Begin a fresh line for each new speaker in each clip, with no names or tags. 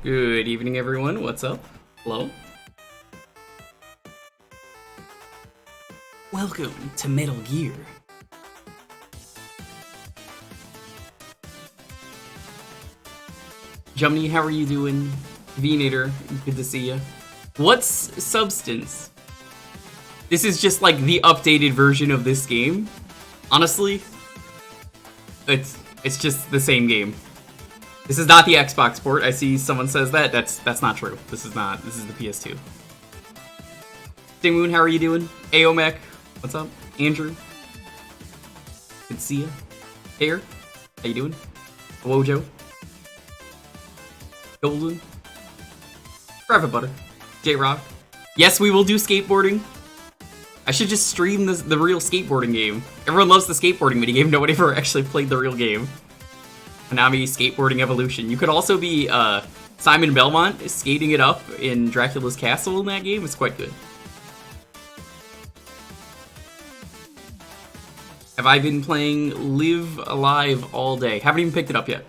Good evening, everyone. What's up? Hello? Welcome to Metal Gear. Jumny, how are you doing? V-Nader, good to see you. What's Substance? This is just like the updated version of this game. Honestly, it's just the same game. This is not the Xbox port. I see someone says that. That's not true. This is not. This is the PS2. Stingmoon, how are you doing? Aomek, what's up? Andrew, good to see ya. Hair, how you doing? Wojo, Golden, Private Butter, J-Rock. Yes, we will do skateboarding. I should just stream the real skateboarding game. Everyone loves the skateboarding minigame. Nobody ever actually played the real game. Konami Skateboarding Evolution. You could also be Simon Belmont skating it up in Dracula's Castle in that game. It's quite good. Have I been playing Live Alive all day? Haven't even picked it up yet.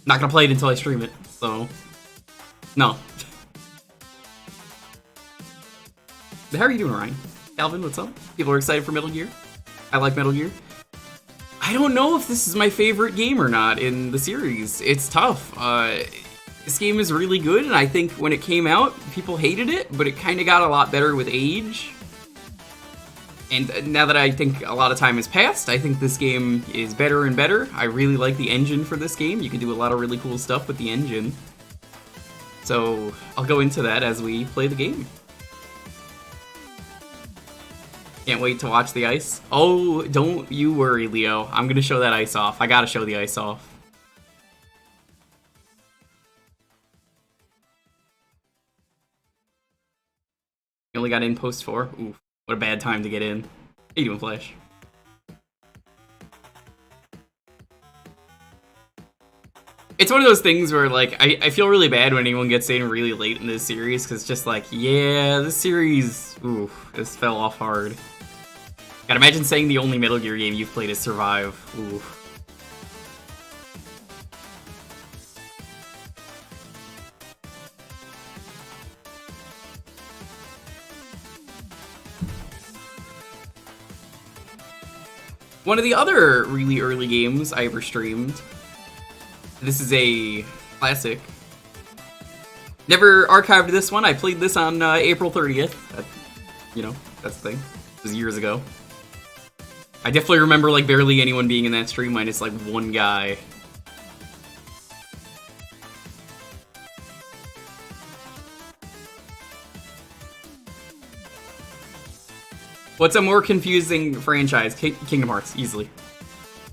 Not gonna play it until I stream it, so... No. But how are you doing, Ryan? Alvin, what's up? People are excited for Metal Gear. I like Metal Gear. I don't know if this is my favorite game or not in the series. It's tough. This game is really good, and I think when it came out, people hated it, but it kind of got a lot better with age. And now that I think a lot of time has passed, I think this game is better and better. I really like the engine for this game. You can do a lot of really cool stuff with the engine. So I'll go into that as we play the game. Can't wait to watch the ice. Oh, don't you worry, Leo. I'm gonna show that ice off. I gotta show the ice off. You only got in post 4? Oof, what a bad time to get in. How you doing, Flash? It's one of those things where, like, I feel really bad when anyone gets in really late in this series, because it's just like, yeah, this series, oof, this fell off hard. God, imagine saying the only Metal Gear game you've played is Survive. Ooh. One of the other really early games I ever streamed. This is a classic. Never archived this one. I played this on April 30th. You know, that's the thing. It was years ago. I definitely remember, like, barely anyone being in that stream, minus, like, one guy. What's a more confusing franchise? Kingdom Hearts, easily.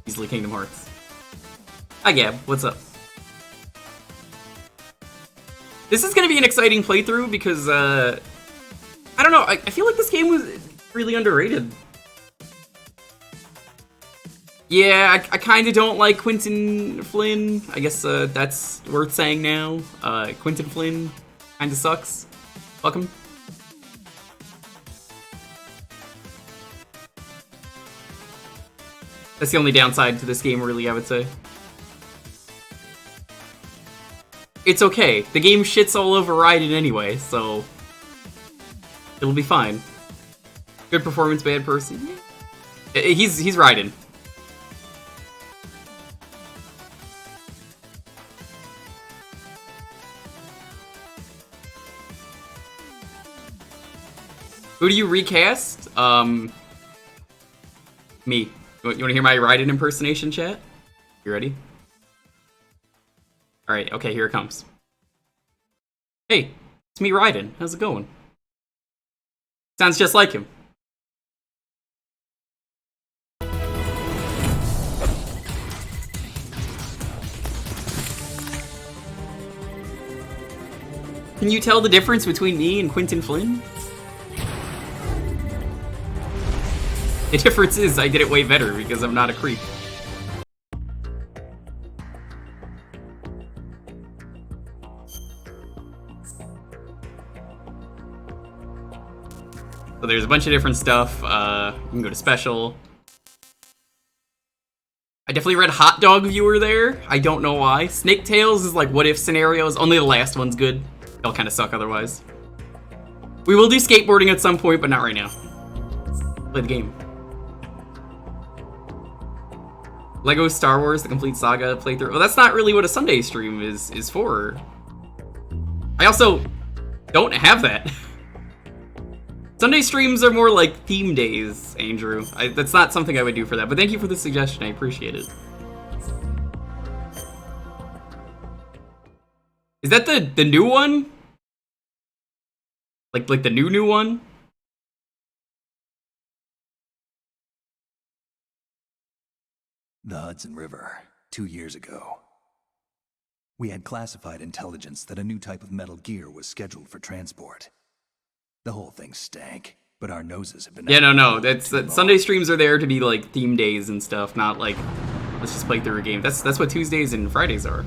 Easily Kingdom Hearts. Hi, Gab. What's up? This is gonna be an exciting playthrough because, I don't know, I feel like this game was really underrated. Yeah, I kind of don't like Quentin Flynn. I guess that's worth saying now. Quentin Flynn kind of sucks. Fuck him. That's the only downside to this game, really, I would say. It's okay. The game shits all over Raiden anyway, so... it'll be fine. Good performance, bad person. He's Raiden. Who do you recast? Me. You want to hear my Raiden impersonation, chat? You ready? Alright, okay, here it comes. Hey, it's me, Raiden. How's it going? Sounds just like him. Can you tell the difference between me and Quentin Flynn? The difference is I did it way better because I'm not a creep. So there's a bunch of different stuff. You can go to special. I definitely read Hot Dog Viewer there. I don't know why. Snake Tales is like what if scenarios. Only the last one's good. They'll kind of suck otherwise. We will do skateboarding at some point, but not right now. Play the game. Lego Star Wars, the complete saga playthrough. Well, that's not really what a Sunday stream is for. I also don't have that. Sunday streams are more like theme days, Andrew. That's not something I would do for that, but thank you for the suggestion. I appreciate it. Is that the new one? Like the new one?
The Hudson River, 2 years ago. We had classified intelligence that a new type of metal gear was scheduled for transport. The whole thing stank, but our noses have been...
Yeah, no. That's Sunday streams are there to be like theme days and stuff, not like let's just play through a game. That's what Tuesdays and Fridays are.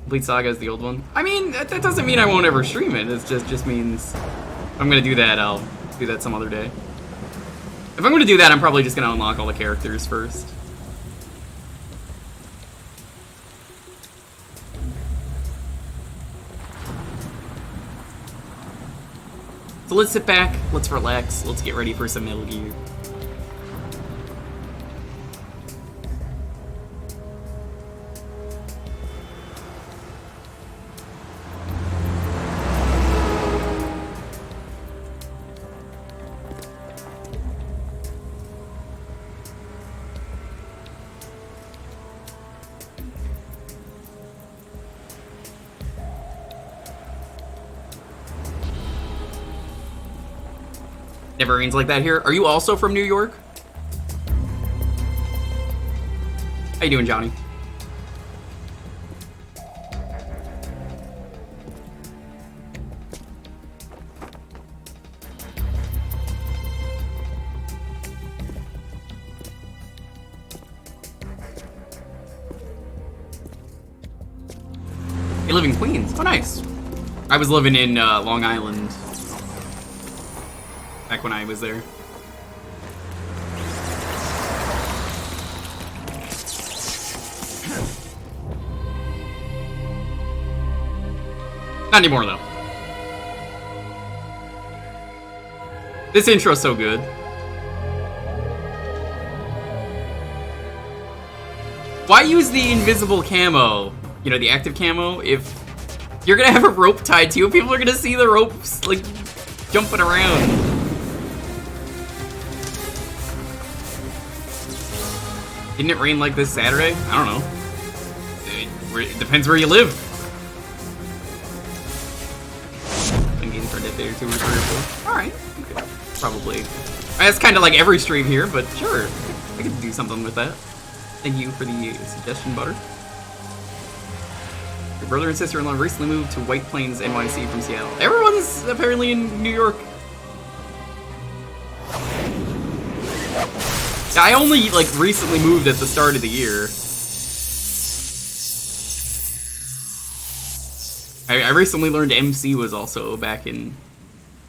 Complete Saga is the old one. I mean, that doesn't mean I won't ever stream it. It just means if I'm gonna do that, I'll do that some other day. If I'm gonna do that, I'm probably just gonna unlock all the characters first. So let's sit back, let's relax, let's get ready for some Metal Gear. Never rains like that here. Are you also from New York? How you doing, Johnny? You live in Queens? Oh, nice. I was living in Long Island back when I was there. Not anymore, though. This intro's so good. Why use the invisible camo? You know, the active camo? If you're gonna have a rope tied to you, people are gonna see the ropes, like, jumping around. Didn't it rain like this Saturday? I don't know. It depends where you live. Been getting for a day or 2 or 3 or 4. Alright, okay. Probably. That's kind of like every stream here, but sure. I could do something with that. Thank you for the suggestion, Butter. Your brother and sister-in-law recently moved to White Plains, NYC from Seattle. Everyone's apparently in New York. I only, like, recently moved at the start of the year. I recently learned MC was also back in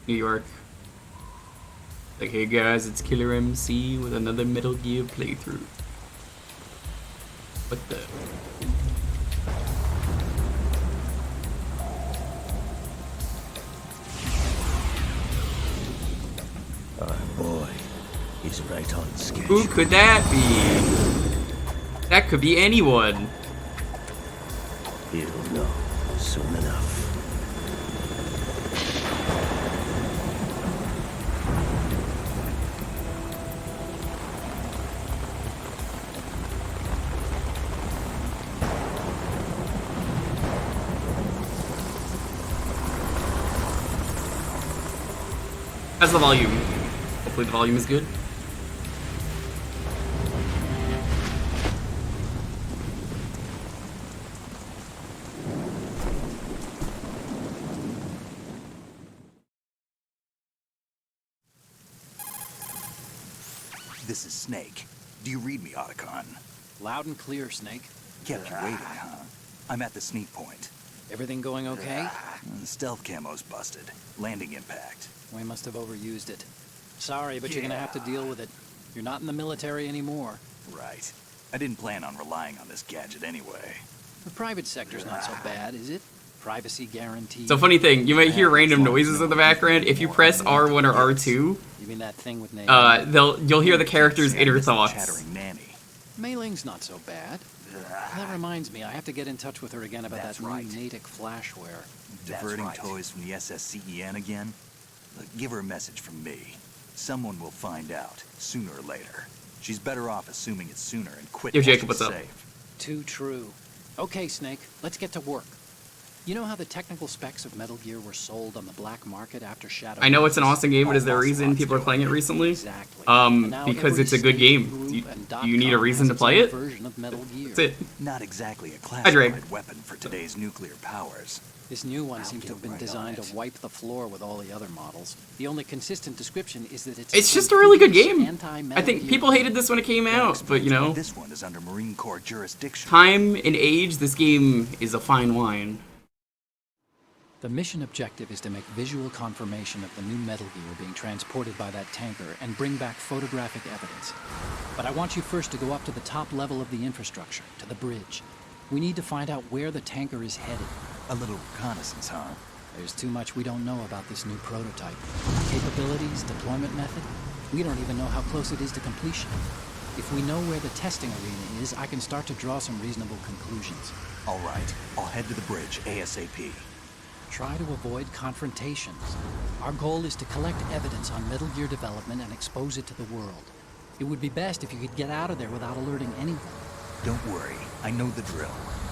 New York. Like, hey guys, it's Killer MC with another Metal Gear playthrough. What the...
boy, he's right on schedule.
Who could that be? That could be anyone.
You'll know soon enough.
How's the volume? Hopefully the volume is good.
This is Snake. Do you read me, Otacon?
Loud and clear, Snake.
Kept you waiting, huh? I'm at the sneak point.
Everything going okay?
Stealth camo's busted. Landing impact.
We must have overused it. Sorry, but you're gonna have to deal with it. You're not in the military anymore.
Right. I didn't plan on relying on this gadget anyway.
The private sector's not so bad, is it? Privacy guaranteed.
So funny thing, you might hear random noises in the background. If you press R1 or R2,
You mean that thing with Naomi?
you'll hear the character's inner thoughts.
Chattering nanny.
Mei Ling's not so bad. That reminds me, I have to get in touch with her again about
That's
that
right.
new Natick flashware.
Diverting toys from the SSCEN again? Look, give her a message from me. Someone will find out, sooner or later. She's better off assuming it sooner and quit.
Yo, Jacob,
while she's
what's up?
safe.
Too true. Okay, Snake, let's get to work. You know how the technical specs of Metal Gear were sold on the black market after Shadow?
I know it's an awesome game, but is there a
All
reason people are playing it recently?
Exactly. And now
Because
every
it's a good
state
game.
group and
Do you need a
.com
reason
has
to play
its
it?
own version of Metal Gear.
That's it.
Not exactly a
Drake.
classified weapon for today's nuclear powers.
This new one
I'll
seems to
get
have been
right
designed
on
to
it.
wipe the floor with all the other models. The only consistent description is that
It's just a really good
continuous
game.
anti-Metal
I think
Gear
people hated this when it came
That
out, but
explains
you
why
know,
this one is under Marine Corps jurisdiction.
time and age, this game is a fine wine.
The mission objective is to make visual confirmation of the new Metal Gear being transported by that tanker and bring back photographic evidence. But I want you first to go up to the top level of the infrastructure, to the bridge. We need to find out where the tanker is headed.
A little reconnaissance, huh?
There's too much we don't know about this new prototype. Capabilities, deployment method. We don't even know how close it is to completion. If we know where the testing arena is, I can start to draw some reasonable conclusions.
All right, I'll head to the bridge ASAP.
Try to avoid confrontations. Our goal is to collect evidence on Metal Gear development and expose it to the world. It would be best if you could get out of there without alerting anyone.
Don't worry, I know the drill.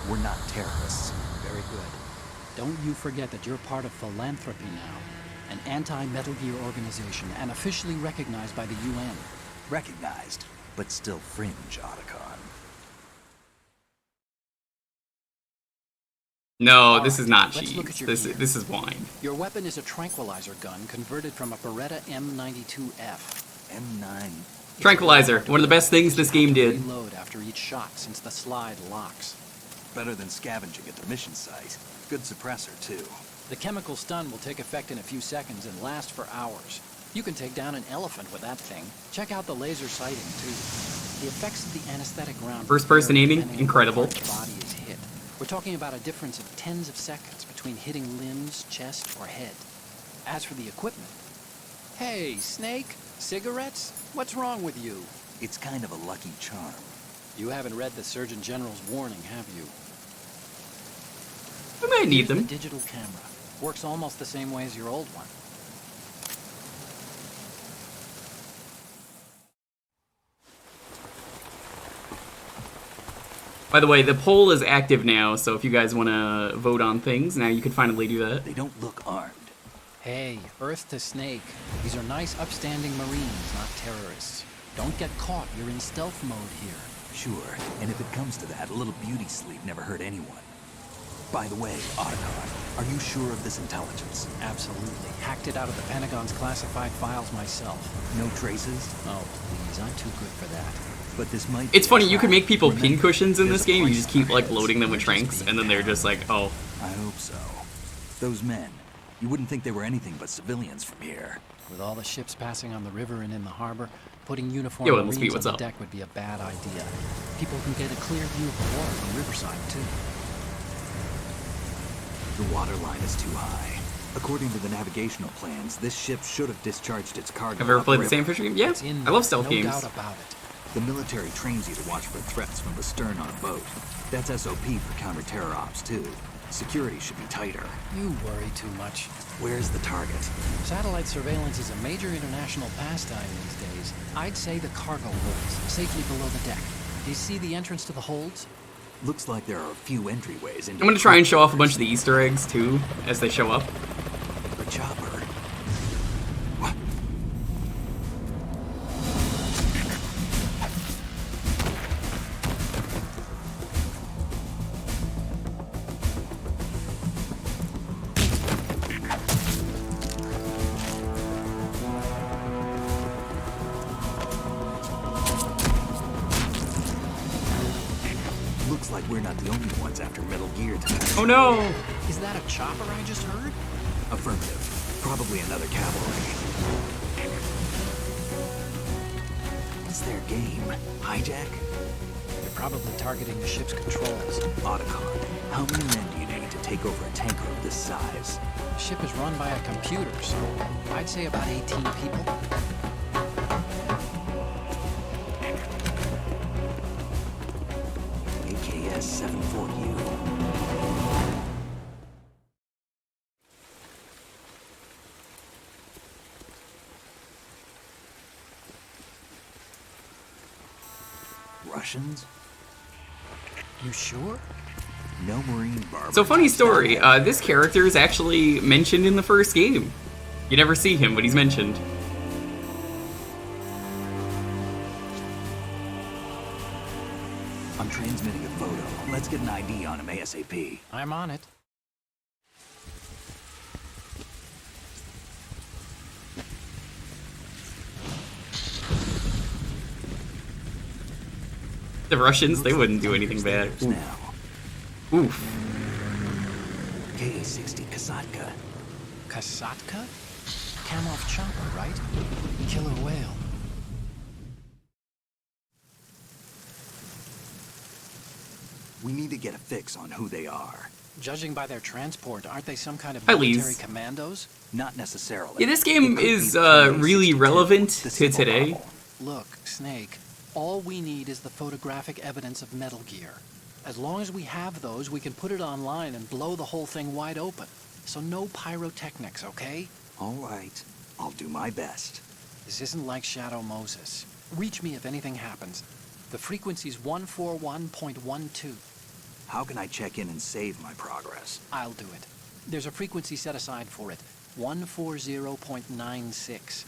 We're not terrorists.
Very good. Don't you forget that you're part of Philanthropy now, an anti-Metal Gear organization and officially recognized by the UN.
Recognized, but still fringe, Otacon.
No, this is not
let's look at
cheese.
your
This
gear.
this is wine.
Your weapon is a tranquilizer gun converted from a Beretta M92F.
M9.
Tranquilizer, one of the best things this game did.
Reload after each shot since the slide locks.
Better than scavenging at the mission site. Good suppressor, too.
The chemical stun will take effect in a few seconds and last for hours. You can take down an elephant with that thing. Check out the laser sighting, too. The effects of the anesthetic round...
First-person
vary
aiming,
depending on
incredible.
how hard the body is hit. We're talking about a difference of tens of seconds between hitting limbs, chest, or head. As for the equipment... Hey, Snake! Cigarettes? What's wrong with you?
It's kind of a lucky charm.
You haven't read the Surgeon General's warning, have you?
We might need
Here's
them.
the digital camera. Works almost the same way as your old one.
By the way, the poll is active now, so if you guys want to vote on things, now you can finally do that.
They don't look armed.
Hey, Earth to Snake. These are nice, upstanding Marines, not terrorists. Don't get caught. You're in stealth mode here.
Sure, and if it comes to that, a little beauty sleep never hurt anyone. By the way, Otacon, are you sure of this intelligence?
Absolutely. Hacked it out of the Pentagon's classified files myself.
No traces?
Oh, please. I'm too good for that.
But this might
It's
be
funny,
a
you can
trap.
make people
Remember,
pincushions in
there's
this
a
game, you
price
just keep
on our
like
heads.
loading them with
We're just
tranks,
being
and then they're just like, oh.
I hope so. Those men, you wouldn't think they were anything but civilians from here.
With all the ships passing on the river and in the harbor, putting uniformed
Yo, Little Speed,
Marines
what's
on
up?
the deck would be a bad idea. People can get a clear view of the water from Riverside, too.
The water line is too high. According to the navigational plans, this ship should have discharged its cargo.
Have you ever played the
upriver.
same Fisher game? Yeah,
It's in
I
there,
love stealth
no
games.
doubt about it.
The military trains you to watch for threats from the stern on a boat. That's SOP for counter-terror ops, too. Security should be tighter.
You worry too much.
Where's the target?
Satellite surveillance is a major international pastime these days. I'd say the cargo holds, safely below the deck. Do you see the entrance to the holds?
Looks like there are a few entryways into
I'm gonna try and show off a bunch of the Easter eggs too, as they show up.
the chopper. What? Looks like we're not the only ones after Metal Gear tonight.
Oh no!
Is that a chopper I just heard?
Affirmative. Probably another cavalry. What's their game? Hijack?
They're probably targeting the ship's controls.
Otacon, how many men do you need to take over a tanker of this size?
The ship is run by a computer, so I'd say about 18 people.
AKS 74U. Russians?
You sure?
No Marine barber.
So funny story, this character is actually mentioned in the first game. You never see him, but he's mentioned.
I'm transmitting a photo. Let's get an ID on him ASAP.
I'm on it.
The Russians, they wouldn't do anything bad.
Now.
Oof.
KA-60 Kasatka.
Kasatka? Kamov chopper, right? Killer whale.
We need to get a fix on who they are.
Judging by their transport, aren't they some kind of
Hi,
military
Lise.
commandos?
Not necessarily.
Yeah, this game
It could
is
be the
really
KA-62,
relevant
the
to
single
today.
model.
Look, Snake, all we need is the photographic evidence of Metal Gear. As long as we have those, we can put it online and blow the whole thing wide open. So no pyrotechnics, okay?
All right. I'll do my best.
This isn't like Shadow Moses. Reach me if anything happens. The frequency's 141.12.
How can I check in and save my progress?
I'll do it. There's a frequency set aside for it. 140.96.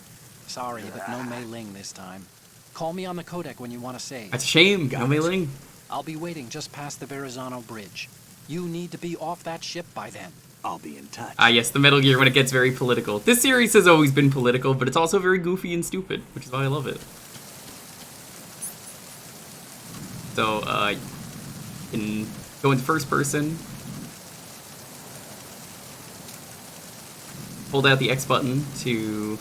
Sorry, but no Mei Ling this time. Call me on the codec when you want to save.
That's a shame,
Got
no
it.
Mei Ling.
I'll be waiting just past the Verrazano Bridge. You need to be off that ship by then.
I'll be in touch.
Ah, yes, the Metal Gear when it gets very political. This series has always been political, but it's also very goofy and stupid, which is why I love it. So, you can go into first person. Hold out the X button to...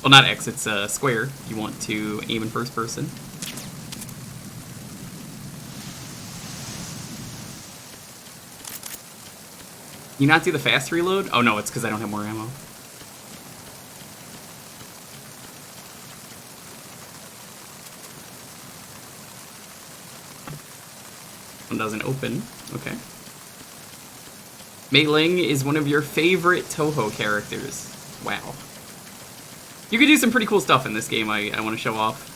Well, not X, it's square if you want to aim in first person. You not do the fast reload? Oh no, it's because I don't have more ammo. One doesn't open. Okay. Mei Ling is one of your favorite Toho characters. Wow. You could do some pretty cool stuff in this game I want to show off.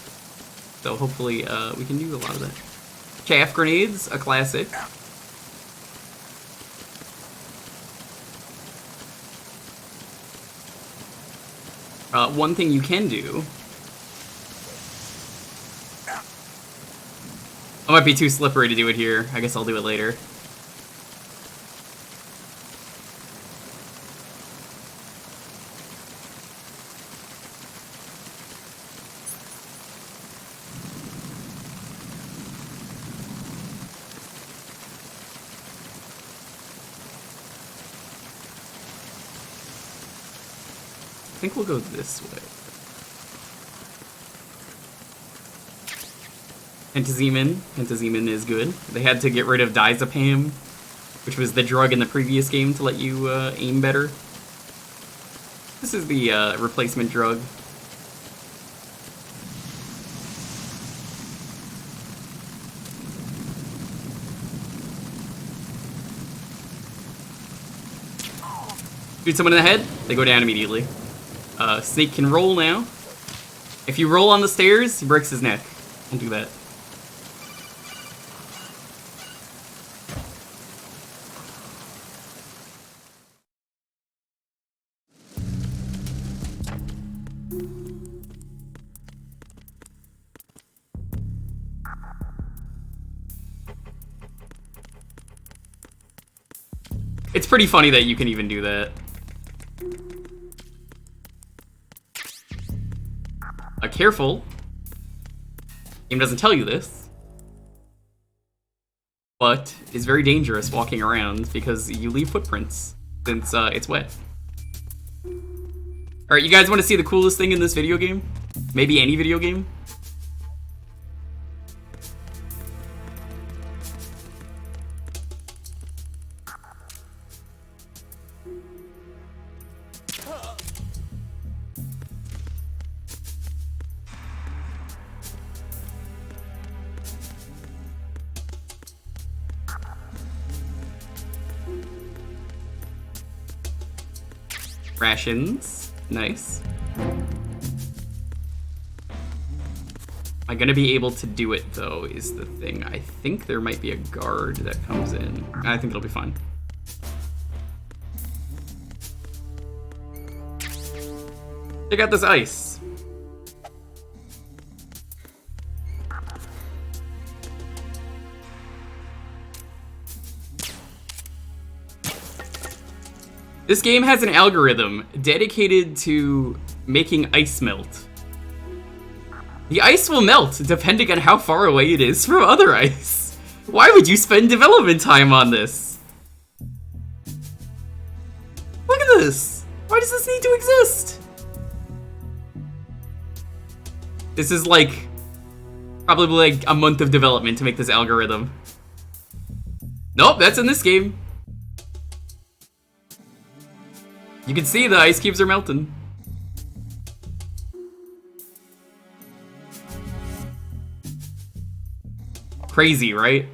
So hopefully we can do a lot of that. Chaff grenades, a classic. One thing you can do... I might be too slippery to do it here. I guess I'll do it later. I think we'll go this way. Pentozemin is good. They had to get rid of diazepam, which was the drug in the previous game to let you aim better. This is the replacement drug. Shoot someone in the head, they go down immediately. Snake can roll now. If you roll on the stairs, he breaks his neck. Don't do that. It's pretty funny that you can even do that. Careful. Game doesn't tell you this. But it's very dangerous walking around because you leave footprints since it's wet. Alright, you guys want to see the coolest thing in this video game? Maybe any video game? Rations. Nice. Am I gonna be able to do it though, is the thing. I think there might be a guard that comes in. I think it'll be fine. Check out this ice. This game has an algorithm dedicated to making ice melt. The ice will melt depending on how far away it is from other ice. Why would you spend development time on this? Look at this! Why does this need to exist? This is like, probably like a month of development to make this algorithm. Nope, that's in this game. You can see the ice cubes are melting. Crazy, right?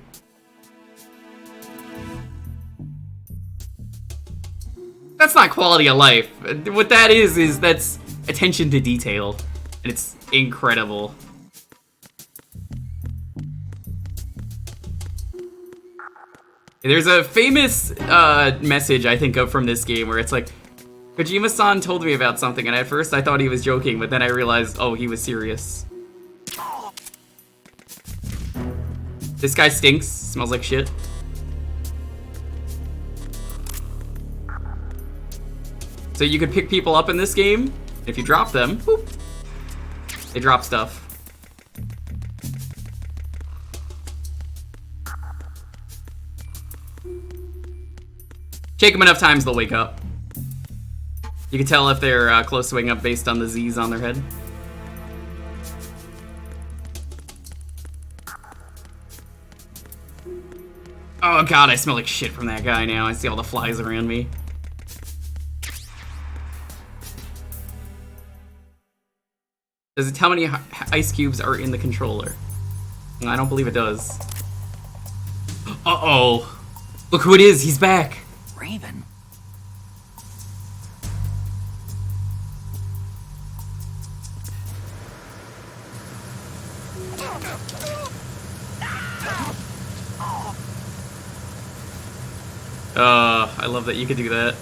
That's not quality of life. What that is that's attention to detail. And it's incredible. There's a famous message I think of from this game where it's like, Kojima-san told me about something, and at first I thought he was joking, but then I realized, oh, he was serious. This guy stinks, smells like shit. So you could pick people up in this game. If you drop them, whoop, they drop stuff. Shake them enough times, they'll wake up. You can tell if they're close to waking up based on the Z's on their head. Oh god, I smell like shit from that guy now. I see all the flies around me. Does it tell me how many ice cubes are in the controller? I don't believe it does. Uh-oh. Look who it is, he's back.
Raven.
I love that you could do that.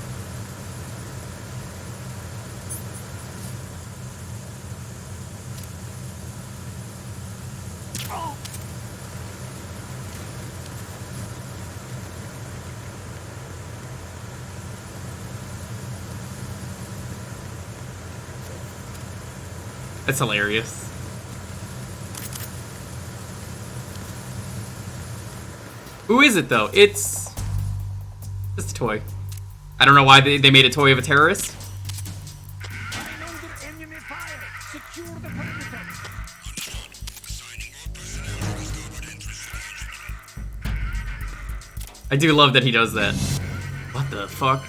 That's hilarious. Who is it though? It's just a toy. I don't know why they made a toy of a terrorist. I do love that he does that. What the fuck?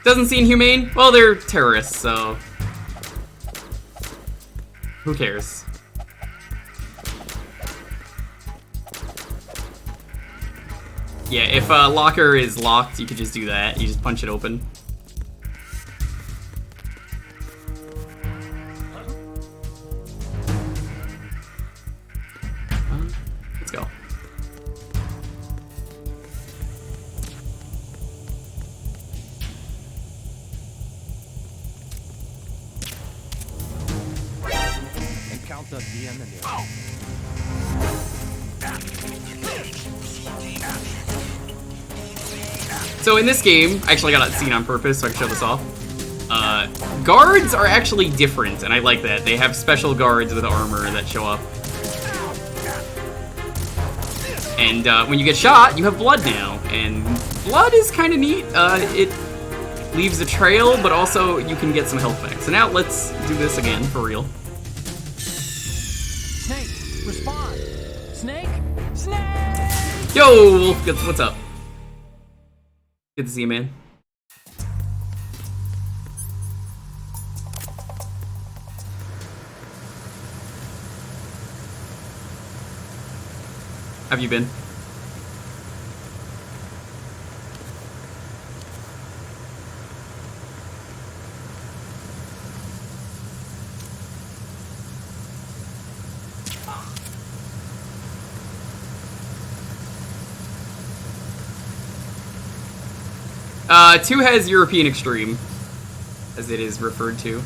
Doesn't seem humane? Well, they're terrorists, so... who cares? Yeah, if a locker is locked, you could just do that. You just punch it open. Let's go.
Encounter the enemy.
So in this game, I actually got that scene on purpose so I can show this off. Guards are actually different, and I like that. They have special guards with armor that show up. And when you get shot, you have blood now. And blood is kind of neat. It leaves a trail, but also you can get some health back. So now let's do this again, for real.
Snake, respond. Snake? Snake!
Yo, Wolf, what's up? Good to see you, man. Have you been? Two has European Extreme, as it is referred to.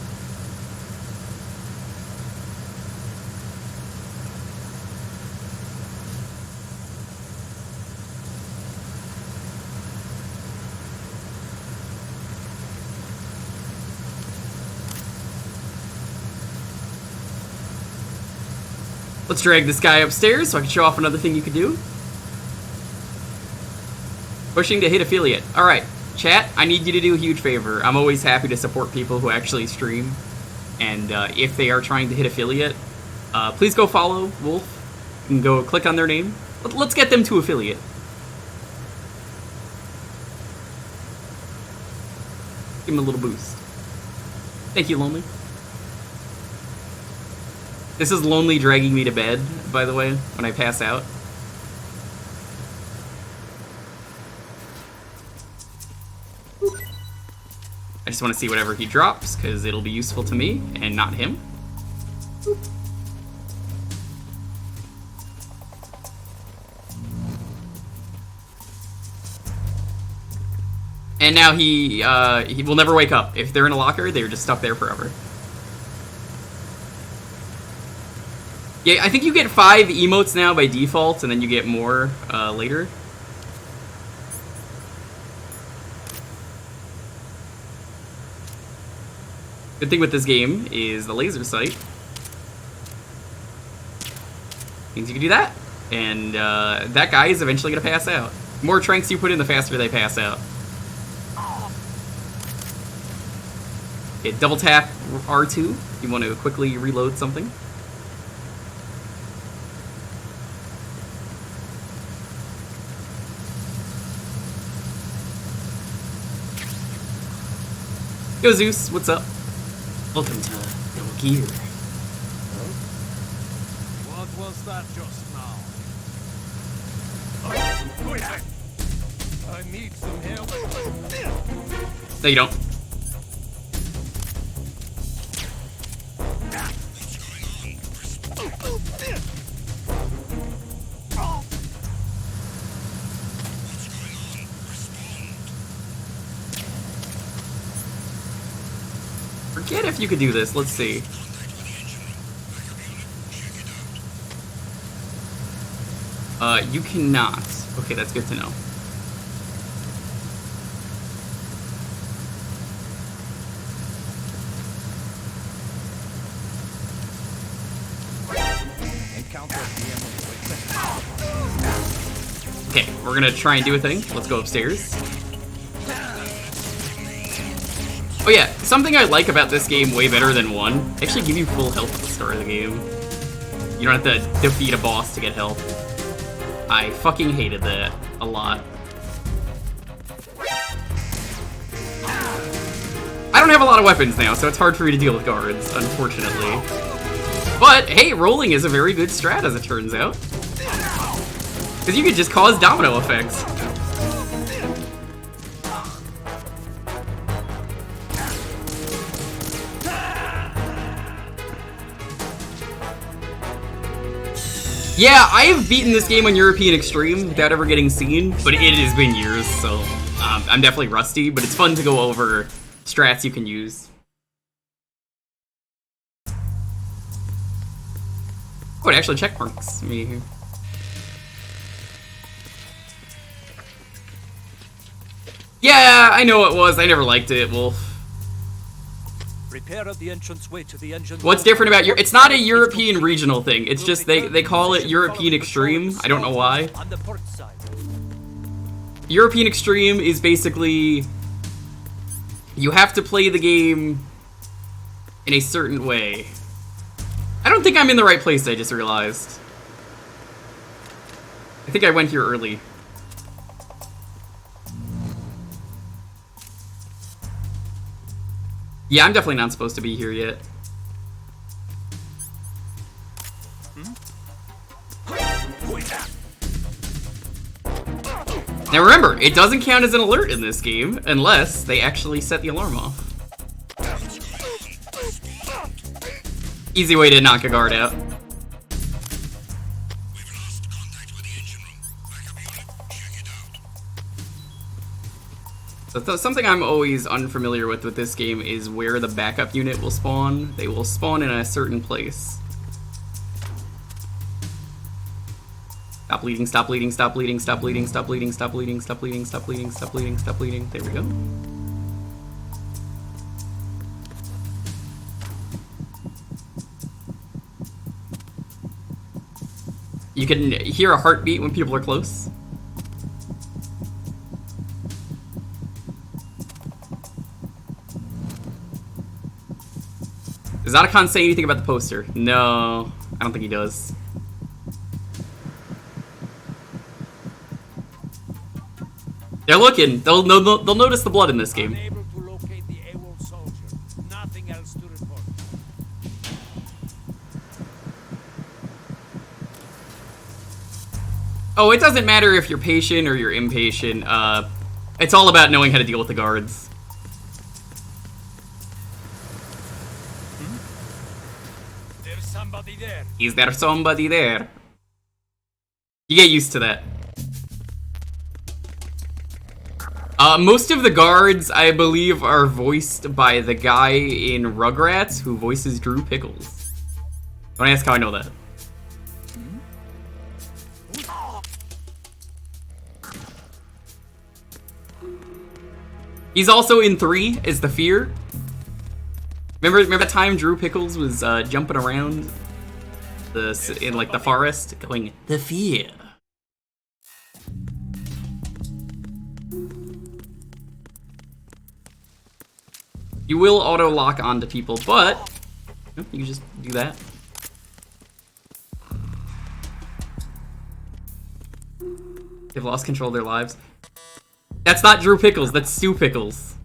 Let's drag this guy upstairs so I can show off another thing you could do. Pushing to hit affiliate. Alright, chat, I need you to do a huge favor. I'm always happy to support people who actually stream. And if they are trying to hit affiliate, please go follow Wolf. You can go click on their name. Let's get them to affiliate. Give them a little boost. Thank you, Lonely. This is Lonely dragging me to bed, by the way, when I pass out. I just want to see whatever he drops, because it'll be useful to me, and not him. And now he will never wake up. If they're in a locker, they're just stuck there forever. Yeah, I think you get 5 emotes now by default, and then you get more later. Good thing with this game is the laser sight. Means you can do that. And that guy is eventually going to pass out. The more tranks you put in, the faster they pass out. Okay, double tap R2 if you want to quickly reload something. Yo, Zeus, what's up? Welcome to Metal Gear.
What was that just now? I need some help.
No, you don't. Forget if you could do this. Let's see. You cannot. Okay, that's good to know. Okay, we're gonna try and do a thing. Let's go upstairs. Oh yeah, something I like about this game way better than 1, they actually give you full health at the start of the game. You don't have to defeat a boss to get health. I fucking hated that a lot. I don't have a lot of weapons now, so it's hard for me to deal with guards, unfortunately. But, hey, rolling is a very good strat, as it turns out. Because you could just cause domino effects. Yeah, I have beaten this game on European Extreme without ever getting seen, but it has been years, so I'm definitely rusty, but it's fun to go over strats you can use. Oh, it actually checkmarks me here. Yeah, I know it was. I never liked it, Wolf.
Repair at the entranceway to the engine.
What's different about your? It's not a European regional thing. It's just they call it European Extreme. I don't know why.
On the port side.
European Extreme is basically you have to play the game in a certain way. I don't think I'm in the right place, I just realized. I think I went here early. Yeah, I'm definitely not supposed to be here yet. Now remember, it doesn't count as an alert in this game unless they actually set the alarm off. Easy way to knock a guard out. So something I'm always unfamiliar with this game is where the backup unit will spawn. They will spawn in a certain place. Stop bleeding, stop bleeding, stop bleeding, stop bleeding, stop bleeding, stop bleeding, stop bleeding, stop bleeding, stop bleeding, stop bleeding. There we go. You can hear a heartbeat when people are close. Does Otacon say anything about the poster? No, I don't think he does. They're looking. They'll notice the blood in this game.
Unable to locate the AWOL soldier. Nothing else to report.
Oh, it doesn't matter if you're patient or you're impatient. It's all about knowing how to deal with the guards.
There's somebody there.
Is there somebody there? You get used to that. Most of the guards, I believe, are voiced by the guy in Rugrats who voices Drew Pickles. Don't ask how I know that. He's also in 3 as the Fear. Remember that time Drew Pickles was jumping around in like the forest, going the Fear. You will auto lock onto people, but you can just do that. They've lost control of their lives. That's not Drew Pickles, that's Stu Pickles.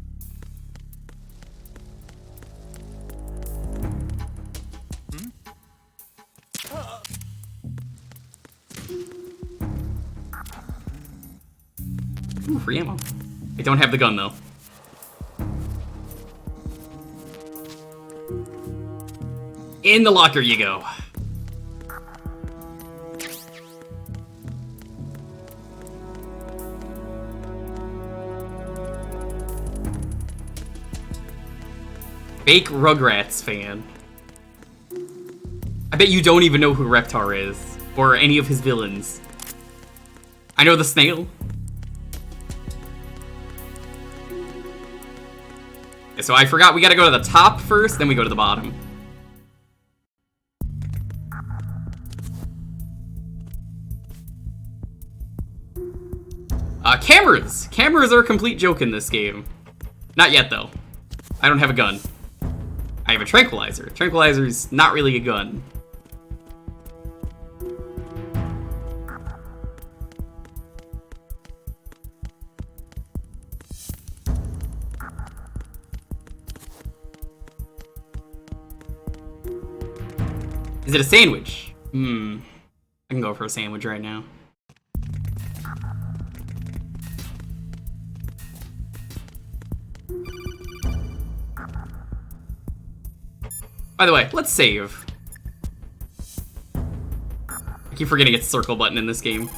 Ooh, free ammo. I don't have the gun though. In the locker you go. Fake Rugrats fan. I bet you don't even know who Reptar is, or any of his villains. I know the snail. So I forgot we gotta go to the top first, then we go to the bottom. Cameras! Cameras are a complete joke in this game. Not yet, though. I don't have a gun. I have a tranquilizer. Tranquilizer's not really a gun. Is it a sandwich? I can go for a sandwich right now. By the way, let's save. I keep forgetting it's circle button in this game.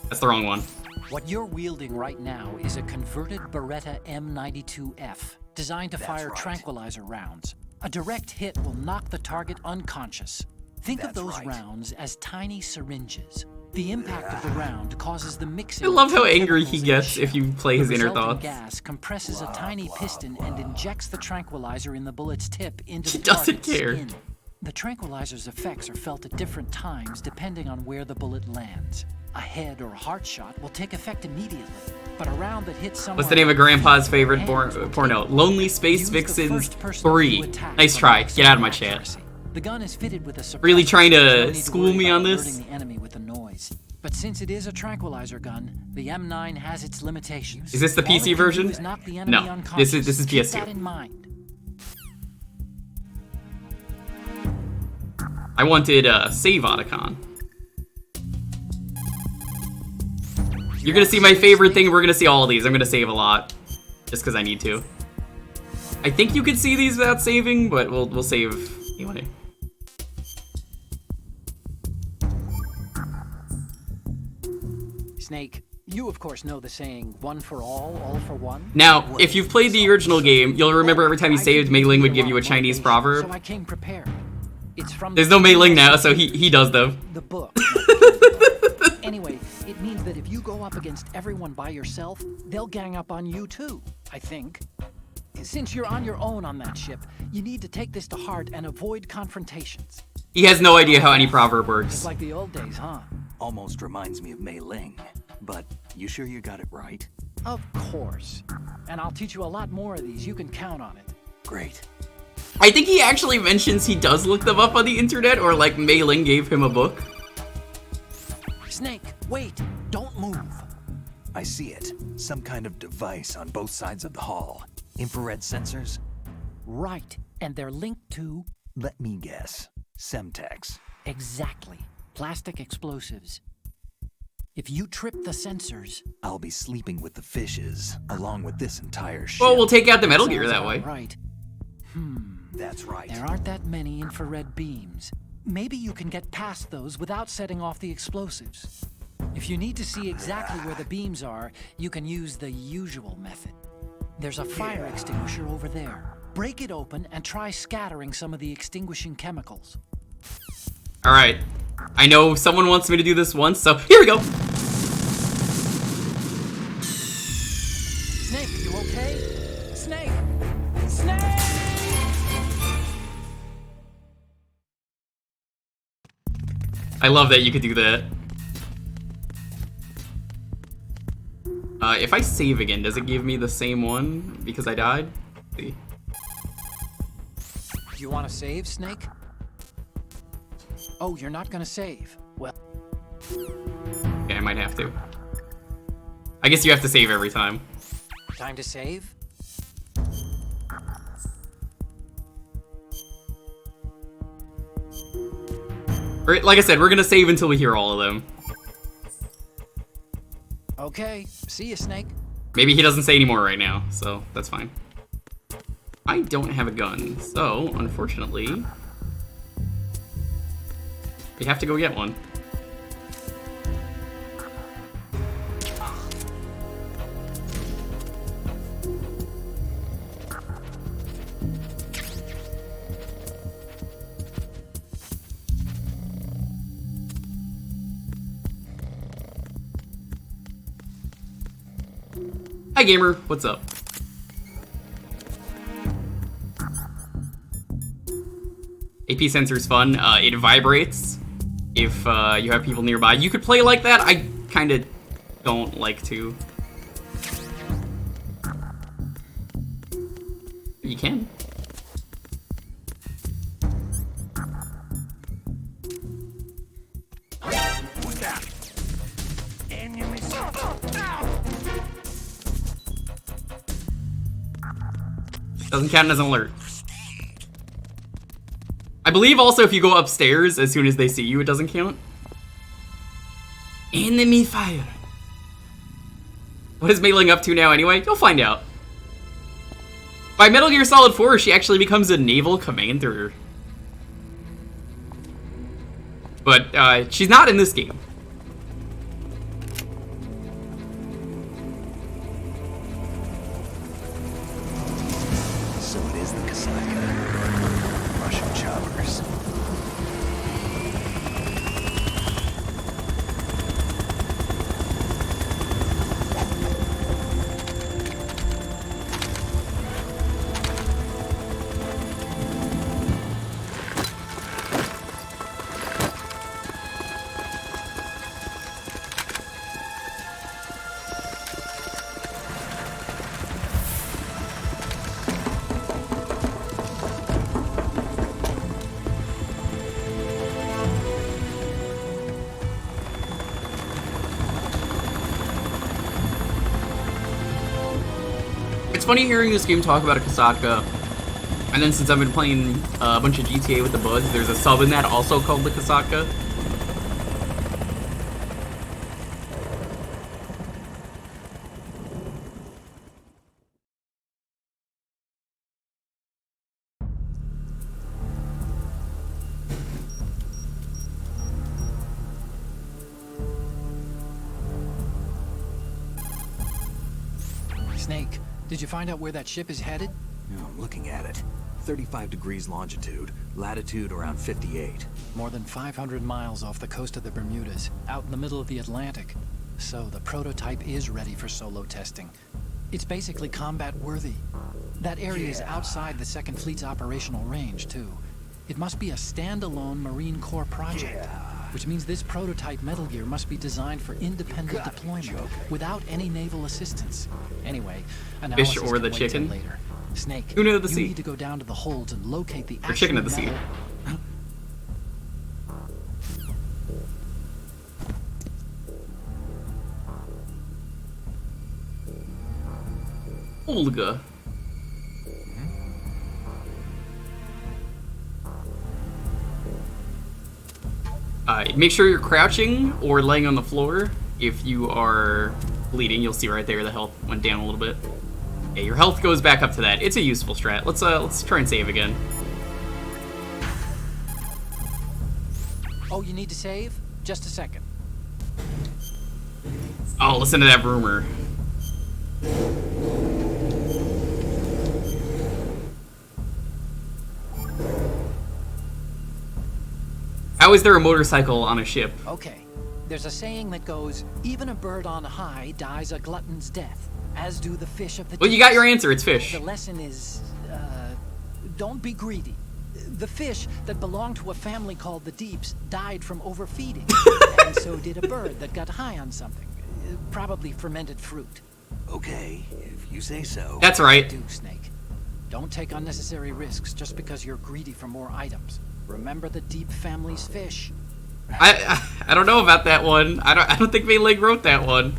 That's the wrong one.
What you're wielding right now is a converted Beretta M92F, designed to fire tranquilizer rounds. A direct hit will knock the target unconscious. Think of those rounds as tiny syringes. The impact of the round causes the mixing.
I love how
of
angry he
chemicals in
gets
the
if you
shell.
play his
The
inner
resulting
thoughts.
gas compresses a tiny piston and injects the tranquilizer in the bullet's tip into
He
the
doesn't
target's
care.
skin. The tranquilizer's effects are felt at different times depending on where the bullet lands. A head or heart shot will take effect immediately, but a round that hits someone...
What's the name of Grandpa's favorite porno? Lonely Space
Use the
Vixens
first person
3.
you attack
Nice
for
try.
maximum
Get out of my chat.
accuracy. The gun is fitted with a suppressor,
Really trying to
so no need
school
worry
me
about
on this?
alerting the enemy with the noise. But since it is a tranquilizer gun, the M9 has its limitations.
Is this the
All it
PC
can do
version?
is knock the enemy
No,
unconscious.
this is
Keep
PS2.
that in mind.
I wanted save Otacon. You're gonna see my favorite thing. We're gonna see all of these. I'm gonna save a lot, just because I need to. I think you could see these without saving, but we'll save anyway.
Snake, you of course know the saying, one for all for one.
Now, if you've played the original game, you'll remember every time you saved, Mei Ling would give you a Chinese proverb.
So I came prepared. It's from
There's no Mei Ling now, so he does them.
the book. Anyway, it means that if you go up against everyone by yourself, they'll gang up on you too, I think. Since you're on your own on that ship, you need to take this to heart and avoid confrontations.
He has no idea how any proverb works.
It's like the old days, huh?
Almost reminds me of Mei Ling. But you sure you got it right?
Of course. And I'll teach you a lot more of these. You can count on it.
Great.
I think he actually mentions he does look them up on the internet, or like Mei Ling gave him a book.
Snake, wait! Don't move!
I see it. Some kind of device on both sides of the hall. Infrared sensors?
Right. And they're linked to...
Let me guess. Semtex.
Exactly. Plastic explosives. If you trip the sensors...
I'll be sleeping with the fishes, along with this entire ship.
Well, we'll take out the Metal Gear
Sounds
that
about
way.
Right.
That's right.
There aren't that many infrared beams. Maybe you can get past those without setting off the explosives. If you need to see exactly where the beams are, you can use the usual method. There's a fire extinguisher over there. Break it open and try scattering some of the extinguishing chemicals.
All right. I know someone wants me to do this once, so here we go.
Snake, you okay? Snake! Snake!
I love that you could do that. If I save again, does it give me the same one because I died? Let's see.
You want to save, Snake? Oh, you're not gonna save. Well,
Okay, I might have to. I guess you have to save every time.
time to save?
Or, like I said, we're gonna save until we hear all of them.
Okay, see you, Snake.
Maybe he doesn't say any more right now, so that's fine. I don't have a gun, so unfortunately, we have to go get one. Hi gamer, what's up? AP sensor's fun. It vibrates if you have people nearby. You could play like that. I kind of don't like to. You can.
Who's that? Enemy
Doesn't count as an alert. I believe also if you go upstairs as soon as they see you, it doesn't count. Enemy fire. What is Mei Ling up to now anyway? You'll find out. By Metal Gear Solid 4, she actually becomes a naval commander. But she's not in this game.
So it is the Kasaka. Russian choppers.
funny hearing this game talk about a Kasaka, and then since I've been playing a bunch of GTA with the Buds, there's a sub in that also called the Kasaka.
Snake, did you find out where that ship is headed?
Yeah, I'm looking at it. 35 degrees longitude, latitude around 58.
More than 500 miles off the coast of the Bermudas, out in the middle of the Atlantic. So the prototype is ready for solo testing. It's basically combat worthy. That area is outside the Second Fleet's operational range, too. It must be a standalone Marine Corps project. Which means this prototype Metal Gear must be designed for independent deployment, without any naval assistance. Anyway, analysis
Fish or the
can wait till
chicken?
later. Snake,
Tuna of the
you
sea.
need to go down to the holds and locate the
Or chicken of the
actual
sea.
metal.
Olga. Make sure you're crouching or laying on the floor. If you are bleeding, you'll see right there the health went down a little bit. Yeah, your health goes back up to that. It's a useful strat. Let's try and save again.
Oh, you need to save? Just a second.
Oh, listen to that rumor. How is there a motorcycle on a ship?
Okay. There's a saying that goes, even a bird on high dies a glutton's death, as do the fish of the
Well, you got your
deeps.
answer. It's fish.
The lesson is, don't be greedy. The fish that belonged to a family called the Deeps died from overfeeding. And so did a bird that got high on something. Probably fermented fruit.
Okay, if you say so.
That's right.
Do, Snake. Don't take unnecessary risks just because you're greedy for more items. Remember the Deep family's fish.
I don't know about that one. I don't think Mayleg wrote that one.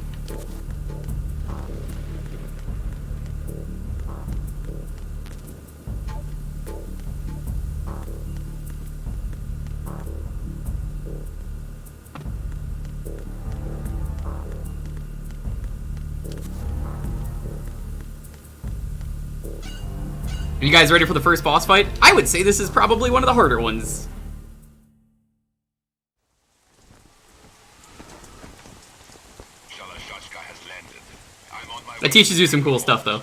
Are you guys ready for the first boss fight? I would say this is probably one of the harder ones. That teaches you some cool stuff, though.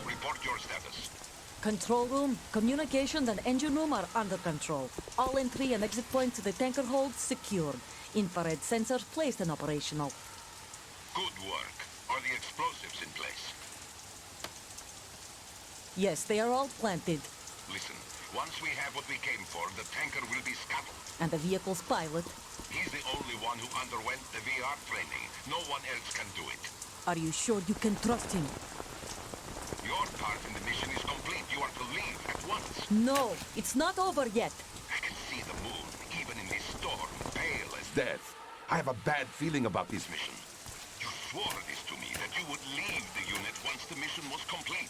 Control room, communications, and engine room are under control. All entry and exit points to the tanker hold secured. Infrared sensors placed and operational.
Good work. Are the explosives in place?
Yes, they are all planted.
Listen, once we have what we came for, the tanker will be scuttled.
And the vehicle's pilot.
He's the only one who underwent the VR training. No one else can do it.
Are you sure you can trust him?
Your part in the mission is complete. You are to leave at once.
No, it's not over yet.
I can see the moon, even in this storm, pale as death. I have a bad feeling about this mission. You swore this to me, that you would leave the unit once the mission was complete.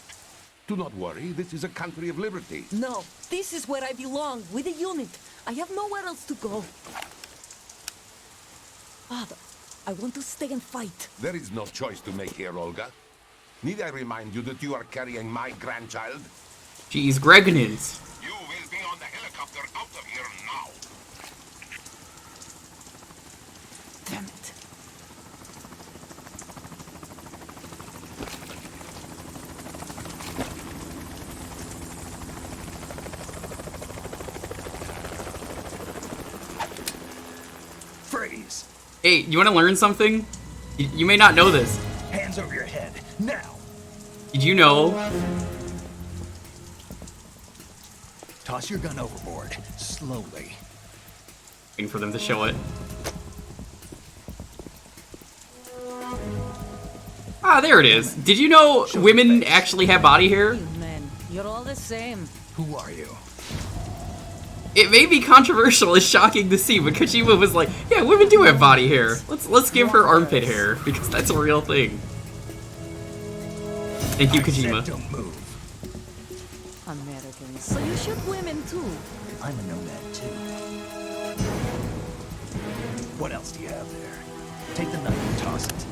Do not worry, this is a country of liberty.
No, this is where I belong, with the unit. I have nowhere else to go. Father, I want to stay and fight.
There is no choice to make here, Olga. Need I remind you that you are carrying my grandchild?
Jeez, Gregnins.
You will be on the helicopter out of here now.
Damn it.
Freeze!
Hey, you want to learn something? You may not know this.
Hands over your head, now!
Did you know?
Toss your gun overboard, slowly.
Waiting for them to show it. Ah, there it is. Did you know women actually have body hair?
You men, you're all the same.
Who are you?
It may be controversial and shocking to see, but Kojima was like, "Yeah, women do have body hair. Let's give her armpit hair because that's a real thing." Thank you,
I said
Kojima.
don't move.
Americans, so you shoot women too.
I'm a nomad too. What else do you have there? Take the knife and toss it.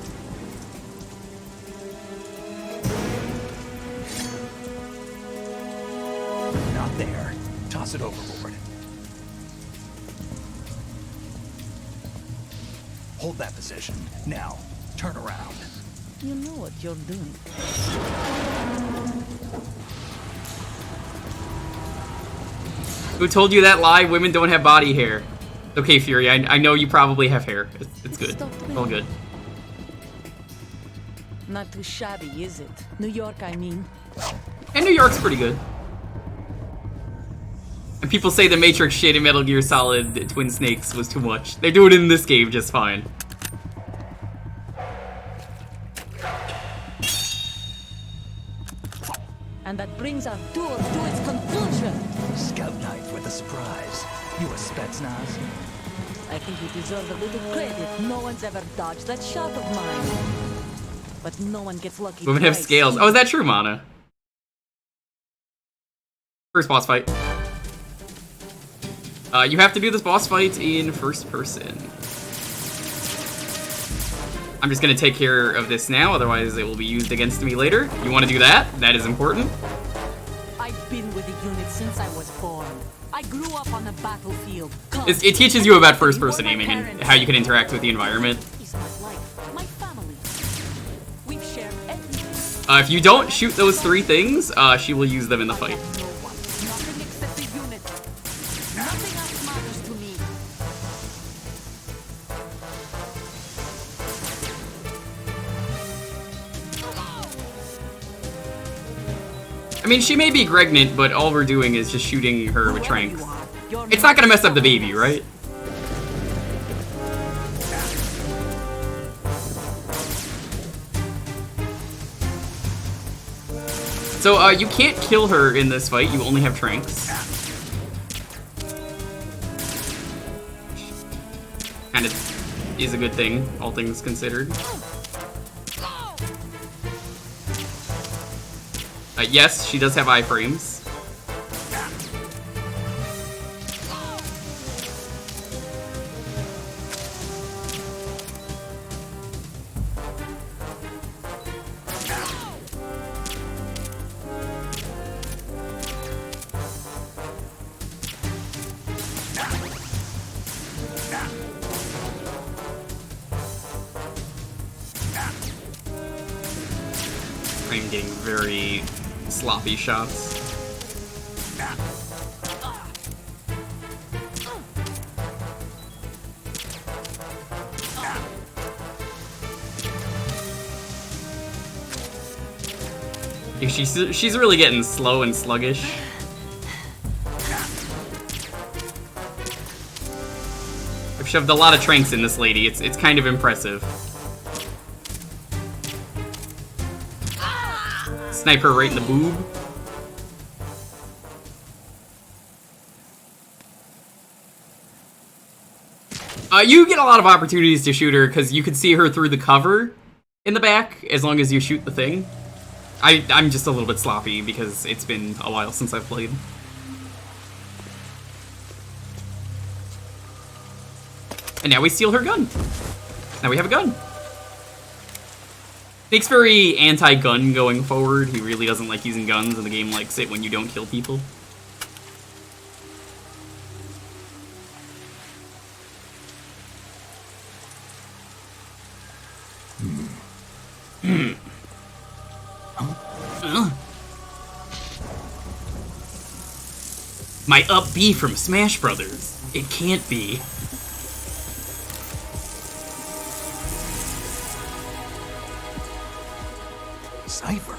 Not there. Toss it overboard. Hold that position. Now, turn around.
You know what you're doing.
Who told you that lie? Women don't have body hair. Okay, Fury, I know you probably have hair. It's good. It's all good.
Not too shabby, is it? New York, I mean.
And New York's pretty good. And people say the Matrix shit in Metal Gear Solid Twin Snakes was too much. They do it in this game just fine.
And that brings our tour to its conclusion.
Scout knife with a surprise. You a Spetsnaz?
I think you deserve a little credit. No one's ever dodged that shot of mine. But no one gets lucky.
Women have
twice.
scales. Oh, is that true, Mana? First boss fight. You have to do this boss fight in first person. I'm just gonna take care of this now, otherwise it will be used against me later. You want to do that? That is important.
I've been with the unit since I was born. I grew up on the battlefield.
It teaches you about first person aiming and how you can interact with the environment.
It's my life, my family. We've shared everything.
If you don't shoot those three things, she will use them in the fight.
No one, nothing except the unit. Nothing else matters to me.
I mean, she may be pregnant, but all we're doing is just shooting her with
Whoever
tranks.
you are, you're
It's not gonna mess up the baby, right? So, you can't kill her in this fight, you only have tranks. Kind of is a good thing, all things considered. Yes, she does have iframes. I'm getting very sloppy shots. She's really getting slow and sluggish. I've shoved a lot of tranks in this lady. It's kind of impressive. Snipe her right in the boob. You get a lot of opportunities to shoot her because you can see her through the cover in the back as long as you shoot the thing. I'm just a little bit sloppy because it's been a while since I've played. And now we steal her gun. Now we have a gun. Snake's very anti-gun going forward. He really doesn't like using guns, and the game likes it when you don't kill people. My up B from Smash Brothers. It can't be.
Cypher.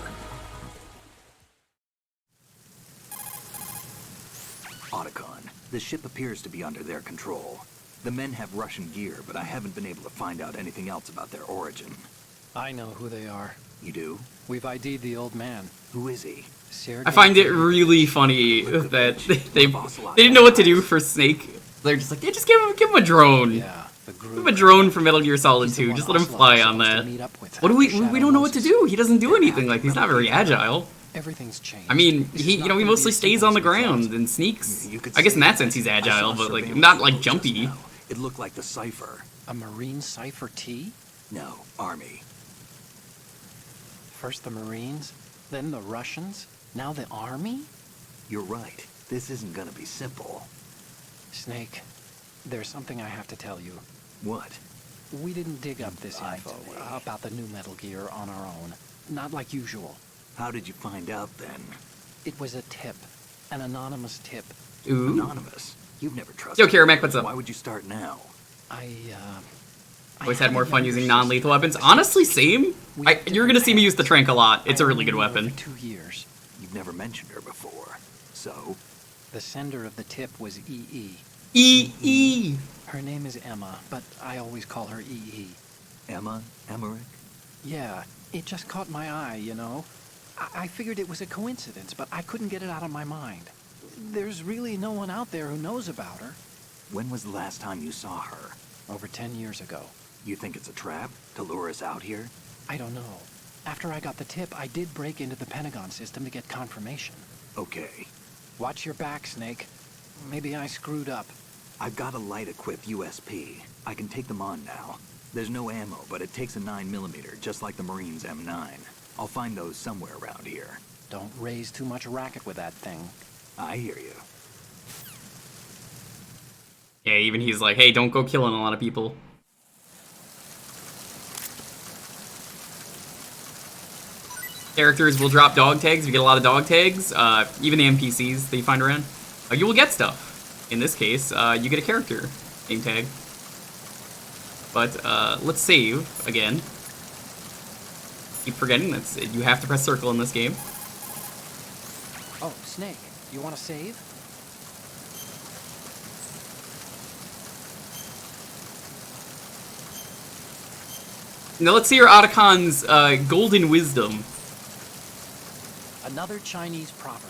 Otacon, the ship appears to be under their control. The men have Russian gear, but I haven't been able to find out anything else about their origin.
I know who they are.
You do?
We've ID'd the old man.
Who is he?
I find it really funny that they didn't know what to do for Snake. They're just like, yeah, just give him a drone.
Yeah, the
Give him a drone from Metal Gear Solid 2. Just let him fly on that. What do we don't know what to do. He doesn't do anything. Like, he's not very agile.
Everything's changed.
I mean,
This is
he
not
he
gonna be
mostly
as
stays
simple
on the
as we thought.
ground and sneaks.
You could
I guess in
say
that sense he's
I saw
agile, but like
surveillance
not like
photos just
jumpy.
now. It looked like the cipher.
A Marine Cipher T?
No, Army.
First the Marines, then the Russians, now the Army?
You're right. This isn't gonna be simple.
Snake, there's something I have to tell you.
What?
We didn't dig up this
Lied
info
to me.
about the new Metal Gear on our own. Not like usual.
How did you find out then?
It was a tip. An anonymous tip.
Ooh.
Anonymous. You've never trusted.
Yo, Karamek, what's up?
Why would you start now?
I
Always had more
a
fun
younger
using
sister.
non-lethal weapons. Honestly, same.
We
You're
had
gonna
different
see me use the
paths.
trank a lot. It's
I
a really good
only knew her
weapon.
for 2 years.
You've never mentioned her before. So?
The sender of the tip was EE.
E.
Her name is Emma, but I always call her EE.
Emma? Emmerich?
Yeah, it just caught my eye, you know? I figured it was a coincidence, but I couldn't get it out of my mind. There's really no one out there who knows about her.
When was the last time you saw her?
Over 10 years ago.
You think it's a trap? To lure us out here?
I don't know. After I got the tip, I did break into the Pentagon system to get confirmation.
Okay.
Watch your back, Snake. Maybe I screwed up.
I've got a light-equipped USP. I can take them on now. There's no ammo, but it takes a 9mm, just like the Marines' M9. I'll find those somewhere around here.
Don't raise too much racket with that thing.
I hear you.
Yeah, even he's like, hey, don't go killing a lot of people. Characters will drop dog tags. If you get a lot of dog tags, even the NPCs that you find around, you will get stuff. In this case, you get a character name tag. But let's save again. Keep forgetting that you have to press circle in this game.
Oh, Snake, you want to save?
Now let's hear Otacon's golden wisdom.
Another Chinese proverb.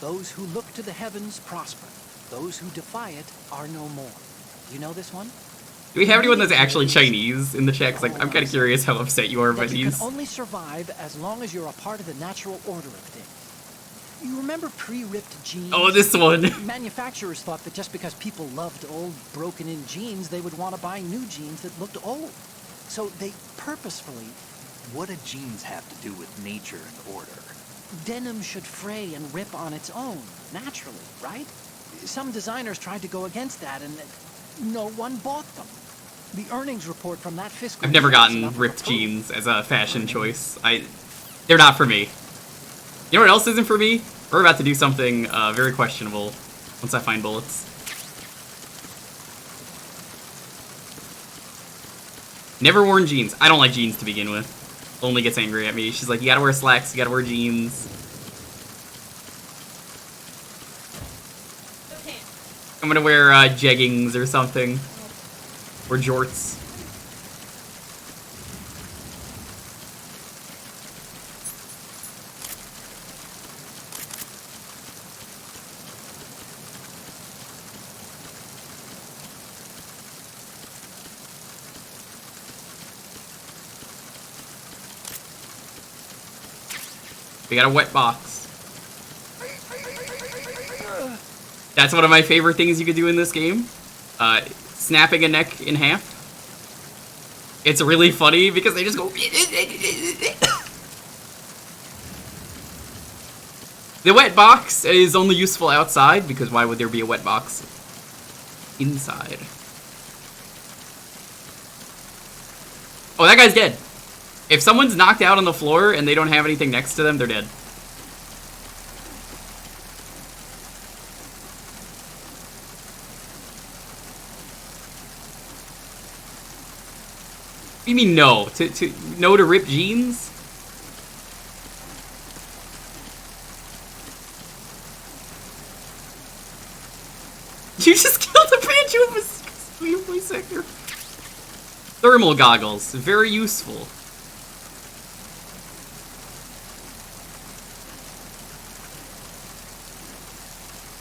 Those who look to the heavens prosper. Those who defy it are no more. You know this one?
Do we have anyone that's actually Chinese in the chat? 'Cause, like, I'm kind of curious how upset you are by
That you
these.
can only survive as long as you're a part of the natural order of things. You remember pre-ripped jeans?
Oh, this one.
Manufacturers thought that just because people loved old, broken-in jeans, they would want to buy new jeans that looked old. So they purposefully...
What do jeans have to do with nature and order?
Denim should fray and rip on its own, naturally, right? Some designers tried to go against that, and no one bought them. The earnings report from that fiscal
I've never
year was
gotten
enough of a
ripped
proof.
jeans as a fashion choice. They're not for me. You know what else isn't for me? We're about to do something very questionable once I find bullets. Never worn jeans. I don't like jeans to begin with. Only gets angry at me. She's like, you gotta wear slacks, you gotta wear jeans. I'm gonna wear jeggings or something. Or jorts. We got a wet box. That's one of my favorite things you could do in this game. Snapping a neck in half. It's really funny because they just go... The wet box is only useful outside, because why would there be a wet box inside? Oh, that guy's dead. If someone's knocked out on the floor and they don't have anything next to them, they're dead. What do you mean no? No to rip jeans? You just killed a banjo of a sector. Thermal goggles, very useful.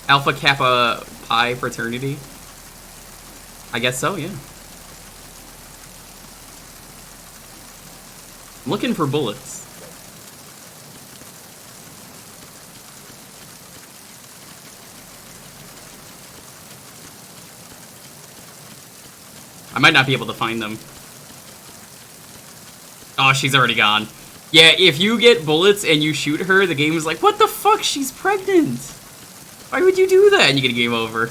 Alpha Kappa Pi fraternity? I guess so, yeah. I'm looking for bullets. I might not be able to find them. Oh, she's already gone. Yeah, if you get bullets and you shoot her, the game is like, what the fuck? She's pregnant. Why would you do that? And you get a game over.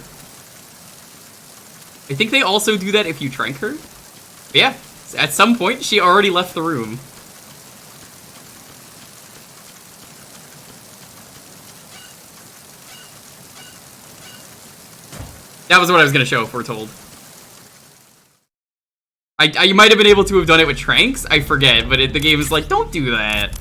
I think they also do that if you trank her. But yeah, at some point, she already left the room. That was what I was going to show, if we're told. You might have been able to have done it with tranks, I forget, but the game is like, don't do that.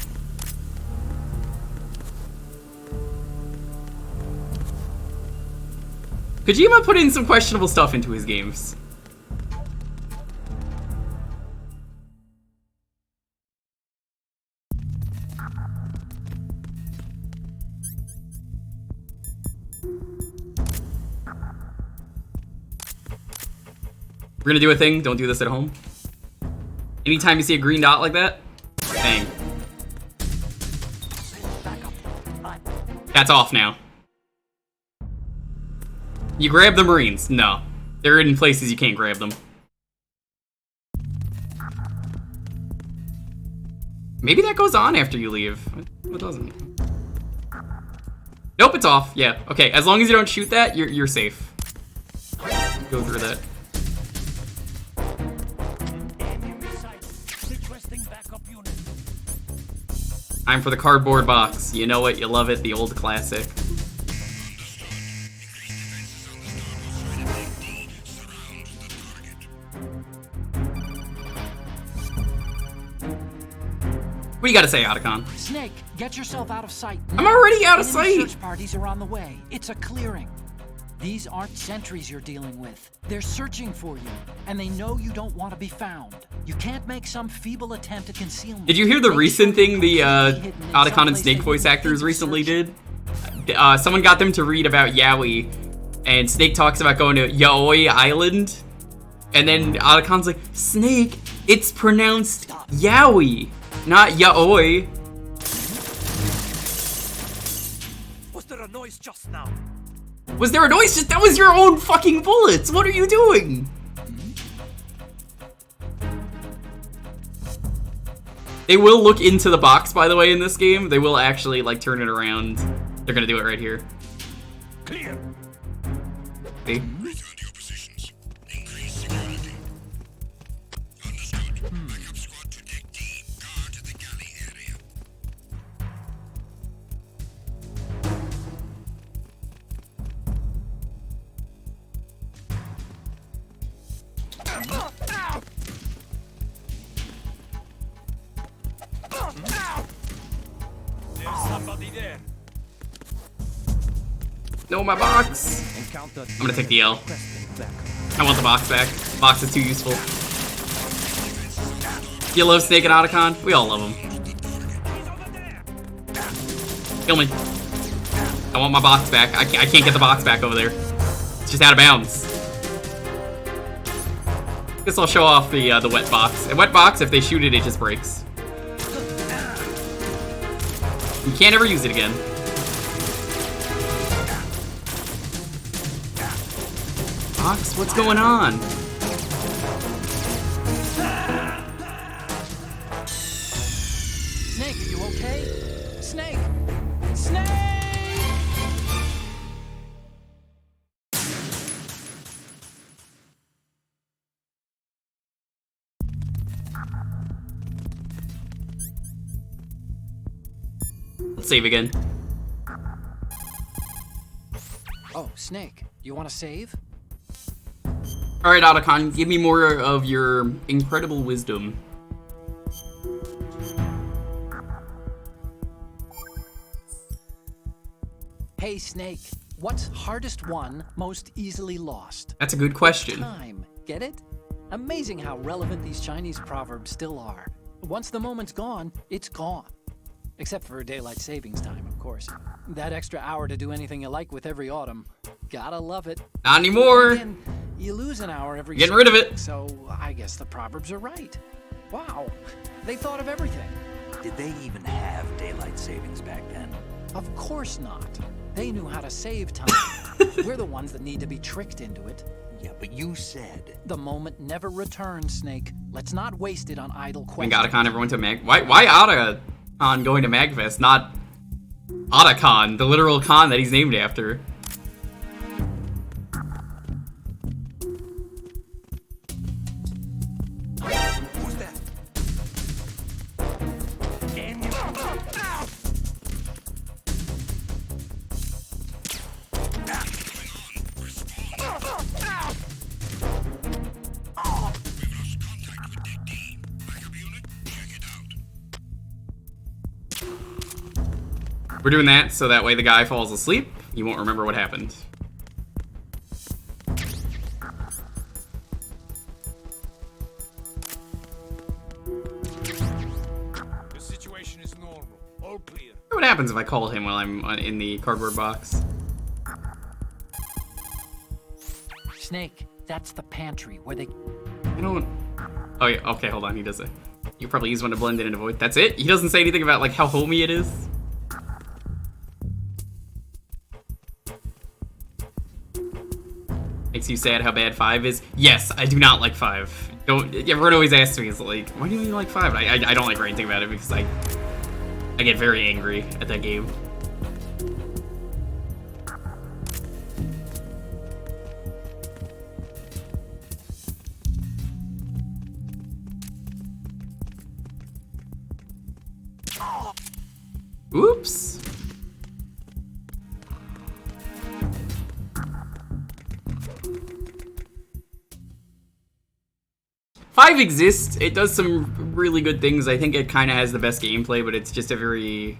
Kojima put in some questionable stuff into his games. We're gonna do a thing, don't do this at home. Anytime you see a green dot like that, bang. That's off now. You grab the Marines. No. They're in places you can't grab them. Maybe that goes on after you leave. What doesn't? Nope, it's off. Yeah, okay. As long as you don't shoot that, you're safe. Go through that. Time for the cardboard box. You know it, you love it, the old classic. What do you gotta say, Otacon?
Snake, get yourself out of sight.
I'm already out of sight!
Search parties are on the way. It's a clearing. These aren't sentries you're dealing with. They're searching for you, and they know you don't want to be found. You can't make some feeble attempt at concealment.
Did you hear the recent thing the Otacon and Snake voice actors recently did? Someone got them to read about Yaoi, and Snake talks about going to Yaoi Island, and then Otacon's like, Snake, it's pronounced Yaoi, not Yaoi.
Was there a noise just now?
Was there a noise? That was your own fucking bullets! What are you doing? They will look into the box, by the way, in this game. They will actually, like, turn it around. They're gonna do it right here.
Clear.
See?
Return to your positions. Increase security. Understood. Backup squad to deck D. Guard the galley area.
There's somebody there.
No, my box! I'm gonna take the L. I want the box back. Box is too useful. You love Snake and Otacon? We all love them. Kill me. I want my box back. I can't get the box back over there. It's just out of bounds. Guess I'll show off the wet box. A wet box, if they shoot it, it just breaks. You can't ever use it again. Box, what's going on?
Snake, are you okay? Snake! Snake!
Let's save again.
Oh, Snake, you want to save?
Alright, Otacon, give me more of your incredible wisdom.
Hey, Snake, what's hardest won, most easily lost?
That's a good question.
Time. Get it? Amazing how relevant these Chinese proverbs still are. Once the moment's gone, it's gone. Except for daylight savings time, of course. That extra hour to do anything you like with every autumn. Gotta love it.
Not anymore!
Again, you lose an hour every
Getting rid of
spring,
it.
So I guess the proverbs are right. Wow, they thought of everything.
Did they even have daylight savings back then?
Of course not. They knew how to save time. We're the ones that need to be tricked into it.
Yeah, but you said...
The moment never returns, Snake. Let's not waste it on idle
I
questions.
mean, Otacon everyone to Mag. Why Otacon going to Magfest, not Otacon, the literal con that he's named after?
Who's that?
We're doing that so that way the guy falls asleep, he won't remember what happened.
The situation is normal. All clear.
What happens if I call him while I'm in the cardboard box?
Snake, that's the pantry where they...
I don't... Oh yeah, okay, hold on, he does it. You probably use one to blend in and avoid. That's it? He doesn't say anything about like how homey it is? Makes you sad how bad 5 is? Yes, I do not like 5. Don't. Everyone always asks me, is like, why do you like 5? I don't like ranting about it because I get very angry at that game. Oops. Five exists. It does some really good things. I think it kind of has the best gameplay, but it's just a very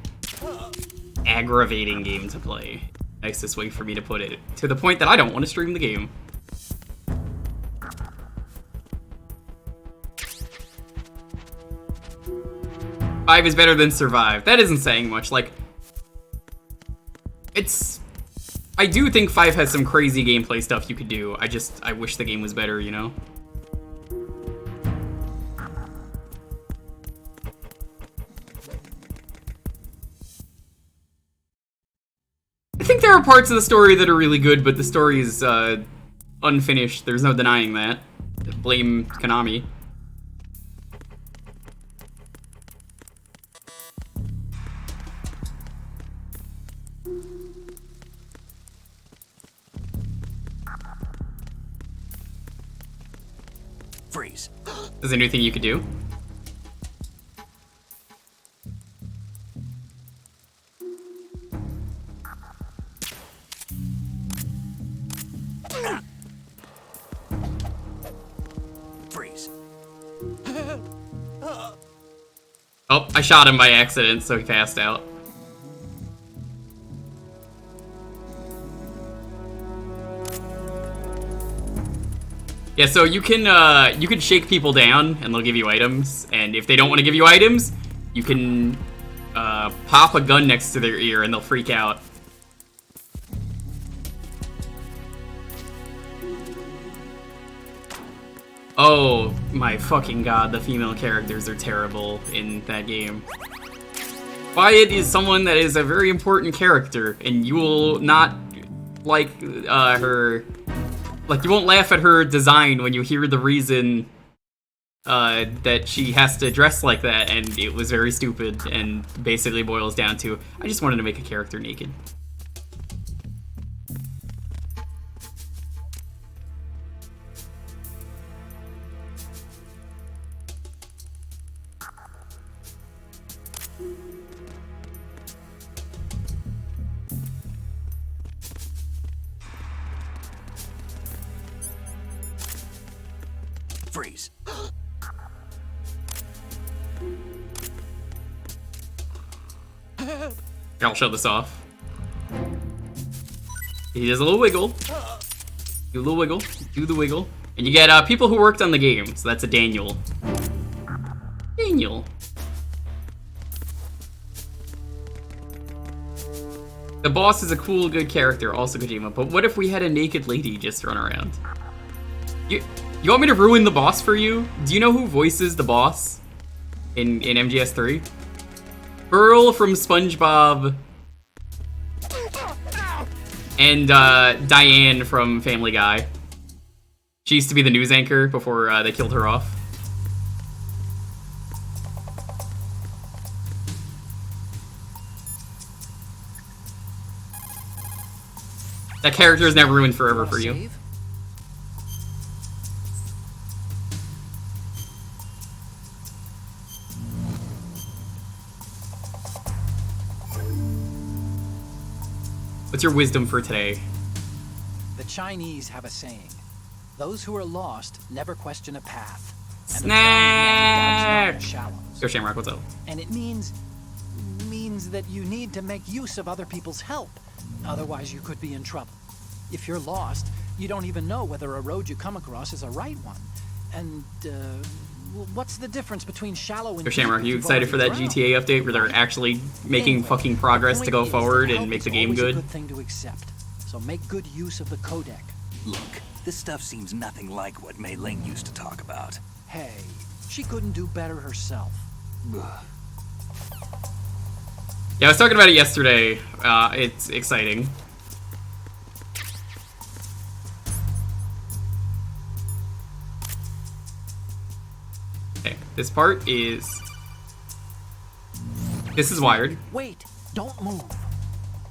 aggravating game to play. Nicest way for me to put it. To the point that I don't want to stream the game. Five is better than Survive. That isn't saying much. Like, it's... I do think 5 has some crazy gameplay stuff you could do. I wish the game was better, you know? I think there are parts of the story that are really good, but the story is unfinished. There's no denying that. Blame Konami.
Freeze.
There's a new thing you could do.
Freeze.
Oh, I shot him by accident, so he passed out. Yeah, so you can shake people down and they'll give you items, and if they don't want to give you items, you can pop a gun next to their ear and they'll freak out. Oh my fucking god, the female characters are terrible in that game. Wyatt is someone that is a very important character, and you will not like her. Like, you won't laugh at her design when you hear the reason that she has to dress like that, and it was very stupid, and basically boils down to, I just wanted to make a character naked.
Freeze.
I'll show this off. He does a little wiggle. Do a little wiggle. Do the wiggle. And you get people who worked on the game. So that's a Daniel. Daniel. The boss is a cool, good character. Also Kojima. But what if we had a naked lady just run around? You want me to ruin the boss for you? Do you know who voices the boss in MGS3? Earl from SpongeBob And Diane from Family Guy. She used to be the news anchor before they killed her off. That character is never ruined forever for you.
Save?
What's your wisdom for today?
The Chinese have a saying: those who are lost never question a path. And
Snack!
the shallows.
Yo, Shamrock, what's up?
And it means that you need to make use of other people's help. Otherwise, you could be in trouble. If you're lost, you don't even know whether a road you come across is a right one. And what's the difference between shallow and
Yo, Shamrock,
deep
you
if you've
excited for that
already
GTA
drowned?
update where they're actually making
Anyway,
fucking progress
the
to go
point is that
forward
help
and make the
is
game
always a
good?
good thing to accept. So make good use of the codec.
Look, this stuff seems nothing like what Mei Ling used to talk about.
Hey, she couldn't do better herself.
Ugh.
Yeah, I was talking about it yesterday. It's exciting. Okay, this part is... This is wired.
Wait, don't move.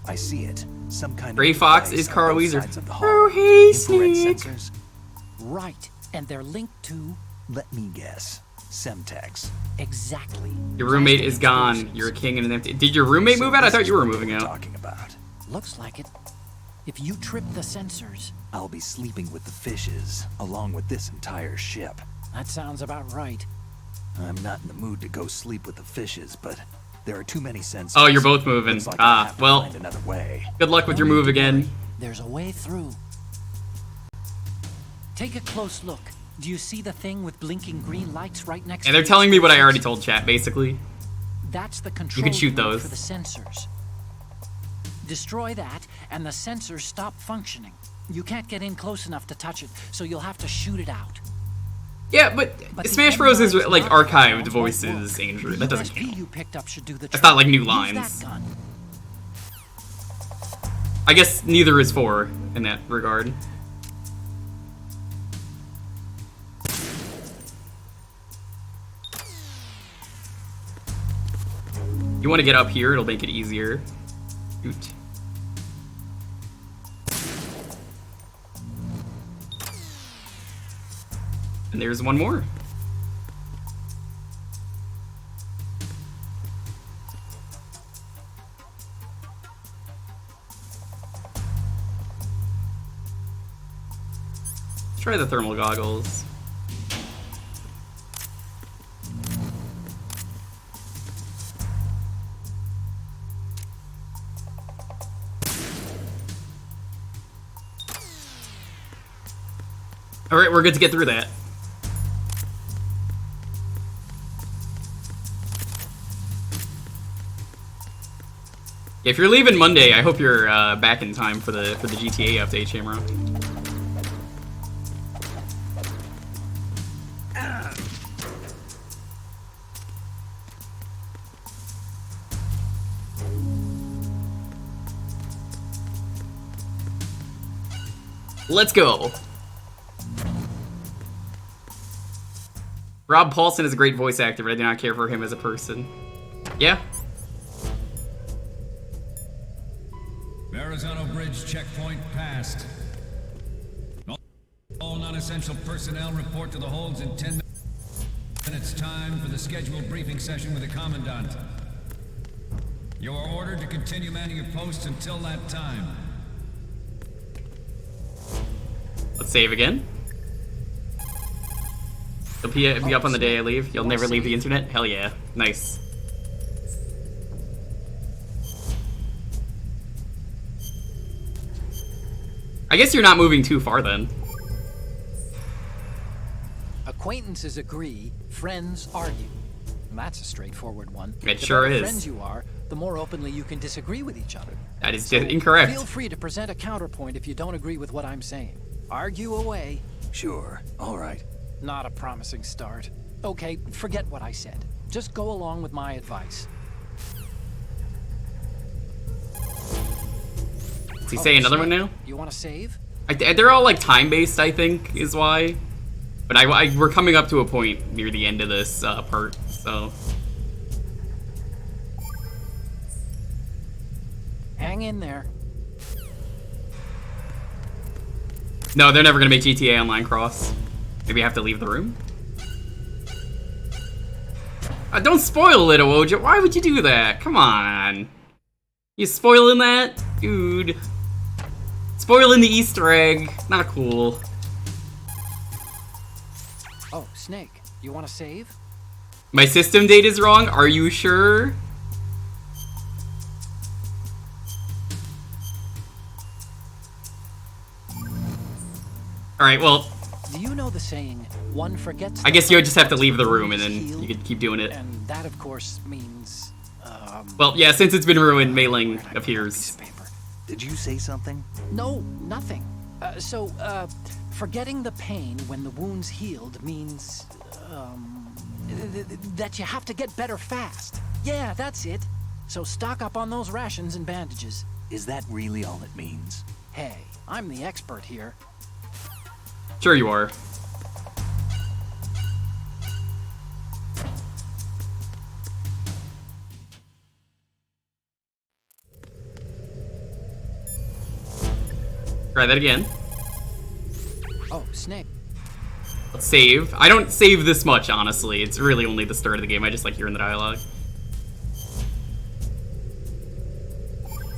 I see it. Some kind
Gray
of
Fox
device
is
on
Carl
both
Weezer.
sides of the
Oh,
hull.
hey,
Infrared
Snake.
sensors.
Right, and they're linked to
Let me guess. Semtex.
exactly.
Your roommate
plastic
is gone.
explosions.
You're a king in an empty... Did your roommate move out? I
this
thought
is
you were
what
moving
we're
out.
Talking about.
Looks like it. If you trip the sensors,
I'll be sleeping with the fishes, along with this entire ship.
that sounds about right.
I'm not in the mood to go sleep with the fishes, but there are too many sensors.
Oh, you're both moving.
Looks like I'll have to
Well,
find another way.
good luck with your move again.
There's a way through. Take a close look. Do you see the thing with blinking green lights right next to
And they're
the
telling me what I already
explosives?
told chat, basically.
That's the control
can shoot
unit
those.
for the sensors. Destroy that, and the sensors stop functioning. You can't get in close enough to touch it, so you'll have to shoot it out.
Yeah, but
But the
Smash Bros is
M9's
like
not
archived
sound won't
voices,
work.
Andrew.
The
That doesn't
USB
count.
you picked up should do the
That's
trick.
not like new
Use
lines.
that gun.
I guess neither is 4 in that regard. You want to get up here, it'll make it easier. Shoot. And there's one more. Let's try the thermal goggles. Alright, we're good to get through that. If you're leaving Monday, I hope you're back in time for the GTA update, Shamrock. Let's go. Rob Paulson is a great voice actor, but I do not care for him as a person. Yeah.
Verrazano Bridge checkpoint passed. All non-essential personnel report to the holds in 10 minutes time for the scheduled briefing session with the Commandant. You are ordered to continue manning your posts until that time.
Let's save again. You'll be up on the day I leave. You'll never leave the internet? Hell yeah. Nice. I guess you're not moving too far then.
Acquaintances agree, friends argue. And that's a straightforward one.
It
The
sure
better
is.
friends you are, the more openly you can disagree with each other.
That is
So
incorrect.
Feel free to present a counterpoint if you don't agree with what I'm saying. Argue away.
Sure. All right.
Not a promising start. Okay, forget what I said. Just go along with my advice.
Does he say another one now?
You want to save?
They're all like time-based, I think, is why. But we're coming up to a point near the end of this part, so.
Hang in there.
No, they're never gonna make GTA Online cross. Maybe I have to leave the room? Don't spoil it, Awoja. Why would you do that? Come on. You spoiling that? Dude. Spoiling the Easter egg. Not cool.
Oh, Snake, you want to save?
My system date is wrong? Are you sure? Alright, well,
Do you know the saying, one forgets...
I guess you would just have to leave the room and then you could keep doing it.
And that, of course, means...
Well, yeah, since it's been ruined, Mei-Ling appears.
Did you say something?
No, nothing. Forgetting the pain when the wound's healed means... that you have to get better fast. Yeah, that's it. So stock up on those rations and bandages.
Is that really all it means?
Hey, I'm the expert here.
Sure you are. Try that again.
Oh, Snake.
Let's save. I don't save this much, honestly. It's really only the start of the game. I just like hearing the dialogue.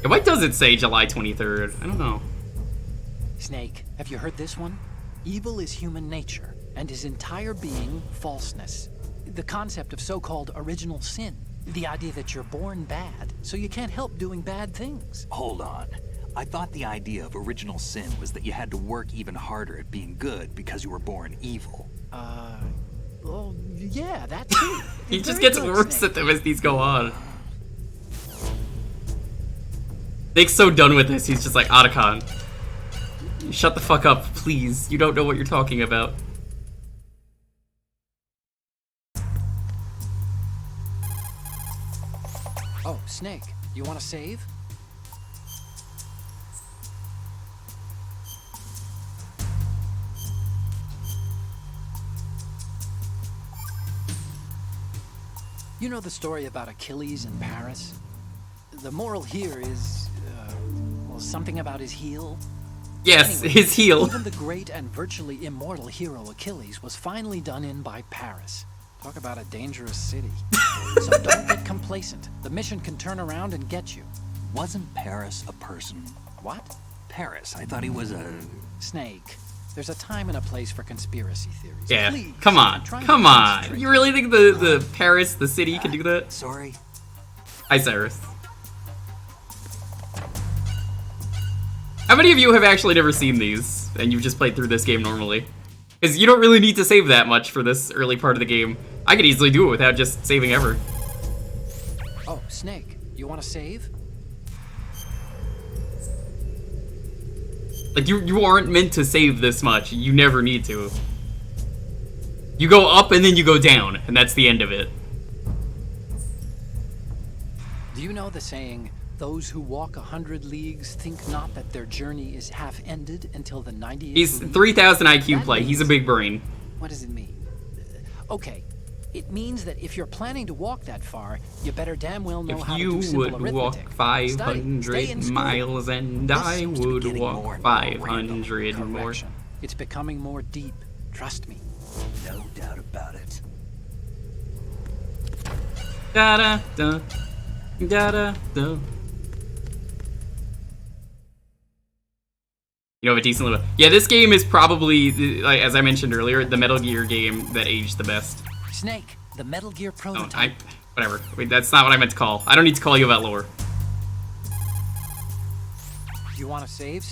Yeah, why does it say July 23rd? I don't know.
Snake, have you heard this one? Evil is human nature, and his entire being falseness. The concept of so-called original sin. The idea that you're born bad, so you can't help doing bad things.
Hold on. I thought the idea of original sin was that you had to work even harder at being good because you were born evil.
Well, yeah, that too.
He just
Very
gets
good,
worse
Snake.
at them as these go on. Nick's so done with this, he's just like, Otacon, shut the fuck up, please. You don't know what you're talking about.
Oh, Snake, you want to save? You know the story about Achilles in Paris? The moral here is, well, something about his heel.
Yes,
Anyway,
his heel.
Even the great and virtually immortal hero Achilles was finally done in by Paris. Talk about a dangerous city. So don't get complacent. The mission can turn around and get you.
Wasn't Paris a person?
What?
Paris, I thought he was a...
Snake. There's a time and a place for conspiracy theories.
Yeah,
Please,
come on,
I'm trying to
come on.
concentrate.
You really think the Paris, the city, can do that?
Sorry?
Hi, Cyrus. How many of you have actually never seen these, and you've just played through this game normally? Because you don't really need to save that much for this early part of the game. I could easily do it without just saving ever.
Oh, Snake, you want to save?
Like, you aren't meant to save this much. You never need to. You go up and then you go down, and that's the end of it.
Do you know the saying, those who walk 100 leagues think not that their journey is half ended until the 90th
He's
league?
3,000 IQ
That
play. He's a
means-
big brain.
What does it mean? Okay, it means that if you're planning to walk that far, you better damn well know
If
how
you
to do simple
would
arithmetic.
walk
Study, stay
500
in school.
miles and
This
I
seems to be
would
getting more
walk
and more random.
500 more.
Correction. It's becoming more deep. Trust me.
No doubt about it.
Da da da. Da da da. You know, a decent little. Yeah, this game is probably, like, as I mentioned earlier, the Metal Gear game that aged the best.
Snake, the Metal Gear
Oh,
prototype.
whatever. Wait, that's not what I meant to call. I don't need to call you about lore.
You want to save?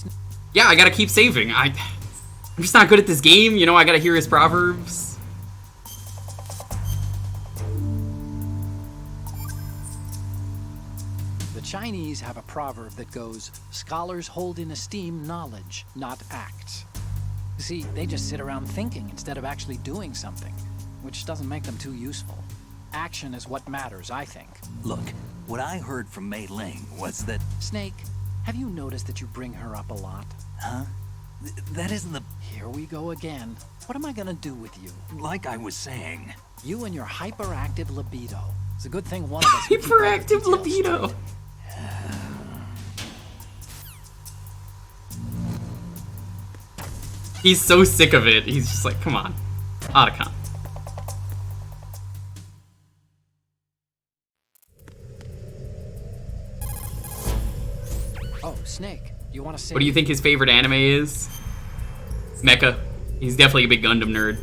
Yeah, I gotta keep saving. I'm just not good at this game. You know, I gotta hear his proverbs.
The Chinese have a proverb that goes, scholars hold in esteem knowledge, not acts. You see, they just sit around thinking instead of actually doing something, which doesn't make them too useful. Action is what matters, I think.
Look, what I heard from Mei Ling was that...
Snake, Have you noticed that you bring her up a lot?
Huh? That isn't the...
Here we go again. What am I gonna do with you?
Like I was saying.
You and your hyperactive libido. It's a good thing one of us... can keep all the
Hyperactive
details
libido.
straight.
He's so sick of it. He's just like, come on. Otacon.
Oh, Snake, you want to say...
What do you think his favorite anime is? Mecha. He's definitely a big Gundam nerd.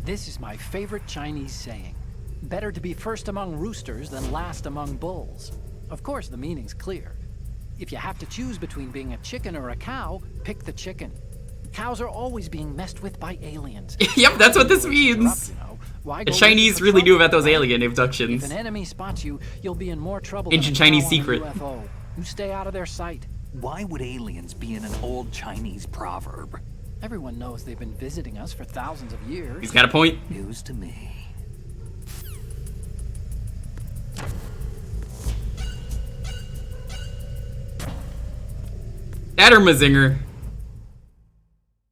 This is my favorite Chinese saying. Better to be first among roosters than last among bulls. Of course, the meaning's clear. If you have to choose between being a chicken or a cow, pick the chicken. Cows are always being messed with by aliens.
Yep, that's what this means.
You know. Why
The
go
Chinese
looking for
really knew
trouble?
about those alien
If
abductions.
an enemy spots you, you'll be in more trouble
Ancient
than a
Chinese
cow on a
secret.
UFO. You stay out of their sight.
Why would aliens be in an old Chinese proverb?
Everyone knows they've been visiting us for thousands of years.
He's got a point.
News to me.
That or Mazinger.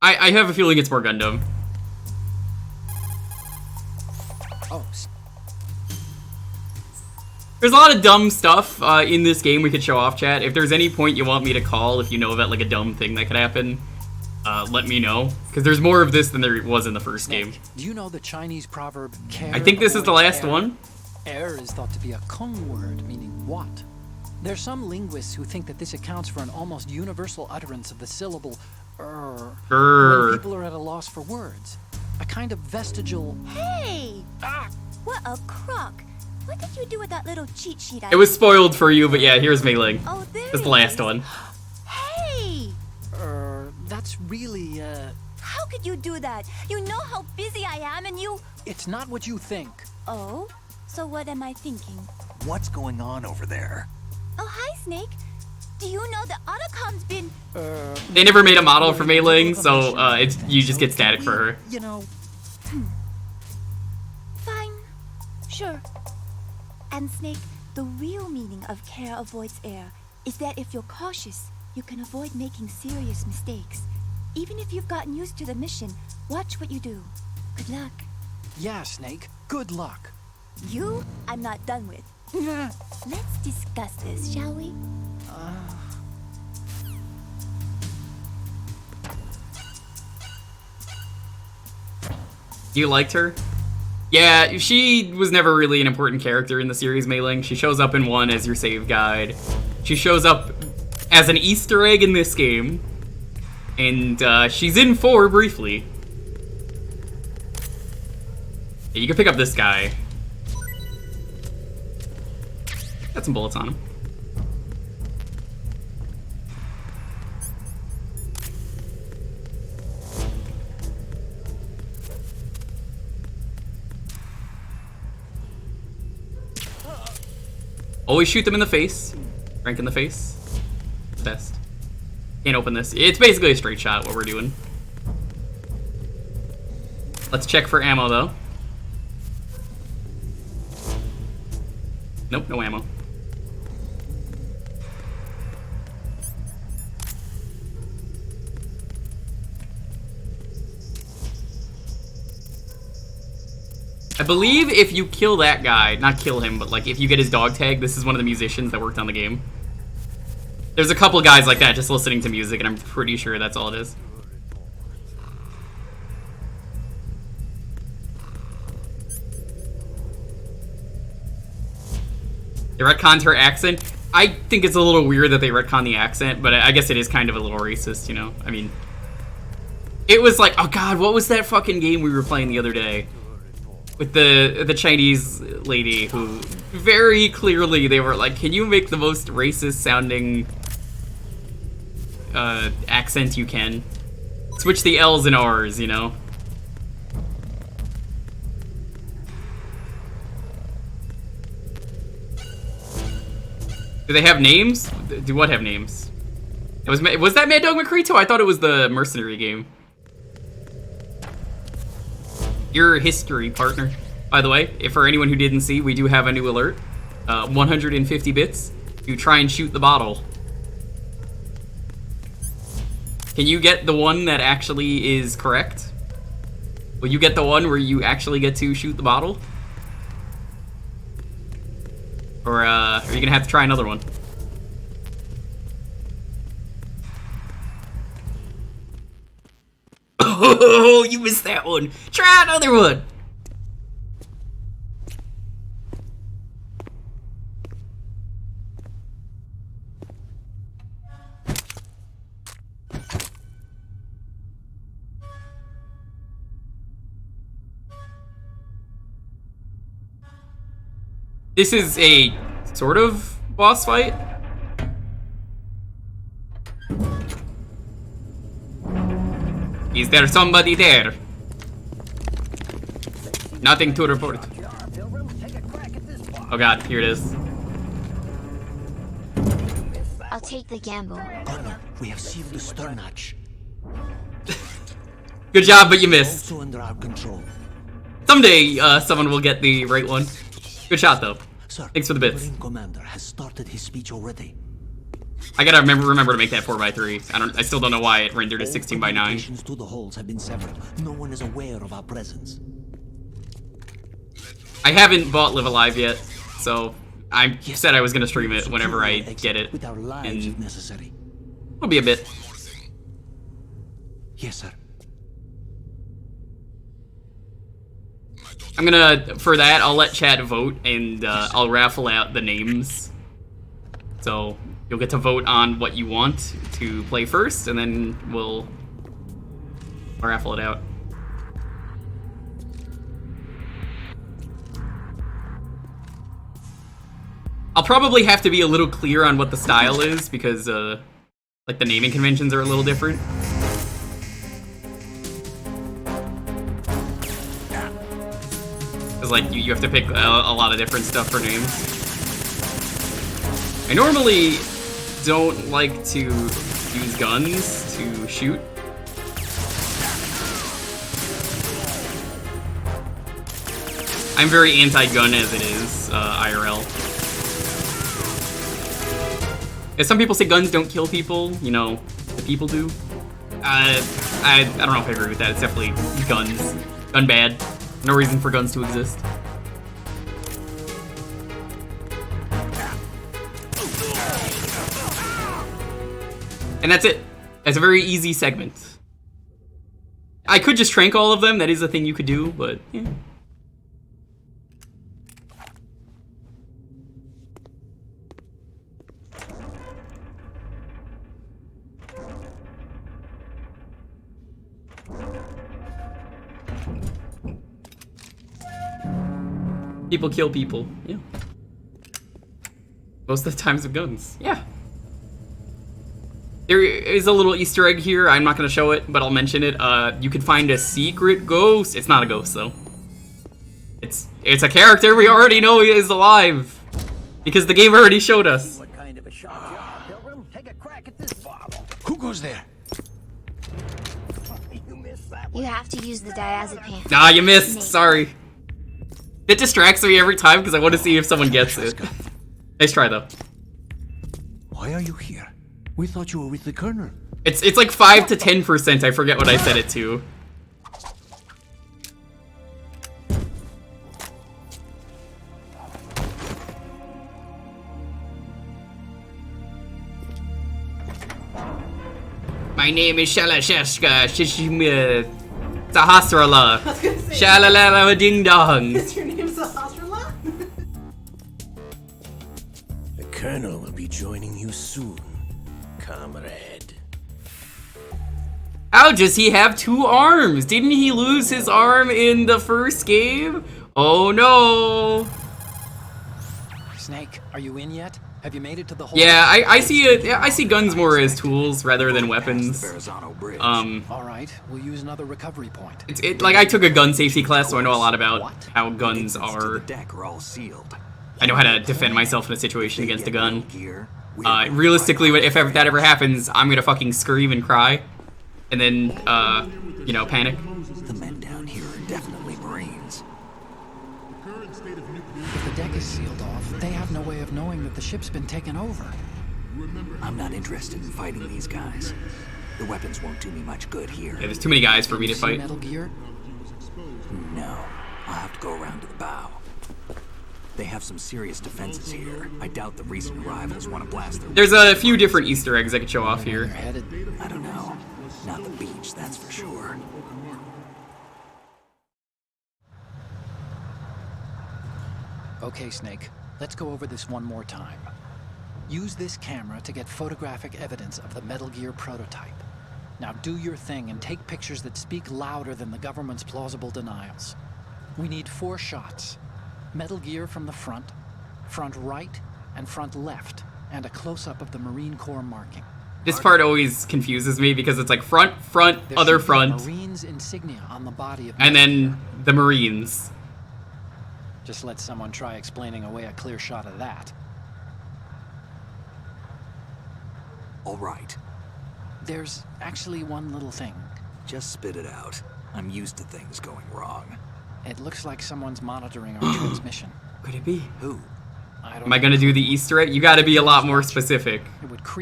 I have a feeling it's more Gundam.
Oh,
There's a lot of dumb stuff in this game we could show off, chat. If there's any point you want me to call, if you know about like a dumb thing that could happen, let me know. Because there's more of this than there was in the first game.
do you know the Chinese proverb, care
I think this is the
avoids
last
error?
one.
Error is thought to be a Kung word, meaning what? There's some linguists who think that this accounts for an almost universal utterance of the syllable when people are at a loss for words. A kind of vestigial...
Hey! What a crock! What did you do with that little cheat sheet?
It was spoiled for you, but yeah, here's Mei Ling.
Oh, there
This is the
it
last
is.
one.
Hey!
That's really,
How could you do that? You know how busy I am and you...
It's not what you think.
Oh? So what am I thinking?
What's going on over there?
Oh, hi, Snake. Do you know that Otacom's been...
They never made a model for Mei Ling, so you just get static for her.
You know...
Fine. Sure. And Snake, the real meaning of care avoids error is that if you're cautious, you can avoid making serious mistakes. Even if you've gotten used to the mission, watch what you do. Good luck.
Yeah, Snake. Good luck.
You, I'm not done with. Let's discuss this, shall we?
You liked her? Yeah, she was never really an important character in the series, Mei Ling. She shows up in 1 as your save guide. She shows up as an Easter egg in this game. And she's in 4 briefly. Yeah, you can pick up this guy. Got some bullets on him. Always shoot them in the face. Rank in the face. Best. Can't open this. It's basically a straight shot, what we're doing. Let's check for ammo, though. Nope, no ammo. I believe if you kill that guy, not kill him, but like if you get his dog tag, this is one of the musicians that worked on the game. There's a couple guys like that just listening to music, and I'm pretty sure that's all it is. They retconned her accent. I think it's a little weird that they retcon the accent, but I guess it is kind of a little racist, you know? I mean, it was like, oh god, what was that fucking game we were playing the other day? With the Chinese lady who very clearly they were like, can you make the most racist sounding accent you can? Switch the L's and R's, you know? Do they have names? Do what have names? Was that Mad Dog McCree too? I thought it was the mercenary game. Your history, partner. By the way, if for anyone who didn't see, we do have a new alert. 150 bits to try and shoot the bottle. Can you get the one that actually is correct? Will you get the one where you actually get to shoot the bottle? Or are you gonna have to try another one? Oh, you missed that one. Try another one. This is a sort of boss fight. Is there somebody there? Nothing to report. Oh god, here it is.
I'll take the gamble.
Connor, we have sealed the stern hatch.
Good job, but you missed.
Also under our control.
Someday, someone will get the right one. Good shot, though.
Sir,
thanks for the bits.
Marine commander has started his speech already.
I gotta remember to make that 4x3. I still don't know why it rendered a 16 by 9.
Communications to the holds have been severed. No one is aware of our presence.
I haven't bought Live Alive yet, so I said I was gonna stream it whenever I get it.
With our lives if necessary.
It'll be a bit.
Yes, sir.
I'm gonna, for that, I'll let chat vote, and I'll raffle out the names. So you'll get to vote on what you want to play first, and then we'll raffle it out. I'll probably have to be a little clear on what the style is, because like the naming conventions are a little different. Because like you have to pick a lot of different stuff for names. I normally don't like to use guns to shoot. I'm very anti-gun as it is, IRL. As some people say guns don't kill people, you know, the people do. I don't know if I agree with that. It's definitely guns. Gun bad. No reason for guns to exist. And that's it. That's a very easy segment. I could just trank all of them. That is a thing you could do, but yeah. People kill people, yeah. Most of the times with guns, yeah. There is a little Easter egg here. I'm not going to show it, but I'll mention it. You can find a secret ghost. It's not a ghost, though. It's a character we already know is alive. Because the game already showed us.
What kind of a shot, Pilgrim? Take a crack at this bottle. Who goes there? You missed that one.
You have to use the diazepam.
Nah, you missed. Sorry. It distracts me every time because I want to see if someone gets it. Nice try, though.
Why are you here? We thought you were with the Colonel.
It's like 5 to 10%. I forget what I set it to. My name is Shalashashka Shishima Sahasrala. Shalalala Ding Dong.
Is your name Sahasrala?
The Colonel will be joining you soon, comrade.
How does he have 2 arms? Didn't he lose his arm in the first game? Oh no.
Snake, are you in yet? Have you made it to the hole?
Yeah, I see it. Yeah, I see guns more as tools rather than weapons.
All right, we'll use another recovery point.
It's like I took a gun safety class, so I know a lot about how guns are. I know how to defend myself in a situation against a gun. Realistically, if that ever happens, I'm gonna fucking scream and cry, and then you know, panic.
The men down here are definitely Marines.
If the deck is sealed off, they have no way of knowing that the ship's been taken over.
I'm not interested in fighting these guys. The weapons won't do me much good here.
Yeah, there's too many guys for me to fight.
Metal Gear?
No, I'll have to go around to the bow. They have some serious defenses here. I doubt the recent arrivals want to blast their...
There's a few different Easter eggs I could show off here.
I don't know. Not the beach, that's for sure.
Okay, Snake. Let's go over this one more time. Use this camera to get photographic evidence of the Metal Gear prototype. Now do your thing and take pictures that speak louder than the government's plausible denials. We need 4 shots. Metal Gear from the front right, and front left, and a close-up of the Marine Corps marking.
This part always confuses me because it's like front, other front,
Marines insignia on the body of
and then the Marines.
Just let someone try explaining away a clear shot of that.
All right.
There's actually one little thing.
Just spit it out. I'm used to things going wrong.
It looks like someone's monitoring our transmission.
Could it be?
Who?
Am I gonna do the Easter egg? You gotta be a lot more specific.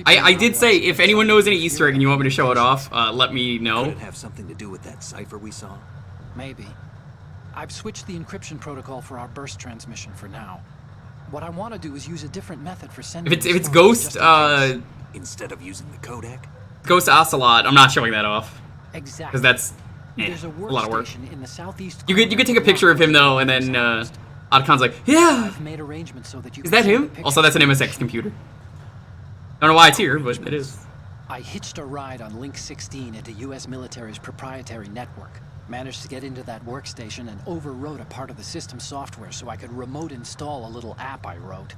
I did say, if anyone knows any Easter egg and you want me to show it off, let me know.
Could it have something to do with that cipher we saw?
Maybe. I've switched the encryption protocol for our burst transmission for now. What I want to do is use a different method for sending...
If it's Ghost,
instead of using the codec?
Ghost Ocelot, I'm not showing that off.
Exactly.
Because that's
There's
a lot of work.
In the southeast
You could take a picture of him though, and then Otcon's like, yeah.
I've made arrangements so that you
is that him? Also, that's an MSX computer. I don't know why it's here, but it is.
I hitched a ride on Link 16 into U.S. military's proprietary network. Managed to get into that workstation and overwrote a part of the system software so I could remote install a little app I wrote.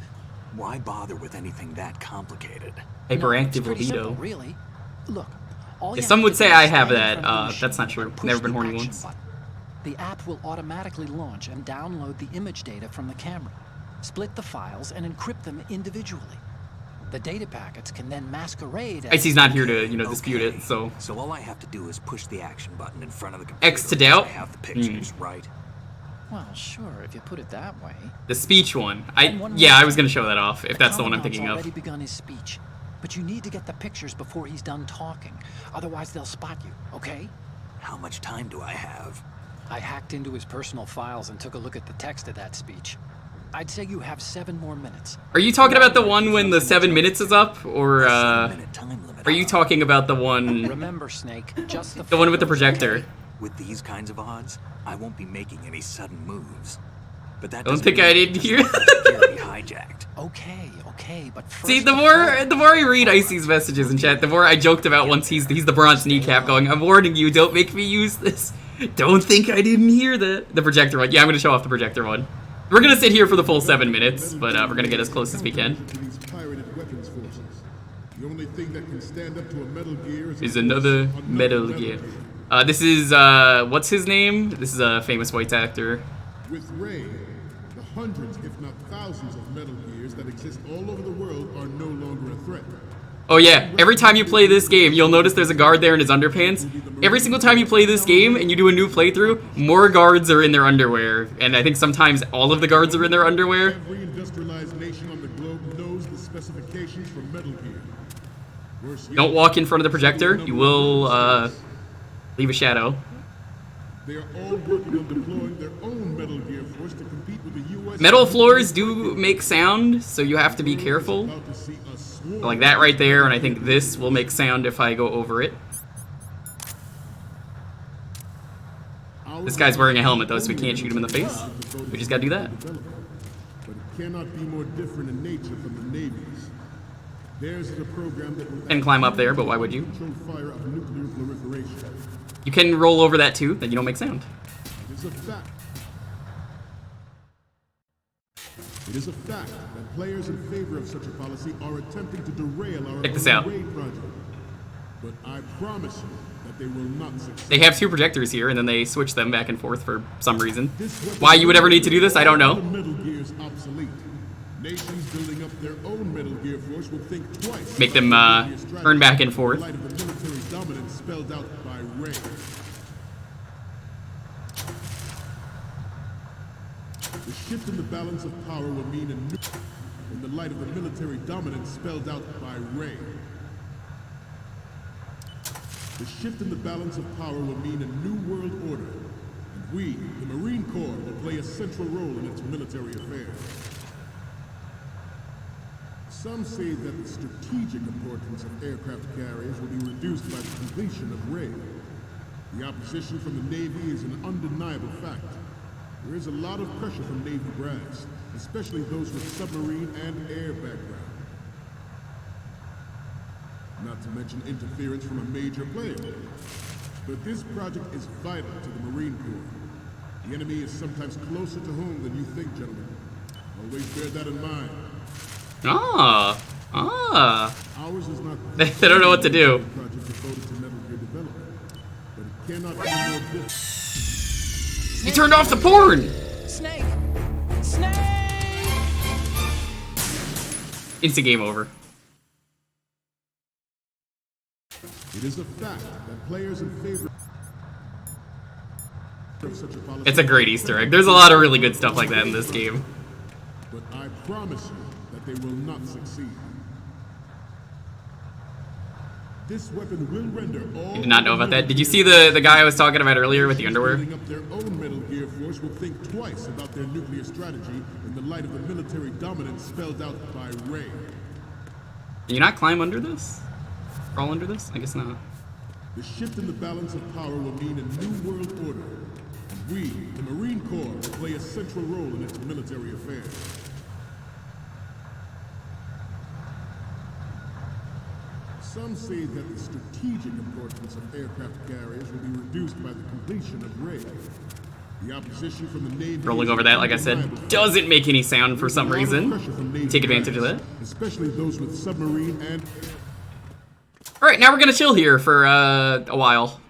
Why bother with anything that complicated?
Hyperactive
libido.
libido.
Really? Look, all
Yeah,
you
some
have
would
to
say
do
I
is
have
stand in
that.
front of the
That's not
machine
true.
and push
Never been
the
horny
action
once.
button. The app will automatically launch and download the image data from the camera, split the files, and encrypt them individually. The data packets can then masquerade as...
Icy's not here to, dispute it, so...
So all I have to do is push the action button in front of the computer.
X to doubt?
I have the pictures, right?
Well, sure, if you put it that way.
The speech one. I was gonna show that off, if that's the one I'm thinking of.
Already begun his speech, but you need to get the pictures before he's done talking. Otherwise, they'll spot you, okay?
How much time do I have?
I hacked into his personal files and took a look at the text of that speech. I'd say you have 7 more minutes.
Are you talking about the one when the 7 minutes is up, or are you talking about the one?
Remember, Snake, just
the one with the projector.
With these kinds of odds, I won't be making any sudden moves. But that
don't think I didn't hear.
Hijacked.
Okay, but first,
see, the more I read Icy's messages in chat, the more I joked about once he's the bronze kneecap going, I'm warning you, don't make me use this. Don't think I didn't hear that. The projector one. Yeah, I'm gonna show off the projector one. We're gonna sit here for the full 7 minutes, but we're gonna get as close as we can.
The only thing that can stand up to a Metal Gear
is another Metal Gear. This is what's his name? This is a famous voice actor.
With Ray, the hundreds, if not thousands, of Metal Gears that exist all over the world are no longer a threat.
Oh yeah, every time you play this game, you'll notice there's a guard there in his underpants. Every single time you play this game and you do a new playthrough, more guards are in their underwear. And I think sometimes all of the guards are in their underwear.
Every industrialized nation on the globe knows the specifications for Metal Gear.
Don't walk in front of the projector. You will leave a shadow.
They are all working on deploying their own Metal Gear force to compete with the U.S.
Metal floors do make sound, so you have to be careful. Like that right there, and I think this will make sound if I go over it. This guy's wearing a helmet though, so we can't shoot him in the face. We just gotta do that.
But it cannot be more different in nature from the Navy's. Theirs is a program that will
Can climb up there, but why would you?
control fire of nuclear proliferation.
You can roll over that too, then you don't make sound.
It is a fact. It is a fact that players in favor of such a policy are attempting to derail our
Check this out.
raid project. But I promise you that they will not succeed.
They have 2 projectors here, and then they switch them back and forth for some reason. Why you would ever need to do this, I don't know.
Metal Gear's obsolete. Nations building up their own Metal Gear force will think twice.
Make them turn back and forth.
In light of the military dominance spelled out by Ray. The shift in the balance of power will mean a new... in the light of the military dominance spelled out by Ray. The shift in the balance of power will mean a new world order, and we, the Marine Corps, will play a central role in its military affairs. Some say that the strategic importance of aircraft carriers will be reduced by the completion of Ray. The opposition from the Navy is an undeniable fact. There is a lot of pressure from Navy brass, especially those with submarine and air background. Not to mention interference from a major player. But this project is vital to the Marine Corps. The enemy is sometimes closer to home than you think, gentlemen. Always bear that in mind. Ours is not
They don't know what to do.
project devoted to Metal Gear development, but it cannot be more difficult.
He turned off the porn!
Snake! Snake!
Instant game over.
It is a fact that players in favor of such a policy...
It's a great Easter egg. There's a lot of really good stuff like that in this game.
But I promise you that they will not succeed. This weapon will render all...
I did not know about that. Did you see the guy I was talking about earlier with the underwear?
Building up their own Metal Gear force will think twice about their nuclear strategy in the light of the military dominance spelled out by Ray.
Can you not climb under this? Crawl under this? I guess not.
The shift in the balance of power will mean a new world order, and we, the Marine Corps, will play a central role in its military affairs. Some say that the strategic importance of aircraft carriers will be reduced by the completion of Ray. The opposition from the Navy...
Rolling over that, like I said, doesn't make any sound for some reason. Take advantage of that.
Especially those with submarine and...
Alright, now we're gonna chill here for a while.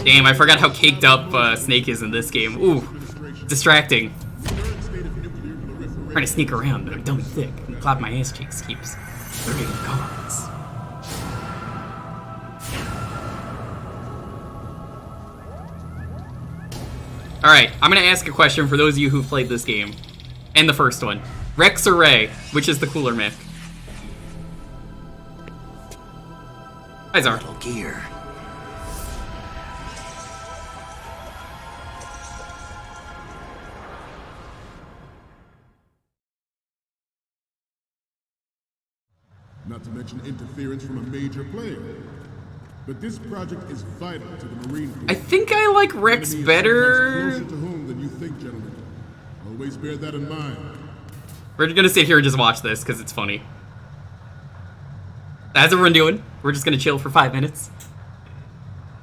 Damn, I forgot how caked up Snake is in this game. Ooh, distracting. Trying to sneak around, but don't be thick. Clap my ass cheeks keeps lurking in cards. Alright, I'm gonna ask a question for those of you who've played this game. And the first one. Rex or Ray, which is the cooler mech? Hi, Zar.
Metal Gear.
Not to mention interference from a major player. But this project is vital to the Marine Corps.
I think I like Rex better.
Closer to home than you think, gentlemen. Always bear that in mind.
We're gonna sit here and just watch this because it's funny. How's everyone doing? We're just gonna chill for 5 minutes.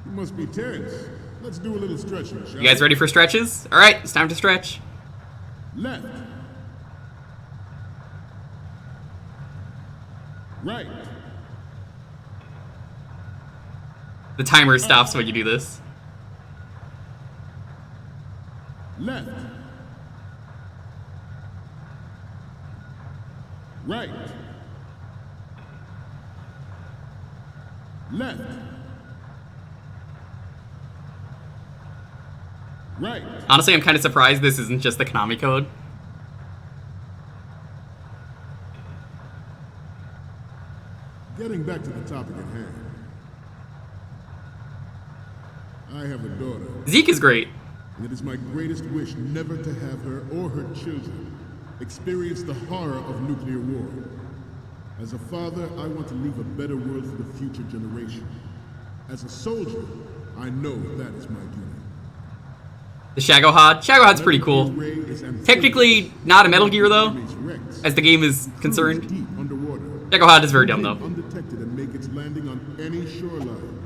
You must be tense. Let's do a little stretching, shall we?
You guys ready for stretches? All right, it's time to stretch.
Left. Right.
The timer stops when you do this.
Left. Right. Left. Right.
Honestly, I'm kind of surprised this isn't just the Konami code.
Getting back to the topic at hand. I have a daughter.
Zeke is great.
And it is my greatest wish never to have her or her children experience the horror of nuclear war. As a father, I want to leave a better world for the future generation. As a soldier, I know that is my duty.
The Shagohod. Shagohod's pretty cool. Technically not a Metal Gear though, as the game is concerned. Shagohod is very dumb though.
Undetected and make its landing on any shoreline.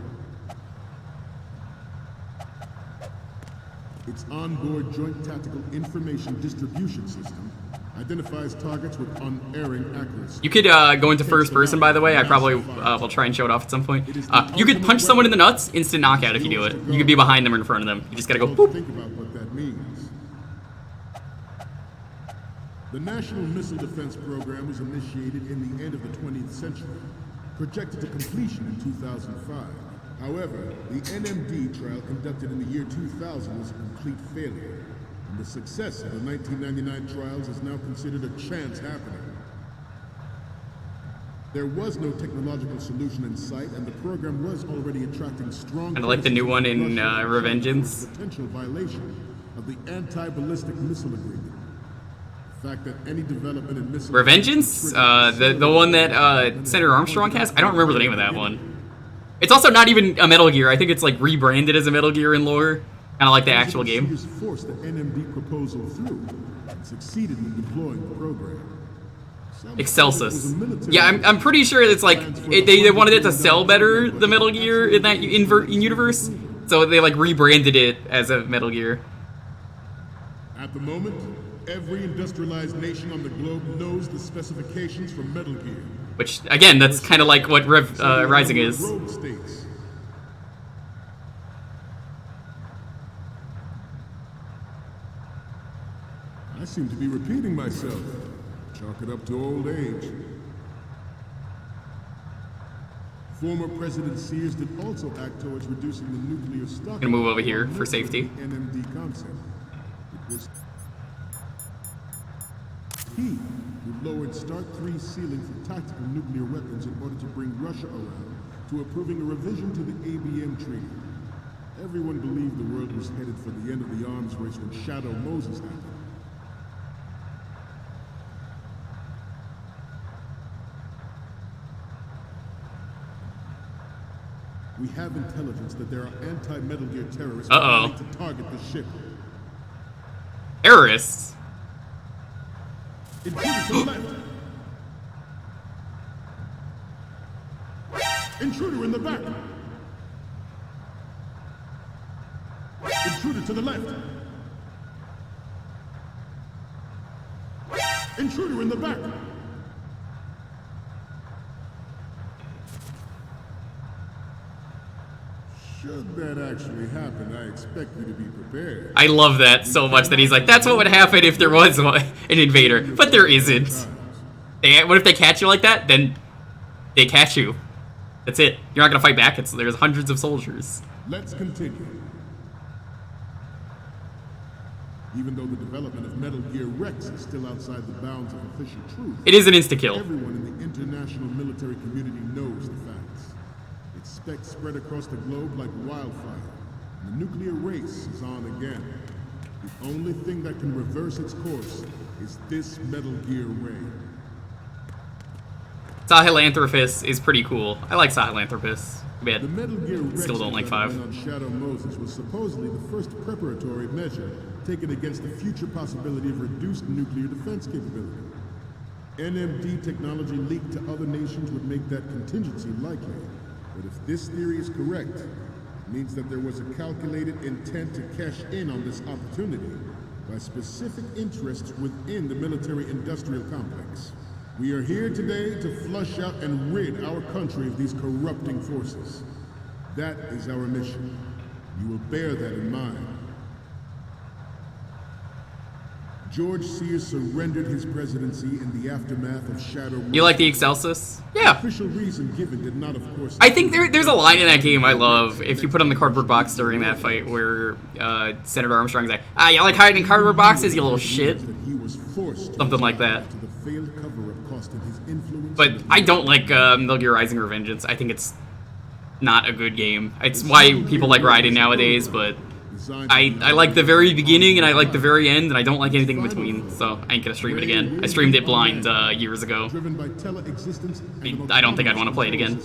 Its onboard Joint Tactical Information Distribution System identifies targets with unerring accuracy.
You could go into first person, by the way. I probably will try and show it off at some point. You could punch someone in the nuts, instant knockout if you do it. You could be behind them or in front of them. You just gotta go boop.
Think about what that means. The National Missile Defense Program was initiated in the end of the 20th century, projected to completion in 2005. However, the NMD trial conducted in the year 2000 was a complete failure, and the success of the 1999 trials is now considered a chance happening. There was no technological solution in sight, and the program was already attracting strong...
Kind of like the new one in Revengeance.
...potential violation of the anti-ballistic missile agreement. The fact that any development in missile...
Revengeance? The one that Senator Armstrong has? I don't remember the name of that one. It's also not even a Metal Gear. I think it's like rebranded as a Metal Gear in lore. Kind of like the actual game.
Forced the NMD proposal through and succeeded in deploying the program.
Excelsis. Yeah, I'm pretty sure it's like they wanted it to sell better, the Metal Gear in that universe, so they like rebranded it as a Metal Gear.
At the moment, every industrialized nation on the globe knows the specifications for Metal Gear.
Which again, that's kind of like what Rising is.
I seem to be repeating myself. Chalk it up to old age. Former President Sears did also act towards reducing the nuclear stock.
Gonna move over here for safety.
NMD concept. It was he who lowered Start 3's ceiling for tactical nuclear weapons in order to bring Russia around to approving a revision to the ABM treaty. Everyone believed the world was headed for the end of the arms race when Shadow Moses happened. We have intelligence that there are anti-Metal Gear terrorists planning to target the ship.
Terrorists?
Intruder to the left! Intruder in the back! Intruder to the left! Intruder in the back! Should that actually happen, I expect you to be prepared.
I love that so much that he's like, that's what would happen if there was an invader, but there isn't. What if they catch you like that? Then they catch you. That's it. You're not gonna fight back. There's hundreds of soldiers.
Let's continue. Even though the development of Metal Gear Rex is still outside the bounds of official truth,
it is an insta-kill.
Everyone in the international military community knows the facts. Its specs spread across the globe like wildfire. The nuclear race is on again. The only thing that can reverse its course is this Metal Gear Ray.
Sahelanthropus is pretty cool. I like Sahelanthropus.
The Metal Gear Rex
still don't like 5.
on Shadow Moses was supposedly the first preparatory measure taken against the future possibility of reduced nuclear defense capability. NMD technology leaked to other nations would make that contingency likely. But if this theory is correct, it means that there was a calculated intent to cash in on this opportunity by specific interests within the military-industrial complex. We are here today to flush out and rid our country of these corrupting forces. That is our mission. You will bear that in mind. George Sears surrendered his presidency in the aftermath of Shadow Moses.
You like the Excelsis? Yeah.
The official reason given did not, of course...
I think there's a line in that game I love. If you put on the cardboard box during that fight where Senator Armstrong's like, you like hiding in cardboard boxes, you little shit? Something like that. But I don't like Metal Gear Rising Revengeance. I think it's not a good game. It's why people like Raiden nowadays, but... I like the very beginning and I like the very end, and I don't like anything in between, so I ain't gonna stream it again. I streamed it blind years ago. I don't think I'd want to play it again.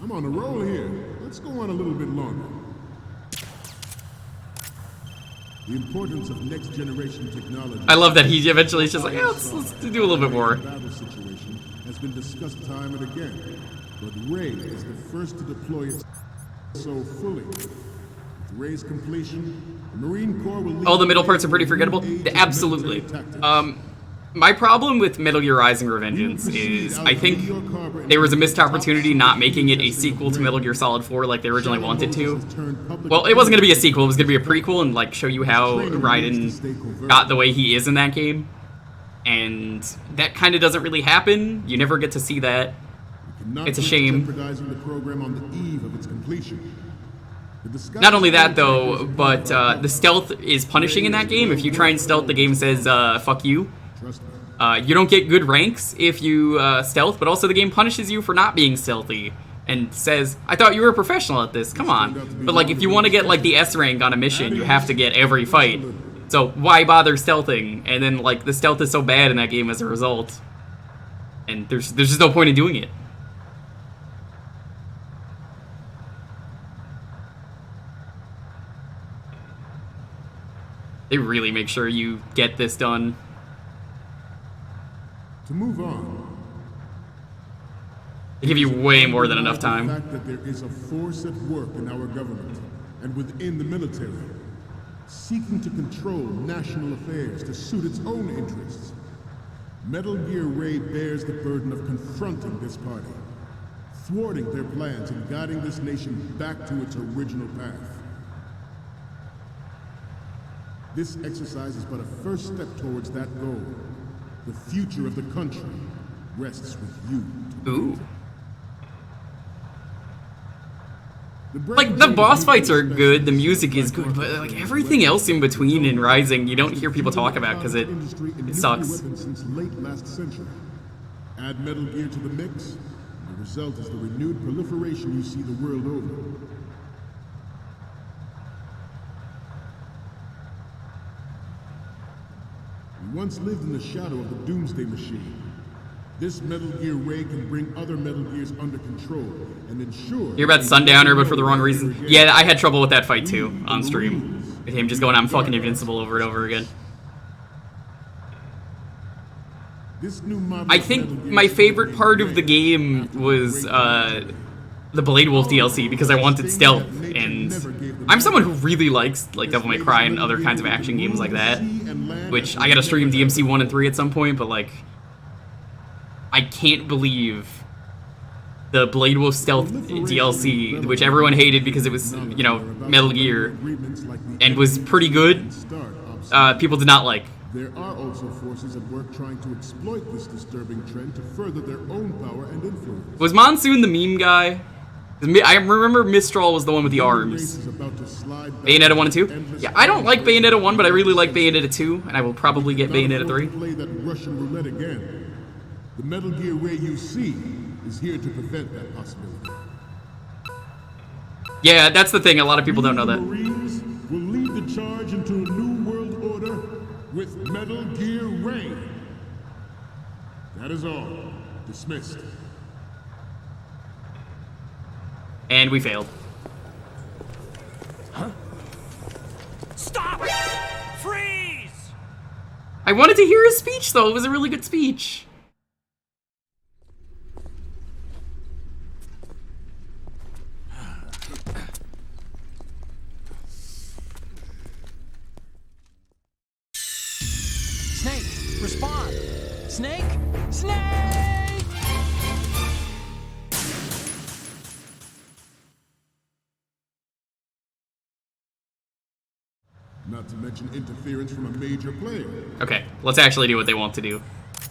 I'm on a roll here. Let's go on a little bit longer. The importance of next generation technology.
I love that he eventually is just like, yeah, let's do a little bit more.
The battle situation has been discussed time and again, but Ray is the first to deploy it so fully. With Ray's completion, the Marine Corps will.
Oh, the middle parts are pretty forgettable. Absolutely. My problem with Metal Gear Rising: Revengeance is I think there was a missed opportunity not making it a sequel to Metal Gear Solid 4 like they originally wanted to. Well, it wasn't going to be a sequel, it was going to be a prequel and like show you how Raiden got the way he is in that game. And that kind of doesn't really happen. You never get to see that. It's a shame. Not only that though, but the stealth is punishing in that game. If you try and stealth, the game says, fuck you. You don't get good ranks if you stealth, but also the game punishes you for not being stealthy. And says, I thought you were a professional at this, come on. But like, if you want to get like the S rank on a mission, you have to get every fight. So why bother stealthing? And then like, the stealth is so bad in that game as a result. And there's just no point in doing it. They really make sure you get this done.
To move on,
they give you way more than enough time.
The fact that there is a force at work in our government and within the military, seeking to control national affairs to suit its own interests. Metal Gear Ray bears the burden of confronting this party, thwarting their plans and guiding this nation back to its original path. This exercise is but a first step towards that goal. The future of the country rests with you.
Ooh. Like, the boss fights are good, the music is good, but like everything else in between in Rising, you don't hear people talk about because it sucks.
Since late last century. Add Metal Gear to the mix, and the result is the renewed proliferation you see the world over. We once lived in the shadow of the Doomsday Machine. This Metal Gear Ray can bring other Metal Gears under control and ensure...
You're about Sundowner, but for the wrong reason. Yeah, I had trouble with that fight too, on stream. With him just going, I'm fucking invincible over and over again. I think my favorite part of the game was the Blade Wolf DLC because I wanted stealth, and I'm someone who really likes like Devil May Cry and other kinds of action games like that, which I gotta stream DMC 1 and 3 at some point, but like, I can't believe the Blade Wolf Stealth DLC, which everyone hated because it was, you know, Metal Gear, and was pretty good, people did not like.
There are also forces at work trying to exploit this disturbing trend to further their own power and influence.
Was Monsoon the meme guy? I remember Mistral was the one with the arms. Bayonetta 1 and 2? Yeah, I don't like Bayonetta 1, but I really like Bayonetta 2, and I will probably get Bayonetta 3.
Play that Russian roulette again. The Metal Gear Ray you see is here to prevent that possibility.
Yeah, that's the thing. A lot of people don't know that.
Marines will lead the charge into a new world order with Metal Gear Ray. That is all. Dismissed.
And we failed.
Huh? Stop! Freeze!
I wanted to hear his speech, though. It was a really good speech.
Snake, respond! Snake! Snake!
Not to mention interference from a major player.
Okay, let's actually do what they want to do.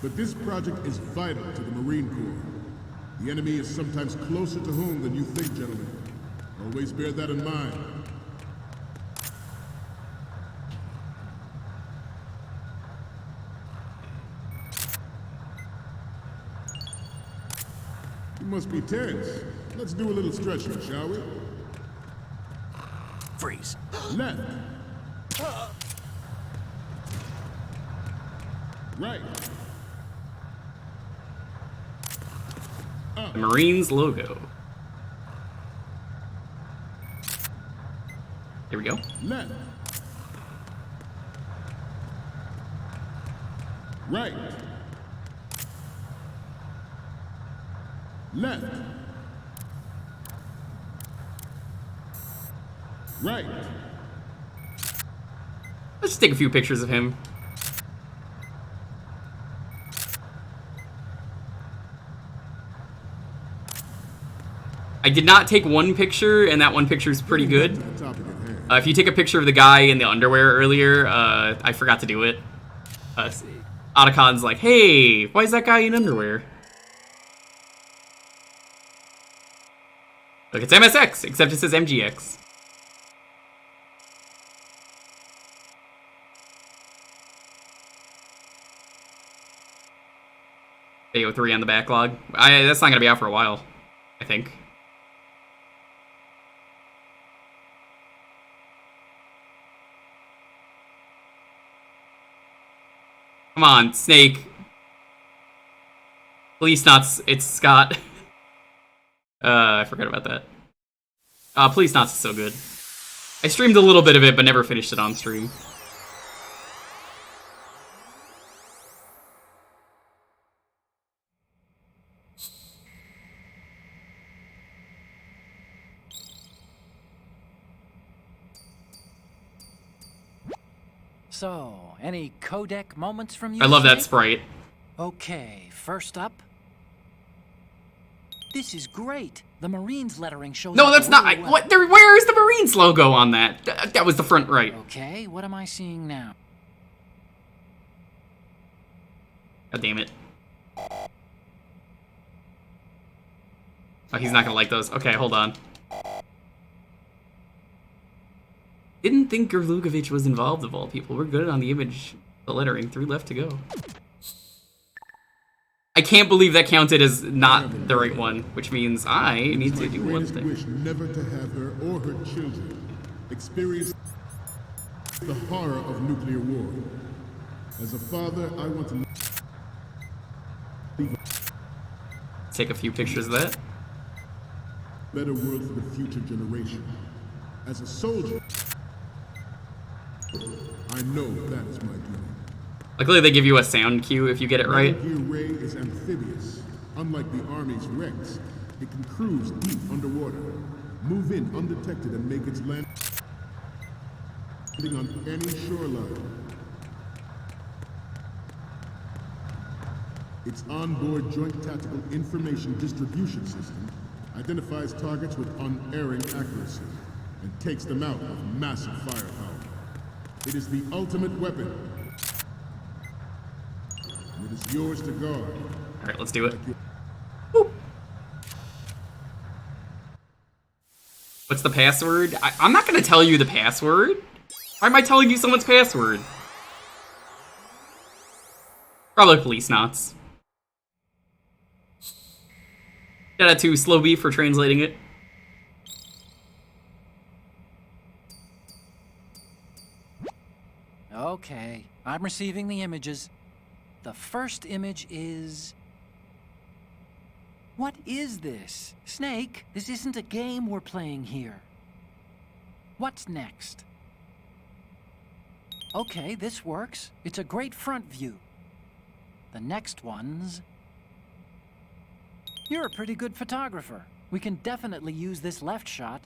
But this project is vital to the Marine Corps. The enemy is sometimes closer to home than you think, gentlemen. Always bear that in mind. You must be tense. Let's do a little stretching, shall we?
Freeze.
Left. Right.
The Marines logo. Here we go.
Left. Right. Left. Right.
Let's just take a few pictures of him. I did not take one picture, and that one picture is pretty good. If you take a picture of the guy in the underwear earlier, I forgot to do it. Otacon's like, hey, why is that guy in underwear? Look, it's MSX, except it says MGX. There you go, 3 on the backlog. That's not gonna be out for a while, I think. Come on, Snake. Please not. It's Scott. I forgot about that. Please not so good. I streamed a little bit of it, but never finished it on stream.
So, any codec moments from you?
I love that
Snake?
sprite.
Okay, first up. This is great. The Marines lettering shows
No,
up
that's not.
really well.
What? Where is the Marines logo on that? That was the front right.
Okay, what am I seeing now?
God damn it. Oh, he's not gonna like those. Okay, hold on. Didn't think Gerlugovich was involved, of all people. We're good on the image, the lettering. 3 left to go. I can't believe that counted as not the right one, which means I need to do one thing.
Wish never to have her or her children experience the horror of nuclear war. As a father, I want to
Take a few pictures of that.
better world for the future generation. As a soldier, I know that is my duty.
Luckily, they give you a sound cue if you get it right.
Metal Gear Ray is amphibious. Unlike the Army's Rex, it can cruise deep underwater, move in undetected, and make its landing on any shoreline. Its onboard Joint Tactical Information Distribution System identifies targets with unerring accuracy and takes them out with massive firepower. It is the ultimate weapon. It is yours to guard.
Alright, let's do it. What's the password? I'm not gonna tell you the password. Why am I telling you someone's password? Probably police knots. Shout out to Slow B for translating it.
Okay, I'm receiving the images. The first image is... What is this? Snake, this isn't a game we're playing here. What's next? Okay, this works. It's a great front view. The next one's... You're a pretty good photographer. We can definitely use this left shot.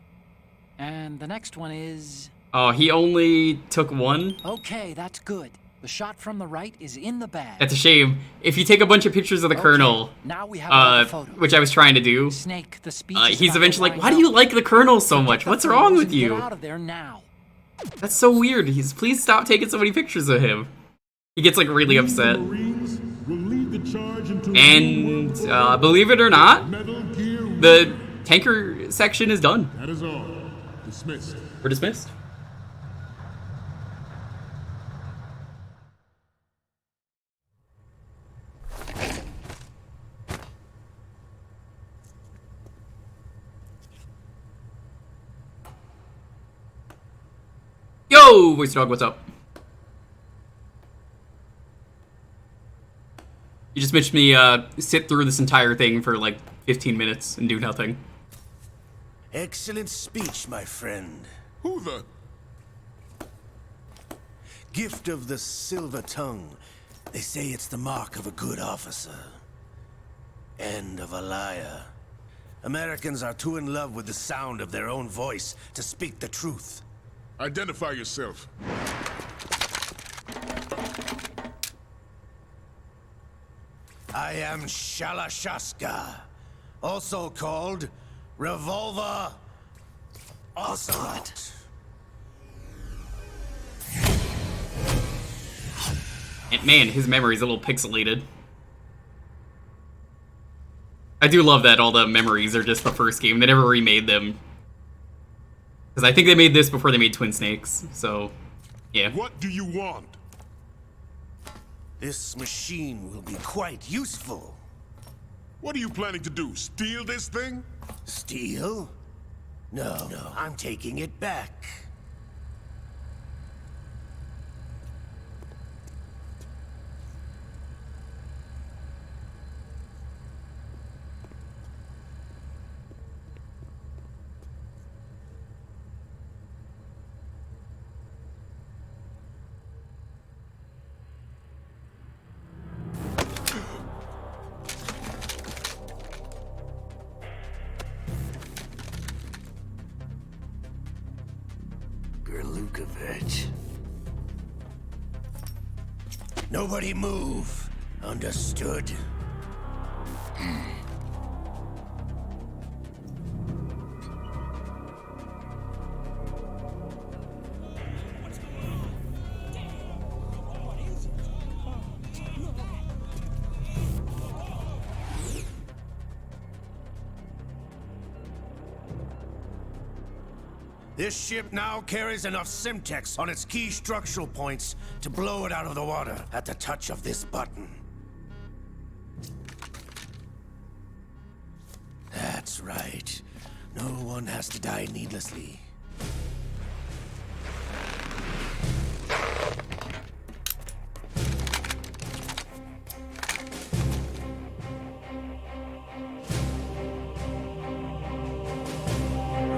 And the next one is...
Oh, he only took one?
Okay, that's good. The shot from the right is in the bag.
That's a shame. If you take a bunch of pictures of the Colonel,
now we have
which I was trying to do,
Snake, the
he's eventually like, why do you like the Colonel so much? What's wrong with you?
Get out of there now.
That's so weird. Please stop taking so many pictures of him. He gets like really upset. And believe it or not, the tanker section is done.
That is all. Dismissed.
We're dismissed. Yo, Voice Dog, what's up? You just mentioned me sit through this entire thing for like 15 minutes and do nothing.
Excellent speech, my friend.
Who the?
Gift of the silver tongue. They say it's the mark of a good officer. And of a liar. Americans are too in love with the sound of their own voice to speak the truth.
Identify yourself.
I am Shalashaska, also called Revolver. Ocelot.
And man, his memory's a little pixelated. I do love that all the memories are just the first game. They never remade them. Because I think they made this before they made Twin Snakes, so yeah.
What do you want?
This machine will be quite useful.
What are you planning to do? Steal this thing?
Steal? No, I'm taking it back. Nobody move. Understood? This ship now carries enough Simtex on its key structural points to blow it out of the water at the touch of this button. That's right. No one has to die needlessly.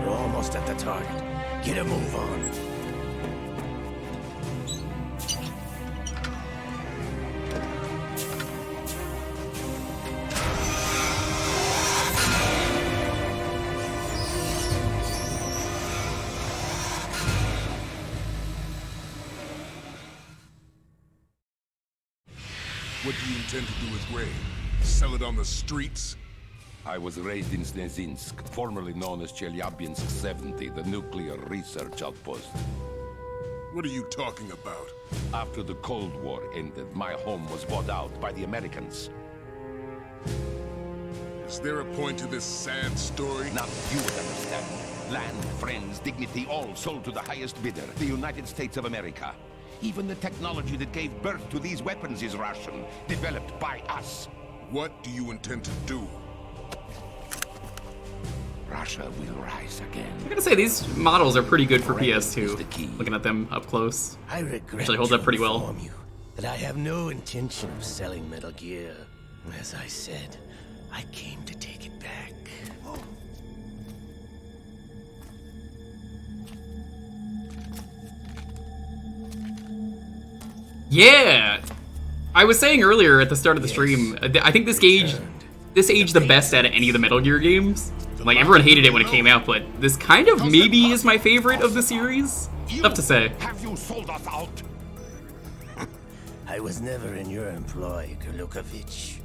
We're almost at the target. Get a move on.
What do you intend to do with Ray? Sell it on the streets?
I was raised in Snezinsk, formerly known as Chelyabinsk 70, the nuclear research outpost.
What are you talking about?
After the Cold War ended, my home was bought out by the Americans.
Is there a point to this sad story?
Not you would understand. Land, friends, dignity, all sold to the highest bidder, the United States of America. Even the technology that gave birth to these weapons is Russian, developed by us.
What do you intend to do?
Russia will rise again.
I gotta say, these models are pretty good for PS2. Looking at them up close.
I regret
Actually holds up pretty well.
to inform you that I have no intention of selling Metal Gear. As I said, I came to take it back.
Yeah! I was saying earlier at the start of the stream, I think this aged the best out of any of the Metal Gear games. Like, everyone hated it when it came out, but this kind of maybe is my favorite of the series. Tough to say.
Have you sold us out?
I was never in your employ, Golukovich.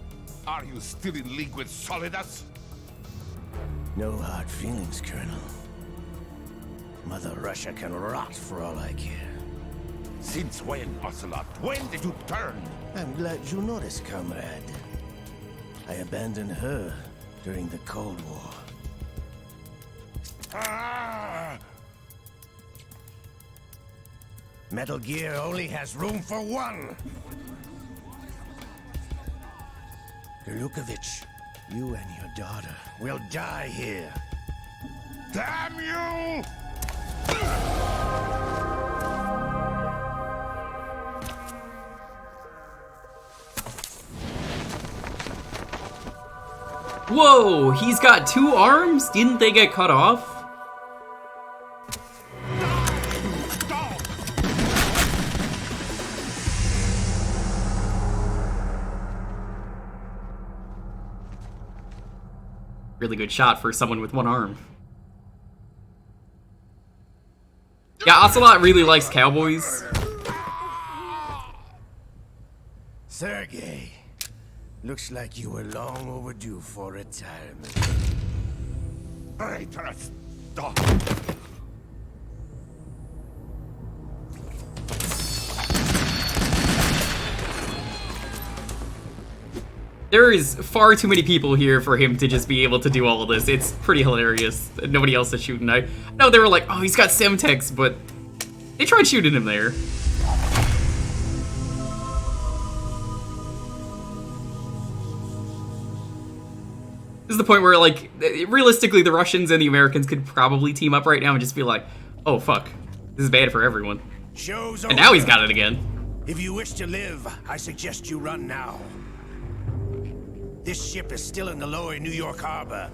Are you still in league with Solidus?
No hard feelings, Colonel. Mother Russia can rot for all I care.
Since when, Ocelot? When did you turn?
I'm glad you noticed, comrade. I abandoned her during the Cold War.
Ah!
Metal Gear only has room for one! Golukovich, you and your daughter will die here.
Damn you!
Whoa, he's got two arms? Didn't they get cut off? Really good shot for someone with one arm. Yeah, Ocelot really likes cowboys.
Sergey, looks like you were long overdue for retirement.
Traitorous dog!
There is far too many people here for him to just be able to do all of this. It's pretty hilarious. Nobody else is shooting. I know they were like, oh, he's got Semtex, but they tried shooting him there. This is the point where, like, realistically, the Russians and the Americans could probably team up right now and just be like, oh, fuck. This is bad for everyone.
Show's
And now
over.
he's got it again.
If you wish to live, I suggest you run now. This ship is still in the lower New York harbor.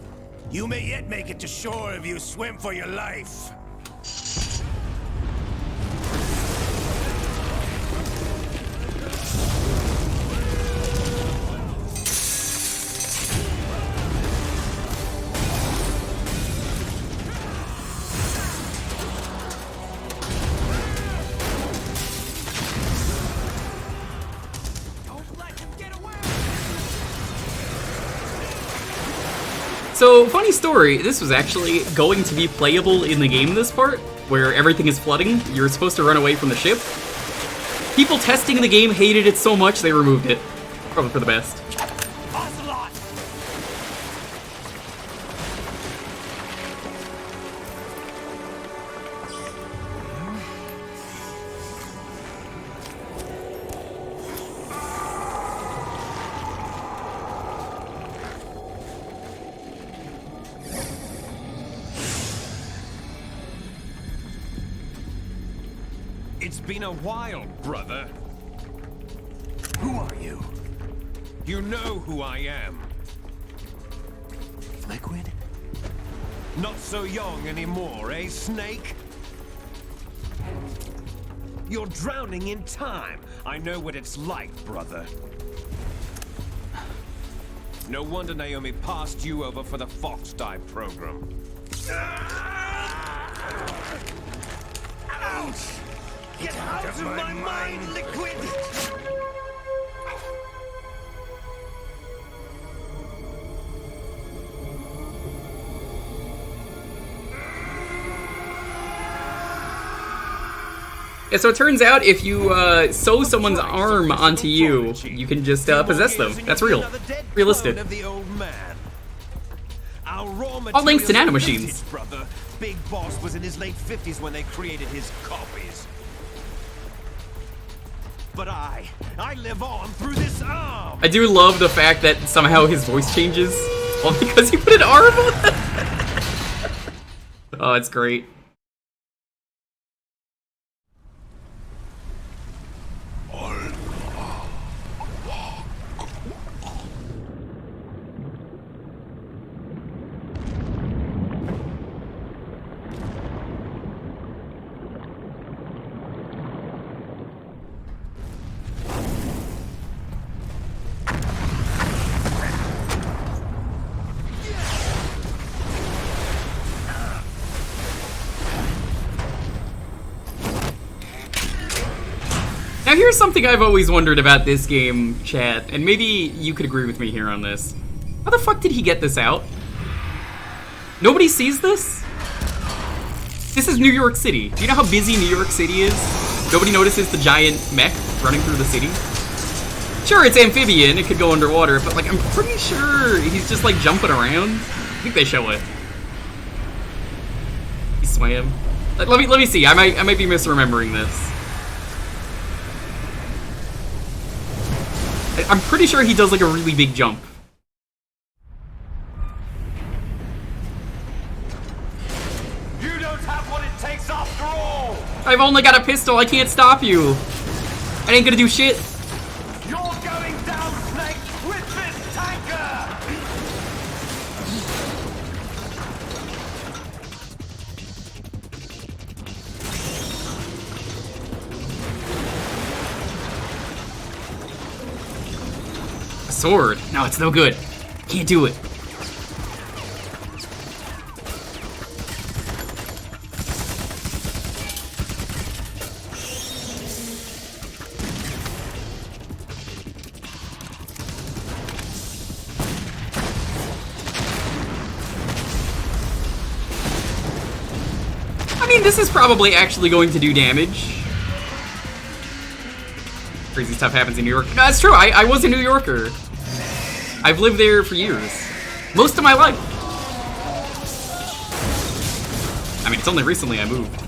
You may yet make it to shore if you swim for your life.
So, funny story, this was actually going to be playable in the game, this part, where everything is flooding. You're supposed to run away from the ship. People testing the game hated it so much they removed it. Probably for the best.
It's been a while, brother.
Who are you?
You know who I am.
Liquid?
Not so young anymore, eh, Snake? You're drowning in time. I know what it's like, brother. No wonder Naomi passed you over for the Fox Dive program.
Ouch! Get out of my mind, Liquid!
Yeah, so it turns out if you sew someone's arm onto you, you can just possess them. That's real. Realistic. All thanks to nanomachines.
Brother. Big Boss was in his late 50s when they created his copies. But I live on through this arm.
I do love the fact that somehow his voice changes. Well, because he put an arm on it. Oh, it's great. Now here's something I've always wondered about this game, chat, and maybe you could agree with me here on this. How the fuck did he get this out? Nobody sees this? This is New York City. Do you know how busy New York City is? Nobody notices the giant mech running through the city? Sure, it's amphibian, it could go underwater, but like I'm pretty sure he's just like jumping around. I think they show it. He swam. Let me see. I might be misremembering this. I'm pretty sure he does like a really big jump.
You don't have what it takes after all.
I've only got a pistol. I can't stop you. I ain't gonna do shit.
You're going down, Snake, with this tanker.
A sword. No, it's no good. Can't do it. mean, this is probably actually going to do damage. Crazy stuff happens in New York. No, that's true. I was a New Yorker. I've lived there for years. Most of my life. I mean, it's only recently I moved.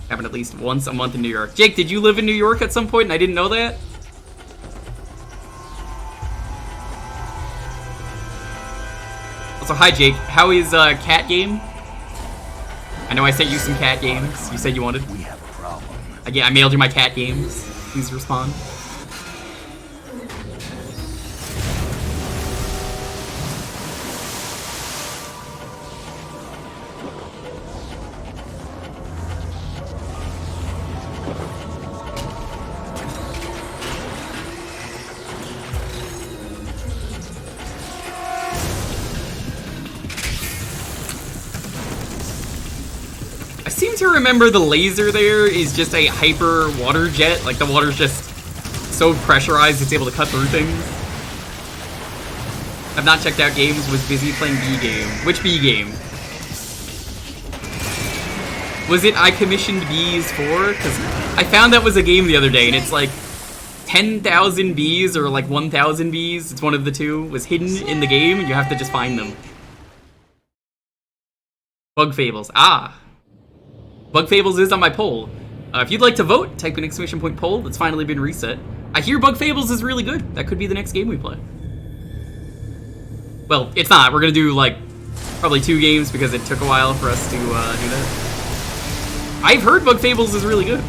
Happen at least once a month in New York. Jake, did you live in New York at some point and I didn't know that? Also, hi Jake. How is cat game? I know I sent you some cat games. You said you wanted.
We have a problem.
Yeah, I mailed you my cat games. Please respond. I seem to remember the laser there is just a hyper water jet. Like the water's just so pressurized it's able to cut through things. I've not checked out games, was busy playing B game. Which B game? Was it I commissioned bees for? Because I found that was a game the other day and it's like 10,000 bees or like 1,000 bees. It's one of the two. Was hidden in the game and you have to just find them. Bug Fables. Ah. Bug Fables is on my poll. If you'd like to vote, type in ! poll. It's finally been reset. I hear Bug Fables is really good. That could be the next game we play. Well, it's not. We're gonna do like probably 2 games because it took a while for us to do that. I've heard Bug Fables is really good.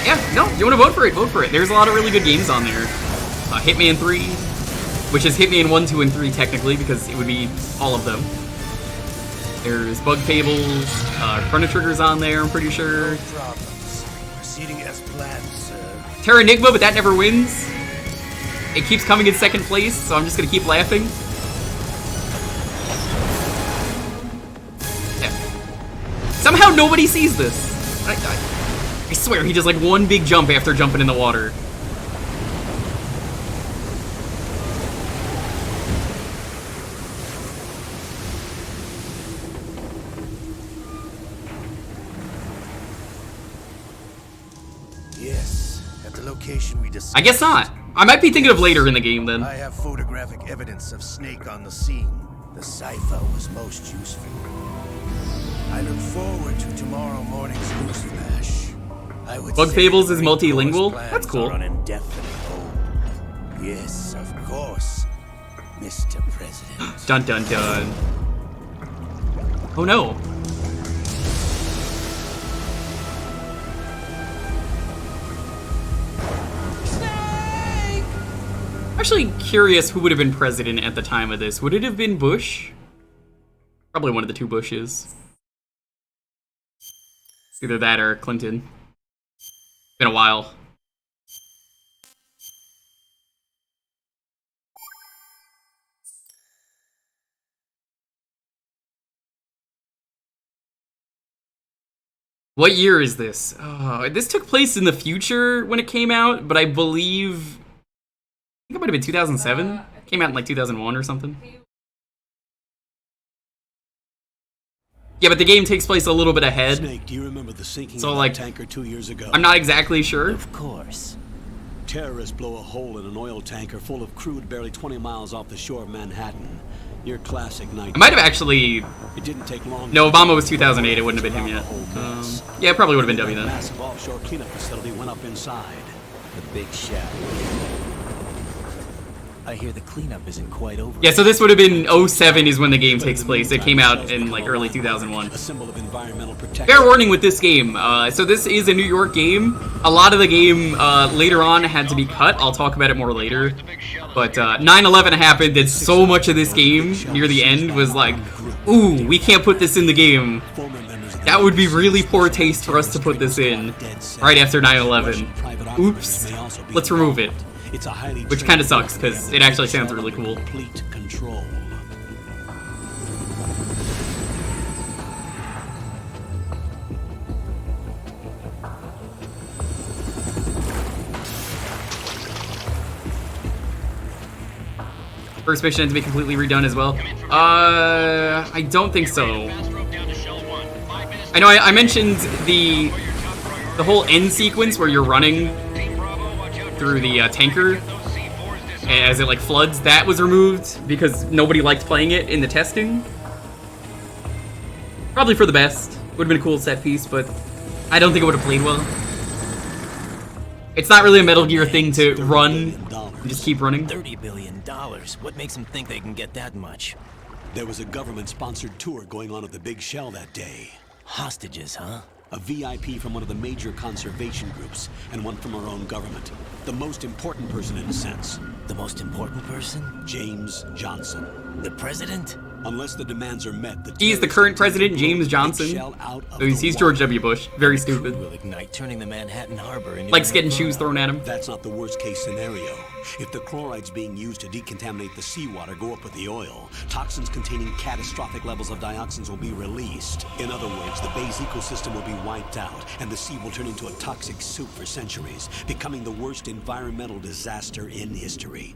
Yeah, no, you want to vote for it, vote for it. There's a lot of really good games on there. Hitman 3, which is Hitman 1, 2, and 3 technically, because it would be all of them. There's Bug Fables, Chrono Trigger's on there, I'm pretty sure.
No problems. Proceeding as planned, sir.
Terra Enigma, but that never wins. It keeps coming in second place, so I'm just gonna keep laughing. Yeah. Somehow nobody sees this. I swear, he does like one big jump after jumping in the water.
Yes, at the location we discussed.
I guess not. I might be thinking of later in the game then.
I have photographic evidence of Snake on the scene. The cipher was most useful. I look forward to tomorrow morning's news flash.
Bug Fables is multilingual? That's cool.
On indefinite hold. Yes, of course, Mr. President.
Dun dun dun. Oh no.
Snake!
I'm actually curious who would have been president at the time of this. Would it have been Bush? Probably one of the 2 Bushes. Either that or Clinton. Been a while. What year is this? Oh, this took place in the future when it came out, but I believe... I think it might have been 2007? Came out in like 2001 or something. Yeah, but the game takes place a little bit ahead.
Snake, do you remember the sinking
so,
of
like,
that tanker 2 years ago?
I'm not exactly sure.
Of course. Terrorists blow a hole in an oil tanker full of crude barely 20 miles off the shore of Manhattan. Your classic night.
It might have actually...
It didn't take long.
No, Obama was 2008. It wouldn't have been him yet. Yeah, it probably would have been W then.
A massive offshore cleanup facility went up inside.
The big shack. I hear the cleanup isn't quite over.
Yeah, so this would have been 07 is when the game takes place. It came out in like early 2001.
A symbol of environmental protection.
Fair warning with this game. So this is a New York game. A lot of the game later on had to be cut. I'll talk about it more later. But 9/11 happened, and so much of this game near the end was like, ooh, we can't put this in the game. That would be really poor taste for us to put this in right after 9/11. Oops. Let's remove it. Which kind of sucks, because it actually sounds really cool.
Complete control.
First mission had to be completely redone as well. I don't think so. I know I mentioned the whole end sequence where you're running through the tanker as it like floods. That was removed because nobody liked playing it in the testing. Probably for the best. Would have been a cool set piece, but I don't think it would have played well. It's not really a Metal Gear thing to run and just keep running.
$30 billion. What makes them think they can get that much?
There was a government-sponsored tour going on at the Big Shell that day.
Hostages, huh?
A VIP from one of the major conservation groups, and one from our own government. The most important person in a sense.
The most important person?
James Johnson.
The president?
Unless the demands are met,
he's the current president, James Johnson. He's George W. Bush. Very stupid.
Will ignite, turning the Manhattan Harbor into
likes getting shoes thrown at him.
That's not the worst case scenario. If the chlorides being used to decontaminate the seawater go up with the oil, toxins containing catastrophic levels of dioxins will be released. In other words, the Bay's ecosystem will be wiped out, and the sea will turn into a toxic soup for centuries, becoming the worst environmental disaster in history.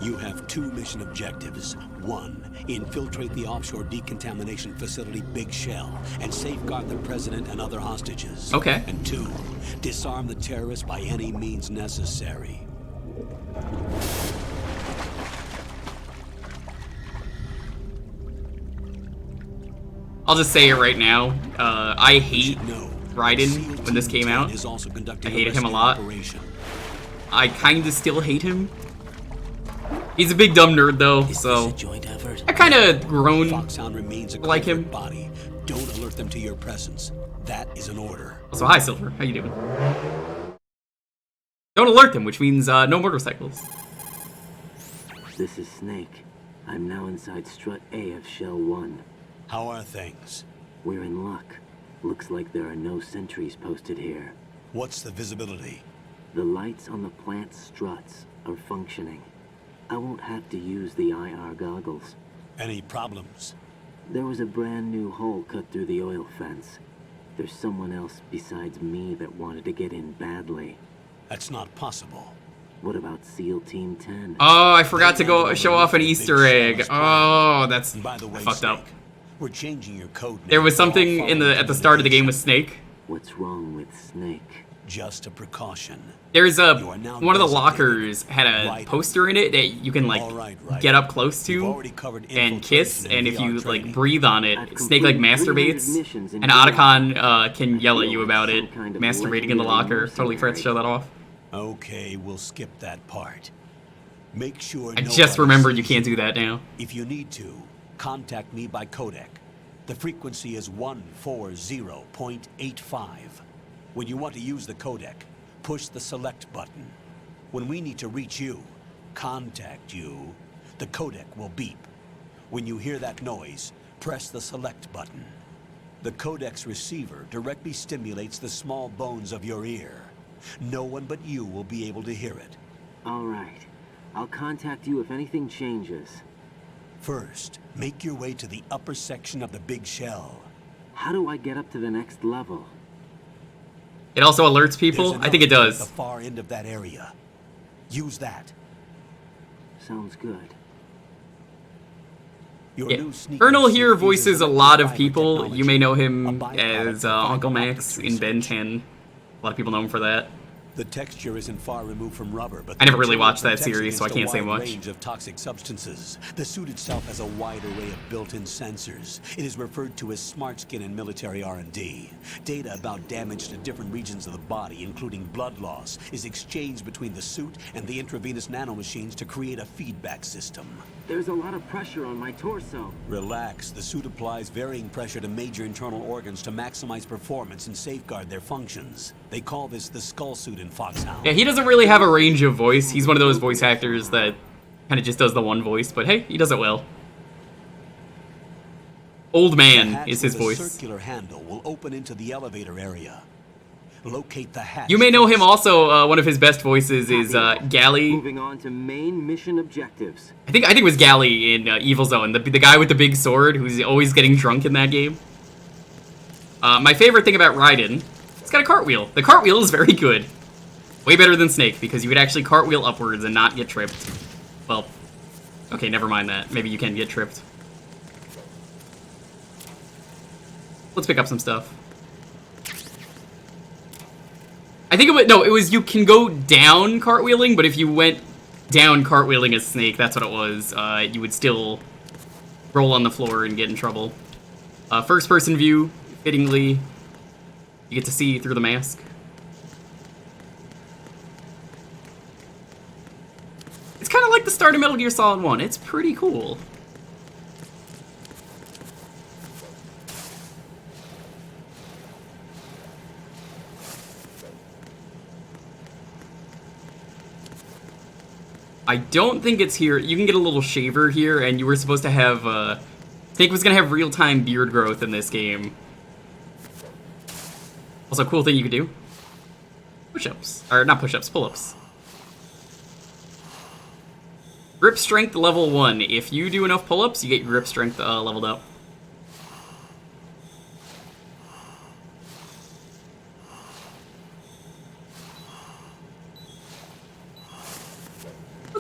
You have two mission objectives. One, infiltrate the offshore decontamination facility Big Shell and safeguard the president and other hostages.
Okay.
And two, disarm the terrorists by any means necessary.
I'll just say it right now. I hate Raiden when this came out. I hated him a lot. I kinda still hate him. He's a big dumb nerd though, so I kind of grown like him.
Body. Don't alert them to your presence. That is an order.
So hi Silver, how you doing? Don't alert them, which means no motorcycles.
This is Snake. I'm now inside Strut A of Shell 1.
How are things?
We're in luck. Looks like there are no sentries posted here.
What's the visibility?
The lights on the plant struts are functioning. I won't have to use the IR goggles.
Any problems?
There was a brand new hole cut through the oil fence. There's someone else besides me that wanted to get in badly.
That's not possible.
What about SEAL Team 10?
Oh, I forgot to go show off an Easter egg. Oh, that's fucked up.
We're changing your code.
There was something at the start of the game with Snake.
What's wrong with Snake?
Just a precaution.
There's one of the lockers had a poster in it that you can like get up close to and kiss, and if you like breathe on it, Snake like masturbates, and Otacon can yell at you about it, masturbating in the locker. Totally forgot to show that off.
Okay, we'll skip that part. Make sure.
I just remembered you can't do that now.
If you need to, contact me by codec. The frequency is 140.85. When you want to use the codec, push the select button. When we need to reach you, contact you, the codec will beep. When you hear that noise, press the select button. The codec's receiver directly stimulates the small bones of your ear. No one but you will be able to hear it.
All right. I'll contact you if anything changes.
First, make your way to the upper section of the Big Shell.
How do I get up to the next level?
It also alerts people? I think it does.
At the far end of that area. Use that.
Sounds good.
Yeah. Colonel here voices a lot of people. You may know him as Uncle Max in Ben 10. A lot of people know him for that.
The texture isn't far removed from rubber, but
I never really watched that series, so I can't say much.
Range of toxic substances. The suit itself has a wide array of built-in sensors. It is referred to as smart skin in military R&D. Data about damage to different regions of the body, including blood loss, is exchanged between the suit and the intravenous nanomachines to create a feedback system.
There's a lot of pressure on my torso.
Relax. The suit applies varying pressure to major internal organs to maximize performance and safeguard their functions. They call this the skull suit in Foxhound.
Yeah, he doesn't really have a range of voice. He's one of those voice actors that kind of just does the one voice, but hey, he does it well. Old
The
Man
hatch
is his
with the
voice.
circular handle will open into the elevator area. Locate the hatch.
You may know him
first.
also. One of his best voices is Gally.
Moving on to main mission objectives.
I think it was Gally in Evil Zone, the guy with the big sword who's always getting drunk in that game. My favorite thing about Raiden, it's got a cartwheel. The cartwheel is very good. Way better than Snake, because you would actually cartwheel upwards and not get tripped. Well, okay, never mind that. Maybe you can get tripped. Let's pick up some stuff. I think it was you can go down cartwheeling, but if you went down cartwheeling as Snake, that's what it was, you would still roll on the floor and get in trouble. First person view, fittingly, you get to see through the mask. It's kind of like the start of Metal Gear Solid 1, it's pretty cool. I don't think it's here. You can get a little shaver here, and you were supposed to have, Snake was gonna have real-time beard growth in this game. Also, cool thing you could do. Push-ups. Or, not push-ups, pull-ups. Grip strength level 1. If you do enough pull-ups, you get your grip strength leveled up.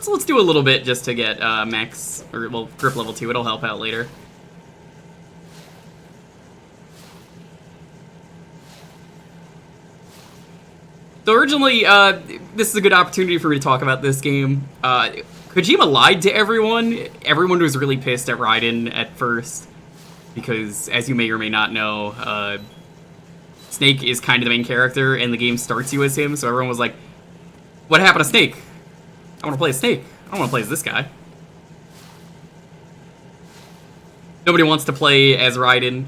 Let's do a little bit just to get max, or well, grip level 2. It'll help out later. So originally, this is a good opportunity for me to talk about this game. Kojima lied to everyone. Everyone was really pissed at Raiden at first, because as you may or may not know, Snake is kind of the main character, and the game starts you as him, so everyone was like, what happened to Snake? I want to play as Snake. I don't want to play as this guy. Nobody wants to play as Raiden.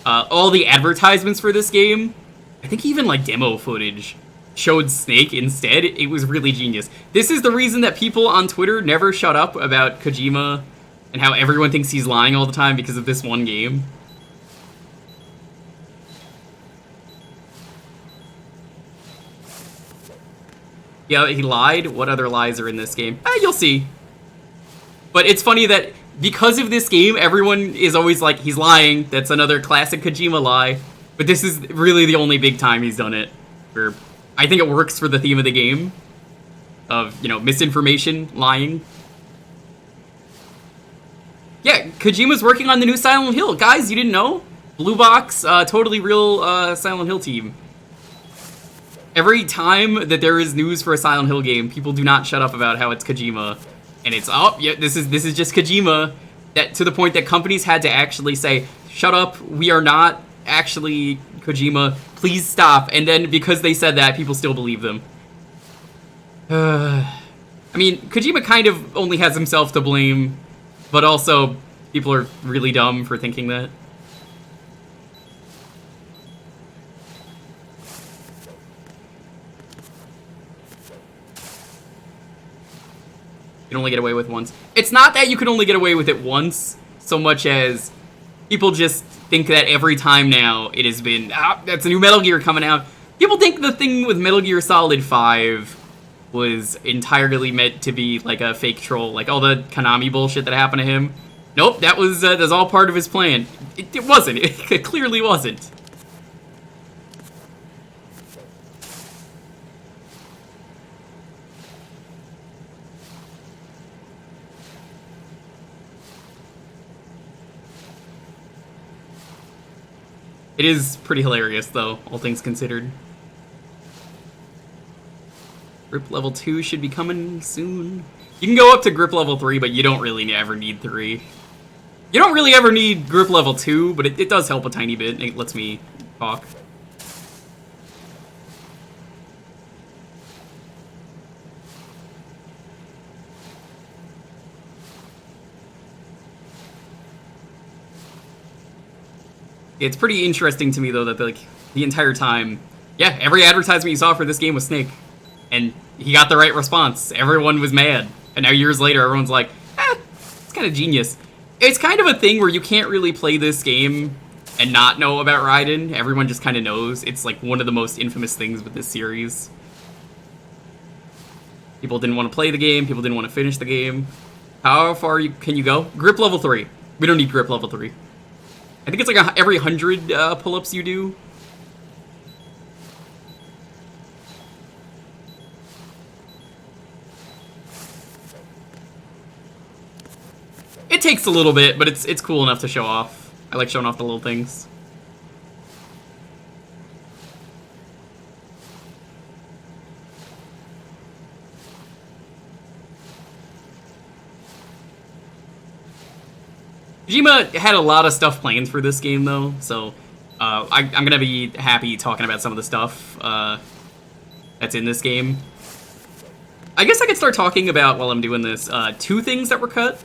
All the advertisements for this game, I think even like demo footage, showed Snake instead. It was really genius. This is the reason that people on Twitter never shut up about Kojima and how everyone thinks he's lying all the time because of this one game. Yeah, he lied. What other lies are in this game? You'll see. But it's funny that because of this game, everyone is always like, he's lying. That's another classic Kojima lie. But this is really the only big time he's done it. Where I think it works for the theme of the game. Of, you know, misinformation, lying. Yeah, Kojima's working on the new Silent Hill. Guys, you didn't know? Blue Box, totally real Silent Hill team. Every time that there is news for a Silent Hill game, people do not shut up about how it's Kojima. And it's, oh, yeah, this is just Kojima. That, to the point that companies had to actually say, shut up, we are not actually Kojima, please stop. And then because they said that, people still believe them. I mean, Kojima kind of only has himself to blame, but also people are really dumb for thinking that. You can only get away with once. It's not that you can only get away with it once, so much as people just think that every time now it has been, that's a new Metal Gear coming out. People think the thing with Metal Gear Solid 5 was entirely meant to be like a fake troll, like all the Konami bullshit that happened to him. Nope, that was all part of his plan. It wasn't. It clearly wasn't. It is pretty hilarious, though, all things considered. Grip level 2 should be coming soon. You can go up to grip level 3, but you don't really ever need 3. You don't really ever need grip level 2, but it does help a tiny bit. It lets me talk. It's pretty interesting to me, though, that like the entire time, yeah, every advertisement you saw for this game was Snake. And he got the right response. Everyone was mad. And now years later, everyone's like, it's kind of genius. It's kind of a thing where you can't really play this game and not know about Raiden. Everyone just kind of knows. It's like one of the most infamous things with this series. People didn't want to play the game. People didn't want to finish the game. How far can you go? Grip level 3. We don't need grip level 3. I think it's like every 100 pull-ups you do. It takes a little bit, but it's cool enough to show off. I like showing off the little things. Kojima had a lot of stuff planned for this game, though, so I'm gonna be happy talking about some of the stuff that's in this game. I guess I could start talking about, while I'm doing this, 2 things that were cut.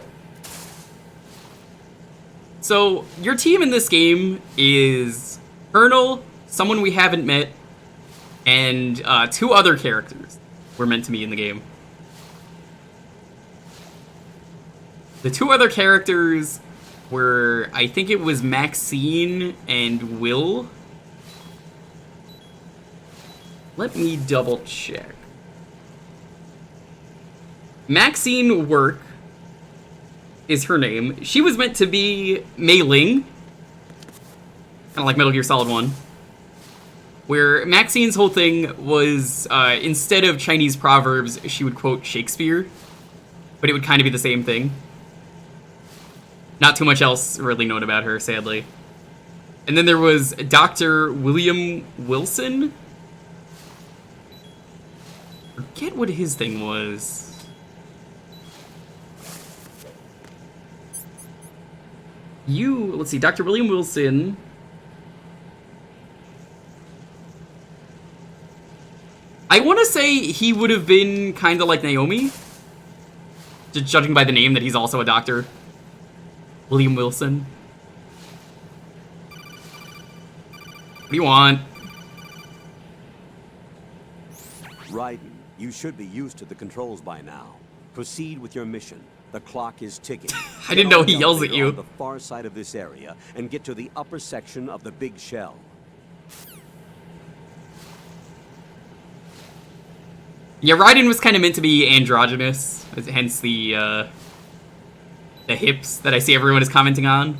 So, your team in this game is Colonel, someone we haven't met, and 2 other characters were meant to be in the game. The 2 other characters were, I think it was Maxine and Will. Let me double check. Maxine Work is her name. She was meant to be Mei Ling, kind of like Metal Gear Solid 1, where Maxine's whole thing was, instead of Chinese proverbs, she would quote Shakespeare, but it would kind of be the same thing. Not too much else really known about her, sadly. And then there was Dr. William Wilson. Forget what his thing was. Let's see, Dr. William Wilson. I want to say he would have been kind of like Naomi, just judging by the name that he's also a doctor. William Wilson. What do you want?
Raiden, you should be used to the controls by now. Proceed with your mission. The clock is ticking.
I didn't know he yells at you.
On the far side of this area and get to the upper section of the big shell.
Yeah, Raiden was kind of meant to be androgynous, hence the hips that I see everyone is commenting on.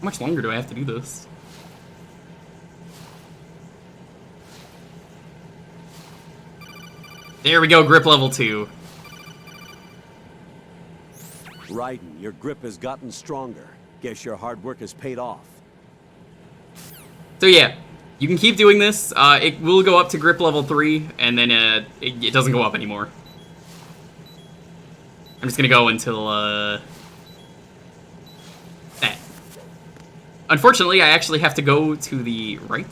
How much longer do I have to do this? There we go, grip level 2.
Raiden, your grip has gotten stronger. Guess your hard work has paid off.
So yeah, you can keep doing this. It will go up to grip level 3, and then it doesn't go up anymore. I'm just gonna go until that. Unfortunately, I actually have to go to the right.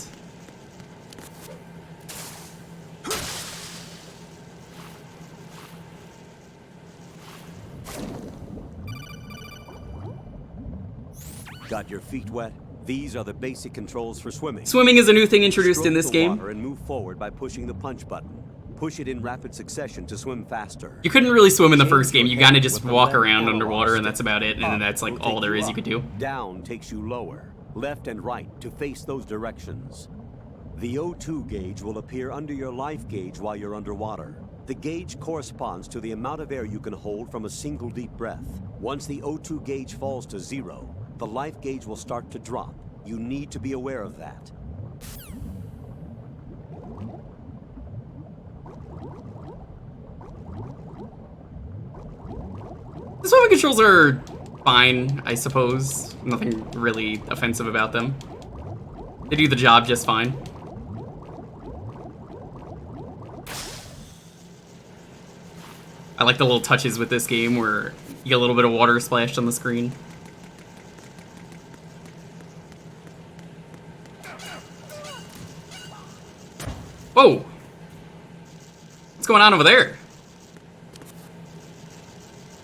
Got your feet wet? These are the basic controls for swimming.
Swimming is a new thing introduced in this game.
Water and move forward by pushing the punch button. Push it in rapid succession to swim faster.
You couldn't really swim in the first game. You kind of just walk around underwater, and that's about it. And then that's like all there is you could do.
Down takes you lower. Left and right to face those directions. The O2 gauge will appear under your life gauge while you're underwater. The gauge corresponds to the amount of air you can hold from a single deep breath. Once the O2 gauge falls to 0, the life gauge will start to drop. You need to be aware of that.
The swimming controls are fine, I suppose. Nothing really offensive about them. They do the job just fine. I like the little touches with this game where you get a little bit of water splashed on the screen. Whoa! What's going on over there?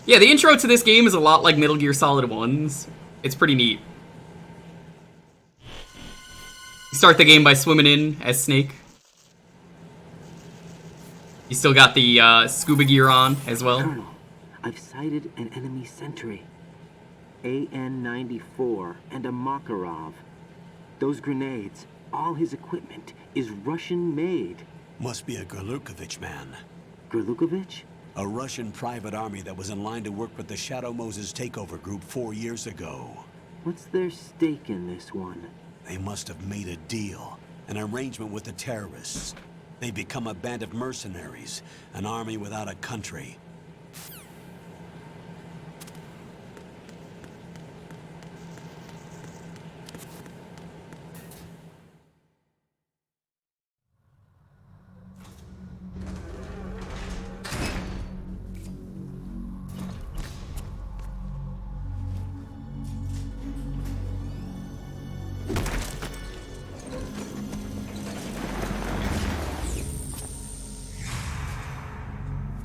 Yeah, the intro to this game is a lot like Metal Gear Solid 1's. It's pretty neat. You start the game by swimming in as Snake. You still got the scuba gear on as well.
Colonel, I've sighted an enemy sentry. AN-94 and a Makarov. Those grenades, all his equipment, is Russian-made.
Must be a Gerlukovich man.
Gerlukovich?
A Russian private army that was in line to work with the Shadow Moses takeover group 4 years ago.
What's their stake in this one?
They must have made a deal, an arrangement with the terrorists. They become a band of mercenaries, an army without a country.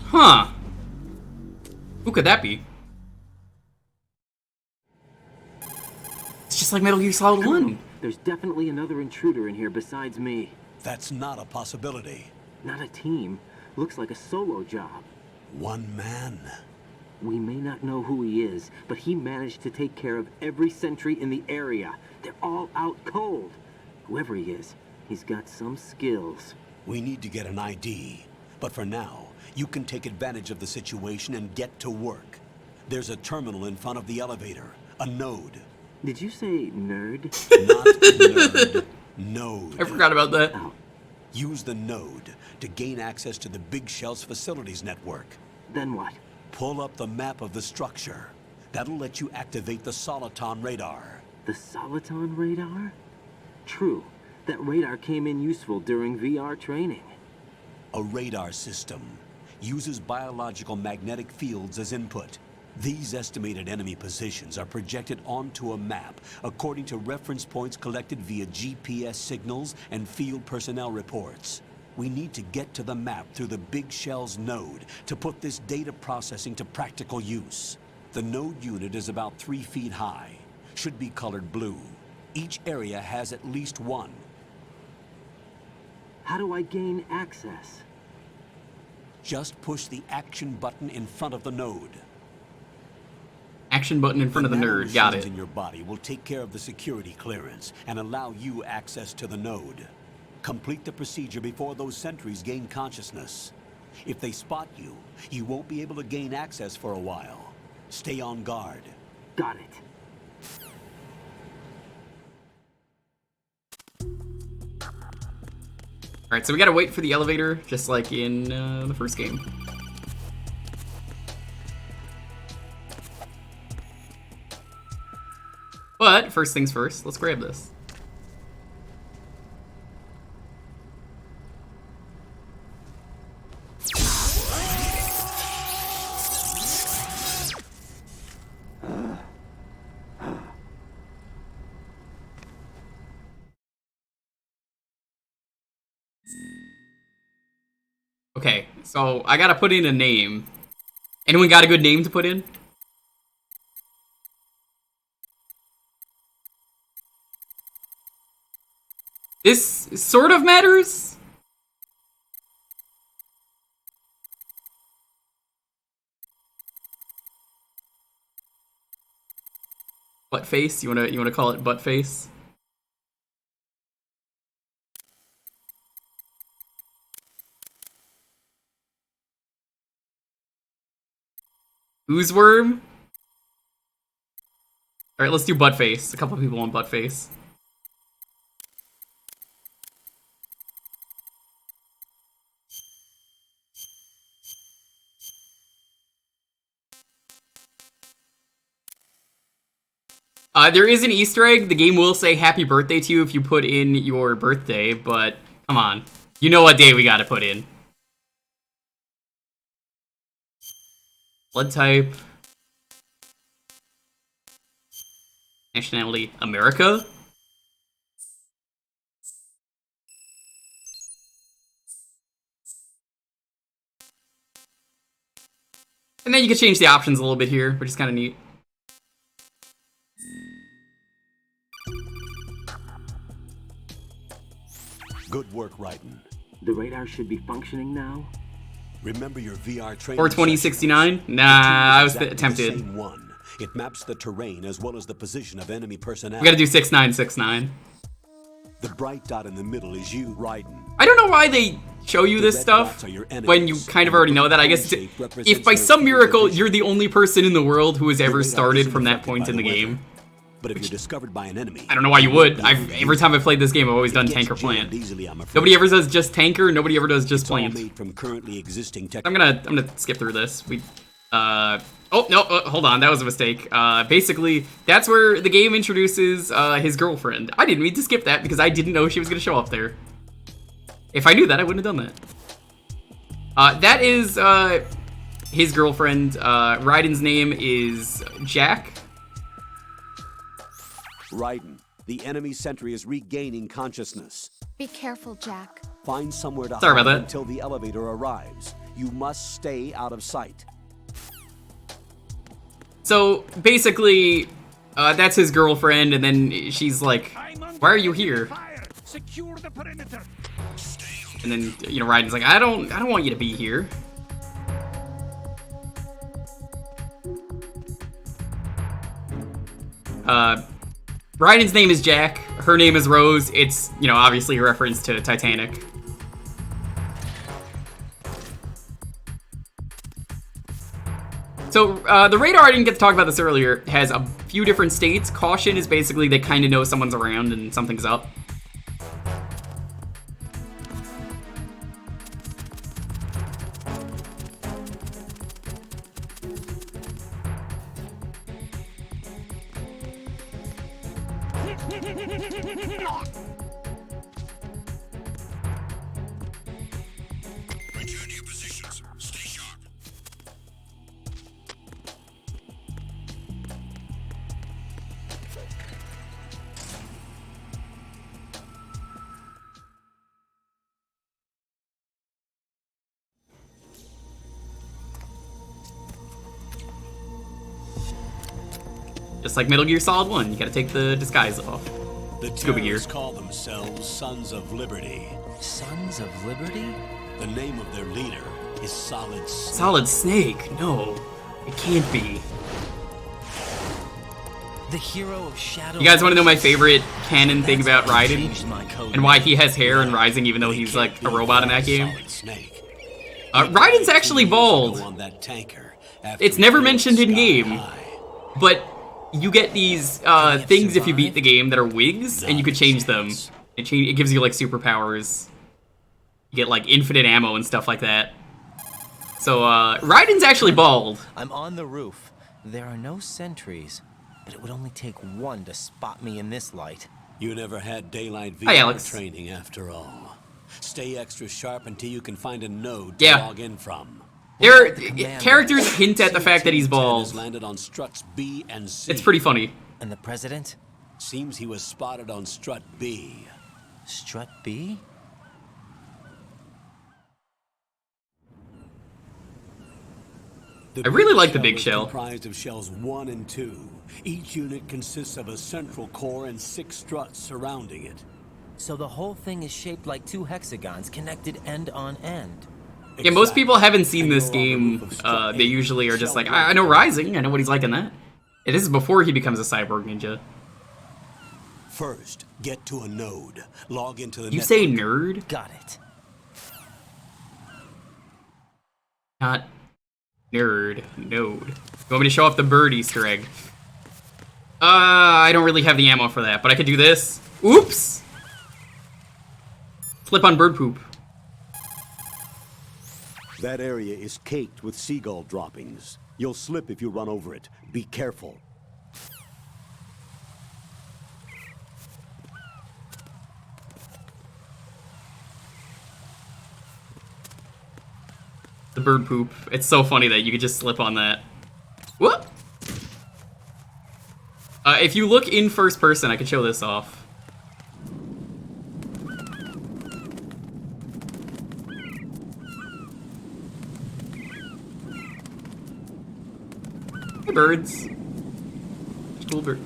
Huh. Who could that be? It's just like Metal Gear Solid 1.
There's definitely another intruder in here besides me.
That's not a possibility.
Not a team. Looks like a solo job.
One man.
We may not know who he is, but he managed to take care of every sentry in the area. They're all out cold. Whoever he is, he's got some skills.
We need to get an ID. But for now, you can take advantage of the situation and get to work. There's a terminal in front of the elevator. A node.
Did you say nerd?
Not nerd. Node.
I forgot about that.
Oh.
Use the node to gain access to the Big Shell's facilities network.
Then what?
Pull up the map of the structure. That'll let you activate the Soliton radar.
The Soliton radar? True. That radar came in useful during VR training.
A radar system uses biological magnetic fields as input. These estimated enemy positions are projected onto a map according to reference points collected via GPS signals and field personnel reports. We need to get to the map through the Big Shell's node to put this data processing to practical use. The node unit is about 3 feet high, should be colored blue. Each area has at least one.
How do I gain access?
Just push the action button in front of the node.
Action button in front of the nerd. Got it.
In your body will take care of the security clearance and allow you access to the node. Complete the procedure before those sentries gain consciousness. If they spot you, you won't be able to gain access for a while. Stay on guard.
Got it.
Alright, so we gotta wait for the elevator, just like in the first game. But, first things first, let's grab this. Okay, so I gotta put in a name. Anyone got a good name to put in? This sort of matters? Butt face? You wanna call it butt face? Oozeworm? Alright, let's do butt face. A couple people want butt face. There is an Easter egg. The game will say happy birthday to you if you put in your birthday, but come on. You know what day we gotta put in. Blood type. Nationality, America? And then you can change the options a little bit here, which is kind of neat.
Good work, Raiden.
The radar should be functioning now.
Remember your VR training.
Or 2069? Nah, I was tempted.
The same one. It maps the terrain as well as the position of enemy personnel.
We gotta do 6969.
The bright dot in the middle is you, Raiden.
I don't know why they show you this stuff when you kind of already know that. I guess if by some miracle you're the only person in the world who has ever started from that point in the game.
But if you're discovered by an enemy,
I don't know why you would. Every time I've played this game, I've always done tanker plant. Nobody ever does just tanker. Nobody ever does just plant.
From currently existing
I'm gonna skip through this. Oh no! Hold on, that was a mistake. Basically, that's where the game introduces his girlfriend. I didn't mean to skip that because I didn't know she was gonna show up there. If I knew that, I wouldn't have done that. That is his girlfriend. Raiden's name is Jack.
Raiden, the enemy sentry is regaining consciousness.
Be careful, Jack.
Find somewhere to
Sorry about
hide
that.
until the elevator arrives. You must stay out of sight.
So basically, that's his girlfriend, and then she's like, "Why are you here?"
Secure the perimeter.
And then Raiden's like, "I don't want you to be here." Raiden's name is Jack. Her name is Rose. It's obviously a reference to Titanic. So, the radar, I didn't get to talk about this earlier, has a few different states. Caution is basically they kind of know someone's around and something's up.
Return to your positions. Stay sharp.
Just like Metal Gear Solid 1, you gotta take the disguise off.
The terrorists call themselves Sons of Liberty.
Sons of Liberty?
The name of their leader is Solid Snake.
Solid Snake? No, it can't be.
The hero of Shadow.
You guys want to know my favorite canon thing about Raiden? And why he has hair in Rising even though he's like a robot in that game? Raiden's actually bald. It's never mentioned in game. But you get these things if you beat the game that are wigs, and you could change them. It gives you like superpowers. You get like infinite ammo and stuff like that. So Raiden's actually bald.
I'm on the roof. There are no sentries, but it would only take one to spot me in this light.
You never had daylight
Hi,
VR
Alex.
training after all. Stay extra sharp until you can find a node
Yeah.
to log in from.
Characters hint at the fact that he's bald.
Landed on struts B and C.
It's pretty funny.
And the president?
Seems he was spotted on strut B.
Strut B?
I really like the big shell.
Comprised of shells 1 and 2. Each unit consists of a central core and 6 struts surrounding it.
So the whole thing is shaped like 2 hexagons connected end on end.
Yeah, most people haven't seen this game. They usually are just like, I know Rising. I know what he's like in that. And this is before he becomes a cyborg ninja.
First, get to a node. Log into the
You
network.
say nerd?
Got it.
Not nerd. Node. You want me to show off the bird Easter egg? I don't really have the ammo for that, but I could do this. Oops! Flip on bird poop.
That area is caked with seagull droppings. You'll slip if you run over it. Be careful.
The bird poop. It's so funny that you could just slip on that. Whoop! If you look in first person, I could show this off. Hey, birds. Cool bird.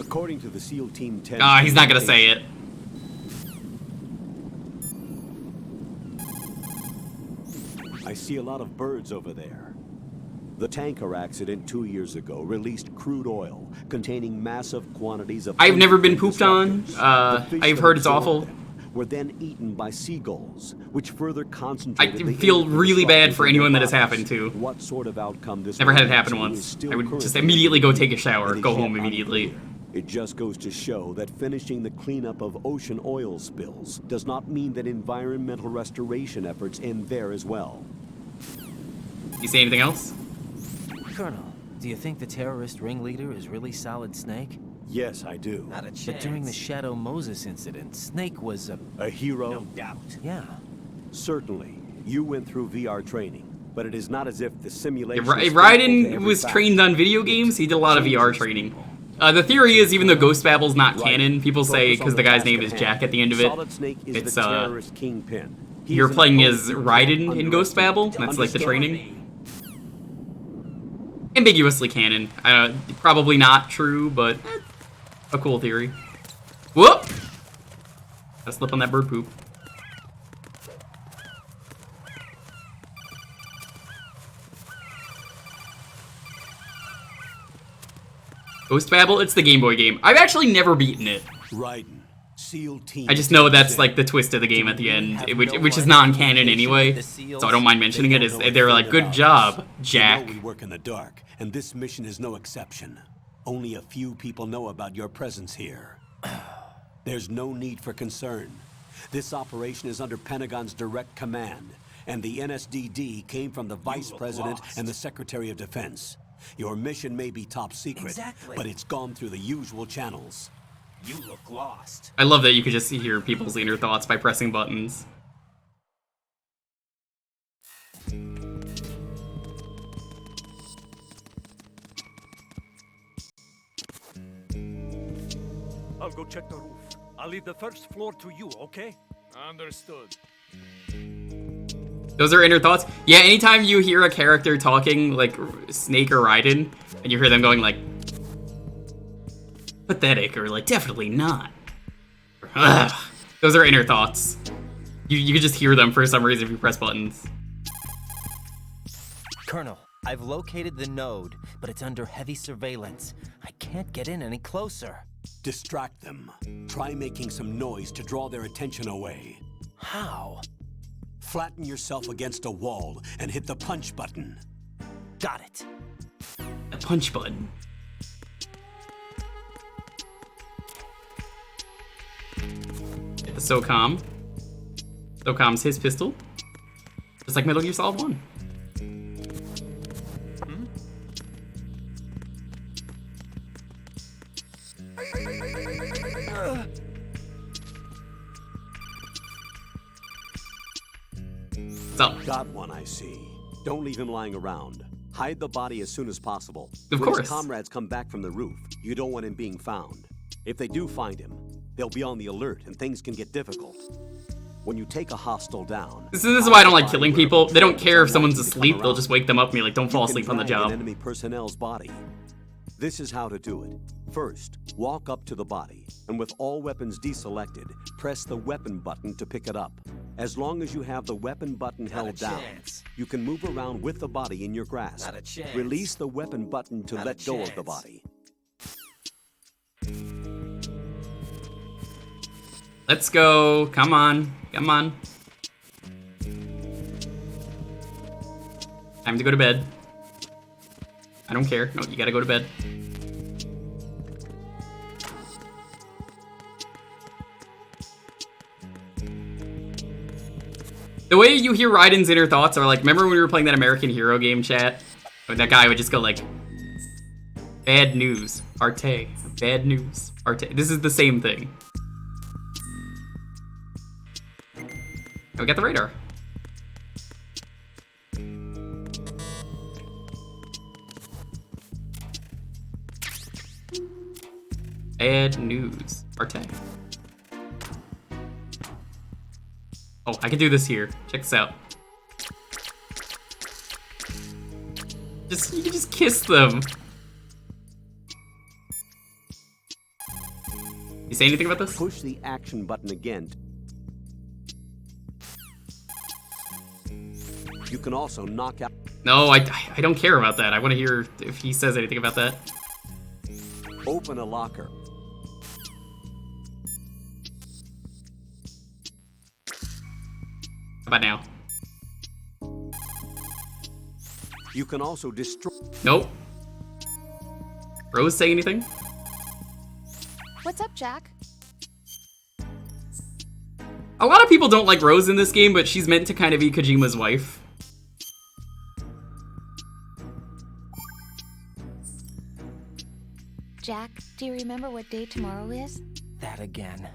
According to the SEAL Team 10...
Ah, he's not gonna say it.
I see a lot of birds over there. The tanker accident 2 years ago released crude oil containing massive quantities of...
I've never been pooped on. I've heard it's awful.
Were then eaten by seagulls, which further concentrated...
I feel really bad for anyone that has happened to.
What sort of outcome this
never had it happen once. I would just immediately go take a shower, go home immediately.
It just goes to show that finishing the cleanup of ocean oil spills does not mean that environmental restoration efforts end there as well.
You say anything else?
Colonel, do you think the terrorist ringleader is really Solid Snake?
Yes, I do.
Not a chance. But during the Shadow Moses incident, Snake was a
hero?
No doubt. Yeah.
Certainly. You went through VR training, but it is not as if the simulation...
If Raiden was trained on video games, he did a lot of VR training. The theory is, even though Ghost Babble's not canon, people say, because the guy's name is Jack at the end of it, it's, you're playing as Raiden in Ghost Babble, that's like the training. Ambiguously canon. Probably not true, but a cool theory. Whoop! Gotta slip on that bird poop. Ghost Babble, it's the Game Boy game. I've actually never beaten it.
Raiden, SEAL Team.
I just know that's like the twist of the game at the end, which is non-canon anyway, so I don't mind mentioning it. They're like, good job, Jack.
You know we work in the dark, and this mission is no exception. Only a few people know about your presence here. There's no need for concern. This operation is under Pentagon's direct command, and the NSDD came from the Vice President and the Secretary of Defense. Your mission may be top secret, but it's gone through the usual channels.
You look lost.
I love that you could just hear people's inner thoughts by pressing buttons.
I'll go check the roof. I'll leave the first floor to you, okay?
Understood.
Those are inner thoughts. Yeah, anytime you hear a character talking like Snake or Raiden, and you hear them going like, pathetic, or like, definitely not. Ugh. Those are inner thoughts. You can just hear them for some reason if you press buttons.
Colonel, I've located the node, but it's under heavy surveillance. I can't get in any closer.
Distract them. Try making some noise to draw their attention away.
How?
Flatten yourself against a wall and hit the punch button.
Got it.
The punch button. Hit the SOCOM. SOCOM's his pistol. Just like Metal Gear Solid 1.
Got one, I see. Don't leave him lying around. Hide the body as soon as possible.
Of
when
course.
His comrades come back from the roof, you don't want him being found. If they do find him, they'll be on the alert and things can get difficult. When you take a hostile down...
This is why I don't like killing people. They don't care if someone's asleep, they'll just wake them up and be like, don't fall asleep on the job.
Enemy personnel's body. This is how to do it. First, walk up to the body, and with all weapons deselected, press the weapon button to pick it up. As long as you have the weapon button held down, you can move around with the body in your grasp.
Not a chance.
Release the weapon button to let go of the body.
Let's go. Come on. Come on. Time to go to bed. I don't care. No, you gotta go to bed. The way you hear Raiden's inner thoughts are like, remember when we were playing that American Hero game, chat? When that guy would just go like, bad news, Arte, bad news, Arte. This is the same thing. And we got the radar. Bad news, Arte. Oh, I can do this here. Check this out. You can just kiss them. say anything about this?
Push the action button again. You can also knock out...
No, I don't care about that. I want to hear if he says anything about that.
Open a locker.
How about now?
You can also destroy...
Nope. Rose say anything?
What's up, Jack?
A lot of people don't like Rose in this game, but she's meant to kind of be Kojima's wife.
Jack, do you remember what day tomorrow is?
That again.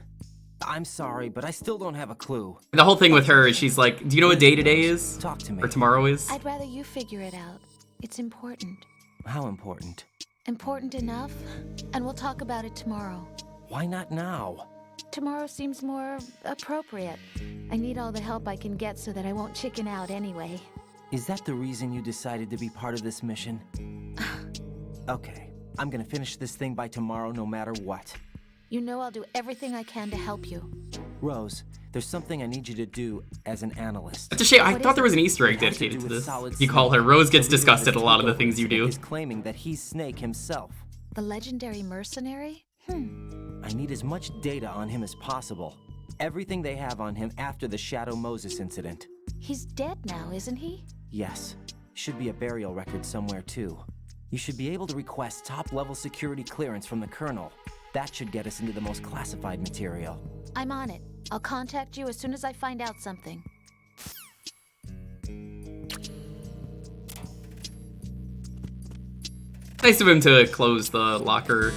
I'm sorry, but I still don't have a clue.
The whole thing with her is she's like, do you know what day today is?
Talk to me.
Or tomorrow is?
I'd rather you figure it out. It's important.
How important?
Important enough, and we'll talk about it tomorrow.
Why not now?
Tomorrow seems more appropriate. I need all the help I can get so that I won't chicken out anyway.
Is that the reason you decided to be part of this mission? Okay, I'm gonna finish this thing by tomorrow no matter what.
You know I'll do everything I can to help you.
Rose, there's something I need you to do as an analyst.
That's a shame. I thought there was an Easter egg dedicated to this. You call her. Rose gets disgusted at a lot of the things you do.
He's claiming that he's Snake himself.
The legendary mercenary?
I need as much data on him as possible. Everything they have on him after the Shadow Moses incident.
He's dead now, isn't he?
Yes. Should be a burial record somewhere too. You should be able to request top-level security clearance from the Colonel. That should get us into the most classified material.
I'm on it. I'll contact you as soon as I find out something.
Nice of him to close the locker.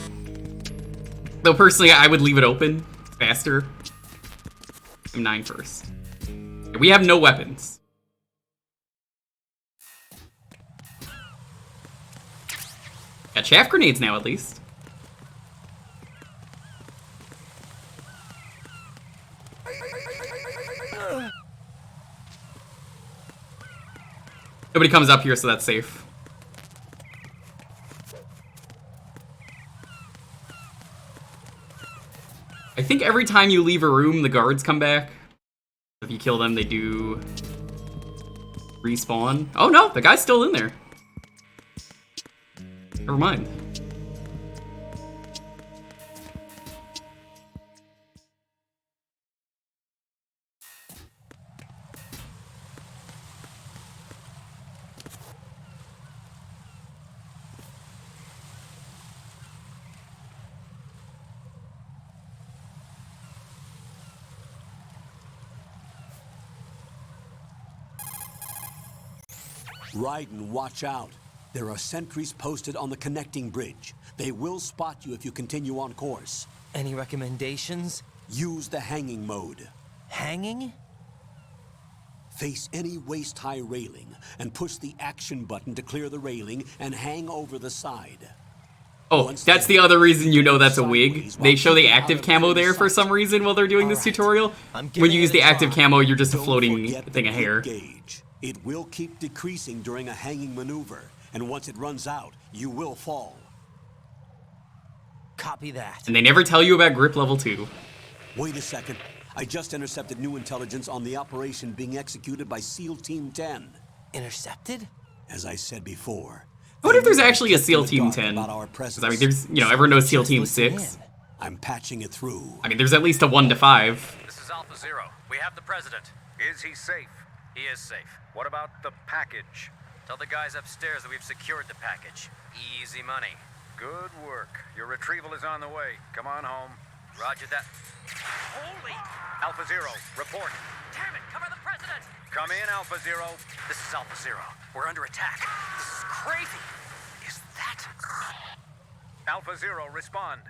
Though personally, I would leave it open faster. M9 first. We have no weapons. Got chaff grenades now, at least. Nobody comes up here, so that's safe. I think every time you leave a room, the guards come back. If you kill them, they do respawn. Oh no, the guy's still in there. Never mind.
Raiden, watch out. There are sentries posted on the connecting bridge. They will spot you if you continue on course.
Any recommendations?
Use the hanging mode.
Hanging?
Face any waist-high railing and push the action button to clear the railing and hang over the side.
Oh, that's the other reason you know that's a wig. They show the active camo there for some reason while they're doing this tutorial. When you use the active camo, you're just a floating thing of hair.
It will keep decreasing during a hanging maneuver, and once it runs out, you will fall.
Copy that.
And they never tell you about grip level 2.
Wait a second. I just intercepted new intelligence on the operation being executed by SEAL Team 10.
Intercepted?
As I said before.
I wonder if there's actually a SEAL Team 10. Because, I mean, there's, you know, everyone knows SEAL Team 6.
I'm patching it through.
I mean, there's at least a 1 to 5.
This is Alpha Zero. We have the president. Is he safe? He is safe. What about the package? Tell the guys upstairs that we've secured the package. Easy money. Good work. Your retrieval is on the way. Come on home. Roger that. Holy! Alpha Zero, report. Damn it, cover the president! Come in, Alpha Zero. This is Alpha Zero. We're under attack. This is crazy. Is that... Alpha Zero, respond.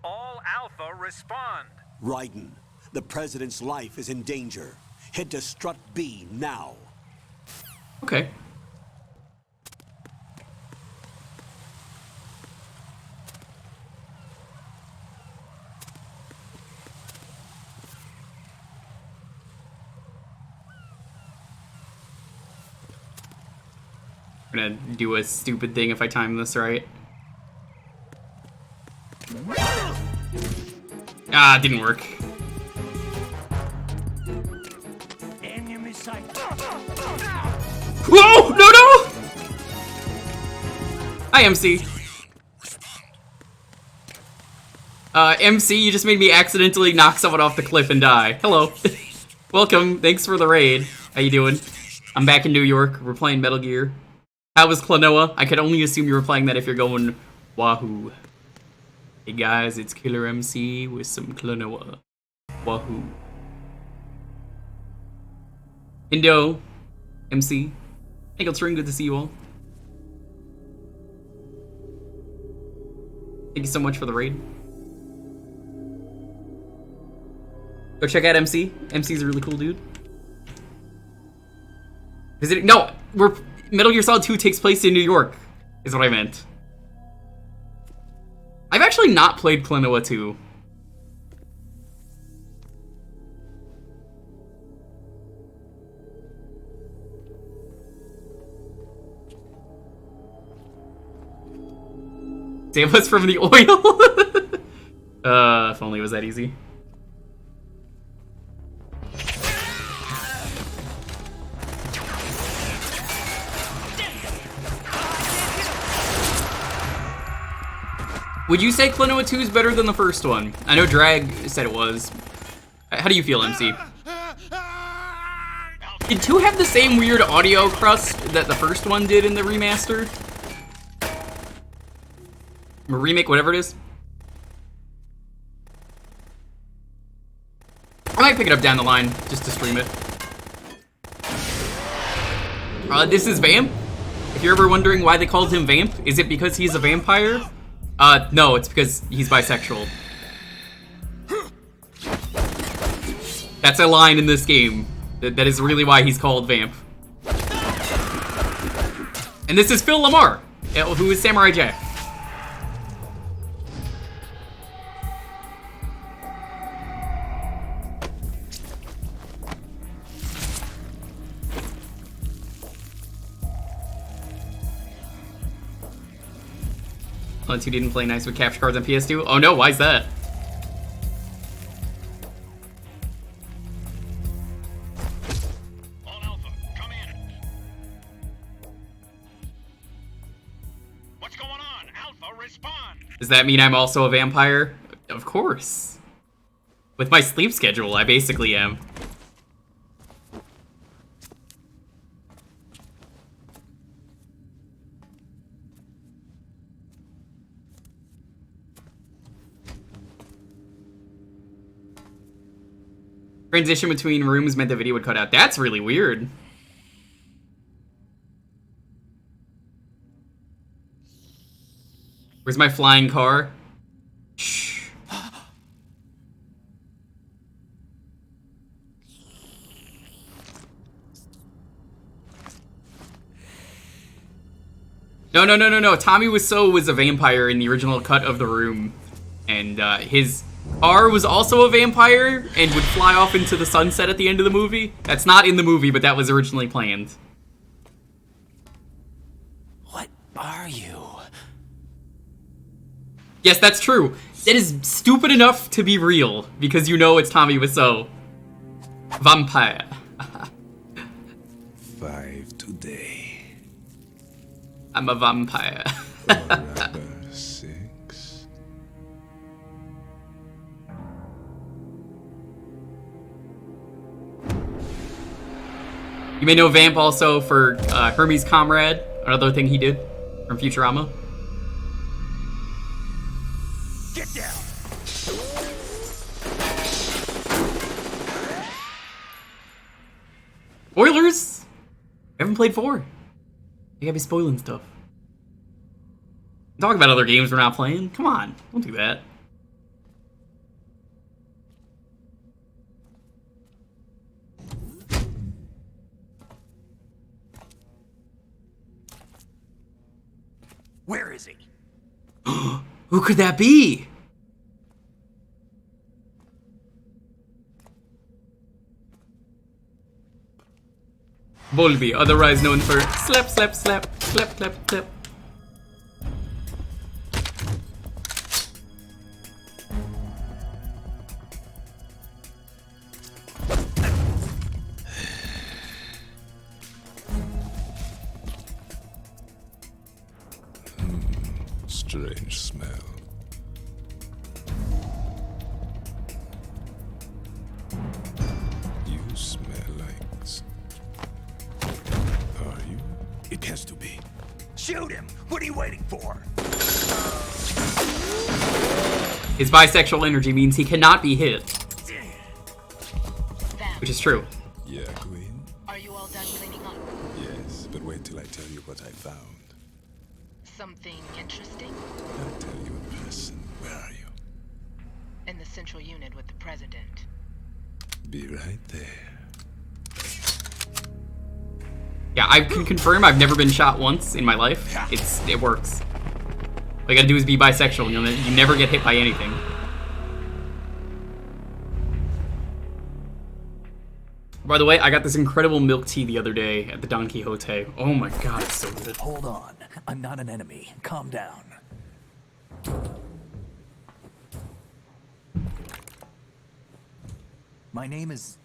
All Alpha, respond.
Raiden, the president's life is in danger. Head to Strut B now.
Okay. I'm gonna do a stupid thing if I time this right. Ah, it didn't work.
Enemy sight.
Whoa! No, no! Hi, MC. MC, you just made me accidentally knock someone off the cliff and die. Hello. Welcome. Thanks for the raid. How you doing? I'm back in New York. We're playing Metal Gear. How was Klonoa? I could only assume you were playing that if you're going Wahoo. Hey guys, it's Killer MC with some Klonoa. Wahoo. Indo. MC. Eagletring, good to see you all. Thank you so much for the raid. Go check out MC. MC's a really cool dude. No, Metal Gear Solid 2 takes place in New York, is what I meant. I've actually not played Klonoa 2. Save us from the oil? If only it was that easy. Would you say Klonoa 2 is better than the first one? I know Drag said it was. How do you feel, MC? Did 2 have the same weird audio crust that the first one did in the remaster? Or remake, whatever it is? I might pick it up down the line, just to stream it. This is Vamp. If you're ever wondering why they called him Vamp, is it because he's a vampire? No, it's because he's bisexual. That's a line in this game. That is really why he's called Vamp. And this is Phil Lamar, who is Samurai Jack. Unless you didn't play nice with capture cards on PS2? Oh no, why's that?
All Alpha, come in. What's going on? Alpha, respond.
Does that mean I'm also a vampire? Of course. With my sleep schedule, I basically am. Transition between rooms meant the video would cut out. That's really weird. Where's my flying car? Shh. No. Tommy Wiseau was a vampire in the original cut of The Room. And his car was also a vampire and would fly off into the sunset at the end of the movie. That's not in the movie, but that was originally planned.
What are you?
Yes, that's true. It is stupid enough to be real, because you know it's Tommy Wiseau. Vampire.
5 today.
I'm a vampire.
Or rather 6.
You may know Vamp also for Hermes' Comrade, another thing he did from Futurama.
Get down.
Spoilers! I haven't played 4. You gotta be spoiling stuff. Talk about other games we're not playing. Come on, don't do that.
Where is he?
Who could that be? Bolby, otherwise known for slap, slap, slap, slap, slap, slap.
strange smell. You smell like... Are you?
It has to be. Shoot him! What are you waiting for?
His bisexual energy means he cannot be hit. Which is true.
Yeah, Queen?
Are you all done cleaning up?
Yes, but wait till I tell you what I found.
Something interesting?
I'll tell you in person. Where are you?
In the central unit with the president.
Be right there.
Yeah, I can confirm I've never been shot once in my life. It works. All you gotta do is be bisexual. You never get hit by anything. By the way, I got this incredible milk tea the other day at the Don Quixote. Oh my god, it's so good.
Hold on. I'm not an enemy. Calm down. My name is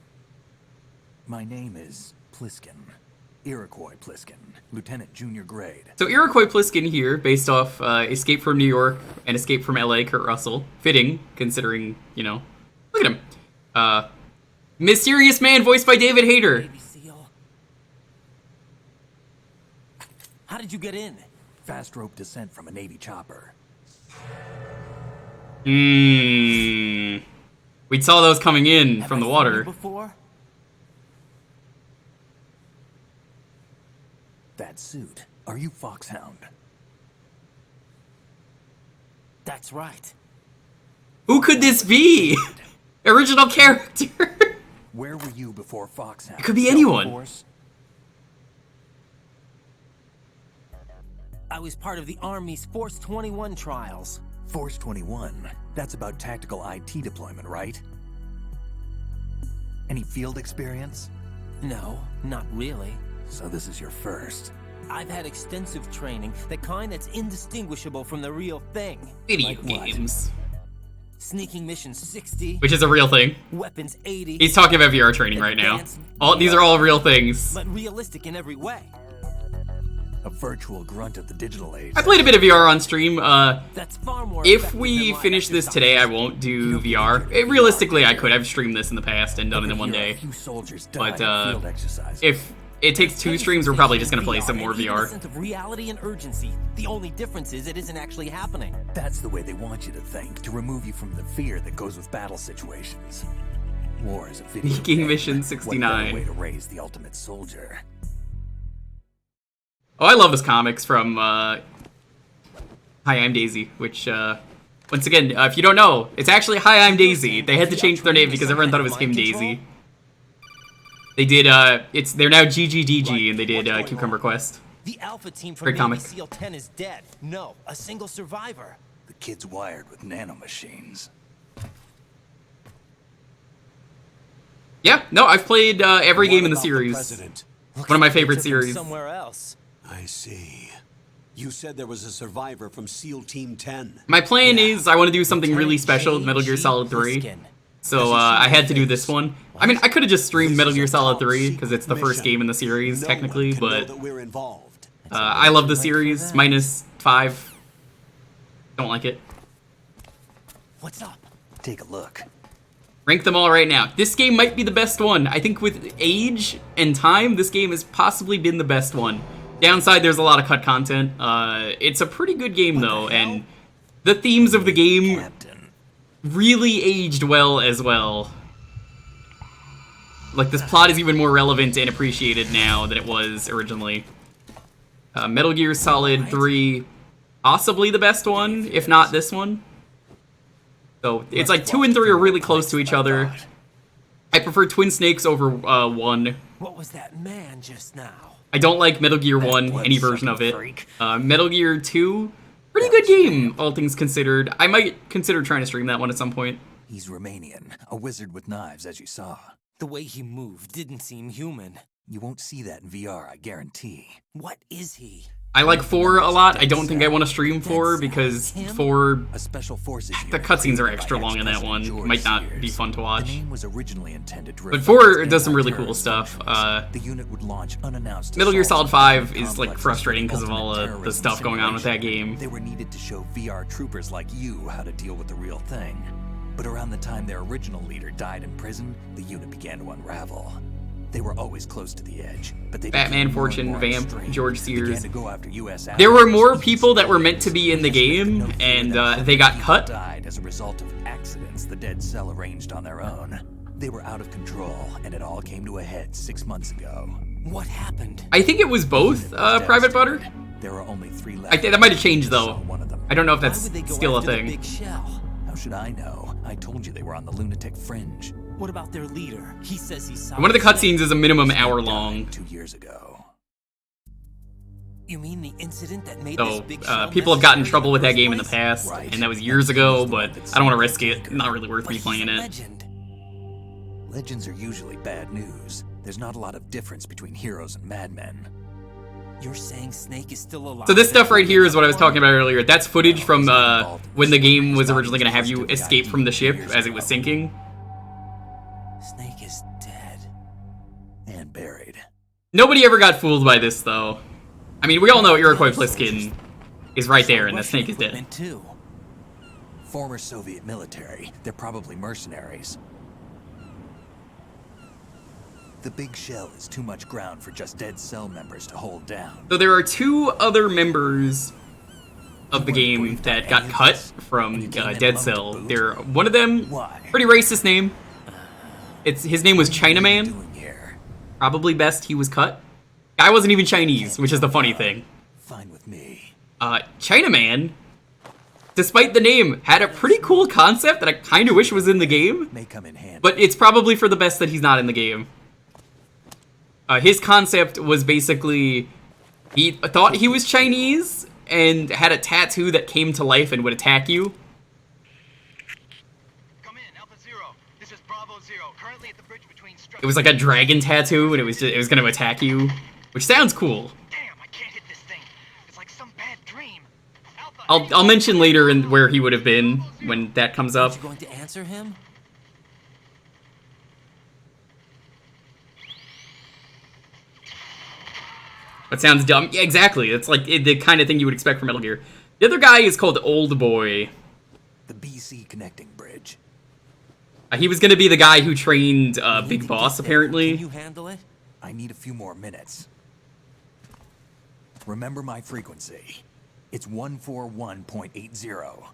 Pliskin. Iroquois Pliskin. Lieutenant Junior grade.
So Iroquois Pliskin here, based off Escape from New York and Escape from LA, Kurt Russell. Fitting, considering, you know. Look at him. Mysterious Man, voiced by David Hayter.
Baby seal. How did you get in?
Fast rope descent from a Navy chopper.
We saw those coming in from the water.
Before?
That suit. Are you Foxhound?
That's right.
Who could this be? Original character.
Where were you before Foxhound?
It could be anyone.
Force?
I was part of the Army's Force 21 trials.
Force 21? That's about tactical IT deployment, right? Any field experience?
No, not really.
So this is your first.
I've had extensive training, the kind that's indistinguishable from the real thing.
Video
like
games.
Sneaking mission 60.
Which is a real thing.
Weapons 80.
He's talking about VR training right now. These are all real things.
But realistic in every way.
A virtual grunt of the digital age.
I played a bit of VR on stream.
That's far more
if we finish this today, I won't do VR. Realistically, I could. I've streamed this in the past and done it in one day. But if it takes 2 streams, we're probably just gonna play some more VR.
A sense of reality and urgency. The only difference is it isn't actually happening.
That's the way they want you to think, to remove you from the fear that goes with battle situations. War is a video
Sneaking
game.
Mission
What
69.
better way to raise the ultimate soldier?
Oh, I love this comics from Hi, I'm Daisy, which, once again, if you don't know, it's actually Hi, I'm Daisy. They had to change their name because everyone thought it was Kim Daisy. They did, they're now GGDG, and they did Cucumber Quest.
The Alpha team from
Great comic.
Navy SEAL 10 is dead. No, a single survivor.
The kid's wired with nanomachines.
Yeah, no, I've played every game in the series. One of my favorite series.
Somewhere else. I see. You said there was a survivor from SEAL Team 10.
My plan is I want to do something really special with Metal Gear Solid 3. So I had to do this one. I mean, I could have just streamed Metal Gear Solid 3 because it's the first game in the series, technically, but I love the series, minus 5. Don't like it.
What's up?
Take a look.
Rank them all right now. This game might be the best one. I think with age and time, this game has possibly been the best one. Downside, there's a lot of cut content. It's a pretty good game, though, and the themes of the game really aged well as well. Like, this plot is even more relevant and appreciated now than it was originally. Metal Gear Solid 3, possibly the best one, if not this one. So, it's like 2 and 3 are really close to each other. I prefer Twin Snakes over 1.
What was that man just now?
I don't like Metal Gear 1, any version of it. Metal Gear 2, pretty good game, all things considered. I might consider trying to stream that one at some point.
He's Romanian, a wizard with knives, as you saw.
The way he moved didn't seem human.
You won't see that in VR, I guarantee.
What is he?
I like 4 a lot. I don't think I want to stream 4 because 4,
A special forces
the cutscenes are extra long in that one. Might not be fun to
The
watch.
name was originally intended to
But
reflect
4
its
does some really cool
anti-terrorist
stuff.
functions. The unit would launch unannounced
Metal Gear
assaults
Solid
on
5 is like
complexes
frustrating
for
because of all
ultimate
the
terrorism
stuff going on with that
simulation.
game.
They were needed to show VR troopers like you how to deal with the real thing. But around the time their original leader died in prison, the unit began to unravel. They were always close to the edge, but they
Batman,
became more and
Fortune,
more
Vamp,
extreme.
George
They began
Sears.
to go after US
There were
allies,
more
even
people that were meant to be in the game, and they got cut.
died as a result of accidents the Dead Cell arranged on their own. They were out of control, and it all came to a head 6 months ago.
What happened?
I think it was both Private Butter.
There are only 3 left.
I think that might have changed though. I don't know if that's still a
after the
thing.
Big Shell? How should I know? I told you they were on the lunatic fringe.
What about their leader? He says he's
One of the cutscenes is a minimum hour long.
2 years ago.
You mean the incident that made
So
this big shell
people have gotten in
necessary
trouble with that
in the
game in the
first
past,
Right.
and that was years ago. But I don't want to risk it. Not really worth replaying it.
Legend.
Legends are usually bad news. There's not a lot of difference between heroes and madmen.
You're saying Snake is still alive?
So this stuff right here is what I was talking about earlier. That's footage from when the game was originally going to have you escape from the ship as it was sinking.
Snake is dead.
And buried.
Nobody ever got fooled by this, though. I mean, we all know Iroquois Pliskin is right there, and the snake is dead.
Too.
Former Soviet military. They're probably mercenaries. The Big Shell is too much ground for just Dead Cell members to hold down.
So there are 2 other members of the game that got cut from Dead Cell. One of them, pretty racist name. His name was Chinaman. Probably best he was cut. Guy wasn't even Chinese, which is the funny thing.
Fine with me.
Chinaman, despite the name, had a pretty cool concept that I kind of wish was in the game.
May come in handy.
But it's probably for the best that he's not in the game. His concept was basically, he thought he was Chinese and had a tattoo that came to life and would attack you.
Come in, Alpha Zero. This is Bravo Zero. Currently at the bridge between
It was like a dragon tattoo, and it was going to attack you, which sounds cool.
Damn, I can't hit this thing. It's like some bad dream.
I'll mention later where he would have been when that comes up.
Are you going to answer him?
That sounds dumb. Yeah, exactly. It's like the kind of thing you would expect from Metal Gear. The other guy is called Old Boy.
The BC connecting bridge.
He was going to be the guy who trained Big Boss, apparently.
Can you handle it?
I need a few more minutes. Remember my frequency. It's 141.80.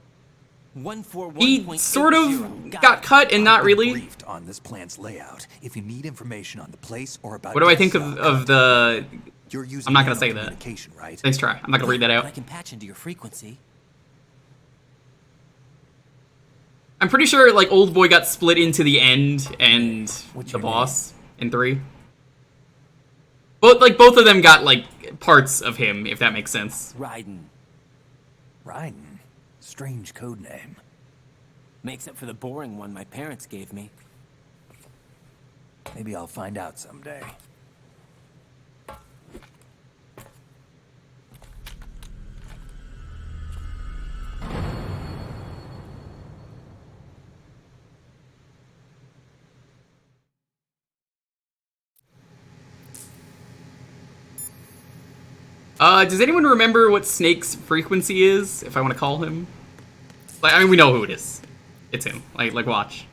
141.80.
He sort of got cut and not really.
Briefed on this plant's layout. If you need information on the place or about
What do I think of the...
You're using
I'm not going to say that.
communication, right?
Nice try. I'm not going to read that
I
out.
can patch into your frequency.
I'm pretty sure like Old Boy got split into the end and the boss in 3. Both of them got like parts of him, if that makes sense.
Raiden.
Raiden? Strange code name.
Makes up for the boring one my parents gave me.
Maybe I'll find out someday.
Does anyone remember what Snake's frequency is, if I want to call him? Like, I mean, we know who it is. It's him. Like watch.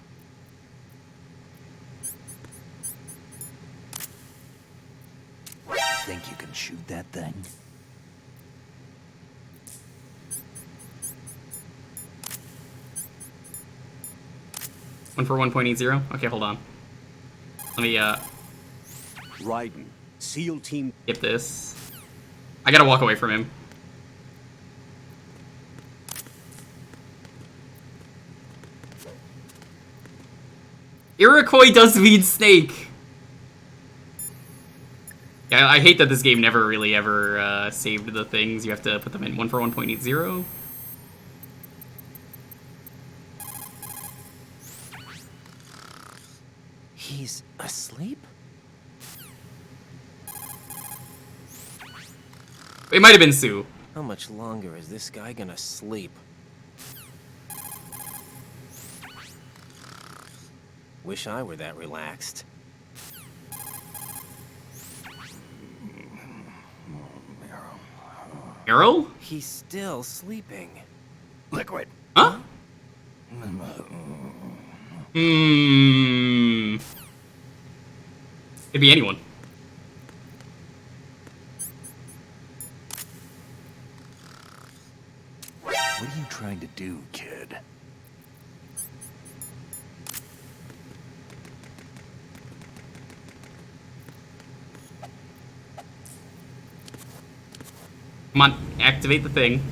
Think you can shoot that thing?
One for 1.80? Okay, hold on. Let me,
Raiden, SEAL Team...
Get this. I gotta walk away from him. Iroquois does mean snake. Yeah, I hate that this game never really ever saved the things. You have to put them in 1 for 1.80.
He's asleep?
It might have been Sue.
How much longer is this guy gonna sleep? Wish I were that relaxed.
Arrow?
He's still sleeping.
Liquid.
Huh? Could be anyone.
What are you trying to do, kid?
Come on, activate the thing.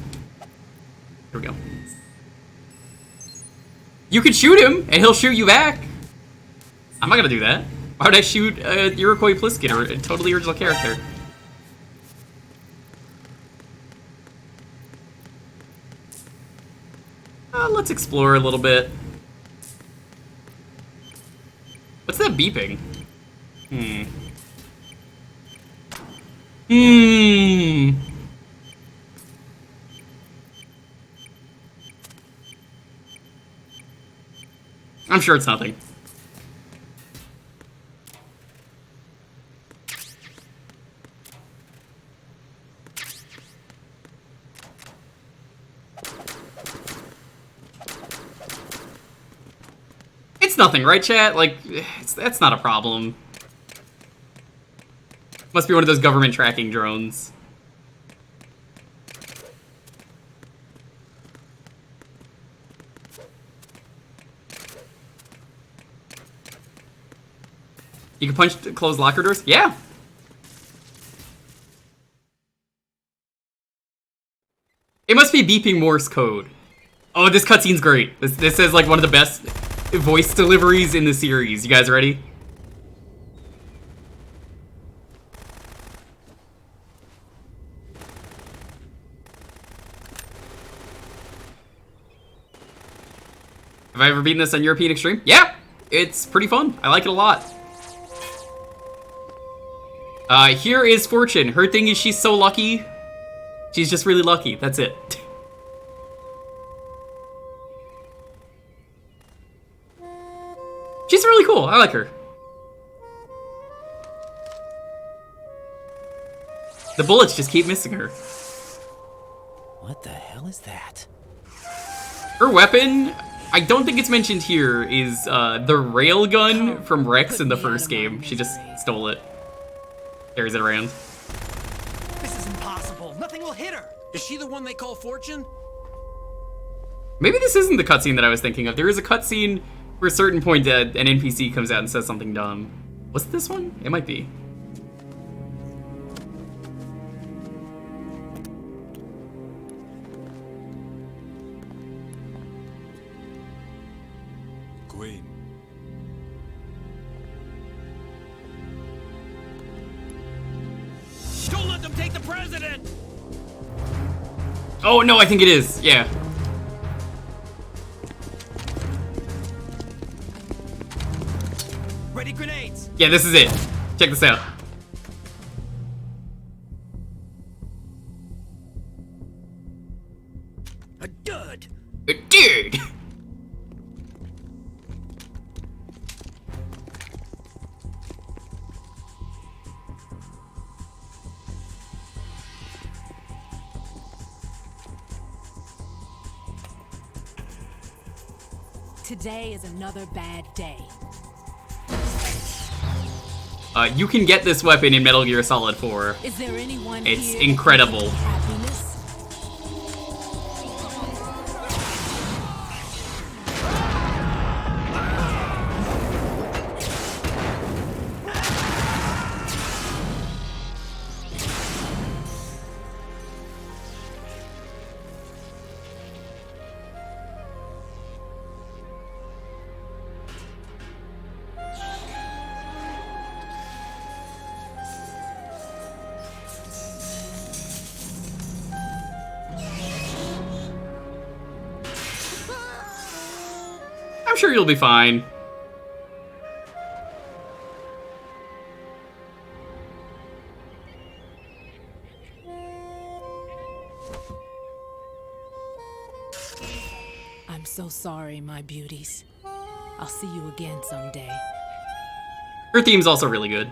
Here we go. You could shoot him, and he'll shoot you back. I'm not gonna do that. Why would I shoot Iroquois Pliskin, or a totally original character? Let's explore a little bit. What's that beeping? I'm sure it's nothing. It's nothing, right, chat? Like, that's not a problem. Must be one of those government tracking drones. You can punch close locker doors? Yeah! It must be beeping Morse code. Oh, this cutscene's great. This is like one of the best voice deliveries in the series. You guys ready? Have I ever beaten this on European Extreme? Yeah! It's pretty fun. I like it a lot. Here is Fortune. Her thing is she's so lucky. She's just really lucky. That's it. She's really cool. I like her. The bullets just keep missing her.
What the hell is that?
Her weapon, I don't think it's mentioned here, is the railgun from Rex in the first game. She just stole it. Carries it around.
This is impossible. Nothing will hit her. Is she the one they call Fortune?
Maybe this isn't the cutscene that I was thinking of. There is a cutscene where a certain point an NPC comes out and says something dumb. Was it this one? It might be.
Queen.
Don't let them take the president!
Oh no, I think it is. Yeah.
Ready grenades!
Yeah, this is it. Check this out.
A dud!
A dude!
Today is another bad day.
You can get this weapon in Metal Gear Solid 4.
Is there anyone
It's
here
incredible.
happiness?
I'm sure you'll be fine.
I'm so sorry, my beauties. I'll see you again someday.
Her theme's also really good.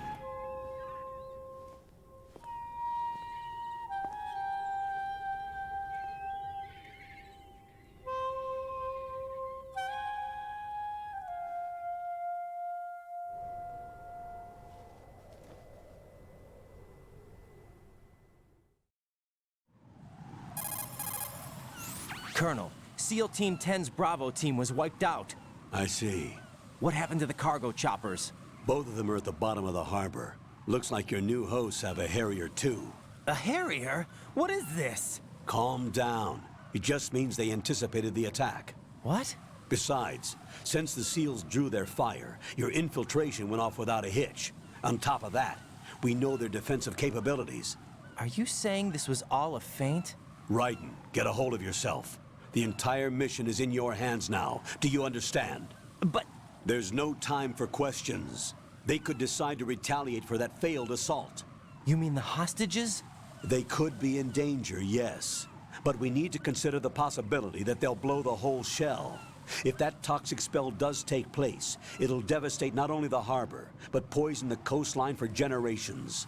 Colonel, SEAL Team 10's Bravo team was wiped out.
I see.
What happened to the cargo choppers?
Both of them are at the bottom of the harbor. Looks like your new hosts have a Harrier too.
A Harrier? What is this?
Calm down. It just means they anticipated the attack.
What?
Besides, since the SEALs drew their fire, your infiltration went off without a hitch. On top of that, we know their defensive capabilities.
Are you saying this was all a feint?
Raiden, get a hold of yourself. The entire mission is in your hands now. Do you understand?
But...
There's no time for questions. They could decide to retaliate for that failed assault.
You mean the hostages?
They could be in danger, yes. But we need to consider the possibility that they'll blow the whole shell. If that toxic spell does take place, it'll devastate not only the harbor, but poison the coastline for generations.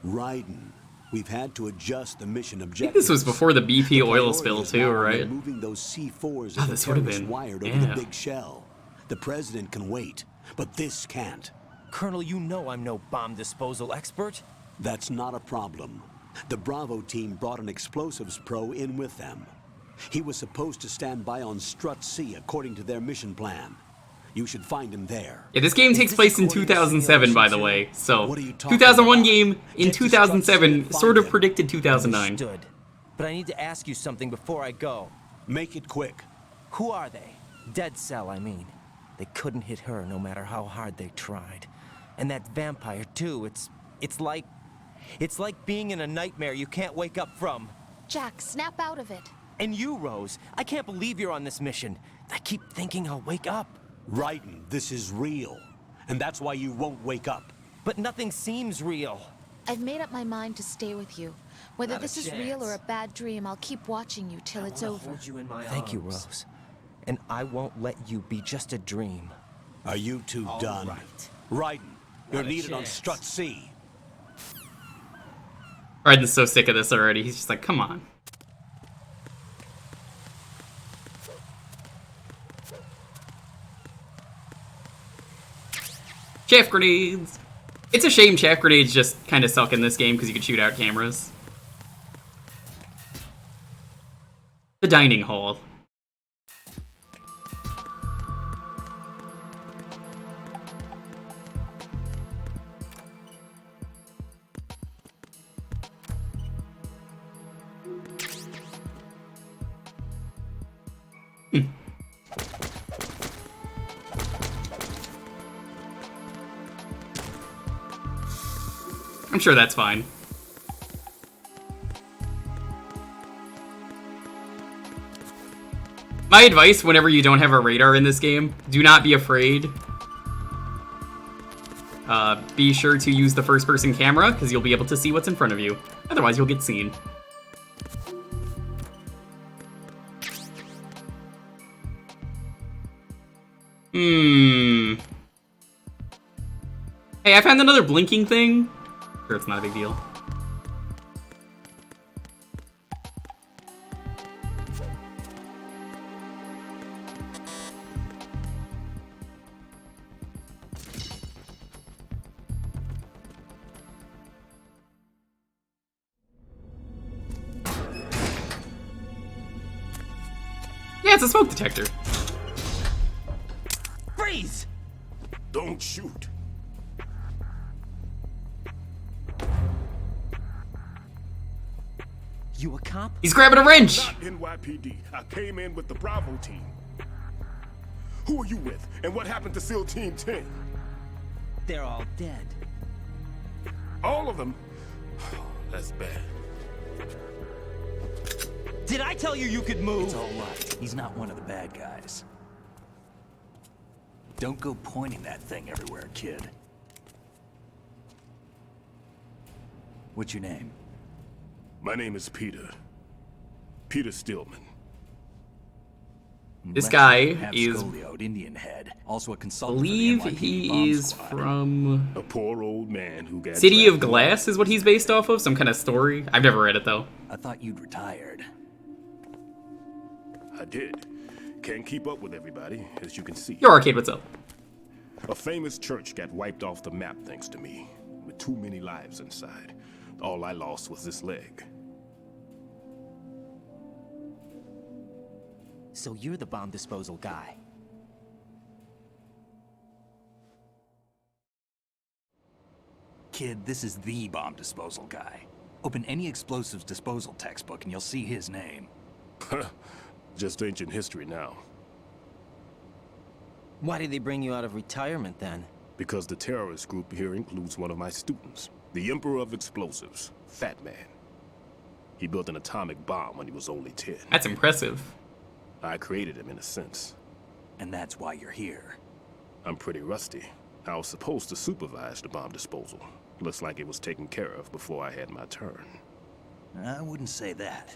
Raiden, we've had to adjust the mission objective.
I think this was before the BP oil spill too, right?
Moving those C4s
Oh, this would have been
wired over the big shell. The president can wait, but this can't.
Colonel, you know I'm no bomb disposal expert.
That's not a problem. The Bravo team brought an explosives pro in with them. He was supposed to stand by on Strut C according to their mission plan. You should find him there.
Yeah, this game takes place in 2007, by the way. So, 2001 game in 2007 sort of predicted 2009.
Understood. But I need to ask you something before I go.
Make it quick.
Who are they? Dead Cell, I mean. They couldn't hit her no matter how hard they tried. And that vampire, too, it's like being in a nightmare you can't wake up from.
Jack, snap out of it.
And you, Rose, I can't believe you're on this mission. I keep thinking I'll wake up.
Raiden, this is real. And that's why you won't wake up.
But nothing seems real.
I've made up my mind to stay with you. Whether this is real or a bad dream, I'll keep watching you till it's over.
Thank you, Rose. And I won't let you be just a dream.
Are you two done?
Right.
Raiden, you're needed on Strut C.
Raiden's so sick of this already. He's just like, come on. Chaff grenades! It's a shame chaff grenades just kind of suck in this game because you can shoot out cameras. The dining hall. I'm sure that's fine. My advice whenever you don't have a radar in this game, do not be afraid. Be sure to use the first-person camera, because you'll be able to see what's in front of you. Otherwise, you'll get seen. Hey, I found another blinking thing. Sure, it's not a big deal. Yeah, it's a smoke detector.
Freeze!
Don't shoot.
You a cop?
He's grabbing a wrench!
Not NYPD. I came in with the Bravo team. Who are you with? And what happened to SEAL Team 10?
They're all dead.
All of them? That's bad.
Did I tell you you could move?
It's all right. He's not one of the bad guys. Don't go pointing that thing everywhere, kid. What's your name?
My name is Peter.
Peter Stillman.
This guy
Have
is,
scolioed Indian head, also a
I
consultant
believe
for the NYPD
he
bomb
is
squad.
from
A poor old man who got
City of
drafted.
Glass is what he's based off of, some kind of story. I've never read it though.
I thought you'd retired.
I did. Can't keep up with everybody, as you can see.
Yo, Arcade, what's up?
A famous church got wiped off the map thanks to me, with too many lives inside. All I lost was this leg.
So you're the bomb disposal guy.
Kid, this is the bomb disposal guy. Open any explosives disposal textbook and you'll see his name.
Just ancient history now.
Why did they bring you out of retirement then?
Because the terrorist group here includes one of my students, the Emperor of Explosives, Fat Man. He built an atomic bomb when he was only 10.
That's impressive.
I created him in a sense.
And that's why you're here.
I'm pretty rusty. I was supposed to supervise the bomb disposal. Looks like it was taken care of before I had my turn.
I wouldn't say that.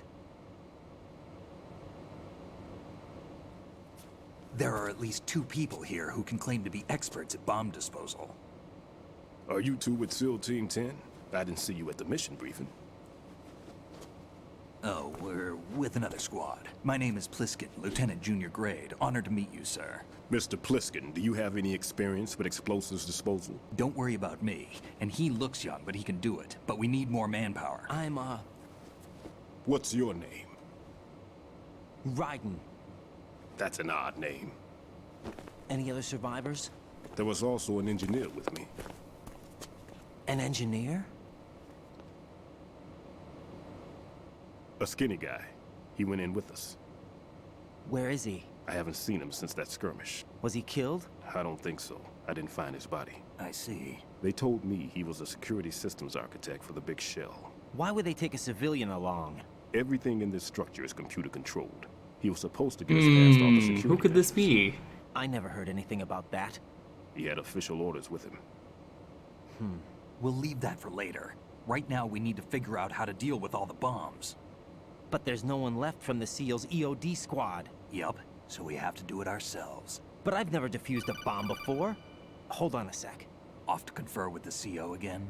There are at least 2 people here who can claim to be experts at bomb disposal.
Are you two with SEAL Team 10? I didn't see you at the mission briefing.
Oh, we're with another squad. My name is Pliskin, Lieutenant Junior Grade. Honored to meet you, sir.
Mr. Pliskin, do you have any experience with explosives disposal?
Don't worry about me. And he looks young, but he can do it. But we need more manpower.
I'm,
What's your name?
Raiden.
That's an odd name.
Any other survivors?
There was also an engineer with me.
An engineer?
A skinny guy. He went in with us.
Where is he?
I haven't seen him since that skirmish.
Was he killed?
I don't think so. I didn't find his body.
I see.
They told me he was a security systems architect for the big shell.
Why would they take a civilian along?
Everything in this structure is computer controlled. He was supposed to get us past all the security.
Who could this be?
I never heard anything about that.
He had official orders with him.
We'll leave that for later. Right now, we need to figure out how to deal with all the bombs.
But there's no one left from the SEAL's EOD squad.
Yup, so we have to do it ourselves.
But I've never defused a bomb before. Hold on a sec.
Off to confer with the CO again?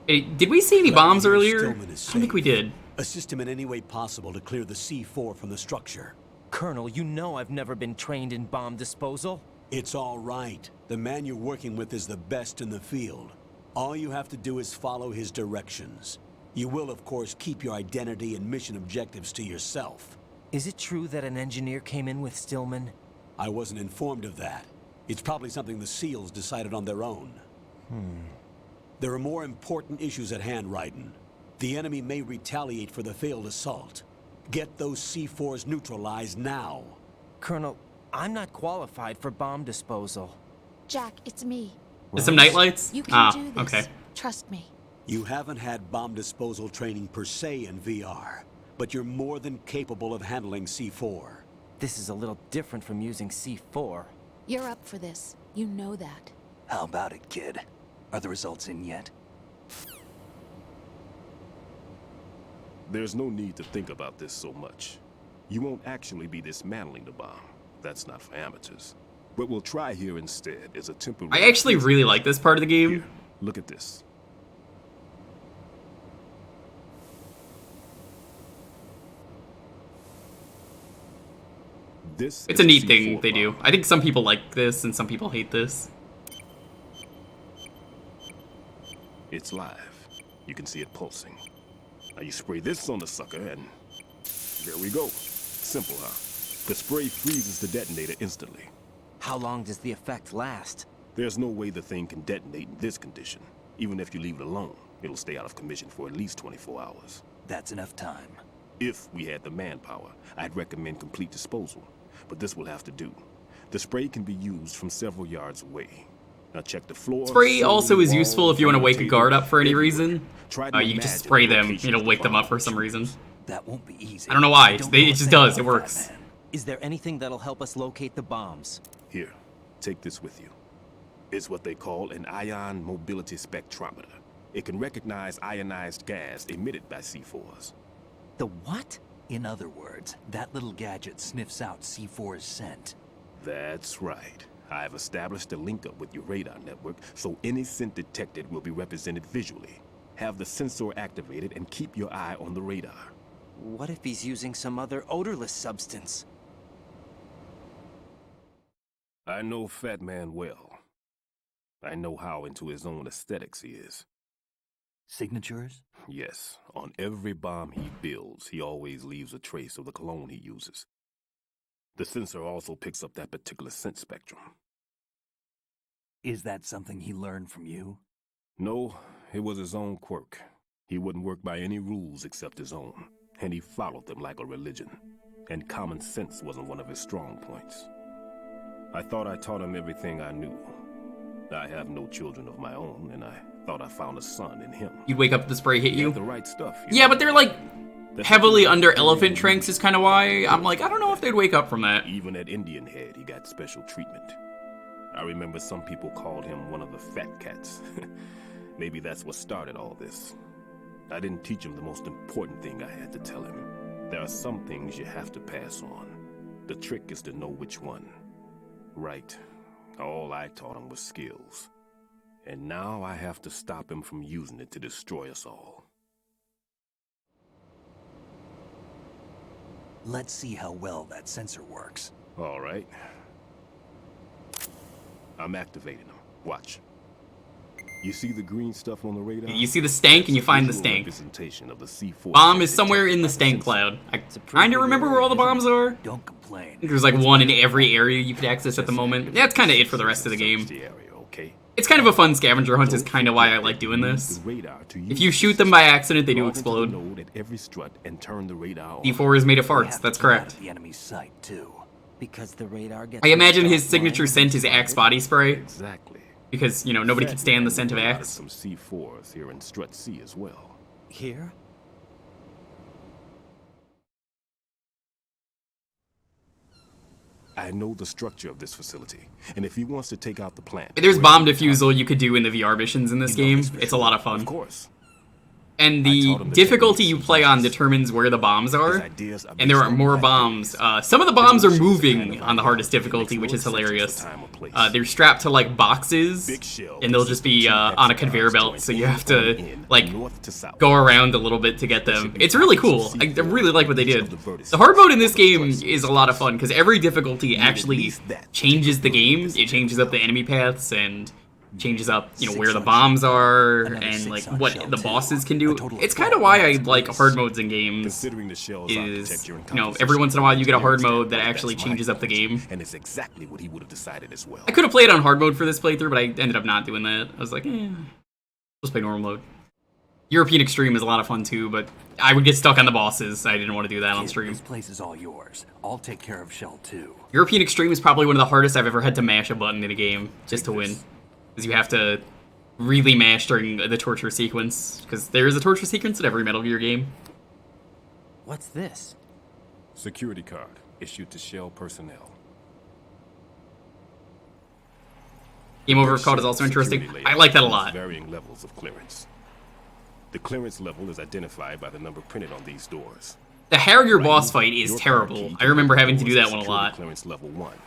Hey, did we see any bombs earlier? I don't think we did.
Assist him in any way possible to clear the C4 from the structure.
Colonel, you know I've never been trained in bomb disposal.
It's all right. The man you're working with is the best in the field. All you have to do is follow his directions. You will, of course, keep your identity and mission objectives to yourself.
Is it true that an engineer came in with Stillman?
I wasn't informed of that. It's probably something the SEALs decided on their own. There are more important issues at hand, Raiden. The enemy may retaliate for the failed assault. Get those C4s neutralized now.
Colonel, I'm not qualified for bomb disposal.
Jack, it's me.
There's some nightlights?
You can do this.
Okay.
Trust me.
You haven't had bomb disposal training per se in VR, but you're more than capable of handling C4.
This is a little different from using C4.
You're up for this. You know that.
How about it, kid? Are the results in yet?
There's no need to think about this so much. You won't actually be dismantling the bomb. That's not for amateurs. What we'll try here instead is a temporary...
I actually really like this part of the game.
Here, look at this. This
It's a
is
neat
C4
thing they do.
bomb.
I think some people like this and some people hate this.
It's live. You can see it pulsing. Now you spray this on the sucker and... there we go. Simple, huh? The spray freezes the detonator instantly.
How long does the effect last?
There's no way the thing can detonate in this condition. Even if you leave it alone, it'll stay out of commission for at least 24 hours.
That's enough time.
If we had the manpower, I'd recommend complete disposal. But this will have to do. The spray can be used from several yards away. Now check the floor.
Spray also is useful if you want to wake a guard up for any
everywhere.
reason.
Try to
You can just
imagine
spray
the
them,
location
it'll
of
wake
the
them up
bomb.
for some reason.
That won't be easy.
I don't know why,
I don't
it
know a
just
thing
does, it
about
works.
that, man.
Is there anything that'll help us locate the bombs?
Here, take this with you. It's what they call an ion mobility spectrometer. It can recognize ionized gas emitted by C4s.
The what? In other words, that little gadget sniffs out C4's scent.
That's right. I've established a link up with your radar network, so any scent detected will be represented visually. Have the sensor activated and keep your eye on the radar.
What if he's using some other odorless substance?
I know Fat Man well. I know how into his own aesthetics he is.
Signatures?
Yes, on every bomb he builds, he always leaves a trace of the cologne he uses. The sensor also picks up that particular scent spectrum.
Is that something he learned from you?
No, it was his own quirk. He wouldn't work by any rules except his own, and he followed them like a religion. And common sense wasn't one of his strong points. I thought I taught him everything I knew. I have no children of my own, and I thought I found a son in him.
You'd wake up, the spray hit you.
The right stuff.
Yeah, but they're like heavily under elephant tranks is kind of why I'm like, I don't know if they'd wake up from that.
Even at Indian Head, he got special treatment. I remember some people called him one of the fat cats. Maybe that's what started all this. I didn't teach him the most important thing I had to tell him. There are some things you have to pass on. The trick is to know which one. Right. All I taught him was skills. And now I have to stop him from using it to destroy us all.
Let's see how well that sensor works.
All right. I'm activating them. Watch. You see the green stuff on the radar?
You see the stank and you find the stank.
Representation of the C4
Bomb is somewhere in the stank cloud. I kind of remember where all the bombs are.
Don't complain.
I think there's like one in every area you could access at the moment. That's kind of it for the rest of the game. It's kind of a fun scavenger hunt is kind of why I like doing this. If you shoot them by accident, they do explode. D4 is made of farts, that's correct.
The enemy's sight too. Because the radar gets
I imagine his signature scent is Axe body spray.
Exactly.
Because, you know, nobody can stand the scent of Axe.
Some C4s here in Strut C as well.
Here?
I know the structure of this facility, and if he wants to take out the plant...
There's bomb defusal you could do in the VR missions in this game. It's a lot of fun.
Of course.
And the difficulty you play on determines where the bombs are, and there are more bombs. Some of the bombs are moving on the hardest difficulty, which is hilarious. They're strapped to, like, boxes, and they'll just be on a conveyor belt, so you have to, like, go around a little bit to get them. It's really cool. I really like what they did. The hard mode in this game is a lot of fun, because every difficulty actually changes the game. It changes up the enemy paths, and changes up, you know, where the bombs are and like what the bosses can do. It's kind of why I like hard modes in games. Is, you know, every once in a while you get a hard mode that actually changes up the game.
And it's exactly what he would have decided as well.
I could have played on hard mode for this playthrough, but I ended up not doing that. I was like, let's play normal mode. European Extreme is a lot of fun too, but I would get stuck on the bosses. I didn't want to do that on stream.
This place is all yours. I'll take care of Shell 2.
European Extreme is probably one of the hardest I've ever had to mash a button in a game just to win. Because you have to really mash during the torture sequence. Because there is a torture sequence in every Metal Gear game.
What's this?
Security card issued to Shell personnel.
Game over card is also interesting. I like that a lot.
Varying levels of clearance. The clearance level is identified by the number printed on these doors.
The Harrier boss fight is terrible. I remember having to do that one a lot.
Clearance level 1.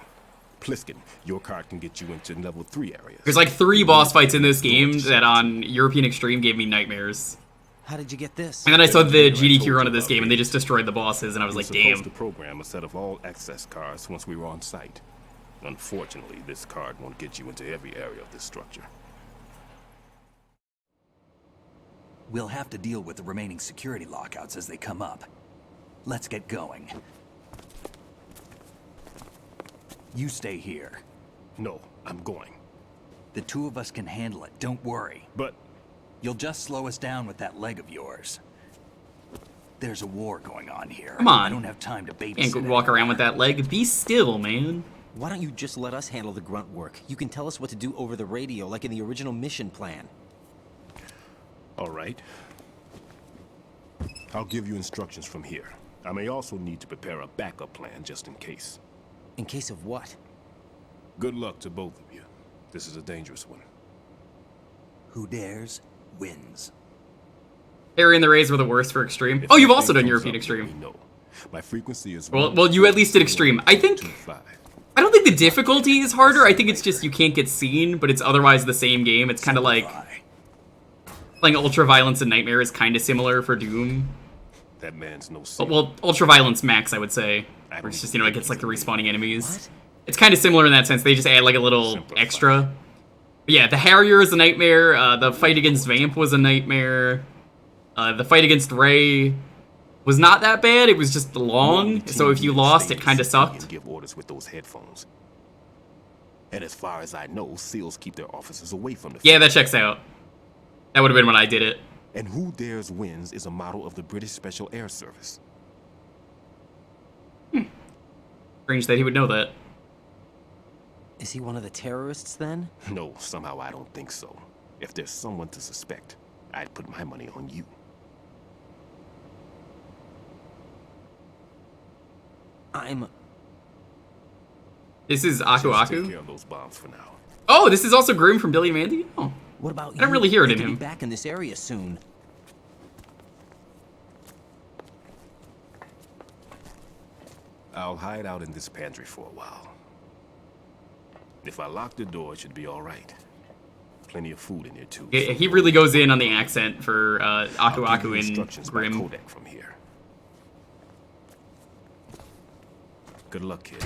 Pliskin, your card can get you into level 3 areas.
There's like 3 boss fights in this game that on European Extreme gave me nightmares.
How did you get this?
And then I saw the GDQ run of this game and they just destroyed the bosses and I was like, damn.
We were supposed to program a set of all access cards once we were on site. Unfortunately, this card won't get you into every area of this structure.
We'll have to deal with the remaining security lockouts as they come up. Let's get going. You stay here.
No, I'm going.
The 2 of us can handle it, don't worry.
But...
You'll just slow us down with that leg of yours. There's a war going on here.
Come on.
I don't have time to babysit.
Can't walk around with that leg. Be still, man.
Why don't you just let us handle the grunt work? You can tell us what to do over the radio, like in the original mission plan.
All right. I'll give you instructions from here. I may also need to prepare a backup plan just in case.
In case of what?
Good luck to both of you. This is a dangerous one.
Who dares?
wins.
Harry and the Rays were the worst for Extreme. Oh, you've also done European Extreme.
My frequency is
Well, you at least did Extreme. I don't think the difficulty is harder. I think it's just you can't get seen, but it's otherwise the same game. It's kind of like playing Ultraviolence and Nightmare is kind of similar for Doom.
That man's no
Well, Ultraviolence Max, I would say. Where it's just, it gets like the respawning enemies. It's kind of similar in that sense. They just add like a little extra. But yeah, the Harrier is a nightmare. The fight against Vamp was a nightmare. The fight against Ray was not that bad. It was just long. So if you lost, it kind of sucked.
Give orders with those headphones. And as far as I know, SEALs keep their officers away from the
Yeah, that checks out. That would have been when I did it.
And Who Dares Wins is a model of the British Special Air Service.
Strange that he would know that.
Is he one of the terrorists then?
No, somehow I don't think so. If there's someone to suspect, I'd put my money on you.
This is Aku
Just
Aku?
take care of those bombs for now.
Oh, this is also Grim from Billy and Mandy? Oh.
What about
I don't really hear it in
Need to
him.
be back in this area soon.
I'll hide out in this pantry for a while. If I lock the door, it should be all right. Plenty of food in here too.
Yeah, he really goes in on the accent for Aku Aku in Grim.
Codec from here. Good luck, kid.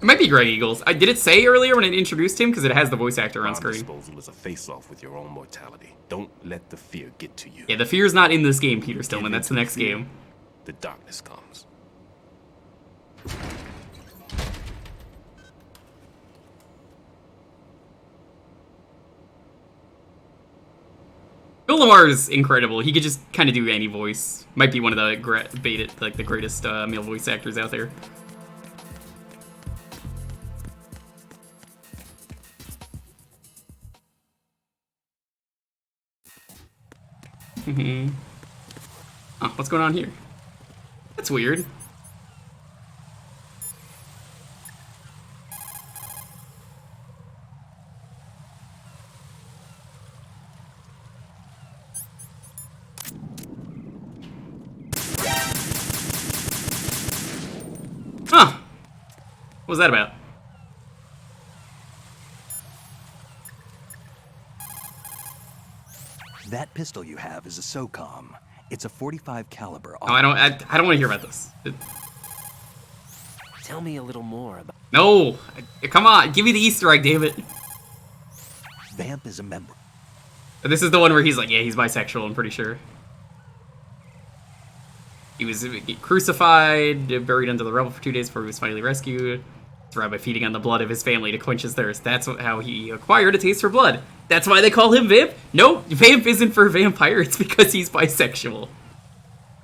It might be Greg Eagles. Did it say earlier when it introduced him? Because it has the voice actor on
Bomb
screen.
disposal is a face-off with your own mortality. Don't let the fear get to you.
Yeah, the fear's not in this game, Peter Stillman. That's the next game.
The darkness comes.
Bill Lamar is incredible. He could just kind of do any voice. Might be one of the the greatest male voice actors out there. Oh, what's going on here? That's weird. Huh. What was that about?
That pistol you have is a SOCOM. It's a .45 caliber.
Oh, I don't want to hear about this.
Tell me a little more about.
No, come on, give me the Easter egg, damn it.
Vamp is a member.
This is the one where he's like, yeah, he's bisexual, I'm pretty sure. He was crucified, buried under the rubble for 2 days before he was finally rescued. Survived by feeding on the blood of his family to quench his thirst. That's how he acquired a taste for blood. That's why they call him Vamp? No, Vamp isn't for vampire, it's because he's bisexual.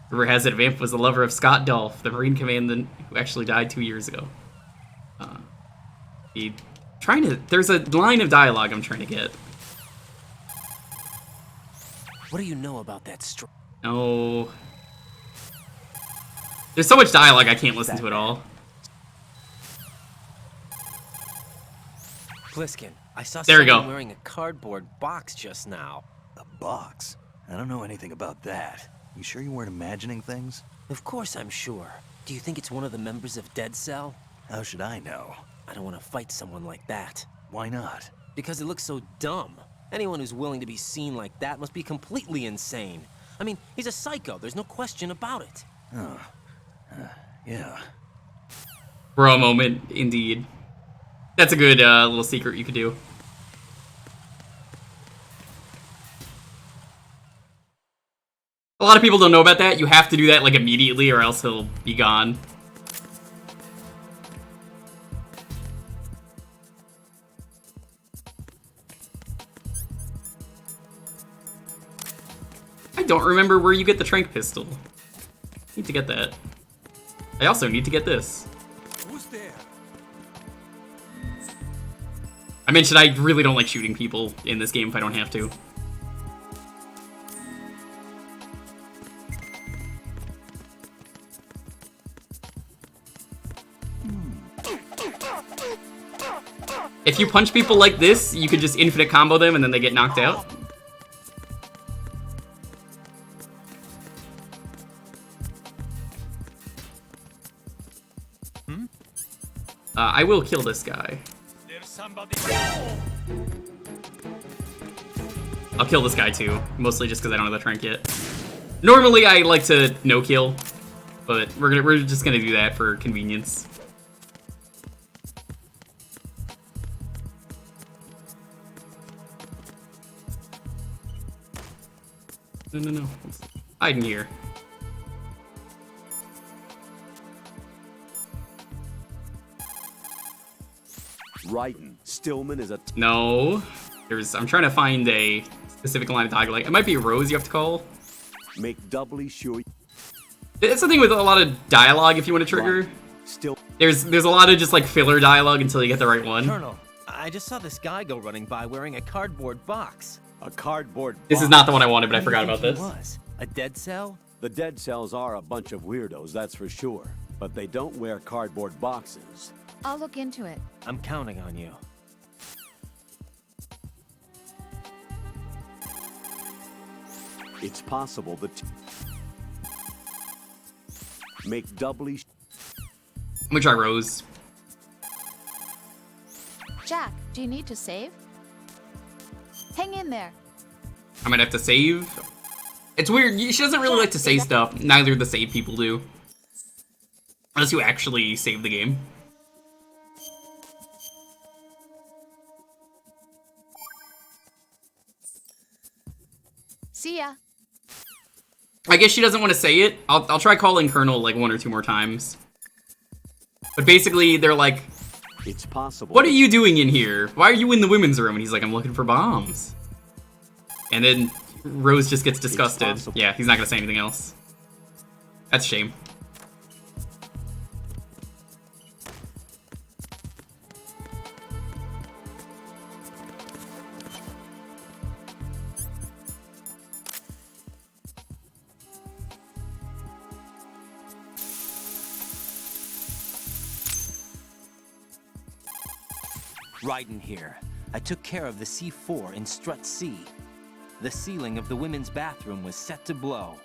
Rumor has it Vamp was the lover of Scott Dolph, the Marine commandant who actually died 2 years ago. There's a line of dialogue I'm trying to get.
What do you know about that story?
No. There's so much dialogue I can't listen to it all.
Pliskin, I saw
There we
someone
go.
wearing a cardboard box just now.
A box? I don't know anything about that. You sure you weren't imagining things?
Of course I'm sure. Do you think it's one of the members of Dead Cell?
How should I know?
I don't want to fight someone like that.
Why not?
Because it looks so dumb. Anyone who's willing to be seen like that must be completely insane. I mean, he's a psycho, there's no question about it.
Oh. Yeah.
Bro moment, indeed. That's a good little secret you could do. A lot of people don't know about that. You have to do that like immediately or else he'll be gone. I don't remember where you get the tranq pistol. Need to get that. I also need to get this.
Who's there?
I mentioned I really don't like shooting people in this game if I don't have to. If you punch people like this, you could just infinite combo them and then they get knocked out. I will kill this guy.
There's somebody.
I'll kill this guy too, mostly just because I don't have the trinket. Normally I like to no kill, but we're just gonna do that for convenience. No. Hide in here.
Raiden, Stillman is a...
No. I'm trying to find a specific line of dialogue. It might be Rose you have to call.
Make doubly sure...
It's something with a lot of dialogue if you want to trigger.
Still...
There's a lot of just like filler dialogue until you get the right one.
Colonel, I just saw this guy go running by wearing a cardboard box.
A cardboard box?
This is not the one I wanted, but I forgot about this.
Was? A dead cell?
The dead cells are a bunch of weirdos, that's for sure. But they don't wear cardboard boxes.
I'll look into it.
I'm counting on you.
It's possible that... Make doubly...
I'm gonna try Rose.
Jack, do you need to save? Hang in there.
I might have to save. It's weird. She doesn't really like to say stuff. Neither the save people do. Unless you actually save the game.
See ya.
I guess she doesn't want to say it. I'll try calling Colonel like 1 or 2 more times. But basically, they're like,
it's possible.
What are you doing in here? Why are you in the women's room? And he's like, I'm looking for bombs. And then Rose just gets disgusted. Yeah, he's not gonna say anything else. That's a shame.
Raiden here. I took care of the C4 in Strut C. The ceiling of the women's bathroom was set to blow.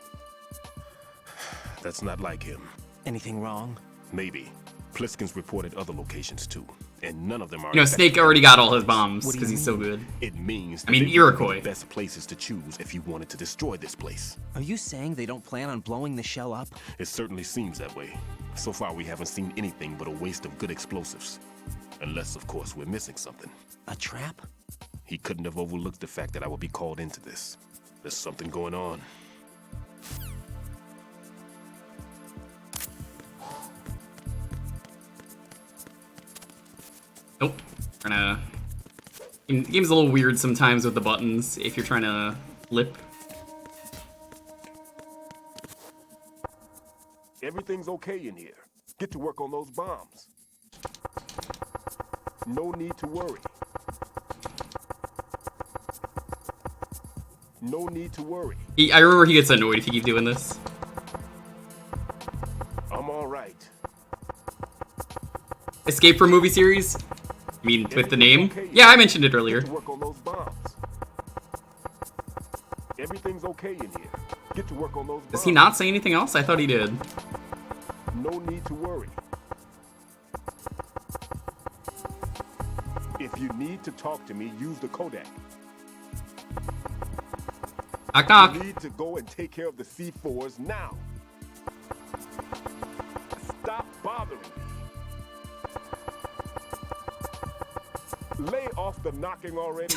That's not like him.
Anything wrong?
Maybe. Pliskin's reported other locations too, and none of them are...
You know, Snake already got all his bombs because he's so good.
It means...
I mean, Iroquois.
The best places to choose if you wanted to destroy this place.
Are you saying they don't plan on blowing the shell up?
It certainly seems that way. So far, we haven't seen anything but a waste of good explosives. Unless, of course, we're missing something.
A trap?
He couldn't have overlooked the fact that I would be called into this. There's something going on.
Nope. Game's a little weird sometimes with the buttons if you're trying to flip.
Everything's okay in here. Get to work on those bombs. No need to worry. No need to worry.
I remember he gets annoyed if you keep doing this.
I'm all right.
Escape from movie series? I mean, with the name? Okay. Yeah, I mentioned it earlier.
Get to work on those bombs. Everything's okay in here. Get to work on those bombs.
Does he not say anything else? I thought he did.
No need to worry. If you need to talk to me, use the codec.
Knock knock.
You need to go and take care of the C4s now. Stop bothering me. Lay off the knocking already.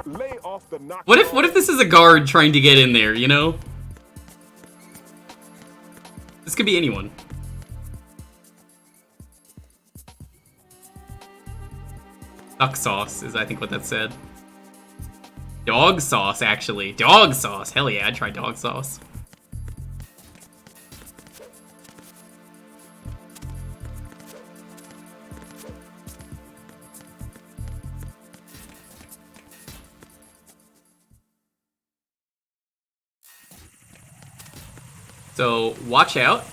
Lay off the knocking.
What if this is a guard trying to get in there, you know? This could be anyone. Duck sauce is, I think, what that said. Dog sauce, actually. Dog sauce. Hell yeah, I'd try dog sauce. So, watch out.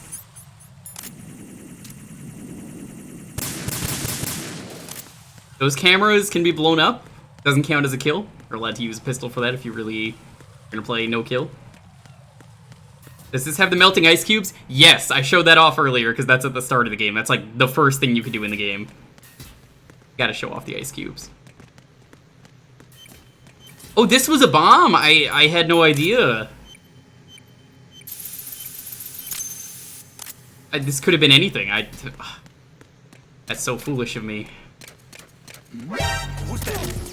Those cameras can be blown up. Doesn't count as a kill. You're allowed to use a pistol for that if you really are gonna play no kill. Does this have the melting ice cubes? Yes, I showed that off earlier because that's at the start of the game. That's like the first thing you can do in the game. Gotta show off the ice cubes. Oh, this was a bomb! I had no idea. This could have been anything. That's so foolish of me.
Who's that?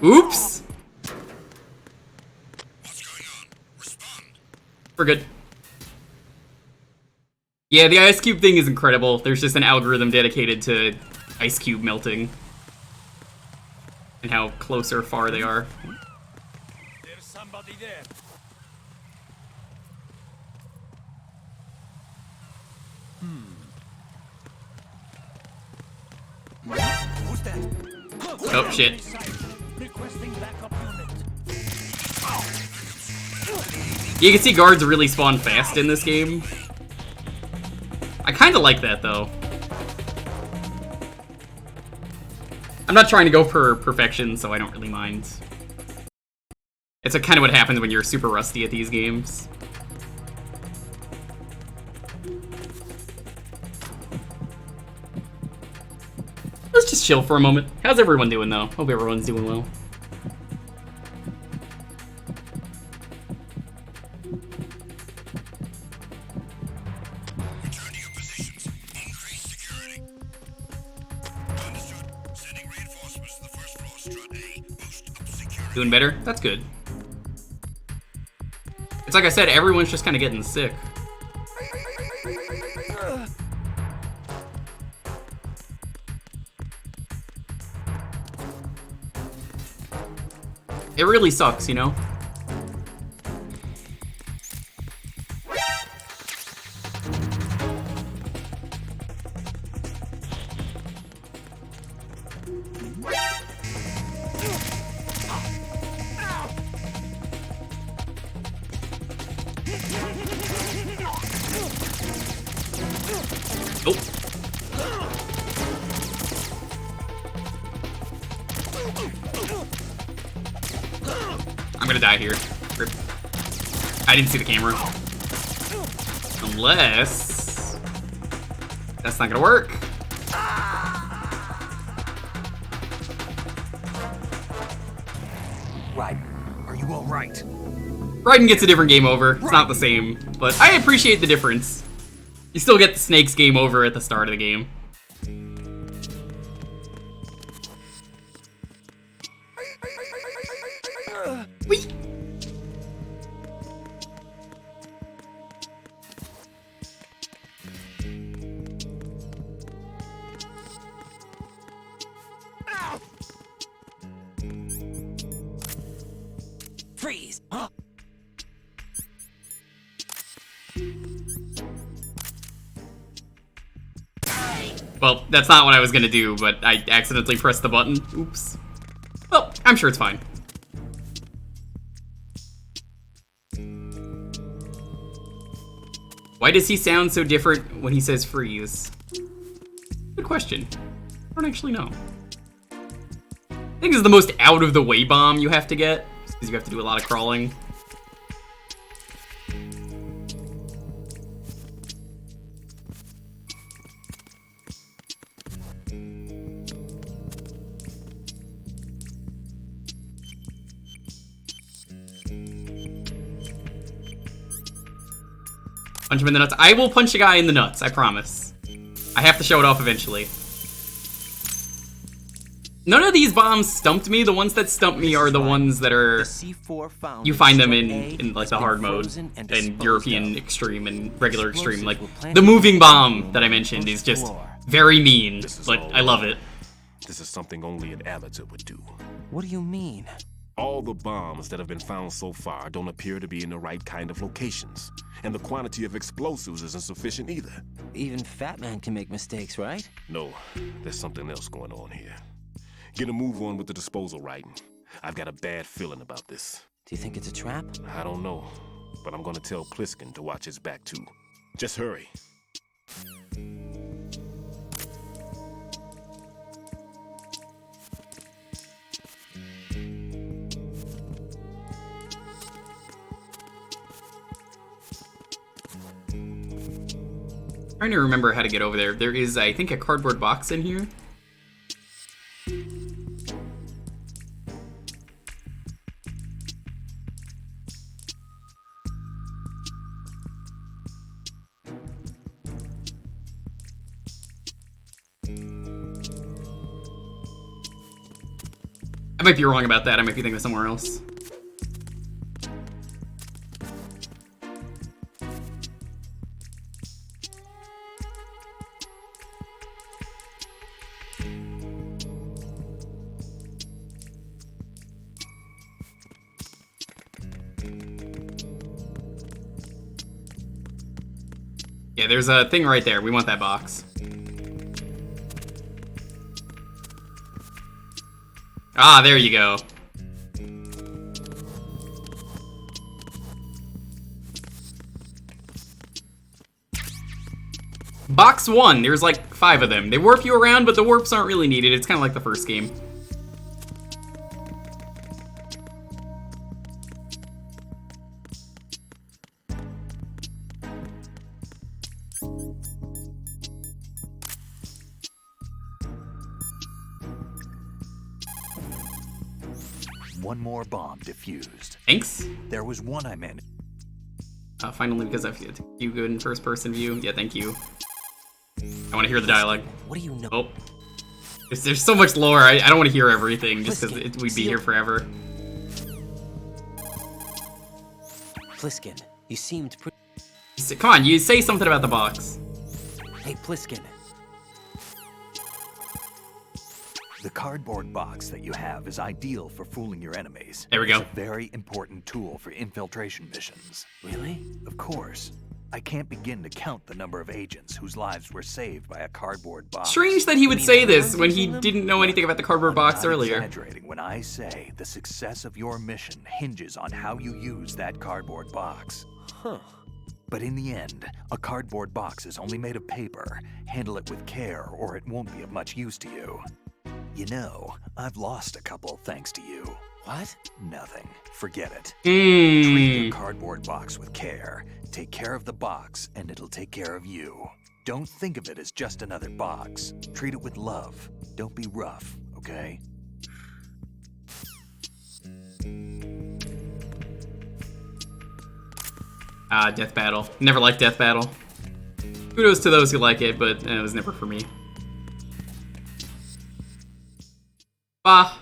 Oops! We're good. Yeah, the ice cube thing is incredible. There's just an algorithm dedicated to ice cube melting. And how close or far they are.
There's somebody there.
Who's that?
Oh, shit.
Requesting backup unit.
You can see guards really spawn fast in this game. I kind of like that, though. I'm not trying to go for perfection, so I don't really mind. It's kind of what happens when you're super rusty at these games. Let's just chill for a moment. How's everyone doing, though? Hope everyone's doing well.
Return to your positions. Increase security. Understood. Sending reinforcements to the first floor, strut A. Boost up security.
Doing better? That's good. It's like I said, everyone's just kind of getting sick. It really sucks, you know? I'm gonna die here. Rip. I didn't see the camera. Unless... that's not gonna work.
Right. Are you all right?
Raiden gets a different game over. It's not the same, but I appreciate the difference. You still get the Snake's game over at the start of the game. Whee!
Freeze! Huh?
Well, that's not what I was gonna do, but I accidentally pressed the button. Oops. Well, I'm sure it's fine. Why does he sound so different when he says freeze? Good question. I don't actually know. I think this is the most out-of-the-way bomb you have to get, because you have to do a lot of crawling. Punch him in the nuts. I will punch a guy in the nuts, I promise. I have to show it off eventually. None of these bombs stumped me. The ones that stump me are the ones that are... you find them in like the hard mode, and European Extreme and regular Extreme. Like, the moving bomb that I mentioned is just very mean, but I love it.
This is something only an amateur would do.
What do you mean?
All the bombs that have been found so far don't appear to be in the right kind of locations. And the quantity of explosives isn't sufficient either.
Even Fat Man can make mistakes, right?
No, there's something else going on here. Get a move on with the disposal, Raiden. I've got a bad feeling about this.
Do you think it's a trap?
I don't know, but I'm gonna tell Pliskin to watch his back too. Just hurry.
Trying to remember how to get over there. There is, I think, a cardboard box in here. I might be wrong about that. I might be thinking of somewhere else. Yeah, there's a thing right there. We want that box. Ah, there you go. Box 1, there's like 5 of them. They warp you around, but the warps aren't really needed. It's kind of like the first game.
One more bomb defused.
Thanks.
There was one I managed.
Finally, because I feel you good in first-person view. Yeah, thank you. I want to hear the dialogue.
What do you know?
Oh. There's so much lore. I don't want to hear everything just because we'd be here forever.
Pliskin, you seemed pretty...
Come on, you say something about the box.
Hey, Pliskin.
The cardboard box that you have is ideal for fooling your enemies.
There we go.
It's a very important tool for infiltration missions.
Really?
Of course. I can't begin to count the number of agents whose lives were saved by a cardboard box.
Strange that he would say this when he didn't know anything about the cardboard box earlier.
I'm exaggerating when I say the success of your mission hinges on how you use that cardboard box.
Huh.
But in the end, a cardboard box is only made of paper. Handle it with care or it won't be of much use to you. You know, I've lost a couple thanks to you.
What?
Nothing. Forget it. Treat your cardboard box with care. Take care of the box, and it'll take care of you. Don't think of it as just another box. Treat it with love. Don't be rough, okay?
Death Battle. Never liked Death Battle. Kudos to those who like it, but it was never for me. Bah.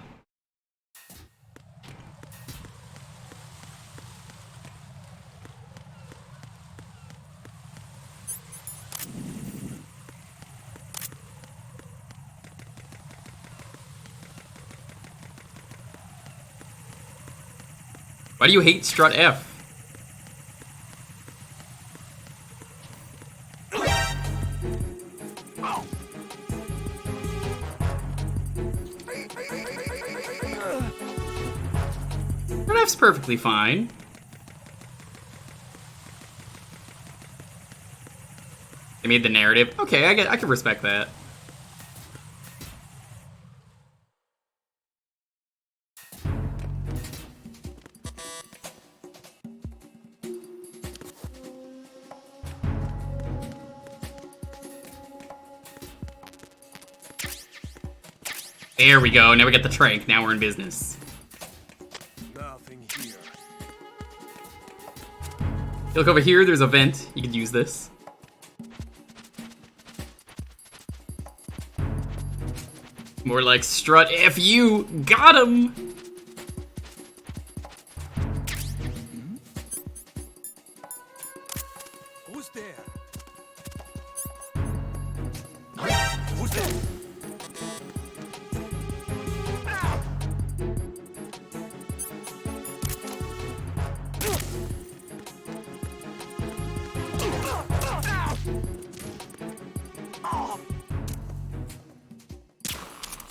Why do you hate Strut F? Strut F's perfectly fine. They made the narrative. Okay, I can respect that. There we go. Now we got the trank. Now we're in business.
Nothing here.
You look over here. There's a vent. You could use this. More like Strut F you. Got him.
Who's there? Who's there?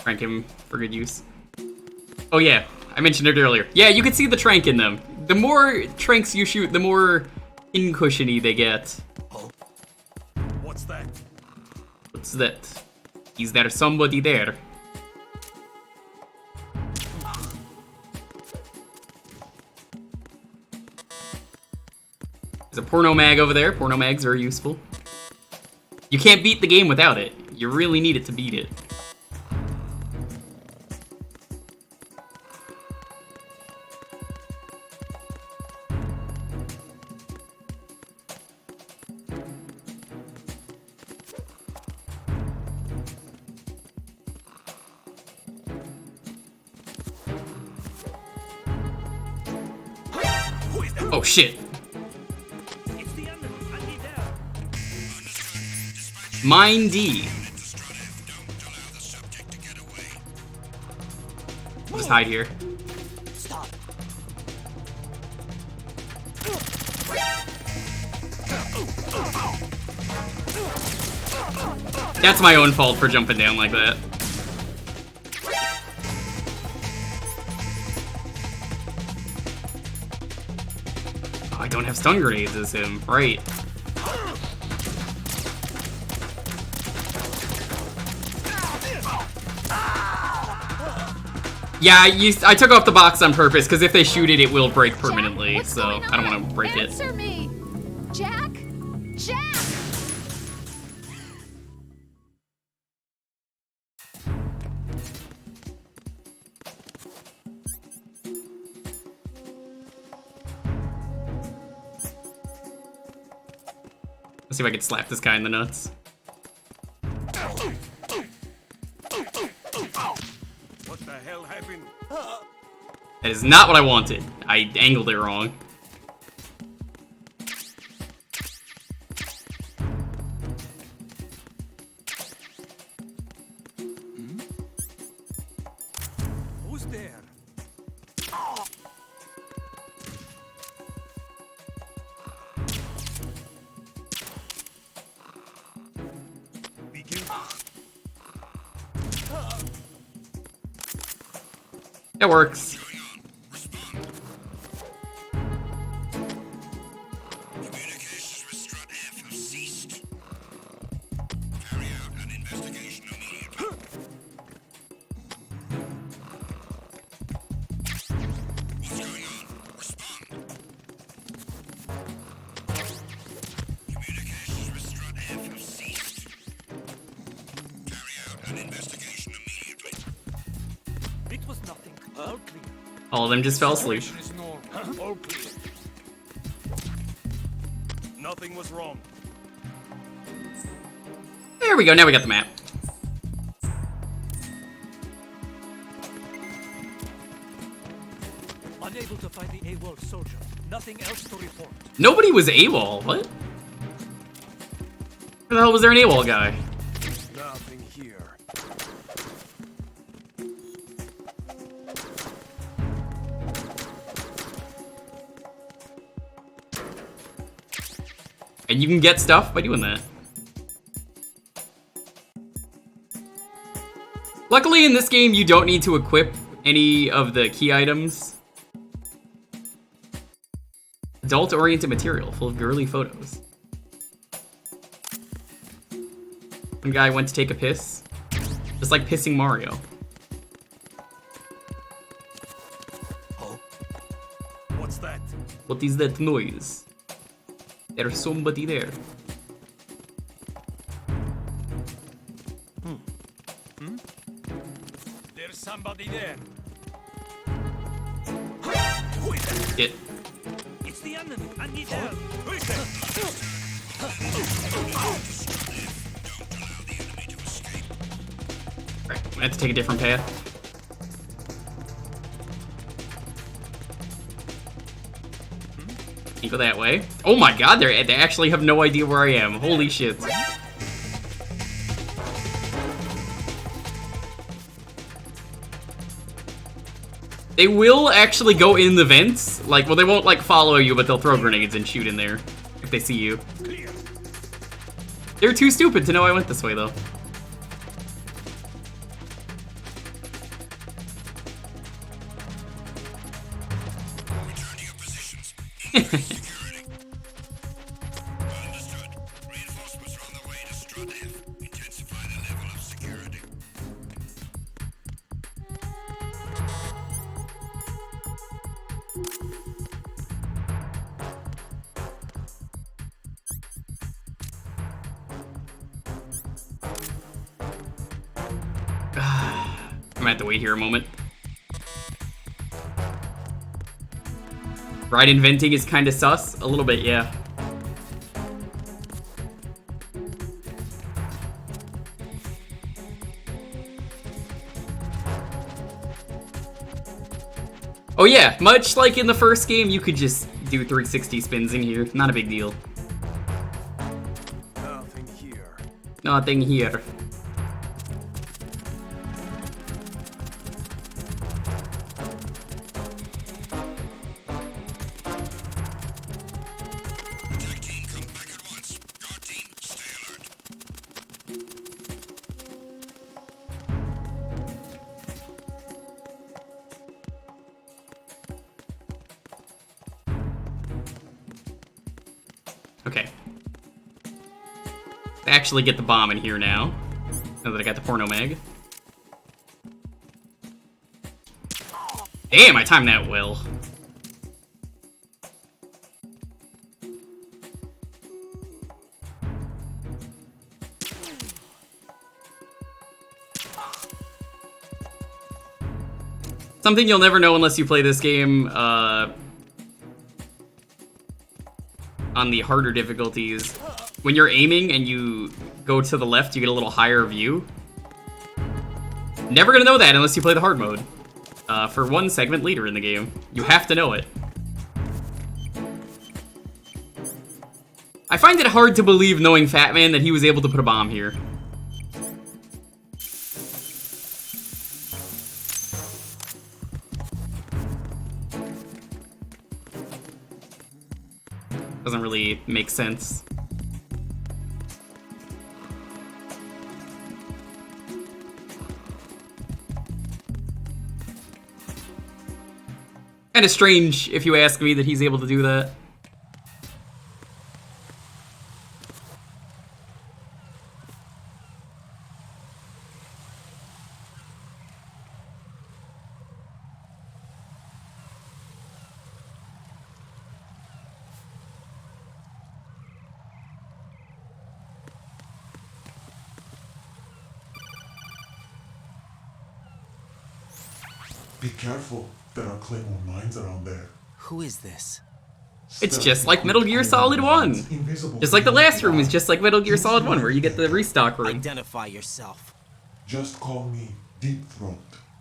Trank him for good use. Oh yeah, I mentioned it earlier. Yeah, you can see the trank in them. The more tranks you shoot, the more in-cushiony they get.
What's that?
What's that? Is there somebody there? There's a porno mag over there. Porno mags are useful. You can't beat the game without it. You really need it to beat it. Oh shit. Mine D. I'll just hide here. That's my own fault for jumping down like that. Oh, I don't have stun grenades as him. Right. Yeah, I took off the box on purpose, because if they shoot it, it will break permanently, so I don't want to break it.
Answer me! Jack? Jack!
Let's see if I can slap this guy in the nuts.
What the hell happened?
That is not what I wanted. I angled it wrong.
Who's there?
That works.
It was nothing. All clear.
All of them just fell asleep.
Situation is normal. All clear. Nothing was wrong.
There we go, now we got the map.
Unable to find the AWOL soldier. Nothing else to report.
Nobody was AWOL, what? Where the hell was there an AWOL guy?
Nothing here.
And you can get stuff by doing that. Luckily in this game you don't need to equip any of the key items. Adult-oriented material full of girly photos. One guy went to take a piss. Just like pissing Mario.
Oh? What's that?
What is that noise? There's somebody there.
There's somebody there.
It.
It's the enemy. I need help. Who's
Alright, I have to take a different path. You go that way. Oh my god, they actually have no idea where I am. Holy shit. They will actually go in the vents. Like, well, they won't, like, follow you, but they'll throw grenades and shoot in there if they see you. They're too stupid to know I went this way, though. gonna have to wait here a moment. Ride inventing is kind of sus. A little bit, yeah. Oh yeah, much like in the first game, you could just do 360 spins in here. Not a big deal.
Nothing here.
Nothing here. Okay. Actually get the bomb in here now. Now that I got the porno mag. Damn, I timed that well. Something you'll never know unless you play this game, on the harder difficulties, when you're aiming and you go to the left, you get a little higher view. Never gonna know that unless you play the hard mode. For one segment later in the game. You have to know it. I find it hard to believe, knowing Fat Man, that he was able to put a bomb here. Doesn't really make sense. Kinda strange, if you ask me, that he's able to do that.
Be careful. There are Claymore mines around there.
Who is this?
It's just like Metal Gear Solid 1. Just like the last room is just like Metal Gear Solid 1, where you get the restock room.
Identify yourself.
Just call me Deep Throat.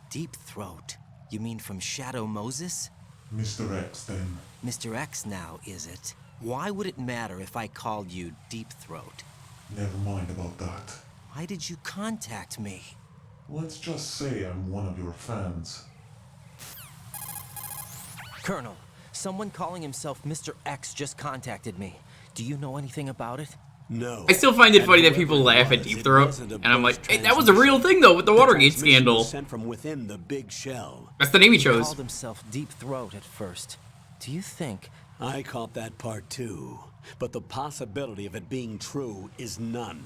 Deep Throat? You mean from Shadow Moses?
Mr. X, then.
Mr. X now, is it? Why would it matter if I called you Deep Throat?
Never mind about that.
Why did you contact me?
Let's just say I'm one of your fans.
Colonel, someone calling himself Mr. X just contacted me. Do you know anything about it?
No.
I still find it funny that people laugh at Deep Throat, and I'm like, hey, that was a real thing though with the Watergate scandal.
Sent from within the big shell.
That's the name he
He
chose.
called himself Deep Throat at first. Do you think?
I caught that part too, but the possibility of it being true is none.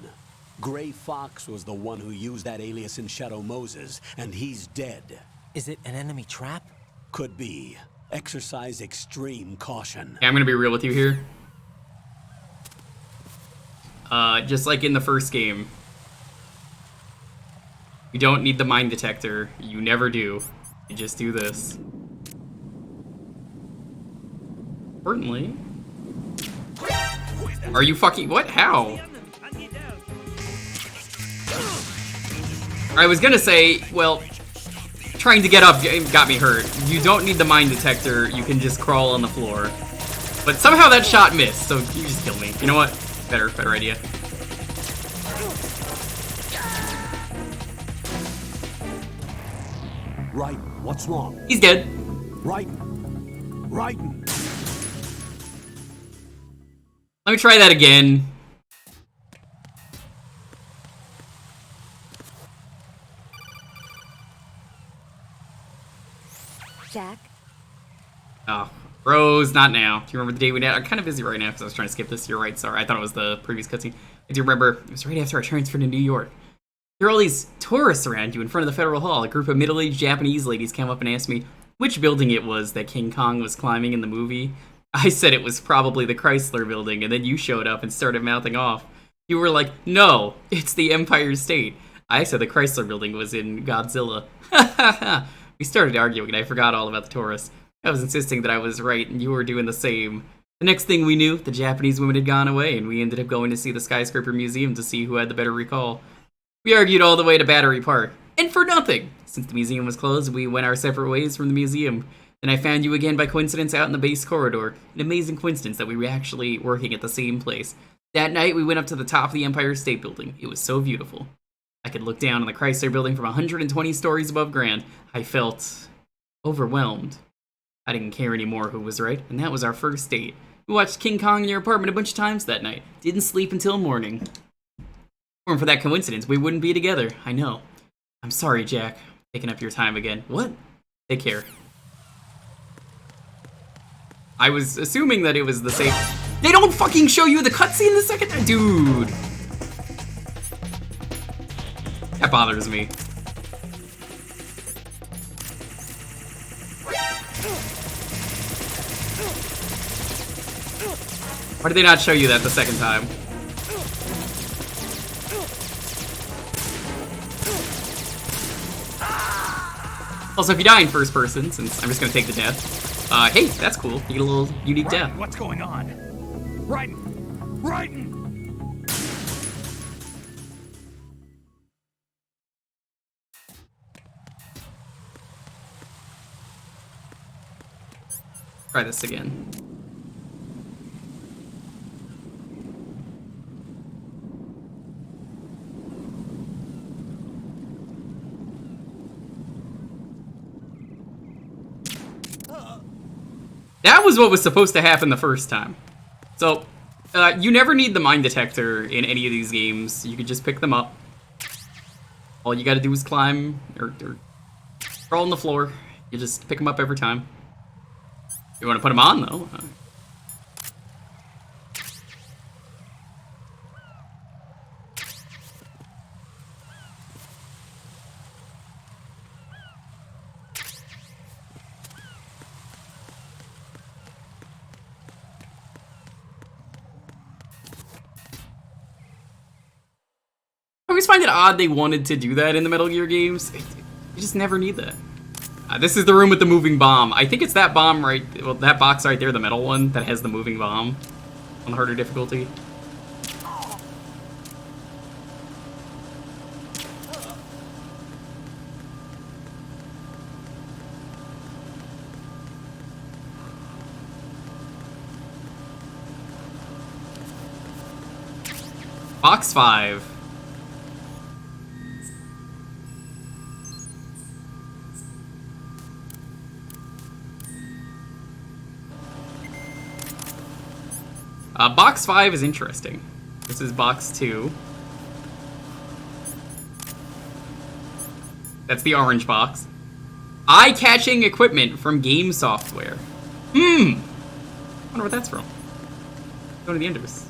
Gray Fox was the one who used that alias in Shadow Moses, and he's dead.
Is it an enemy trap?
Could be. Exercise extreme caution.
Yeah, I'm gonna be real with you here. Just like in the first game, you don't need the mine detector. You never do. You just do this. Importantly, are you fucking what? How? I was gonna say, well, trying to get up got me hurt. You don't need the mine detector. You can just crawl on the floor. But somehow that shot missed, so you just kill me. You know what? Better idea.
Right, what's wrong?
He's dead.
Right.
Let me try that again.
Jack?
Oh, Rose, not now. Do you remember the day we had? I'm kind of busy right now because I was trying to skip this. You're right, sorry. I thought it was the previous cutscene. I do remember it was right after I transferred to New York. There were all these tourists around you in front of the Federal Hall. A group of middle-aged Japanese ladies came up and asked me which building it was that King Kong was climbing in the movie. I said it was probably the Chrysler Building, and then you showed up and started mouthing off. You were like, no, it's the Empire State. I said the Chrysler Building was in Godzilla. We started arguing and I forgot all about the Taurus. I was insisting that I was right and you were doing the same. The next thing we knew, the Japanese women had gone away and we ended up going to see the Skyscraper Museum to see who had the better recall. We argued all the way to Battery Park. And for nothing! Since the museum was closed, we went our separate ways from the museum. Then I found you again by coincidence out in the base corridor. An amazing coincidence that we were actually working at the same place. That night, we went up to the top of the Empire State Building. It was so beautiful. I could look down on the Chrysler Building from 120 stories above ground. I felt overwhelmed. I didn't care anymore who was right, and that was our first date. We watched King Kong in your apartment a bunch of times that night. Didn't sleep until morning. If it weren't for that coincidence, we wouldn't be together. I know. I'm sorry, Jack. Taking up your time again. What? Take care. I was assuming that it was the same. They don't fucking show you the cutscene the second time? Dude. That bothers me. Why did they not show you that the second time? Also, if you die in first person, since I'm just gonna take the death, hey, that's cool. You get a little unique death.
What's going on? Raiden! Raiden!
Try this again. That was what was supposed to happen the first time. So, you never need the mine detector in any of these games. You could just pick them up. All you gotta do is climb, or crawl on the floor. You just pick them up every time. You wanna put them on, though. I always find it odd they wanted to do that in the Metal Gear games. You just never need that. This is the room with the moving bomb. I think it's that bomb right, well, that box right there, the metal one, that has the moving bomb on the harder difficulty. Box 5. Box 5 is interesting. This is box 2. That's the orange box. Eye-catching equipment from game software. I wonder what that's from. Go to the Enders.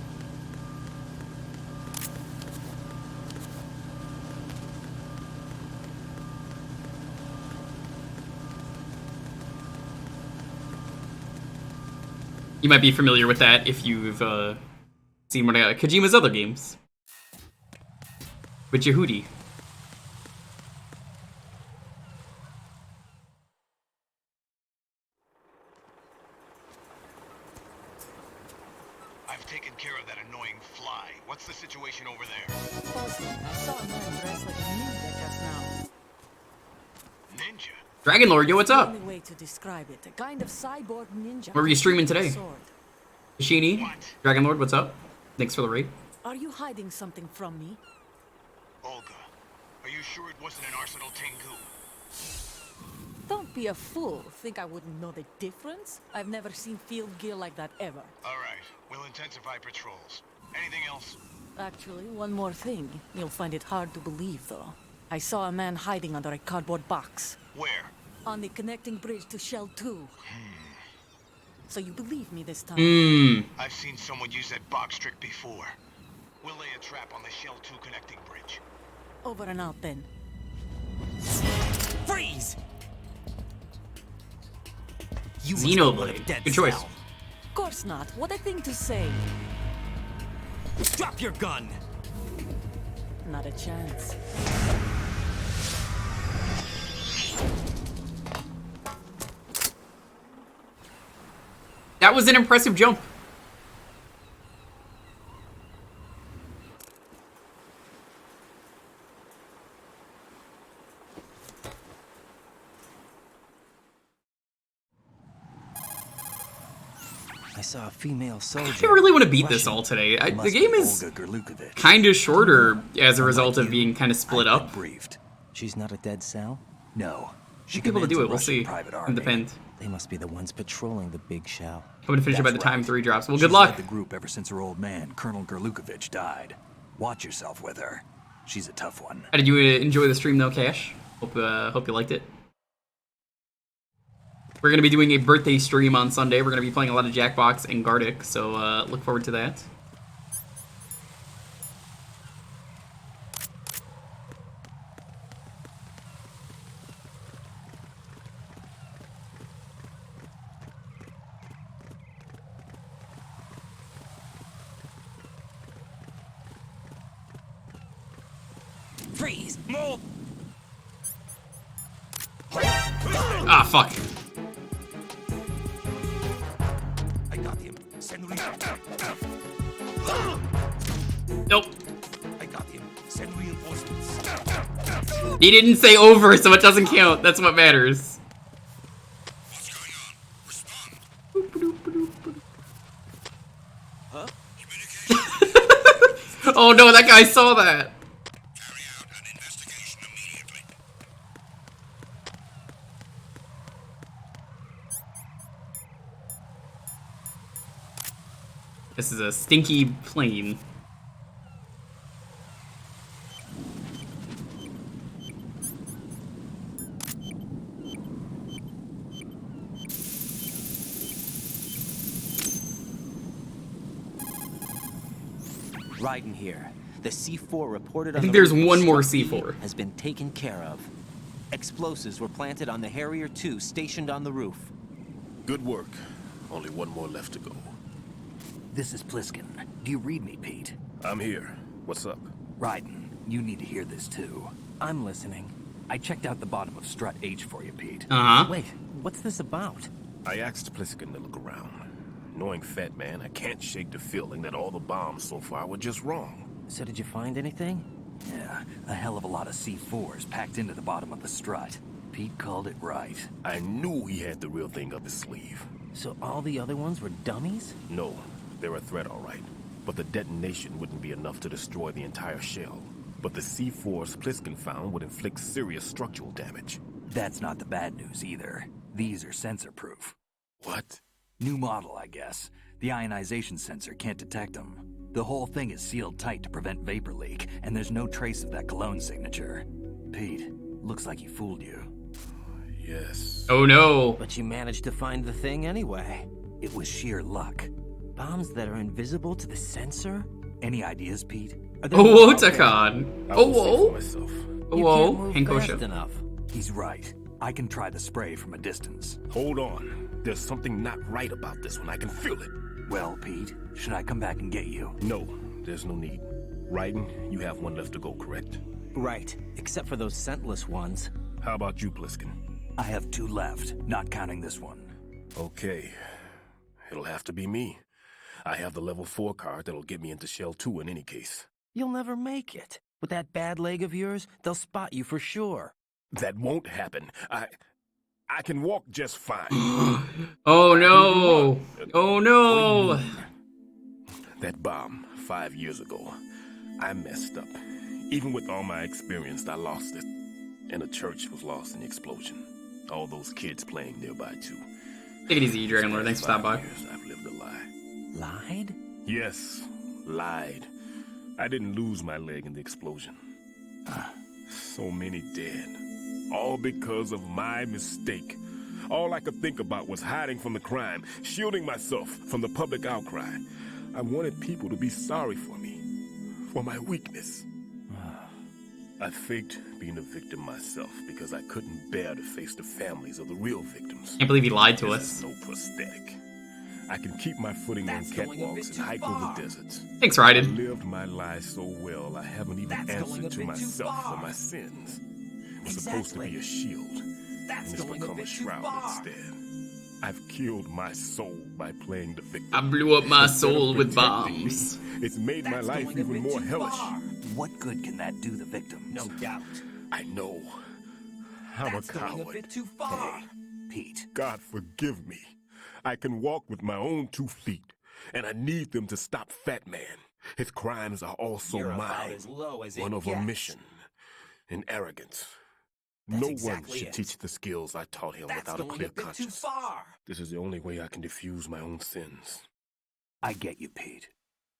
You might be familiar with that if you've seen one of Kojima's other games. With Yehudi.
I've taken care of that annoying fly. What's the situation over there?
Bossman, I saw a man dressed like a ninja just now.
Ninja?
Dragon Lord, yo, what's up?
The only way to describe it, a kind of cyborg ninja.
What were you streaming today?
Sword.
Ishini? Dragon Lord, what's up? Thanks for the raid.
Are you hiding something from me?
Olga, are you sure it wasn't an Arsenal Tengu?
Don't be a fool. Think I wouldn't know the difference? I've never seen field gear like that ever.
All right, we'll intensify patrols. Anything else?
Actually, one more thing. You'll find it hard to believe, though. I saw a man hiding under a cardboard box.
Where?
On the connecting bridge to Shell 2. So you believe me this time?
I've seen someone use that box trick before. We'll lay a trap on the Shell 2 connecting bridge.
Over and out, then.
Freeze!
You Xenoblade. Good choice.
Of course not. What a thing to say.
Drop your gun!
Not a chance.
That was an impressive jump.
I saw a female soldier.
I really want to beat this all today. The game is kind of shorter as a result of being kind of split up.
She's not a dead cell?
No.
She could be able to do it. We'll see. It depends.
They must be the ones patrolling the big shell.
Hoping to finish it by the time 3 drops. Well, good
She's
luck.
led the group ever since her old man, Colonel Gerlukovich, died. Watch yourself with her. She's a tough one.
Did you enjoy the stream though, Cash? Hope you liked it. We're going to be doing a birthday stream on Sunday. We're going to be playing a lot of Jackbox and Gartic, so look forward to that.
Freeze! Move!
Ah, fuck.
I got him. Send
Nope.
I got him. Send reinforcements.
He didn't say over, so it doesn't count. That's what matters.
Huh?
Oh no, that guy saw that. This is a stinky plane.
Raiden here. The C4 reported on
I think
the
there's
roof of
one more
Struck
C4.
has been taken care of. Explosives were planted on the Harrier 2 stationed on the roof.
Good work. Only one more left to go.
This is Pliskin. Do you read me, Pete?
I'm here. What's up?
Raiden, you need to hear this too.
I'm listening.
I checked out the bottom of Strut H for you, Pete.
Uh-huh.
Wait, what's this about?
I asked Pliskin to look around. Knowing Fat Man, I can't shake the feeling that all the bombs so far were just wrong.
So did you find anything?
Yeah, a hell of a lot of C4s packed into the bottom of the strut. Pete called it right.
I knew he had the real thing up his sleeve.
So all the other ones were dummies?
No, they're a threat, all right. But the detonation wouldn't be enough to destroy the entire shell. But the C4s Pliskin found would inflict serious structural damage.
That's not the bad news either. These are sensor-proof.
What?
New model, I guess. The ionization sensor can't detect them. The whole thing is sealed tight to prevent vapor leak, and there's no trace of that cologne signature. Pete, looks like he fooled you.
Yes.
Oh no.
But you managed to find the thing anyway.
It was sheer luck.
Bombs that are invisible to the sensor?
Any ideas, Pete?
Oh, Takan. Oh, whoa. Oh,
You
whoa.
can't move
Hanko
fast enough.
He's right. I can try the spray from a distance.
Hold on. There's something not right about this one. I can feel it.
Well, Pete, should I come back and get you?
No, there's no need. Raiden, you have one left to go, correct?
Right, except for those scentless ones.
How about you, Pliskin?
I have 2 left, not counting this one.
Okay. It'll have to be me. I have the level 4 card that'll get me into Shell 2 in any case.
You'll never make it. With that bad leg of yours, they'll spot you for sure.
That won't happen. I can walk just fine.
Oh no. Oh no.
That bomb 5 years ago. I messed up. Even with all my experience, I lost it. And the church was lost in the explosion. All those kids playing nearby too.
Take it easy, Dragon Lord. Thanks for stopping by.
I've lived a lie.
Lied?
Yes, lied. I didn't lose my leg in the explosion. So many dead. All because of my mistake. All I could think about was hiding from the crime, shielding myself from the public outcry. I wanted people to be sorry for me, for my weakness. I faked being a victim myself because I couldn't bear to face the families of the real victims.
Can't believe he lied to
This
us.
is no prosthetic. I can keep my footing on catwalks and hike over deserts.
Thanks, Raiden.
I lived my life so well, I haven't even answered to myself for my sins. It was supposed to be a shield, and it's become a shroud instead. I've killed my soul by playing the victim.
I blew up my soul with bombs.
It's made my life even more hellish.
What good can that do the victims?
No doubt.
I know. I'm a coward.
Hey, Pete.
God forgive me. I can walk with my own 2 feet, and I need them to stop Fat Man. His crimes are also
You're about
mine.
as low as it
One of
gets.
omission and arrogance.
That's
No
exactly
one should
it.
teach the skills I taught him
That's
without a
going
clear
a bit too
conscience.
far.
This is the only way I can diffuse my own sins.
I get you, Pete.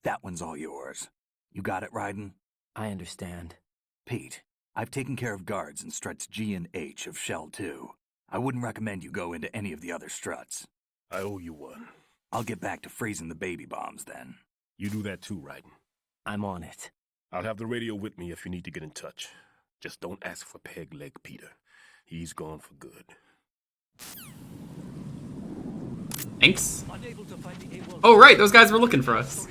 That one's all yours. You got it, Raiden?
I understand.
Pete, I've taken care of guards in struts G and H of Shell 2. I wouldn't recommend you go into any of the other struts.
I owe you one.
I'll get back to freezing the baby bombs then.
You do that too, Raiden.
I'm on it.
I'll have the radio with me if you need to get in touch. Just don't ask for Peg Leg Peter. He's gone for good.
Thanks. Oh, right, those guys were looking for us.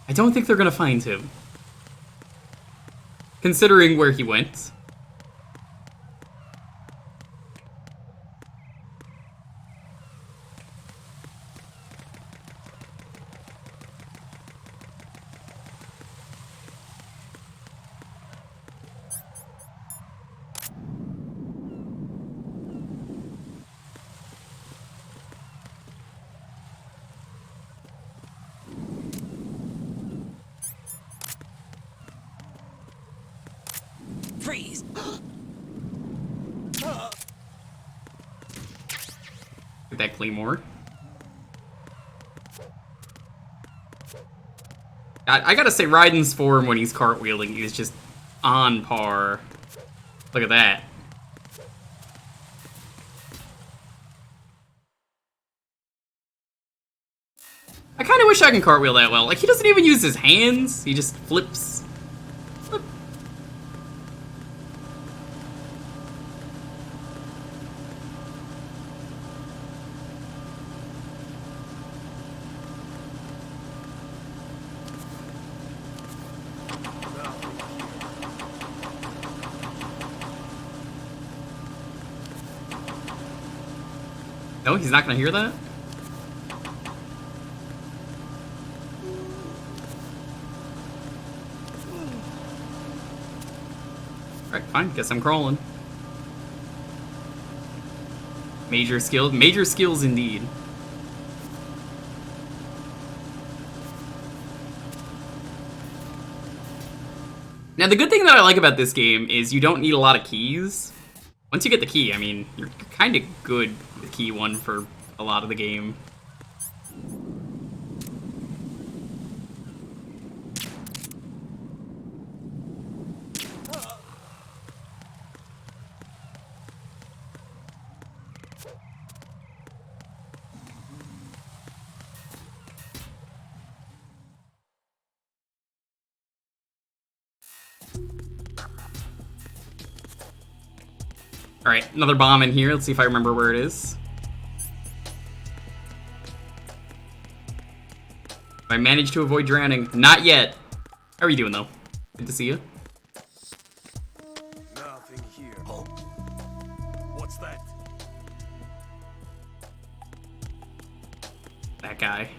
I don't think they're gonna find him. Considering where he went.
Freeze!
Get that Claymore. I gotta say, Raiden's form when he's cartwheeling is just on par. Look at that. I kinda wish I can cartwheel that well. Like, he doesn't even use his hands, he just flips. Flip. No, he's not gonna hear that? Alright, fine, guess I'm crawling. Major skills indeed. Now the good thing that I like about this game is you don't need a lot of keys. Once you get the key, I mean, you're kind of good with key 1 for a lot of the game. Alright, another bomb in here. Let's see if I remember where it is. I managed to avoid drowning. Not yet. How are you doing, though? Good to see you.
Nothing here. Oh. What's that?
That guy.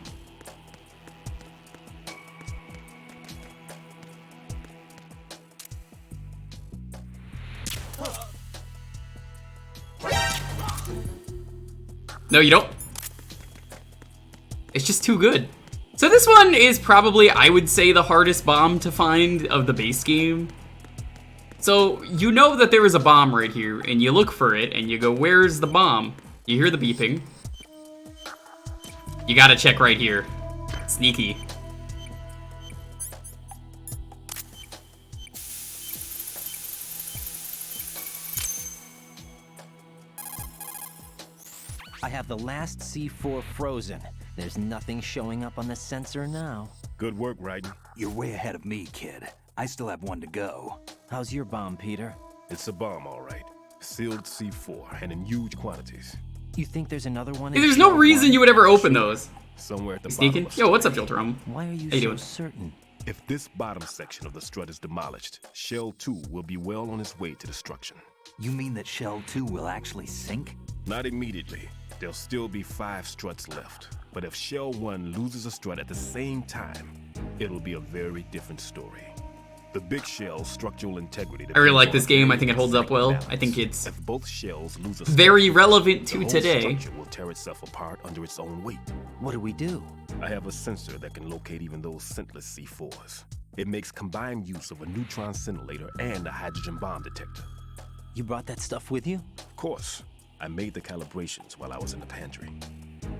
No, you don't. It's just too good. So this one is probably, I would say, the hardest bomb to find of the base game. So you know that there is a bomb right here, and you look for it, and you go, where's the bomb? You hear the beeping. You gotta check right here. Sneaky.
I have the last C4 frozen. There's nothing showing up on the sensor now.
Good work, Raiden.
You're way ahead of me, kid. I still have one to go.
How's your bomb, Peter?
It's a bomb, all right. Sealed C4 and in huge quantities.
You think there's another one?
Hey, there's no reason you would ever open those.
Somewhere at the
Sneaking?
bottom.
Yo, what's up, Jolterum?
Why are you
How you
so
doing?
certain?
If this bottom section of the strut is demolished, Shell 2 will be well on its way to destruction.
You mean that Shell 2 will actually sink?
Not immediately. There'll still be 5 struts left. But if Shell 1 loses a strut at the same time, it'll be a very different story. The big shell's structural integrity.
I really like this game. I think it holds up well. I think it's
if both shells lose a
very
strut,
relevant to
the whole
today.
structure will tear itself apart under its own weight.
What do we do?
I have a sensor that can locate even those scentless C4s. It makes combined use of a neutron scintillator and a hydrogen bomb detector.
You brought that stuff with you?
Of course. I made the calibrations while I was in the pantry.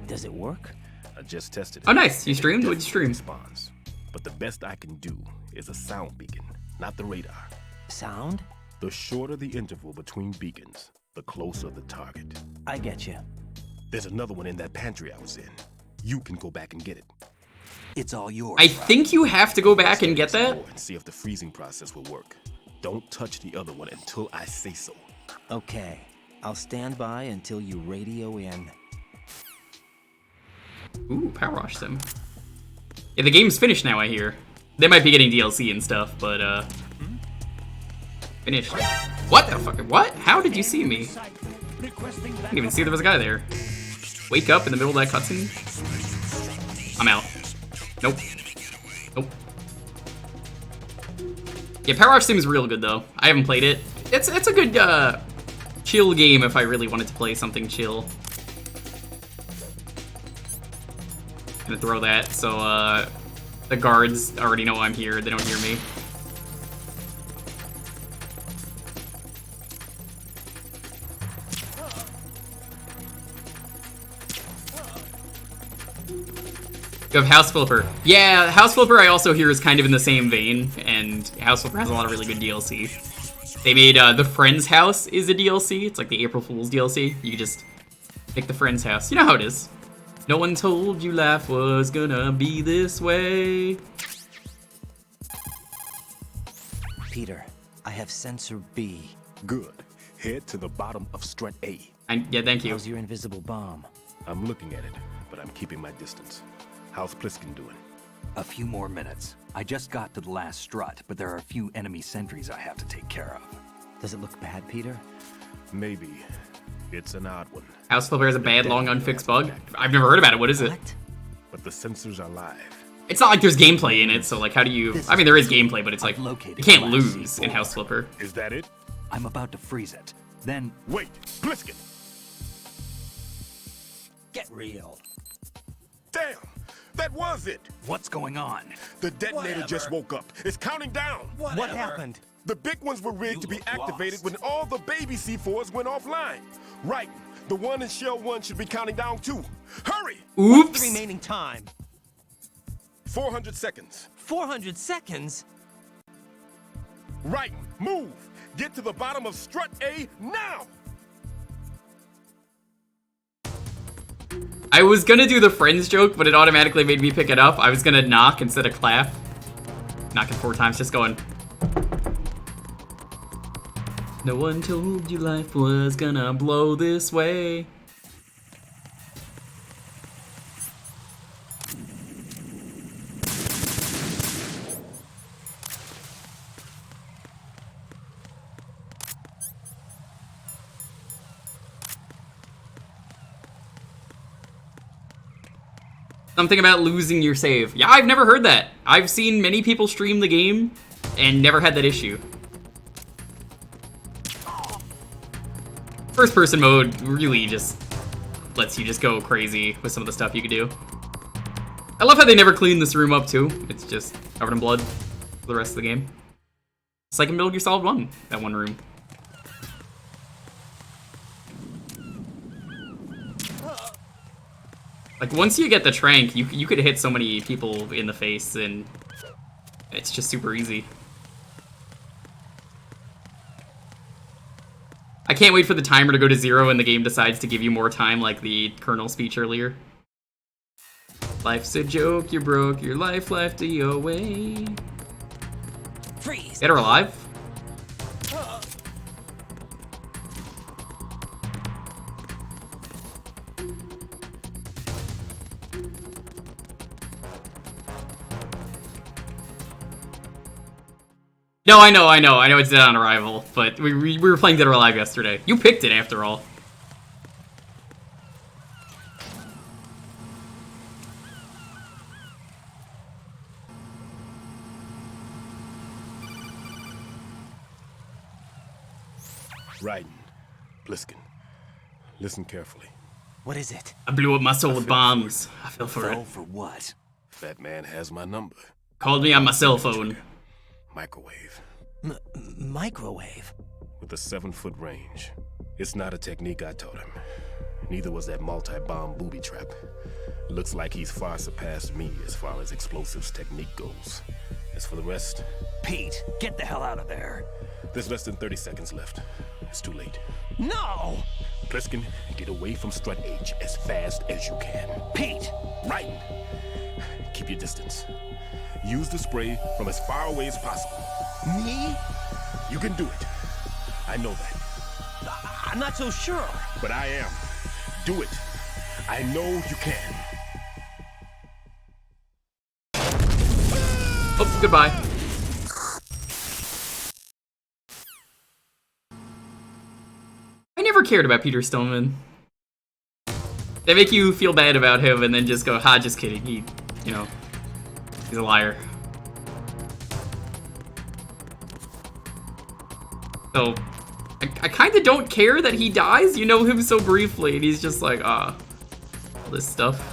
Does it work?
I just tested it.
Oh, nice. You streamed? What'd you stream?
Responds. But the best I can do is a sound beacon, not the radar.
Sound?
The shorter the interval between beacons, the closer the target.
I get you.
There's another one in that pantry I was in. You can go back and get it.
It's all yours.
I think you have to go back and get that.
And see if the freezing process will work. Don't touch the other one until I say so.
Okay. I'll stand by until you radio in.
Ooh, Power Wash Sim. Yeah, the game's finished now, I hear. They might be getting DLC and stuff, but, finished. What the fuck? What? How did you see me? I didn't even see there was a guy there. Wake up in the middle of that cutscene? I'm out. Nope. Nope. Yeah, Power Wash Sim is real good, though. I haven't played it. It's a good, chill game if I really wanted to play something chill. Gonna throw that, so, the guards already know I'm here. They don't hear me. You have House Flipper. Yeah, House Flipper I also hear is kind of in the same vein, and House Flipper has a lot of really good DLC. They made, the Friend's House is a DLC. It's like the April Fool's DLC. You just pick the Friend's House. You know how it is. No one told you life was gonna be this way.
Peter, I have sensor B.
Good. Head to the bottom of strut A.
Yeah, thank you.
How's your invisible bomb?
I'm looking at it, but I'm keeping my distance. How's Pliskin doing?
A few more minutes. I just got to the last strut, but there are a few enemy sentries I have to take care of.
Does it look bad, Peter?
Maybe. It's an odd one.
House Flipper has a bad, long, unfixed bug? I've never heard about it. What is it?
But the sensors are live.
It's not like there's gameplay in it, so like how do you... I mean, there is gameplay, but it's like, you can't lose in House Flipper.
Is that it?
I'm about to freeze it. Then...
Wait! Pliskin!
Get real.
Damn! That was it!
What's going on?
The detonator just woke up. It's counting down.
What happened?
The big ones were rigged to be activated when all the baby C4s went offline. Right. The one in Shell 1 should be counting down too. Hurry!
Oops!
What's the remaining time?
400 seconds.
400 seconds?
Right. Move! Get to the bottom of strut A now!
I was gonna do the Friends joke, but it automatically made me pick it up. I was gonna knock instead of clap. Knocking 4 times, just going. No one told you life was gonna blow this way. Something about losing your save. Yeah, I've never heard that. I've seen many people stream the game and never had that issue. First person mode really just lets you just go crazy with some of the stuff you can do. I love how they never clean this room up too. It's just covered in blood for the rest of the game. It's like in Metal Gear Solid 1, that one room. Like, once you get the trank, you could hit so many people in the face, and it's just super easy. I can't wait for the timer to go to 0 and the game decides to give you more time, like the Colonel speech earlier. Life's a joke, you're broke, your life left you away.
Freeze!
Get her alive? No, I know it's Dead on Arrival, but we were playing Dead or Alive yesterday. You picked it after all.
Raiden, Bliskin, listen carefully.
What is it?
I blew up my soul with bombs. I fell for it.
For what? Fat man has my number.
Called me on my cell phone.
Microwave.
Microwave?
With a 7-foot range. It's not a technique I taught him. Neither was that multi-bomb booby trap. Looks like he's far surpassed me as far as explosives technique goes. As for the rest...
Pete, get the hell out of there.
There's less than 30 seconds left. It's too late.
No!
Pliskin, get away from Strut H as fast as you can.
Pete!
Raiden, keep your distance. Use the spray from as far away as possible.
Me?
You can do it. I know that.
I'm not so sure.
But I am. Do it. I know you can.
Oh, goodbye. I never cared about Peter Stoneman. They make you feel bad about him and then just go, ha, just kidding. He, you know, he's a liar. So, I kind of don't care that he dies. You know him so briefly, and he's just like, all this stuff.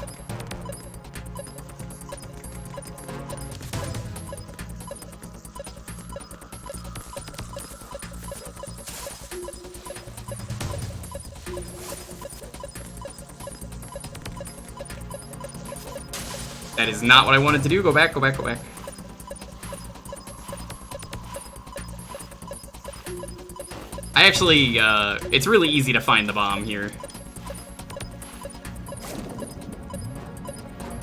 That is not what I wanted to do. Go back, go back, go back. I actually, it's really easy to find the bomb here.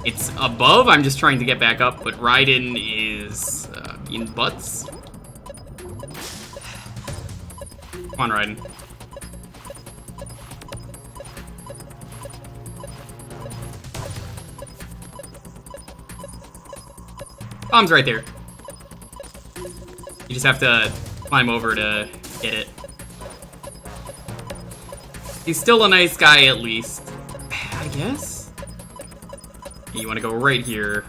It's above, I'm just trying to get back up, but Raiden is in butts. Come on, Raiden. Bomb's right there. You just have to climb over to get it. He's still a nice guy, at least. I guess? You want to go right here.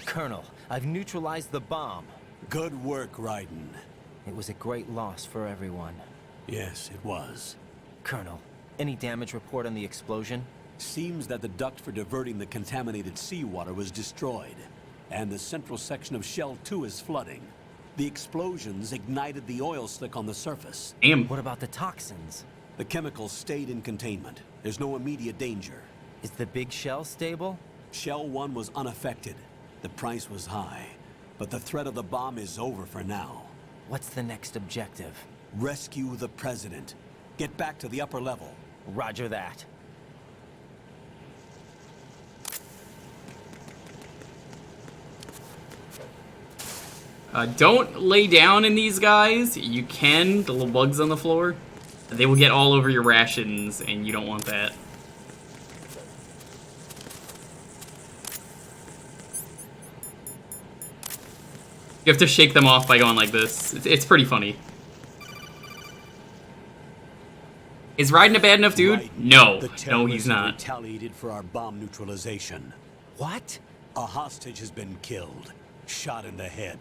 Colonel, I've neutralized the bomb.
Good work, Raiden.
It was a great loss for everyone.
Yes, it was.
Colonel, any damage report on the explosion?
Seems that the duct for diverting the contaminated seawater was destroyed, and the central section of Shell 2 is flooding. The explosions ignited the oil slick on the surface.
Damn.
What about the toxins?
The chemicals stayed in containment. There's no immediate danger.
Is the big shell stable?
Shell 1 was unaffected. The price was high, but the threat of the bomb is over for now.
What's the next objective?
Rescue the President. Get back to the upper level.
Roger that.
Don't lay down in these guys. You can, the little bugs on the floor. They will get all over your rations, and you don't want that. You have to shake them off by going like this. It's pretty funny. Is Raiden a bad enough dude?
Right.
No.
The
No, he's
terrorists
not.
retaliated for our bomb neutralization.
What?
A hostage has been killed. Shot in the head.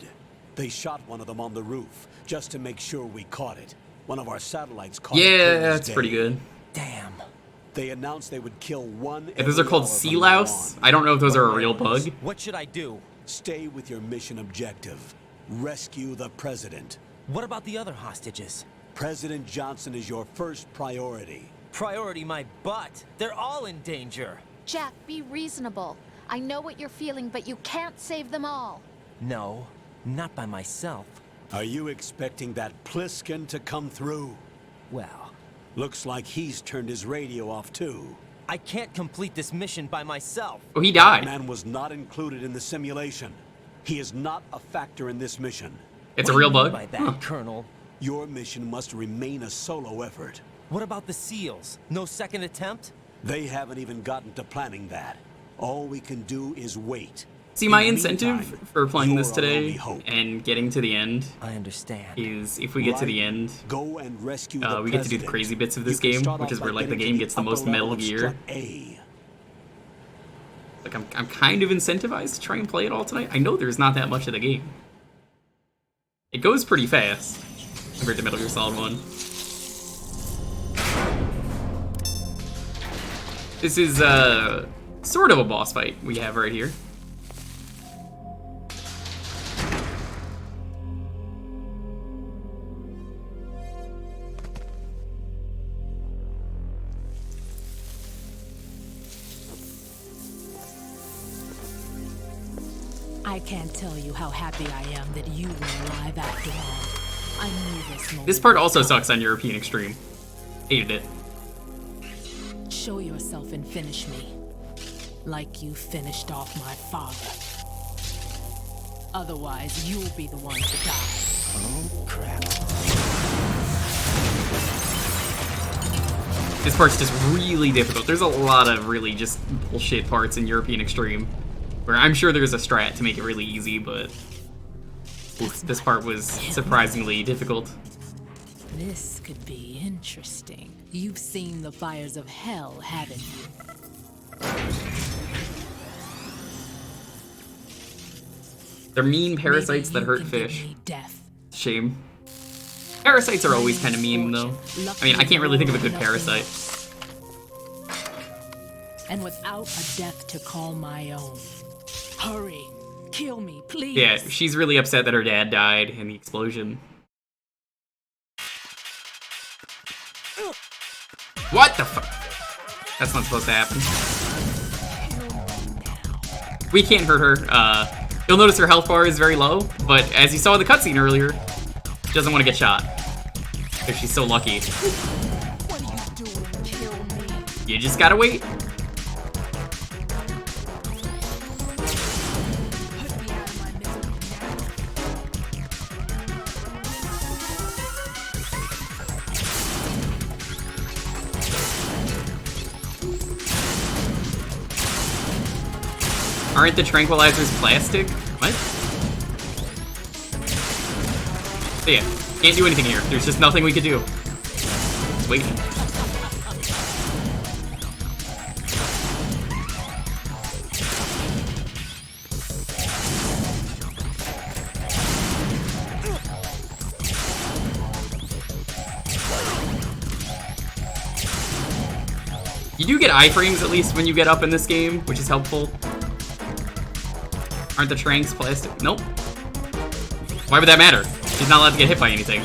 They shot one of them on the roof, just to make sure we caught it. One of our satellites caught it.
Yeah, that's pretty good.
Damn.
They announced they would kill one.
If those are called sea louse, I don't know if those are a real bug.
What should I do?
Stay with your mission objective. Rescue the President.
What about the other hostages?
President Johnson is your first priority.
Priority my butt. They're all in danger.
Jack, be reasonable. I know what you're feeling, but you can't save them all.
No, not by myself.
Are you expecting that Pliskin to come through?
Well,
looks like he's turned his radio off too.
I can't complete this mission by myself.
Oh, he died.
That man was not included in the simulation. He is not a factor in this mission.
It's a real bug?
By that, Colonel?
Your mission must remain a solo effort.
What about the SEALs? No second attempt?
They haven't even gotten to planning that. All we can do is wait.
See, my incentive for playing this today and getting to the end,
I understand,
is if we get to the end,
go and rescue
we get to do the crazy bits of this game, which is where like the game gets the most Metal Gear. Like I'm kind of incentivized to try and play it all tonight. I know there's not that much of the game. It goes pretty fast compared to Metal Gear Solid 1. This is sort of a boss fight we have right here.
I can't tell you how happy I am that you were alive after all. I knew this moment.
This part also sucks on European Extreme. Hated it.
Show yourself and finish me. Like you finished off my father. Otherwise, you'll be the one to die.
Oh, crap.
This part's just really difficult. There's a lot of really just bullshit parts in European Extreme. Where I'm sure there's a strat to make it really easy, but oof, this part was surprisingly difficult.
This could be interesting. You've seen the fires of hell, haven't you?
They're mean parasites that hurt fish.
Death.
Shame. Parasites are always kind of mean, though. I mean, I can't really think of a good parasite.
And without a death to call my own. Hurry, kill me, please.
Yeah, she's really upset that her dad died in the explosion. What the fuck? That's not supposed to happen. We can't hurt her. You'll notice her health bar is very low, but as you saw in the cutscene earlier, she doesn't want to get shot. If she's so lucky.
What are you doing? Kill me.
You just gotta wait. Aren't the tranquilizers plastic? What? So yeah, can't do anything here. There's just nothing we could do. Just waiting. You do get iframes at least when you get up in this game, which is helpful. Aren't the tranks plastic? Nope. Why would that matter? She's not allowed to get hit by anything.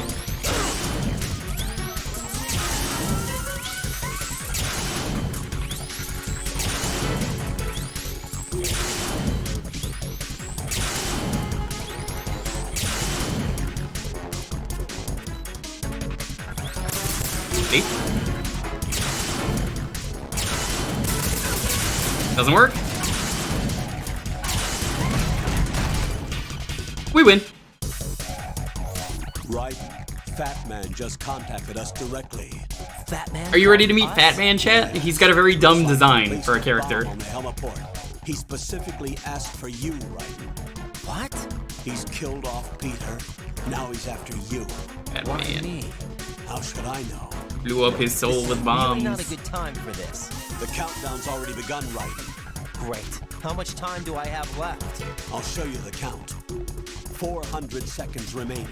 See? Doesn't work. We win.
Right. Fat Man just contacted us directly.
Fat Man?
Are you ready to meet Fat Man, chat? He's got a very dumb design for a character.
On the heliport. He specifically asked for you, right?
What?
He's killed off Peter. Now he's after you.
Fat
Why
Man.
me?
How should I know?
Blew up his soul with bombs.
Really not a good time for this.
The countdown's already begun, right?
Great. How much time do I have left?
I'll show you the count. 400 seconds remaining.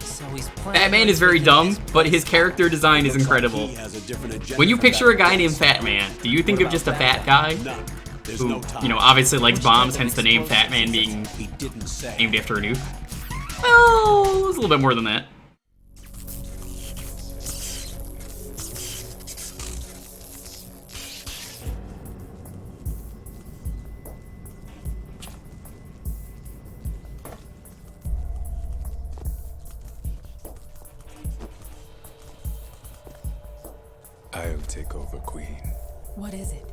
So he's playing.
Fat Man is very dumb, but his character design is incredible. When you picture a guy named Fat Man, do you think of just a fat guy? Who, you know, obviously likes bombs, hence the name Fat Man being named after a nuke? Well, it was a little bit more than that.
I'll take over, Queen.
What is it?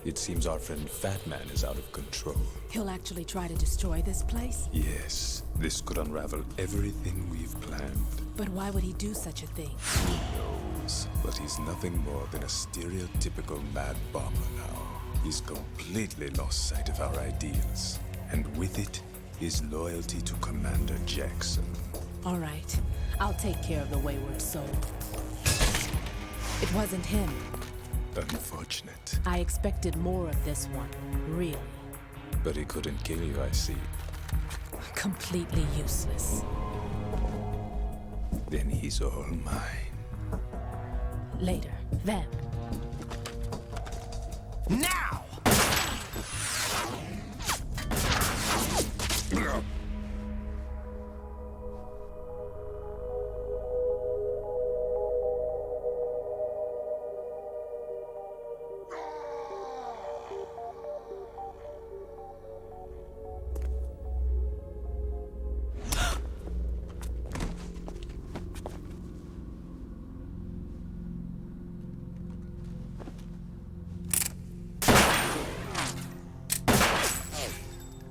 It seems our friend Fat Man is out of control.
He'll actually try to destroy this place?
Yes, this could unravel everything we've planned.
But why would he do such a thing?
Who knows? years, but he's nothing more than a stereotypical mad bomber now. He's completely lost sight of our ideals, and with it, his loyalty to Commander Jackson.
All right, I'll take care of the wayward soul. It wasn't him.
Unfortunate.
I expected more of this one, really.
But he couldn't kill you, I see.
Completely useless.
Then he's all mine.
Later, then.
Now!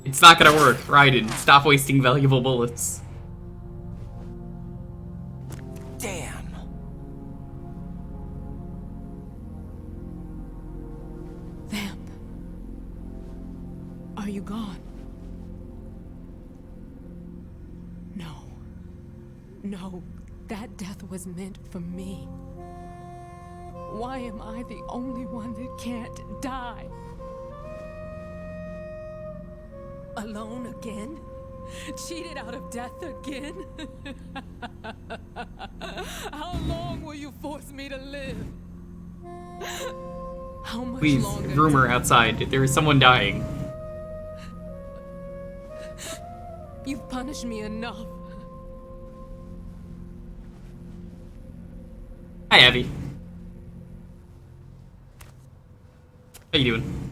It's not gonna work. Raiden, stop wasting valuable bullets.
Damn.
Vamp. Are you gone? No. No, that death was meant for me. Why am I the only one that can't die? Alone again? Cheated out of death again? How long will you force me to live? How much
Please,
longer?
rumor outside. There is someone dying.
You've punished me enough.
Hi, Abby. How you doing?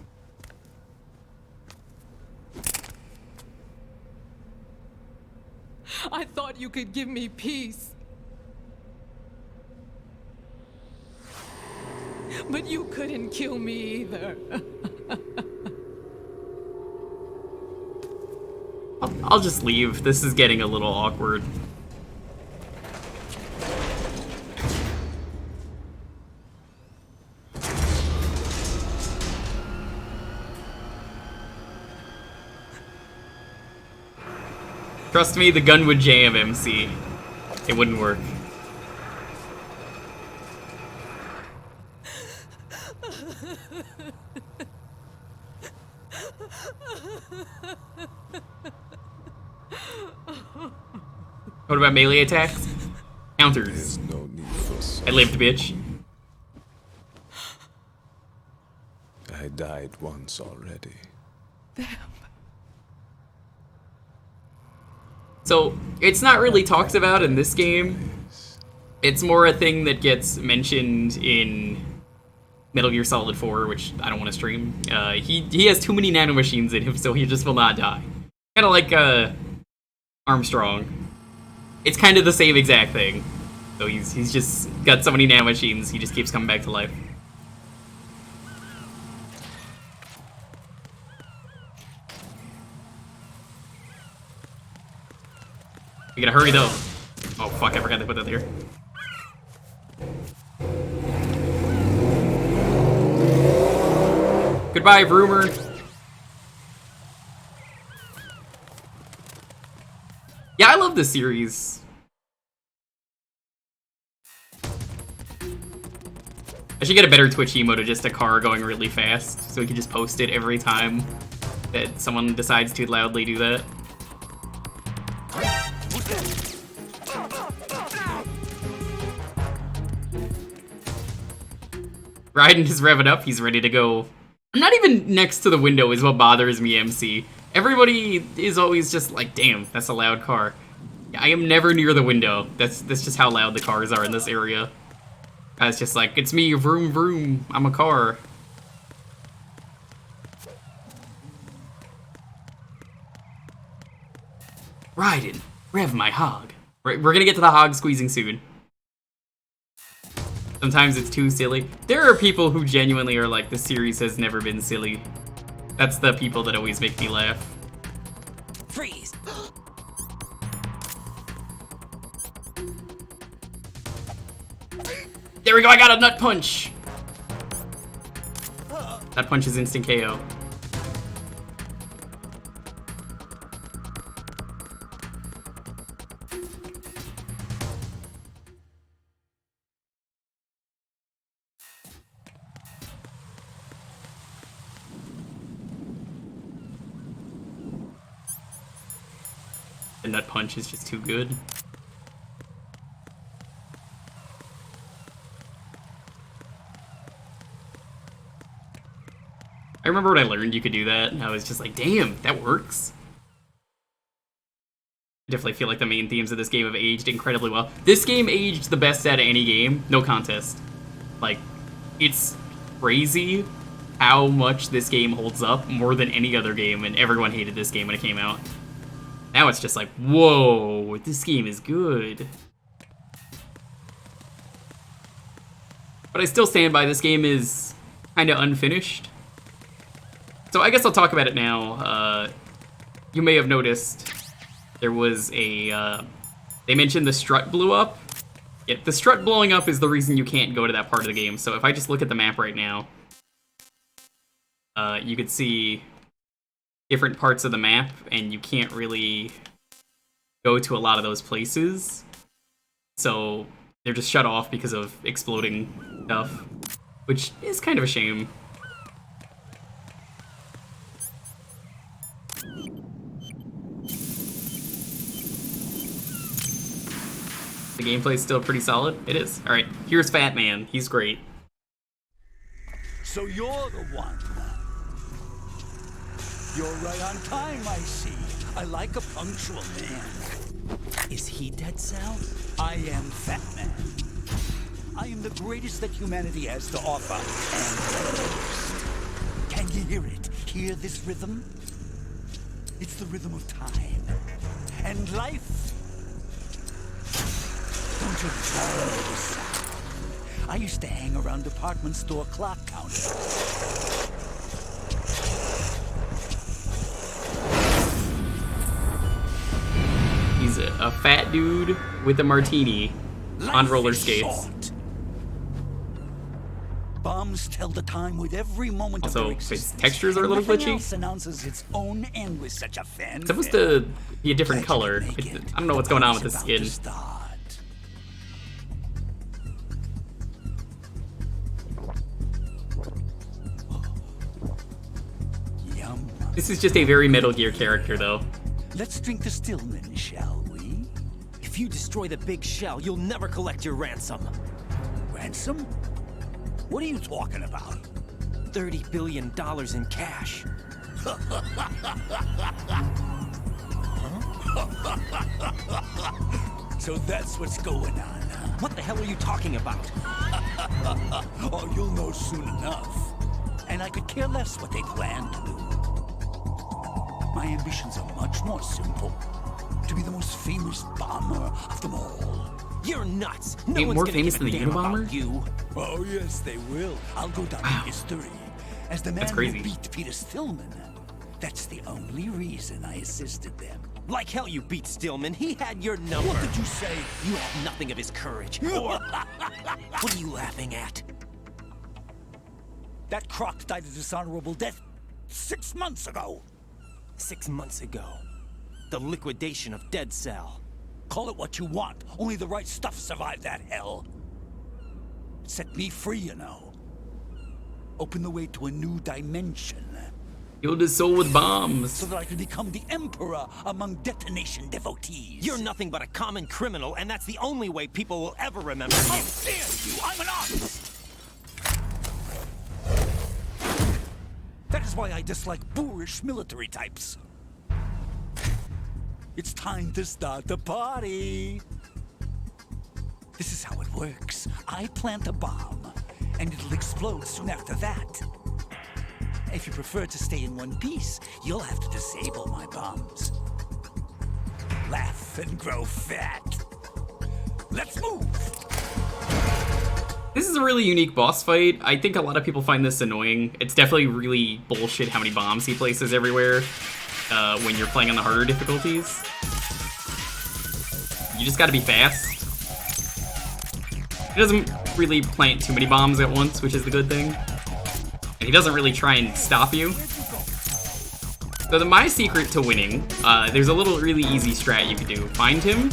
I thought you could give me peace. But you couldn't kill me either.
I'll just leave. This is getting a little awkward. Trust me, the gun would jam, MC. It wouldn't work. What about melee attacks? Counters.
No need for
I lived, bitch.
I died once already.
So, it's not really talked about in this game. It's more a thing that gets mentioned in Metal Gear Solid 4, which I don't want to stream. He has too many nanomachines in him, so he just will not die. Kind of like Armstrong. It's kind of the same exact thing. So he's just got so many nanomachines, he just keeps coming back to life. We gotta hurry though. Oh fuck, I forgot to put that there. Goodbye, Rumor. Yeah, I love this series. I should get a better Twitch emote of just a car going really fast, so we can just post it every time that someone decides to loudly do that. Raiden is revving up, he's ready to go. I'm not even next to the window is what bothers me, MC. Everybody is always just like, damn, that's a loud car. I am never near the window. That's just how loud the cars are in this area. It's just like, it's me, vroom vroom, I'm a car. Raiden, rev my hog. We're gonna get to the hog squeezing soon. Sometimes it's too silly. There are people who genuinely are like, the series has never been silly. That's the people that always make me laugh.
Freeze!
There we go, I got a nut punch! Nut punch is instant KO. The nut punch is just too good. I remember when I learned you could do that, and I was just like, damn, that works. I definitely feel like the main themes of this game have aged incredibly well. This game aged the best out of any game, no contest. Like, it's crazy how much this game holds up more than any other game, and everyone hated this game when it came out. Now it's just like, whoa, this game is good. But I still stand by this game is kind of unfinished. So I guess I'll talk about it now. You may have noticed there was a, they mentioned the strut blew up. Yeah, the strut blowing up is the reason you can't go to that part of the game. So if I just look at the map right now, you could see different parts of the map, and you can't really go to a lot of those places. So they're just shut off because of exploding stuff, which is kind of a shame. The gameplay's still pretty solid. It is. All right, here's Fat Man. He's great.
So you're the one. You're right on time, I see. I like a punctual man. Is he Dead Cell? I am Fat Man. I am the greatest that humanity has to offer, and the greatest. Can you hear it? Hear this rhythm? It's the rhythm of time and life. Don't you love this sound? I used to hang around department store clock counters.
He's a fat dude with a martini on roller skates.
Bombs tell the time with every moment
Also,
of their
his
existence.
textures are a little
Nothing
glitchy.
else announces its own end with such a fanfare.
It's supposed to be a different color. I don't know what's going on with the skin.
Yum.
This is just a very Metal Gear character, though.
Let's drink the Stillman, shall we?
If you destroy the big shell, you'll never collect your ransom.
Ransom? What are you talking about?
$30 billion in cash.
So that's what's going on, huh?
What the hell are you talking about?
Oh, you'll know soon enough. And I could care less what they plan to do. My ambitions are much more simple. To be the most famous bomber of them all.
You're nuts.
Wait,
No one's
more
gonna
famous
give
than
a
the
damn
Unabomber?
about you.
Oh, yes, they will. I'll go down in history as the man
That's crazy.
who beat Peter Stillman. That's the only reason I assisted them.
Like hell you beat Stillman. He had your number.
What did you say?
You have nothing of his courage. Or... What are you laughing at?
That croc died a dishonorable death 6 months ago.
6 months ago. The liquidation of Dead Cell.
Call it what you want. Only the right stuff survived that hell. It set me free, you know. Open the way to a new dimension.
Killed his soul with bombs.
So that I could become the emperor among detonation devotees.
You're nothing but a common criminal, and that's the only way people will ever remember you.
How dare you! I'm an artist! That is why I dislike boorish military types. It's time to start the party. This is how it works. I plant a bomb, and it'll explode soon after that. If you prefer to stay in one piece, you'll have to disable my bombs. Laugh and grow fat. Let's move!
This is a really unique boss fight. I think a lot of people find this annoying. It's definitely really bullshit how many bombs he places everywhere when you're playing on the harder difficulties. You just gotta be fast. He doesn't really plant too many bombs at once, which is the good thing. And he doesn't really try and stop you. So my secret to winning, there's a little really easy strat you can do. Find him.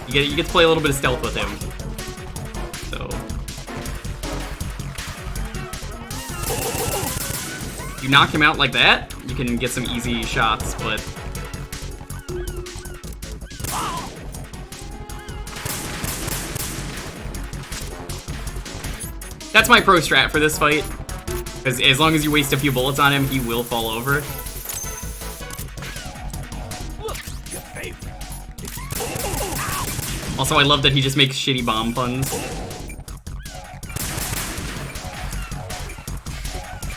You get to play a little bit of stealth with him. So you knock him out like that, you can get some easy shots, but that's my pro strat for this fight. Because as long as you waste a few bullets on him, he will fall over. Also, I love that he just makes shitty bomb puns.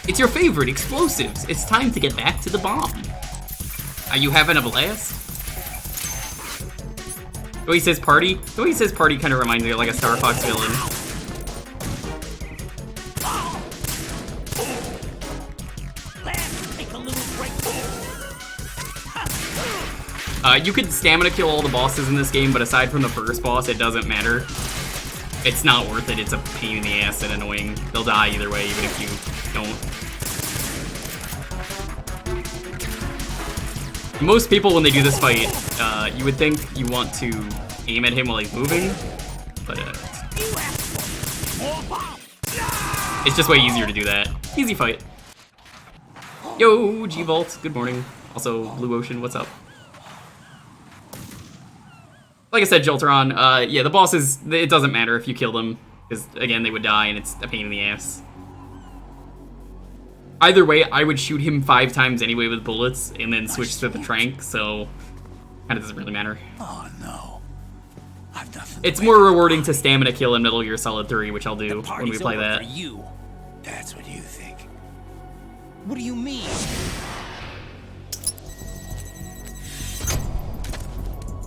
It's your favorite explosives. It's time to get back to the bomb. Are you having a blast? Oh, he says party? Oh, he says party kind of reminds me of like a Star Fox villain. You could stamina kill all the bosses in this game, but aside from the first boss, it doesn't matter. It's not worth it. It's a pain in the ass and annoying. They'll die either way, even if you don't. Most people, when they do this fight, you would think you want to aim at him while he's moving, but it's just way easier to do that. Easy fight. Yo, G-Vault, good morning. Also, Blue Ocean, what's up? Like I said, Jolteron, yeah, the bosses, it doesn't matter if you kill them, because, again, they would die, and it's a pain in the ass. Either way, I would shoot him 5 times anyway with bullets, and then switch to the Trank, so kinda doesn't really matter.
Oh, no.
It's more rewarding to stamina kill in Metal Gear Solid 3, which I'll do when we play
over
that.
for you. That's what you think. What do you mean?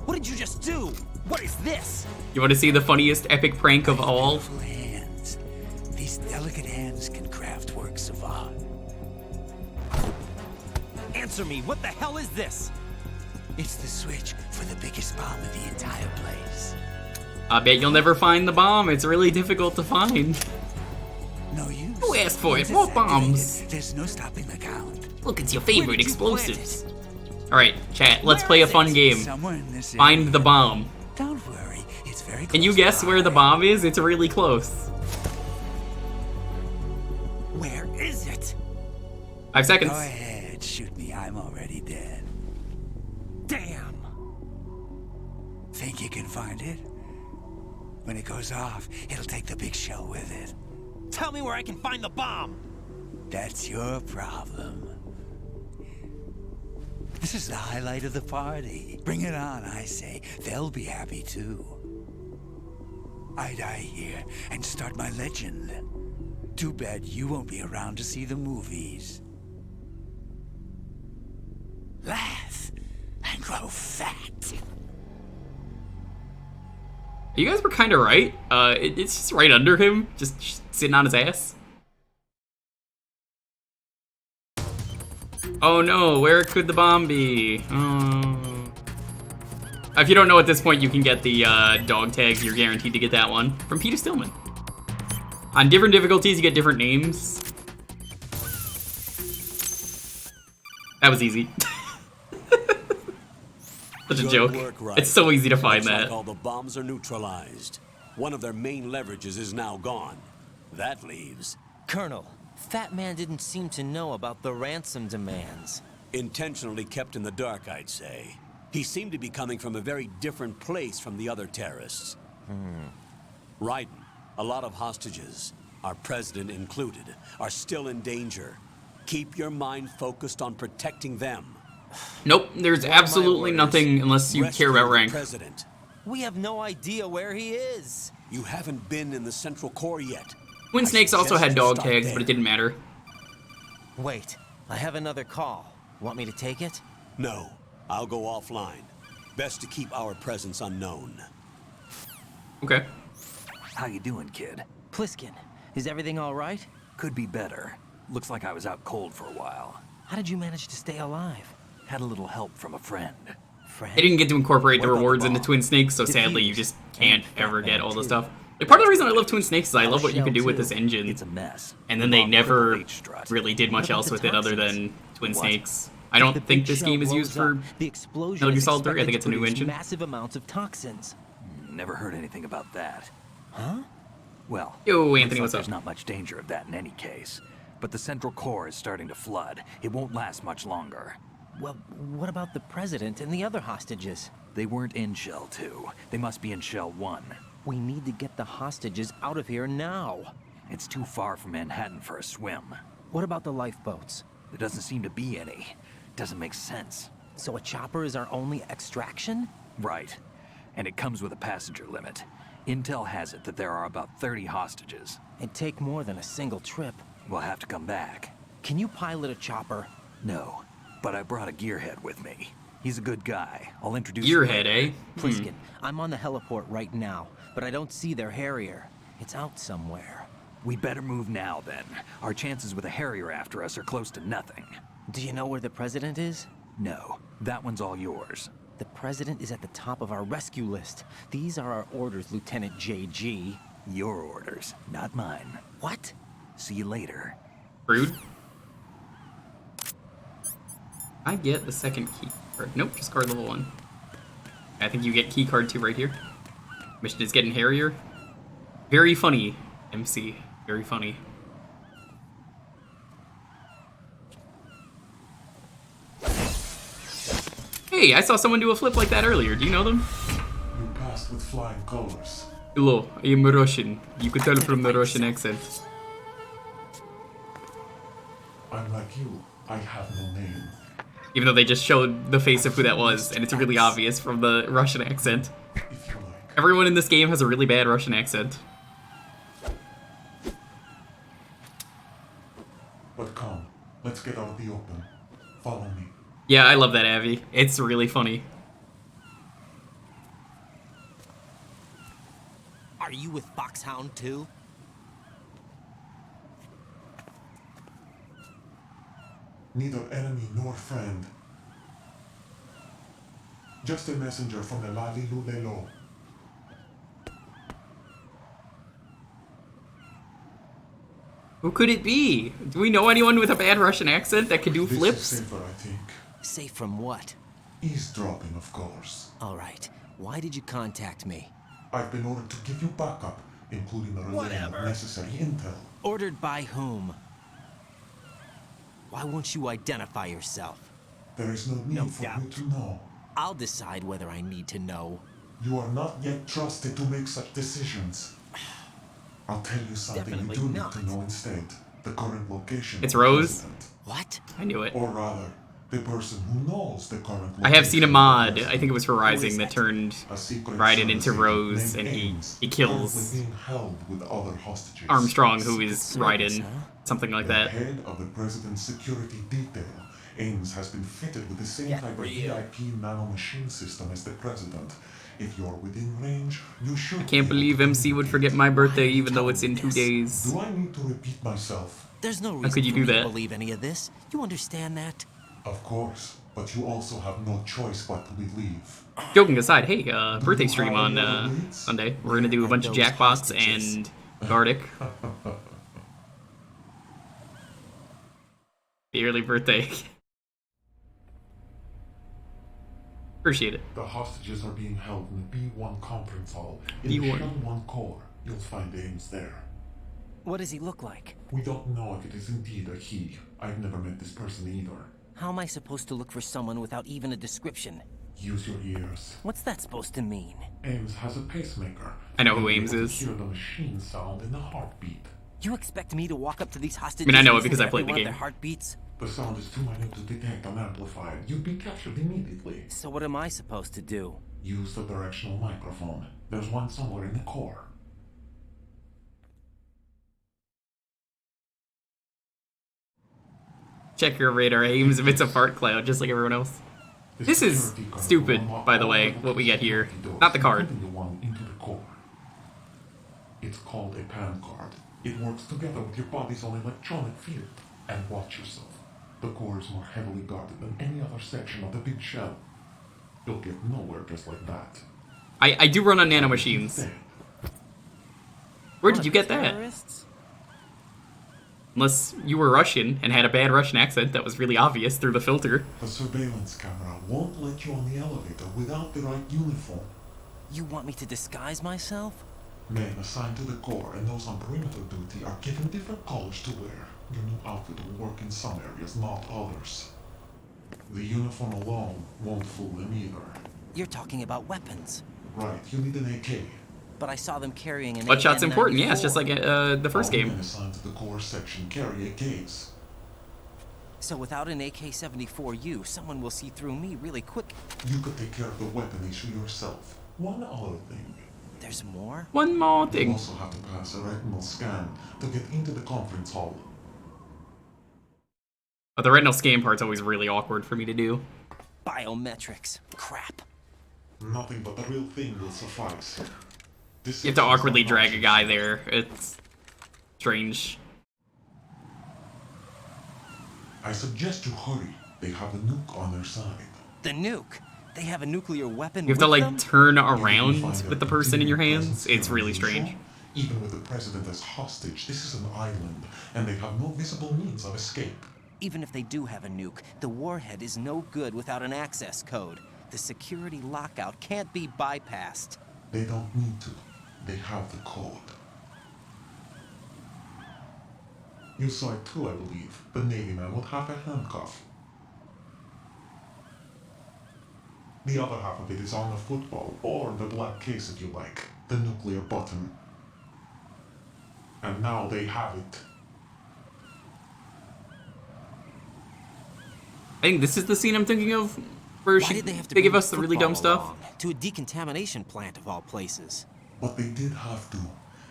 What did you just do? What is this?
You want to see the funniest epic prank of all?
Hands. These delicate hands can craft works of art.
Answer me, what the hell is this?
It's the switch for the biggest bomb in the entire place.
I bet you'll never find the bomb. It's really difficult to find.
No use.
Who asked for it? More bombs.
There's no stopping the count.
Look, it's your favorite explosives. Alright, chat, let's play a fun game. Find the bomb.
Don't worry, it's very close.
Can you guess where the bomb is? It's really close.
Where is it?
5 seconds.
Go ahead, shoot me. I'm already dead. Damn! Think you can find it? When it goes off, it'll take the big show with it.
Tell me where I can find the bomb!
That's your problem. This is the highlight of the party. Bring it on, I say. They'll be happy too. I die here and start my legend. Too bad you won't be around to see the movies. Laugh and grow fat.
You guys were kind of right. It's just right under him, just sitting on his ass. Oh no, where could the bomb be? Oh. If you don't know at this point, you can get the dog tags. You're guaranteed to get that one from Peter Stillman. On different difficulties, you get different names. That was easy. Such a joke. It's so easy to find that.
Like all the bombs are neutralized. One of their main leverages is now gone. That leaves...
Colonel, Fat Man didn't seem to know about the ransom demands.
Intentionally kept in the dark, I'd say. He seemed to be coming from a very different place from the other terrorists. Raiden, a lot of hostages, our president included, are still in danger. Keep your mind focused on protecting them.
Nope, there's absolutely nothing unless you care about rank.
President.
We have no idea where he is.
You haven't been in the Central Core yet.
Twin Snakes also had dog tags, but it didn't matter.
Wait, I have another call. Want me to take it?
No, I'll go offline. Best to keep our presence unknown.
Okay.
How you doing, kid?
Pliskin, is everything all right?
Could be better. Looks like I was out cold for a while.
How did you manage to stay alive?
Had a little help from a friend.
They didn't get to incorporate the rewards into Twin Snakes, so sadly you just can't ever get all the stuff. Part of the reason I love Twin Snakes is I love what you can do with this engine.
It's a mess.
And then they never really did much else with it other than Twin Snakes. I don't think this game is used for Metal Gear Solid 3. I think it's a new engine.
Massive amounts of toxins.
Never heard anything about that. Huh? Well,
yo, Anthony, what's up?
There's not much danger of that in any case. But the central core is starting to flood. It won't last much longer.
Well, what about the president and the other hostages?
They weren't in Shell 2. They must be in Shell 1.
We need to get the hostages out of here now.
It's too far from Manhattan for a swim.
What about the lifeboats?
There doesn't seem to be any. Doesn't make sense.
So a chopper is our only extraction?
Right. And it comes with a passenger limit. Intel has it that there are about 30 hostages.
It'd take more than a single trip.
We'll have to come back.
Can you pilot a chopper?
No, but I brought a gearhead with me. He's a good guy. I'll introduce
Gearhead, eh?
Pliskin, I'm on the heliport right now, but I don't see their Harrier. It's out somewhere.
We'd better move now, then. Our chances with a Harrier after us are close to nothing.
Do you know where the president is?
No, that one's all yours.
The president is at the top of our rescue list. These are our orders, Lieutenant JG.
Your orders, not mine.
What?
See you later.
Rude. I get the second key card. Nope, just card level 1. I think you get key card 2 right here. Mission is getting Harrier. Very funny, MC. Very funny. Hey, I saw someone do a flip like that earlier. Do you know them?
You passed with flying colors.
Hello, I am Russian. You could tell from the Russian accent.
I'm like you. I have no name.
Even though they just showed the face of who that was, and it's really obvious from the Russian accent.
If you like.
Everyone in this game has a really bad Russian accent.
But come, let's get out of the open. Follow me.
Yeah, I love that, Abby. It's really funny.
Are you with Foxhound too?
Neither enemy nor friend. Just a messenger from the Lali Lulelo.
Who could it be? Do we know anyone with a bad Russian accent that could do flips?
This is safer, I think.
Safe from what?
Eavesdropping, of course.
All right. Why did you contact me?
I've been ordered to give you backup, including the relaying of necessary intel.
Ordered by whom? Why won't you identify yourself?
There is no need for you to know.
I'll decide whether I need to know.
You are not yet trusted to make such decisions. I'll tell you something
Definitely
you do
not.
need to know instead. The current location
It's
of the
Rose?
president.
What?
I knew it.
Or rather, the person who knows the current location.
I have seen a
of the
mod,
president.
I think it was for Rising, that turned
A secret
Raiden into
service
Rose,
named
and
Ames,
he
currently
kills
being held with other hostages.
Armstrong, who is
Secret service,
Raiden.
huh?
Something like
The
that.
head of the president's security detail, Ames, has been fitted with the same type of VIP nanomachine system as the president. If you're within range, you should.
I can't believe MC would forget my birthday even though it's in 2 days.
Do I need to repeat myself?
There's no
How
reason
could you
for
do
me to
that?
believe any of this. You understand that?
Of course, but you also have no choice but to believe.
Joking aside, hey, birthday stream on Sunday. We're gonna do a bunch of Jackbox and Gardic. The early birthday. Appreciate it.
The hostages are being held in the B1 conference hall. In
B1.
the Shell 1 core, you'll find Ames there.
What does he look like?
We don't know if it is indeed a he. I've never met this person either.
How am I supposed to look for someone without even a description?
Use your ears.
What's that supposed to mean?
Ames has a pacemaker.
I know who
You'll be
Ames
able
is.
to hear the machine sound in the heartbeat.
You expect me to walk up to these hostages?
I mean, I know it
and
because
listen
I
to
played the
every one of
game.
Their heartbeats?
The sound is too minute to detect and amplify. You'd be captured immediately.
So what am I supposed to do?
Use the directional microphone. There's one somewhere in the core.
Check your radar. Ames emits a fart cloud just like everyone else. This is stupid, by the way, what we get here. Not the card.
The one into the core. It's called a PAN card. It works together with your body's own electronic field. And watch yourself. The core is more heavily guarded than any other section of the big shell. You'll get nowhere just like that.
I do run on nanomachines. Where did you get that? Unless you were Russian and had a bad Russian accent that was really obvious through the filter.
The surveillance camera won't let you on the elevator without the right uniform.
You want me to disguise myself?
Men assigned to the Corps and those on perimeter duty are given different colors to wear. Your new outfit will work in some areas, not others. The uniform alone won't fool them either.
You're talking about weapons.
Right, you need an AK.
But I saw them carrying an
Bloodshot's
AK-94.
important, yeah, it's just like the first game.
Men assigned to the Corps section carry AKs.
So without an AK-74U, someone will see through me really quick.
You could take care of the weapon issue yourself. One other thing.
There's more?
One more thing.
You also have to pass a retinal scan to get into the conference hall.
But the retinal scan part's always really awkward for me to do.
Biometrics. Crap.
Nothing but the real thing will suffice.
You have to awkwardly drag a guy there. It's strange.
I suggest you hurry. They have the nuke on their side.
The nuke? They have a nuclear weapon.
You have to
with
like
them?
turn around with the person in your hands. It's really strange.
Even with the president as hostage, this is an island, and they have no visible means of escape.
Even if they do have a nuke, the warhead is no good without an access code. The security lockout can't be bypassed.
They don't need to. They have the code. You saw it too, I believe. The Navy man with half a handcuff. The other half of it is on the football, or the black case if you like. The nuclear button. And now they have it.
I think this is the scene I'm thinking of, where
Why did they have to
give
bring
us the really dumb
football
stuff.
along? To a decontamination plant of all places.
But they did have to.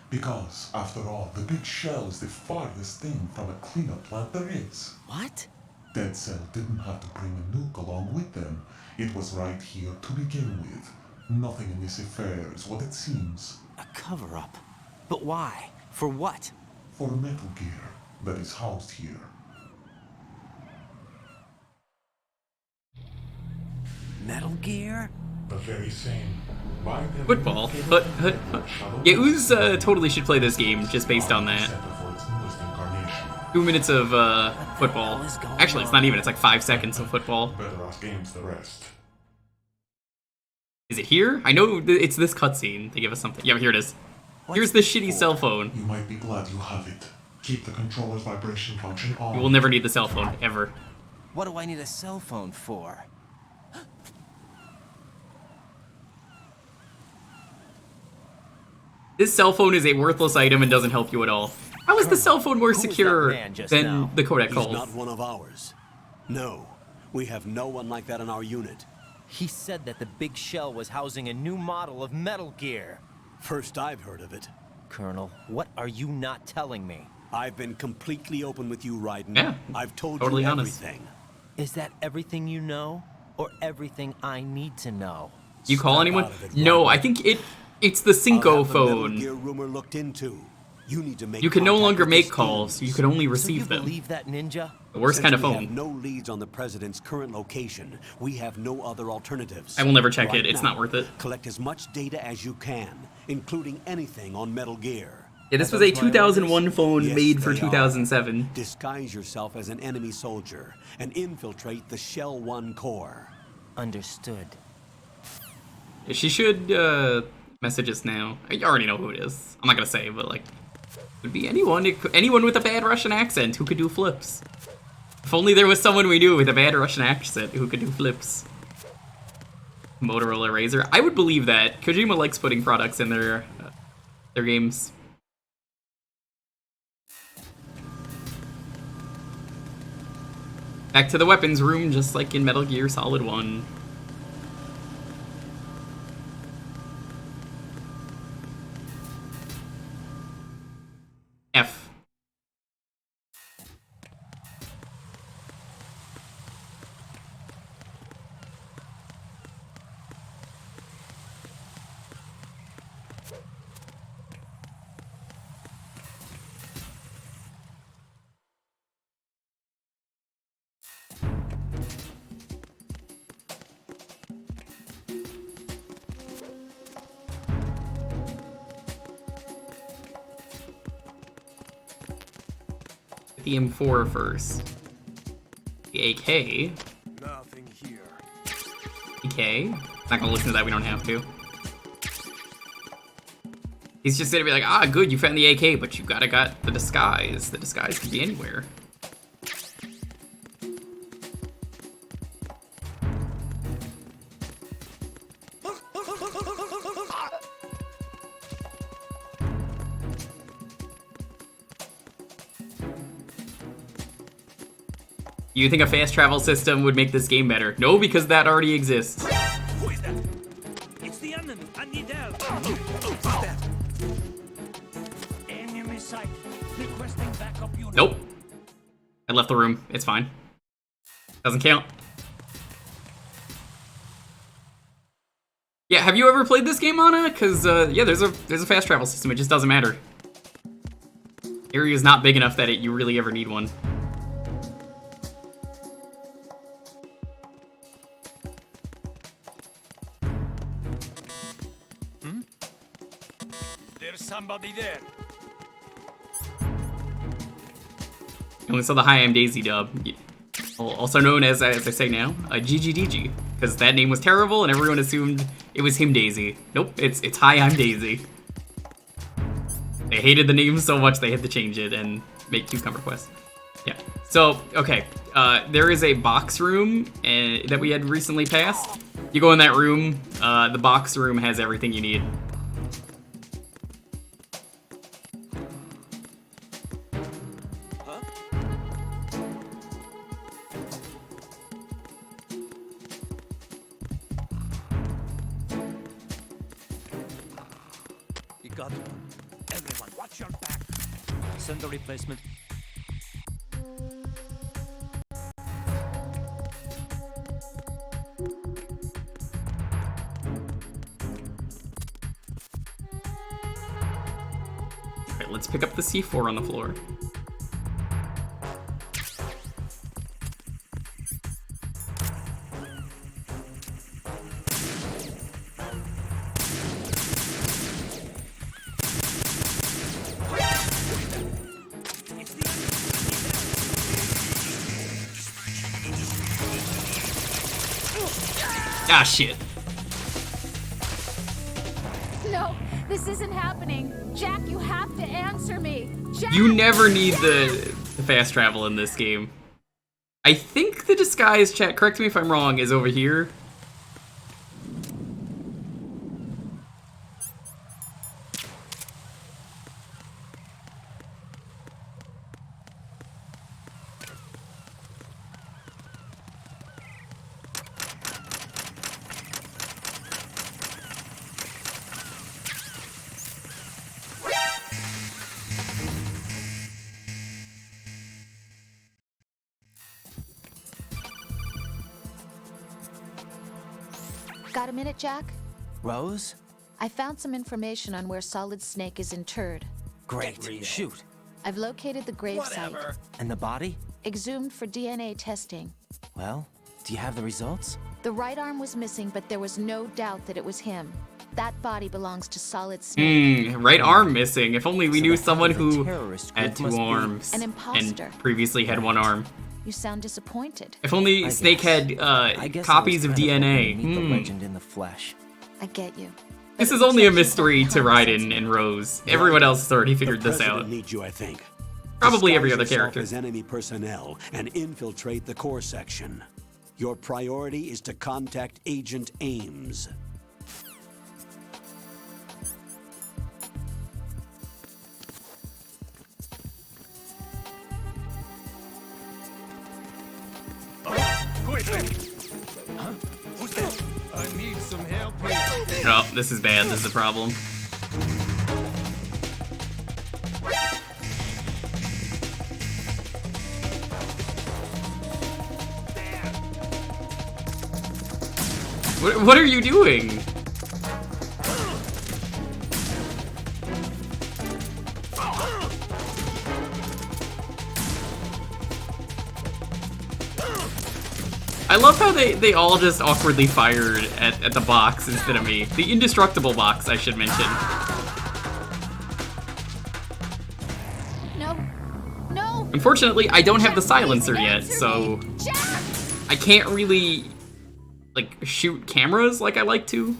Because, after all, the big shell is the farthest thing from a cleanup plant there is.
What?
Dead Cell didn't have to bring a nuke along with them. It was right here to begin with. Nothing in this affair is what it seems.
A cover-up? But why? For what?
For Metal Gear that is housed here.
Metal Gear?
The very same.
Football. Yeah, Ooze totally should play this game just based on that. 2 minutes of football. Actually, it's not even. It's like 5 seconds of football.
Better ask games the rest.
Is it here? I know it's this cutscene. They give us something. Yeah, here it is. Here's the shitty cell phone.
You might be glad you have it. Keep the controller's vibration function on.
You will never need the cell phone, ever.
What do I need a cell phone for?
This cell phone is a worthless item and doesn't help you at all. How is the cell phone more secure than the codec
He's
calls?
not one of ours. No, we have no one like that in our unit.
He said that the big shell was housing a new model of Metal Gear.
First I've heard of it.
Colonel, what are you not telling me?
I've been completely open with you, Raiden.
Yeah,
I've told
totally
you
honest.
everything.
Is that everything you know? Or everything I need to know?
You call anyone? No, I think it's the Cinco phone.
Metal Gear rumor looked into. You need to make
You can no
contact
longer
with
make
this
calls.
team.
You can only
So
receive
you
them.
believe that, Ninja?
The worst kind of
Since we
phone.
have no leads on the president's current location. We have no other alternatives.
I will never check
Right
it. It's
now,
not worth it.
Collect as much data as you can, including anything on Metal Gear.
Yeah, this
Are
was a
those
2001
priorities?
phone
Yes,
made for
they are.
2007.
Disguise yourself as an enemy soldier and infiltrate the Shell 1 core.
Understood.
She should message us now. You already know who it is. I'm not gonna say, but like, it could be anyone. Anyone with a bad Russian accent who could do flips. If only there was someone we knew with a bad Russian accent who could do flips. Motorola Razr. I would believe that. Kojima likes putting products in their games. Back to the weapons room, just like in Metal Gear Solid 1. F. The M4 first. The AK.
Nothing here.
AK. Not gonna listen to that, we don't have to. He's just gonna be like, ah, good, you found the AK, but you gotta got the disguise. The disguise could be anywhere. You think a fast travel system would make this game better? No, because that already exists.
Who is that? It's the enemy. I need help. Who's that? Enemy sight. Requesting backup unit.
Nope. I left the room. It's fine. Doesn't count. Yeah, have you ever played this game, Anna? Because, yeah, there's a fast travel system. It just doesn't matter. Area's not big enough that you really ever need one.
There's somebody there.
And we saw the Hi, I'm Daisy dub. Also known as I say now, GGDG. Because that name was terrible and everyone assumed it was him Daisy. Nope, it's Hi, I'm Daisy. They hated the name so much they had to change it and make Cucumber Quest. Yeah, so, okay. There is a box room that we had recently passed. You go in that room, the box room has everything you need.
You got one. Everyone, watch your back. Send the replacement.
Alright, let's pick up the C4 on the floor. Ah, shit.
No, this isn't happening. Jack, you have to answer me. Jack!
You never need the fast travel in this game. I think the disguise, chat, correct me if I'm wrong, is over here.
Got a minute, Jack?
Rose?
I found some information on where Solid Snake is interred.
Great. Shoot.
I've located the gravesite.
And the body?
Exhumed for DNA testing.
Well, do you have the results?
The right arm was missing, but there was no doubt that it was him. That body belongs to Solid Snake.
Right arm missing. If only we
So
knew
the
someone
head of the
who
terrorist
had
group
two
must be
arms
an
and
imposter.
previously had one arm.
You sound disappointed.
If only Snake had copies of DNA.
Meet the legend in the flesh.
I get you.
This is only a mystery to Raiden and Rose. Everyone else has already figured this
President
out.
needs you, I think.
Probably every
Disguise
other
yourself
character.
as enemy personnel and infiltrate the core section. Your priority is to contact Agent Ames.
Who is that? Huh? Who's that?
I need some help here.
Oh, this is bad. This is a problem. What are you doing? I love how they all just awkwardly fired at the box instead of me. The indestructible box, I should mention.
No. No.
Unfortunately, I don't have the silencer yet, so I can't really, like, shoot cameras like I like to.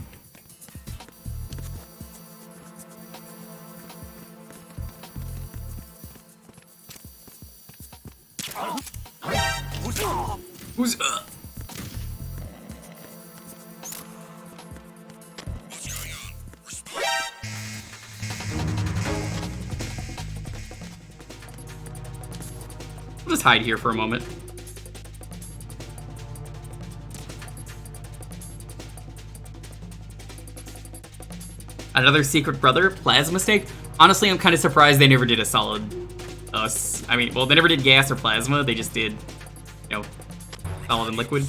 Who's We'll just hide here for a moment. Another secret brother, Plasma Snake. Honestly, I'm kind of surprised they never did a solid us. I mean, well, they never did gas or plasma. They just did, you know, solid and liquid.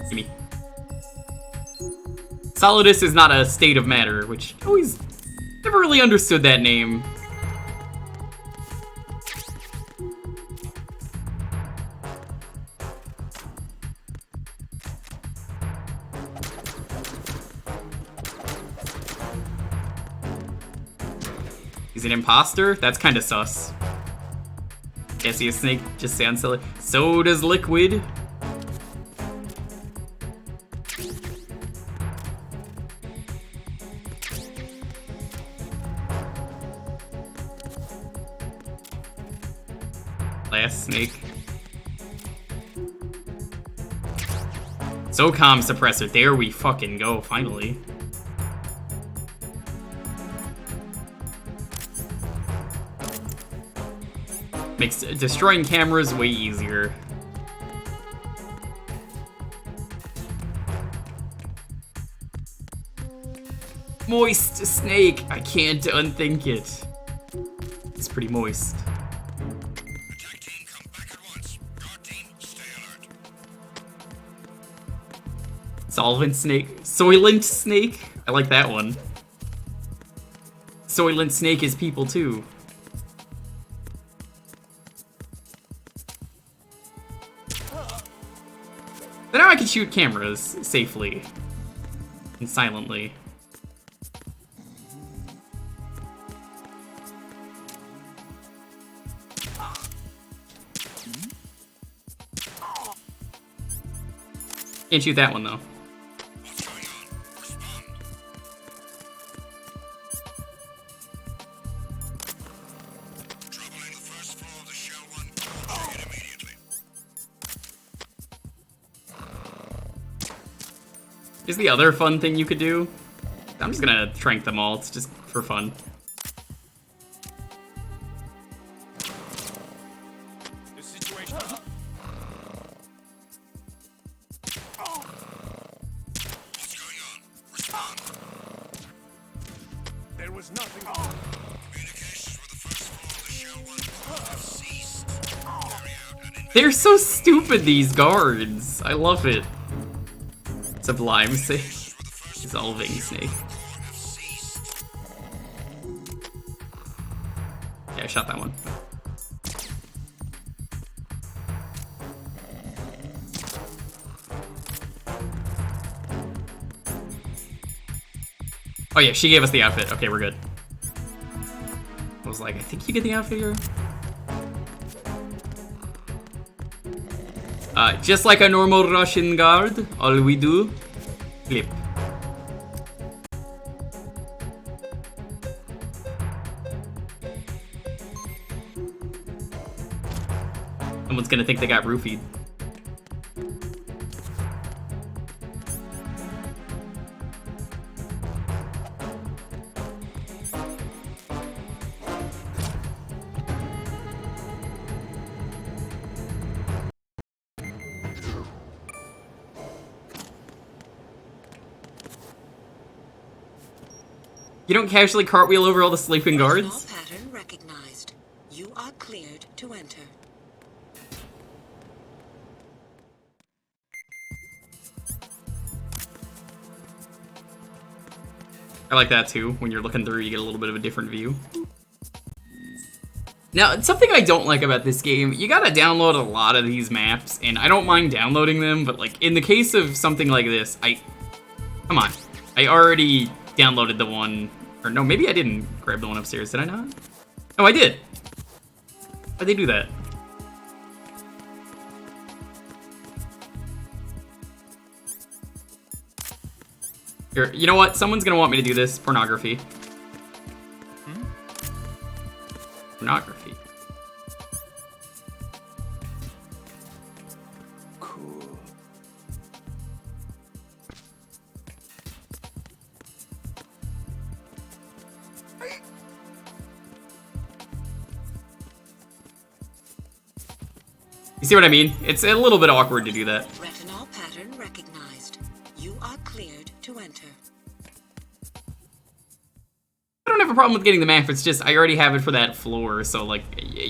See me. Solidus is not a state of matter, which I always never really understood that name. He's an imposter? That's kind of sus. Can't see a snake, just sounds silly. So does liquid. Last snake. SOCOM suppressor. There we fucking go, finally. Makes destroying cameras way easier. Moist snake. I can't unthink it. It's pretty moist. Solvent snake. Soylent snake. I like that one. Soylent snake is people too. But now I can shoot cameras safely and silently. Can't shoot that one though. Here's the other fun thing you could do. I'm just gonna trank them all, it's just for fun.
There was nothing.
They're so stupid, these guards. I love it. Sublime snake. Dissolving snake. Yeah, I shot that one. Oh yeah, she gave us the outfit. Okay, we're good. I was like, I think you get the outfit here. Just like a normal Russian guard, all we do, flip. Someone's gonna think they got roofied. You don't casually cartwheel over all the sleeping guards?
Pattern recognized. You are cleared to enter.
I like that too. When you're looking through, you get a little bit of a different view. Now, something I don't like about this game, you gotta download a lot of these maps, and I don't mind downloading them, but like, in the case of something like this, come on. I already downloaded the one Or no, maybe I didn't grab the one upstairs, did I not? Oh, I did! Why'd they do that? Here, you know what? Someone's gonna want me to do this. Pornography. Pornography.
Cool.
You see what I mean? It's a little bit awkward to do that.
Retinol pattern recognized. You are cleared to enter.
I don't have a problem with getting the map, it's just I already have it for that floor, so like,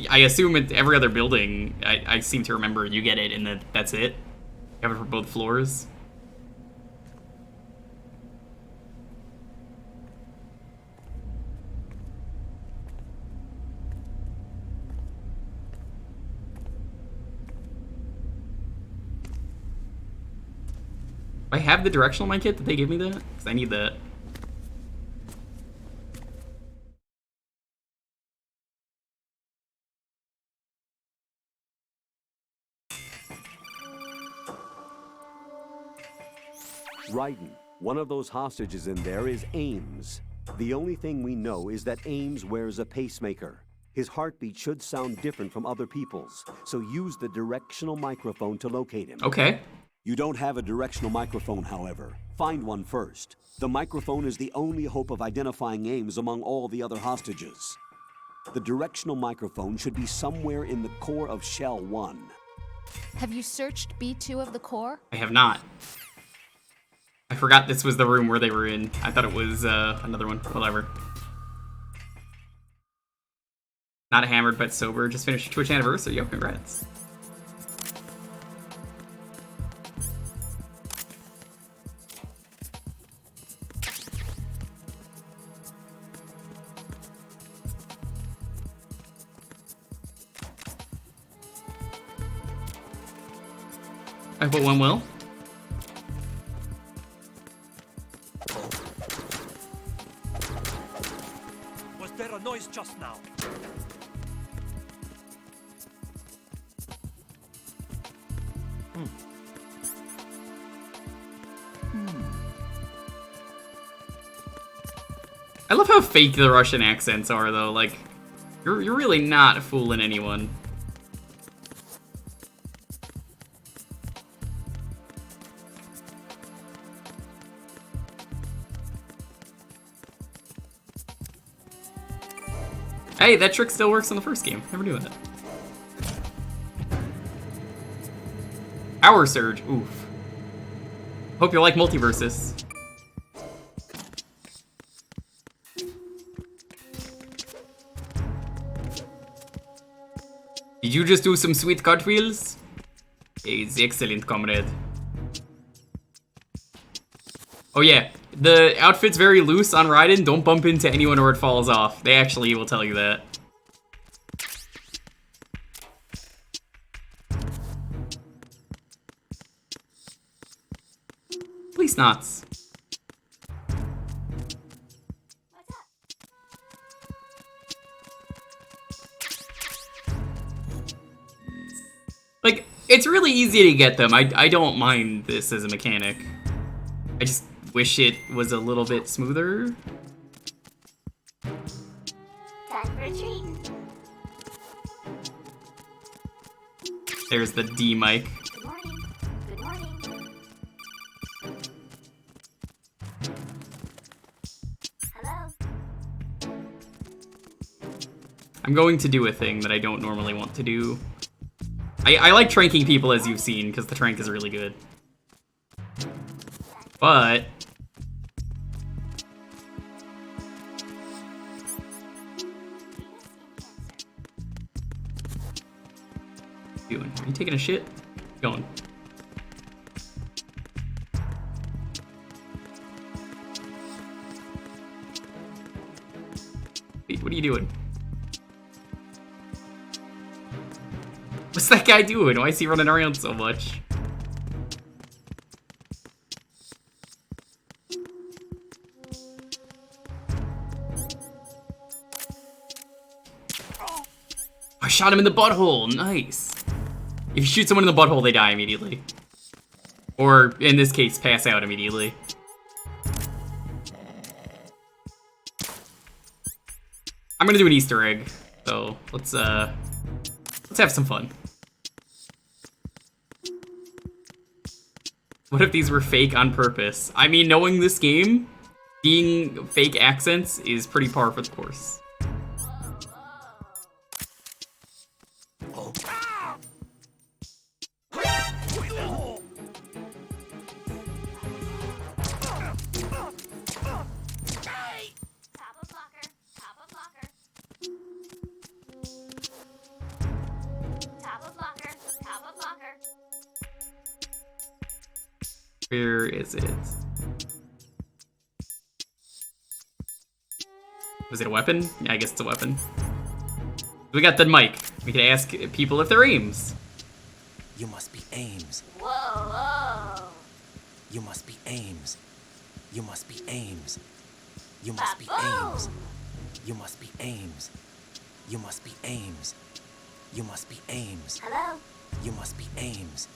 I assume at every other building, I seem to remember you get it and that's it. You have it for both floors. Do I have the directional mic kit? Did they give me that? Because I need that.
Raiden, one of those hostages in there is Ames. The only thing we know is that Ames wears a pacemaker. His heartbeat should sound different from other people's, so use the directional microphone to locate him.
Okay.
You don't have a directional microphone, however. Find one first. The microphone is the only hope of identifying Ames among all the other hostages. The directional microphone should be somewhere in the core of Shell 1.
Have you searched B2 of the core?
I have not. I forgot this was the room where they were in. I thought it was another one. Whatever. Not hammered, but sober. Just finished your Twitch anniversary. Yo, congrats. I hope it went well.
Was there a noise just now?
I love how fake the Russian accents are, though. Like, you're really not fooling anyone. Hey, that trick still works in the first game. Never knew that. Power Surge. Oof. Hope you like Multiversus. Did you just do some sweet cartwheels? It's excellent, comrade. Oh yeah, the outfit's very loose on Raiden. Don't bump into anyone or it falls off. They actually will tell you that. Police knots. Like, it's really easy to get them. I don't mind this as a mechanic. I just wish it was a little bit smoother.
Time for a treat.
There's the D mic.
Good morning. Good morning. Hello.
I'm going to do a thing that I don't normally want to do. I like tranking people, as you've seen, because the trank is really good. But doing? Are you taking a shit? Going. Wait, what are you doing? What's that guy doing? Why is he running around so much? shot him in the butthole. Nice. If you shoot someone in the butthole, they die immediately. Or, in this case, pass out immediately. I'm gonna do an Easter egg. So, let's have some fun. What if these were fake on purpose? I mean, knowing this game, being fake accents is pretty par for the course. Where is it? Was it a weapon? Yeah, I guess it's a weapon. We got the mic. We can ask people if they're Ames.
You must be Ames.
Whoa.
You must be Ames. You must be Ames. You must be Ames. You must be Ames. You must be Ames. You must be Ames.
Hello?
You must be Ames.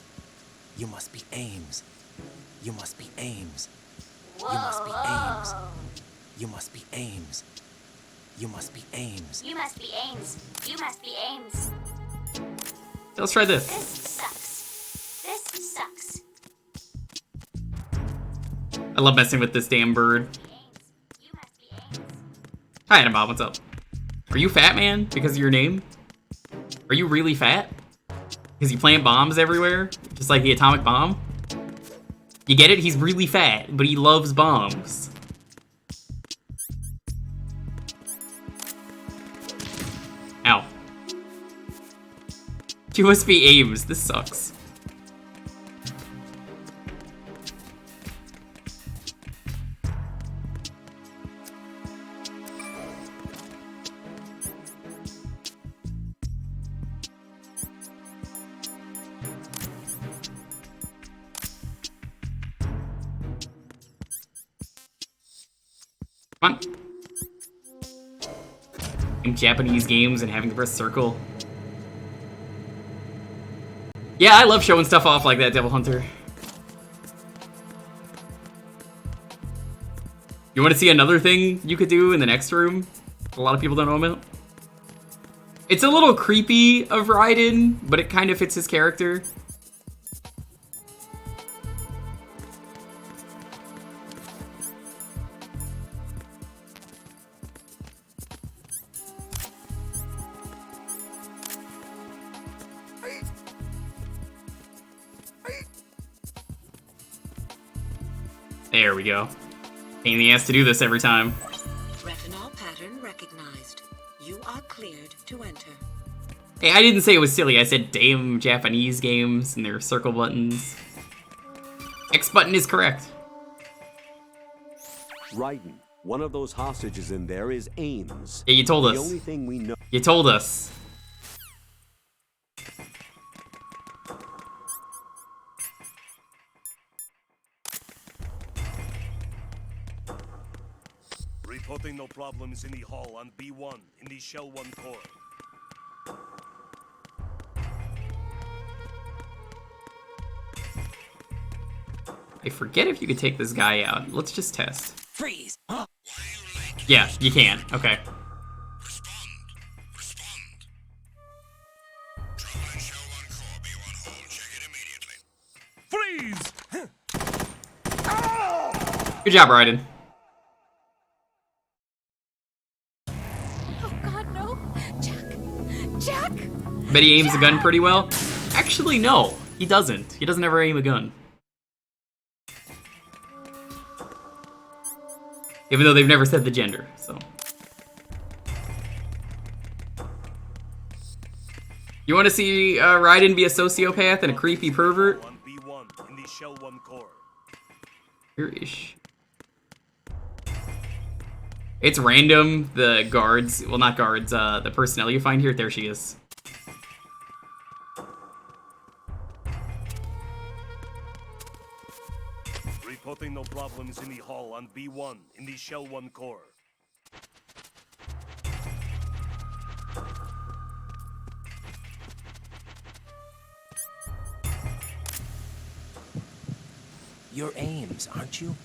You must be Ames. You must be Ames. You must be Ames. You must be Ames. You must be Ames.
You must be Ames. You must be Ames.
Let's try this.
This sucks. This sucks.
I love messing with this damn bird. Hi, Adam Bob, what's up? Are you fat, man, because of your name? Are you really fat? Because you plant bombs everywhere? Just like the atomic bomb? You get it? He's really fat, but he loves bombs. Ow. You must be Ames. This sucks. Come on. In Japanese games and having to press circle. Yeah, I love showing stuff off like that, Devil Hunter. You want to see another thing you could do in the next room? A lot of people don't know about. It's a little creepy of Raiden, but it kind of fits his character. There we go. Pain in the ass to do this every time.
Retinol pattern recognized. You are cleared to enter.
Hey, I didn't say it was silly. I said damn Japanese games and their circle buttons. X button is correct.
Raiden, one of those hostages in there is Ames.
Yeah, you told us.
The only thing we know.
You told us.
Reporting no problems in the hall on B1 in the Shell 1 core.
I forget if you could take this guy out. Let's just test.
Freeze!
Yeah, you can. Okay.
Freeze!
Good job, Raiden.
Oh God, no! Jack!
Bet he aims a gun pretty well. Actually, no, he doesn't. He doesn't ever aim a gun. Even though they've never said the gender, so. You want to see Raiden be a sociopath and a creepy pervert?
On B1 in the Shell 1 core.
Where is she? It's random, the guards, well not guards, the personnel you find here. There she is.
Reporting no problems in the hall on B1 in the Shell 1 core.
You're Ames, aren't you?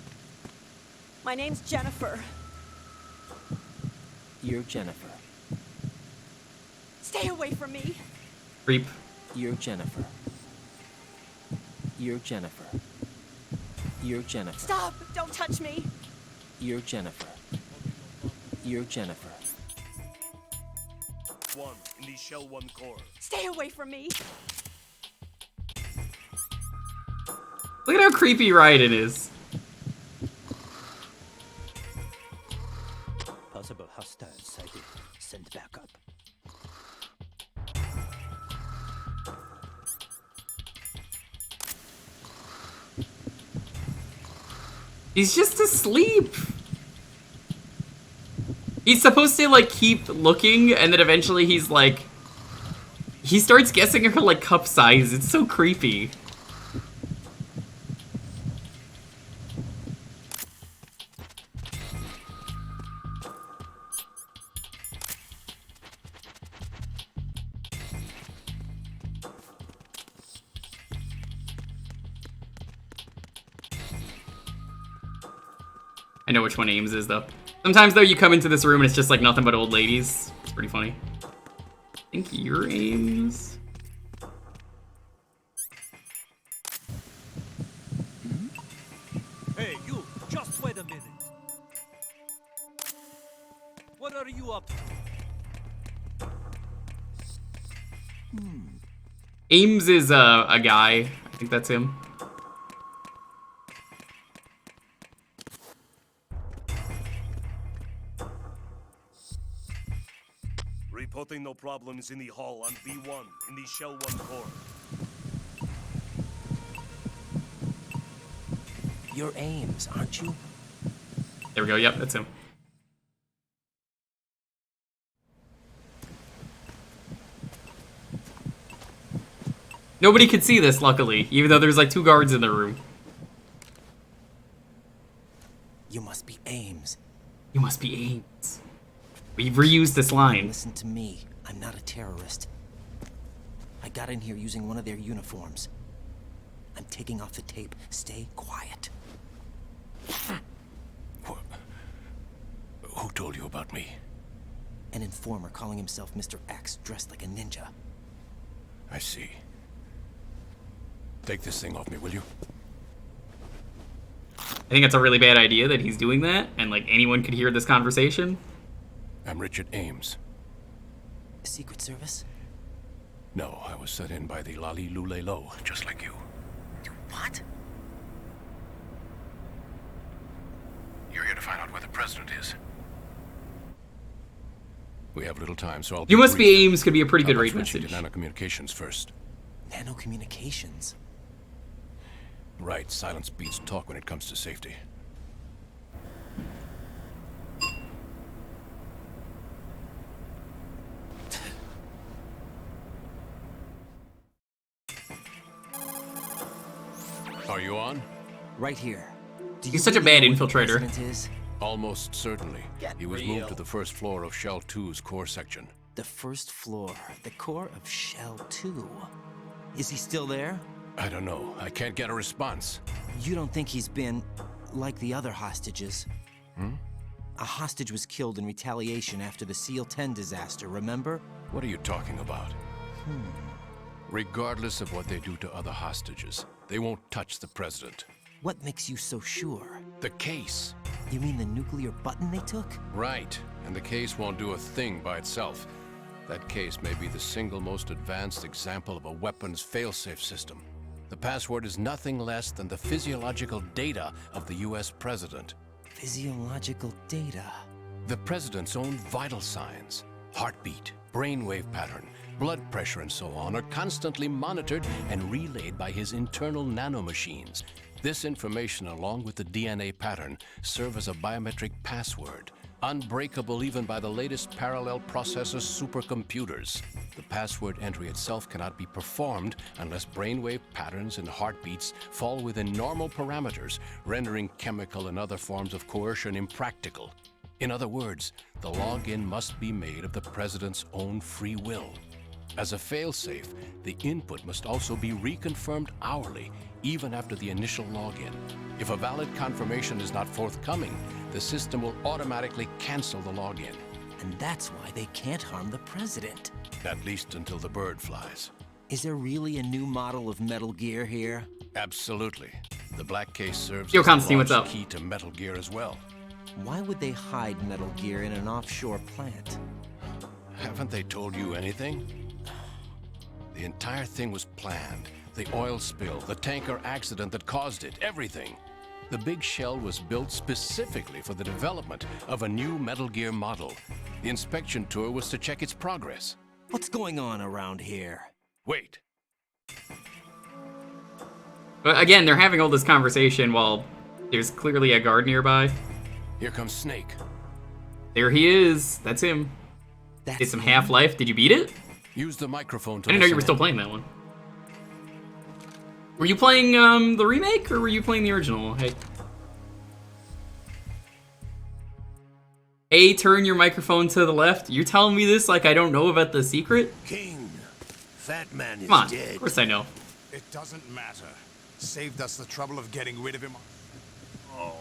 My name's Jennifer.
You're Jennifer.
Stay away from me.
Creep.
You're Jennifer. You're Jennifer. You're Jennifer.
Stop! Don't touch me.
You're Jennifer. You're Jennifer.
1 in the Shell 1 core.
Stay away from me.
Look at how creepy Raiden is.
Possible hostiles sighted. Send backup.
He's just asleep. He's supposed to like keep looking, and then eventually he's like, he starts guessing her like cup size. It's so creepy. I know which one Ames is, though. Sometimes, though, you come into this room and it's just, like, nothing but old ladies. It's pretty funny. I think you're Ames.
Hey, you! Just wait a minute. What are you up to?
Ames is a guy. I think that's him.
Reporting no problems in the hall on B1 in the Shell 1 core.
You're Ames, aren't you?
There we go. Yep, that's him. Nobody could see this, luckily, even though there's like 2 guards in the room.
You must be Ames.
You must be Ames. We've reused this line.
Listen to me. I'm not a terrorist. I got in here using one of their uniforms. I'm taking off the tape. Stay quiet.
Who told you about me?
An informer calling himself Mr. X, dressed like a ninja.
I see. Take this thing off me, will you?
I think it's a really bad idea that he's doing that, and like anyone could hear this conversation.
I'm Richard Ames.
Secret Service?
No, I was set in by the Lali Lule Lo, just like you.
What?
You're here to find out where the president is. We have little time, so I'll
You must
brief.
be Ames could be a pretty good raid
Let's switch
message.
to nanocommunications first.
Nanocommunications?
Right, silence beats talk when it comes to safety. Are you on?
Right here.
He's such a bad infiltrator.
Almost certainly. He was
real.
moved to the first floor of Shell 2's core section.
The first floor, the core of Shell 2. Is he still there?
I don't know. I can't get a response.
You don't think he's been like the other hostages? A hostage was killed in retaliation after the SEAL 10 disaster, remember?
What are you talking about? Regardless of what they do to other hostages, they won't touch the president.
What makes you so sure?
The case.
You mean the nuclear button they took?
Right. And the case won't do a thing by itself. That case may be the single most advanced example of a weapons failsafe system. The password is nothing less than the physiological data of the US president.
Physiological data?
The president's own vital signs, heartbeat, brainwave pattern, blood pressure and so on are constantly monitored and relayed by his internal nanomachines. This information, along with the DNA pattern, serve as a biometric password, unbreakable even by the latest parallel processor supercomputers. The password entry itself cannot be performed unless brainwave patterns and heartbeats fall within normal parameters, rendering chemical and other forms of coercion impractical. In other words, the login must be made of the president's own free will.
As a failsafe, the input must also be reconfirmed hourly, even after the initial login. If a valid confirmation is not forthcoming, the system will automatically cancel the login.
And that's why they can't harm the president.
At least until the bird flies.
Is there really a new model of Metal Gear here?
Absolutely. The black case serves
Yo,
as
Constantine,
the
what's
launch
up?
key to Metal Gear as well.
Why would they hide Metal Gear in an offshore plant?
Haven't they told you anything? The entire thing was planned. The oil spill, the tanker accident that caused it, everything. The big shell was built specifically for the development of a new Metal Gear model. The inspection tour was to check its progress.
What's going on around here?
Wait.
But again, they're having all this conversation while there's clearly a guard nearby.
Here comes Snake.
There he is. That's him. Did some Half-Life. Did you beat it?
Use the microphone to
I didn't know you were
listen
still
in.
playing that one. Were you playing the remake or were you playing the original? Hey. A, turn your microphone to the left. You're telling me this like I don't know about the secret?
King, Fat Man is
Come on,
dead.
of course I know.
It doesn't matter. Saved us the trouble of getting rid of him. Oh.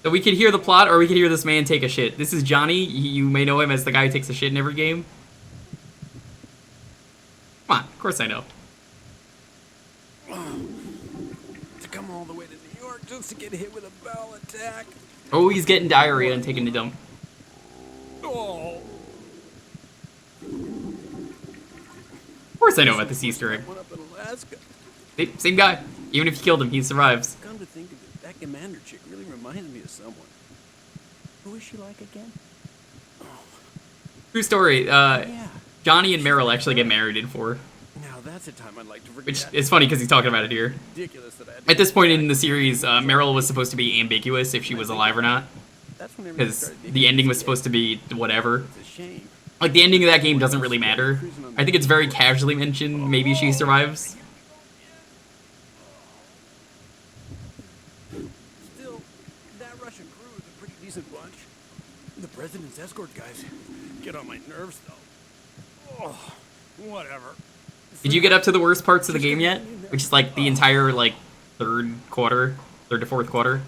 So we could hear the plot or we could hear this man take a shit. This is Johnny. You may know him as the guy who takes a shit in every game. Come on, of course I know.
To come all the way to New York just to get hit with a bowel attack.
Oh, he's getting diarrhea and taking a dump.
Oh.
Of course I know about this Easter egg.
One up in Alaska.
Same guy. Even if you killed him, he survives.
Come to think of it, that commander chick really reminds me of someone. Who is she like again?
True story. Johnny and Meryl actually get married in 4.
Now that's a time I'd like to forget.
Which is funny because he's talking about it here.
Ridiculous that I had to
At this point in the series, Meryl was supposed to be ambiguous if she was alive or not.
That's when everything
Because
started
the ending was supposed to be whatever.
It's a shame.
Like, the ending of that game doesn't really matter. I think it's very casually mentioned. Maybe she survives.
Still, that Russian crew is a pretty decent bunch. The president's escort guys get on my nerves, though. Oh, whatever.
Did you get up to the worst parts of the game yet? Which is like the entire, like, third to fourth quarter.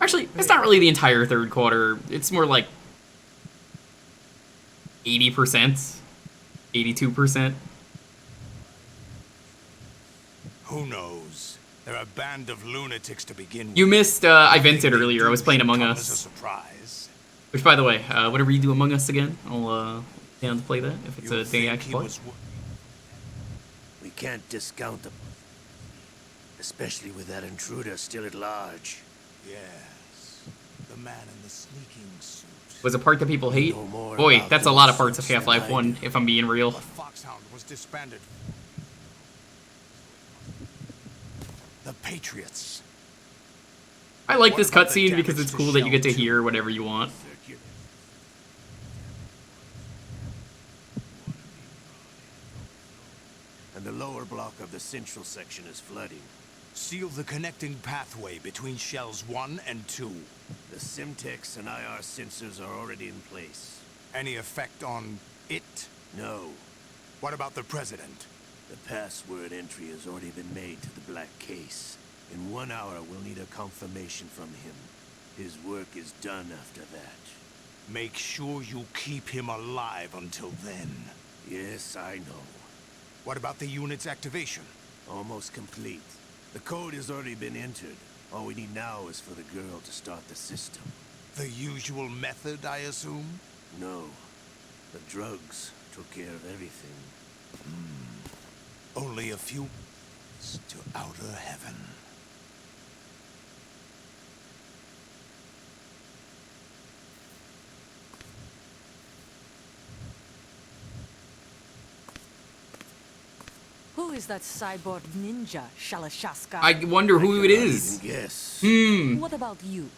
Actually, it's not really the entire third quarter. It's more like 80%, 82%.
Who knows? They're a band of lunatics to begin with.
You missed, I vented earlier. I was playing Among
As a
Us.
surprise.
Which, by the way, whenever you do Among Us again, I'll, down to play that, if it's a thing I can play.
We can't discount them. Especially with that intruder still at large.
Yes. The man in the sneaking suit.
Was a part that people hate? Boy, that's a lot of parts of Half-Life 1, if I'm being real.
Foxhound was disbanded. The Patriots.
I like this cutscene because it's cool that you get to hear whatever you want.
And the lower block of the central section is flooding.
Seal the connecting pathway between shells 1 and 2.
The Simtex and IR sensors are already in place.
Any effect on it?
No.
What about the president?
The password entry has already been made to the black case. In 1 hour, we'll need a confirmation from him. His work is done after that.
Make sure you keep him alive until then.
Yes, I know.
What about the unit's activation?
Almost complete. The code has already been entered. All we need now is for the girl to start the system.
The usual method, I assume?
No. The drugs took care of everything.
Only a few to outer heaven.
Who is that cyborg ninja, Shalashaska?
I wonder who it is.
Yes.
What about you?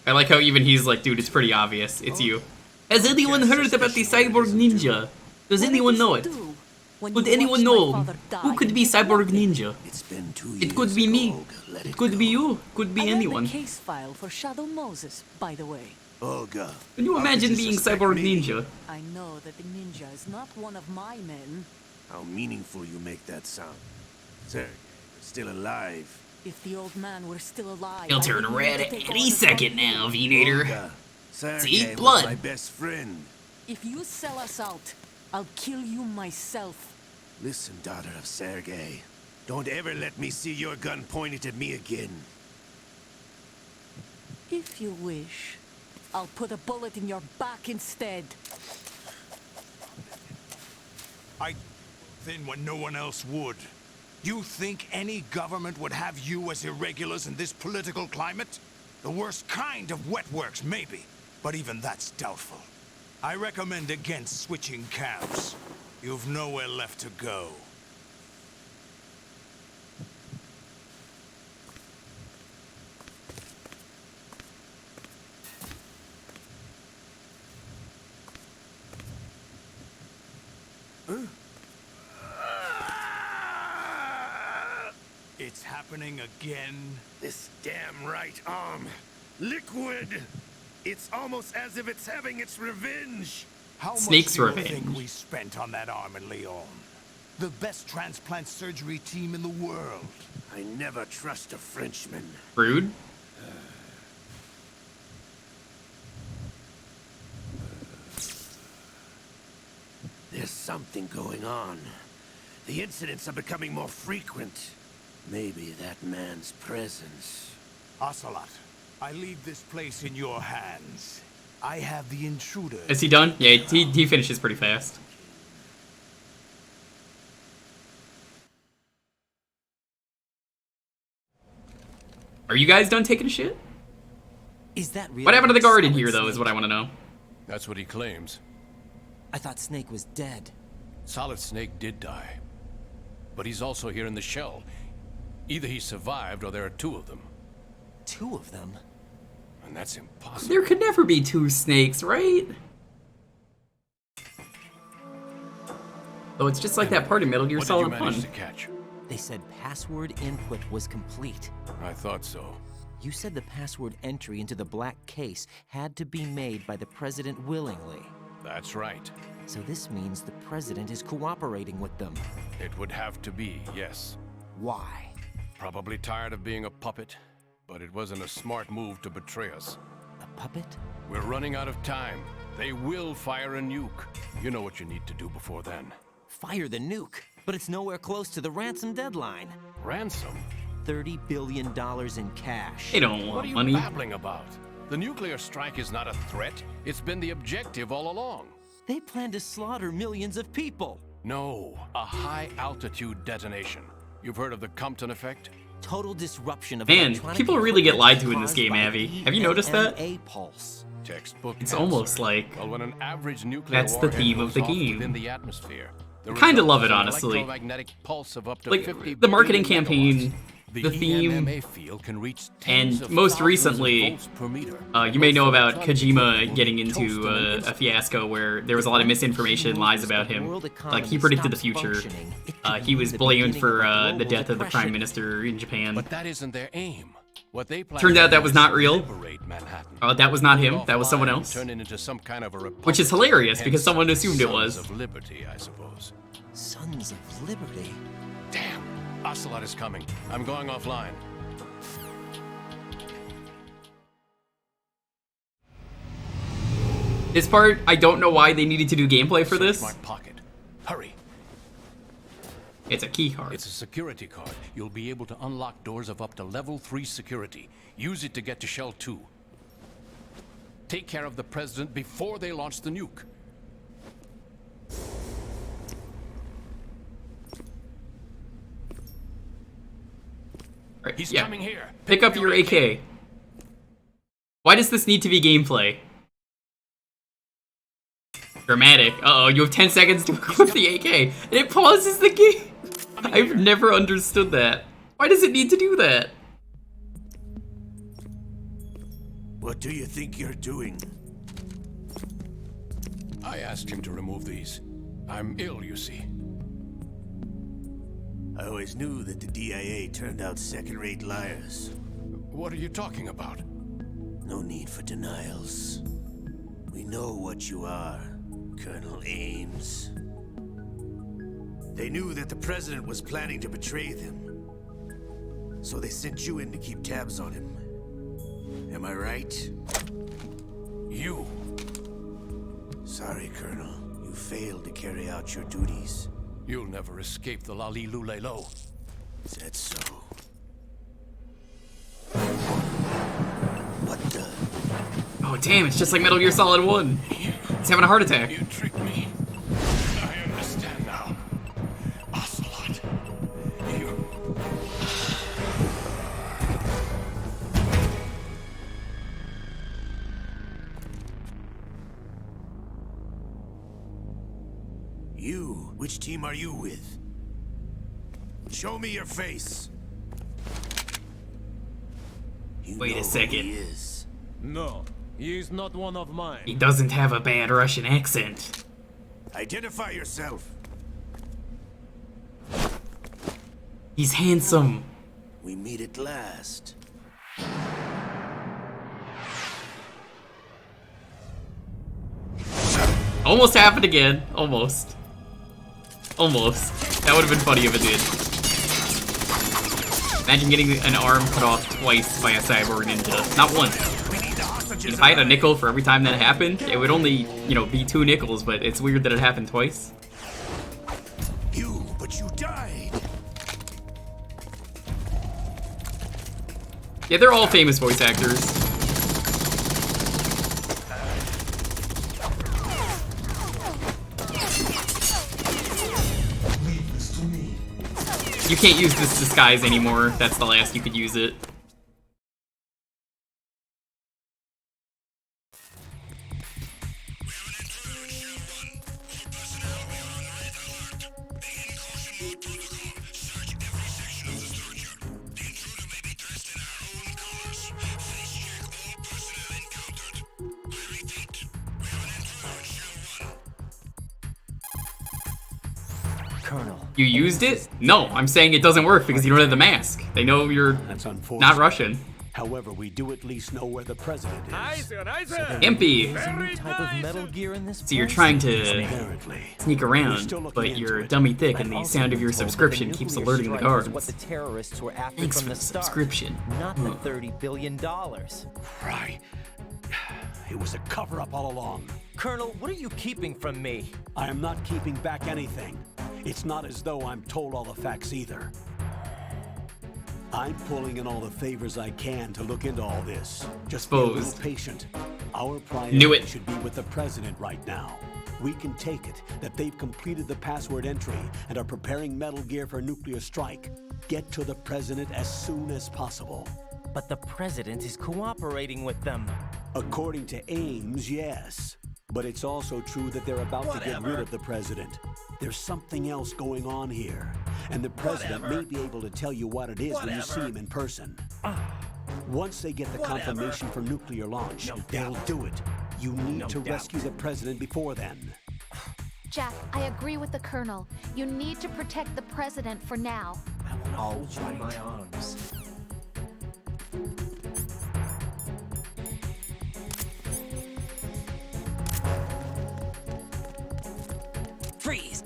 I like how even he's like, dude, it's pretty obvious. It's you. Has anyone heard about the cyborg ninja? Does anyone know it? Would anyone know who could be cyborg ninja?
It's been 2 years.
It could be me. It could be you. Could be anyone.
I read the case file for Shadow Moses, by the way.
Olga.
Can you
how
imagine
could you
being
suspect
Cyborg
me?
Ninja?
I know that the ninja is not one of my men.
How meaningful you make that sound. Sir, still alive.
If the old man were still alive,
He'll
I
turn
wouldn't
red
need
at
to take
any
orders
second
from
now,
you.
V-Nader.
Olga, Sergei
See?
was
Blood.
my best friend.
If you sell us out, I'll kill you myself.
Listen, daughter of Sergei. Don't ever let me see your gun pointed at me again.
If you wish, I'll put a bullet in your back instead.
I then when no one else would. You think any government would have you as irregulars in this political climate? The worst kind of wet works, maybe, but even that's doubtful. I recommend against switching camps. You've nowhere left to go. It's happening again.
This damn right arm. Liquid. It's almost as if it's having its revenge.
How
Snake's
much do you
revenge.
think we spent on that arm in Lyon? The best transplant surgery team in the world.
I never trust a Frenchman.
Rude.
There's something going on. The incidents are becoming more frequent. Maybe that man's presence.
Ocelot, I leave this place in your hands. I have the intruder.
Is he done? Yeah, he finishes pretty fast. Are you guys done taking a shit?
Is that real?
What happened to the guard in
Solid
here, though,
Snake?
is what I want to know.
That's what he claims.
I thought Snake was dead.
Solid Snake did die. But he's also here in the shell. Either he survived or there are two of them.
Two of them?
And that's impossible.
There could never be two snakes, right? Oh, it's just like that part in Metal Gear
What
Solid
did you manage
1.
to catch?
They said password input was complete.
I thought so.
You said the password entry into the black case had to be made by the president willingly.
That's right.
So this means the president is cooperating with them.
It would have to be, yes.
Why?
Probably tired of being a puppet, but it wasn't a smart move to betray us.
A puppet?
We're running out of time. They will fire a nuke. You know what you need to do before then.
Fire the nuke, but it's nowhere close to the ransom deadline.
Ransom?
$30 billion in cash.
They don't
What are
want
you
money.
babbling about? The nuclear strike is not a threat. It's been the objective all along.
They plan to slaughter millions of people.
No, a high-altitude detonation. You've heard of the Compton effect?
Total disruption of
Man,
electronic
people really get lied to in this
caused
game,
by
Abby. Have you noticed that?
EMA pulse.
Textbook
It's
answer.
almost like
Well, when an average nuclear
that's the
warhead
theme of
goes
the
off
game.
within the atmosphere, the
I kinda
result
love
is
it,
an
honestly.
electromagnetic pulse of up to
Like,
50
the marketing
billion
campaign,
megawatts.
the theme,
EMA field can reach tens
and
of
most
thousands of
recently,
volts per meter.
you may know about
Electronic
Kojima
equipment
getting
will
into
toast in an
a
instant.
fiasco where there was a lot of misinformation, lies about him. Like, he predicted the future. He was blamed for the death of the prime minister in Japan.
But that isn't their aim. What they plan
Turned
to
out
do
that was
is
not real.
liberate Manhattan.
That was not
Pull it
him. That was someone
offline and
else.
Turn it into some kind of a
Which is
republic.
hilarious, because
Hence,
someone assumed it
Sons
was.
of Liberty, I suppose.
Sons of Liberty?
Damn, Ocelot is coming. I'm going offline.
This part, I don't know why they needed to do gameplay for
Search
this.
my pocket. Hurry.
It's a key card.
It's a security card. You'll be able to unlock doors of up to level 3 security. Use it to get to Shell 2. Take care of the president before they launch the nuke.
Right,
He's
yeah.
coming here.
Pick up your AK. Why does this need to be gameplay? Dramatic. Uh-oh, you have 10 seconds to equip the AK, and it pauses the game. I've never understood that. Why does it need to do that?
What do you think you're doing?
I asked him to remove these. I'm ill, you see.
I always knew that the DIA turned out second-rate liars.
What are you talking about?
No need for denials. We know what you are, Colonel Ames. They knew that the president was planning to betray them. So they sent you in to keep tabs on him. Am I right? You. Sorry, Colonel. You failed to carry out your duties.
You'll never escape the Lali Lulelo.
Is that so? What the?
Oh damn, it's just like Metal Gear Solid 1. He's having a heart attack.
You tricked me. I understand now. Ocelot. You...
You? Which team are you with? Show me your face. You
Wait
know
a
who
second.
he is.
No, he is not one of mine.
He doesn't have a bad Russian accent.
Identify yourself.
He's handsome.
We meet at last.
Almost happened again. Almost. Almost. That would have been funny if it did. Imagine getting an arm cut off twice by a cyborg ninja. Not once. If I had a nickel for every time that happened, it would only, you know, be 2 nickels, but it's weird that it happened twice.
But you died.
Yeah, they're all famous voice actors. You can't use this disguise anymore. That's the last you could use it.
Colonel.
You used it? No, I'm saying it doesn't work because you don't have the mask. They know you're not Russian.
However, we do at least know where the president is.
Impy.
There's a new type of Metal Gear in this
So you're
place?
trying to sneak around, but you're dummy thick and the sound of your subscription keeps alerting the guards.
What the terrorists were after
Thanks
from
for
the
the
start.
subscription.
Not the $30 billion.
Right. It was a cover-up all along.
Colonel, what are you keeping from me?
I am not keeping back anything. It's not as though I'm told all the facts either. I'm pulling in all the favors I can to look into all this. Just be a little patient. Our priority should be with the president right now. We can take it that they've completed the password entry and are preparing Metal Gear for a nuclear strike. Get to the president as soon as possible.
But the president is cooperating with them.
According to Ames, yes. But it's also true that they're about to get rid of the president. There's something else going on here. And the president may be able to tell you what it is when you see him in person. Once they get the confirmation for nuclear launch, they'll do it. You need to rescue the president before then.
Jack, I agree with the Colonel. You need to protect the president for now.
I'll hold you in my arms.
Freeze!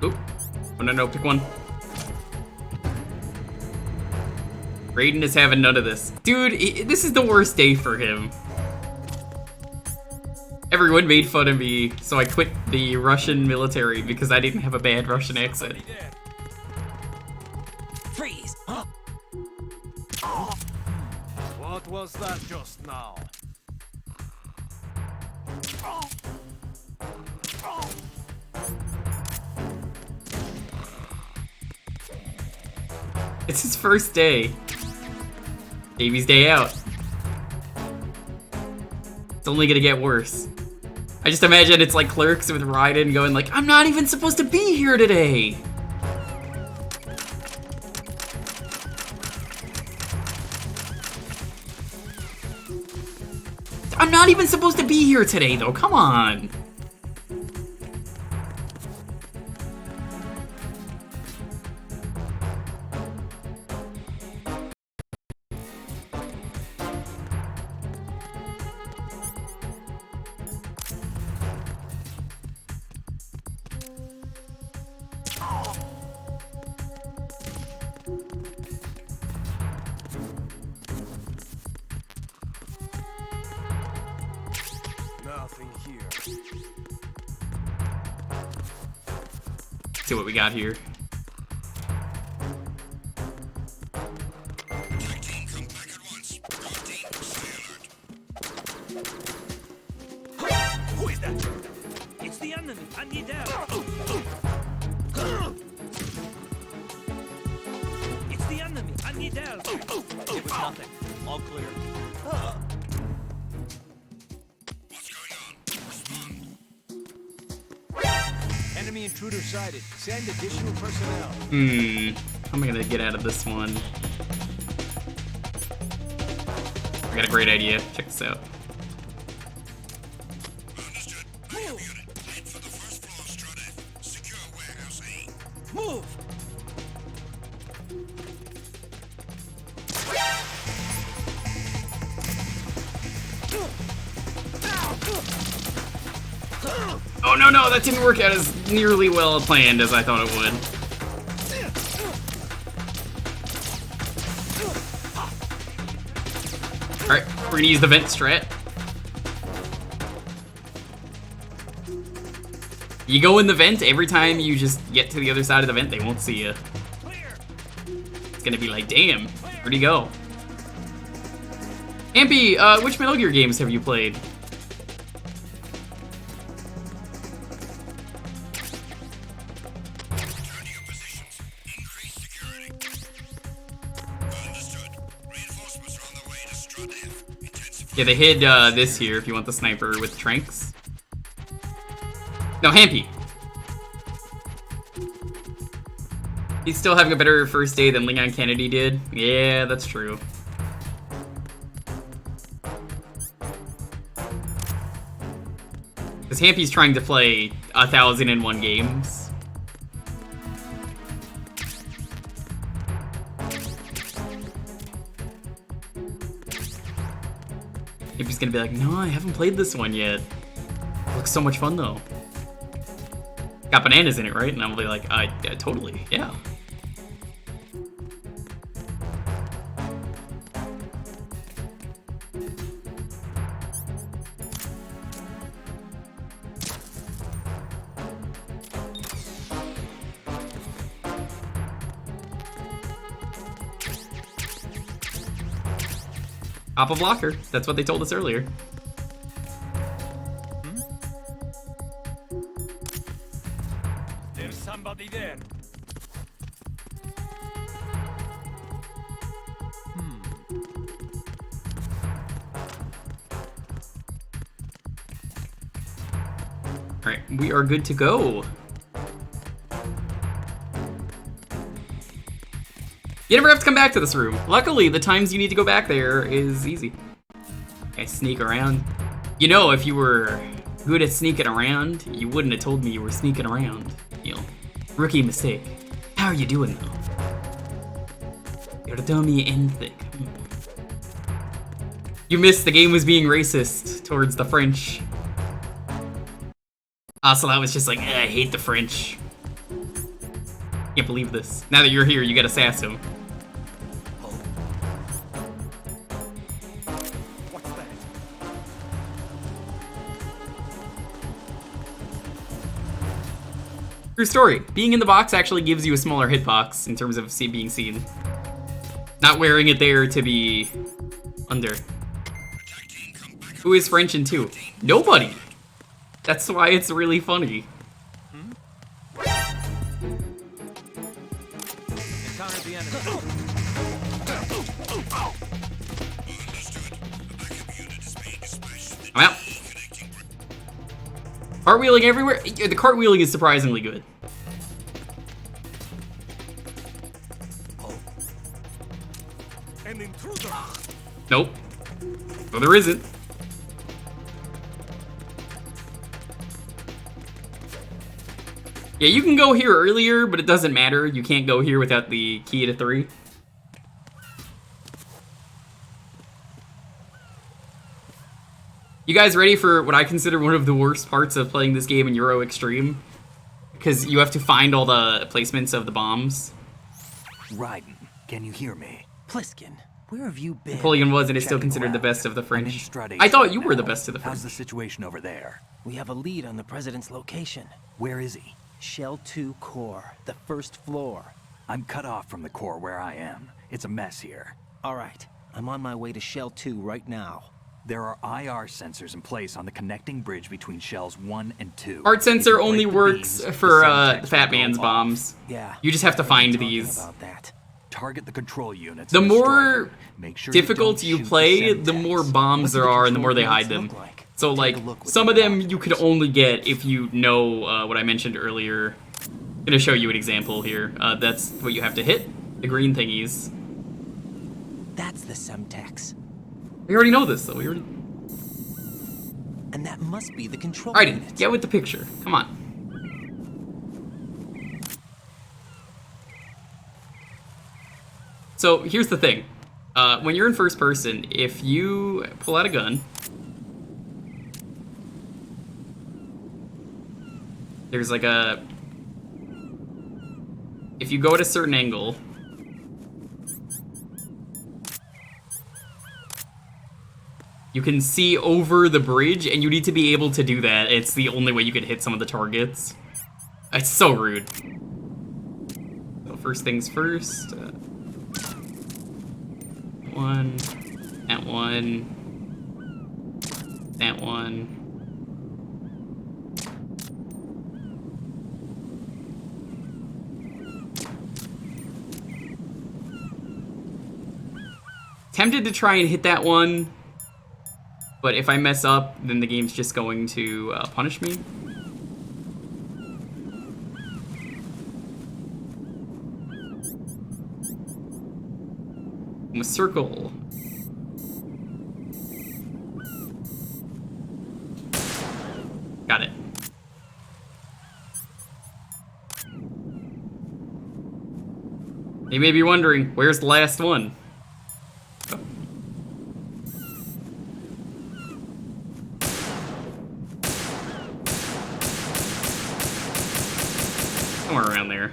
Oop. Oh, no, pick one. Raiden is having none of this. Dude, this is the worst day for him. Everyone made fun of me, so I quit the Russian military because I didn't have a bad Russian accent.
Freeze!
What was that just now?
It's his first day. Baby's day out. It's only gonna get worse. I just imagine it's like Clerks with Raiden going like, I'm not even supposed to be here today! I'm not even supposed to be here today, though. Come on.
Nothing here.
See what we got here.
Who is that? It's the enemy. I need help. It's the enemy. I need help. It was nothing. All clear.
Enemy intruder sighted. Send additional personnel.
How am I gonna get out of this one? I got a great idea. Check this out.
Move!
Oh no, no, that didn't work out as nearly well planned as I thought it would. Alright, we're gonna use the vent strat. You go in the vent, every time you just get to the other side of the vent, they won't see you. It's gonna be like, damn, where'd he go? Ampy, which Metal Gear games have you played? Yeah, they hid this here if you want the sniper with Tranks. No, Hampy. He's still having a better first day than Leon Kennedy did. Yeah, that's true. Because Hampy's trying to play 1,001 games. Hampy's gonna be like, no, I haven't played this one yet. Looks so much fun though. Got bananas in it, right? And I'm gonna be like, yeah, totally, yeah. Pop a blocker. That's what they told us earlier.
There's somebody there.
Alright, we are good to go. You never have to come back to this room. Luckily, the times you need to go back there is easy. Okay, sneak around. You know, if you were good at sneaking around, you wouldn't have told me you were sneaking around. You know, rookie mistake. How are you doing, though? You're dummy and thick. You missed the game was being racist towards the French. So that was just like, I hate the French. Can't believe this. Now that you're here, you gotta sass him. True story. Being in the box actually gives you a smaller hitbox in terms of being seen. Not wearing it there to be under. Who is French in 2? Nobody. That's why it's really funny.
Encountered the enemy.
I'm out. Cartwheeling everywhere. The cartwheeling is surprisingly good.
An intruder.
Nope. Well, there isn't. Yeah, you can go here earlier, but it doesn't matter. You can't go here without the key to 3. You guys ready for what I consider one of the worst parts of playing this game in Euro Extreme? Because you have to find all the placements of the bombs.
Raiden, can you hear me?
Pliskin, where have you been?
Napoleon was and is still
Checking
considered the
around.
best of the
I'm in
French.
Strade
I thought
right
you were the
now.
best of the
How's
French.
the situation over there?
We have a lead on the president's location.
Where is he?
Shell 2 core, the first floor.
I'm cut off from the core where I am. It's a mess here.
All right, I'm on my way to Shell 2 right now.
There are IR sensors in place on the connecting bridge between shells 1 and 2.
Heart
If
sensor
you break
only
the
works
beams,
for
the Semtex
Fat
will go
Man's
off.
bombs.
Yeah.
You just have to find
Talking
these.
about that.
Target the control units.
The
and destroy
more
them. Make sure
difficult
don't
you
shoot
play,
the
the
Semtex.
more bombs
What do
there
the
are and the
control
more they
units
hide them.
look like?
So,
Take
like,
a look with
some
your
of them you
binoculars.
could only get if you know what I mentioned earlier. I'm gonna show you an example here. That's what you have to hit. The green thingies.
That's the Semtex.
We already know this, though. We already...
And that must be the control
Alrighty,
unit.
get with the picture. Come on. So, here's the thing. When you're in first person, if you pull out a gun, there's like a... If you go at a certain angle, you can see over the bridge, and you need to be able to do that. It's the only way you can hit some of the targets. It's so rude. So first things first. One. That one. That one. Tempted to try and hit that one, but if I mess up, then the game's just going to punish me. I'm a circle. Got it. You may be wondering, where's the last one? Somewhere around there.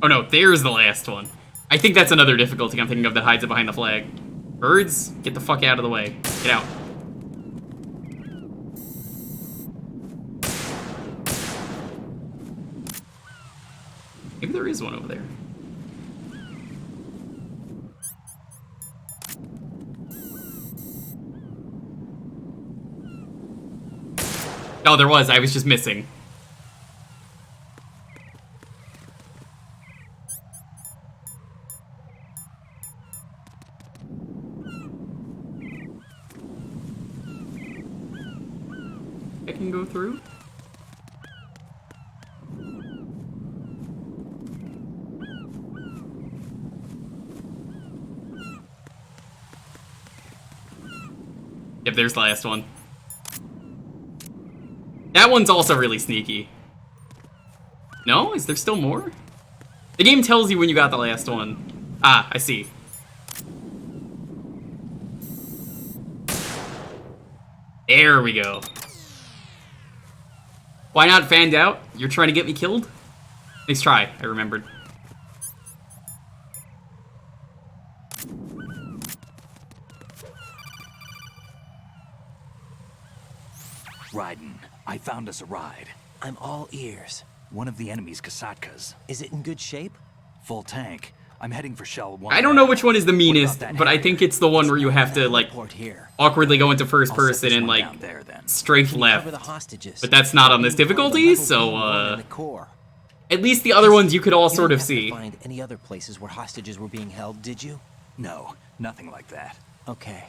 Oh no, there's the last one. I think that's another difficulty I'm thinking of that hides it behind the flag. Birds, get the fuck out of the way. Get out. Maybe there is one over there. Oh, there was. I was just missing. I can go through. Yep, there's the last one. That one's also really sneaky. No? Is there still more? The game tells you when you got the last one. Ah, I see. There we go. Why not fanned out? You're trying to get me killed? Nice try, I remembered.
Raiden, I found us a ride.
I'm all ears.
One of the enemy's Kasatkas.
Is it in good shape?
Full tank. I'm heading for Shell 1.
I don't know which one is the meanest, but I think it's the one where you have to, like, awkwardly go into first person and, like, strafe left. But that's not on this difficulty, so, at least the other ones you could all sort of see.
Find any other places where hostages were being held, did you?
No, nothing like that.
Okay.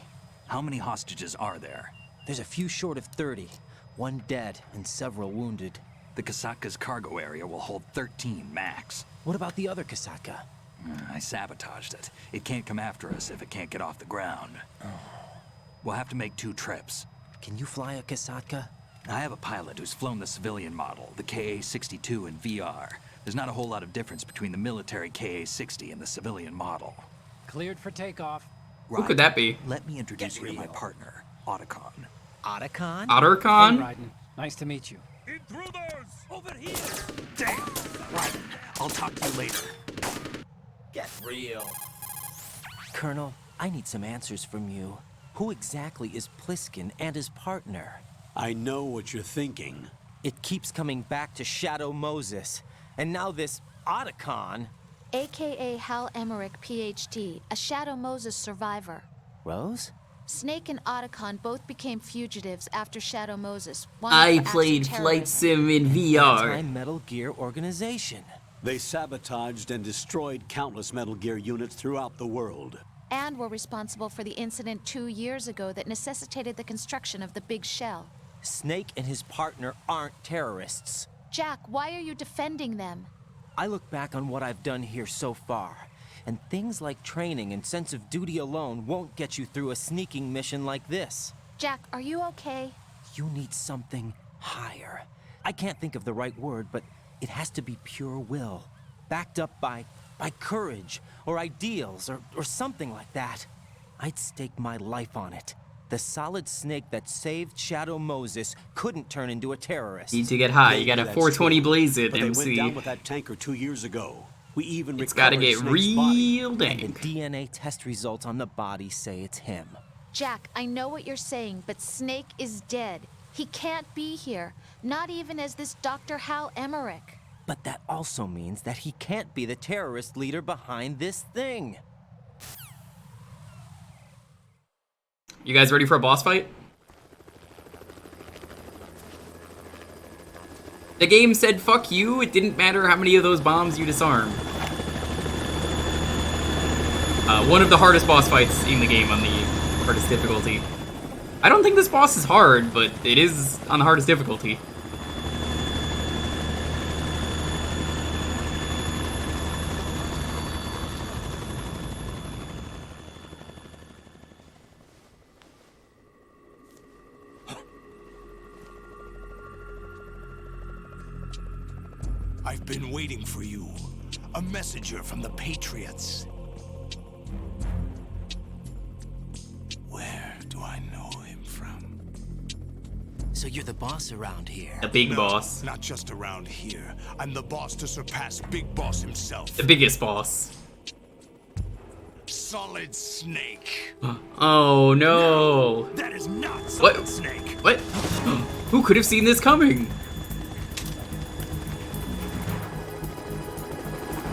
How many hostages are there?
There's a few short of 30. One dead and several wounded.
The Kasatka's cargo area will hold 13 max.
What about the other Kasaka?
I sabotaged it. It can't come after us if it can't get off the ground. We'll have to make 2 trips.
Can you fly a Kasatka?
I have a pilot who's flown the civilian model, the KA-62 in VR. There's not a whole lot of difference between the military KA-60 and the civilian model.
Cleared for takeoff.
Who could that be?
Let me introduce you to my partner, Otacon.
Otacon?
Otacon?
Hey, Raiden. Nice to meet you.
Intruders!
Over here!
Damn! Right. I'll talk to you later.
Get real. Colonel, I need some answers from you. Who exactly is Pliskin and his partner?
I know what you're thinking.
It keeps coming back to Shadow Moses. And now this Otacon.
AKA Hal Emmerich, PhD, a Shadow Moses survivor.
Rose?
Snake and Otacon both became fugitives after Shadow Moses.
I played Flight Sim in VR.
Anti-Metal Gear organization.
They sabotaged and destroyed countless Metal Gear units throughout the world.
And were responsible for the incident 2 years ago that necessitated the construction of the Big Shell.
Snake and his partner aren't terrorists.
Jack, why are you defending them?
I look back on what I've done here so far, and things like training and sense of duty alone won't get you through a sneaking mission like this.
Jack, are you okay?
You need something higher. I can't think of the right word, but it has to be pure will, backed up by courage, or ideals, or something like that. I'd stake my life on it. The solid Snake that saved Shadow Moses couldn't turn into a terrorist.
Need to get high. You got a 420 blaze it,
but
MC.
They went down with that tanker 2 years ago. We even
it's gotta get real dank.
And the DNA test results on the body say it's him.
Jack, I know what you're saying, but Snake is dead. He can't be here, not even as this Dr. Hal Emmerich.
But that also means that he can't be the terrorist leader behind this thing.
You guys ready for a boss fight? The game said fuck you, it didn't matter how many of those bombs you disarm. One of the hardest boss fights in the game on the hardest difficulty. I don't think this boss is hard, but it is on the hardest difficulty.
I've been waiting for you. A messenger from the Patriots. Where do I know him from?
So you're the boss around here?
The big boss.
Not just around here. I'm the boss to surpass Big Boss himself.
The biggest boss.
Solid Snake.
Oh no.
That is not Solid Snake.
What? Who could have seen this coming?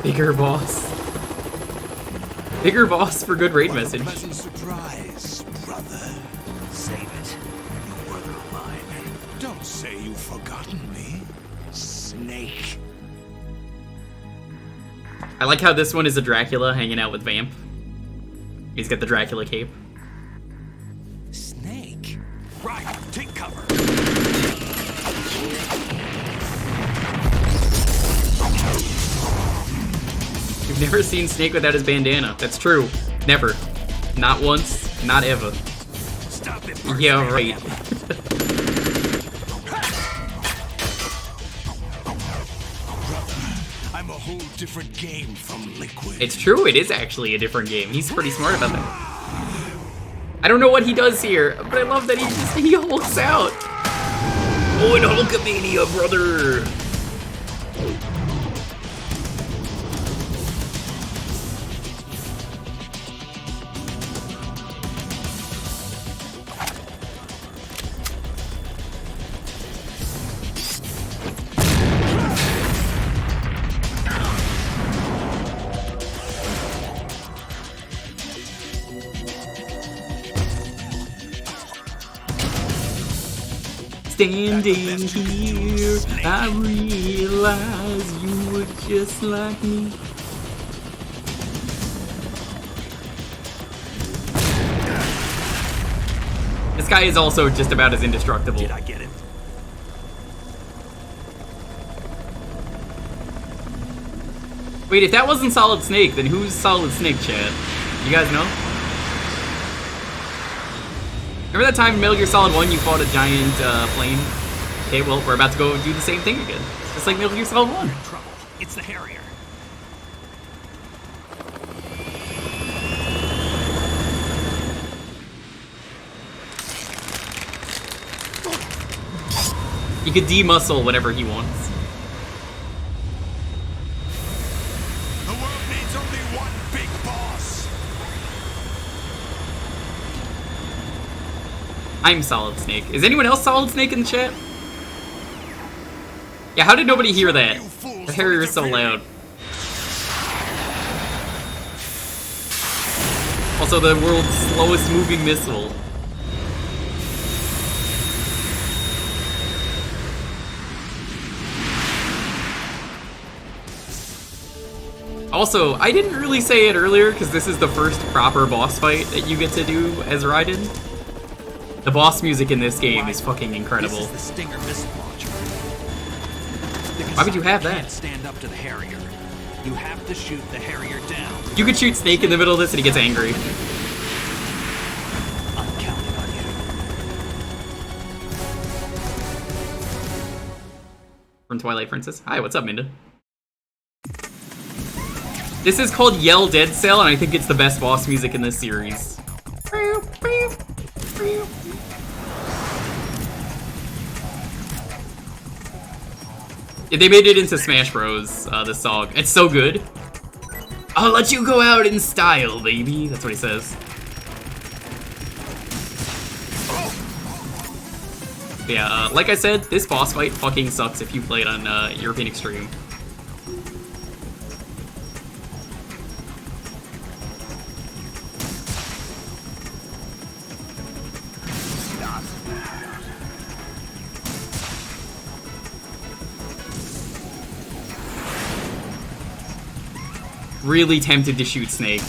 Bigger boss. Bigger boss for good raid message.
Pleasant surprise, brother.
Save it. You brother of mine.
Don't say you've forgotten me, Snake.
I like how this one is a Dracula hanging out with Vamp. He's got the Dracula cape.
Snake?
Right, take cover.
You've never seen Snake without his bandana. That's true. Never. Not once. Not ever.
Stop it.
Yeah, right.
I'm a whole different game from Liquid.
It's true. It is actually a different game. He's pretty smart about that. I don't know what he does here, but I love that he hulks out. Oh, and Hulkamania, brother. Standing here, I realize you were just like me. This guy is also just about as indestructible.
Did I get it?
Wait, if that wasn't Solid Snake, then who's Solid Snake, Chad? You guys know? Remember that time in Metal Gear Solid 1 you fought a giant plane? Okay, well, we're about to go do the same thing again. Just like Metal Gear Solid 1.
Trouble. It's the Harrier.
He could de-muscle whenever he wants.
The world needs only one big boss.
I'm Solid Snake. Is anyone else Solid Snake in the chat? Yeah, how did nobody hear that? The Harrier is so loud. Also, the world's slowest moving missile. Also, I didn't really say it earlier because this is the first proper boss fight that you get to do as Raiden. The boss music in this game is fucking incredible.
This is the Stinger missile launcher.
Why would you have that?
Can't stand up to the Harrier. You have to shoot the Harrier down.
You could shoot Snake in the middle of this and he gets angry.
I'm counting on you.
From Twilight Princess. Hi, what's up, Minda? This is called Yell Dead Cell, and I think it's the best boss music in this series. Yeah, they made it into Smash Bros, this song. It's so good. I'll let you go out in style, baby. That's what he says. Yeah, like I said, this boss fight fucking sucks if you play it on European Extreme. Really tempted to shoot Snake.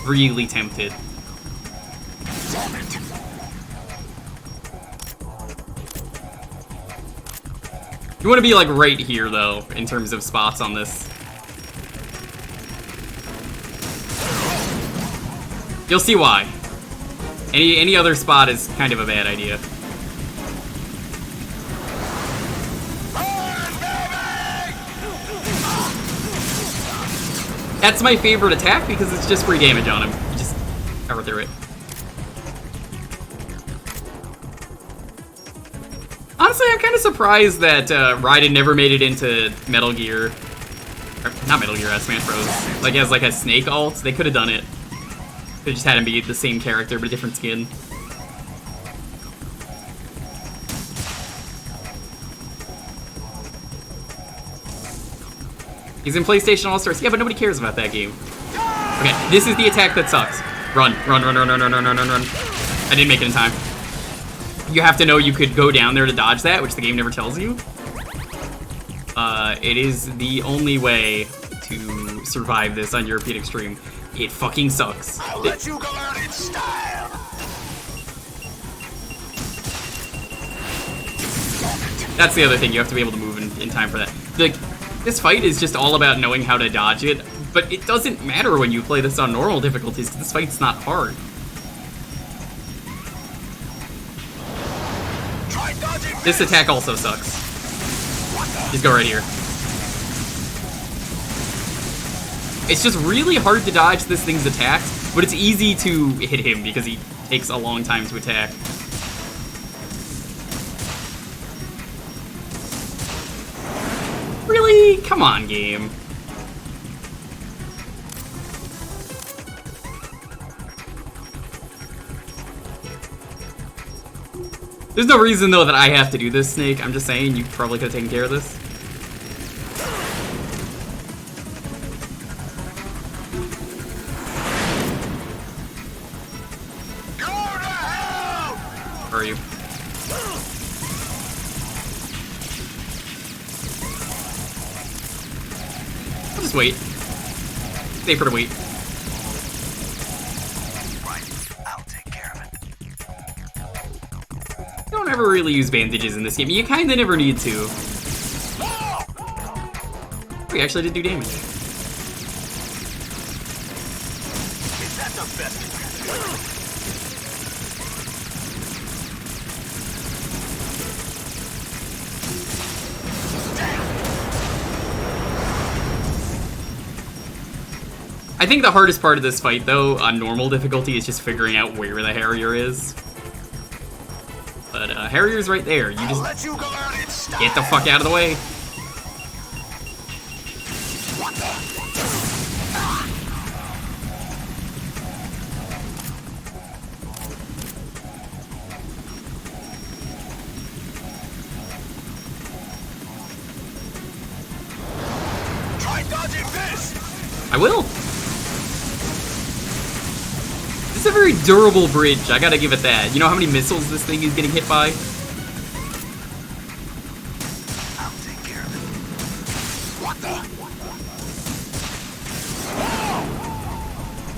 Really tempted. You want to be like right here though, in terms of spots on this. You'll see why. Any other spot is kind of a bad idea. That's my favorite attack because it's just free damage on him. You just power through it. Honestly, I'm kind of surprised that Raiden never made it into Metal Gear. Or, not Metal Gear, Smash Bros. Like, as like a Snake ult. They could have done it. They just had him be the same character but a different skin. He's in PlayStation All-Stars. Yeah, but nobody cares about that game. Okay, this is the attack that sucks. Run, run, run, run, run, run, run, run, run, run. I didn't make it in time. You have to know you could go down there to dodge that, which the game never tells you. It is the only way to survive this on European Extreme. It fucking sucks.
I'll let you go out in style.
That's the other thing, you have to be able to move in time for that. This fight is just all about knowing how to dodge it, but it doesn't matter when you play this on normal difficulties, because this fight's not hard. This attack also sucks. Just go right here. It's just really hard to dodge this thing's attacks, but it's easy to hit him because he takes a long time to attack. Really? Come on, game. There's no reason, though, that I have to do this, Snake. I'm just saying, you probably could have taken care of this. Where are you? I'll just wait. Safer to wait.
I'll take care of it.
You don't ever really use bandages in this game. You kinda never need to. We actually did do damage. I think the hardest part of this fight, though, on normal difficulty, is just figuring out where the Harrier is. But Harrier's right there. You just get the fuck out of the way.
What the? Try dodging this!
I will. This is a very durable bridge, I gotta give it that. You know how many missiles this thing is getting hit by?
I'll take care of it. What the?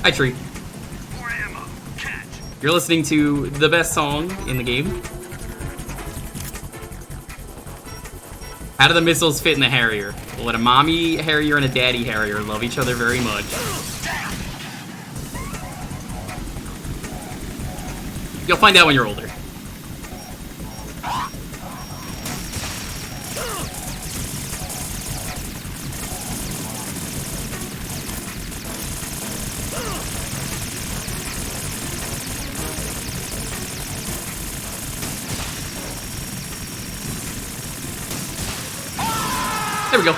Hi, Tree.
More ammo. Catch.
You're listening to the best song in the game. How do the missiles fit in the Harrier? We'll let a mommy Harrier and a daddy Harrier love each other very much. You'll find out when you're older. There we go.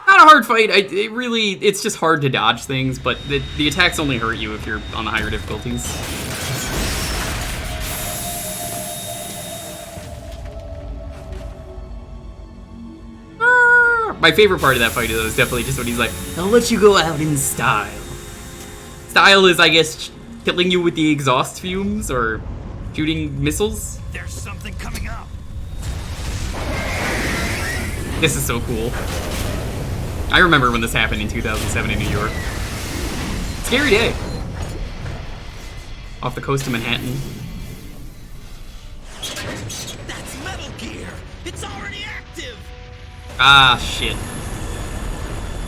Not a hard fight. It's just hard to dodge things, but the attacks only hurt you if you're on the higher difficulties. My favorite part of that fight, though, is definitely just when he's like, I'll let you go out in style. Style is, I guess, killing you with the exhaust fumes, or shooting missiles.
There's something coming up.
This is so cool. I remember when this happened in 2007 in New York. Scary day. Off the coast of Manhattan.
That's Metal Gear. It's already active.
Ah, shit.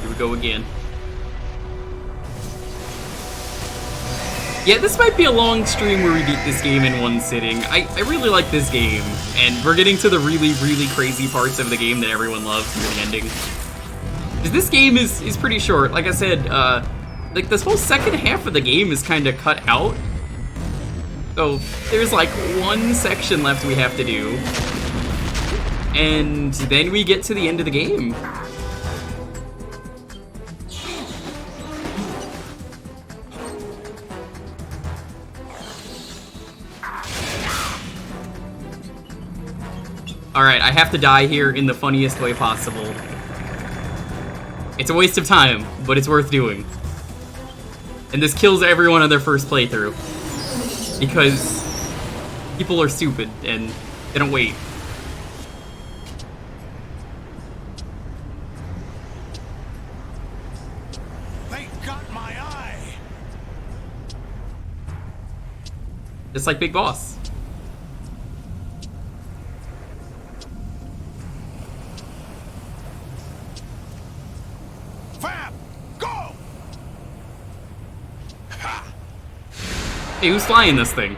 Here we go again. Yeah, this might be a long stream where we beat this game in one sitting. I really like this game, and we're getting to the really, really crazy parts of the game that everyone loves near the ending. 'Cause this game is pretty short. Like I said, like this whole second half of the game is kind of cut out. So there's like one section left we have to do. And then we get to the end of the game. Alright, I have to die here in the funniest way possible. It's a waste of time, but it's worth doing. And this kills everyone on their first playthrough. Because people are stupid and they don't wait.
They got my eye.
Just like Big Boss.
Fab, go!
Hey, who's flying this thing?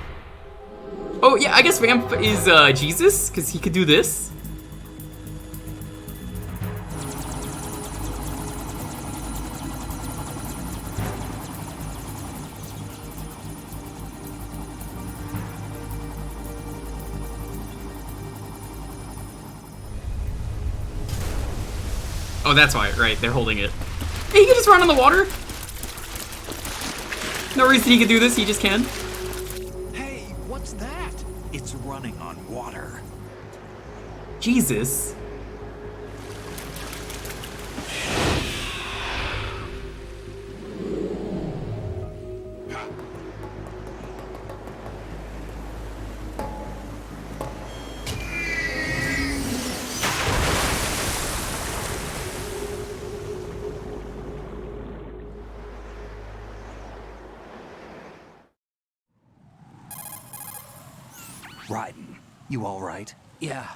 Oh yeah, I guess Vamp is Jesus, because he could do this. Oh, that's why, right, they're holding it. Hey, he can just run on the water. No reason he could do this, he just can.
Hey, what's that? It's running on water.
Jesus.
Raiden, you all right?
Yeah.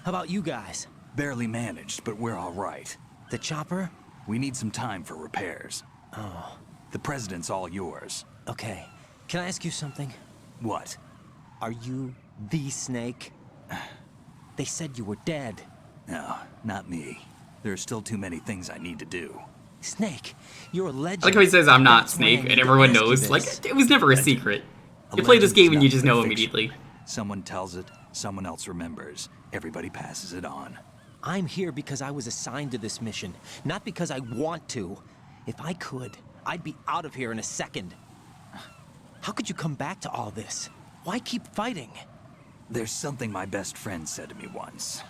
How about you guys?
Barely managed, but we're all right.
The chopper?
We need some time for repairs.
Oh.
The president's all yours.
Okay. Can I ask you something?
What?
Are you the Snake? They said you were dead.
No, not me. There are still too many things I need to do.
Snake, you're a legend.
I like how he says I'm not
That's why I
Snake,
need
and
to
everyone
ask you
knows.
this.
Like, it was never a secret.
A
You play this
legend's
game and you
nothing
just
but
know
fiction.
immediately.
Someone tells it, someone else remembers. Everybody passes it on.
I'm here because I was assigned to this mission, not because I want to. If I could, I'd be out of here in a second. How could you come back to all this? Why keep fighting?
There's something my best friend said to me once.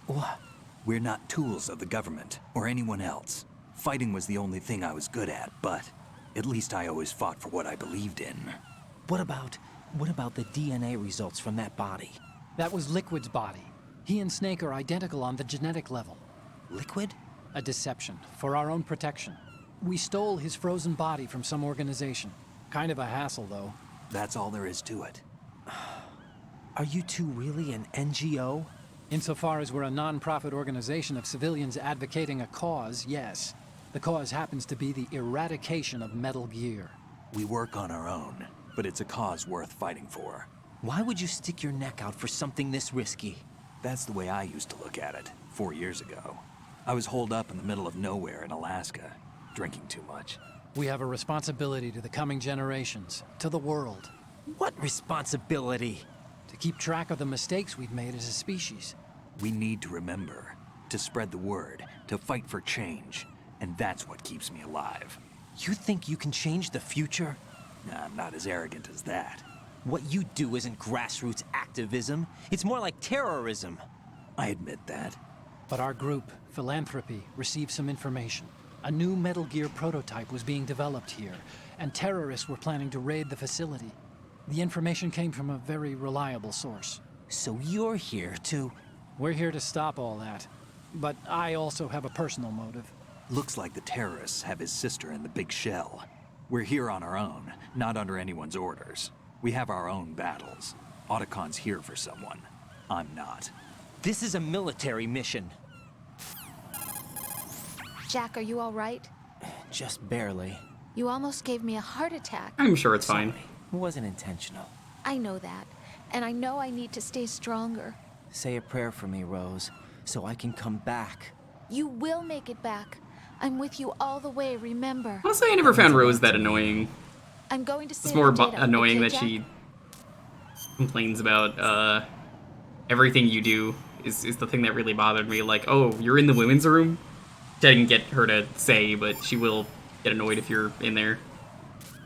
What?
We're not tools of the government or anyone else. Fighting was the only thing I was good at, but at least I always fought for what I believed in.
What about the DNA results from that body?
That was Liquid's body. He and Snake are identical on the genetic level.
Liquid?
A deception, for our own protection. We stole his frozen body from some organization. Kind of a hassle, though.
That's all there is to it.
Are you two really an NGO?
Insofar as we're a non-profit organization of civilians advocating a cause, yes. The cause happens to be the eradication of Metal Gear.
We work on our own, but it's a cause worth fighting for.
Why would you stick your neck out for something this risky?
That's the way I used to look at it, 4 years ago. I was holed up in the middle of nowhere in Alaska, drinking too much.
We have a responsibility to the coming generations, to the world.
What responsibility?
To keep track of the mistakes we've made as a species.
We need to remember, to spread the word, to fight for change, and that's what keeps me alive.
You think you can change the future?
I'm not as arrogant as that.
What you do isn't grassroots activism. It's more like terrorism.
I admit that.
But our group, Philanthropy, received some information. A new Metal Gear prototype was being developed here, and terrorists were planning to raid the facility. The information came from a very reliable source.
So you're here to...
We're here to stop all that. But I also have a personal motive.
Looks like the terrorists have his sister in the big shell. We're here on our own, not under anyone's orders. We have our own battles. Otacon's here for someone. I'm not.
This is a military mission.
Jack, are you all right?
Just barely.
You almost gave me a heart attack.
I'm sure it's fine.
It wasn't intentional.
I know that. And I know I need to stay stronger.
Say a prayer for me, Rose, so I can come back.
You will make it back. I'm with you all the way, remember.
Honestly, I never found Rose that annoying.
I'm going to say
It's more
data,
annoying
okay,
that she complains about everything you do is the thing that really bothered me. Like, oh, you're in the women's room? Which I didn't get her to say, but she will get annoyed if you're in there.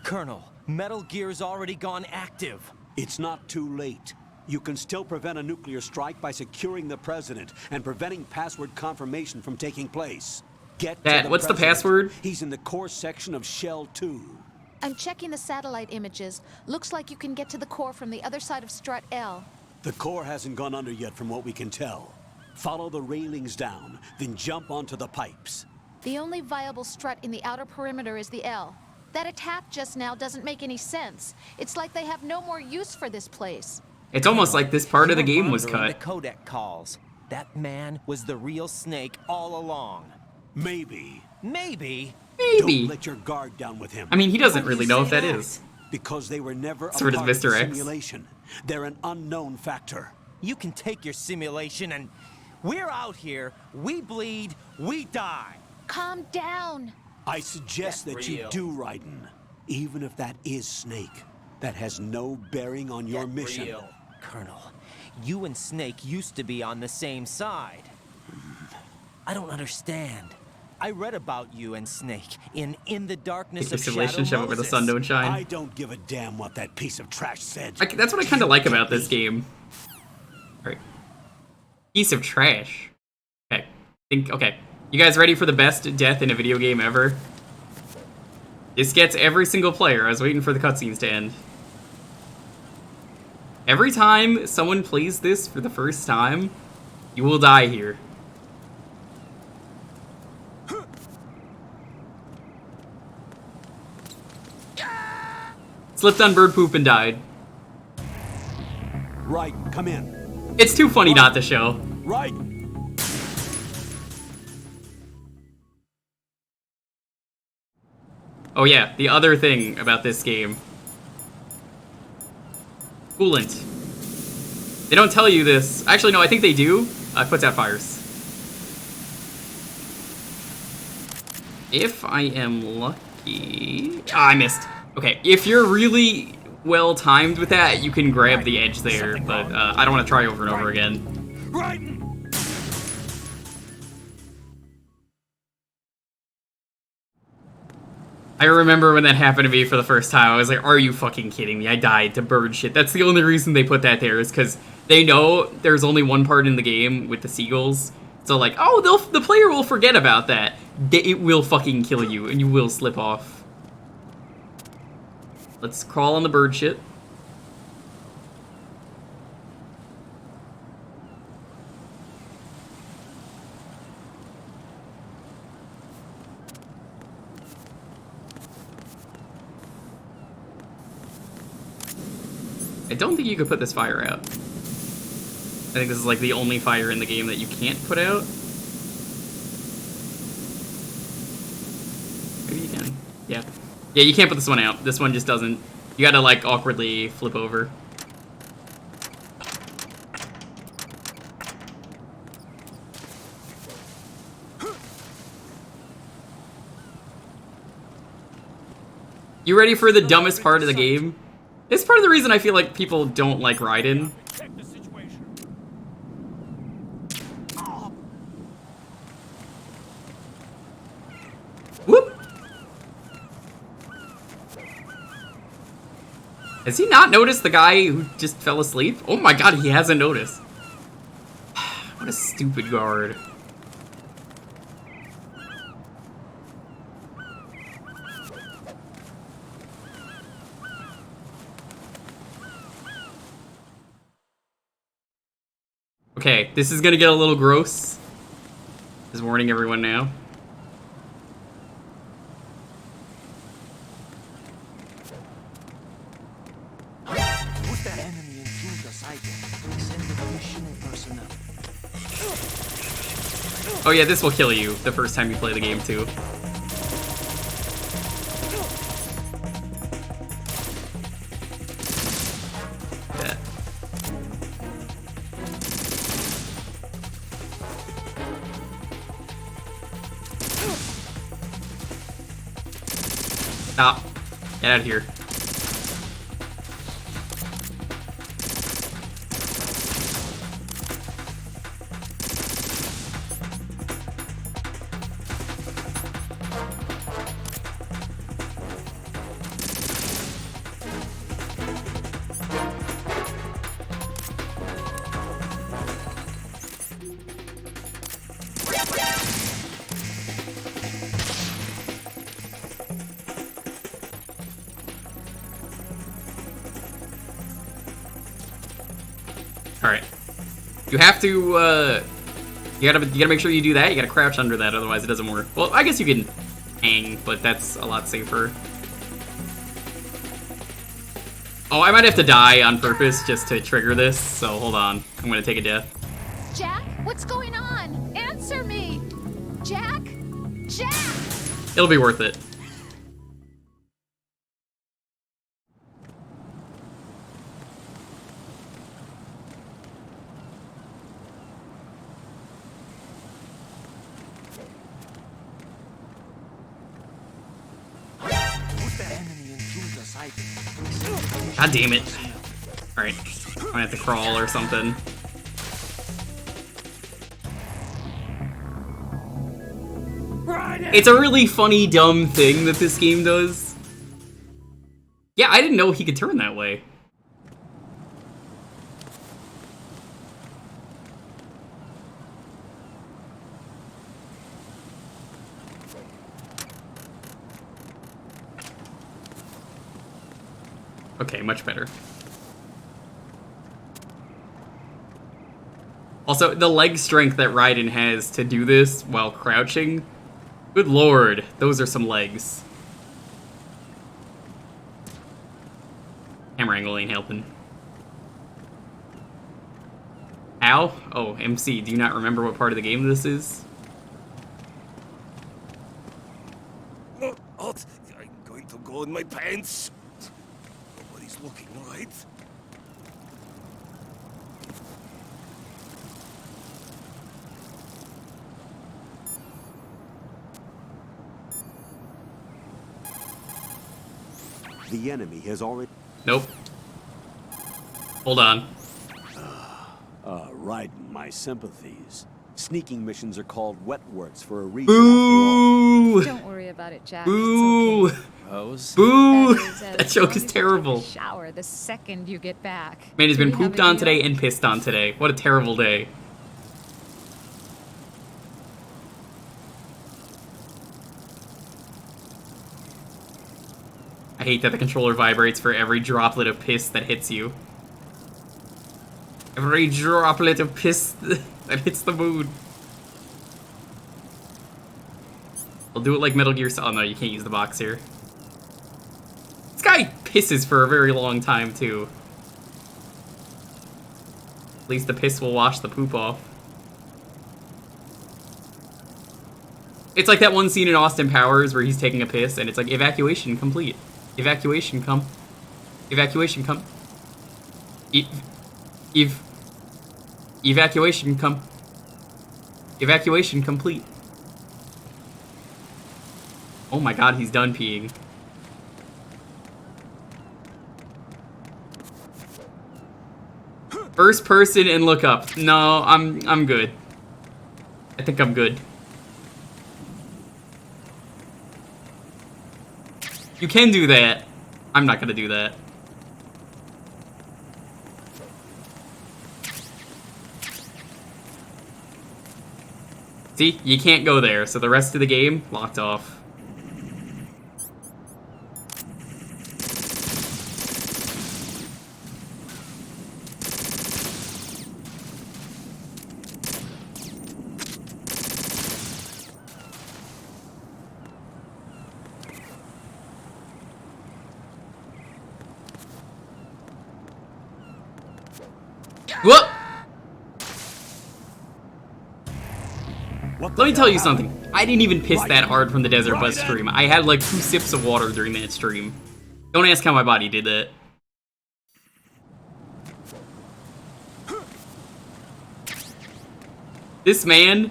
Colonel, Metal Gear's already gone active.
It's not too late. You can still prevent a nuclear strike by securing the president and preventing password confirmation from taking place. Get to the
What's the
president.
password?
He's in the core section of Shell 2.
I'm checking the satellite images. Looks like you can get to the core from the other side of Strut L.
The core hasn't gone under yet from what we can tell. Follow the railings down, then jump onto the pipes.
The only viable strut in the outer perimeter is the L. That attack just now doesn't make any sense. It's like they have no more use for this place.
It's almost like this part of the
You're
game was
monitoring
cut.
The codec calls. That man was the real Snake all along.
Maybe.
Maybe?
Maybe.
Don't let your guard down with him.
I mean, he doesn't really know if that is.
Because they were never a
So does
part of the
Mr. X.
simulation. They're an unknown factor.
You can take your simulation and... We're out here, we bleed, we die.
Calm down.
I suggest that you do, Raiden. Even if that is Snake. That has no bearing on your mission.
Colonel, you and Snake used to be on the same side. I don't understand. I read about you and Snake in the Darkness
Take
of
this
Shadow
relationship where the
Moses.
sun don't shine.
I don't give a damn what that piece of trash said.
That's what I kind of like about this game. Alright. Piece of trash. Okay. Okay. You guys ready for the best death in a video game ever? This gets every single player. I was waiting for the cutscenes to end. Every time someone plays this for the first time, you will die here. Slipped on bird poop and died.
Right, come in.
It's too funny not to show.
Right.
Oh yeah, the other thing about this game Coolant. They don't tell you this. Actually, no, I think they do. Puts out fires. If I am lucky... Ah, I missed. Okay, if you're really well timed with that, you can grab the edge there, but I don't want to try over and over again.
Right.
I remember when that happened to me for the first time. I was like, are you fucking kidding me? I died to bird shit. That's the only reason they put that there, is because they know there's only one part in the game with the seagulls. So like, oh, the player will forget about that. It will fucking kill you, and you will slip off. Let's crawl on the bird shit. I don't think you could put this fire out. I think this is like the only fire in the game that you can't put out. Maybe you can. Yeah. Yeah, you can't put this one out. This one just doesn't. You gotta like awkwardly flip over. You ready for the dumbest part of the game? It's part of the reason I feel like people don't like Raiden. Whoop! Has he not noticed the guy who just fell asleep? Oh my god, he hasn't noticed. What a stupid guard. Okay, this is gonna get a little gross. Just warning everyone now.
Who's that enemy intruder sighted? Send additional personnel.
Oh yeah, this will kill you the first time you play the game too. Yeah. Stop. Get out of here. Alright. You have to, you gotta make sure you do that. You gotta crouch under that, otherwise it doesn't work. Well, I guess you can hang, but that's a lot safer. Oh, I might have to die on purpose just to trigger this, so hold on. I'm gonna take a death.
Jack, what's going on? Answer me! Jack? Jack!
It'll be worth it. God damn it. Alright. I'm gonna have to crawl or something. It's a really funny, dumb thing that this game does. Yeah, I didn't know he could turn that way. Okay, much better. Also, the leg strength that Raiden has to do this while crouching. Good lord, those are some legs. Camera angle ain't helping. Ow? Oh, MC, do you not remember what part of the game this is?
Oh, I'm going to go in my pants. Nobody's looking, right?
The enemy has already...
Nope. Hold on.
Raiden, my sympathies. Sneaking missions are called wet works for a reason.
Boo!
Don't worry about it, Jack.
Boo!
It's okay.
Boo!
That is,
That joke is terrible.
Shower the second you get back.
Man, he's
Do
been
we have
pooped
a
on
deal?
today and pissed on today. What a terrible day. I hate that the controller vibrates for every droplet of piss that hits you. Every droplet of piss that hits the moon. I'll do it like Metal Gear Solid. Oh no, you can't use the box here. This guy pisses for a very long time too. At least the piss will wash the poop off. It's like that one scene in Austin Powers where he's taking a piss and it's like, evacuation complete. Evacuation come. Evacuation come. Evacuation come. Evacuation complete. Oh my god, he's done peeing. First person and look up. No, I'm good. I think I'm good. You can do that. I'm not gonna do that. See, you can't go there, so the rest of the game, locked off. Whoop! Let me tell you something. I didn't even piss that hard from the Desert Bus stream. I had like 2 sips of water during that stream. Don't ask how my body did that. This man,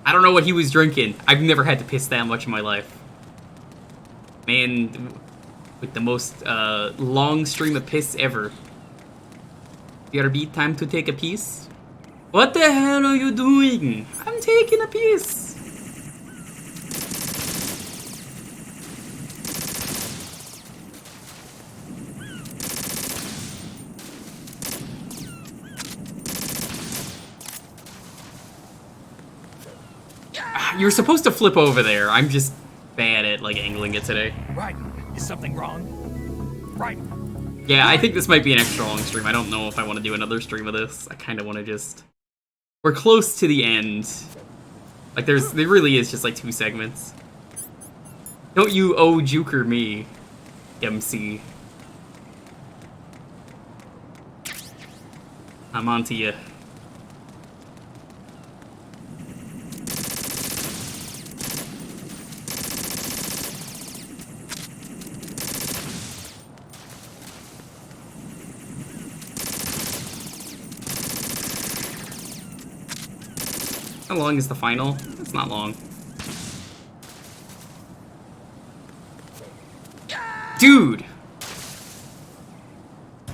I don't know what he was drinking. I've never had to piss that much in my life. Man, with the most long stream of piss ever. BRB, time to take a piss? What the hell are you doing? I'm taking a piss. You're supposed to flip over there. I'm just bad at like angling it today.
Right. Is something wrong? Right.
Yeah, I think this might be an extra long stream. I don't know if I want to do another stream of this. I kind of want to just... We're close to the end. Like, there really is just, like, 2 segments. Don't you owe Jewker me, MC. I'm onto you. How long is the final? It's not long. Dude!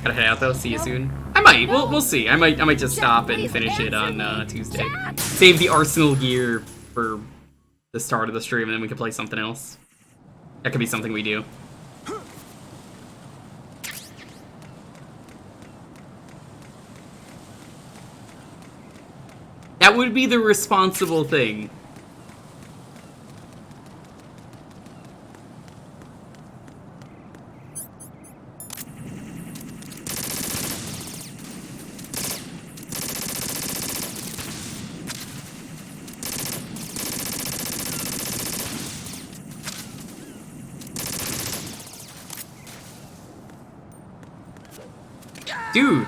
Gotta head out though, see you soon. I might, we'll see. I might just stop and finish it on Tuesday. Save the Arsenal gear for the start of the stream and then we can play something else. That could be something we do. That would be the responsible thing. Dude,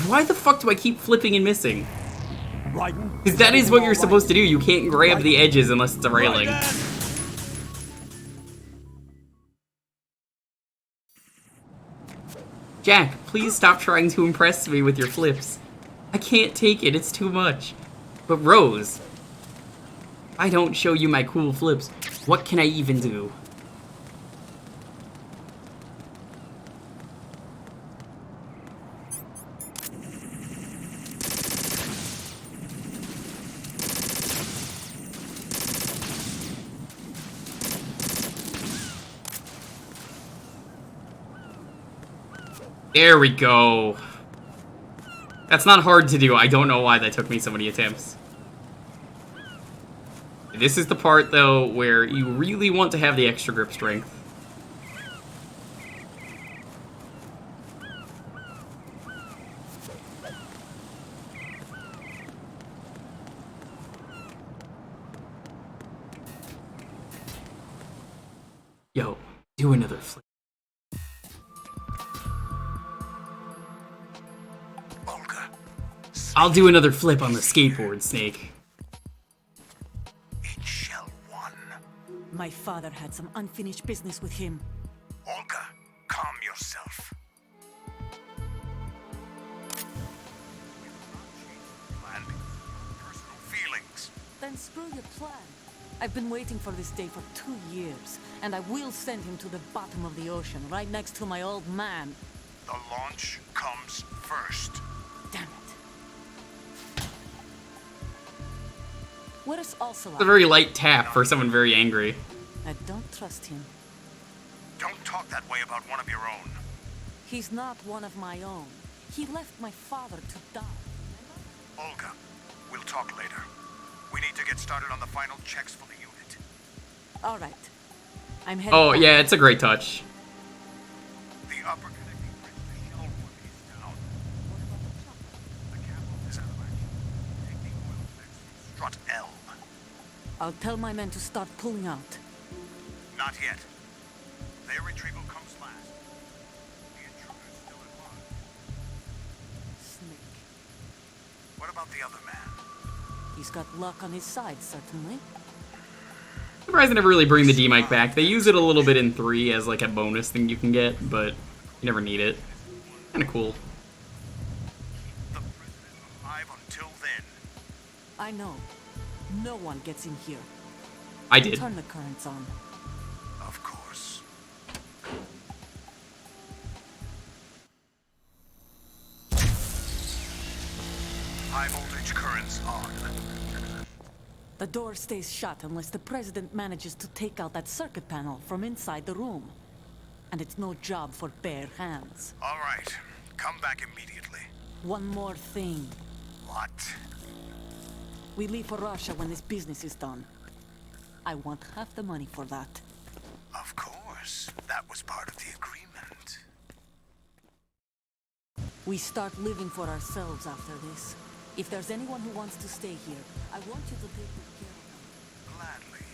why the fuck do I keep flipping and missing? Because that is what you're supposed to do. You can't grab the edges unless it's a railing. Jack, please stop trying to impress me with your flips. I can't take it, it's too much. But Rose, if I don't show you my cool flips, what can I even do? There we go. That's not hard to do. I don't know why that took me so many attempts. This is the part, though, where you really want to have the extra grip strength. Yo, do another flip. I'll do another flip on the skateboard, Snake.
My father had some unfinished business with him.
Olga, calm yourself. And personal feelings.
Then screw your plan. I've been waiting for this day for 2 years, and I will send him to the bottom of the ocean, right next to my old man.
The launch comes first.
Damn it. What is also
It's a very light tap for someone very angry.
I don't trust him.
Don't talk that way about one of your own.
He's not one of my own. He left my father to die.
Olga, we'll talk later. We need to get started on the final checks for the unit.
All right. I'm headed
Oh,
back.
yeah, it's a great touch.
The upper connecting bridge to Shellwood is down. The capital is out of action. Take the oil fence from strut L.
I'll tell my men to start pulling out.
Not yet. Their retrieval comes last. The intruder's still at large.
Snake.
What about the other man?
He's got luck on his side, certainly.
I'm surprised they never really bring the D-Mic back. They use it a little bit in 3 as like a bonus thing you can get, but you never need it. Kinda cool.
The president alive until then.
I know. No one gets in here.
I did.
Turn the currents on.
Of course. High voltage currents on.
The door stays shut unless the president manages to take out that circuit panel from inside the room. And it's no job for bare hands.
All right. Come back immediately.
One more thing.
What?
We leave for Russia when this business is done. I want half the money for that.
Of course. That was part of the agreement.
We start living for ourselves after this. If there's anyone who wants to stay here, I want you to take good care of them.
Gladly.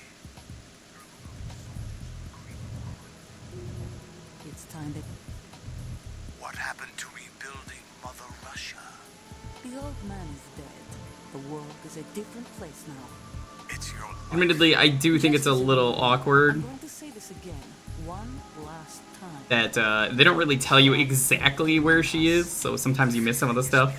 It's time that
What happened to rebuilding Mother Russia?
the old man is dead. The world is a different place now.
It's your life.
Admittedly, I do think it's a little awkward
I'm going to say this again, one last time.
that they don't really tell you exactly where she is, so sometimes you miss some of the stuff.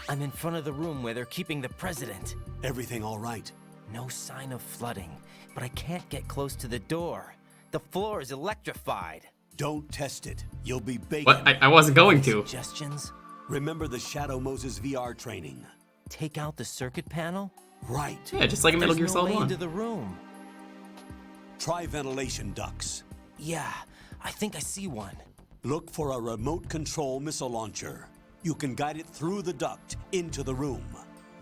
I'm in front of the room where they're keeping the president.
Everything all right?
No sign of flooding, but I can't get close to the door. The floor is electrified.
Don't test it. You'll be bacon.
What? I wasn't going to.
Suggestions?
Remember the Shadow Moses VR training?
Take out the circuit panel?
Right.
Yeah, just like in Metal Gear
There's no
Solid
way
1.
into the room.
Try ventilation ducts.
Yeah, I think I see one.
Look for a remote control missile launcher. You can guide it through the duct into the room.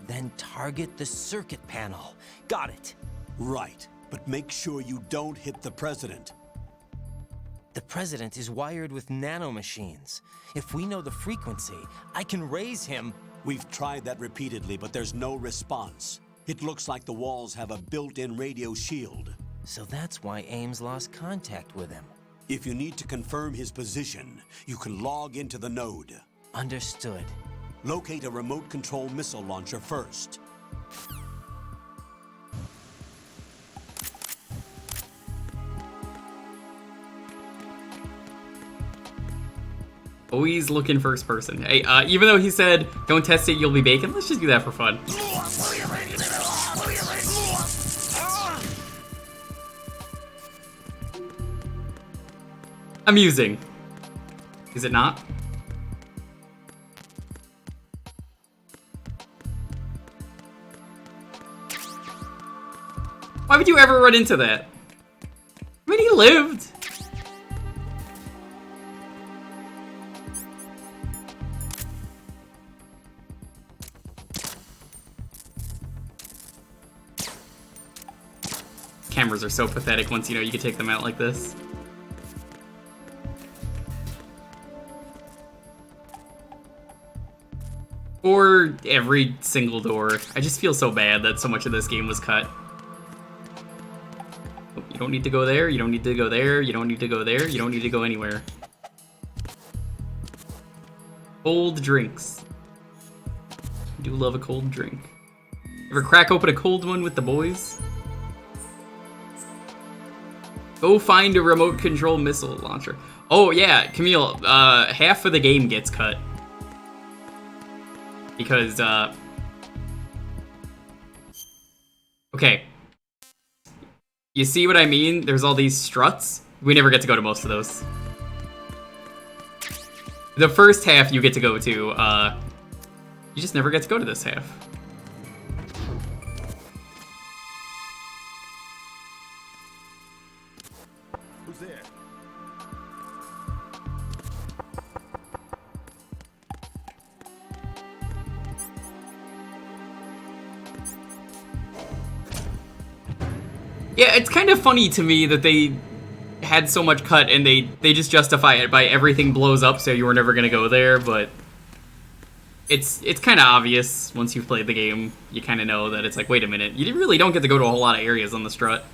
Then target the circuit panel. Got it.
Right, but make sure you don't hit the president.
The president is wired with nanomachines. If we know the frequency, I can raise him.
We've tried that repeatedly, but there's no response. It looks like the walls have a built-in radio shield.
So that's why Ames lost contact with him.
If you need to confirm his position, you can log into the node.
Understood.
Locate a remote control missile launcher first.
Always looking first person. Hey, even though he said, don't test it, you'll be bacon, let's just do that for fun. Amusing. Is it not? Why would you ever run into that? I mean, he lived. Cameras are so pathetic once you know you can take them out like this. Or every single door. I just feel so bad that so much of this game was cut. Oh, you don't need to go there, you don't need to go there, you don't need to go there, you don't need to go anywhere. Cold drinks. I do love a cold drink. Ever crack open a cold one with the boys? Go find a remote control missile launcher. Oh yeah, Camille, half of the game gets cut. Because, okay. You see what I mean? There's all these struts. We never get to go to most of those. The first half you get to go to, you just never get to go to this half.
Who's there?
Yeah, it's kind of funny to me that they had so much cut and they just justify it by everything blows up so you were never gonna go there, but it's kind of obvious once you've played the game. You kind of know that it's like, wait a minute, you really don't get to go to a whole lot of areas on the strut.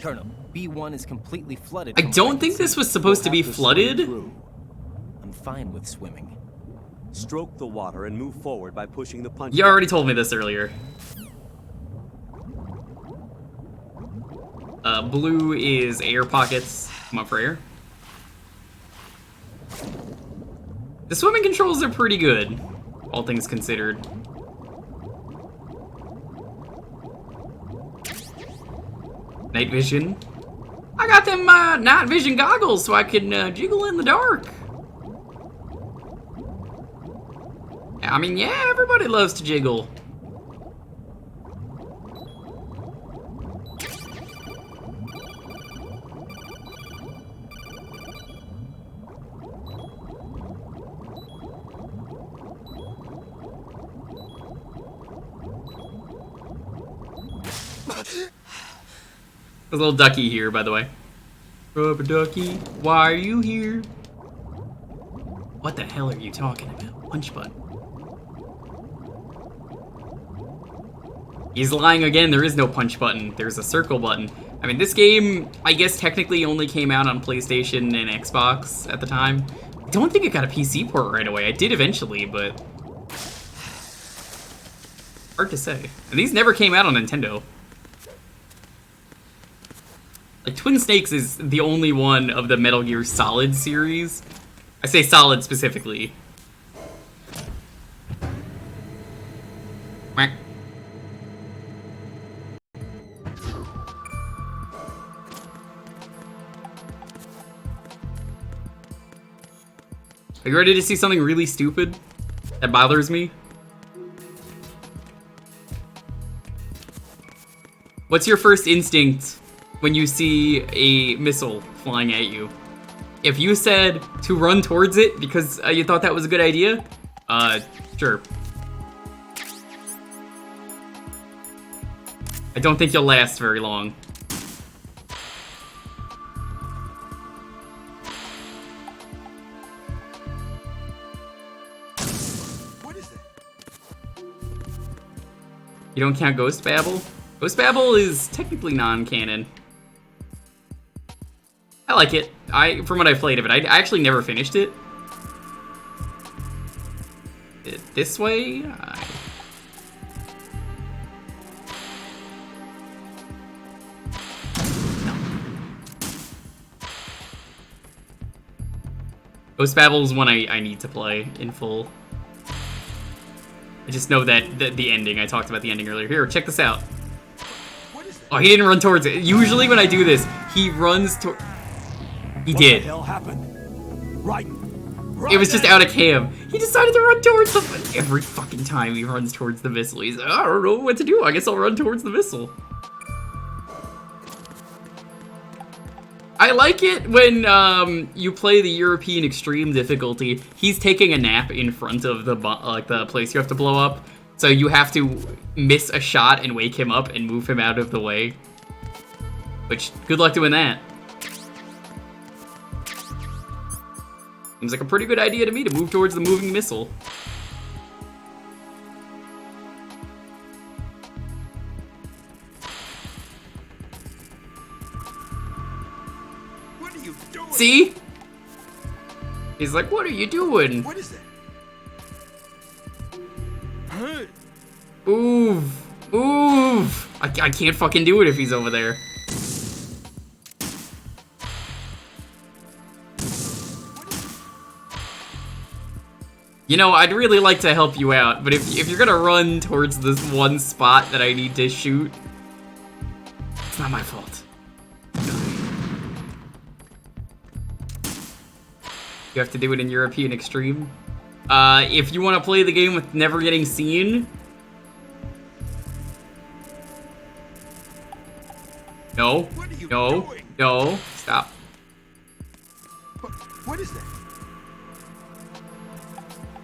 Colonel, B1 is completely flooded.
I don't think this was supposed to be flooded.
I'm fine with swimming.
Stroke the water and move forward by pushing the punch.
You already told me this earlier. Blue is air pockets. Come up for air. The swimming controls are pretty good, all things considered. Night vision. I got them night vision goggles so I can jiggle in the dark. I mean, yeah, everybody loves to jiggle. There's a little ducky here, by the way. Rubber ducky, why are you here? What the hell are you talking about? Punch button. He's lying again, there is no punch button. There's a circle button. I mean, this game, I guess technically only came out on PlayStation and Xbox at the time. I don't think it got a PC port right away. I did eventually, but hard to say. And these never came out on Nintendo. Like, Twin Snakes is the only one of the Metal Gear Solid series. I say Solid specifically. Quack. Are you ready to see something really stupid that bothers me? What's your first instinct when you see a missile flying at you? If you said to run towards it because you thought that was a good idea, sure. I don't think you'll last very long.
What is that?
You don't count Ghost Babble? Ghost Babble is technically non-canon. I like it. From what I've played of it, I actually never finished it. This way? No. Ghost Babble is one I need to play in full. I just know that the ending. I talked about the ending earlier. Here, check this out. Oh, he didn't run towards it. Usually when I do this, he runs toward... He did.
What the hell happened? Right.
It was just out of cam. He decided to run towards the... Every fucking time he runs towards the missile, he's like, I don't know what to do. I guess I'll run towards the missile. I like it when you play the European extreme difficulty. He's taking a nap in front of the place you have to blow up. So you have to miss a shot and wake him up and move him out of the way. Which, good luck doing that. Seems like a pretty good idea to me to move towards the moving missile.
What are you doing?
See? He's like, what are you doing?
What is that?
Move! Move! I can't fucking do it if he's over there. You know, I'd really like to help you out, but if you're gonna run towards this one spot that I need to shoot, it's not my fault. You have to do it in European Extreme. If you want to play the game with never getting seen... No. No. No. Stop.
What is that?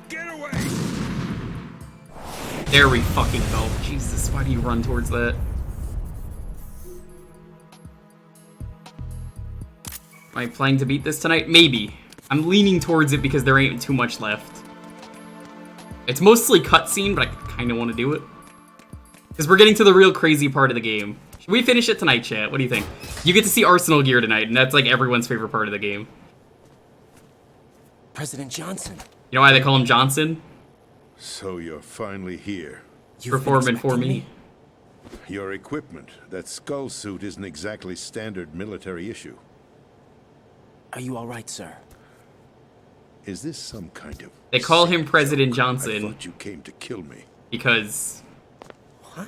Get away!
There we fucking go. Jesus, why do you run towards that? Am I planning to beat this tonight? Maybe. I'm leaning towards it because there ain't too much left. It's mostly cutscene, but I kind of want to do it. Because we're getting to the real crazy part of the game. Should we finish it tonight, chat? What do you think? You get to see Arsenal gear tonight, and that's like everyone's favorite part of the game.
President Johnson.
You know why they call him Johnson?
So you're finally here.
Performing for me.
Your equipment, that skull suit, isn't exactly standard military issue.
Are you all right, sir?
Is this some kind of...
They call him President Johnson.
I thought you came to kill me.
Because...
What?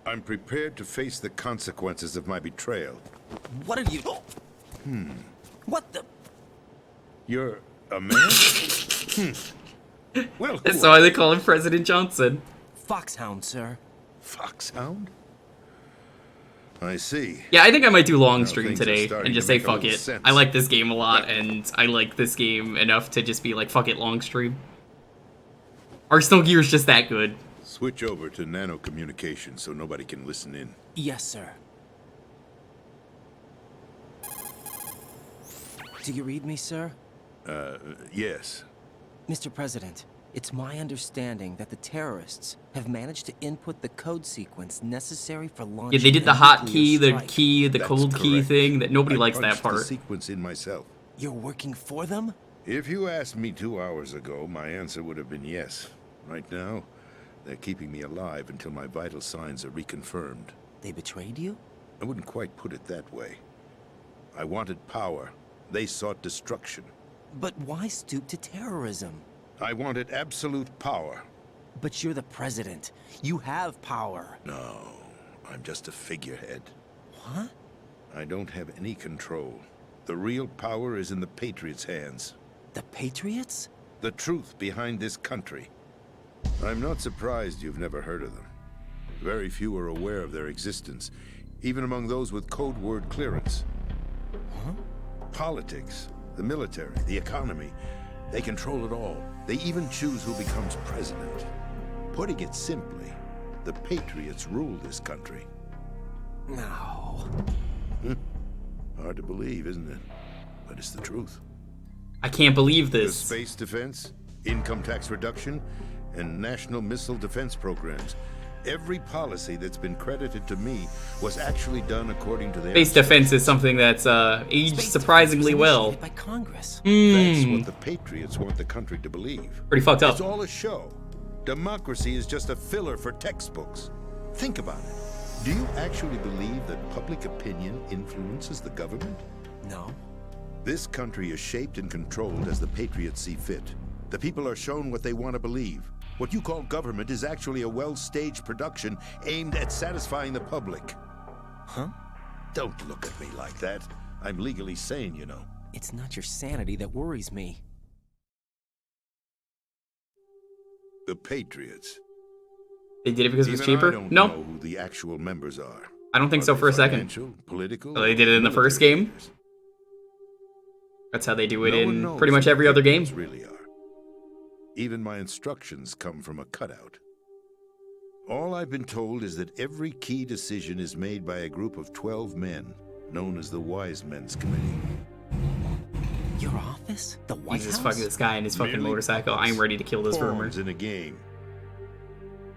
I'm prepared to face the consequences of my betrayal.
What are you... What the...
You're a man? Well,
that's why they call him President Johnson.
Foxhound, sir.
Foxhound? I see.
Yeah, I think I might do long
Now
stream
things are
today
starting
and just
to
say
make a
fuck
little
it.
sense.
I like this game a lot, and I like this game enough to just be like, fuck it, long stream. Arsenal Gear's just that good.
Switch over to nano communication so nobody can listen in.
Yes, sir. Do you read me, sir?
Yes.
Mr. President, it's my understanding that the terrorists have managed to input the code sequence necessary for launching.
Yeah, they did the hot key, the cold key thing. That nobody likes that part.
The sequence in myself.
You're working for them?
If you asked me 2 hours ago, my answer would have been yes. Right now, they're keeping me alive until my vital signs are reconfirmed.
They betrayed you?
I wouldn't quite put it that way. I wanted power. They sought destruction.
But why stoop to terrorism?
I wanted absolute power.
But you're the president. You have power.
No, I'm just a figurehead.
What?
I don't have any control. The real power is in the Patriots' hands.
The Patriots?
The truth behind this country. I'm not surprised you've never heard of them. Very few are aware of their existence, even among those with code word clearance.
Huh?
Politics, the military, the economy, they control it all. They even choose who becomes president. Putting it simply, the Patriots rule this country.
No.
Hard to believe, isn't it? But it's the truth.
I can't believe this.
The space defense, income tax reduction, and national missile defense programs. Every policy that's been credited to me was actually done according to their...
Space defense is something that's aged surprisingly well.
By Congress.
That's what the Patriots want the country to believe.
Pretty fucked up.
It's all a show. Democracy is just a filler for textbooks. Think about it. Do you actually believe that public opinion influences the government?
No.
This country is shaped and controlled as the Patriots see fit. The people are shown what they want to believe. What you call government is actually a well-staged production aimed at satisfying the public.
Huh?
Don't look at me like that. I'm legally sane, you know.
It's not your sanity that worries me.
The Patriots.
They did it because it was
Even
cheaper?
I don't
No.
know who the actual members are.
I don't think so for a second.
Political,
So they did it in the first game. That's how they do it in pretty much every other game.
Really are. Even my instructions come from a cutout. All I've been told is that every key decision is made by a group of 12 men, known as the Wise Men's Committee.
Your office? The White
Jesus,
House?
fucking this guy and his fucking
Merely
motorcycle. I'm ready to kill this rumor.
pawns in a game.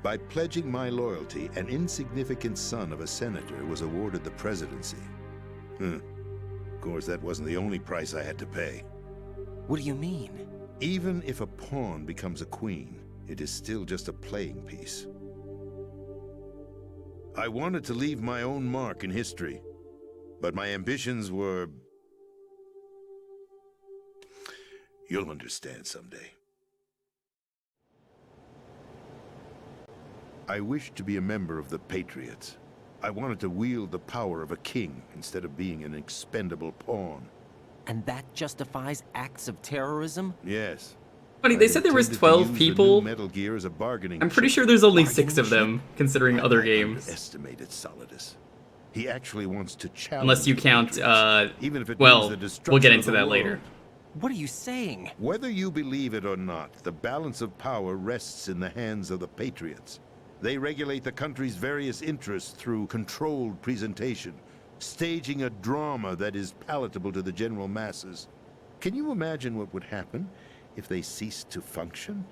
By pledging my loyalty, an insignificant son of a senator was awarded the presidency. Of course, that wasn't the only price I had to pay.
What do you mean?
Even if a pawn becomes a queen, it is still just a playing piece. I wanted to leave my own mark in history, but my ambitions were... You'll understand someday. I wished to be a member of the Patriots. I wanted to wield the power of a king instead of being an expendable pawn.
And that justifies acts of terrorism?
Yes.
Funny, they said there was 12 people.
Metal Gear as a bargaining
I'm pretty sure there's only 6 of them, considering other games.
Estimated Solidus. He actually wants to challenge.
Unless you count,
even if it
well,
means the destruction
we'll get
of
into
the
that
world.
later.
What are you saying?
Whether you believe it or not, the balance of power rests in the hands of the Patriots. They regulate the country's various interests through controlled presentation, staging a drama that is palatable to the general masses. Can you imagine what would happen if they ceased to function?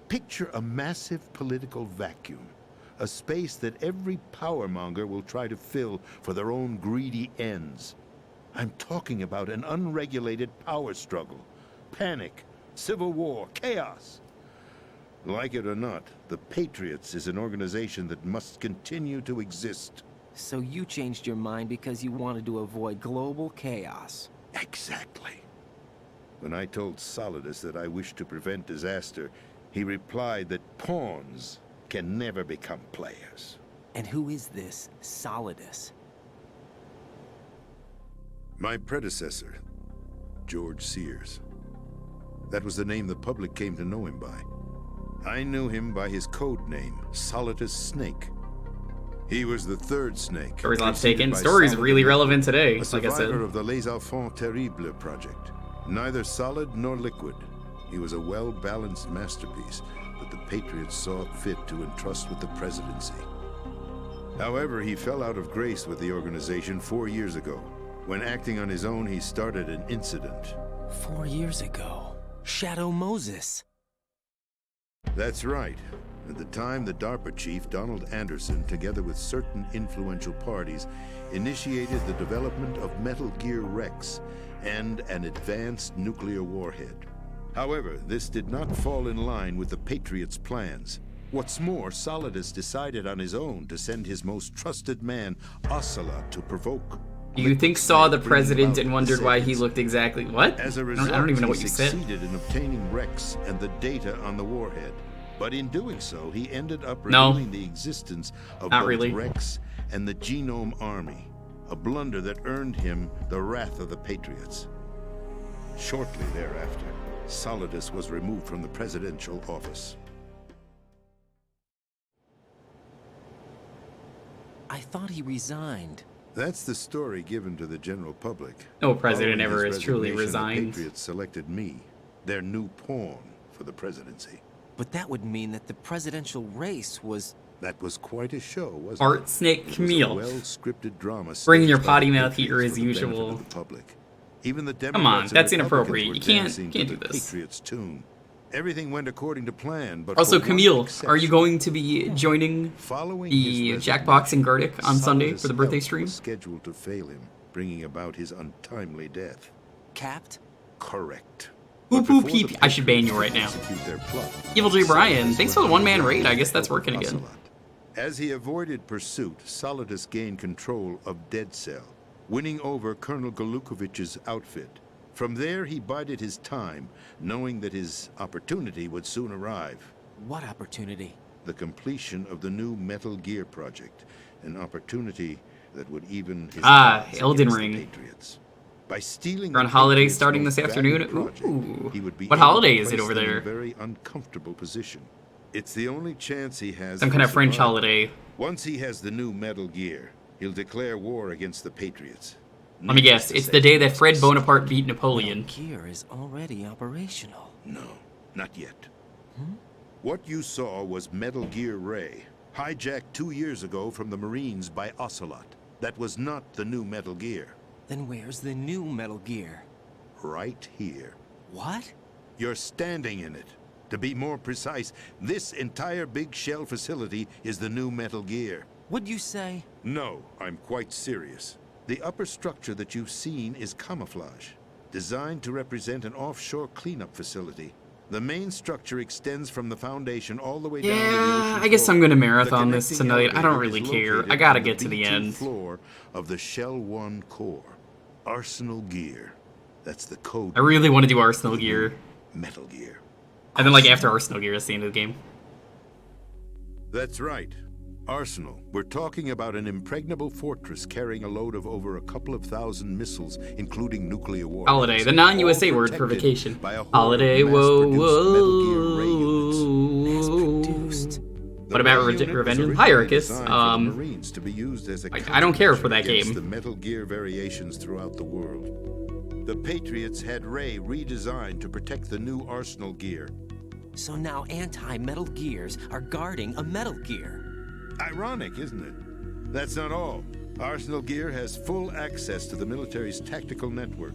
Picture a massive political vacuum, a space that every powermonger will try to fill for their own greedy ends. I'm talking about an unregulated power struggle, panic, civil war, chaos. Like it or not, the Patriots is an organization that must continue to exist.
So you changed your mind because you wanted to avoid global chaos.
Exactly. When I told Solidus that I wished to prevent disaster, he replied that pawns can never become players.
And who is this Solidus?
My predecessor, George Sears. That was the name the public came to know him by. I knew him by his code name, Solidus Snake. He was the third snake.
Story's not
preceded
taken.
by
Story's
Solid,
really relevant today,
a
like I said.
survivor of the Les Enfants Terribles project. Neither solid nor liquid. He was a well-balanced masterpiece that the Patriots saw fit to entrust with the presidency. However, he fell out of grace with the organization 4 years ago. When acting on his own, he started an incident.
4 years ago. Shadow Moses.
That's right. At the time, the DARPA chief, Donald Anderson, together with certain influential parties, initiated the development of Metal Gear Rex and an advanced nuclear warhead. However, this did not fall in line with the Patriots' plans. What's more, Solidus decided on his own to send his most trusted man, Ocelot, to provoke.
You think saw the president and wondered why he looked exactly what?
As a result,
I don't even know what
he
you said.
succeeded in obtaining Rex and the data on the warhead. But in doing so, he ended up
No.
revealing the existence of
Not
both
really.
Rex and the Genome Army, a blunder that earned him the wrath of the Patriots. Shortly thereafter, Solidus was removed from the presidential office.
I thought he resigned.
That's the story given to the general public.
No president
Following
ever
his
has truly
resignation,
resigned.
The Patriots selected me, their new pawn, for the presidency.
But that would mean that the presidential race was...
That was quite a show, wasn't
Art
it?
Snake
It was a
Camille.
well-scripted drama.
Bringing your
staged by
potty
the
mouth
Patriots
here as
for the benefit
usual.
of the public. Even the
Come on,
Democrats and
that's
Republicans
inappropriate.
were
You can't
dancing
do
to the
this.
Patriots' tune. Everything went according to plan, but
Also,
for one
Camille, are
exception.
you going to be joining
Following
the
his
Jackbox and Gardic on Sunday
Solidus'
for the birthday
health
stream?
was scheduled to fail him, bringing about his untimely death.
Capped?
Correct.
Poop
But
poop
before
peep.
the
I should ban you
Patriots
right now.
could execute their plot,
Evil J. Brian,
Solidus
thanks for the
went
one-man
on
raid. I guess
to
that's
help
working again.
Ocelot. As he avoided pursuit, Solidus gained control of Dead Cell, winning over Colonel Golukovich's outfit, From there, he bided his time, knowing that his opportunity would soon arrive.
What opportunity?
The completion of the new Metal Gear project, an opportunity that would even his odds
Elden
against the
Ring.
Patriots. By stealing
We're on
the
holidays
Patriots'
starting
most
this afternoon.
valued project,
Ooh.
he would be
What
able to
holiday is it
place
over
them in
there?
a very uncomfortable position. It's the only chance he has.
Some
for
kind of French
survival.
holiday.
Once he has the new Metal Gear, he'll declare war against the Patriots.
Let me guess. It's the day that Fred Bonaparte beat Napoleon.
Gear is already operational.
No, not yet. What you saw was Metal Gear Ray, hijacked 2 years ago from the Marines by Ocelot. That was not the new Metal Gear.
Then where's the new Metal Gear?
Right here.
What?
You're standing in it. To be more precise, this entire big shell facility is the new Metal Gear.
What'd you say?
No, I'm quite serious. The upper structure that you've seen is camouflage, designed to represent an offshore cleanup facility. The main structure extends from the foundation all the way down to the ocean
I guess
floor.
I'm gonna marathon
The
this
connecting
tonight. I don't
elevator
really
is
care.
located
I gotta
on the
get to the
B2
end.
floor of the Shell 1 core. Arsenal Gear. That's the code.
I really want to do Arsenal Gear.
Metal Gear.
And then, like, after Arsenal Gear, that's the end of the game.
That's right. Arsenal. We're talking about an impregnable fortress carrying a load of over a couple of thousand missiles, including nuclear warheads.
Holiday, the non-USA
all
word for
protected
vacation.
by a horde of
Holiday, whoa,
mass-produced Metal Gear ray units.
Mass-produced.
What about
Ray unit was
Revenge of the
originally
Hierarchus?
designed for the Marines to be used as a
I don't care for
countermeasure
that
against
game.
The Metal Gear variations throughout the world. The Patriots had Ray redesigned to protect the new Arsenal Gear.
So now anti-Metal Gears are guarding a Metal Gear.
Ironic, isn't it? That's not all. Arsenal Gear has full access to the military's tactical network,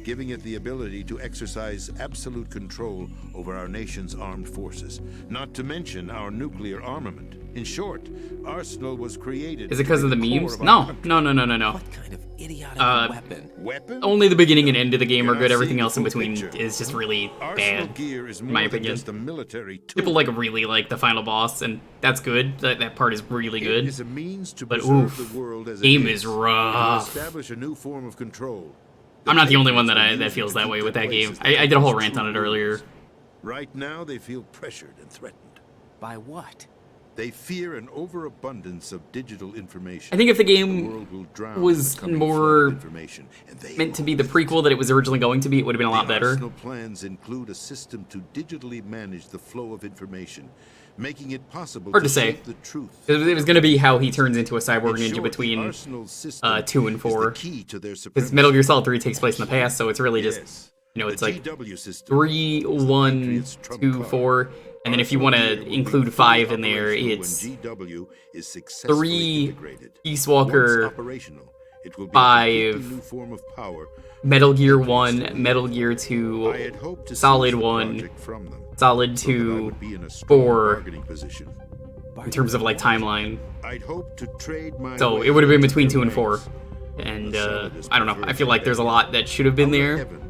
giving it the ability to exercise absolute control over our nation's armed forces, not to mention our nuclear armament. In short, Arsenal was created...
Is it because of the memes? No. No.
What kind of idiotic weapon?
Weapon?
Only the beginning and end of the game
You're
are
not
good.
seeing
Everything
the
else in
full
between
picture.
is just really
Arsenal
bad,
Gear is
in
more
my
than
opinion.
just a military tool.
People like really like the final boss, and that's good. That part is really good.
It is a means to
But
preserve
oof,
the world as it
game
is,
is rough.
to establish a new form of control.
I'm not the only one
Patriots
that
are
feels
using
that
to
way
keep
with
their
that game.
places
I
like
did a whole
those
rant on it
true
earlier.
rulers. Right now, they feel pressured and threatened.
By what?
They fear an overabundance of digital information.
I think if the
The
game
world will drown
was
in the coming
more
flood of information, and they
meant to be the prequel that it was originally going to be, it would have been a lot
The
better.
Arsenal plans include a system to digitally manage the flow of information, making it possible
Hard to say.
shape the truth.
It was going to be how he turns into a cyborg
In
ninja
short,
between
the Arsenal system
2 and
is
4.
the key to their
Because
supremacy.
Metal Gear Solid 3 takes place in the past, so it's really just,
Yes.
you know,
The
it's like
GW system
3, 1,
Patriots' trump
2,
card.
4, and then if you want
Arsenal
to
Gear will
include
be
5
fully
in there,
operational
it's
when GW is successfully
3,
integrated.
Peace
Once
Walker,
operational, it will be a
5,
completely new form of power.
Metal Gear 1, Metal Gear 2,
I had hoped to
Solid
seize the
1,
project from them,
Solid
so that I
2,
would be in a strong
4,
bargaining position.
in terms of like timeline.
I'd hoped to trade my
So
way
it would have been
into
between
their
2 and 4.
ranks.
And
The Senate is
I don't know. I feel like there's a
preferred
lot that should have been
Out of
there.
heaven,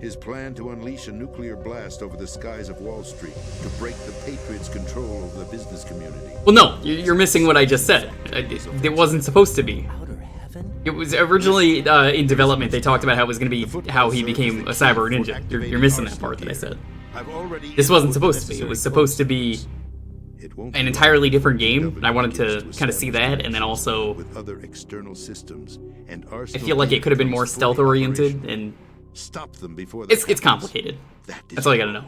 his plan to unleash a nuclear blast over the skies of Wall Street to break the Patriots' control over the business community.
Well, no, you're missing what I just said. It wasn't supposed to be. It was originally in development. They talked about how it was going to be how he became a cyborg ninja. You're missing that part that I said. This wasn't supposed to be. It was supposed to be an entirely different game. And I wanted to kind of see that, and then also
with other external systems, and
I
Arsenal
feel like it could have been
becomes
more
fully
stealth oriented,
operational.
and
Stop them before that
it's
happens.
complicated. That's all you gotta know.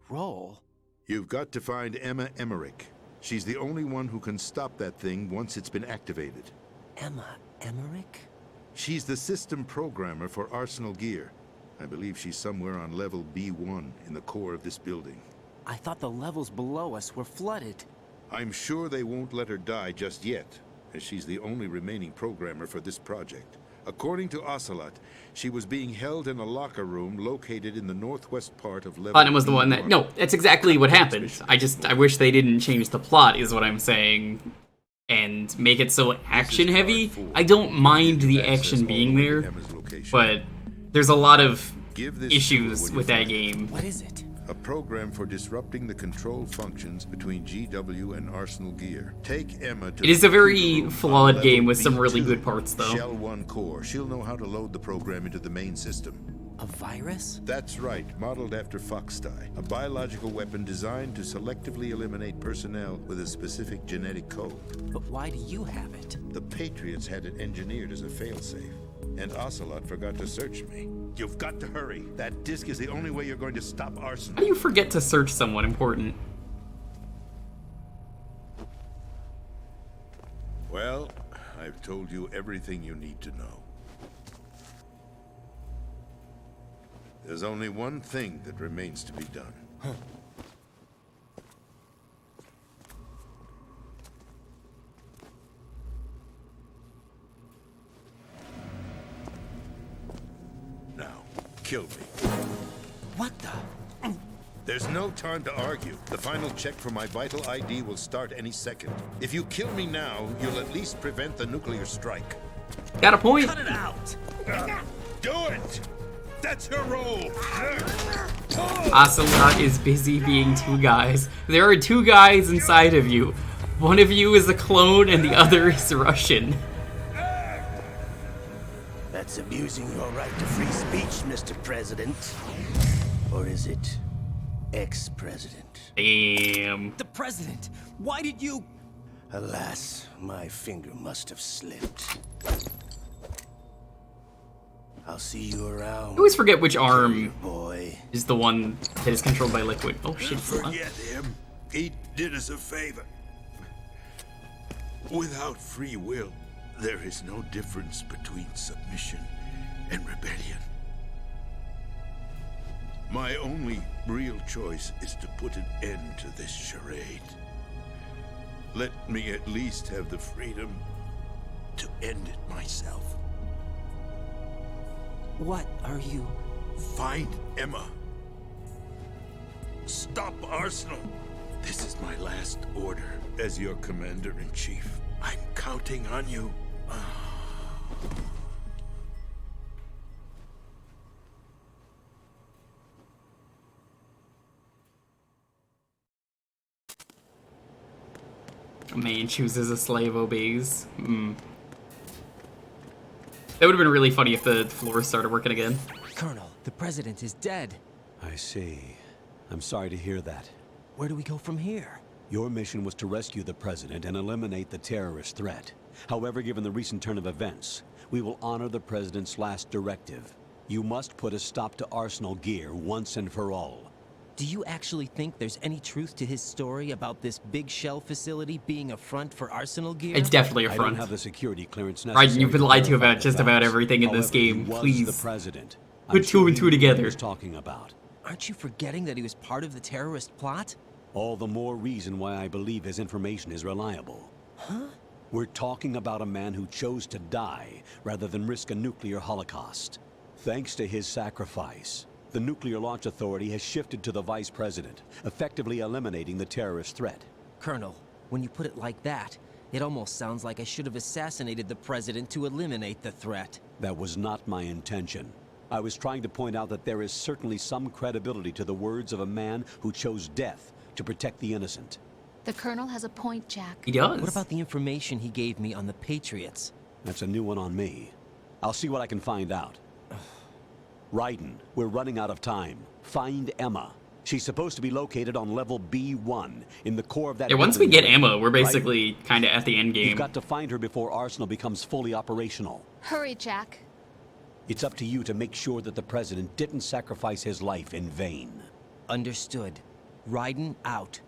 Roll?
You've got to find Emma Emmerich. She's the only one who can stop that thing once it's been activated.
Emma Emmerich?
She's the system programmer for Arsenal Gear. I believe she's somewhere on level B1 in the core of this building.
I thought the levels below us were flooded.
I'm sure they won't let her die just yet, as she's the only remaining programmer for this project. According to Ocelot, she was being held in a locker room located in the northwest part of level
Platinum was the one that...
B1.
No, that's exactly what happened. I wish they didn't change the plot, is what I'm saying. And make it so action heavy. I don't mind the action being there, but there's a lot of issues with that game.
What is it?
A program for disrupting the control functions between GW and Arsenal Gear. Take Emma to
It is a very
the computer room
flawed
on level
game with some really
B2,
good parts, though.
Shell 1 core. She'll know how to load the program into the main system.
A virus?
That's right, modeled after Foxdie, a biological weapon designed to selectively eliminate personnel with a specific genetic code.
But why do you have it?
The Patriots had it engineered as a failsafe, and Ocelot forgot to search me. You've got to hurry. That disc is the only way you're going to stop Arsenal.
How do you forget to search someone important?
Well, I've told you everything you need to know. There's only one thing that remains to be done. Now, kill me.
What the?
There's no time to argue. The final check for my vital ID will start any second. If you kill me now, you'll at least prevent the nuclear strike.
Got a point.
Cut it out!
Do it! That's her role!
Ocelot is busy being two guys. There are two guys inside of you. One of you is a clone and the other is Russian.
That's abusing your right to free speech, Mr. President. Or is it ex-president?
Damn.
The president! Why did you...
Alas, my finger must have slipped. I'll see you around.
I always forget which arm
boy
is the one that is controlled by liquid. Oh shit.
Forget him. He did us a favor. Without free will, there is no difference between submission and rebellion. My only real choice is to put an end to this charade. Let me at least have the freedom to end it myself.
What are you...
Find Emma. Stop Arsenal. This is my last order as your commander-in-chief. I'm counting on you.
A man chooses, a slave obeys. That would have been really funny if the floor started working again.
Colonel, the president is dead.
I see. I'm sorry to hear that.
Where do we go from here?
Your mission was to rescue the president and eliminate the terrorist threat. However, given the recent turn of events, we will honor the president's last directive. You must put a stop to Arsenal Gear once and for all.
Do you actually think there's any truth to his story about this big shell facility being a front for Arsenal Gear?
It's definitely a front.
I don't have the security clearance necessary.
Right, you've been lied to about just about everything in this game. Please.
The president.
Put two and two together.
Talking about.
Aren't you forgetting that he was part of the terrorist plot?
All the more reason why I believe his information is reliable.
Huh?
We're talking about a man who chose to die rather than risk a nuclear holocaust. Thanks to his sacrifice, the Nuclear Launch Authority has shifted to the Vice President, effectively eliminating the terrorist threat.
Colonel, when you put it like that, it almost sounds like I should have assassinated the President to eliminate the threat.
That was not my intention. I was trying to point out that there is certainly some credibility to the words of a man who chose death to protect the innocent.
The Colonel has a point, Jack.
He does.
What about the information he gave me on the Patriots?
That's a new one on me. I'll see what I can find out. Raiden, we're running out of time. Find Emma. She's supposed to be located on level B1 in the core of that...
Yeah, once we get Emma, we're basically kind of at the end game.
You've got to find her before Arsenal becomes fully operational.
Hurry, Jack.
It's up to you to make sure that the President didn't sacrifice his life in vain.
Understood. Raiden out.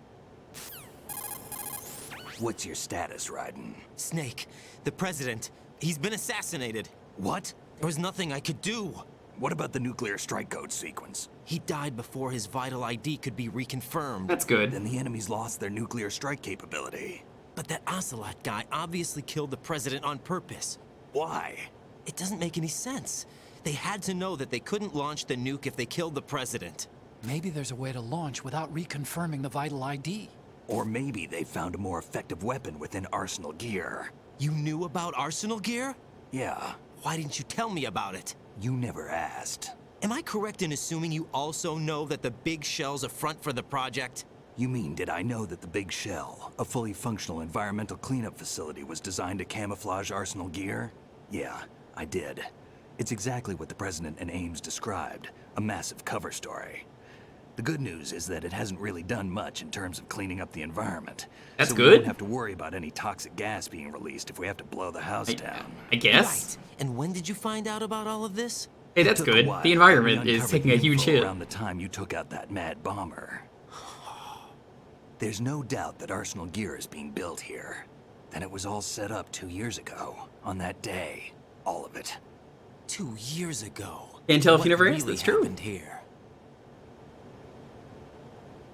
What's your status, Raiden?
Snake, the President, he's been assassinated.
What?
There was nothing I could do.
What about the nuclear strike code sequence?
He died before his vital ID could be reconfirmed.
That's good.
Then the enemy's lost their nuclear strike capability.
But that Ocelot guy obviously killed the president on purpose.
Why?
It doesn't make any sense. They had to know that they couldn't launch the nuke if they killed the president.
Maybe there's a way to launch without reconfirming the vital ID.
Or maybe they found a more effective weapon within Arsenal Gear.
You knew about Arsenal Gear?
Yeah.
Why didn't you tell me about it?
You never asked.
Am I correct in assuming you also know that the Big Shell's a front for the project?
You mean, did I know that the Big Shell, a fully functional environmental cleanup facility, was designed to camouflage Arsenal Gear? Yeah, I did.
It's exactly what the President and Ames described, a massive cover story. The good news is that it hasn't really done much in terms of cleaning up the environment.
That's
so
good.
We don't have to worry about any toxic gas being released if we have to blow the house down.
I guess.
Right. And when did you find out about all of this?
Hey, that's good. The environment is taking a huge hit.
Around the time you took out that mad bomber. There's no doubt that Arsenal gear is being built here. Then it was all set up 2 years ago, on that day. All of it.
2 years ago.
Can't tell if
What
you never
really
asked. That's true.
happened here?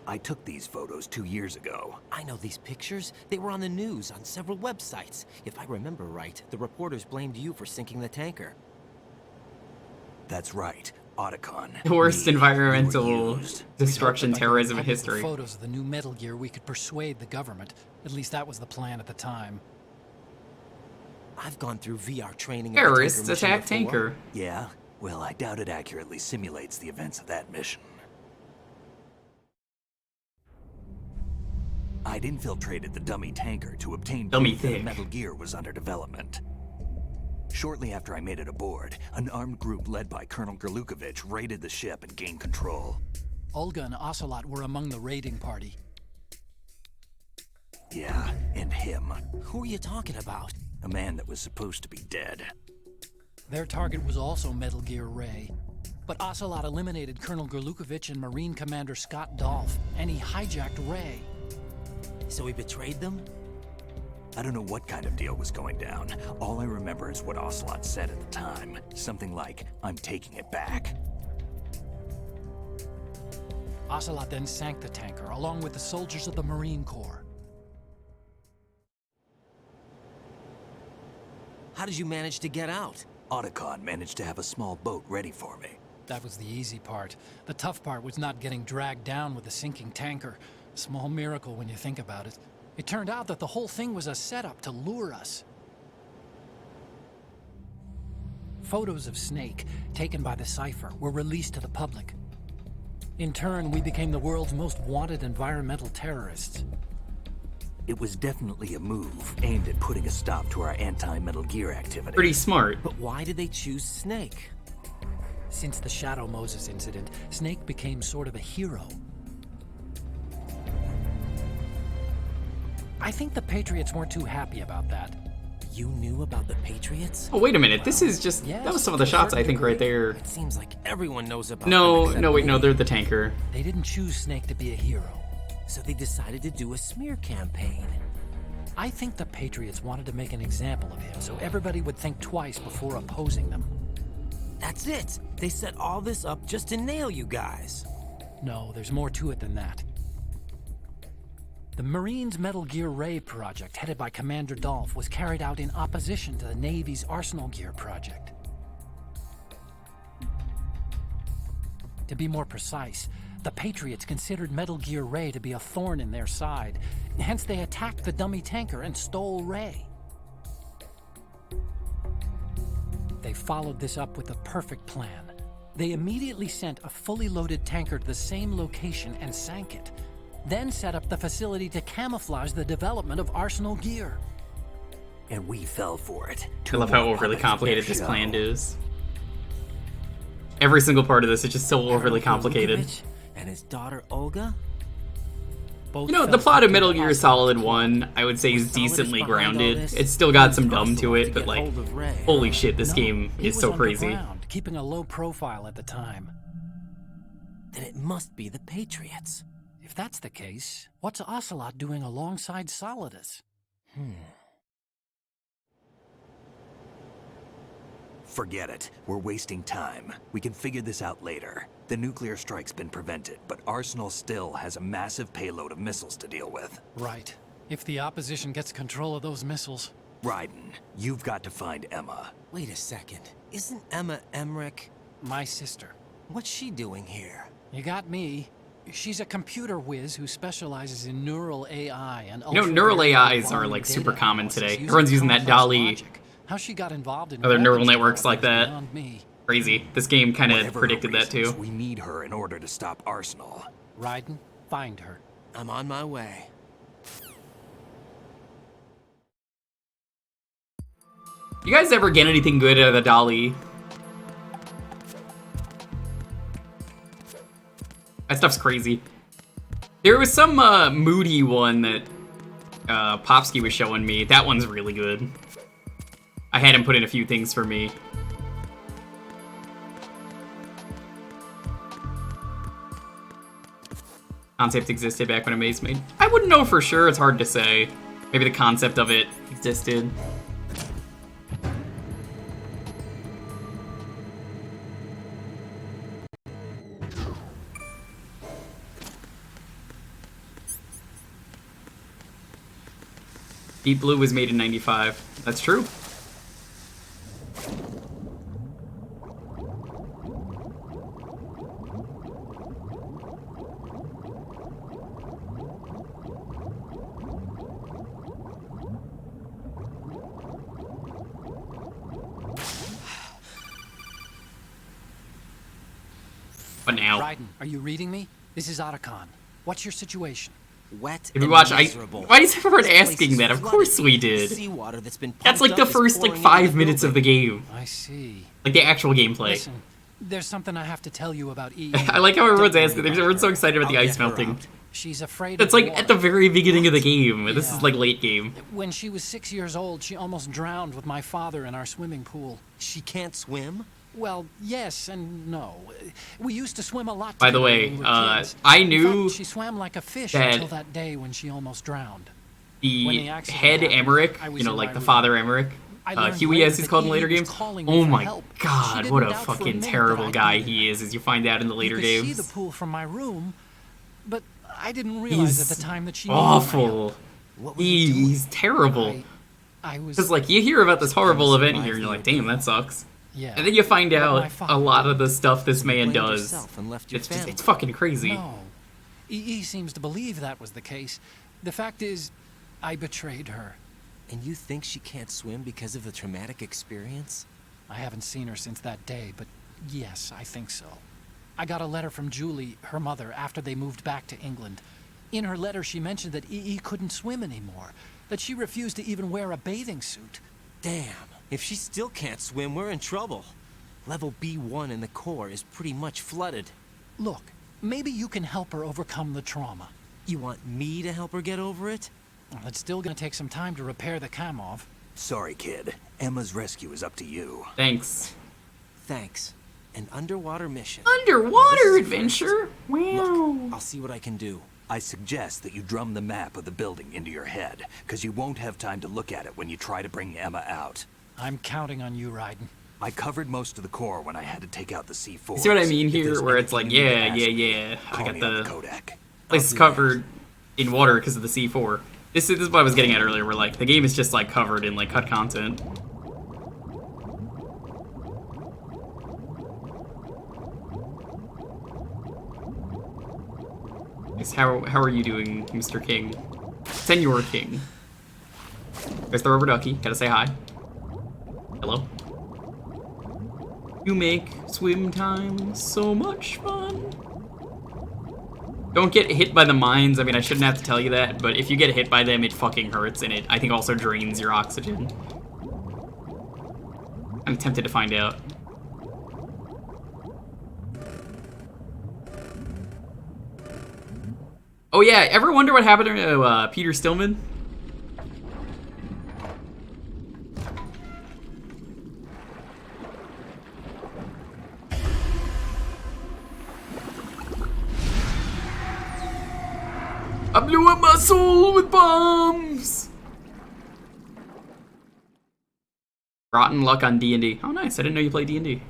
I took these photos 2 years ago.
I know these pictures. They were on the news on several websites. If I remember right, the reporters blamed you for sinking the tanker.
That's right. Otacon.
The worst environmental
used.
destruction
By
terrorism in
public
history.
Photos of the new Metal Gear, we could persuade the government. At least that was the plan at the time.
I've gone through VR training.
Terrorists attack tanker.
Yeah? Well, I doubt it accurately simulates the events of that mission. I'd infiltrated the dummy tanker to obtain proof that Metal Gear was under development. Shortly after I made it aboard, an armed group led by Colonel Gerlukovich raided the ship and gained control.
Olga and Ocelot were among the raiding party.
Yeah, and him.
Who are you talking about?
A man that was supposed to be dead.
Their target was also Metal Gear Ray. But Ocelot eliminated Colonel Gerlukovich and Marine Commander Scott Dolph, and he hijacked Ray.
So he betrayed them?
I don't know what kind of deal was going down. All I remember is what Ocelot said at the time. Something like, "I'm taking it back."
Ocelot then sank the tanker, along with the soldiers of the Marine Corps.
How did you manage to get out?
Otacon managed to have a small boat ready for me.
That was the easy part. The tough part was not getting dragged down with the sinking tanker. A small miracle when you think about it. It turned out that the whole thing was a setup to lure us. Photos of Snake, taken by the Cypher, were released to the public. In turn, we became the world's most wanted environmental terrorists.
It was definitely a move aimed at putting a stop to our anti-Metal Gear activity.
Pretty smart.
But why did they choose Snake?
Since the Shadow Moses incident, Snake became sort of a hero. I think the Patriots weren't too happy about that.
You knew about the Patriots?
Oh, wait a minute. This is just... that was some of the shots, I think, right there.
It seems like everyone knows about
No,
them
no, wait, no,
me.
they're the tanker.
They didn't choose Snake to be a hero.
So they decided to do a smear campaign.
I think the Patriots wanted to make an example of him so everybody would think twice before opposing them.
That's it. They set all this up just to nail you guys.
No, there's more to it than that. The Marines' Metal Gear Ray project, headed by Commander Dolph, was carried out in opposition to the Navy's Arsenal Gear project. To be more precise, the Patriots considered Metal Gear Ray to be a thorn in their side. Hence, they attacked the dummy tanker and stole Ray. They followed this up with a perfect plan. They immediately sent a fully loaded tanker to the same location and sank it. Then set up the facility to camouflage the development of Arsenal Gear.
And we fell for it.
I love how overly complicated this plan is. Every single part of this is just so overly complicated.
And his daughter Olga?
You know, the plot of Metal Gear Solid 1, I would say, is decently grounded. It's still got some dumb to it, but like, holy shit, this game is so crazy.
Underground, keeping a low profile at the time.
Then it must be the Patriots.
If that's the case, what's Ocelot doing alongside Solidus?
Forget it. We're wasting time. We can figure this out later. The nuclear strike's been prevented, but Arsenal still has a massive payload of missiles to deal with.
Right. If the opposition gets control of those missiles...
Raiden, you've got to find Emma.
Wait a second. Isn't Emma Emmerich...
my sister?
What's she doing here?
You got me. She's a computer whiz who specializes in neural AI and...
You know, neural AIs are like super common today. Everyone's using that DALL-E.
How she got involved in
other neural networks like that.
Me.
Crazy. This game kind of predicted that too.
We need her in order to stop Arsenal.
Raiden, find her.
I'm on my way.
You guys ever get anything good out of the DALL-E? That stuff's crazy. There was some moody one that Popsky was showing me. That one's really good. I had him put in a few things for me. Concept existed back when Amaze made. I wouldn't know for sure. It's hard to say. Maybe the concept of it existed. Deep Blue was made in '95. That's true. But now,
Raiden, are you reading me? This is Otacon. What's your situation?
Wet
if we watch, why is everyone asking that? Of course we did.
Seawater that's been
That's like the first like 5 minutes of the game.
I see.
Like the actual gameplay.
Listen, there's something I have to tell you about E.
I like how everyone's asking. Everyone's so excited about the ice melting.
She's afraid.
That's like at the very beginning of the game.
Yeah.
This is like late game.
When she was 6 years old, she almost drowned with my father in our swimming pool.
She can't swim?
Well, yes and no. We used to swim a lot.
By the way, I knew
she swam like a fish
that
until that day when she almost drowned.
The head Emmerich, you know, like the father Emmerich, Huey as he's called in later games. Oh my god, what a fucking terrible guy he is, as you find out in the later games.
You could see the pool from my room, but I didn't realize at the time that she
awful. He's terrible. Because like you hear about this horrible event here, and you're like, damn, that sucks.
Yeah.
And then you find out a lot of the stuff this man does. It's fucking crazy.
No. EE seems to believe that was the case. The fact is, I betrayed her.
And you think she can't swim because of the traumatic experience?
I haven't seen her since that day, but yes, I think so. I got a letter from Julie, her mother, after they moved back to England. In her letter, she mentioned that EE couldn't swim anymore, that she refused to even wear a bathing suit.
Damn. If she still can't swim, we're in trouble. Level B1 in the core is pretty much flooded.
Look, maybe you can help her overcome the trauma.
You want me to help her get over it?
Well, it's still gonna take some time to repair the Kamov.
Sorry, kid. Emma's rescue is up to you.
Thanks.
Thanks. An underwater mission.
Underwater adventure? Wow.
Look, I'll see what I can do.
I suggest that you drum the map of the building into your head, because you won't have time to look at it when you try to bring Emma out.
I'm counting on you, Raiden.
I covered most of the core when I had to take out the C4.
See what I mean here, where it's like, yeah. I got the
Kodak.
Place is covered in water because of the C4. This is what I was getting at earlier, where like the game is just like covered in like cut content. How are you doing, Mr. King? Senor King. There's the rubber ducky. Gotta say hi. Hello. You make swim time so much fun. Don't get hit by the mines. I mean, I shouldn't have to tell you that, but if you get hit by them, it fucking hurts, and it, I think, also drains your oxygen. I'm tempted to find out. Oh yeah, ever wonder what happened to Peter Stillman? I blew up my soul with bombs! Rotten luck on D&D. Oh nice, I didn't know you played D&D.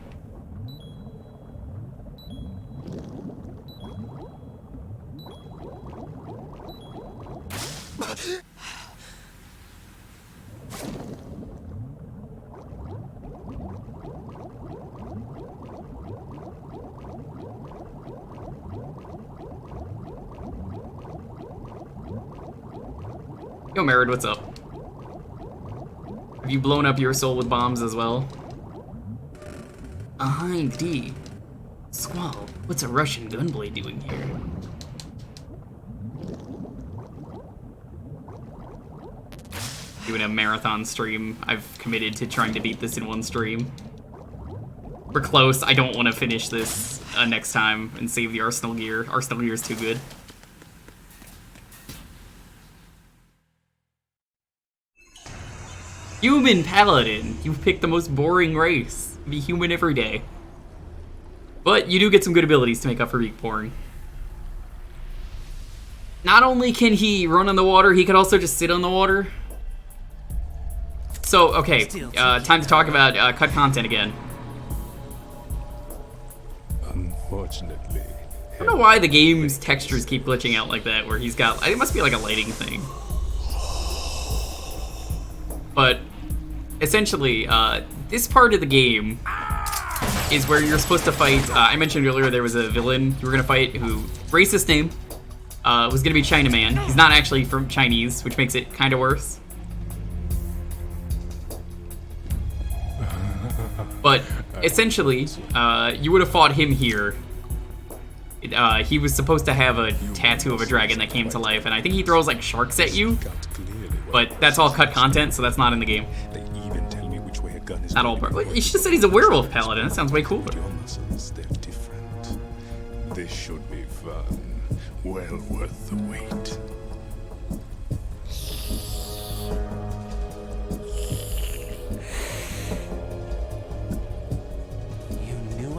Yo, Merritt, what's up? Have you blown up your soul with bombs as well? Behind D. Squall, what's a Russian gunblade doing here? Doing a marathon stream. I've committed to trying to beat this in one stream. We're close. I don't want to finish this next time and save the Arsenal gear. Arsenal gear is too good. Human Paladin. You picked the most boring race. Be human every day. But you do get some good abilities to make up for being boring. Not only can he run on the water, he could also just sit on the water. So, okay, time to talk about cut content again.
Unfortunately.
I don't know why the game's textures keep glitching out like that, where he's got... It must be like a lighting thing. But, essentially, this part of the game is where you're supposed to fight... I mentioned earlier there was a villain you were going to fight who... Racist name. Was going to be Chinaman. He's not actually from Chinese, which makes it kind of worse. But essentially, you would have fought him here. He was supposed to have a tattoo of a dragon that came to life, and I think he throws like sharks at you. But that's all cut content, so that's not in the game. Not all part. You should have said he's a werewolf paladin. That sounds way cooler.
This should be fun. Well worth the wait.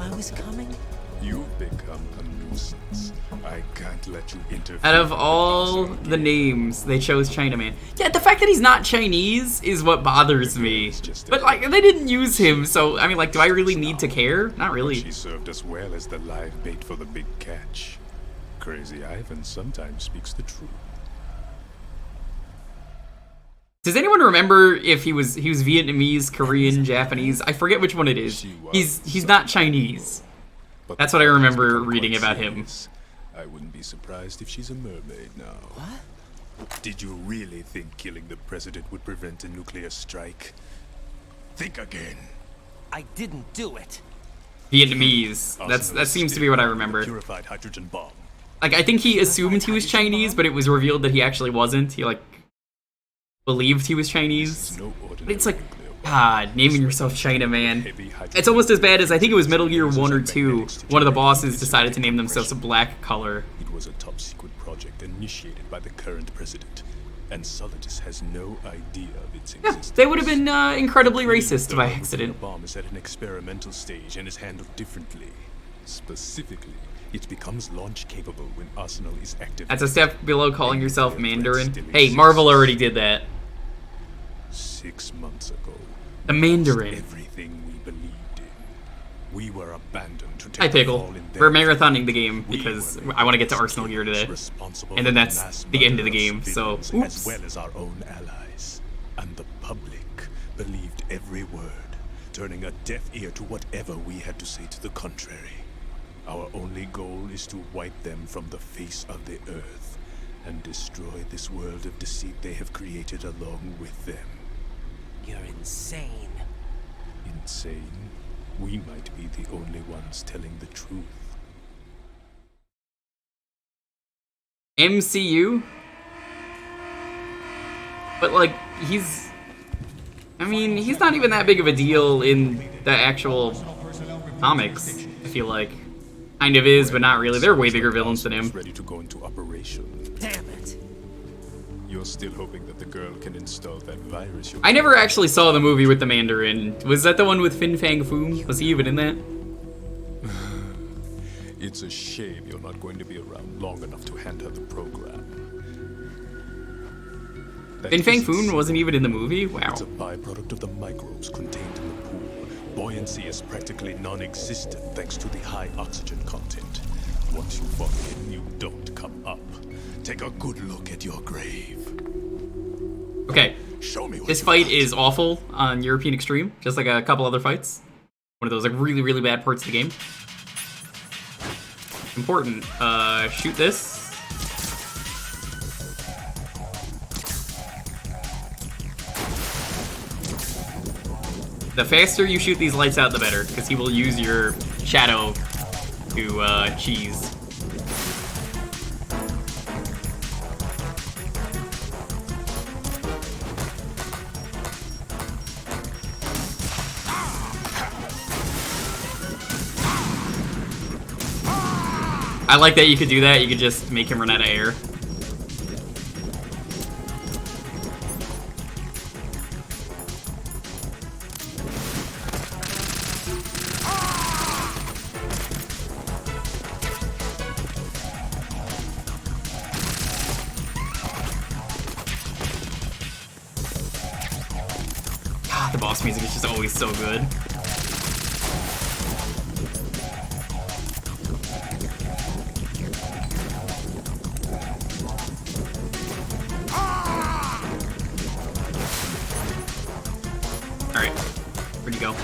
I was coming?
You've become a nuisance. I can't let you interfere.
Out of all the names, they chose Chinaman. Yeah, the fact that he's not Chinese is what bothers me. But, like, they didn't use him, so, I mean, like, do I really need to care? Not really.
She served us well as the live bait for the big catch. Crazy Ivan sometimes speaks the truth.
Does anyone remember if he was Vietnamese, Korean, Japanese? I forget which one it is. He's not Chinese. That's what I remember reading about him.
I wouldn't be surprised if she's a mermaid now. What? Did you really think killing the president would prevent a nuclear strike? Think again.
I didn't do it.
Vietnamese. That seems to be what I remember.
Purified hydrogen bomb.
Like, I think he assumed he was Chinese, but it was revealed that he actually wasn't. He, like, believed he was Chinese. It's like, naming yourself Chinaman. It's almost as bad as, I think it was Metal Gear 1 or 2. One of the bosses decided to name themselves a black color.
It was a top secret project initiated by the current president, and Solidus has no idea of its existence.
Yeah, they would have been incredibly racist by accident.
The bomb is at an experimental stage and is handled differently. Specifically, it becomes launch capable when Arsenal is active.
That's a step below calling yourself Mandarin. Hey, Marvel already did that.
6 months ago.
The Mandarin.
Everything we believed in. We were abandoned to take
Hi, Pickle. We're marathoning the game because I want to get to Arsenal Gear today. And then that's the end of the game, so oops.
As well as our own allies. And the public believed every word, turning a deaf ear to whatever we had to say to the contrary. Our only goal is to wipe them from the face of the earth and destroy this world of deceit they have created along with them.
You're insane.
Insane? We might be the only ones telling the truth.
MCU? But, like, he's not even that big of a deal in the actual comics, I feel like. Kind of is, but not really. They're way bigger villains than him.
Ready to go into operation.
Damn it.
You're still hoping that the girl can install that virus.
I never actually saw the movie with the Mandarin. Was that the one with Fin Fang Foom? Was he even in that?
It's a shame you're not going to be around long enough to hand her the program.
Fin Fang Foom wasn't even in the movie? Wow.
It's a byproduct of the microbes contained in the pool. Buoyancy is practically non-existent thanks to the high oxygen content. Once you fall in, you don't come up. Take a good look at your grave.
Okay, this fight is awful on European Extreme, just like a couple other fights. One of those like really, really bad parts of the game. Important. Shoot this. The faster you shoot these lights out, the better, because he will use your shadow to cheese. I like that you could do that. You could just make him run out of air. God, the boss music is just always so good. Alright, where'd you go?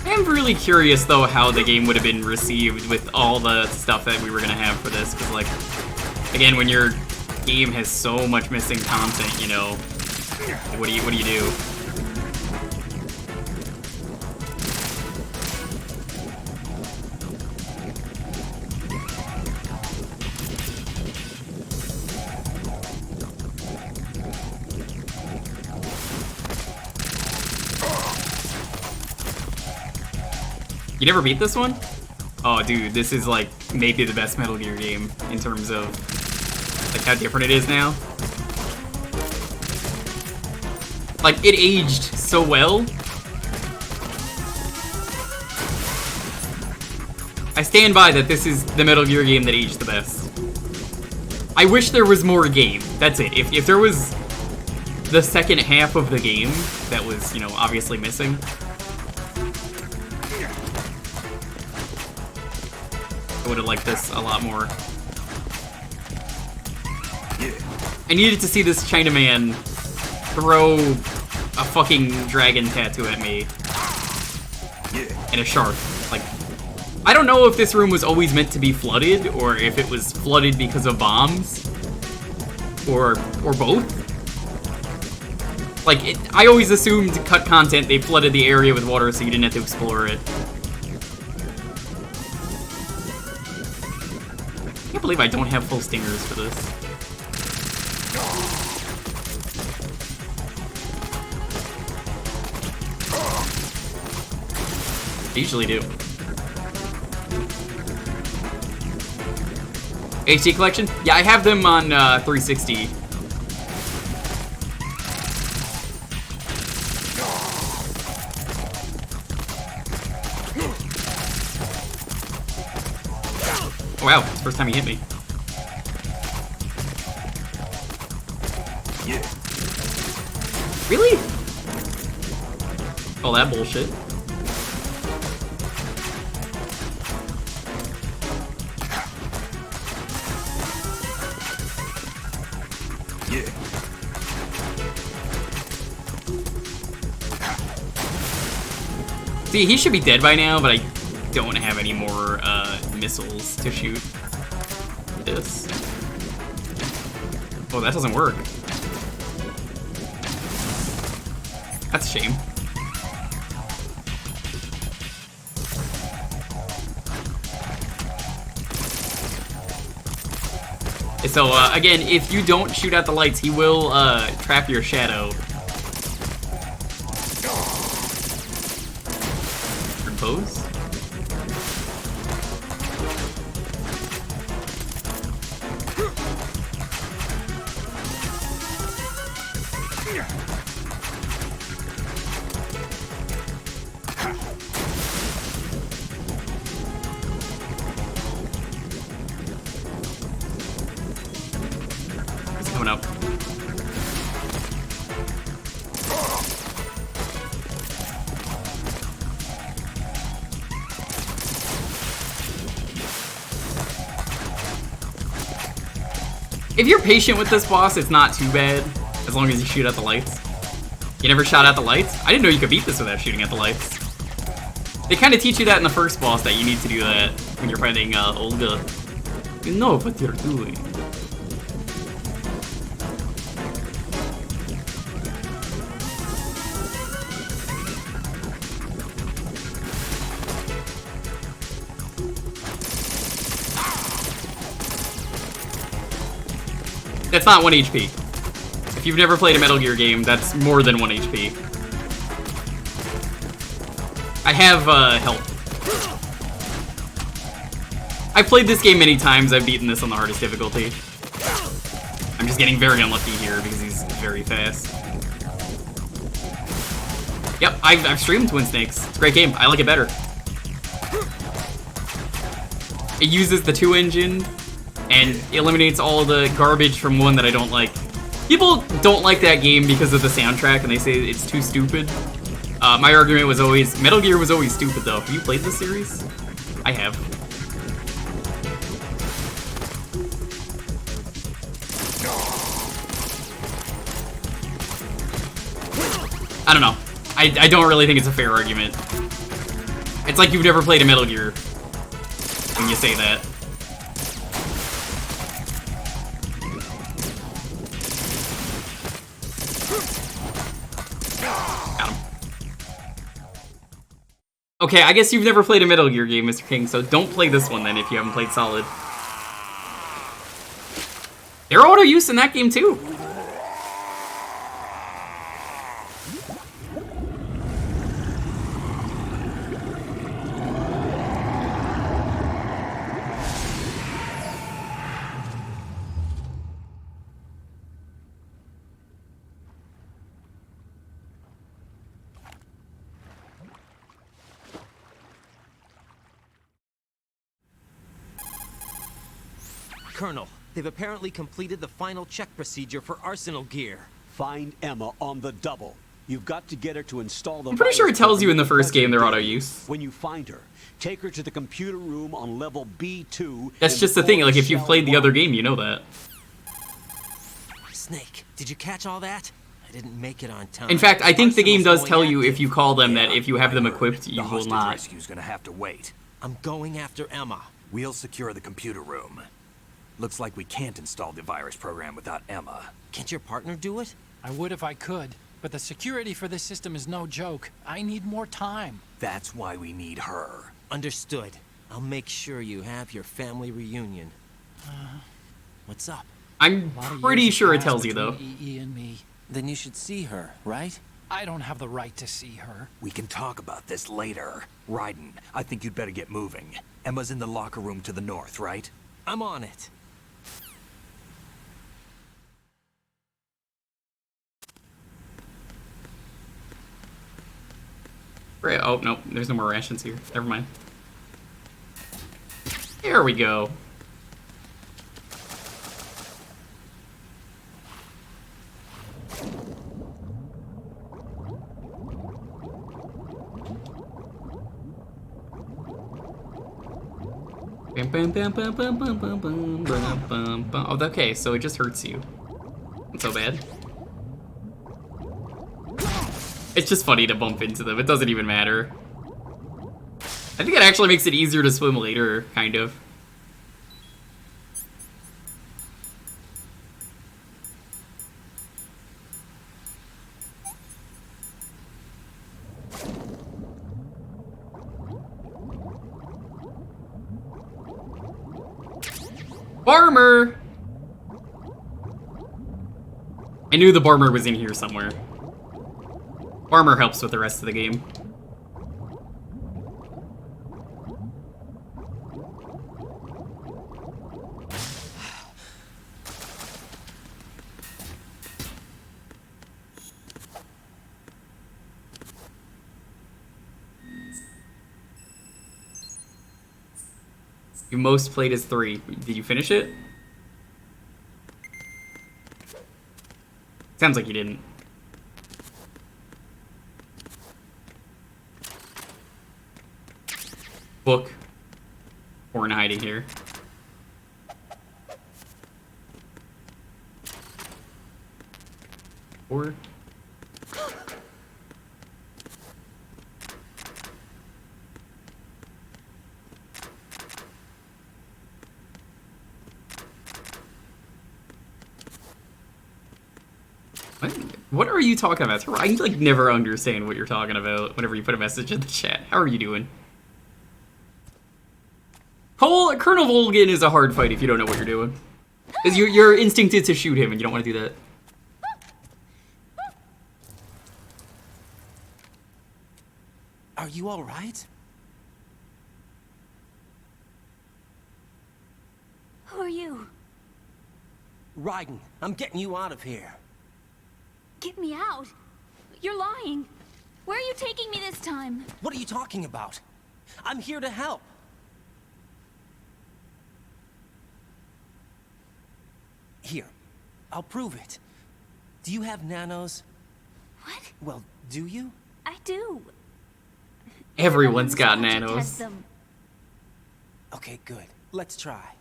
I am really curious, though, how the game would have been received with all the stuff that we were gonna have for this, because, like, again, when your game has so much missing content, you know, what do you do? You never beat this one? Oh, dude, this is like maybe the best Metal Gear game in terms of like how different it is now. Like, it aged so well. I stand by that this is the Metal Gear game that aged the best. I wish there was more game. That's it. If there was the second half of the game that was, you know, obviously missing, I would have liked this a lot more. I needed to see this Chinaman throw a fucking dragon tattoo at me. And a shark. Like, I don't know if this room was always meant to be flooded, or if it was flooded because of bombs. Or both. Like, I always assumed to cut content, they flooded the area with water so you didn't have to explore it. I can't believe I don't have full stingers for this. I usually do. HD collection? Yeah, I have them on 360. Oh, wow, it's the first time he hit me. Really? All that bullshit. See, he should be dead by now, but I don't have any more missiles to shoot this. Oh, that doesn't work. That's a shame. So, again, if you don't shoot out the lights, he will trap your shadow. Pose? It's coming up. If you're patient with this boss, it's not too bad, as long as you shoot out the lights. You never shot out the lights? I didn't know you could beat this without shooting at the lights. They kind of teach you that in the first boss, that you need to do that when you're fighting Olga. You know what you're doing. That's not 1 HP. If you've never played a Metal Gear game, that's more than 1 HP. I have help. I've played this game many times. I've beaten this on the hardest difficulty. I'm just getting very unlucky here because he's very fast. Yep, I've streamed Twin Snakes. It's a great game. I like it better. It uses the 2 engine and eliminates all the garbage from 1 that I don't like. People don't like that game because of the soundtrack and they say it's too stupid. My argument was always, Metal Gear was always stupid though. Have you played this series? I have. I don't know. I don't really think it's a fair argument. It's like you've never played a Metal Gear when you say that. Got him. Okay, I guess you've never played a Metal Gear game, Mr. King, so don't play this one then if you haven't played Solid. They're auto use in that game too.
Colonel, they've apparently completed the final check procedure for arsenal gear.
Find Emma on the double. You've got to get her to install the...
I'm pretty sure it tells you in the first game they're auto use.
When you find her, take her to the computer room on level B2.
That's just the thing, like if you've played the other game, you know that.
Snake, did you catch all that? I didn't make it on time.
In fact, I think the game does tell you if you call them that if you have them equipped, you will not.
Rescue's gonna have to wait.
I'm going after Emma.
We'll secure the computer room. Looks like we can't install the virus program without Emma.
Can't your partner do it?
I would if I could, but the security for this system is no joke. I need more time.
That's why we need her.
Understood. I'll make sure you have your family reunion. What's up?
I'm pretty sure it tells you though.
EE and me.
Then you should see her, right?
I don't have the right to see her.
We can talk about this later. Raiden, I think you'd better get moving. Emma's in the locker room to the north, right?
I'm on it.
Right. Oh, no, there's no more rations here. Never mind. There we go. Oh, okay, so it just hurts you. Not so bad. It's just funny to bump into them. It doesn't even matter. I think it actually makes it easier to swim later, kind of. Barmer! I knew the Barmer was in here somewhere. Barmer helps with the rest of the game. You most played as 3. Did you finish it? Sounds like you didn't. Book. Or in hiding here. Or... What are you talking about? I like never understand what you're talking about whenever you put a message in the chat. How are you doing? Colonel Volgin is a hard fight if you don't know what you're doing. Because your instinct is to shoot him and you don't want to do that.
Are you all right?
Who are you?
Raiden, I'm getting you out of here.
Get me out. You're lying. Where are you taking me this time?
What are you talking about? I'm here to help. Here, I'll prove it. Do you have nanos?
What?
Well, do you?
I do.
Everyone's got
Test
nanos.
them.
Okay, good. Let's try.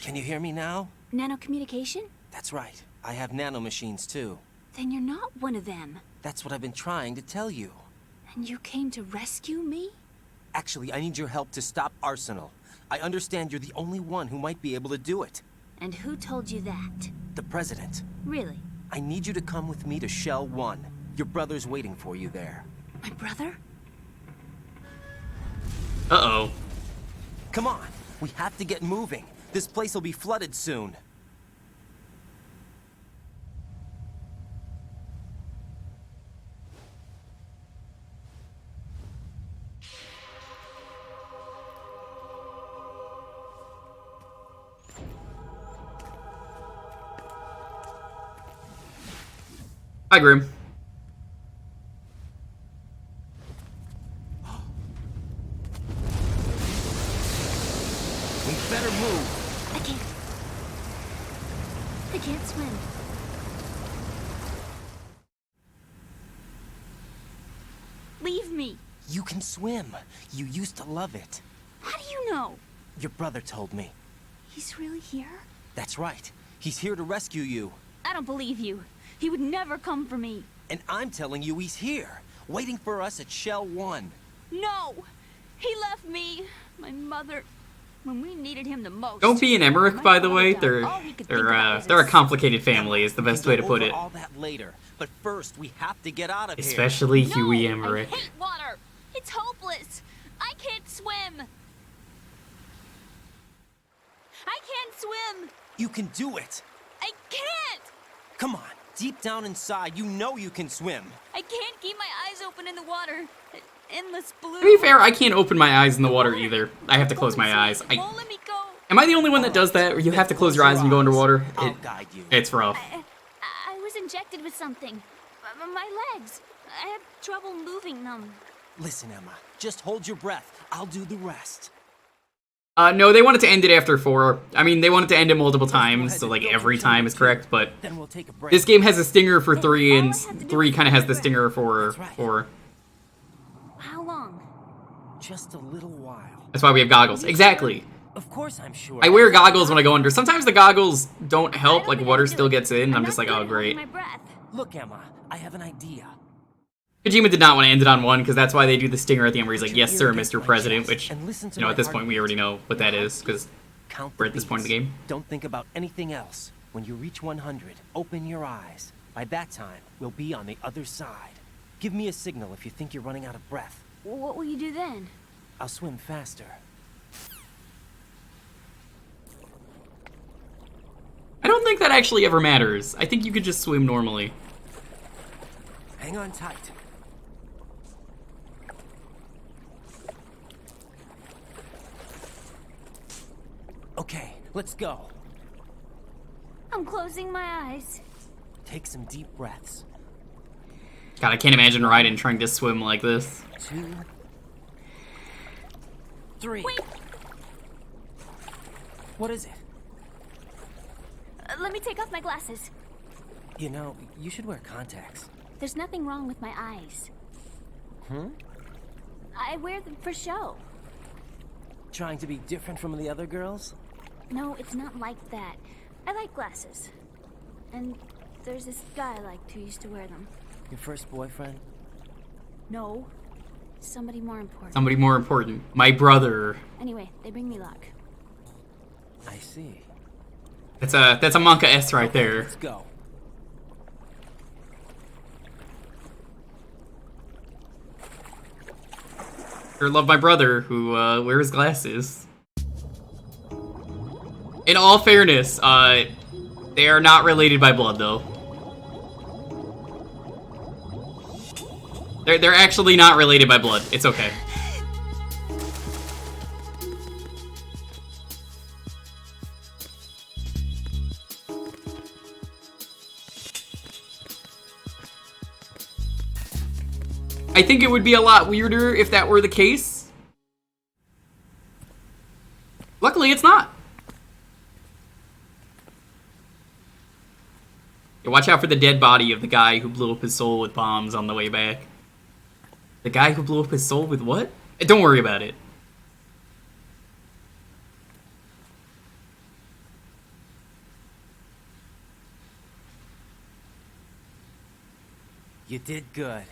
Can you hear me now?
Nanocommunication?
That's right. I have nanomachines too.
Then you're not one of them.
That's what I've been trying to tell you.
And you came to rescue me?
Actually, I need your help to stop Arsenal. I understand you're the only one who might be able to do it.
And who told you that?
The President.
Really?
I need you to come with me to Shell 1. Your brother's waiting for you there.
My brother?
Uh-oh.
Come on, we have to get moving. This place will be flooded soon.
Hi, Grim.
We better move.
I can't. I can't swim. Leave me.
You can swim. You used to love it.
How do you know?
Your brother told me.
He's really here?
That's right. He's here to rescue you.
I don't believe you. He would never come for me.
And I'm telling you he's here, waiting for us at Shell 1.
No! He left me, my mother, when we needed him the most.
Don't be an Emmerich, by the way. They're a complicated family, is the best way to put it.
All that later, but first we have to get out of here.
Especially Huey Emmerich.
I hate water. It's hopeless. I can't swim. I can't swim.
You can do it.
I can't.
Come on, deep down inside, you know you can swim.
I can't keep my eyes open in the water. Endless blue.
To be fair, I can't open my eyes in the water either. I have to close my eyes.
Won't let me go.
Am I the only one that does that? Or you have to close your eyes when you go underwater?
I'll guide you.
It's rough.
I was injected with something. My legs. I have trouble moving them.
Listen, Emma, just hold your breath. I'll do the rest.
No, they wanted to end it after 4. I mean, they wanted to end it multiple times, so like every time is correct, but this game has a stinger for 3, and 3 kind of has the stinger for 4.
How long?
Just a little while.
That's why we have goggles. Exactly.
Of course I'm sure.
I wear goggles when I go under. Sometimes the goggles don't help, like water still gets in, and I'm just like, oh, great.
Look, Emma, I have an idea.
Kojima did not want to end it on 1, because that's why they do the stinger at the end where he's like, yes, sir, Mr. President, which, you know, at this point we already know what that is, because we're at this point in the game.
Don't think about anything else. When you reach 100, open your eyes. By that time, we'll be on the other side. Give me a signal if you think you're running out of breath.
What will you do then?
I'll swim faster.
I don't think that actually ever matters. I think you could just swim normally.
Hang on tight. Okay, let's go.
I'm closing my eyes.
Take some deep breaths.
God, I can't imagine Raiden trying to swim like this.
2, 3.
Wait.
What is it?
Let me take off my glasses.
You know, you should wear contacts.
There's nothing wrong with my eyes.
Hmm?
I wear them for show.
Trying to be different from the other girls?
No, it's not like that. I like glasses. And there's this guy I liked who used to wear them.
Your first boyfriend?
No. Somebody more important.
Somebody more important. My brother.
Anyway, they bring me luck.
I see.
That's a Monka S right there.
Let's go.
Sure love my brother who wears glasses. In all fairness, They are not related by blood, though. They're actually not related by blood. It's okay. I think it would be a lot weirder if that were the case. Luckily, it's not. Yeah, watch out for the dead body of the guy who blew up his soul with bombs on the way back. The guy who blew up his soul with what? Don't worry about it.
You did good.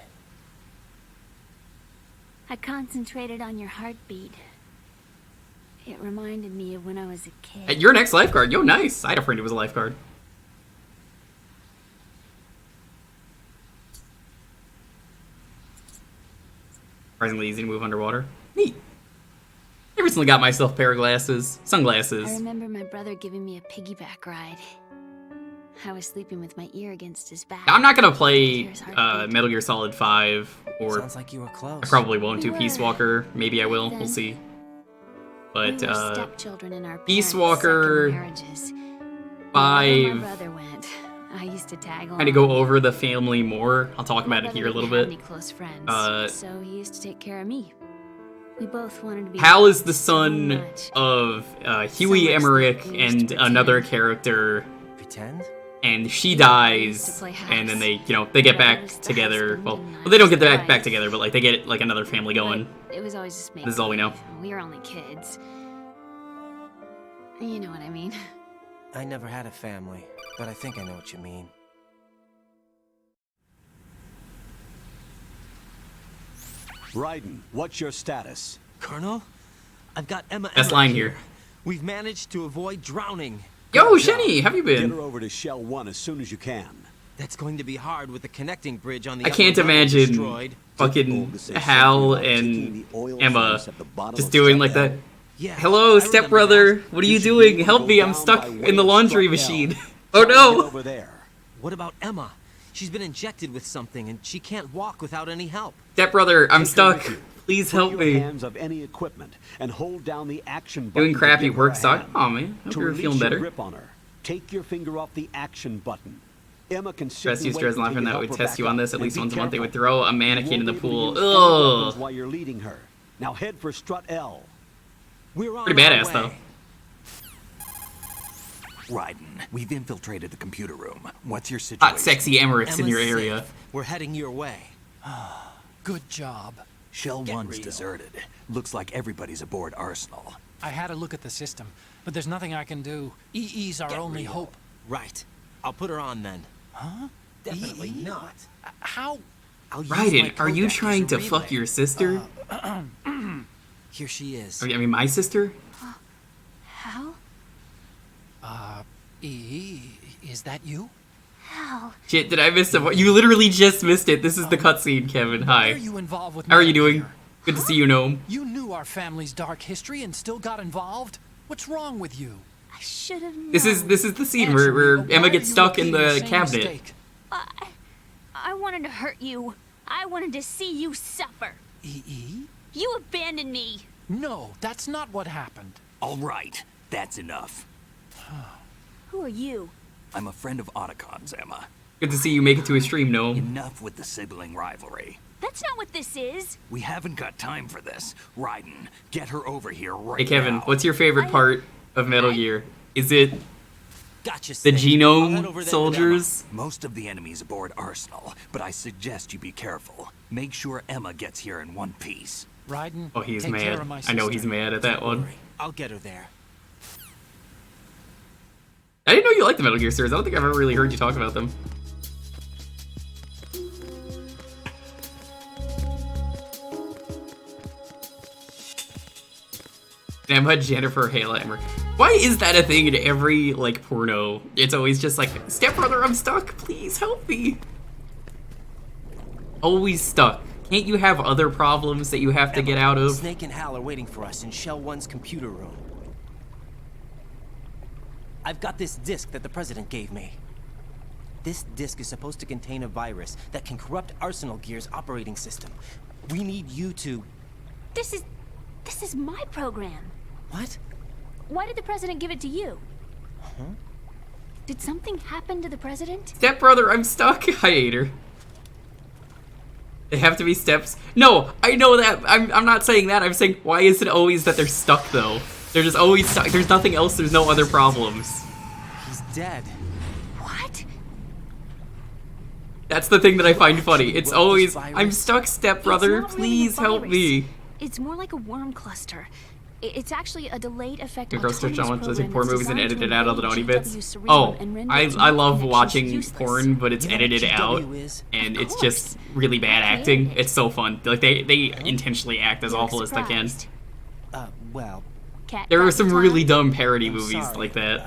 I concentrated on your heartbeat. It reminded me of when I was a kid.
Hey, you're an ex-lifeguard. Yo, nice. I had a friend who was a lifeguard. Surprisingly easy to move underwater. Neat. I recently got myself a pair of glasses. Sunglasses.
I remember my brother giving me a piggyback ride. I was sleeping with my ear against his back.
I'm not gonna play Metal Gear Solid 5, or
Sounds like you were close.
I probably won't do Peace Walker. Maybe I will. We'll see. But
we were stepchildren in our
Peace
parents'
Walker
second marriages.
5
Wherever my brother went, I used to tag along.
kind of go over the family more. I'll talk
My
about it here a
brother
little
didn't have
bit.
any close friends, so he used to take care of me. We both wanted to be.
Hal is the son of Huey Emmerich and another character.
Pretend?
And she dies, and then they, they get back together. Well, they don't get back together, but like they get like another family going.
It was always just me.
This is all we know.
We were only kids. You know what I mean.
I never had a family, but I think I know what you mean.
Raiden, what's your status?
Colonel, I've got Emma.
Best line here.
We've managed to avoid drowning.
Yo, Shenny, how have you been?
Get her over to Shell 1 as soon as you can.
That's going to be hard with the connecting bridge on the
I can't
upper level
imagine
destroyed.
fucking Hal and Emma just doing like that.
Yeah,
hello, stepbrother. What are you doing? Help me, I'm stuck in the laundry machine. Oh no!
Over there.
What about Emma? She's been injected with something and she can't walk without any help.
Stepbrother, I'm stuck. Please help
Put
me.
your hands of any equipment and hold down the action button.
Doing crappy
to give her
work
a
stock.
hand.
Aw, man. Hope
To
you're
release
feeling
your
better.
grip on her, take your finger off the action button. Emma can
Stress
simply
users
wait
laughing
until you
that would
help her
test
back
you on
up.
this at
And
least
be
once a month. They would
careful.
throw a
You
mannequin in
won't
the
be able
pool.
to use any weapons
Ugh.
while you're leading her. Now head for strut L.
We're on
Pretty
our
badass
way.
though.
Raiden, we've infiltrated the computer room. What's your situation?
Hot, sexy Emmerichs in your
Emma's
area.
safe. We're heading your way.
Good job.
Shell
Get
1's
real.
deserted. Looks like everybody's aboard Arsenal.
I had a look at the system, but there's nothing I can do. EE's our only hope.
Right. I'll put her on then.
Huh?
Definitely not.
How?
I'll use
Raiden,
my
are you
codec as
trying
a
to
relay.
fuck your sister?
Here she is.
I mean, my sister?
Hal?
EE, is that you?
Hal.
Shit, did I miss it? You literally just missed it. This is the cutscene, Kevin.
Why
Hi.
are you involved with
How are you
Metal
doing?
Gear?
Good to see you, Gnome.
You knew our family's dark history and still got involved? What's wrong with you?
I should have known.
This is the scene where
Why
Emma
are
gets
you
stuck in
repeating
the
same
cabinet.
mistake?
I wanted to hurt you. I wanted to see you suffer.
EE?
You abandoned me.
No, that's not what happened.
All right, that's enough.
Who are you?
I'm a friend of Otacon's, Emma.
Good to see you make it to a stream, Gnome.
Enough with the sibling rivalry.
That's not what this is.
We haven't got time for this. Raiden, get her over here right
Hey, Kevin,
now.
what's your favorite part of Metal Gear? Is it
Gotcha,
the
Snake. I'll head
genome
over there with
soldiers?
Most of the enemies aboard Arsenal, but I suggest you be careful. Make sure Emma gets here in one piece.
Raiden,
Oh, he's
take care
mad.
of my
I know
sister.
he's mad at that
Don't
one.
worry. I'll get her there.
I didn't know you liked the Metal Gear series. I don't think I've ever really heard you talk about them. Emma, Jennifer, Hayla, Emmer. Why is that a thing in every, like, porno? It's always just like, stepbrother, I'm stuck. Please help me. Always stuck. Can't you have other problems that you have to get out of?
Snake and Hal are waiting for us in Shell 1's computer room. I've got this disk that the president gave me. This disk is supposed to contain a virus that can corrupt Arsenal Gear's operating system. We need you to...
This is my program.
What?
Why did the president give it to you?
Huh?
Did something happen to the president?
Stepbrother, I'm stuck. I hate her. They have to be steps. No, I know that. I'm not saying that. I'm saying, why is it always that they're stuck, though? They're just always stuck. There's nothing else. There's no other problems.
He's dead.
What?
That's the thing that I find funny. It's always, I'm stuck, stepbrother.
It's not
Please
really a
help
virus.
me.
It's more like a worm cluster. It's actually a delayed effect
The girls touched on
autonomous
to take
program
porn
that's
movies and
designed
edit
to
it out of the
invade
naughty bits.
GW cerebrum
Oh,
and render
I
its
love
connections
watching
useless.
porn, but it's
You know what
edited out,
GW is?
and
Of
it's just really bad
I
acting.
created it.
It's so fun. Like they intentionally act as
You look
awful as they can.
surprised.
Well...
Cat
There
got
are some
the
really
time?
dumb parody
I'm
movies
sorry,
like that.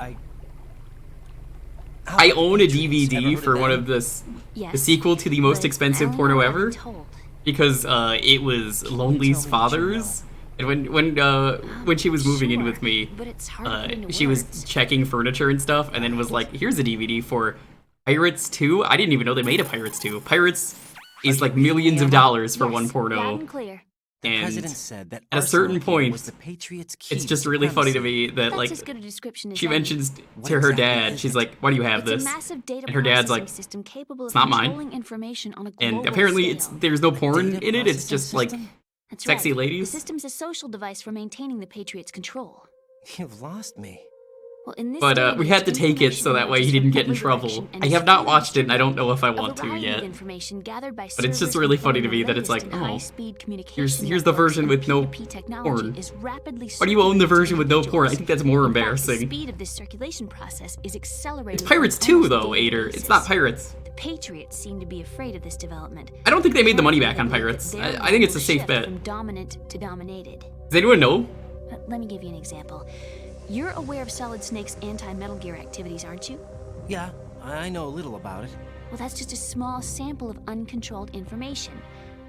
How
I
about
own a
Patriots? Ever
DVD
heard
for
of
one
them?
of the
Yes,
sequel to the most
but
expensive
I don't
porno
know what
ever,
I've been told.
because it was Lonely's father's. And when she was moving in with me,
But it's hard to put into
she was
words.
checking furniture and stuff, and then was like, "Here's a DVD for Pirates 2." I didn't even know they made a Pirates 2. Pirates is like millions of dollars for
Yes,
one
loud
porno.
and clear.
The
And
president said that
at a certain
Arsenal Gear
point,
was the Patriots' key
it's just
to
really funny to
supremacy.
me that
That's
like
as good a description as
she
any.
mentions
What
to her
exactly
dad,
is
she's
it?
like, "Why do you have
It's
this?"
a massive data
And her dad's
processing
like,
system capable
"It's
of
not mine."
controlling information on a global
And apparently
scale.
there's no porn
data
in it. It's
processing
just like
system?
That's
sexy
right.
ladies.
The system's a social device for maintaining the Patriots' control.
You've lost me.
Well, in this
But
day and
we
age,
had to take it so that way he didn't get in
information emerges
trouble.
from every
I have
direction
not
and
watched it, and I don't
distributed.
know if I
A
want to
variety of
yet.
information gathered by
But it's just
servers
really funny to
employing
me
the
that it's
latest
like,
in
oh,
high-speed communication
here's the
networks
version
and
with no
P2P technology
porn.
is rapidly
Why do you own the
circulating to
version with no porn? I
individuals.
think that's more
In fact,
embarrassing.
the speed of this circulation process is accelerating.
It's Pirates
on
2,
almost a
though,
daily
Ader. It's
basis.
not Pirates.
The Patriots seem to be afraid of this development.
I don't think they made the money
Currently,
back on
they believe
Pirates.
that their
I think it's a
role will
safe
shift
bet.
From dominant to dominated.
Does anyone know?
Let me give you an example. You're aware of Solid Snake's anti-Metal Gear activities, aren't you?
Yeah, I know a little about it.
Well, that's just a small sample of uncontrolled information.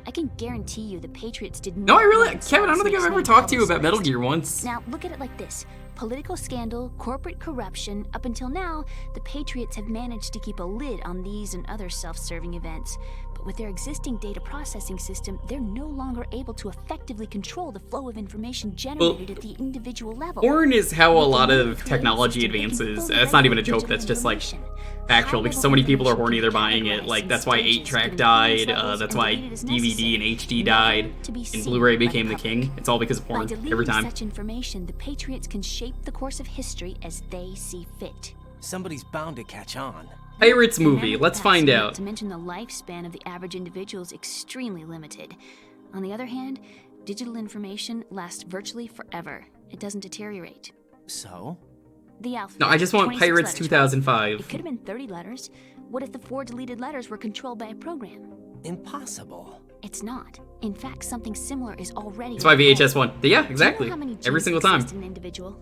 I can guarantee you the Patriots did not.
No, I really,
want
Kevin, I don't
Solid
think I've
Snake's
ever
name
talked to you about Metal
publicized.
Gear once.
Now, look at it like this. Political scandal, corporate corruption, up until now, the Patriots have managed to keep a lid on these and other self-serving events. But with their existing data processing system, they're no longer able to effectively control the flow of information generated at the individual level.
Porn is how a
With the
lot
new
of
creative
technology
system, they can
advances.
fully
That's not even a
regulate
joke. That's
digital
just like
information.
factual because so many people are horny they're buying it. Like that's why 8-track died. That's why DVD and HD died. And Blu-ray became the king. It's all because of
By
porn
deleting
every time.
such information, the Patriots can shape the course of history as they see fit.
Somebody's bound to catch on.
Pirates movie.
Remember,
Let's
the
find
past,
out.
Not to mention the lifespan of the average individual is extremely limited. On the other hand, digital information lasts virtually forever. It doesn't deteriorate.
So?
The alphabet.
No, I just want
26
Pirates
letters,
2005.
It could have been 30 letters. What if the 4 deleted letters were controlled by a program?
Impossible.
It's not. In fact, something similar is already.
It's my
in play.
VHS one. Yeah,
Do
exactly.
you know how many
Every
genes
single time.
exist in an individual?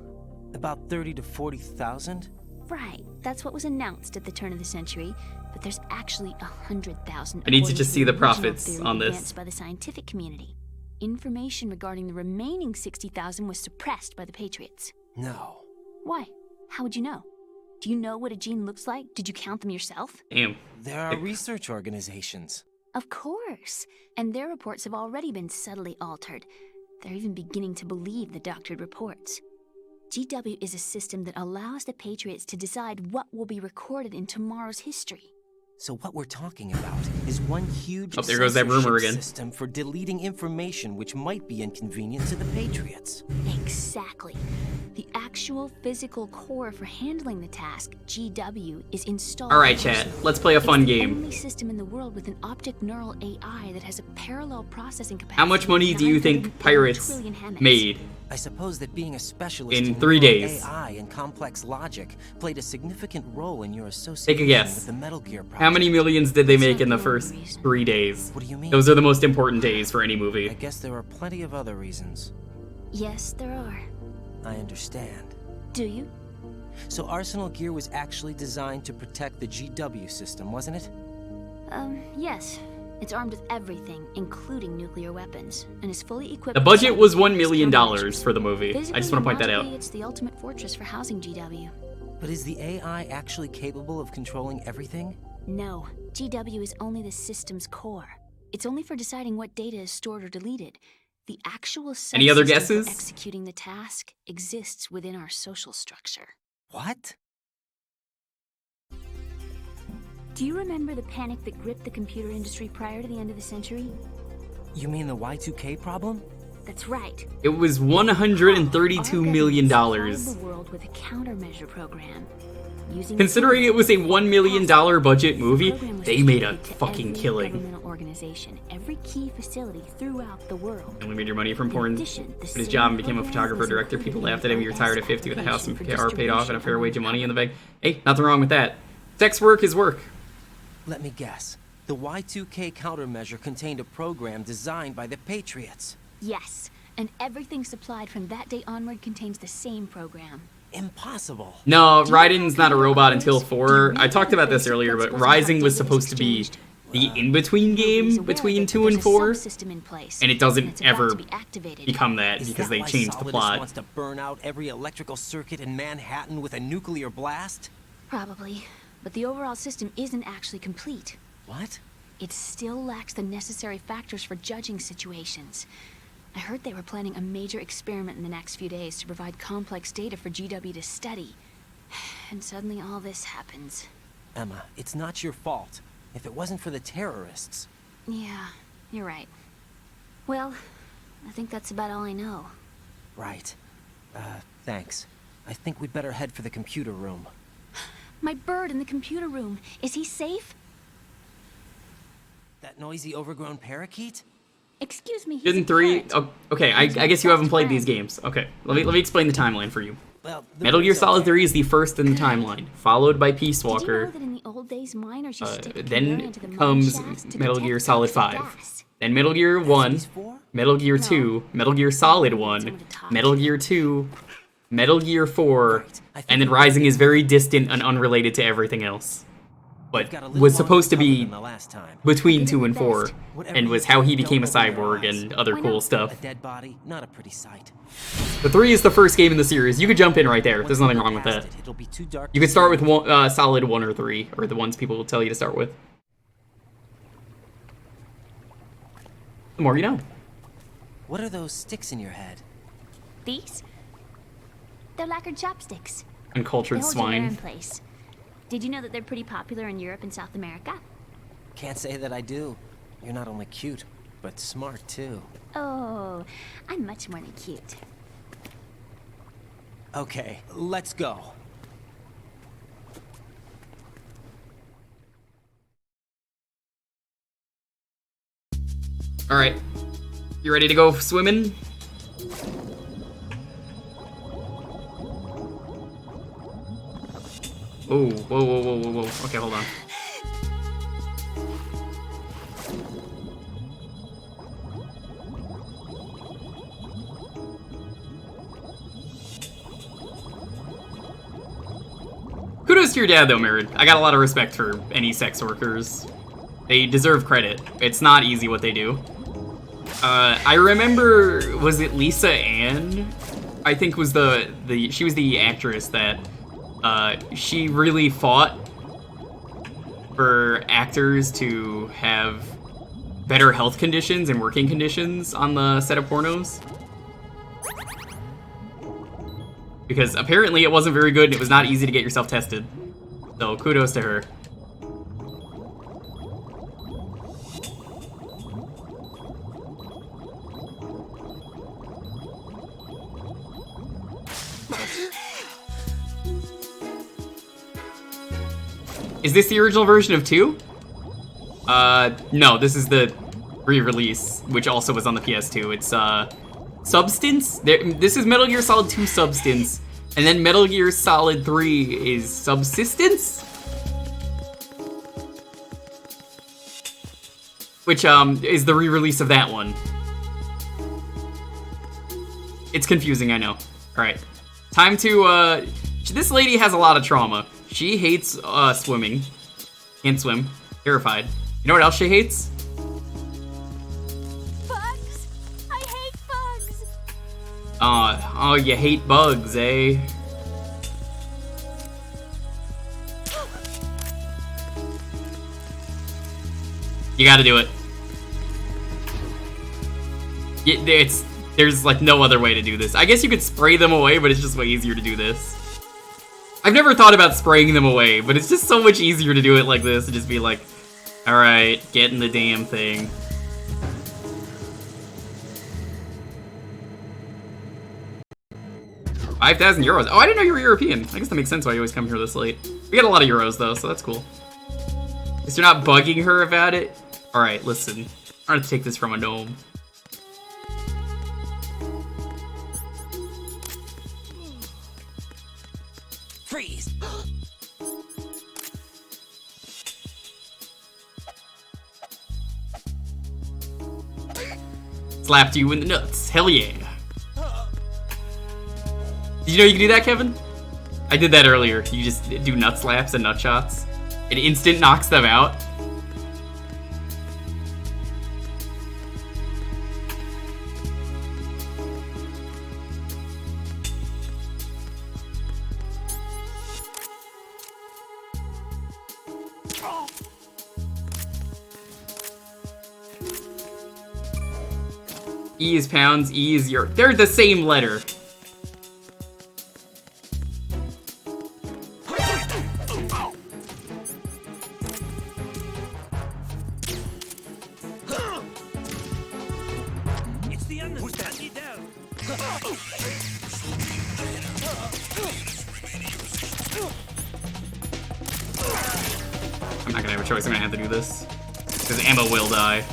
About 30 to 40,000?
Right. That's what was announced at the turn of the century. But there's actually 100,000.
I need to
according
just
the
see the
original
profits
theory
on this.
advanced by the scientific community. Information regarding the remaining 60,000 was suppressed by the Patriots.
No.
Why? How would you know? Do you know what a gene looks like? Did you count them yourself?
Damn.
There are research organizations.
Of course. And their reports have already been subtly altered. They're even beginning to believe the doctored reports. GW is a system that allows the Patriots to decide what will be recorded in tomorrow's history.
So what we're talking about is one huge
Oh, there goes that rumor
censorship
again.
system for deleting information which might be inconvenient to the Patriots.
Exactly. The actual physical core for handling the task, GW, is installed.
All right, chat. Let's play a fun
It's the
game.
only system in the world with an optic neural AI that has a parallel processing capacity.
How much money do you think
980
Pirates
trillion Hammocks.
made?
I suppose that being a specialist
In
in
3
neural
days.
AI and complex logic played a significant role in your association
Take a guess.
with the Metal Gear project.
How many millions did they make in the first 3 days?
What do you mean?
Those are the most important days for any
I
movie.
guess there are plenty of other reasons.
Yes, there are.
I understand.
Do you?
So Arsenal Gear was actually designed to protect the GW system, wasn't it?
Yes. It's armed with everything, including nuclear weapons, and is fully equipped.
The
with
budget was
cyber
$1 million
countermeasures.
for the movie. I just want to point that out.
Physically, it's the ultimate fortress for housing GW.
But is the AI actually capable of controlling everything?
No, GW is only the system's core. It's only for deciding what data is stored or deleted. The actual
Any other
subsystem
guesses?
for executing the task exists within our social structure.
What?
Do you remember the panic that gripped the computer industry prior to the end of the century?
You mean the Y2K problem?
That's right.
It was $132 million.
The world with a countermeasure program.
Considering it was a $1 million budget movie, they made a fucking killing.
Governmental organization, every key facility throughout the world.
Only made your money from porn. Quit his job and became a photographer director. People laughed at him. He retired at 50 with a house and car paid off and a fair wage of money in the bank. Hey, nothing wrong with that. Sex work is work.
Let me guess. The Y2K countermeasure contained a program designed by the Patriots.
Yes, and everything supplied from that day onward contains the same program.
Impossible.
No, Raiden's not a robot until 4. I talked about this earlier, but Rising was supposed to be the in-between game between 2 and 4, and it doesn't ever become that because they changed the plot.
Wants to burn out every electrical circuit in Manhattan with a nuclear blast?
Probably, but the overall system isn't actually complete.
What?
It still lacks the necessary factors for judging situations. I heard they were planning a major experiment in the next few days to provide complex data for GW to study. And suddenly all this happens.
Emma, it's not your fault. If it wasn't for the terrorists...
Yeah, you're right. Well, I think that's about all I know.
Right. Thanks. I think we'd better head for the computer room.
My bird in the computer room. Is he safe?
That noisy, overgrown parakeet?
Excuse me.
Didn't 3? Oh, okay, I guess you haven't played these games. Okay, let me explain the timeline for you.
Well,
Metal Gear Solid 3 is the first in the timeline, followed by Peace Walker.
Did you know that in the old days, miners used to take
Then comes Metal Gear Solid 5. Then Metal Gear 1, Metal Gear 2, Metal Gear Solid 1, Metal Gear 2, Metal Gear 4, and then Rising is very distant and unrelated to everything else. But was supposed to be between 2 and 4, and was how he became a cyborg and other cool stuff.
A dead body, not a pretty sight.
The 3 is the first game in the series. You could jump in right there. There's nothing wrong with that. You could start with Solid 1 or 3, or the ones people will tell you to start with. The more you know.
What are those sticks in your head?
These? They're lacquered chopsticks.
Uncultured swine.
In place. Did you know that they're pretty popular in Europe and South America?
Can't say that I do. You're not only cute, but smart too.
Oh, I'm much more than cute.
Okay, let's go.
Alright. You ready to go swimming? Oh, whoa. Okay, hold on. Kudos to your dad, though, Merid. I got a lot of respect for any sex workers. They deserve credit. It's not easy what they do. I remember, was it Lisa Ann? I think was she was the actress that she really fought for actors to have better health conditions and working conditions on the set of pornos. Because apparently it wasn't very good and it was not easy to get yourself tested. So kudos to her. Is this the original version of 2? No, this is the re-release, which also was on the PS2. It's, Substance? This is Metal Gear Solid 2 Substance, and then Metal Gear Solid 3 is Subsistence? Which, is the re-release of that one. It's confusing, I know. Alright. Time to, this lady has a lot of trauma. She hates, swimming. Can't swim. Terrified. You know what else she hates?
Bugs! I hate bugs!
Oh, you hate bugs, eh? You gotta do it. There's like no other way to do this. I guess you could spray them away, but it's just way easier to do this. I've never thought about spraying them away, but it's just so much easier to do it like this and just be like, alright, get in the damn thing. €5,000. Oh, I didn't know you were European. I guess that makes sense why you always come here this late. We got a lot of euros though, so that's cool. Guess you're not bugging her about it? Alright, listen. I'm gonna take this from a gnome.
Freeze.
Slapped you in the nuts. Hell yeah. Did you know you can do that, Kevin? I did that earlier. You just do nut slaps and nut shots. It instant knocks them out. E is pounds, E is euro. They're the same letter. I'm not gonna have a choice, I'm gonna have to do this. Because Emma will die.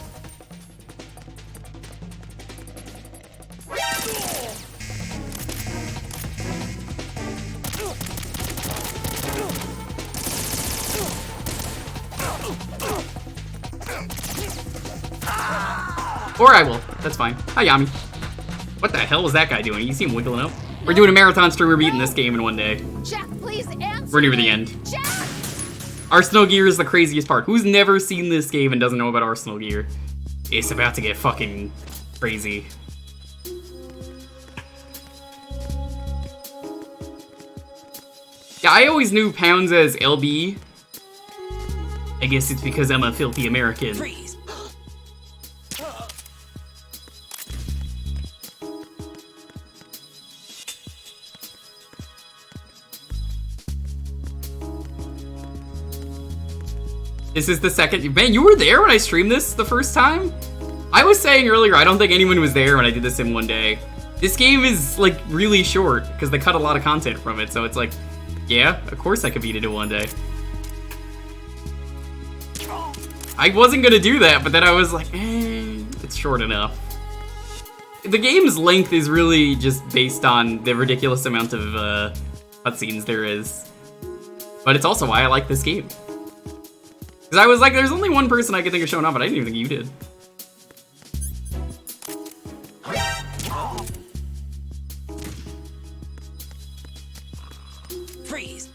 Or I will. That's fine. Hi, Yami. What the hell was that guy doing? You see him wiggling up? We're doing a marathon stream. We're beating this game in one day.
Jack, please answer.
We're near the end.
Jack!
Arsenal Gear is the craziest part. Who's never seen this game and doesn't know about Arsenal Gear? It's about to get fucking crazy. Yeah, I always knew pounds as LB. I guess it's because I'm a filthy American.
Freeze.
This is the second. Man, you were there when I streamed this the first time? I was saying earlier, I don't think anyone was there when I did this in one day. This game is, like, really short, because they cut a lot of content from it, so it's like, yeah, of course I could beat it in one day. I wasn't gonna do that, but then I was like, it's short enough. The game's length is really just based on the ridiculous amount of cutscenes there is. But it's also why I like this game. Because I was like, there's only one person I could think of showing up, but I didn't even think you did.
Freeze.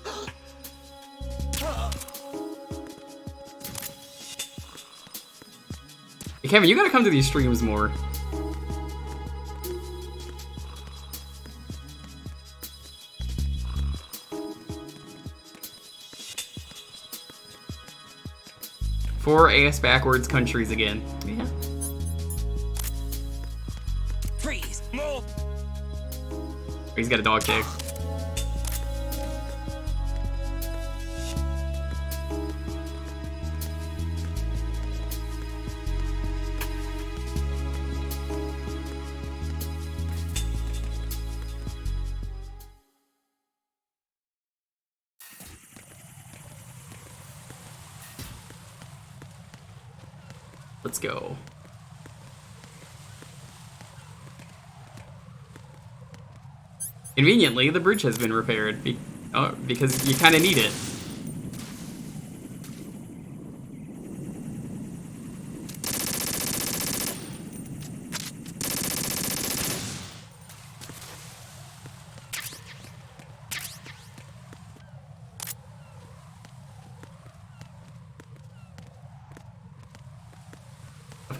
Hey, Kevin, you gotta come to these streams more. Four ass backwards countries again. Yeah.
Freeze.
He's got a dog tag. Let's go. Conveniently, the bridge has been repaired because you kind of need it.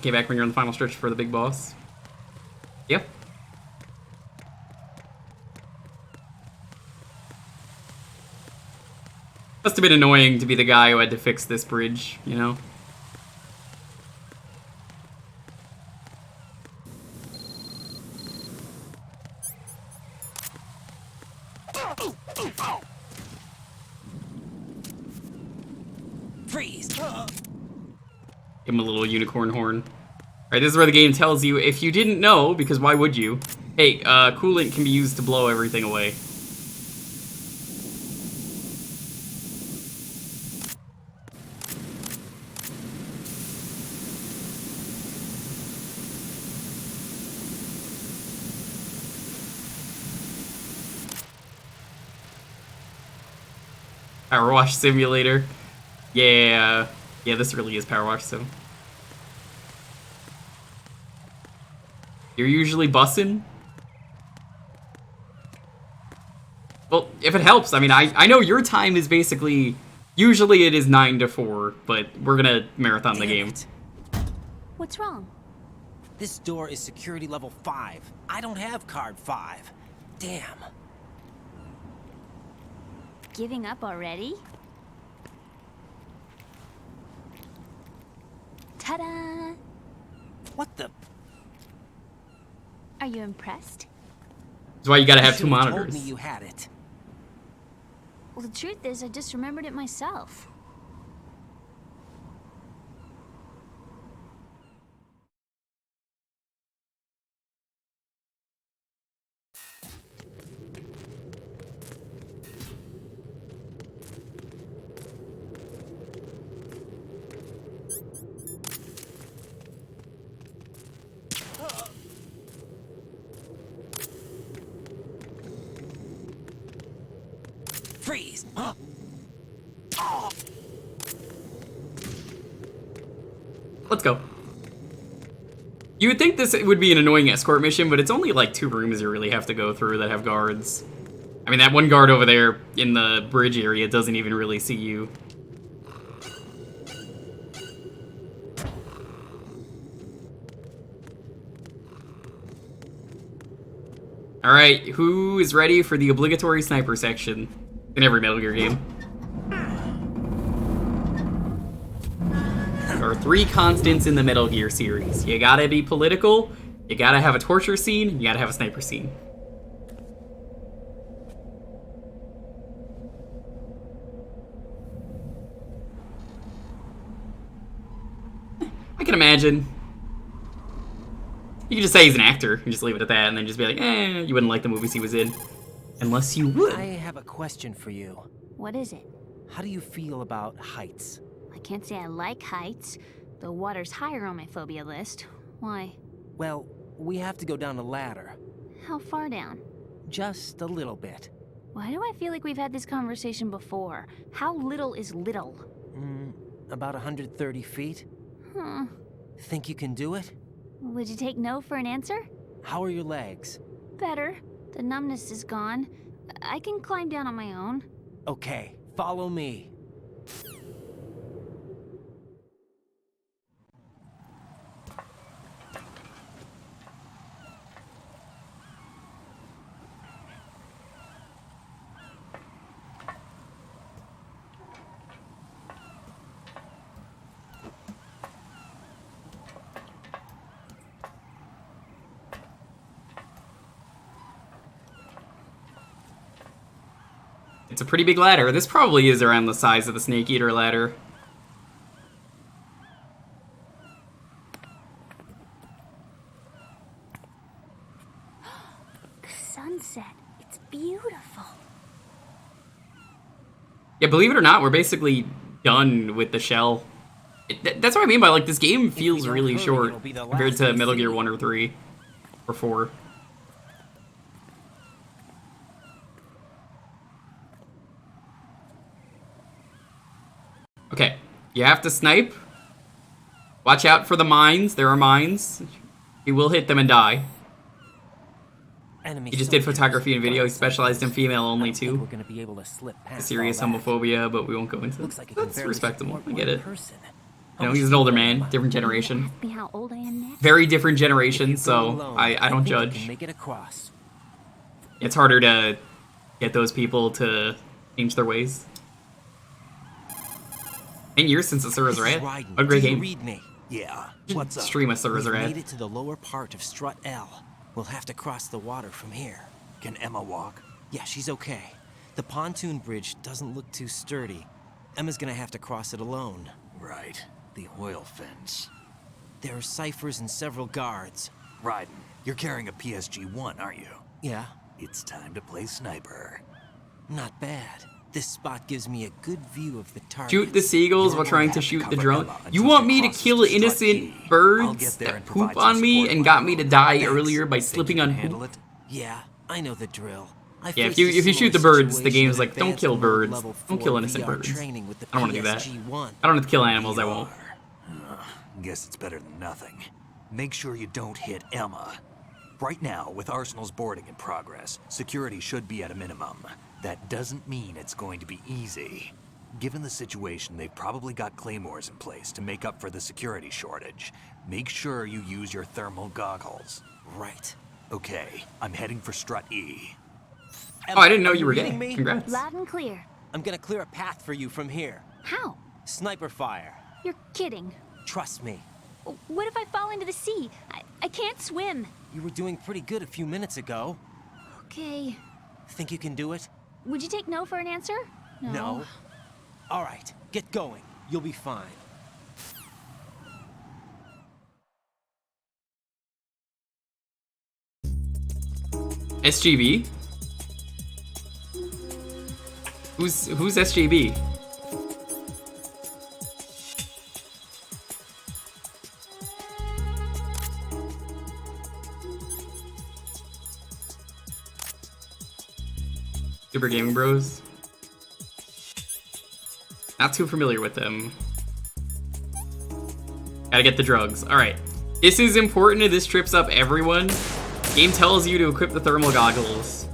Came back when you're on the final stretch for the big boss. Yep. Must have been annoying to be the guy who had to fix this bridge, you know?
Freeze!
Give him a little unicorn horn. Alright, this is where the game tells you, if you didn't know, because why would you? Hey, coolant can be used to blow everything away. Power Wash Simulator. Yeah. Yeah, this really is Power Wash Sim. You're usually bussin'? Well, if it helps, I mean, I know your time is basically... Usually it is 9 to 4, but we're gonna marathon the game.
What's wrong? This door is security level 5. I don't have card 5. Damn.
Giving up already? Ta-da!
What the?
Are you impressed?
That's why you gotta have
You
two
should've
monitors.
told me you had it.
Well, the truth is, I just remembered it myself.
Freeze!
Let's go. You would think this would be an annoying escort mission, but it's only like 2 rooms you really have to go through that have guards. I mean, that one guard over there in the bridge area doesn't even really see you. Alright, who is ready for the obligatory sniper section in every Metal Gear game? There are 3 constants in the Metal Gear series. You gotta be political, you gotta have a torture scene, you gotta have a sniper scene. I can imagine. You can just say he's an actor and just leave it at that and then just be like, eh, you wouldn't like the movies he was in. Unless you would.
I have a question for you.
What is it?
How do you feel about heights?
I can't say I like heights, though water's higher on my phobia list. Why?
Well, we have to go down a ladder.
How far down?
Just a little bit.
Why do I feel like we've had this conversation before? How little is little?
About 130 feet.
Huh.
Think you can do it?
Would you take no for an answer?
How are your legs?
Better. The numbness is gone. I can climb down on my own.
Okay, follow me.
It's a pretty big ladder. This probably is around the size of the Snake Eater ladder.
The sunset. It's beautiful.
Yeah, believe it or not, we're basically done with the shell. That's what I mean by, like, this game feels really short compared to Metal Gear 1 or 3 or 4. Okay, you have to snipe. Watch out for the mines. There are mines. You will hit them and die. He just did photography and video. He specialized in female only too.
We're gonna be able to slip past
Serious
all that.
homophobia, but we won't go into
Looks like
it. That's respectable. I get it.
Person.
You know, he's an older man, different generation.
Ask me how old I am next.
Very different generation, so I don't judge.
Make it across.
It's harder to get those people to change their ways. 10 years since the servers are at. A great game.
Read me.
Yeah. What's up?
Stream a servers are
We've
at.
made it to the lower part of Strut L. We'll have to cross the water from here.
Can Emma walk?
Yeah, she's okay. The pontoon bridge doesn't look too sturdy. Emma's gonna have to cross it alone.
Right. The oil fence.
There are ciphers and several guards.
Raiden, you're carrying a PSG-1, aren't you?
Yeah.
It's time to play sniper.
Not bad. This spot gives me a good view of the target.
Shoot the seagulls while trying to shoot the drone. You want me to kill innocent birds that poop on me and got me to die earlier by slipping on poop?
Yeah, I know the drill.
Yeah, if you shoot the birds, the game's like, don't kill birds. Don't kill innocent birds. I don't want to do that. I don't have to kill animals, I won't.
Guess it's better than nothing. Make sure you don't hit Emma. Right now, with Arsenal's boarding in progress, security should be at a minimum. That doesn't mean it's going to be easy. Given the situation, they've probably got claymores in place to make up for the security shortage. Make sure you use your thermal goggles.
Right.
Okay, I'm heading for Strut E.
Oh, I didn't know you were gay. Congrats.
Loud and clear.
I'm gonna clear a path for you from here.
How?
Sniper fire.
You're kidding.
Trust me.
What if I fall into the sea? I can't swim.
You were doing pretty good a few minutes ago.
Okay.
Think you can do it?
Would you take no for an answer?
No. All right, get going. You'll be fine.
SGB? Who's SGB? Super Gaming Bros? Not too familiar with them. Gotta get the drugs. Alright. This is important. This trips up everyone. Game tells you to equip the thermal goggles.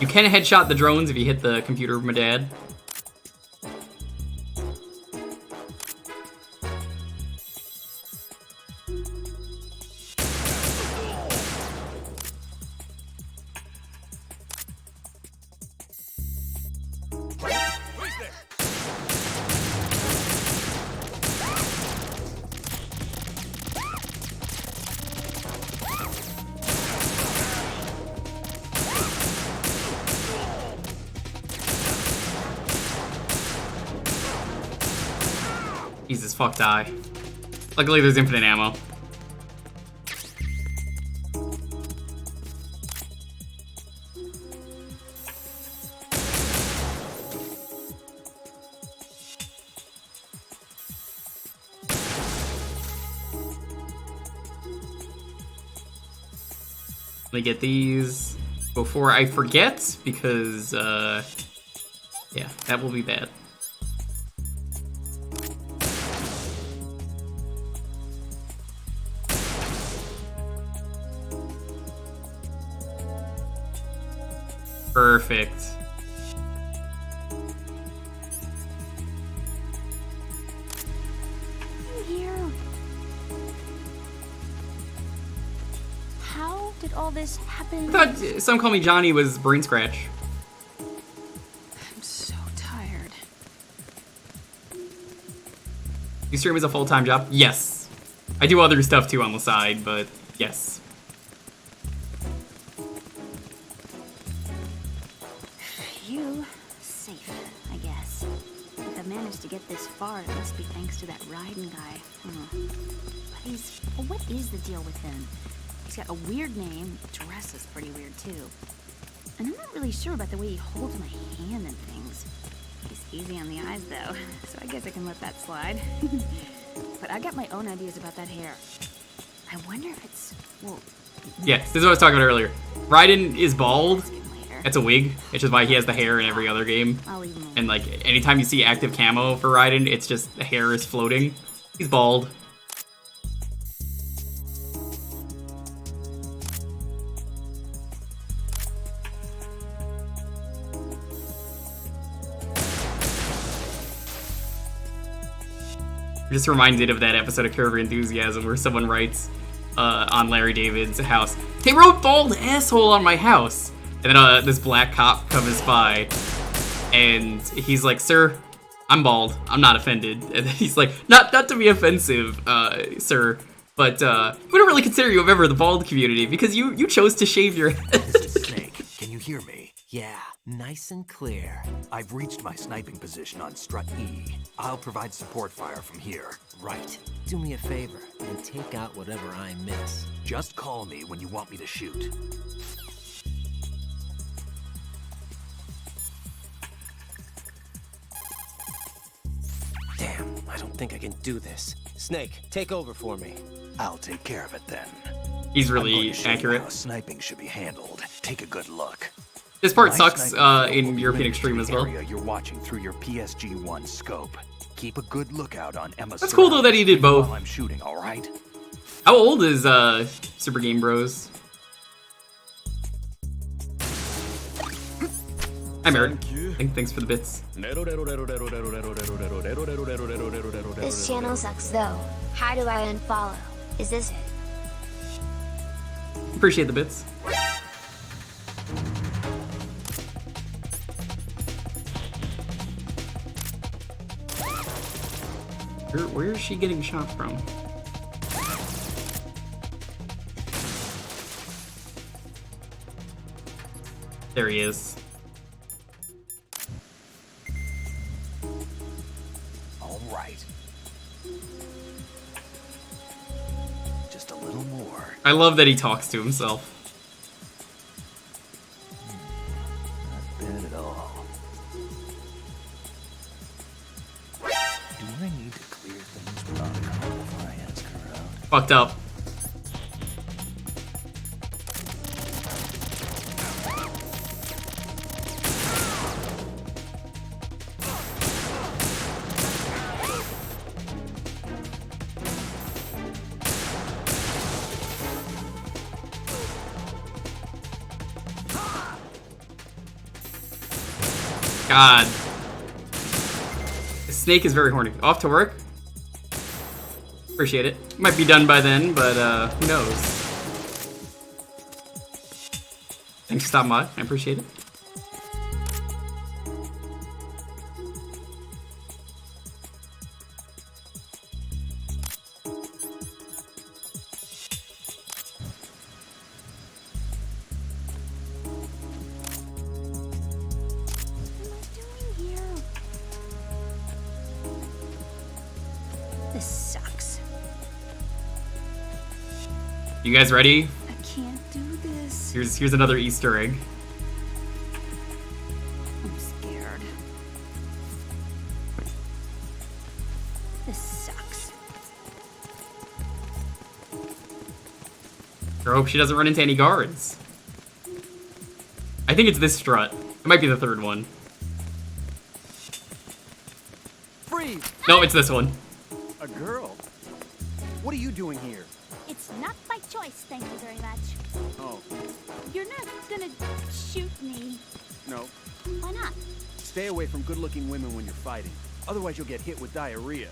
You can headshot the drones if you hit the computer of my dad. Jesus, fuck, die. Luckily, there's infinite ammo. Let me get these before I forget, because, yeah, that will be bad. Perfect.
Here. How did all this happen?
I thought Some Call Me Johnny was Brain Scratch.
I'm so tired.
You stream as a full-time job? Yes. I do other stuff too on the side, but yes.
You safe, I guess. If I've managed to get this far, it must be thanks to that Raiden guy. But what is the deal with him? He's got a weird name, dress is pretty weird too. And I'm not really sure about the way he holds my hand and things. He's easy on the eyes though, so I guess I can let that slide. But I got my own ideas about that hair. I wonder if it's, well...
Yes, this is what I was talking about earlier. Raiden is bald. That's a wig, which is why he has the hair in every other game. And like, anytime you see active camo for Raiden, it's just the hair is floating. He's bald. Just reminded of that episode of Curb Your Enthusiasm where someone writes on Larry David's house, "They wrote bald asshole on my house." And then this black cop comes by, and he's like, "Sir, I'm bald. I'm not offended." And then he's like, "Not to be offensive, sir, but we don't really consider you a member of the bald community because you chose to shave your head."
This is Snake. Can you hear me? Yeah, nice and clear. I've reached my sniping position on Strut E. I'll provide support fire from here.
Right. Do me a favor and take out whatever I miss.
Just call me when you want me to shoot.
Damn, I don't think I can do this. Snake, take over for me.
I'll take care of it then.
He's really accurate.
How sniping should be handled. Take a good look.
This part sucks in European Extreme as well.
You're watching through your PSG-1 scope. Keep a good lookout on Emma.
That's cool though that he did both.
While I'm shooting, all right?
How old is Super Game Bros? I'm Eric. Thanks for the bits.
This channel sucks though. How do I unfollow? Is this it?
Appreciate the bits. Where is she getting shot from? There he is.
All right. Just a little more.
I love that he talks to himself.
Not bad at all. Do I need to clear things without her before I ask her out?
Fucked up. God. Snake is very horny. Off to work? Appreciate it. Might be done by then, but who knows? Thanks for stopping by. I appreciate it.
This sucks.
You guys ready?
I can't do this.
Here's another Easter egg.
I'm scared. This sucks.
I hope she doesn't run into any guards. I think it's this strut. It might be the third one.
Freeze!
No, it's this one.
A girl? What are you doing here?
It's not by choice, thank you very much.
Oh,
You're not gonna shoot me.
no.
Why not?
Stay away from good-looking women when you're fighting. Otherwise, you'll get hit with diarrhea.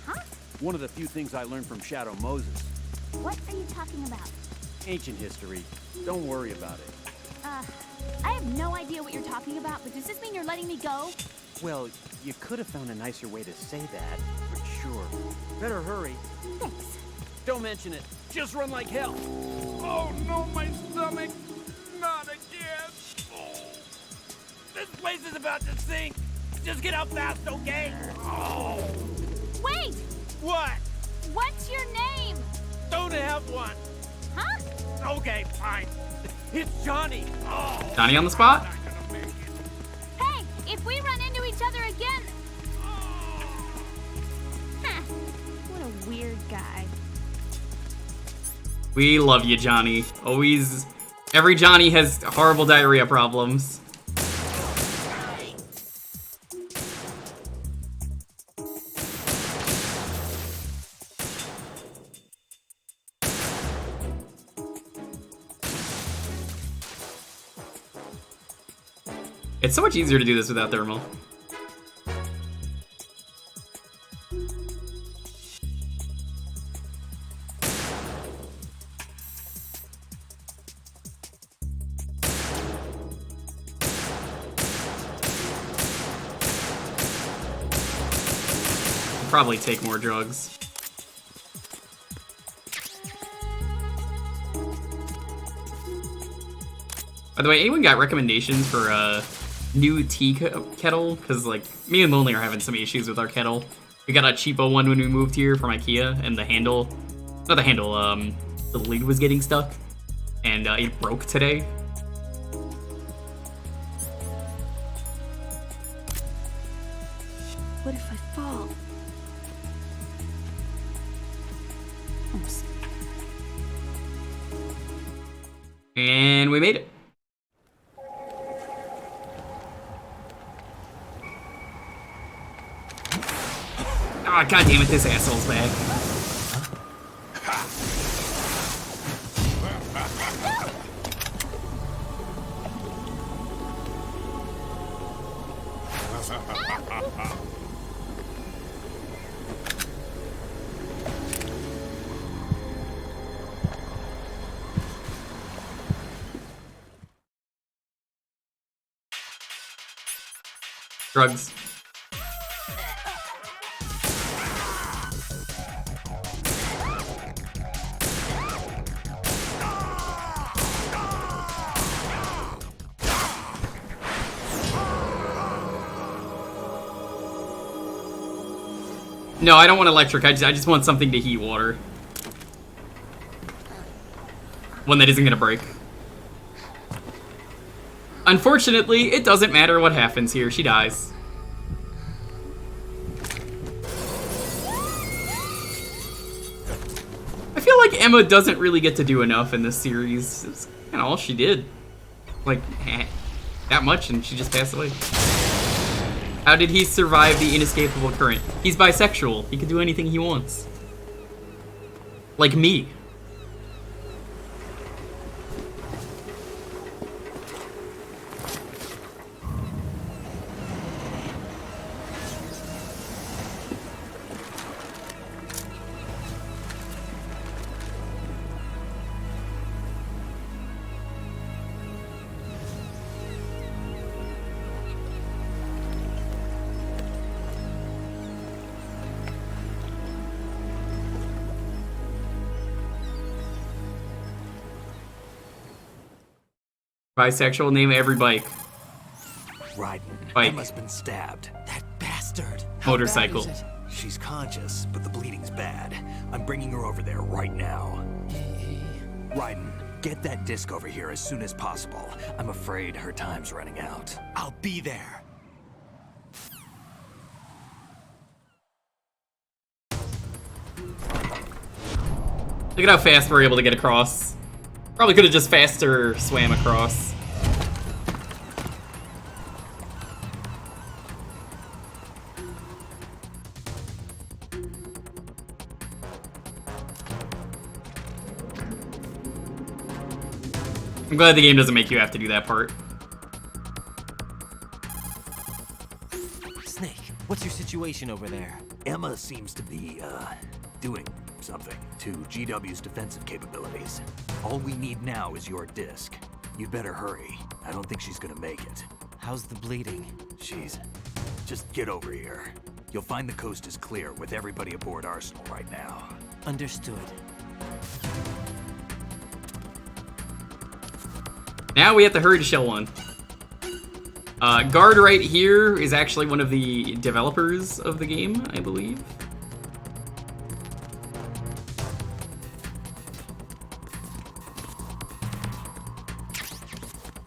Huh?
One of the few things I learned from Shadow Moses.
What are you talking about?
Ancient history. Don't worry about it.
I have no idea what you're talking about, but does this mean you're letting me go?
Well, you could have found a nicer way to say that, for sure. Better hurry.
Thanks.
Don't mention it. Just run like hell. Oh no, my stomach! Not again! Oh. This place is about to sink! Just get out fast, okay? Oh.
Wait!
What?
What's your name?
Don't have one!
Huh?
Okay, fine. It's Johnny! Oh.
Johnny on the spot?
Hey, if we run into each other again... Huh. What a weird guy.
We love you, Johnny. Always. Every Johnny has horrible diarrhea problems. It's so much easier to do this without thermal. Probably take more drugs. By the way, anyone got recommendations for a new tea kettle? Because, like, me and Lonely are having some issues with our kettle. We got a cheapo one when we moved here from IKEA, and the handle, not the handle, the lid was getting stuck, and it broke today.
What if I fall? Almost.
And we made it. Oh, God damn it, this asshole's back. Drugs. No, I don't want electric. I just want something to heat water. One that isn't gonna break. Unfortunately, it doesn't matter what happens here. She dies. I feel like Emma doesn't really get to do enough in this series. It's kind of all she did. Like, that much, and she just passed away. How did he survive the inescapable current? He's bisexual. He can do anything he wants. Like me. Bisexual, name every bike.
Ryden.
Bike.
Emma's been stabbed. That bastard.
Motorcycle.
She's conscious, but the bleeding's bad. I'm bringing her over there right now. Ryden, get that disc over here as soon as possible. I'm afraid her time's running out. I'll be there.
Look at how fast we're able to get across. Probably could have just faster swam across. I'm glad the game doesn't make you have to do that part.
Snake, what's your situation over there?
Emma seems to be, doing something to GW's defensive capabilities. All we need now is your disc. You'd better hurry. I don't think she's gonna make it.
How's the bleeding?
Just get over here. You'll find the coast is clear with everybody aboard Arsenal right now.
Understood.
Now we have to hurry to Shell 1. Guard right here is actually one of the developers of the game, I believe.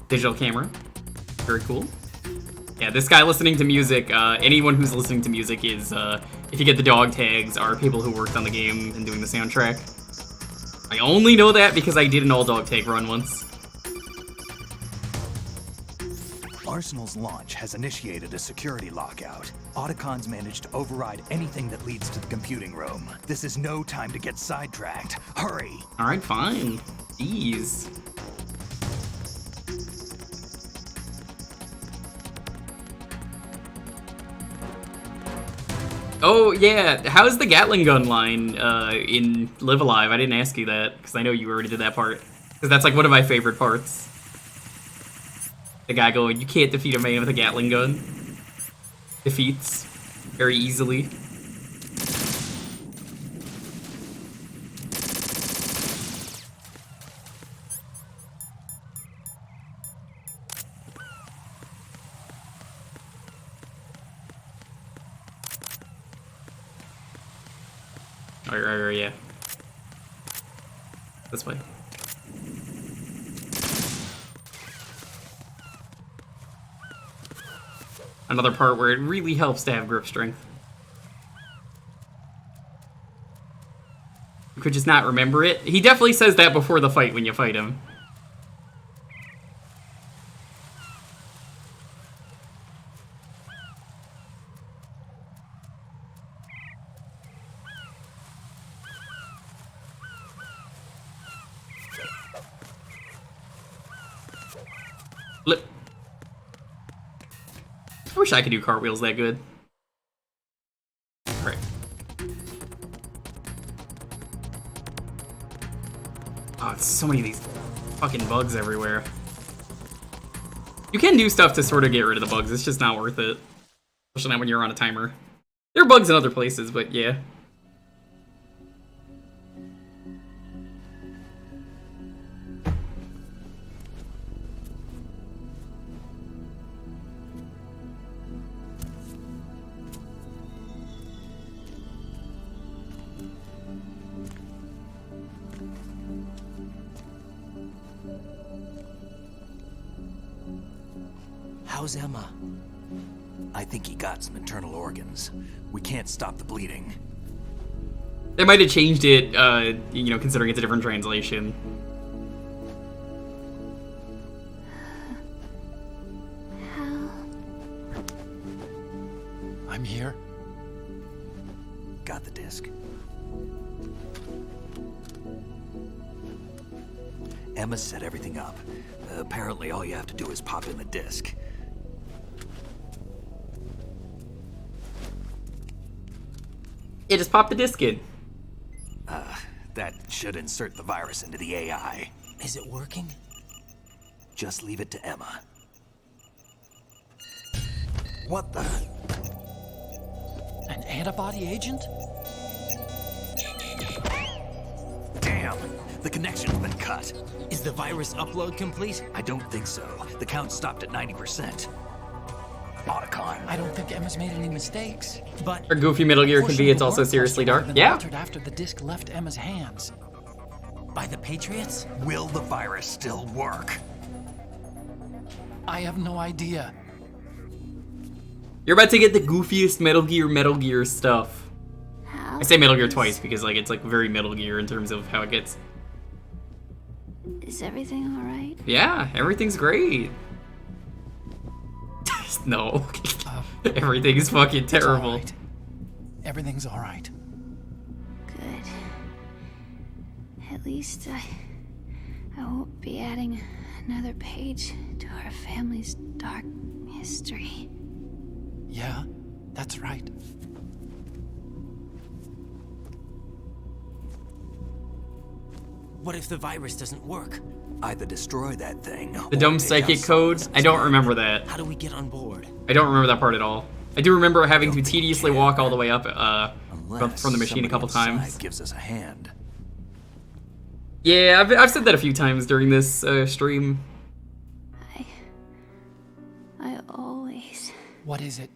Digital camera. Very cool. Yeah, this guy listening to music, anyone who's listening to music is, if you get the dog tags, are people who worked on the game and doing the soundtrack. I only know that because I did an all dog tag run once.
Arsenal's launch has initiated a security lockout. Otacons managed to override anything that leads to the computing room. This is no time to get sidetracked. Hurry!
Alright, fine. Ease. Oh, yeah. How's the Gatling gun line in Live Alive? I didn't ask you that, because I know you already did that part. Because that's like one of my favorite parts. The guy going, you can't defeat a man with a Gatling gun. Defeats very easily. Right, yeah. This way. Another part where it really helps to have grip strength. You could just not remember it. He definitely says that before the fight when you fight him. Flip. I wish I could do cartwheels that good. Alright. Oh, it's so many of these fucking bugs everywhere. You can do stuff to sort of get rid of the bugs, it's just not worth it. Especially not when you're on a timer. There are bugs in other places, but yeah.
How's Emma? I think he got some internal organs. We can't stop the bleeding.
They might have changed it, you know, considering it's a different translation.
I'm here.
Got the disc. Emma set everything up. Apparently all you have to do is pop in the disc.
Yeah, just pop the disc in.
That should insert the virus into the AI.
Is it working?
Just leave it to Emma. What the?
An antibody agent?
Damn! The connection's been cut.
Is the virus upload complete?
I don't think so. The count stopped at 90%. Otacon.
I don't think Emma's made any mistakes. But
Or goofy Metal Gear can be, it's also seriously dark. Yeah.
Altered after the disc left Emma's hands.
By the Patriots?
Will the virus still work?
I have no idea.
You're about to get the goofiest Metal Gear stuff. I say Metal Gear twice because like it's like very Metal Gear in terms of how it gets.
Is everything alright?
Yeah, everything's great. No. Everything's fucking terrible.
Right. Everything's all right.
Good. At least I won't be adding another page to our family's dark history.
Yeah, that's right.
What if the virus doesn't work?
Either destroy that thing.
The dumb psychic code? I don't remember that.
How do we get on board?
I don't remember that part at all. I do remember having to tediously walk all the way up from the machine a couple times.
Gives us a hand.
Yeah, I've said that a few times during this stream.
I always...
What is it?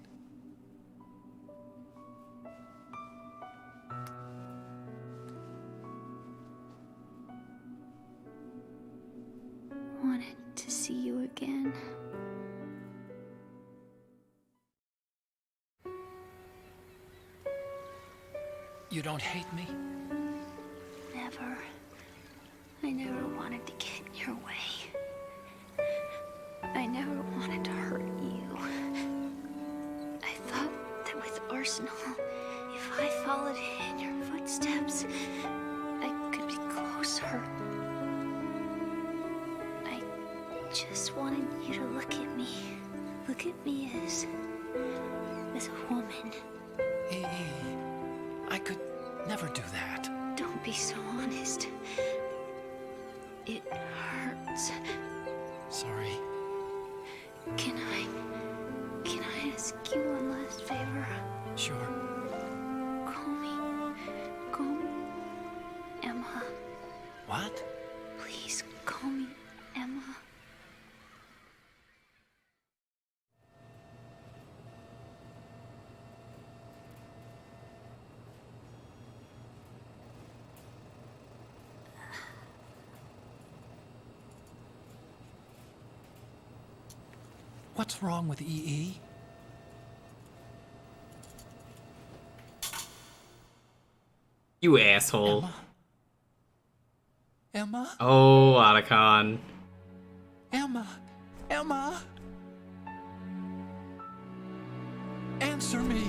wanted to see you again.
You don't hate me?
Never. I never wanted to get in your way. I never wanted to hurt you. I thought that with Arsenal, if I followed in your footsteps, I could be closer. I just wanted you to look at me. Look at me as a woman.
I could never do that.
Don't be so honest. It hurts.
Sorry.
Can I ask you one last favor?
Sure.
Call me Emma.
What?
Please call me Emma.
What's wrong with EE?
You asshole.
Emma?
Oh, Otacon.
Emma? Emma? Answer me.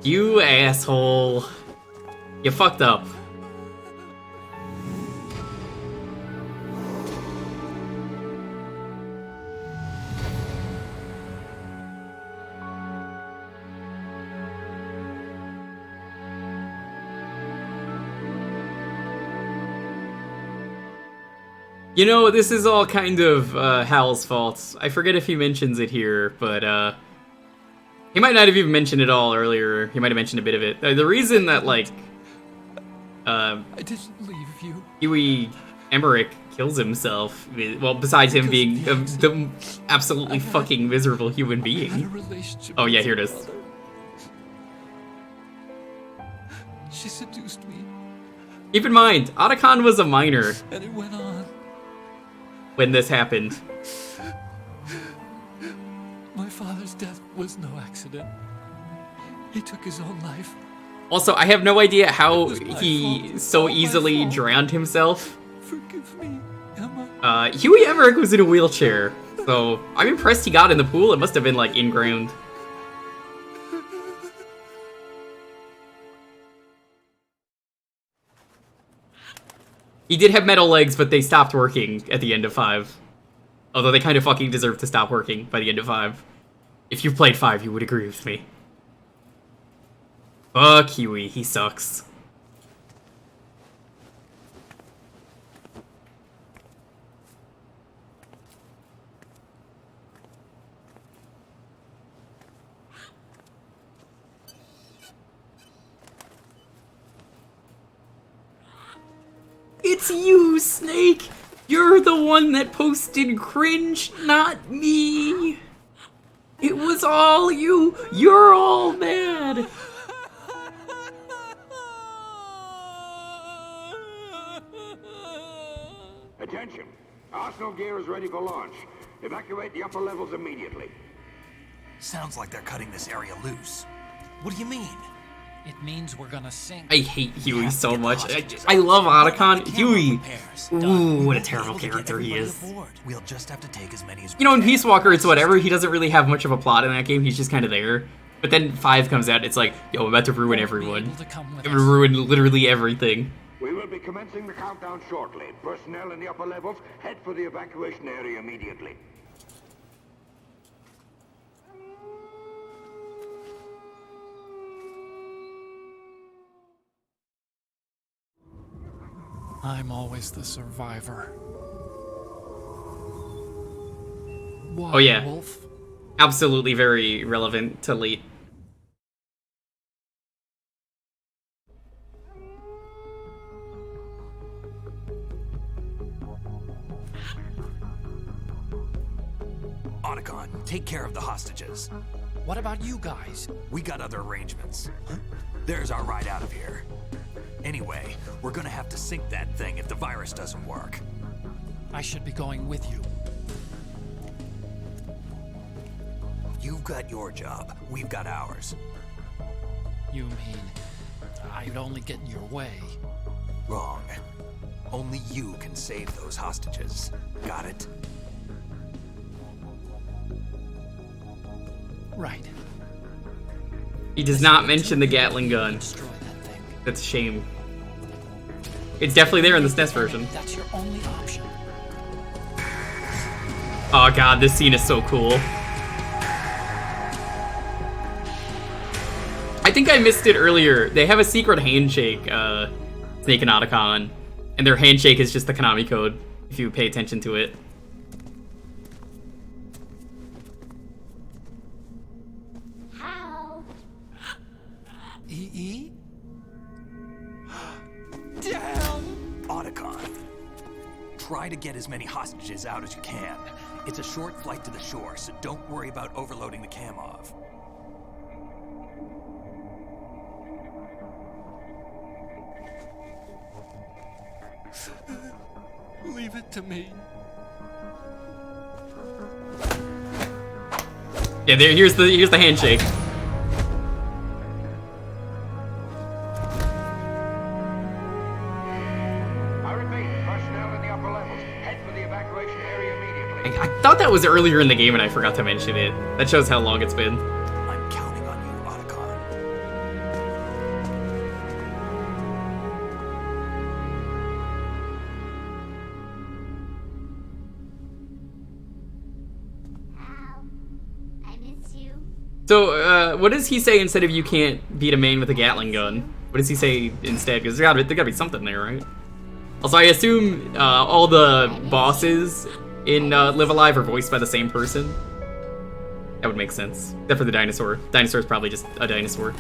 You asshole. You fucked up. You know, this is all kind of Hal's fault. I forget if he mentions it here, but he might not have even mentioned it all earlier. He might have mentioned a bit of it. The reason that, like,
I didn't leave you.
Huey Emmerich kills himself, well, besides him being the absolutely fucking miserable human being. Oh yeah, here it is.
She seduced me.
Keep in mind, Otacon was a minor.
And it went on.
When this happened.
My father's death was no accident. He took his own life.
Also, I have no idea how he so easily drowned himself.
Forgive me, Emma.
Huey Emmerich was in a wheelchair, so I'm impressed he got in the pool. It must have been, like, in-ground. He did have metal legs, but they stopped working at the end of 5. Although they kind of fucking deserve to stop working by the end of 5. If you've played 5, you would agree with me. Fuck Huey, he sucks. It's you, Snake! You're the one that posted cringe, not me! It was all you! You're all mad!
Attention! Arsenal gear is ready for launch. Evacuate the upper levels immediately.
Sounds like they're cutting this area loose. What do you mean?
It means we're gonna sink.
I hate Huey so much. I love Otacon. Huey. Ooh, what a terrible character he is.
We'll just have to take as many as
you know, in Peace Walker, it's whatever. He doesn't really have much of a plot in that game. He's just kind of there. But then 5 comes out, it's like, yo, I'm about to ruin everyone. I'm gonna ruin literally everything.
We will be commencing the countdown shortly. Personnel in the upper levels, head for the evacuation area immediately.
I'm always the survivor. Why,
Oh yeah,
Wolf?
Absolutely very relevant to late.
Otacon, take care of the hostages.
What about you guys?
We got other arrangements. There's our ride out of here. Anyway, we're gonna have to sink that thing if the virus doesn't work.
I should be going with you.
You've got your job, we've got ours.
You mean I'd only get in your way?
Wrong. Only you can save those hostages. Got it?
Right.
He does not mention the Gatling gun. That's a shame. It's definitely there in the SNES version.
That's your only option.
Oh god, this scene is so cool. I think I missed it earlier. They have a secret handshake, Snake and Otacon, and their handshake is just the Konami code, if you pay attention to it.
How?
EE? Damn!
Otacon, try to get as many hostages out as you can. It's a short flight to the shore, so don't worry about overloading the Kamov.
leave it to me.
Yeah, here's the handshake.
I repeat, personnel in the upper levels, head for the evacuation area immediately.
I thought that was earlier in the game and I forgot to mention it. That shows how long it's been.
I'm counting on you, Otacon.
So, what does he say instead of "you can't beat a man with a Gatling gun"? What does he say instead? Because there gotta be something there, right? Also, I assume all the bosses in Live Alive are voiced by the same person. That would make sense. Except for the dinosaur. Dinosaur's probably just a dinosaur.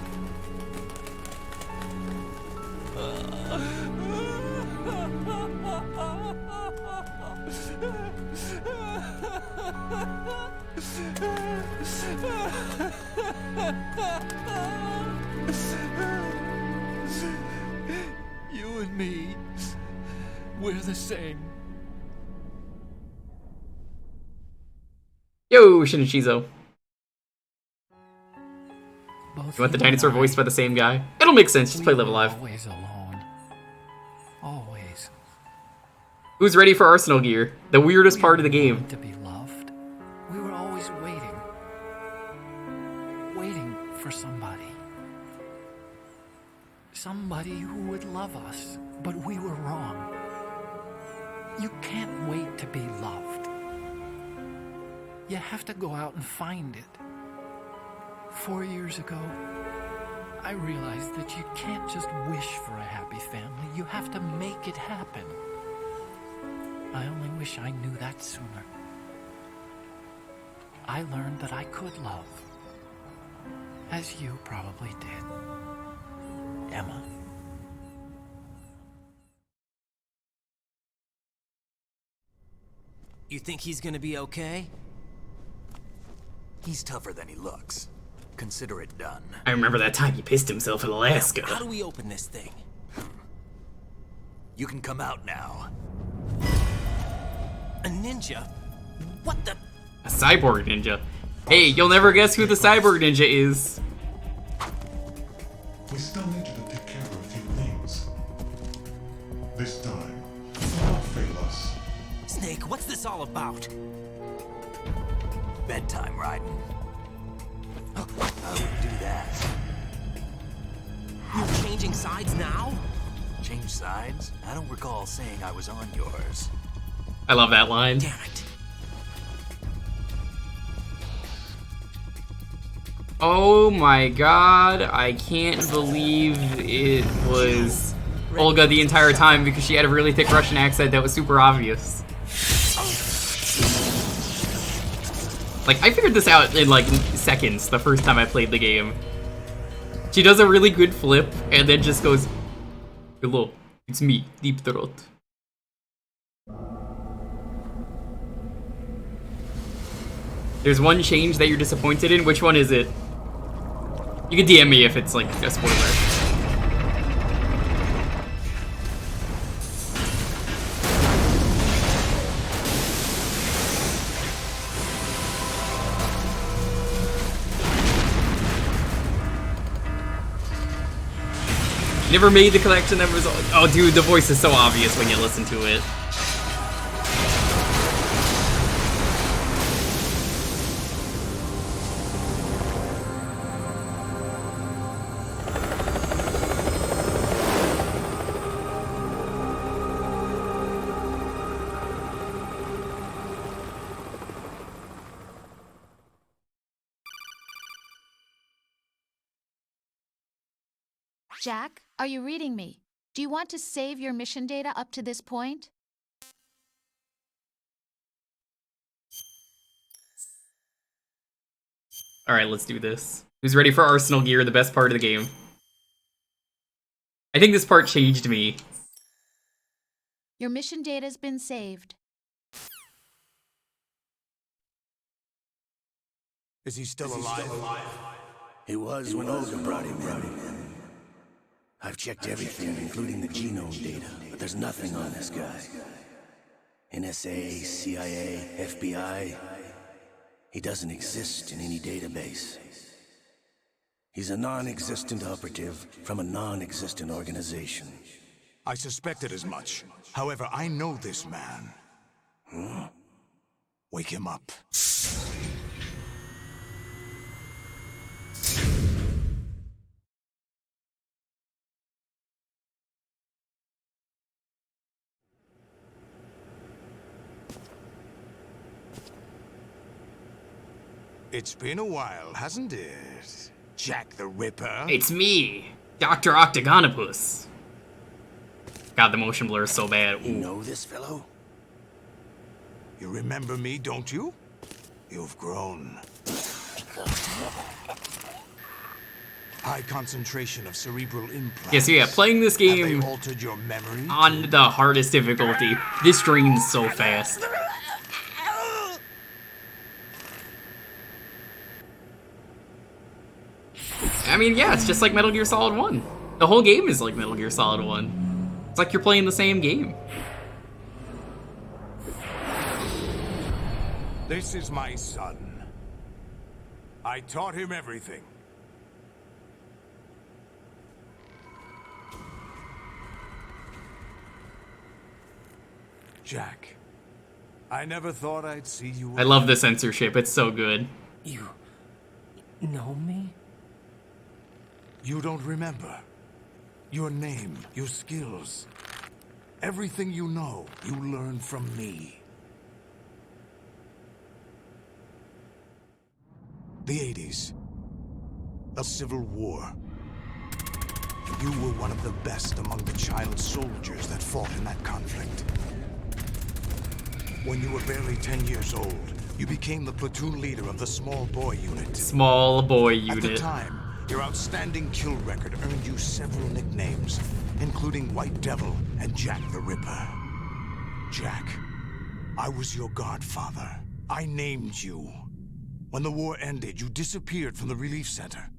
You and me, we're the same.
Yo, Shinichizo.
Both
You want the
you and
dinosaur
I,
voiced by the same guy? It'll make sense. Just play
we
Live
were
Alive.
Always alone. Always.
Who's ready for Arsenal gear? The weirdest part of the game.
To be loved. We were always waiting. Waiting for somebody. Somebody who would love us, but we were wrong. You can't wait to be loved. You have to go out and find it. 4 years ago, I realized that you can't just wish for a happy family. You have to make it happen. I only wish I knew that sooner. I learned that I could love. As you probably did, Emma.
You think he's gonna be okay?
He's tougher than he looks. Consider it done.
I remember that time he pissed himself in Alaska.
How do we open this thing?
You can come out now.
A ninja? What the?
A cyborg ninja. Hey, you'll never guess who the cyborg ninja is.
We still need you to take care of a few things. This time, do not fail us.
Snake, what's this all about?
Bedtime, Raiden. I would do that.
You're changing sides now?
Change sides? I don't recall saying I was on yours.
I love that line.
Damn it.
Oh my god, I can't believe it was Olga the entire time because she had a really thick Russian accent that was super obvious. Like, I figured this out in like seconds the first time I played the game. She does a really good flip and then just goes, "Hello, it's me, Deep Throat." There's one change that you're disappointed in. Which one is it? You can DM me if it's like a spoiler. Never made the collection that was. Oh, dude, the voice is so obvious when you listen to it.
Jack, are you reading me? Do you want to save your mission data up to this point?
Alright, let's do this. Who's ready for Arsenal gear, the best part of the game? I think this part changed me.
Your mission data's been saved.
Is he still alive? He was when Olga brought him in. I've checked everything, including the genome data, but there's nothing on this guy. NSA, CIA, FBI. He doesn't exist in any database. He's a non-existent operative from a non-existent organization.
I suspected as much. However, I know this man.
Huh?
Wake him up. It's been a while, hasn't it? Jack the Ripper?
It's me, Dr. Octagonopus. God, the motion blur is so bad.
You know this fellow?
You remember me, don't you? You've grown. High concentration of cerebral implants.
Yeah, so yeah, playing this game
Have they altered your memory?
on the hardest difficulty, this drains so fast. I mean, yeah, it's just like Metal Gear Solid 1. The whole game is like Metal Gear Solid 1. It's like you're playing the same game.
This is my son. I taught him everything. Jack, I never thought I'd see you.
I love the censorship, it's so good.
You know me?
You don't remember. Your name, your skills. Everything you know, you learned from me. The 80s. A civil war. You were one of the best among the child soldiers that fought in that conflict. When you were barely 10 years old, you became the platoon leader of the Small Boy Unit.
Small Boy Unit.
At the time, your outstanding kill record earned you several nicknames, including White Devil and Jack the Ripper. Jack, I was your godfather. I named you. When the war ended, you disappeared from the relief center.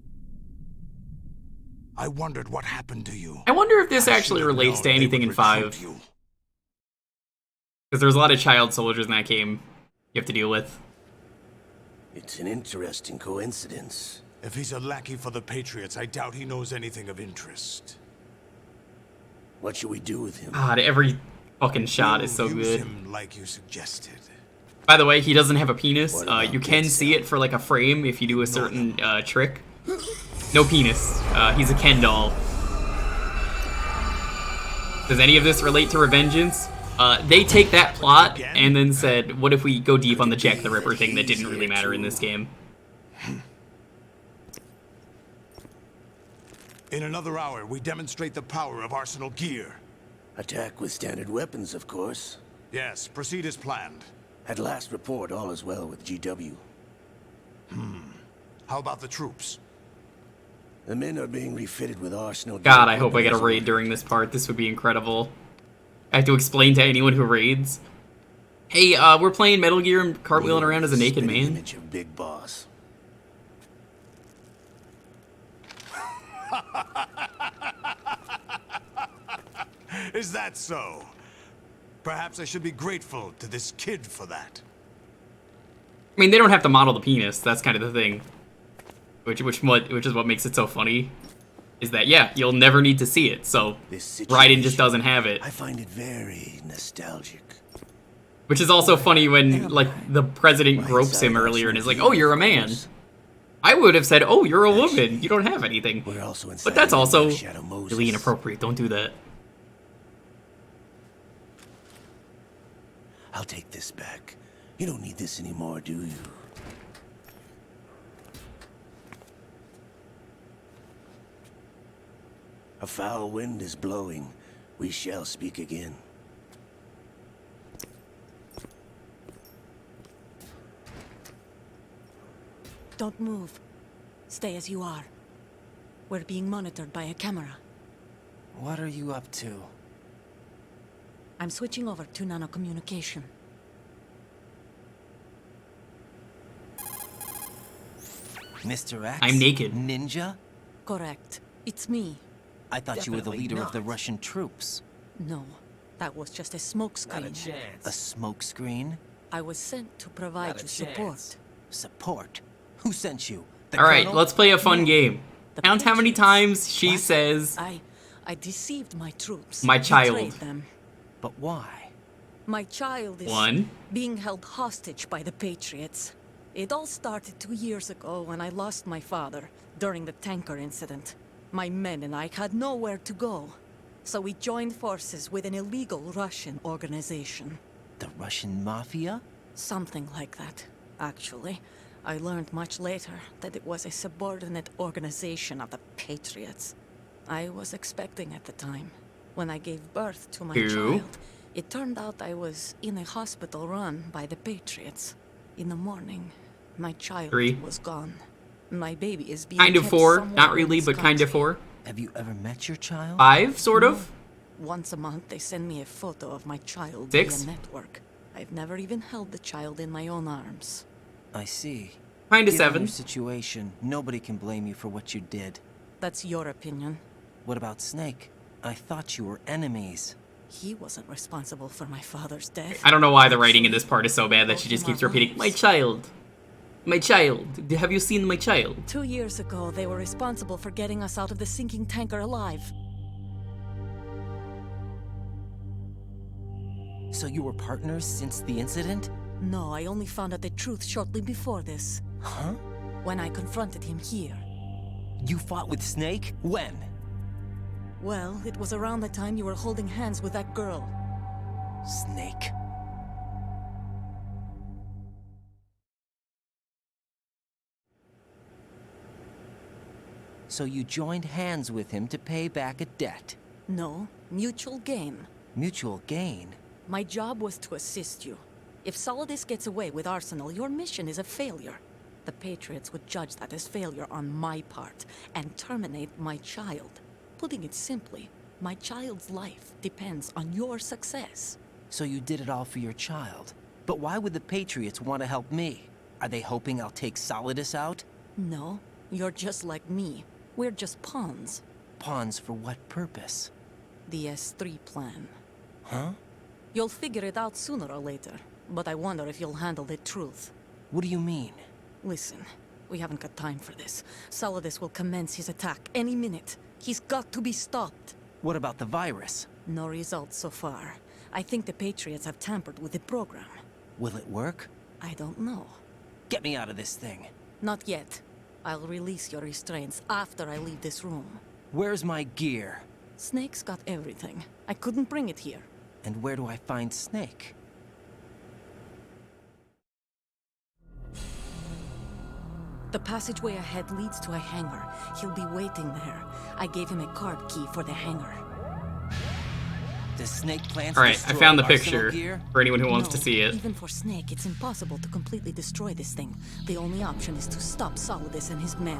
I wondered what happened to you.
I wonder if this actually relates to anything in 5. Because there's a lot of child soldiers in that game you have to deal with.
It's an interesting coincidence.
If he's a lackey for the Patriots, I doubt he knows anything of interest.
What should we do with him?
God, every fucking shot is so
Use
good.
him like you suggested.
By the way, he doesn't have a penis. You can see it for like a frame if you do a certain trick. No penis. He's a Ken doll. Does any of this relate to Revengeance? They take that plot and then said, what if we go deep on the Jack the Ripper thing that didn't really matter in this game?
In another hour, we demonstrate the power of Arsenal gear.
Attack with standard weapons, of course.
Yes, proceed as planned.
At last report, all is well with GW.
How about the troops?
The men are being refitted with Arsenal gear.
God, I hope I get a raid during this part. This would be incredible. I have to explain to anyone who raids. Hey, we're playing Metal Gear and cartwheeling around as a naked man.
Image of Big Boss.
Is that so? Perhaps I should be grateful to this kid for that.
I mean, they don't have to model the penis. That's kind of the thing. Which is what makes it so funny. Is that, yeah, you'll never need to see it, so Raiden just doesn't have it.
I find it very nostalgic.
Which is also funny when, like, the president gropes him earlier and is like, oh, you're a man. I would have said, oh, you're a woman. You don't have anything. But that's also really inappropriate. Don't do that.
I'll take this back. You don't need this anymore, do you? A foul wind is blowing. We shall speak again.
Don't move. Stay as you are. We're being monitored by a camera.
What are you up to?
I'm switching over to nanocommunication.
Mr. X?
I'm naked.
Ninja?
Correct. It's me.
I thought you were the
Definitely
leader of the
not.
Russian troops.
No. That was just a smokescreen.
A smokescreen?
I was sent to provide you support.
Support? Who sent you?
All right, let's play a fun game. Count how many times she says,
I deceived my troops.
my child.
Betrayed them.
But why?
My child is
1.
being held hostage by the Patriots. It all started 2 years ago when I lost my father during the tanker incident. My men and I had nowhere to go. So we joined forces with an illegal Russian organization.
The Russian Mafia?
Something like that, actually. I learned much later that it was a subordinate organization of the Patriots. I was expecting at the time. When I gave birth to my child, it turned out I was in a hospital run by the Patriots. In the morning, my child
3.
was gone. My baby is being
Kind of
kept
4.
somewhere
Not
in
really,
this
but kind of
country.
4.
Have you ever met your child?
5, sort of.
Once a month, they send me a photo of my child
6.
via network. I've never even held the child in my own arms.
I see.
Kind of
Given
7.
your situation, nobody can blame you for what you did.
That's your opinion.
What about Snake? I thought you were enemies.
He wasn't responsible for my father's death.
I don't know why the writing in this part is so bad that she just keeps repeating, my child. My child. Have you seen my child?
2 years ago, they were responsible for getting us out of the sinking tanker alive.
So you were partners since the incident?
No, I only found out the truth shortly before this.
Huh?
When I confronted him here.
You fought with Snake? When?
Well, it was around the time you were holding hands with that girl.
Snake. So you joined hands with him to pay back a debt?
No, mutual gain.
Mutual gain?
My job was to assist you. If Solidus gets away with Arsenal, your mission is a failure. The Patriots would judge that as failure on my part and terminate my child. Putting it simply, my child's life depends on your success.
So you did it all for your child. But why would the Patriots want to help me? Are they hoping I'll take Solidus out?
No, you're just like me. We're just pawns.
Pawns for what purpose?
The S3 plan.
Huh?
You'll figure it out sooner or later, but I wonder if you'll handle the truth.
What do you mean?
Listen, we haven't got time for this. Solidus will commence his attack any minute. He's got to be stopped.
What about the virus?
No results so far. I think the Patriots have tampered with the program.
Will it work?
I don't know.
Get me out of this thing.
Not yet. I'll release your restraints after I leave this room.
Where's my gear?
Snake's got everything. I couldn't bring it here.
And where do I find Snake?
The passageway ahead leads to a hangar. He'll be waiting there. I gave him a card key for the hangar.
Does Snake plan to
Alright, I found the
destroy
picture
Arsenal gear?
for anyone who wants
No,
to see it.
Even for Snake, it's impossible to completely destroy this thing. The only option is to stop Solidus and his men.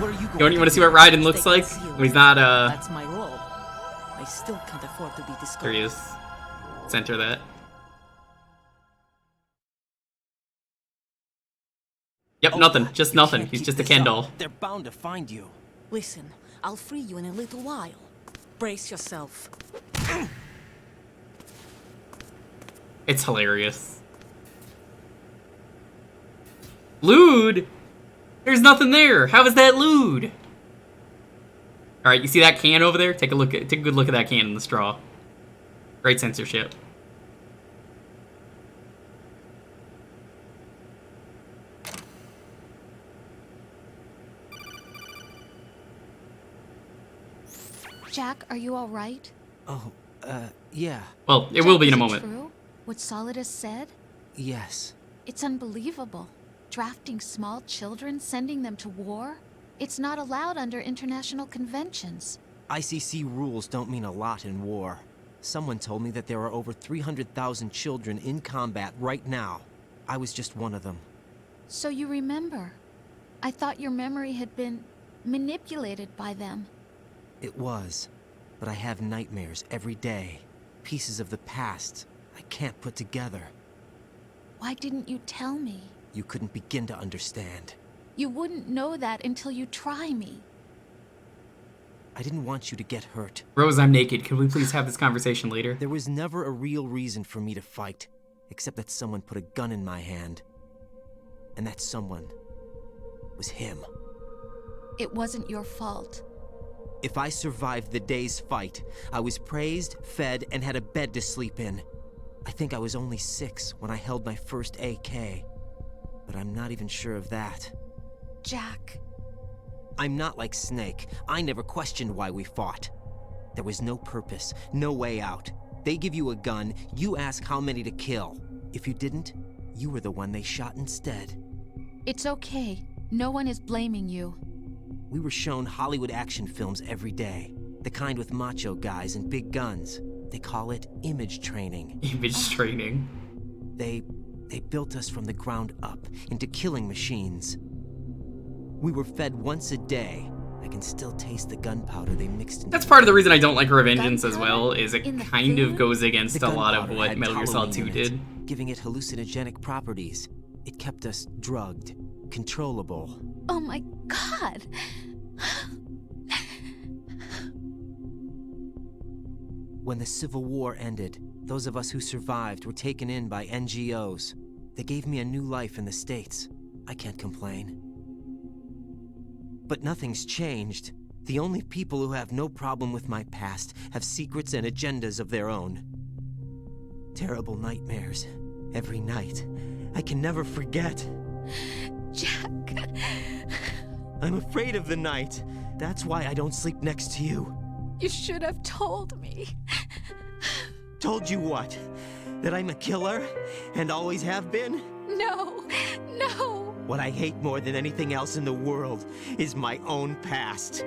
What are you going
Don't you want to see what Raiden looks like? When he's not,
That's my role. I still can't afford to be discovered.
There he is. Center that. Yep, nothing. Just nothing. He's just a Ken doll.
They're bound to find you.
Listen, I'll free you in a little while. Brace yourself.
It's hilarious. Lewd? There's nothing there. How is that lewd? Alright, you see that can over there? Take a good look at that can in the straw. Great censorship.
Jack, are you all right?
Oh, yeah.
Well, it will be in a
Is it
moment.
True? What Solidus said?
Yes.
It's unbelievable. Drafting small children, sending them to war? It's not allowed under international conventions.
ICC rules don't mean a lot in war. Someone told me that there are over 300,000 children in combat right now. I was just one of them.
So you remember. I thought your memory had been manipulated by them.
It was. But I have nightmares every day. Pieces of the past I can't put together.
Why didn't you tell me?
You couldn't begin to understand.
You wouldn't know that until you try me.
I didn't want you to get hurt.
Rose, I'm naked. Can we please have this conversation later?
There was never a real reason for me to fight, except that someone put a gun in my hand. And that someone was him.
It wasn't your fault.
If I survived the day's fight, I was praised, fed, and had a bed to sleep in. I think I was only 6 when I held my first AK. But I'm not even sure of that.
Jack.
I'm not like Snake. I never questioned why we fought. There was no purpose, no way out. They give you a gun, you ask how many to kill. If you didn't, you were the one they shot instead.
It's okay. No one is blaming you.
We were shown Hollywood action films every day. The kind with macho guys and big guns. They call it image training.
Image training.
They built us from the ground up into killing machines. We were fed once a day. I can still taste the gunpowder they mixed in.
That's part of the reason I don't like Revengeance as well, is it kind of goes against a lot of what Metal Gear Solid 2 did.
Giving it hallucinogenic properties. It kept us drugged, controllable.
Oh my God!
When the Civil War ended, those of us who survived were taken in by NGOs. They gave me a new life in the States. I can't complain. But nothing's changed. The only people who have no problem with my past have secrets and agendas of their own. Terrible nightmares. Every night. I can never forget.
Jack.
I'm afraid of the night. That's why I don't sleep next to you.
You should have told me.
Told you what? That I'm a killer? And always have been?
No, no.
What I hate more than anything else in the world is my own past.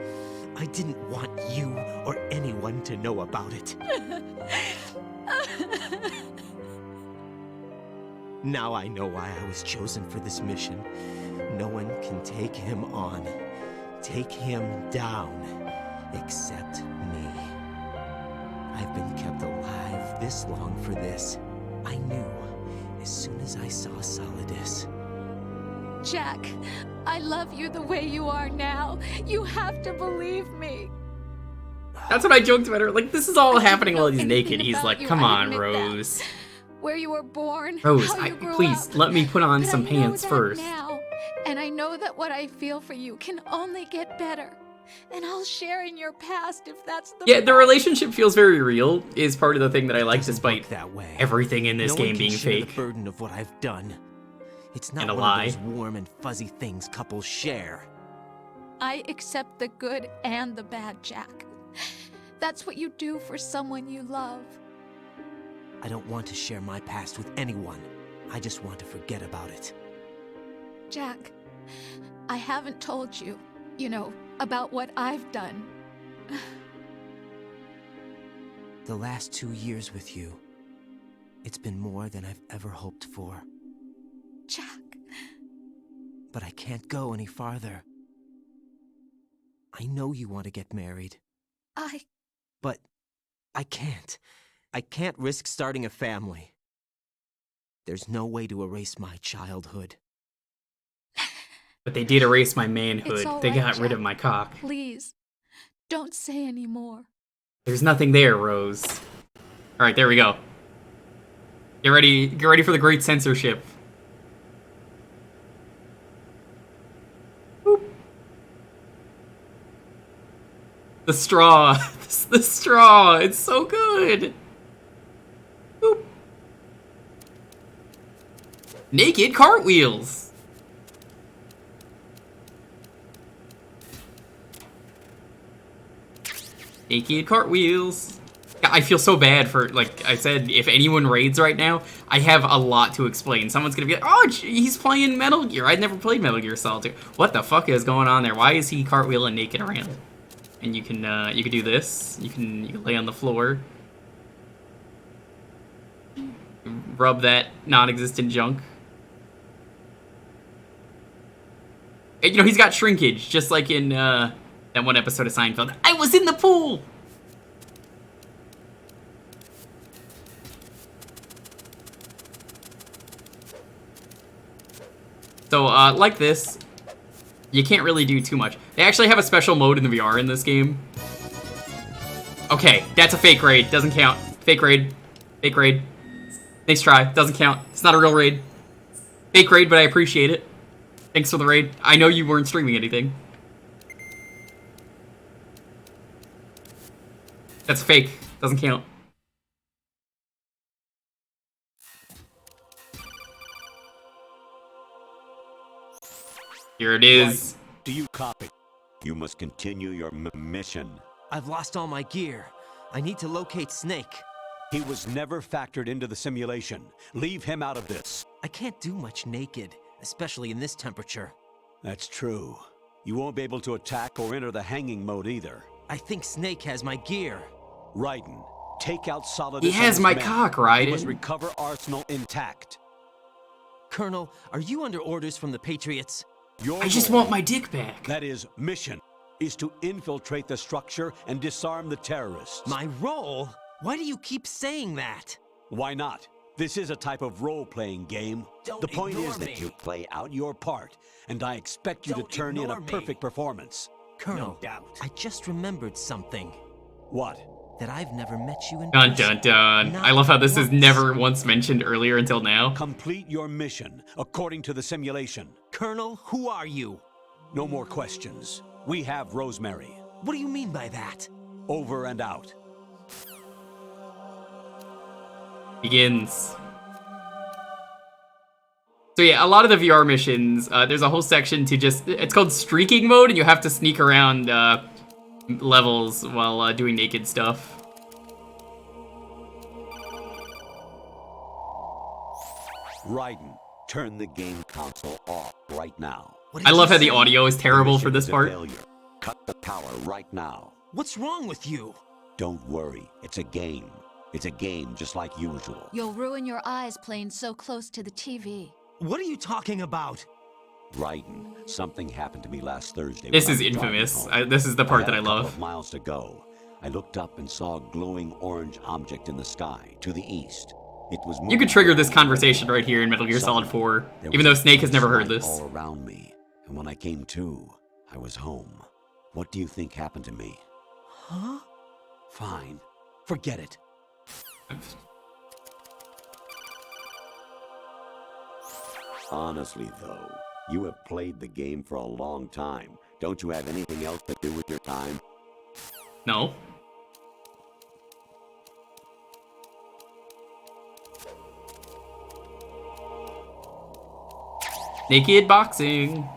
I didn't want you or anyone to know about it. Now I know why I was chosen for this mission. No one can take him on, take him down, except me. I've been kept alive this long for this. I knew as soon as I saw Solidus.
Jack, I love you the way you are now. You have to believe me.
That's what I joked about her. Like, this is all happening while he's naked. He's like, come on, Rose.
Where you were born,
Rose,
how you grew
please,
up.
let me put on some
But I know
pants
that
first.
Now, and I know that what I feel for you can only get better. And I'll share in your past if that's the
Yeah, the relationship feels very real, is part of the thing that I like, despite everything in this
No one
game
can
being
share
fake.
the burden of what I've done. It's not
And a
one
lie.
of those warm and fuzzy things couples share.
I accept the good and the bad, Jack. That's what you do for someone you love.
I don't want to share my past with anyone. I just want to forget about it.
Jack, I haven't told you, about what I've done.
The last 2 years with you, it's been more than I've ever hoped for.
Jack.
But I can't go any farther. I know you want to get married. But I can't. I can't risk starting a family. There's no way to erase my childhood.
But they did erase my
It's
manhood.
all
They
right,
got rid
Jack.
of my cock.
Please, don't say any more.
There's nothing there, Rose. Alright, there we go. Get ready for the great censorship. Boop. The straw. The straw. It's so good. Boop. Naked cartwheels. Naked cartwheels. Yeah, I feel so bad for, like I said, if anyone raids right now, I have a lot to explain. Someone's gonna be like, oh, he's playing Metal Gear. I'd never played Metal Gear Solid 2. What the fuck is going on there? Why is he cartwheeling naked around? And you can do this. You can lay on the floor. Rub that non-existent junk. And, he's got shrinkage, just like in, that one episode of Seinfeld. I was in the pool! So, like this, you can't really do too much. They actually have a special mode in the VR in this game Okay, that's a fake raid. Doesn't count. Fake raid. Fake raid. Nice try. Doesn't count. It's not a real raid. Fake raid, but I appreciate it. Thanks for the raid. I know you weren't streaming anything. That's fake. Doesn't count. Here it is.
Right. Do you copy? You must continue your mission.
I've lost all my gear. I need to locate Snake.
He was never factored into the simulation. Leave him out of this.
I can't do much naked, especially in this temperature.
That's true. You won't be able to attack or enter the hanging mode either.
I think Snake has my gear.
Raiden, take out Solidus.
He has my cock, Raiden.
You must recover Arsenal intact.
Colonel, are you under orders from the Patriots?
I just want my dick back.
That is, mission is to infiltrate the structure and disarm the terrorists.
My role? Why do you keep saying that?
Why not? This is a type of role-playing game. The point is that you play out your part, and I expect you to turn in a perfect performance.
Colonel,
No doubt.
I just remembered something.
What?
That I've never met you in
Dun
person.
dun dun. I love how this is never once mentioned earlier until now.
Complete your mission according to the simulation.
Colonel, who are you?
No more questions. We have Rosemary.
What do you mean by that?
Over and out.
Begins. So yeah, a lot of the VR missions, there's a whole section to just, it's called streaking mode, and you have to sneak around levels while doing naked stuff.
Raiden, turn the game console off right now.
I love how the audio is terrible for this part.
Cut the power right now.
What's wrong with you?
Don't worry, it's a game. It's a game just like usual.
You'll ruin your eyes playing so close to the TV.
What are you talking about?
Raiden, something happened to me last Thursday.
This is infamous. This is the part that I love.
A couple of miles to go. I looked up and saw a glowing orange object in the sky to the east. It was
You could trigger this conversation right here in Metal Gear Solid 4, even though Snake has never heard this.
All around me, and when I came to, I was home. What do you think happened to me?
Huh?
Fine, forget it. Honestly, though, you have played the game for a long time. Don't you have anything else to do with your time?
No. Naked boxing.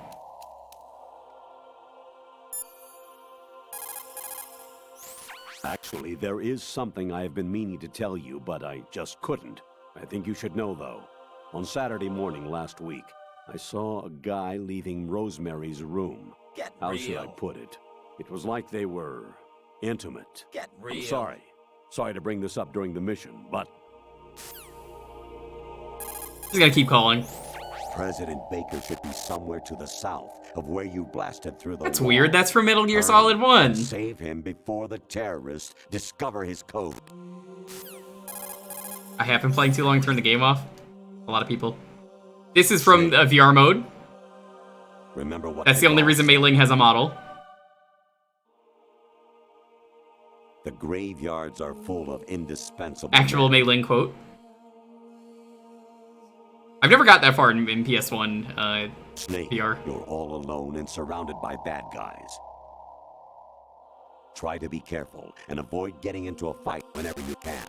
Actually, there is something I have been meaning to tell you, but I just couldn't. I think you should know, though. On Saturday morning last week, I saw a guy leaving Rosemary's room.
Get
How should I
real.
put it? It was like they were intimate.
Get real.
I'm sorry. Sorry to bring this up during the mission, but
He's gonna keep calling.
President Baker should be somewhere to the south of where you blasted through the
That's
wall.
weird. That's from Metal Gear
Hurry
Solid 1.
and save him before the terrorists discover his code.
I have been playing too long to turn the game off. A lot of people. This is from VR mode.
Remember what
That's the only reason Mei Ling has a model.
The graveyards are full of indispensable
Actual Mei Ling quote. I've never got that far in PS1
Snake,
VR.
you're all alone and surrounded by bad guys. Try to be careful and avoid getting into a fight whenever you can.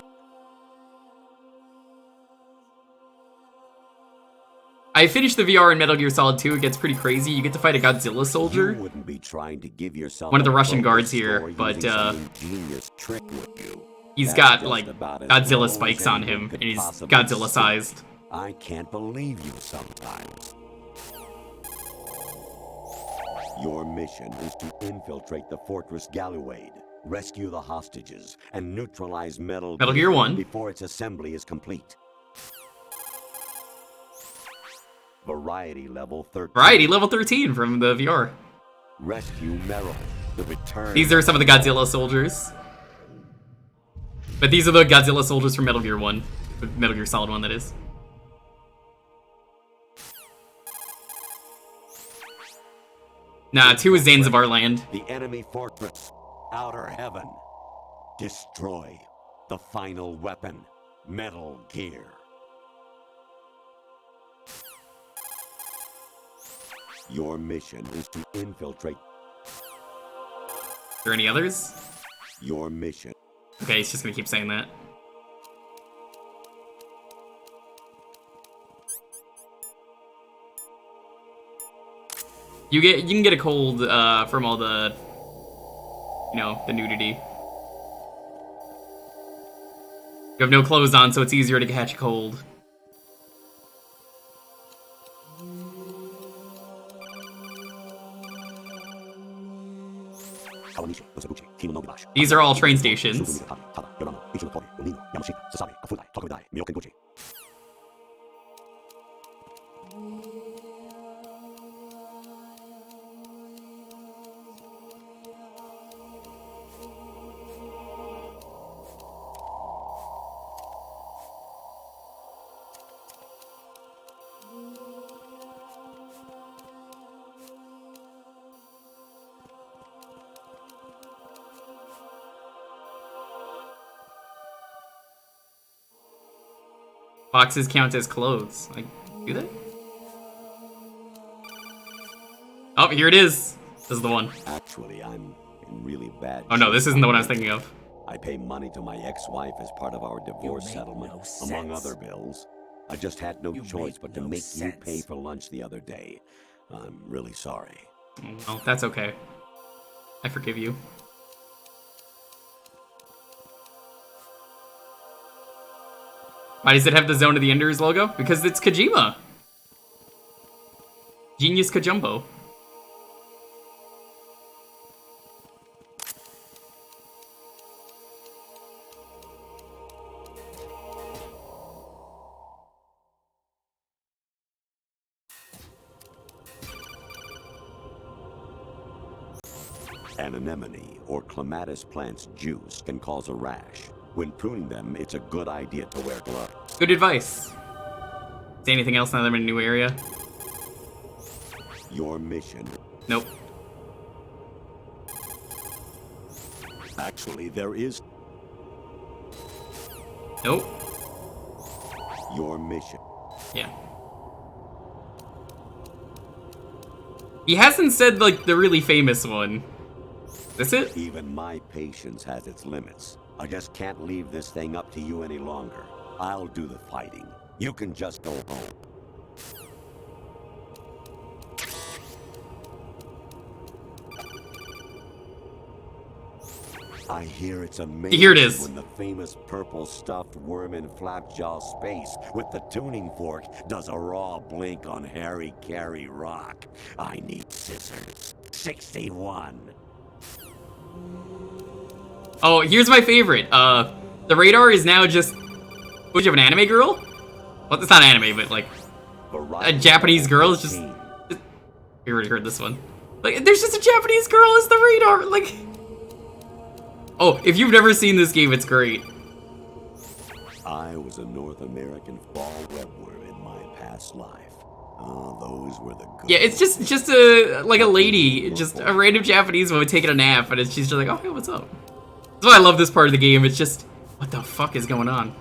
I finished the VR in Metal Gear Solid 2. It gets pretty crazy. You get to fight a Godzilla soldier.
You wouldn't be trying to give yourself
One of the
a
Russian
bogus
guards here,
score
but
using some ingenious trick with you.
he's
That's
got
just
like
about as
Godzilla
low as
spikes on
anyone
him,
could
and he's
possibly
Godzilla
see.
sized.
I can't believe you sometimes. Your mission is to infiltrate the Fortress Galluade, rescue the hostages, and neutralize Metal
Gear 1
before its assembly is complete. Variety level 13.
Variety level 13 from the VR.
Rescue Meryl. The return.
These are some of the Godzilla soldiers. But these are the Godzilla soldiers from Metal Gear 1. Metal Gear Solid 1, that is. Nah, 2 is Zanzibar Land.
The enemy fortress. Outer heaven.
Destroy the final weapon, Metal Gear. Your mission is to infiltrate.
Are there any others?
Your mission.
Okay, he's just gonna keep saying that. You can get a cold from all the, you know, the nudity. You have no clothes on, so it's easier to catch a cold. These are all train stations. Boxes count as clothes. Like, do they? Oh, here it is. This is the one.
Actually, I'm in really bad.
Oh no, this isn't the one I was thinking of.
I pay money to my ex-wife as part of our divorce settlement, among other bills. I just had no choice but to make you pay for lunch the other day. I'm really sorry.
Well, that's okay. I forgive you. Why does it have the Zone of the Enders logo? Because it's Kojima. Genius Kajumbo.
An anemone or clematis plant's juice can cause a rash. When pruning them, it's a good idea to wear gloves.
Good advice. Say anything else now that I'm in a new area?
Your mission.
Nope.
Actually, there is.
Nope.
Your mission.
Yeah. He hasn't said, like, the really famous one. Is it?
Even my patience has its limits. I just can't leave this thing up to you any longer. I'll do the fighting. You can just go home. I hear it's amazing.
Here it is.
When the famous purple stuffed worm in Flapjaw space with the tuning fork does a raw blink on Harry Carey Rock. I need scissors. 61.
Oh, here's my favorite. The radar is now just... Would you have an anime girl? Well, it's not anime, but like... A Japanese girl is just... We already heard this one. Like, there's just a Japanese girl as the radar, like... Oh, if you've never seen this game, it's great.
I was a North American fall webworm in my past life. Oh, those were the good.
Yeah, it's just a like a lady, just a random Japanese woman taking a nap, and she's just like, oh, hey, what's up? That's why I love this part of the game. It's just, what the fuck is going on?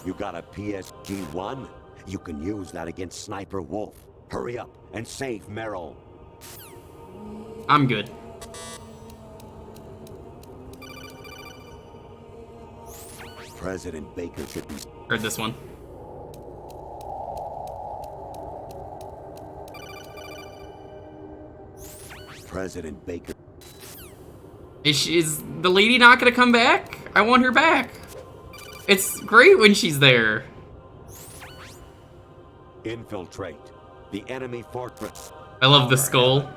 You got a PSG-1? You can use that against Sniper Wolf. Hurry up and save Meryl.
I'm good.
President Baker should be...
Heard this one.
President Baker.
Is the lady not gonna come back? I want her back. It's great when she's there.
Infiltrate the enemy fortress.
I love the skull.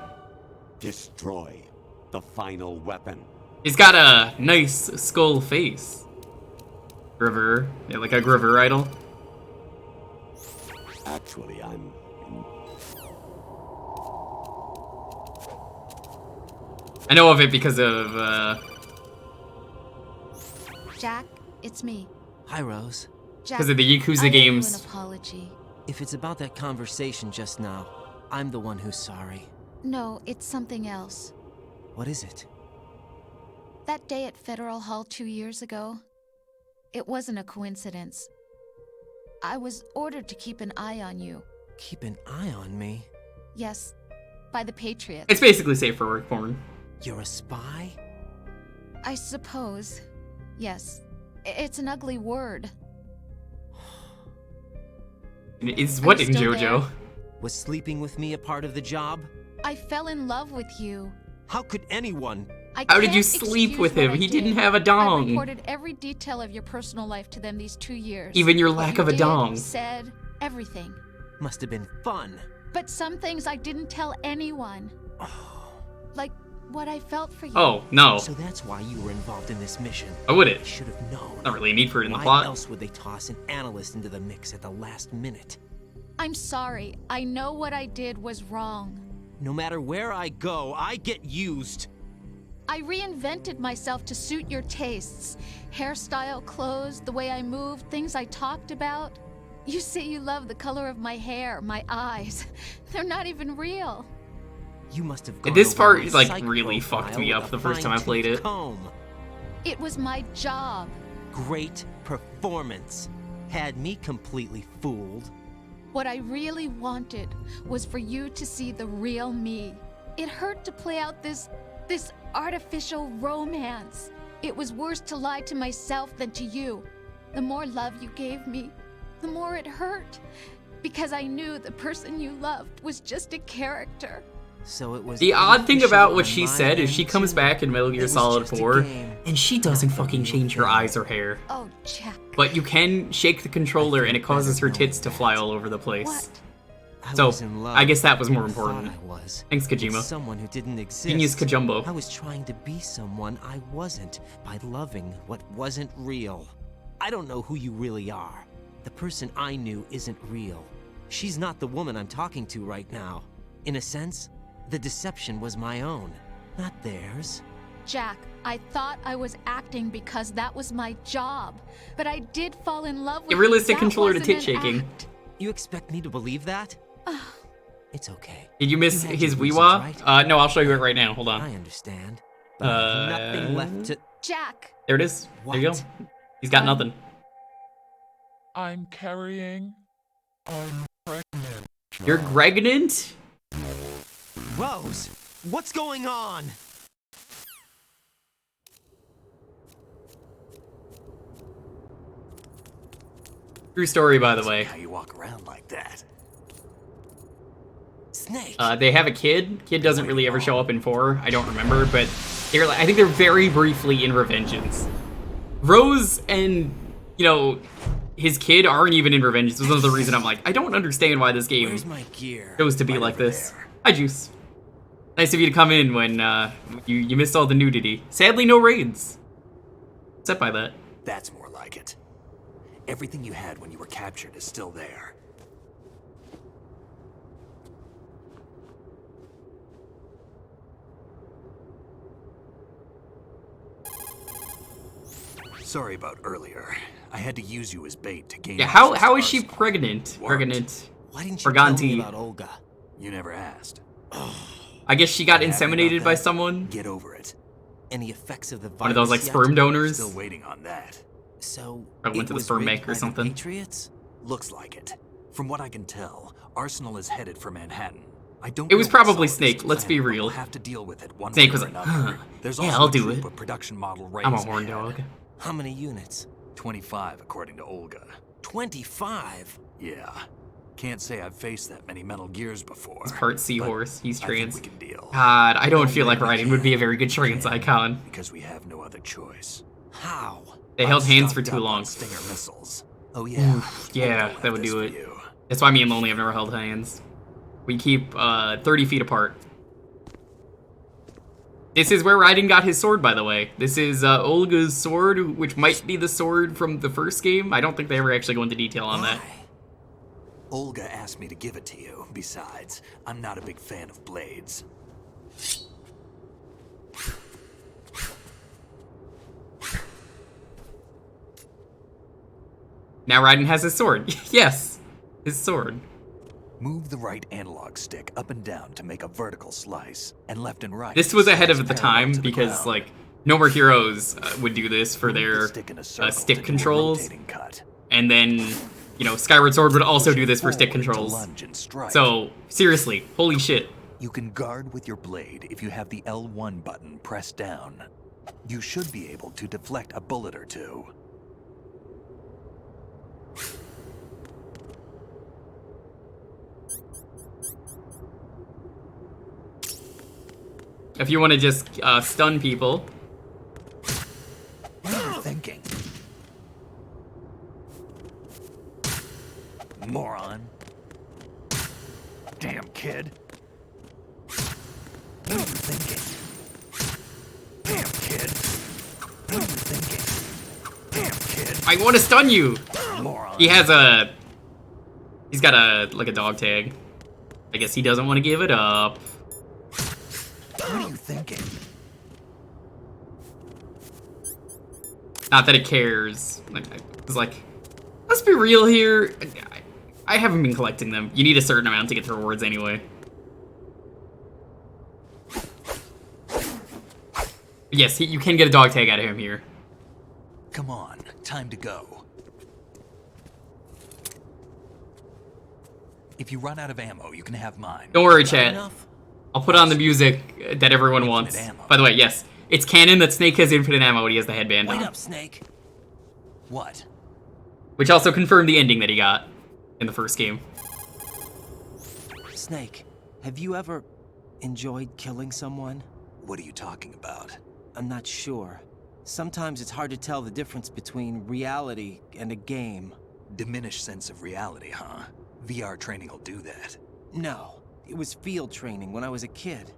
Destroy the final weapon.
He's got a nice skull face. Griver. Yeah, like a Griver idol.
Actually, I'm...
I know of it because of,
Jack, it's me.
Hi, Rose.
Jack,
because of the Yakuza
I
games.
owe you an apology.
If it's about that conversation just now, I'm the one who's sorry.
No, it's something else.
What is it?
That day at Federal Hall 2 years ago, it wasn't a coincidence. I was ordered to keep an eye on you.
Keep an eye on me?
Yes, by the Patriots.
It's basically safe for work porn.
You're a spy?
I suppose. Yes. It's an ugly word.
Is what in JoJo?
Was sleeping with me a part of the job?
I fell in love with you.
How could anyone?
How did you sleep with him? He didn't have a dong.
I reported every detail of your personal life to them these 2 years.
Even your lack of a dong.
Said everything.
Must have been fun.
But some things I didn't tell anyone. Like what I felt for you.
Oh, no.
So that's why you were involved in this mission.
I wouldn't.
I should have known.
Not really a need for it in the
Why
plot.
Why else would they toss an analyst into the mix at the last minute?
I'm sorry. I know what I did was wrong.
No matter where I go, I get used.
I reinvented myself to suit your tastes. Hairstyle, clothes, the way I moved, things I talked about. You say you love the color of my hair, my eyes. They're not even real.
You must have gone
this
over
part
my
like
psych
really
profile
fucked me
with
up
a
the first time I played it.
Comb.
It was my job.
Great performance. Had me completely fooled.
What I really wanted was for you to see the real me. It hurt to play out this artificial romance. It was worse to lie to myself than to you. The more love you gave me, the more it hurt. Because I knew the person you loved was just a character.
So it was
the odd thing about what she said is she comes back in Metal Gear Solid 4 and she doesn't fucking change her eyes or hair.
Oh, Jack.
But you can shake the controller and it causes her tits to fly all over the place. So, I guess that was more important. Thanks, Kojima.
Someone who didn't exist.
Genius Kajumbo.
I was trying to be someone I wasn't by loving what wasn't real. I don't know who you really are. The person I knew isn't real. She's not the woman I'm talking to right now. In a sense, the deception was my own, not theirs.
Jack, I thought I was acting because that was my job, but I did fall in love with
a realistic
you.
controller to tit shaking.
Act. You expect me to believe that? It's okay.
Did you miss his Weewa? Right? No, I'll show you it right now. Hold on.
I understand. But nothing left to...
Jack!
There it is.
What?
There you go. He's got nothing.
I'm carrying... I'm pregnant.
You're pregnant?
Rose, what's going on?
True story, by the way.
How you walk around like that?
Snake.
They have a kid. Kid doesn't really ever show up in 4. I don't remember, but they're like, I think they're very briefly in Revengeance. Rose and, you know, his kid aren't even in Revengeance. This is another reason I'm like, I don't understand why this game chose to be like this. Hi, Juice. Nice of you to come in when you missed all the nudity. Sadly, no raids. Upset by that.
That's more like it. Everything you had when you were captured is still there. Sorry about earlier. I had to use you as bait to gain.
Yeah, how is she pregnant? Pregnant.
Why didn't you tell me about Olga?
You never asked.
I guess she got inseminated by someone.
Get over it.
Any effects of the virus?
One of those like sperm donors.
Still waiting on that.
So
I went to the sperm bank or something.
Patriots?
Looks like it. From what I can tell, Arsenal is headed for Manhattan. I don't.
It was probably Snake. Let's be real.
We'll have to deal with it one
Snake
way
was
or
like,
another. There's also
I'll do
a
it.
troop of production model
I'm a
rays
horn
ahead.
dog.
How many units?
25, according to Olga.
25?
Yeah. Can't say I've faced that many Metal Gears before.
He's part seahorse. He's trans.
I think we can deal.
God, I don't feel like Raiden would be a very good trans icon.
Because we have no other choice.
How?
They held hands for too long.
Stinger missiles.
Oh yeah.
Oof, yeah, that would do it. That's why me and Lonely have never held hands. We keep 30 feet apart. This is where Raiden got his sword, by the way. This is Olga's sword, which might be the sword from the first game. I don't think they ever actually go into detail on that.
Olga asked me to give it to you. Besides, I'm not a big fan of blades.
Now Raiden has his sword. Yes, his sword.
Move the right analog stick up and down to make a vertical slice, and left and right.
This was ahead of the time because, like, No More Heroes would do this for their stick controls, and then, you know, Skyward Sword would also do this for stick controls. So, seriously, holy shit.
You can guard with your blade if you have the L1 button pressed down. You should be able to deflect a bullet or two.
If you want to just stun people.
What are you thinking? Moron. Damn kid. What are you thinking? Damn kid. What are you thinking? Damn kid.
I want to stun you.
Moron.
He's got a dog tag. I guess he doesn't want to give it up.
What are you thinking?
Not that it cares. It's like, let's be real here. I haven't been collecting them. You need a certain amount to get the rewards anyway. Yes, you can get a dog tag out of him here.
Come on, time to go. If you run out of ammo, you can have mine.
Don't worry, chat. I'll put on the music that everyone wants. By the way, yes, it's canon that Snake has infinite ammo when he has the headband on.
Wait up, Snake.
What?
Which also confirmed the ending that he got in the first game.
Snake, have you ever enjoyed killing someone?
What are you talking about?
I'm not sure. Sometimes it's hard to tell the difference between reality and a game.
Diminished sense of reality, huh? VR training will do that.
No. It was field training when I was a kid.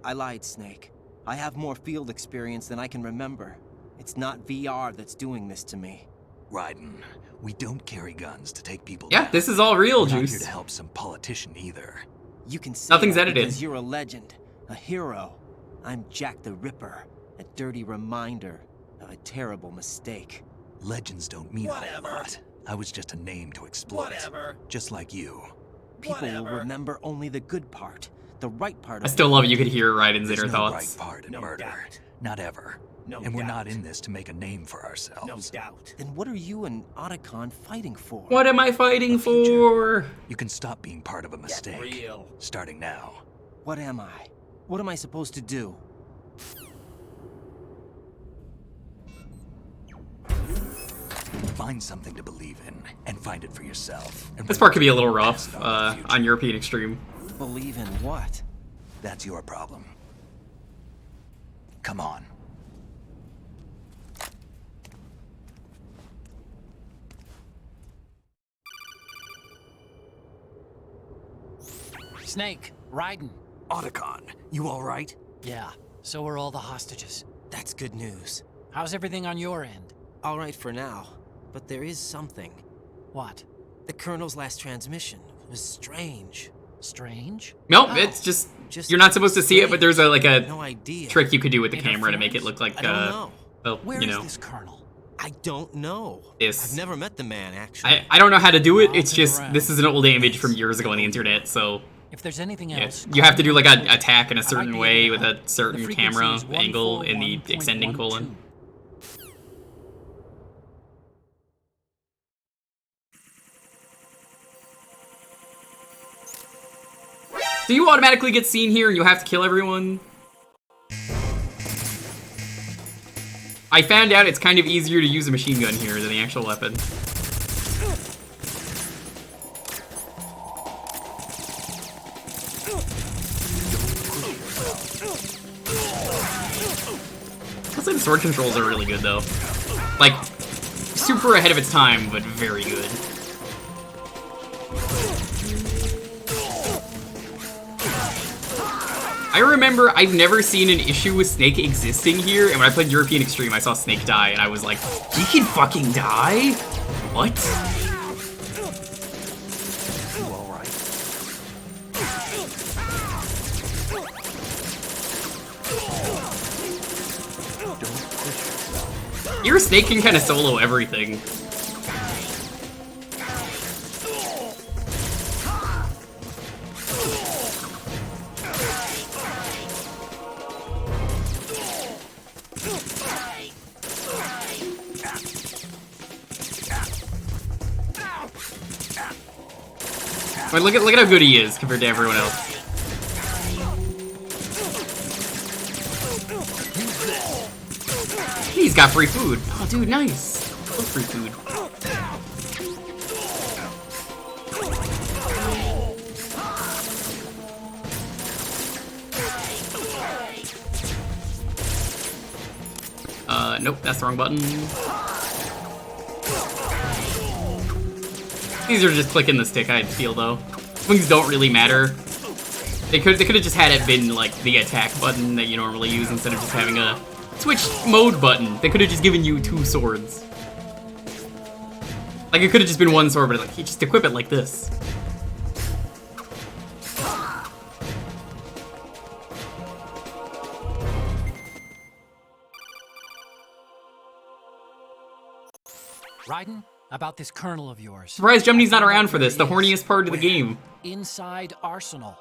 I lied, Snake. I have more field experience than I can remember. It's not VR that's doing this to me.
Raiden, we don't carry guns to take people
down. This is all real,
We're not
Juice.
here to help some politician either.
You can say
nothing's
that
edited.
Because you're a legend, a hero. I'm Jack the Ripper, a dirty reminder of a terrible mistake.
Legends don't mean a whole lot. I was just a name to exploit. Just like you.
People will remember only the good part, the right part of
I still love you could hear Raiden's inner
There's no
thoughts.
right part in murder. Not ever. And we're not in this to make a name for ourselves.
No doubt. Then what are you and Otacon fighting for?
What am I fighting for?
You can stop being part of a mistake. Starting now.
What am I? What am I supposed to do?
Find something to believe in, and find it for yourself. And
This part could be a little rough on European Extreme.
Believe in what?
That's your problem. Come on.
Snake, Raiden.
Otacon, you all right?
Yeah, so are all the hostages.
That's good news.
How's everything on your end?
All right for now, but there is something.
What?
The Colonel's last transmission was strange.
Strange?
Nope, it's just you're not supposed to see it, but there's a
No idea.
trick you could do with the camera to make it look like
I don't know.
well,
Where
you
is
know.
this Colonel? I don't know.
This.
I've never met the man, actually.
I don't know how to do it. It's just this is an old image from years ago on the internet, so
If there's anything
yeah,
else,
you have to do like an attack in a certain way with a
The
certain
frequency
camera
is
angle in the extending
141.12.
colon. Do you automatically get seen here and you have to kill everyone? I found out it's kind of easier to use a machine gun here than the actual weapon. I'd say the sword controls are really good though. Like, super ahead of its time, but very good. I remember I've never seen an issue with Snake existing here, and when I played European Extreme, I saw Snake die, and I was like, he can fucking die? What?
You all right?
Your Snake can kind of solo everything. I mean, look at how good he is compared to everyone else. He's got free food. Oh, dude, nice. I love free food. Nope, that's the wrong button. These are just clicking the stick, I feel, though. Swings don't really matter. They could have just had it been, like, the attack button that you normally use instead of just having a switch mode button. They could have just given you 2 swords. Like, it could have just been 1 sword, but like, you just equip it like this.
Raiden, about this colonel of yours.
Surprised Gemini's not around for this, the horniest part of the game.
Inside Arsenal.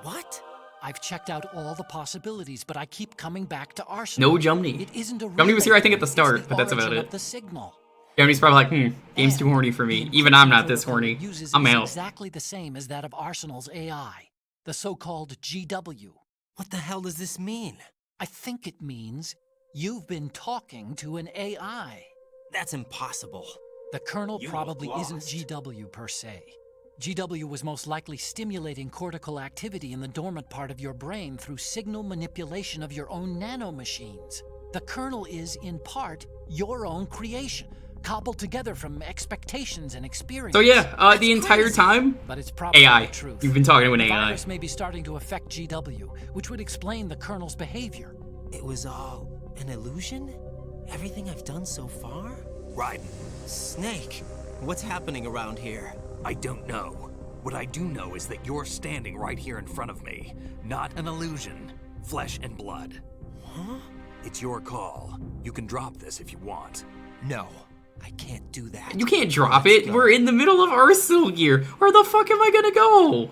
What? I've checked out all the possibilities, but I keep coming back to Arsenal.
No Gemini.
It isn't a
Gemini was here, I think, at the start, but that's about it. Gemini's probably like, game's too horny for me. Even I'm not this horny. I'm out.
Exactly the same as that of Arsenal's AI, the so-called GW.
What the hell does this mean?
I think it means you've been talking to an AI.
That's impossible.
The Colonel probably isn't GW per se. GW was most likely stimulating cortical activity in the dormant part of your brain through signal manipulation of your own nanomachines. The Colonel is, in part, your own creation, cobbled together from expectations and experience.
So yeah, the entire time,
but it's probably
AI.
The truth.
You've been talking to an
the
AI.
virus may be starting to affect GW, which would explain the Colonel's behavior.
It was all an illusion? Everything I've done so far?
Raiden.
Snake, what's happening around here?
I don't know. What I do know is that you're standing right here in front of me. Not an illusion. Flesh and blood.
Huh?
It's your call. You can drop this if you want.
No, I can't do that.
You can't drop it. We're in the middle of Arsenal gear. Where the fuck am I gonna go?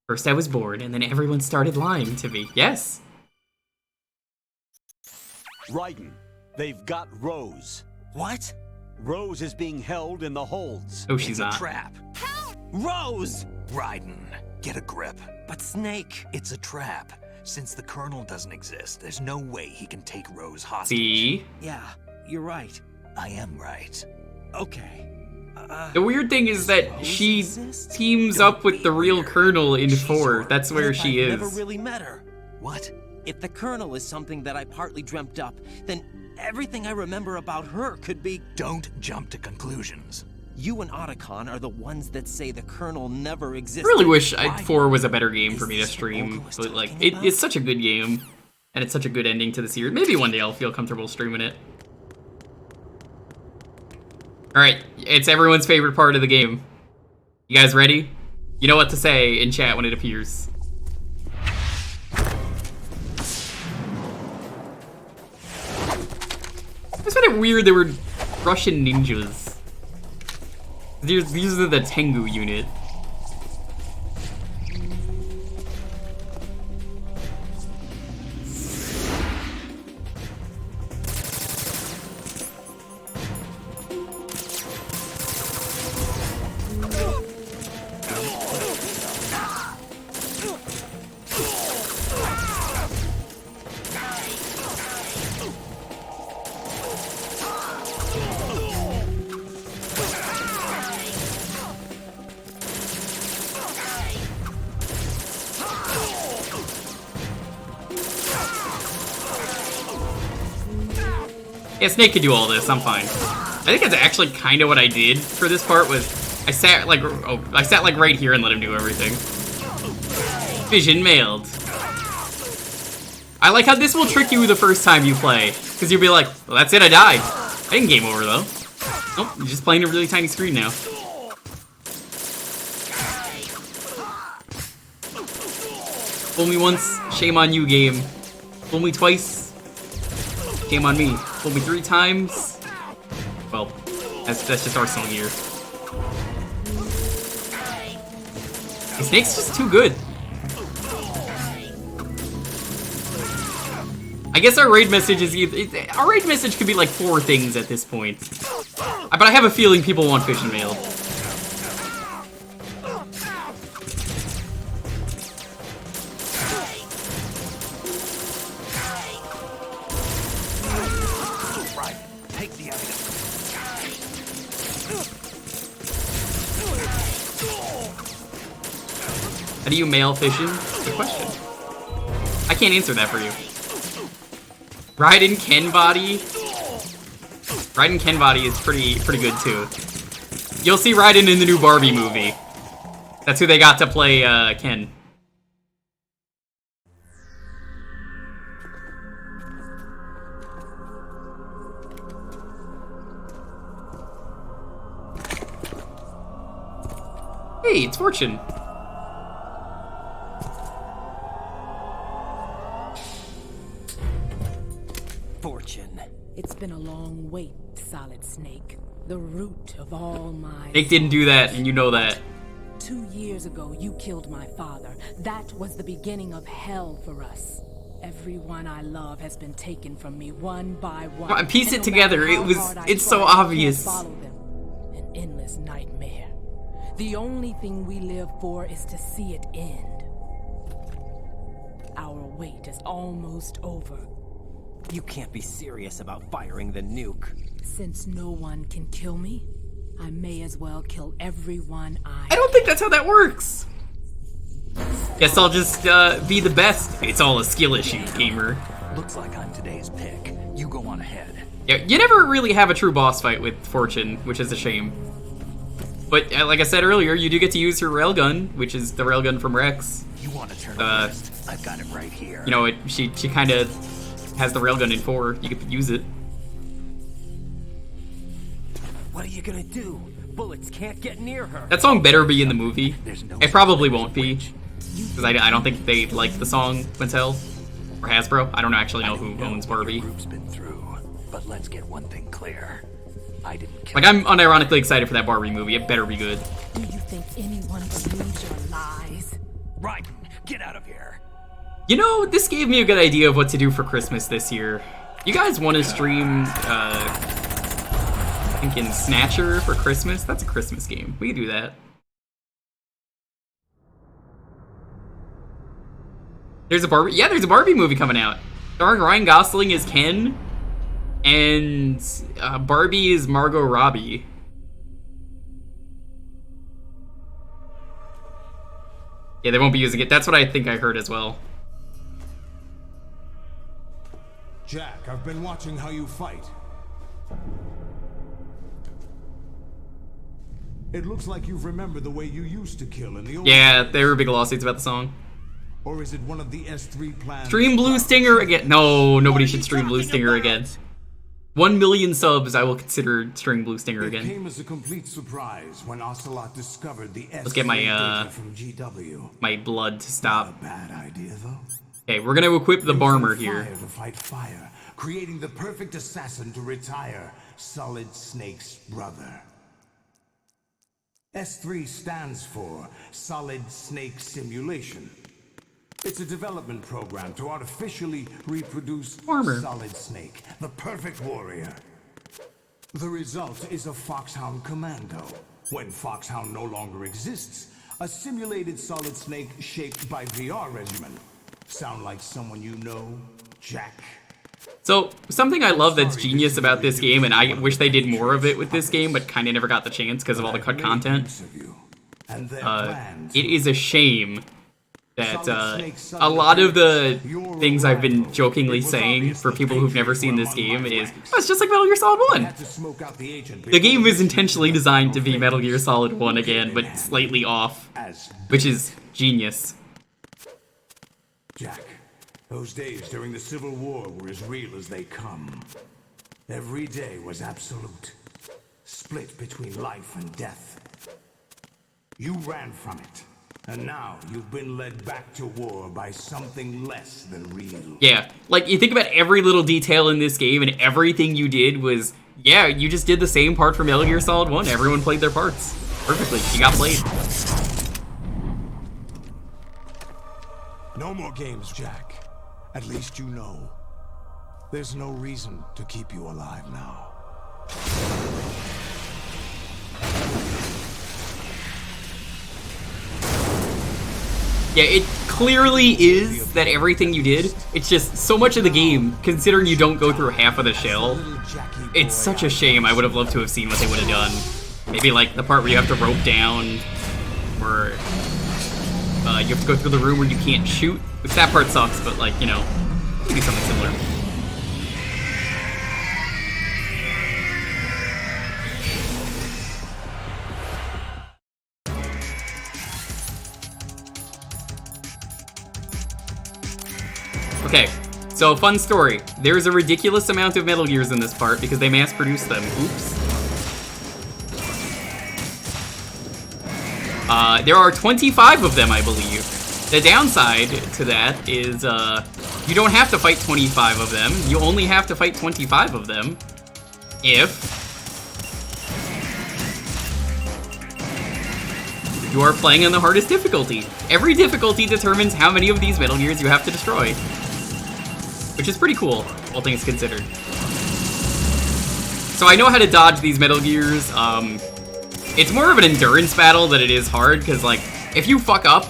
First I was bored, and then everyone started lying to me. Yes.
Raiden, they've got Rose.
What?
Rose is being held in the holds.
Oh, she's not.
It's a trap.
Help! Rose!
Raiden, get a grip.
But Snake...
It's a trap. Since the Colonel doesn't exist, there's no way he can take Rose hostage.
See?
Yeah, you're right.
I am right.
Okay.
The weird thing is that she teams up with the real Colonel in 4. That's where she is.
I've never really met her.
What?
If the Colonel is something that I partly dreamt up, then everything I remember about her could be...
Don't jump to conclusions.
You and Otacon are the ones that say the Colonel never existed.
I really wish 4 was a better game for me to stream, but like, it's such a good game, and it's such a good ending to the series. Maybe one day I'll feel comfortable streaming it. Alright, it's everyone's favorite part of the game. You guys ready? You know what to say in chat when it appears. I just find it weird there were Russian ninjas. These are the Tengu unit. Yeah, Snake could do all this, I'm fine. I think that's actually kind of what I did for this part was I sat like right here and let him do everything. Vision mailed. I like how this will trick you the first time you play, because you'll be like, well, that's it, I died. I didn't game over though. Nope, you're just playing a really tiny screen now. Fool me once, shame on you, game. Fool me twice, shame on me. Fool me 3 times, well, that's just Arsenal gear. Snake's just too good. I guess our raid message is our raid message could be like 4 things at this point. But I have a feeling people want Fish and Mail. How do you male fission? Good question. I can't answer that for you. Raiden Ken Body. Raiden Ken Body is pretty good too. You'll see Raiden in the new Barbie movie. That's who they got to play Ken. Hey, it's Fortune.
Fortune. It's been a long wait, Solid Snake. The root of all my...
Snake didn't do that, and you know that.
2 years ago, you killed my father. That was the beginning of hell for us. Everyone I love has been taken from me one by one.
Come on, piece it together. It's so obvious.
Follow them. An endless nightmare. The only thing we live for is to see it end. Our wait is almost over.
You can't be serious about firing the nuke.
Since no one can kill me, I may as well kill everyone
I don't think that's how that works. Guess I'll just be the best. It's all a skill issue, gamer.
Looks like I'm today's pick. You go on ahead.
Yeah, you never really have a true boss fight with Fortune, which is a shame. But like I said earlier, you do get to use her railgun, which is the railgun from Rex.
You want to turn first? I've got it right here.
You know, she kind of has the railgun in 4. You get to use it.
What are you gonna do? Bullets can't get near her.
That song better be in the movie. It probably won't be, because I don't think they liked the song Mattel or Hasbro. I don't actually know who owns Barbie.
Been through, but let's get one thing clear. I didn't kill
Like, I'm unironically excited for that Barbie movie. It better be good.
Do you think anyone believes your lies?
Right, get out of here.
You know, this gave me a good idea of what to do for Christmas this year. You guys want to stream, thinking Snatcher for Christmas? That's a Christmas game. We can do that. There's a Barbie. Yeah, there's a Barbie movie coming out. Starring Ryan Gosling as Ken, and Barbie is Margot Robbie. Yeah, they won't be using it. That's what I think I heard as well.
Jack, I've been watching how you fight. It looks like you've remembered the way you used to kill in the old days.
There were big lawsuits about the song.
Or is it one of the S3 plans?
Stream Blue Stinger again. No, nobody should stream Blue Stinger again. 1 million subs, I will consider streaming Blue Stinger again.
It came as a complete surprise when Ocelot discovered the
Let's get my
data from GW.
my blood to stop.
Not a bad idea, though.
Okay, we're gonna equip the Barmer here.
Fire to fight fire, creating the perfect assassin to retire Solid Snake's brother. S3 stands for Solid Snake Simulation. It's a development program to artificially reproduce Solid Snake, the perfect warrior. The result is a Foxhound Commando. When Foxhound no longer exists, a simulated Solid Snake shaped by VR regimen. Sound like someone you know, Jack?
So, something I love that's genius about this game, and I wish they did more of it with this game, but kind of never got the chance because of all the cut content. It is a shame that a lot of the things I've been jokingly saying for people who've never seen this game is, oh, it's just like Metal Gear Solid 1. The game is intentionally designed to be Metal Gear Solid 1 again, but slightly off, which is genius.
Jack, those days during the Civil War were as real as they come. Every day was absolute, split between life and death. You ran from it. And now, you've been led back to war by something less than real.
Yeah, like, you think about every little detail in this game, and everything you did was, yeah, you just did the same part for Metal Gear Solid 1. Everyone played their parts perfectly. You got played.
No more games, Jack. At least you know. There's no reason to keep you alive now.
Yeah, it clearly is that everything you did, it's just so much of the game, considering you don't go through half of the shell, it's such a shame. I would have loved to have seen what they would have done. Maybe like the part where you have to rope down, or You have to go through the room where you can't shoot, which that part sucks, but like, you know, maybe something similar. Okay, so fun story. There's a ridiculous amount of Metal Gears in this part because they mass-produced them. Oops. There are 25 of them, I believe. The downside to that is, you don't have to fight 25 of them. You only have to fight 25 of them if you are playing on the hardest difficulty. Every difficulty determines how many of these Metal Gears you have to destroy. Which is pretty cool, all things considered. So I know how to dodge these Metal Gears. It's more of an endurance battle than it is hard, because, like, if you fuck up,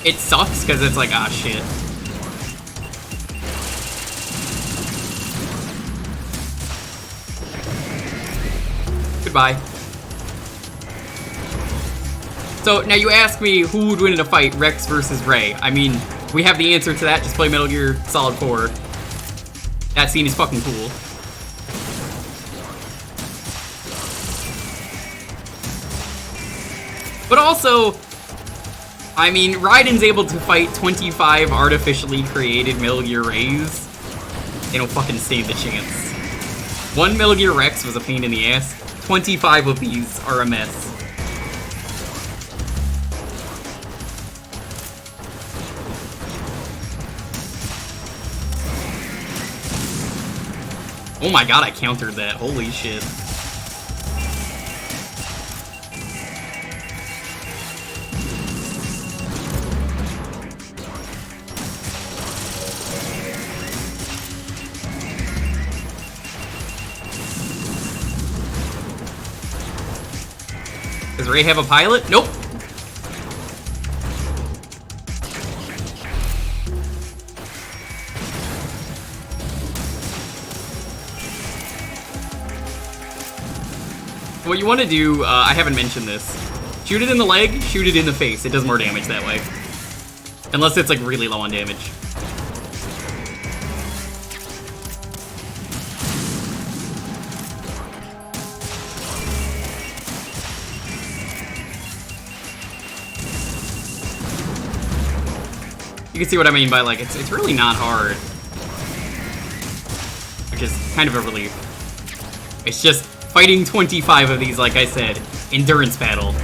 it sucks, because it's like, ah, shit. Goodbye. So, now you ask me who would win in a fight, Rex versus Ray. I mean, we have the answer to that, just play Metal Gear Solid 4. That scene is fucking cool. But also, I mean, Raiden's able to fight 25 artificially created Metal Gear Rays. They don't fucking stand a chance. One Metal Gear Rex was a pain in the ass. 25 of these are a mess. Oh my god, I countered that. Holy shit. Does Ray have a pilot? Nope. What you want to do, I haven't mentioned this. Shoot it in the leg, shoot it in the face. It does more damage that way. Unless it's like really low on damage. You can see what I mean by, like, it's really not hard. Which is kind of a relief. It's just fighting 25 of these, like I said. Endurance battle.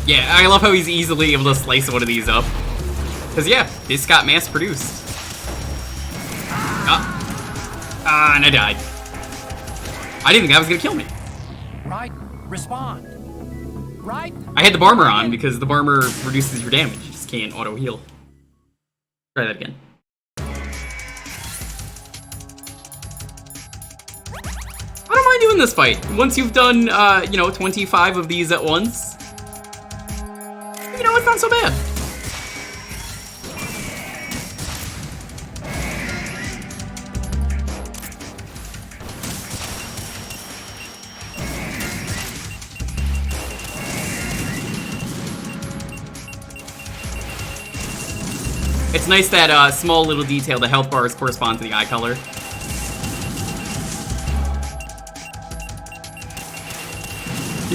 Yeah, I love how he's easily able to slice one of these up. Because, yeah, this got mass-produced. And I died. I didn't think that was going to kill me.
Right, respond. Right?
I had the Barmer on because the Barmer reduces your damage. You just can't auto-heal. Try that again. I don't mind doing this fight. Once you've done, you know, 25 of these at once, you know, it's not so bad. It's nice that small little detail, the health bars correspond to the eye color.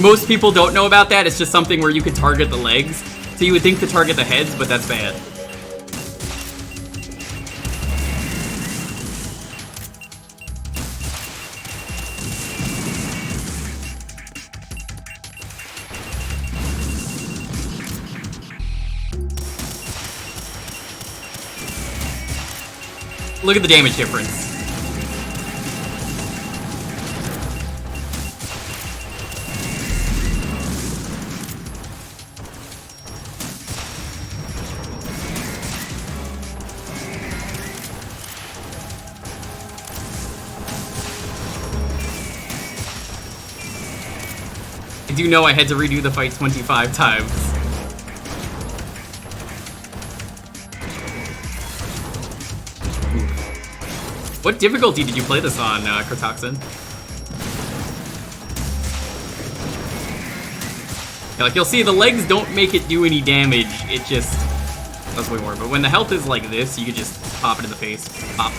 Most people don't know about that. It's just something where you could target the legs. So you would think to target the heads, but that's bad. Look at the damage difference. do know I had to redo the fight 25 times. What difficulty did you play this on, Crotoxin? Yeah, like, you'll see the legs don't make it do any damage, it just does way more. But when the health is like this, you can just pop it in the face. Pop.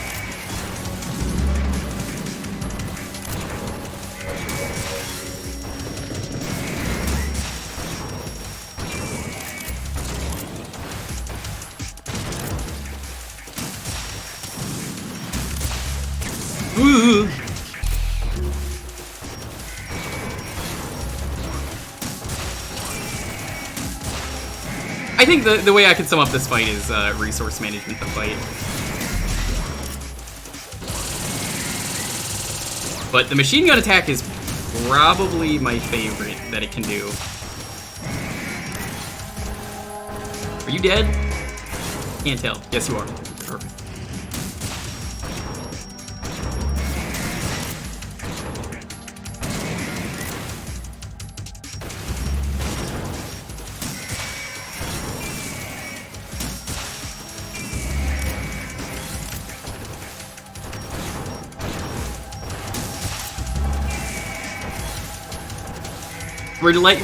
Ooh. I think the way I could sum up this fight is resource management the fight. But the machine gun attack is probably my favorite that it can do. Are you dead? Can't tell. Yes, you are. Perfect.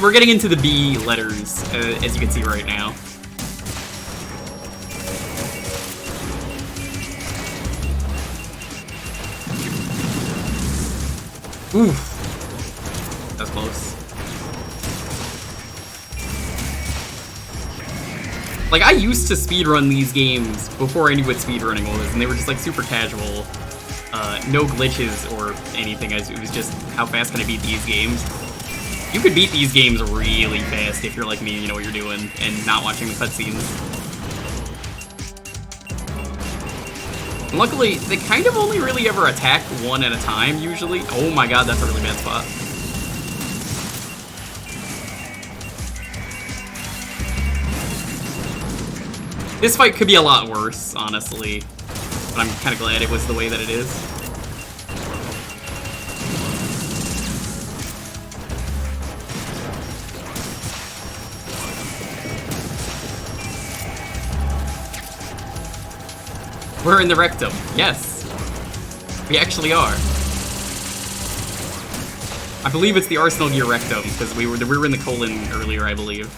We're getting into the B letters, as you can see right now. Oof. That's close. Like, I used to speedrun these games before I knew what speedrunning was, and they were just like super casual. No glitches or anything, it was just how fast can I beat these games. You could beat these games really fast if you're like me, you know what you're doing, and not watching the cutscenes. Luckily, they kind of only really ever attack one at a time, usually. Oh my god, that's a really bad spot. This fight could be a lot worse, honestly. But I'm kind of glad it was the way that it is. We're in the rectum. Yes. We actually are. I believe it's the Arsenal Gear rectum, because we were in the colon earlier, I believe.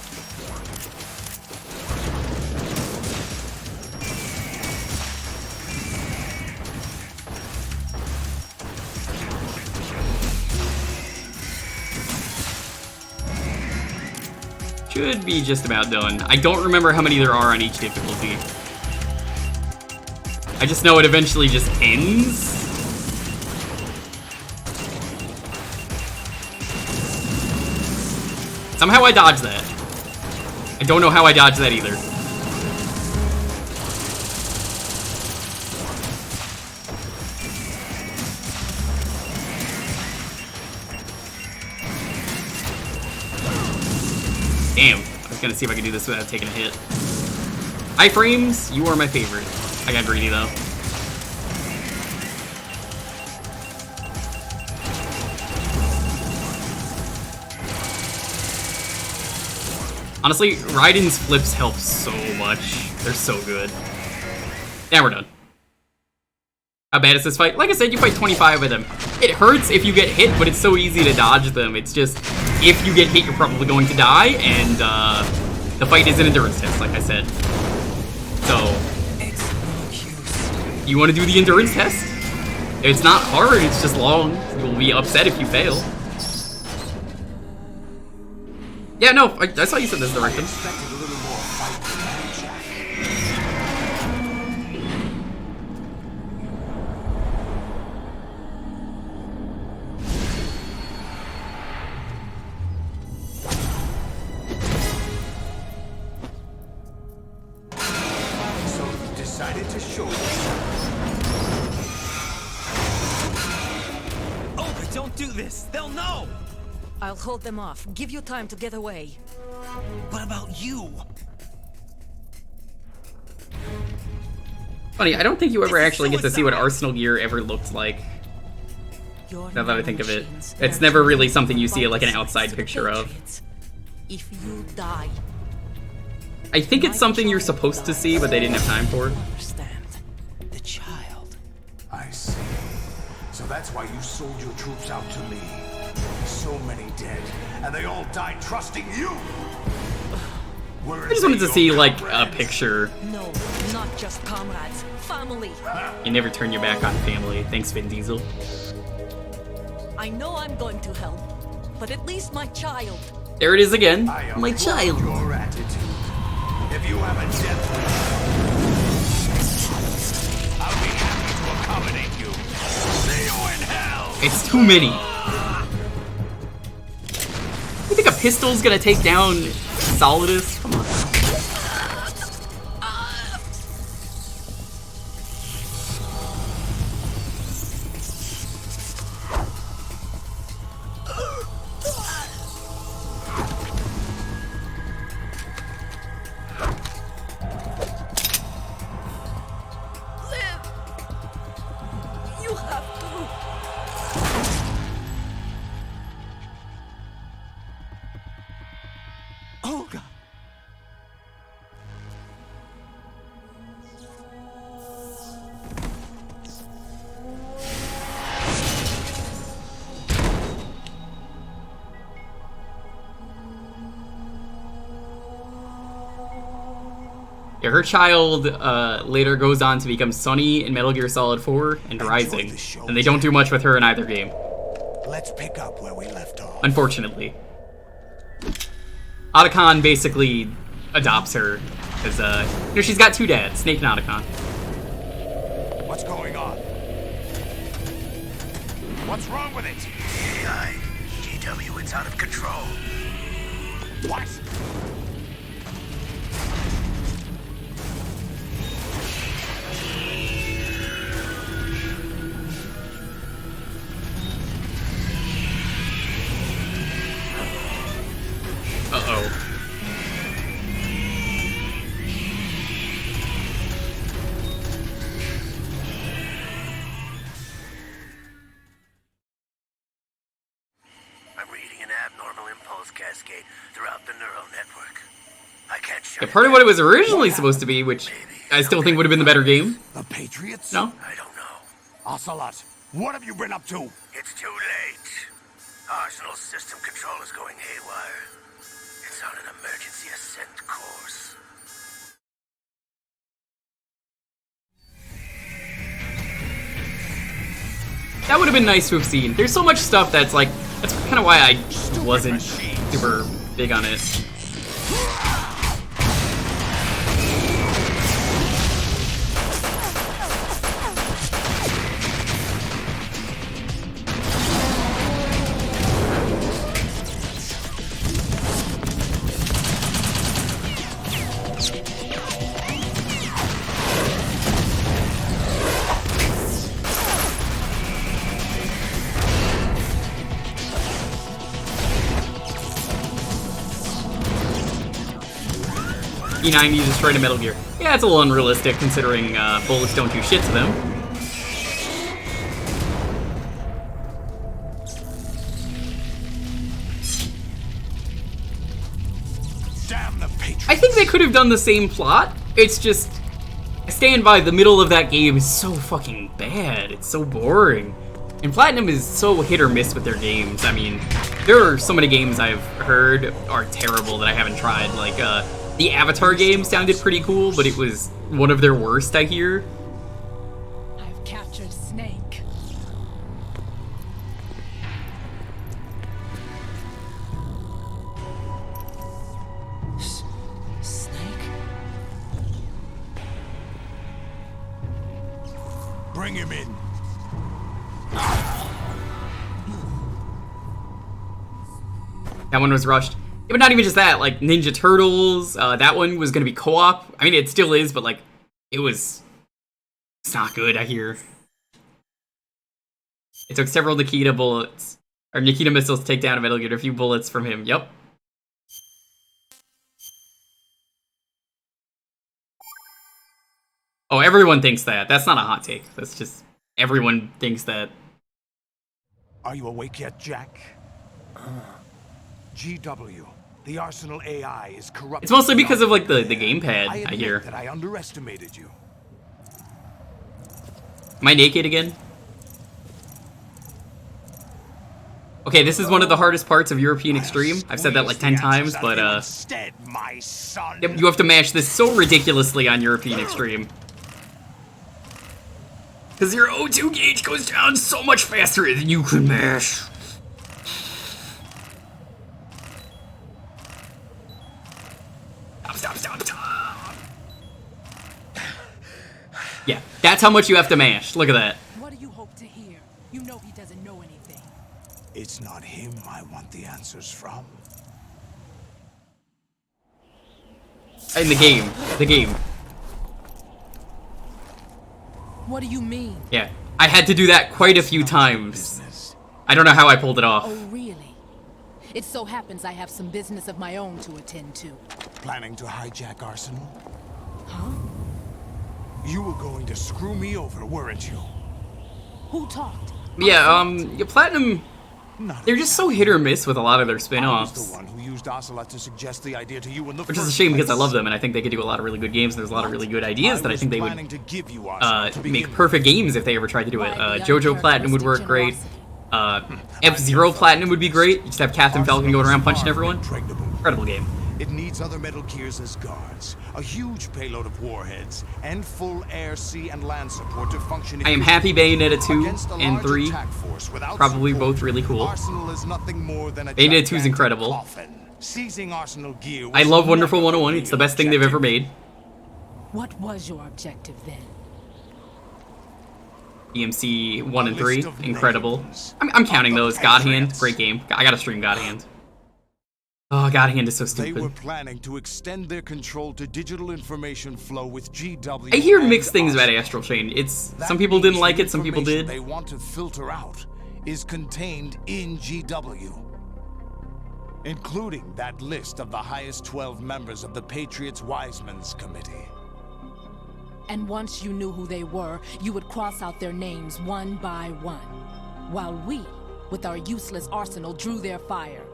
Should be just about done. I don't remember how many there are on each difficulty. I just know it eventually just ends. Somehow I dodged that. I don't know how I dodged that either. Damn. I was gonna see if I could do this without taking a hit. Iframes, you are my favorite. I got greedy though. Honestly, Raiden's flips help so much. They're so good. Now we're done. How bad is this fight? Like I said, you fight 25 of them. It hurts if you get hit, but it's so easy to dodge them. It's just, if you get hit, you're probably going to die, and the fight is an endurance test, like I said. So, you want to do the endurance test? It's not hard, it's just long. You'll be upset if you fail. Yeah, no, I saw you said this is the rectum.
So you decided to show yourself.
Oh, but don't do this! They'll know!
I'll hold them off. Give you time to get away.
What about you?
Funny, I don't think you ever actually get to see what Arsenal Gear ever looked like. Now that I think of it, it's never really something you see like an outside picture of.
If you die,
I think it's something you're supposed to see, but they didn't have time for.
understand. The child.
I see. So that's why you sold your troops out to me. So many dead, and they all died trusting you.
I just wanted to see like a picture.
No, not just comrades. Family.
You never turn your back on family. Thanks, Vin Diesel.
I know I'm going to hell, but at least my child.
There it is again. My child.
Your attitude. If you have a death wish, I'll be happy to accommodate you. See you in hell.
It's too many. You think a pistol's gonna take down Solidus? Come on.
You have to.
Olga!
Yeah, her child later goes on to become Sunny in Metal Gear Solid 4 and Rising, and they don't do much with her in either game.
Let's pick up where we left off.
Unfortunately. Otacon basically adopts her, because, you know, she's got two dads, Snake and Otacon.
What's going on? What's wrong with it?
GW, it's out of control.
What?
Uh-oh.
I'm reading an abnormal impulse cascade throughout the neural network. I can't shut
Yeah, part of what it was originally supposed to be, which I still think would have been the better game.
The Patriots?
No?
I don't know.
Ocelot, what have you been up to?
It's too late. Arsenal system control is going haywire. It's on an emergency ascent course.
That would have been nice to have seen. There's so much stuff that's like, that's kind of why I wasn't super big on it. E90 destroyed a Metal Gear. Yeah, it's a little unrealistic considering bullets don't do shit to them.
Damn the Patriots.
I think they could have done the same plot. It's just, I stand by, the middle of that game is so fucking bad. It's so boring. And Platinum is so hit or miss with their games. I mean, there are so many games I've heard are terrible that I haven't tried. Like, the Avatar game sounded pretty cool, but it was one of their worst, I hear.
I've captured Snake.
Snake?
Bring him in.
That one was rushed. Yeah, but not even just that, like Ninja Turtles, that one was gonna be co-op. I mean, it still is, but like, it's not good, I hear. It took several Nikita bullets, or Nikita missiles to take down a Metal Gear, a few bullets from him, yep. Oh, everyone thinks that. That's not a hot take. That's just, everyone thinks that.
Are you awake yet, Jack? GW, the Arsenal AI is corrupt.
It's mostly because of like the gamepad, I hear.
That I underestimated you.
Am I naked again? Okay, this is one of the hardest parts of European Extreme. I've said that like 10 times, but
Instead, my son.
you have to mash this so ridiculously on European Extreme. Because your O2 gauge goes down so much faster than you can mash. Stop. Yeah, that's how much you have to mash. Look at that.
What do you hope to hear? You know he doesn't know anything.
It's not him I want the answers from.
In the game.
What do you mean?
Yeah, I had to do that quite a few times. I don't know how I pulled it off.
Oh, really? It so happens I have some business of my own to attend to.
Planning to hijack Arsenal?
Huh?
You were going to screw me over, weren't you?
Who talked?
Yeah, Platinum, they're just so hit or miss with a lot of their spin-offs.
I was the one who used Ocelot to suggest the idea to you in the
Which is a
first
shame because I
place.
love them and I think they could do a lot of really good games. There's a lot of really good ideas that I think they would
planning to give you Ocelot to begin
make
with.
perfect games if they ever tried to do it. JoJo Platinum would work great. F-Zero Platinum would be great. You just have Captain Falcon going around punching everyone. Incredible game.
It needs other Metal Gears as guards, a huge payload of warheads, and full air, sea, and land support to function.
I am happy Bayonetta 2
Against a
and
large
3.
attack force without
Probably
support,
both really cool.
Arsenal is nothing more than a
Bayonetta 2 is
gigantic
incredible.
coffin. Seizing Arsenal gear was
I love
never
Wonderful
the
101. It's the best thing they've ever made.
What was your objective then?
EMC 1 and 3, incredible. I'm counting those. God Hand, great game. I gotta stream God Hand. Oh, God Hand is so
They were
stupid.
planning to extend their control to digital information flow with GW.
I hear
and
mixed things about
Arsenal.
Astral Chain. It's
That
some people didn't
means
like
the
it, some people
information
did.
They want to filter out is contained in GW, including that list of the highest 12 members of the Patriots Wiseman's Committee.
And once you knew who they were, you would cross out their names one by one, while we, with our useless arsenal, drew their fire.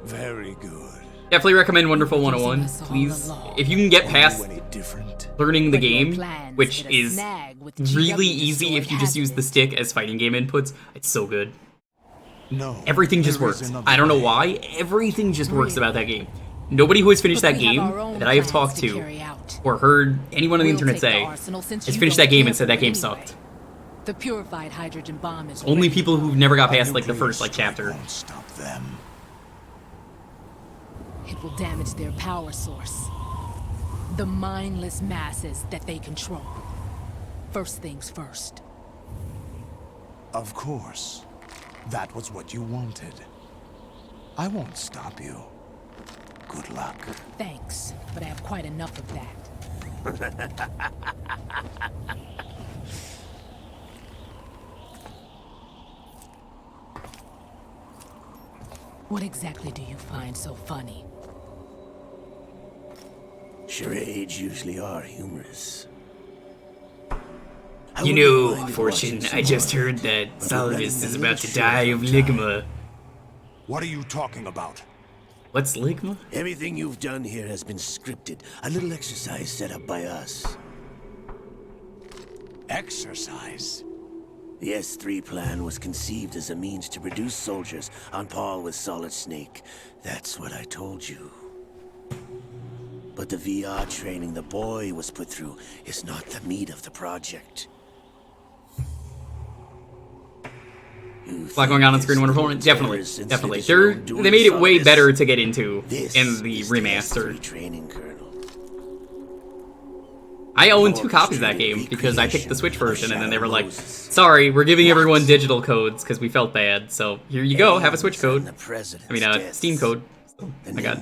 Very good.
Definitely recommend Wonderful 101, please. If you can get past learning the game, which is really easy if you just use the stick as fighting game inputs, it's so good.
No.
Everything just
there is
works.
another
I don't know
way.
why. Everything just works about that game. Nobody who has finished that game that I have talked to or heard anyone on the internet say has finished that game and said that game sucked.
The purified hydrogen bomb is
Only
ready.
people who've never got past like the first like chapter.
Stop them.
It will damage their power source. The mindless masses that they control. First things first.
Of course. That was what you wanted. I won't stop you. Good luck.
Thanks, but I have quite enough of that. What exactly do you find so funny?
Charades usually are humorous.
You know, Fortune, I just heard that Salvis is about to die of ligma.
What are you talking about?
What's ligma?
Everything you've done here has been scripted. A little exercise set up by us.
Exercise?
The S3 plan was conceived as a means to produce soldiers on par with Solid Snake. That's what I told you. But the VR training the boy was put through is not the meat of the project.
A lot going on screen, wonderful. Definitely. They made it way better to get into in the remaster. I own 2 copies of that game because I picked the Switch version and then they were like, sorry, we're giving everyone digital codes because we felt bad. So here you go, have a Switch code. I mean, Steam code. So I got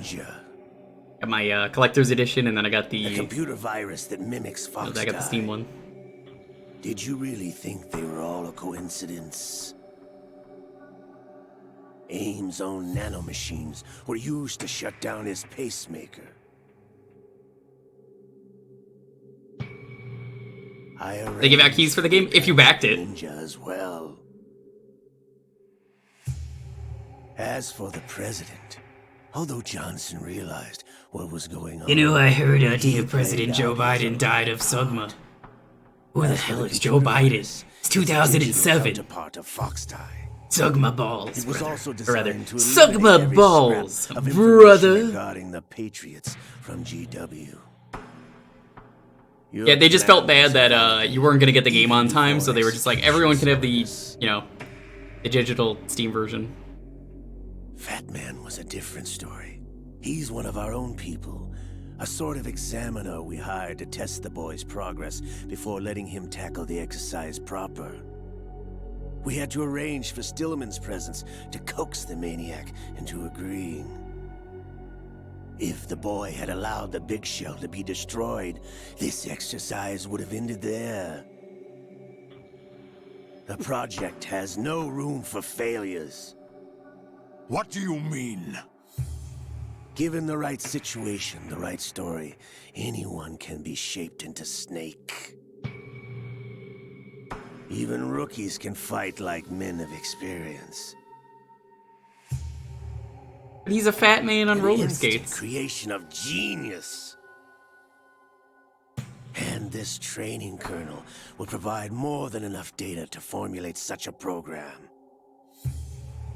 my collector's edition and then I got the
computer virus that mimics Fox.
I got the Steam one.
Did you really think they were all a coincidence? AIM's own nanomachines were used to shut down his pacemaker.
They give out keys for the game if you backed it.
Ninja as well. As for the president, although Johnson realized what was going on...
You know, I heard dear President Joe Biden died of Sugma. Who the hell is Joe Biden? It's 2007. Sugma balls,
It was
brother.
also
Or rather,
designed to
Sugma
eliminate
balls,
every scrap of information
brother.
regarding the Patriots from GW.
Yeah, they just felt bad that you weren't gonna get the game on time, so they were just like, everyone can have the, you know, the digital Steam version.
Fat Man was a different story. He's one of our own people. A sort of examiner we hired to test the boy's progress before letting him tackle the exercise proper. We had to arrange for Stillman's presence to coax the maniac into agreeing. If the boy had allowed the big shell to be destroyed, this exercise would have ended there. The project has no room for failures.
What do you mean?
Given the right situation, the right story, anyone can be shaped into Snake. Even rookies can fight like men of experience.
But he's a fat man on roller
Instant
skates.
Creation of genius. And this training kernel will provide more than enough data to formulate such a program.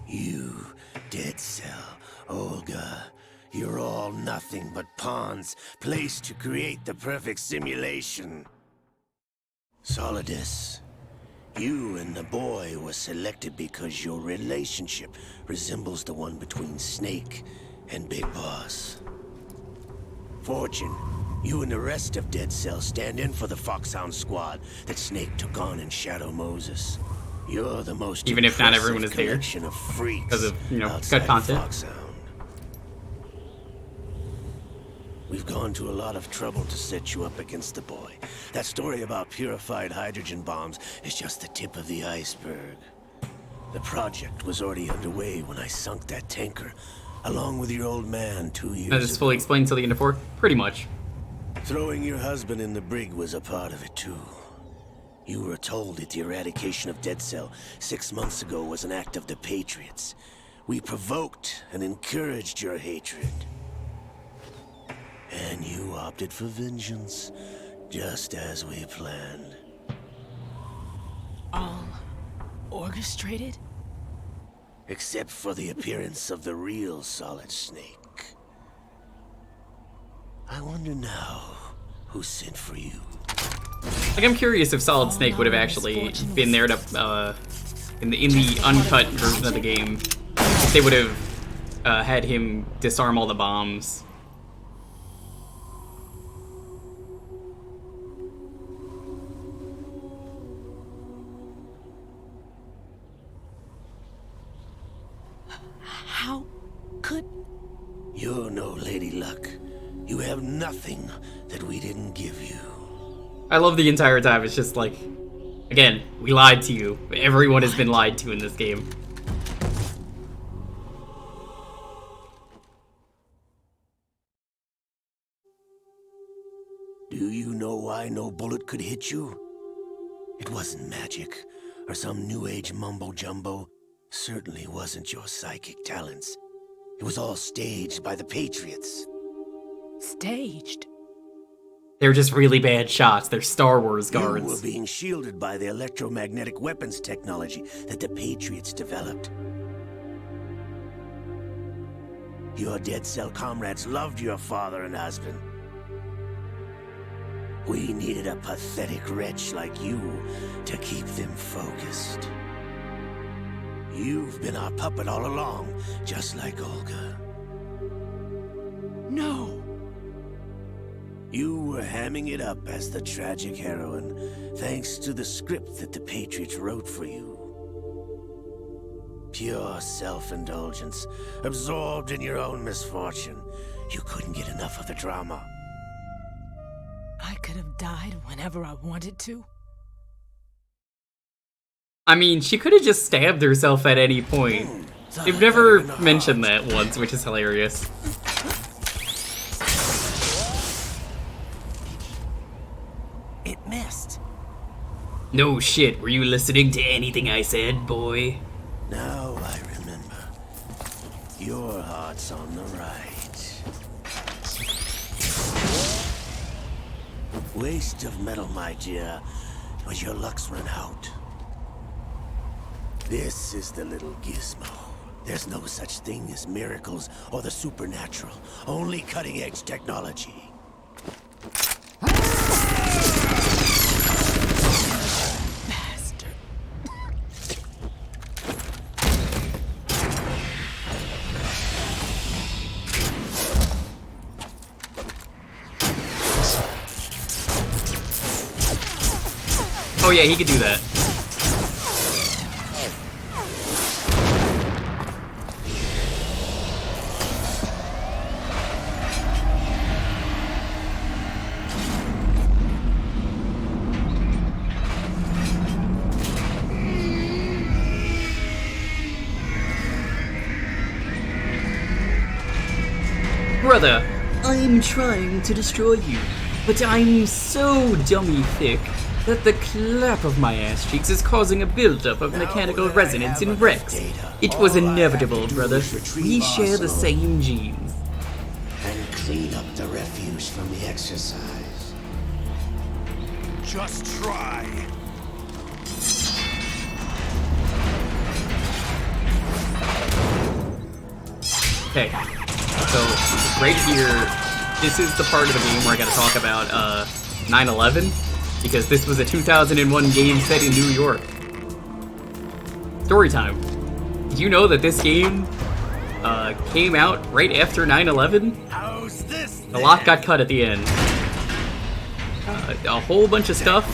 You, Dead Cell, Olga, you're all nothing but pawns placed to create the perfect simulation. Solidus, you and the boy were selected because your relationship resembles the one between Snake and Big Boss. Fortune, you and the rest of Dead Cell stand in for the Foxhound squad that Snake took on in Shadow Moses. You're the most
Even if not everyone is there.
collection of freaks
Because of, you know,
outside
cut content.
Foxhound. We've gone to a lot of trouble to set you up against the boy. That story about purified hydrogen bombs is just the tip of the iceberg. The project was already underway when I sunk that tanker, along with your old man 2 years
That is fully explained till the end of 4? Pretty much.
Throwing your husband in the brig was a part of it too. You were told that the eradication of Dead Cell 6 months ago was an act of the Patriots. We provoked and encouraged your hatred. And you opted for vengeance, just as we planned.
All orchestrated?
Except for the appearance of the real Solid Snake. I wonder now who sent for you.
Like, I'm curious if Solid Snake would have actually been there to, in the uncut version of the game, if they would have had him disarm all the bombs.
How could...
You're no Lady Luck. You have nothing that we didn't give you.
I love the entire time. It's just like, again, we lied to you. Everyone has been lied to in this game.
Do you know why no bullet could hit you? It wasn't magic, or some new age mumbo-jumbo. Certainly wasn't your psychic talents. It was all staged by the Patriots.
Staged?
They're just really bad shots. They're Star Wars guards.
You were being shielded by the electromagnetic weapons technology that the Patriots developed. Your Dead Cell comrades loved your father and husband. We needed a pathetic wretch like you to keep them focused. You've been our puppet all along, just like Olga.
No.
You were hamming it up as the tragic heroine, thanks to the script that the Patriots wrote for you. Pure self-indulgence, absorbed in your own misfortune. You couldn't get enough of the drama.
I could have died whenever I wanted to.
I mean, she could have just stabbed herself at any point. They've never mentioned that once, which is hilarious.
It missed.
No shit, were you listening to anything I said, boy?
Now I remember. Your heart's on the right. Waste of metal, my dear, but your luck's run out. This is the little gizmo. There's no such thing as miracles or the supernatural. Only cutting-edge technology.
Oh yeah, he could do that. Brother, I'm trying to destroy you, but I'm so dummy thick that the clap of my ass cheeks is causing a buildup of mechanical resonance in Rex. It was inevitable, brother. We share the same genes.
And clean up the refuse from the exercise.
Just try.
Okay, so right here, this is the part of the game where I gotta talk about 9/11, because this was a 2001 game set in New York. Story time. Did you know that this game came out right after 9/11?
How's this?
A lot got cut at the end. A whole bunch of stuff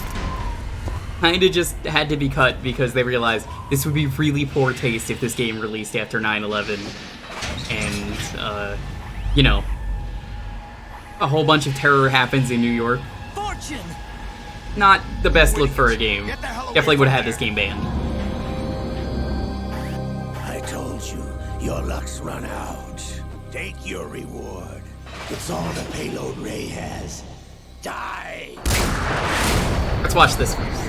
kinda just had to be cut because they realized this would be really poor taste if this game released after 9/11. And, you know, a whole bunch of terror happens in New York.
Fortune!
Not the best look for a game. Definitely would have had this game banned.
I told you, your luck's run out. Take your reward. It's all the payload Ray has. Die!
Let's watch this first.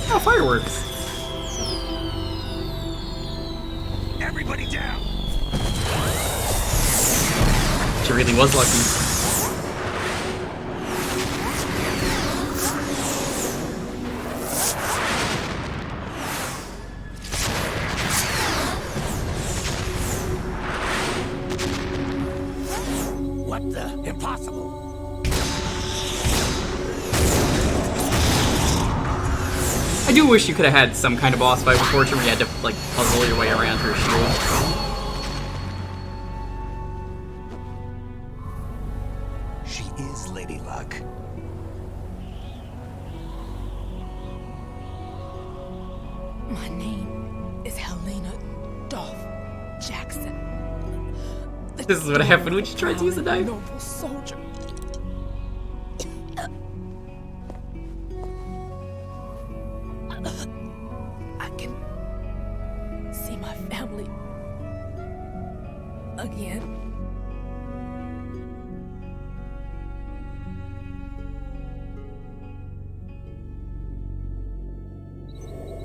Oh, fireworks.
Everybody down!
She really was lucky.
What the? Impossible!
I do wish you could have had some kind of boss fight with Fortune where you had to, like, puzzle your way around her shield.
She is Lady Luck.
My name is Helena Dolph Jackson.
This is what happened when she tried to use a knife.
Noble soldier. I can see my family again.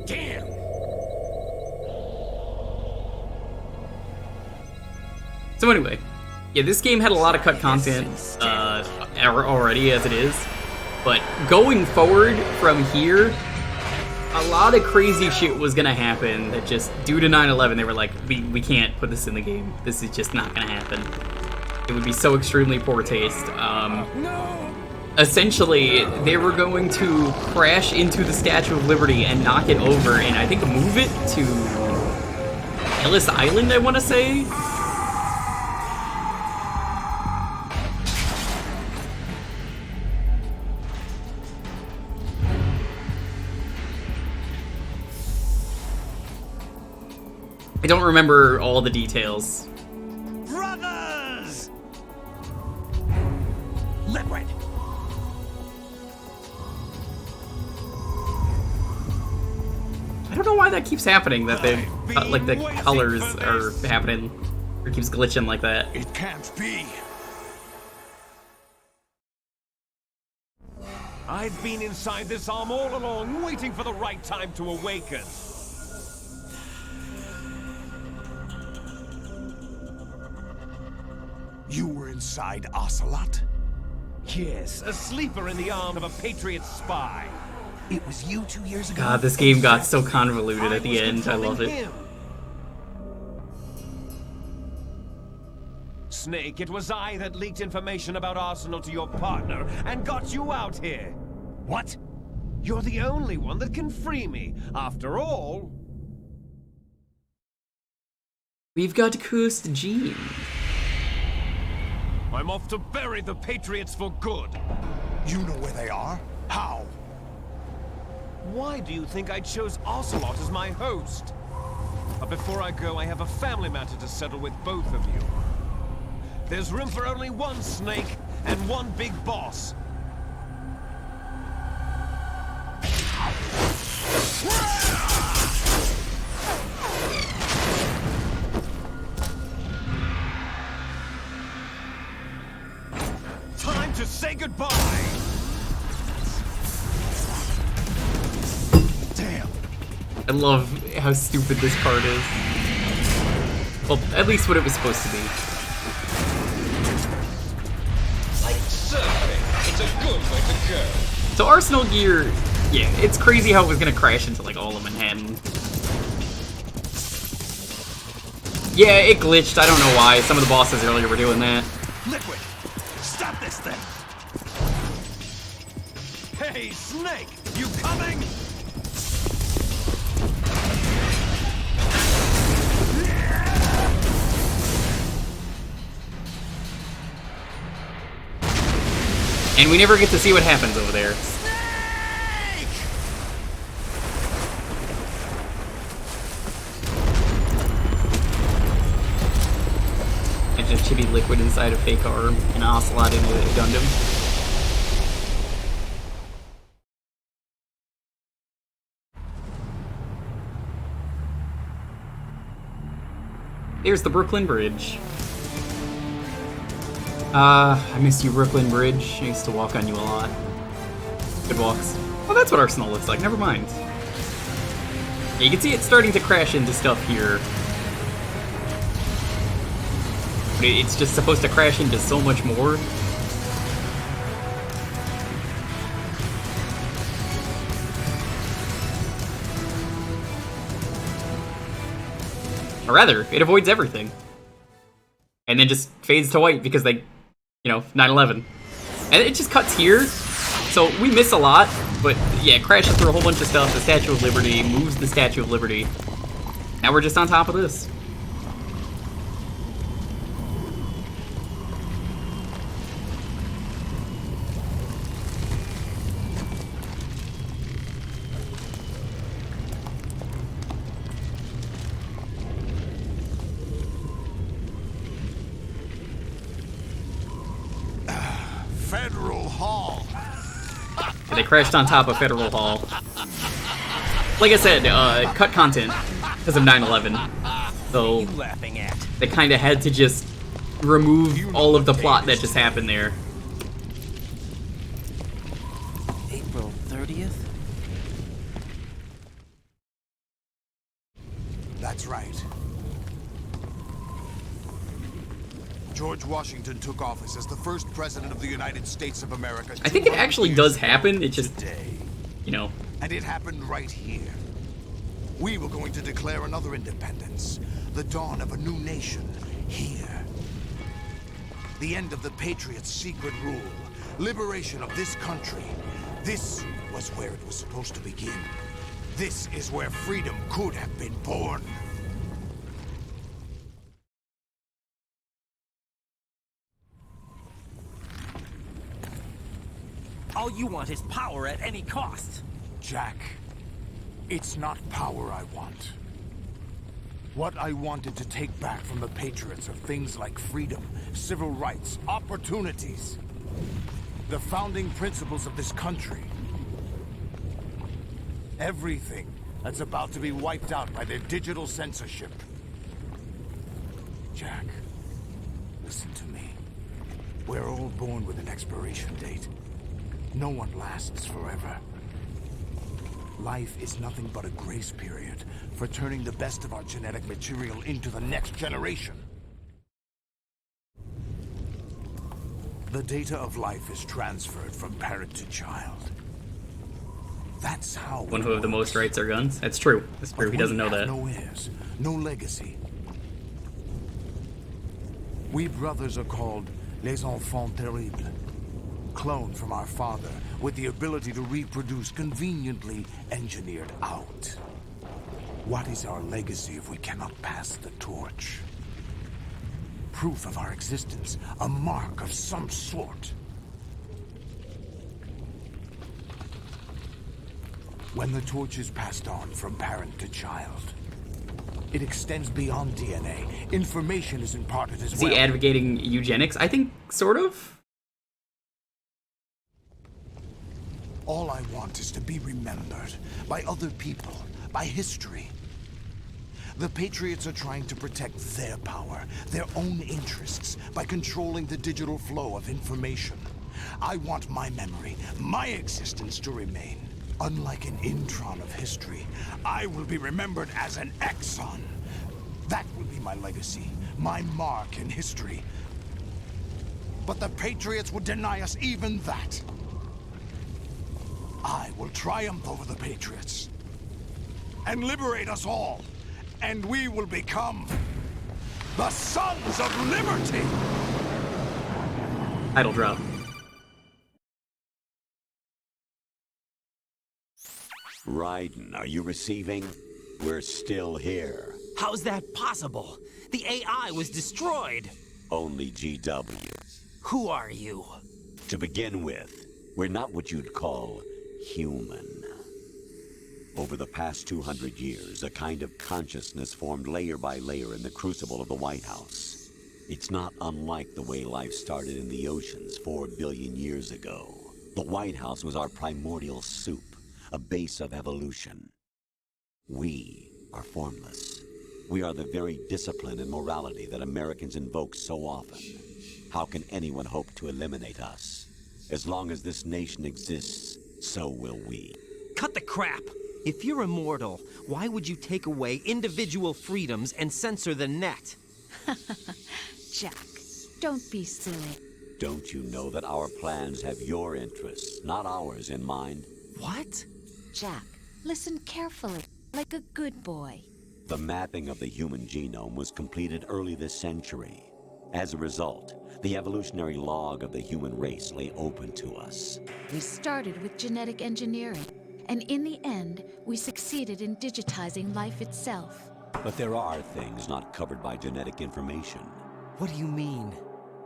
Damn!
So anyway, yeah, this game had a lot of cut content already as it is, but going forward from here, a lot of crazy shit was gonna happen that just, due to 9/11, they were like, we can't put this in the game. This is just not gonna happen. It would be so extremely poor taste. Essentially, they were going to crash into the Statue of Liberty and knock it over and I think move it to Ellis Island, I want to say? I don't remember all the details.
Brothers! Liquid!
I don't know why that keeps happening, that they, like, the colors are happening, or keeps glitching like that.
It can't be.
I've been inside this arm all along, waiting for the right time to awaken.
You were inside Ocelot?
Yes, a sleeper in the arm of a Patriot spy.
It was you 2 years ago?
God, this game got so convoluted at the end. I love it.
Snake, it was I that leaked information about Arsenal to your partner and got you out here.
What?
You're the only one that can free me. After all...
We've got cursed Gene.
I'm off to bury the Patriots for good.
You know where they are? How?
Why do you think I chose Ocelot as my host? But before I go, I have a family matter to settle with both of you. There's room for only one Snake and one big boss. Time to say goodbye!
Damn.
I love how stupid this part is. Well, at least what it was supposed to be.
Like surfing, it's a good way to go.
So Arsenal Gear, yeah, it's crazy how it was gonna crash into like all of Manhattan. Yeah, it glitched. I don't know why. Some of the bosses earlier were doing that.
Liquid! Stop this thing!
Hey, Snake, you coming?
And we never get to see what happens over there. And just chibi liquid inside a fake arm and Ocelot into a Gundam. There's the Brooklyn Bridge. I miss you, Brooklyn Bridge. I used to walk on you a lot. Good walks. Oh, that's what Arsenal looks like. Never mind. Yeah, you can see it starting to crash into stuff here. But it's just supposed to crash into so much more. Or rather, it avoids everything. And then just fades to white because they, you know, 9/11. And it just cuts here. So we miss a lot, but yeah, it crashes through a whole bunch of stuff. The Statue of Liberty moves the Statue of Liberty. Now we're just on top of this.
Federal Hall.
And they crashed on top of Federal Hall. Like I said, cut content because of 9/11. So they kind of had to just remove all of the plot that just happened there.
April 30th?
That's right. George Washington took office as the first president of the United States of America.
I think it actually does happen. It just, you know.
And it happened right here. We were going to declare another independence. The dawn of a new nation. Here. The end of the Patriots' secret rule. Liberation of this country. This was where it was supposed to begin. This is where freedom could have been born.
All you want is power at any cost.
Jack, it's not power I want. What I wanted to take back from the Patriots are things like freedom, civil rights, opportunities. The founding principles of this country. Everything that's about to be wiped out by their digital censorship. Jack, listen to me. We're all born with an expiration date.
No one lasts forever. Life is nothing but a grace period for turning the best of our genetic material into the next generation. The data of life is transferred from parent to child. That's how
One who have the most rights are guns. That's true. That's true. He doesn't know that.
No heirs, no legacy. We brothers are called les enfants terribles. Cloned from our father with the ability to reproduce conveniently engineered out. What is our legacy if we cannot pass the torch? Proof of our existence, a mark of some sort. When the torch is passed on from parent to child, it extends beyond DNA. Information is imparted as well.
Is he advocating eugenics? I think sort of.
All I want is to be remembered by other people, by history. The Patriots are trying to protect their power, their own interests, by controlling the digital flow of information. I want my memory, my existence to remain. Unlike an intron of history, I will be remembered as an exon. That will be my legacy, my mark in history. But the Patriots would deny us even that. I will triumph over the Patriots and liberate us all, and we will become the Sons of Liberty!
Title drop.
Raiden, are you receiving? We're still here.
How's that possible? The AI was destroyed.
Only GW.
Who are you?
To begin with, we're not what you'd call human. Over the past 200 years, a kind of consciousness formed layer by layer in the crucible of the White House. It's not unlike the way life started in the oceans 4 billion years ago. The White House was our primordial soup, a base of evolution. We are formless. We are the very discipline and morality that Americans invoke so often. How can anyone hope to eliminate us? As long as this nation exists, so will we.
Cut the crap! If you're immortal, why would you take away individual freedoms and censor the net?
Jack, don't be silly.
Don't you know that our plans have your interests, not ours, in mind?
What?
Jack, listen carefully, like a good boy.
The mapping of the human genome was completed early this century. As a result, the evolutionary log of the human race lay open to us.
We started with genetic engineering, and in the end, we succeeded in digitizing life itself.
But there are things not covered by genetic information.
What do you mean?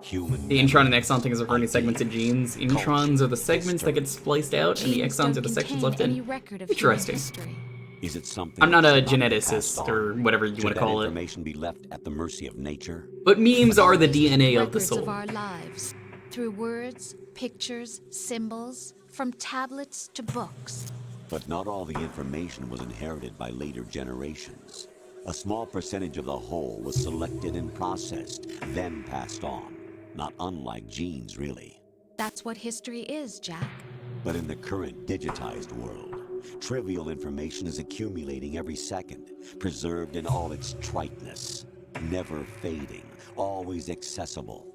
Human.
The intron and exon thing is referring to segments of genes. Introns are the segments that get spliced out, and the exons are the sections left in. Interesting.
Is it something?
I'm not a geneticist or whatever you want to call it.
Information be left at the mercy of nature?
But memes are the DNA of the soul.
Records of our lives, through words, pictures, symbols, from tablets to books.
But not all the information was inherited by later generations. A small percentage of the whole was selected and processed, then passed on. Not unlike genes, really.
That's what history is, Jack.
But in the current digitized world, trivial information is accumulating every second, preserved in all its triteness, never fading, always accessible.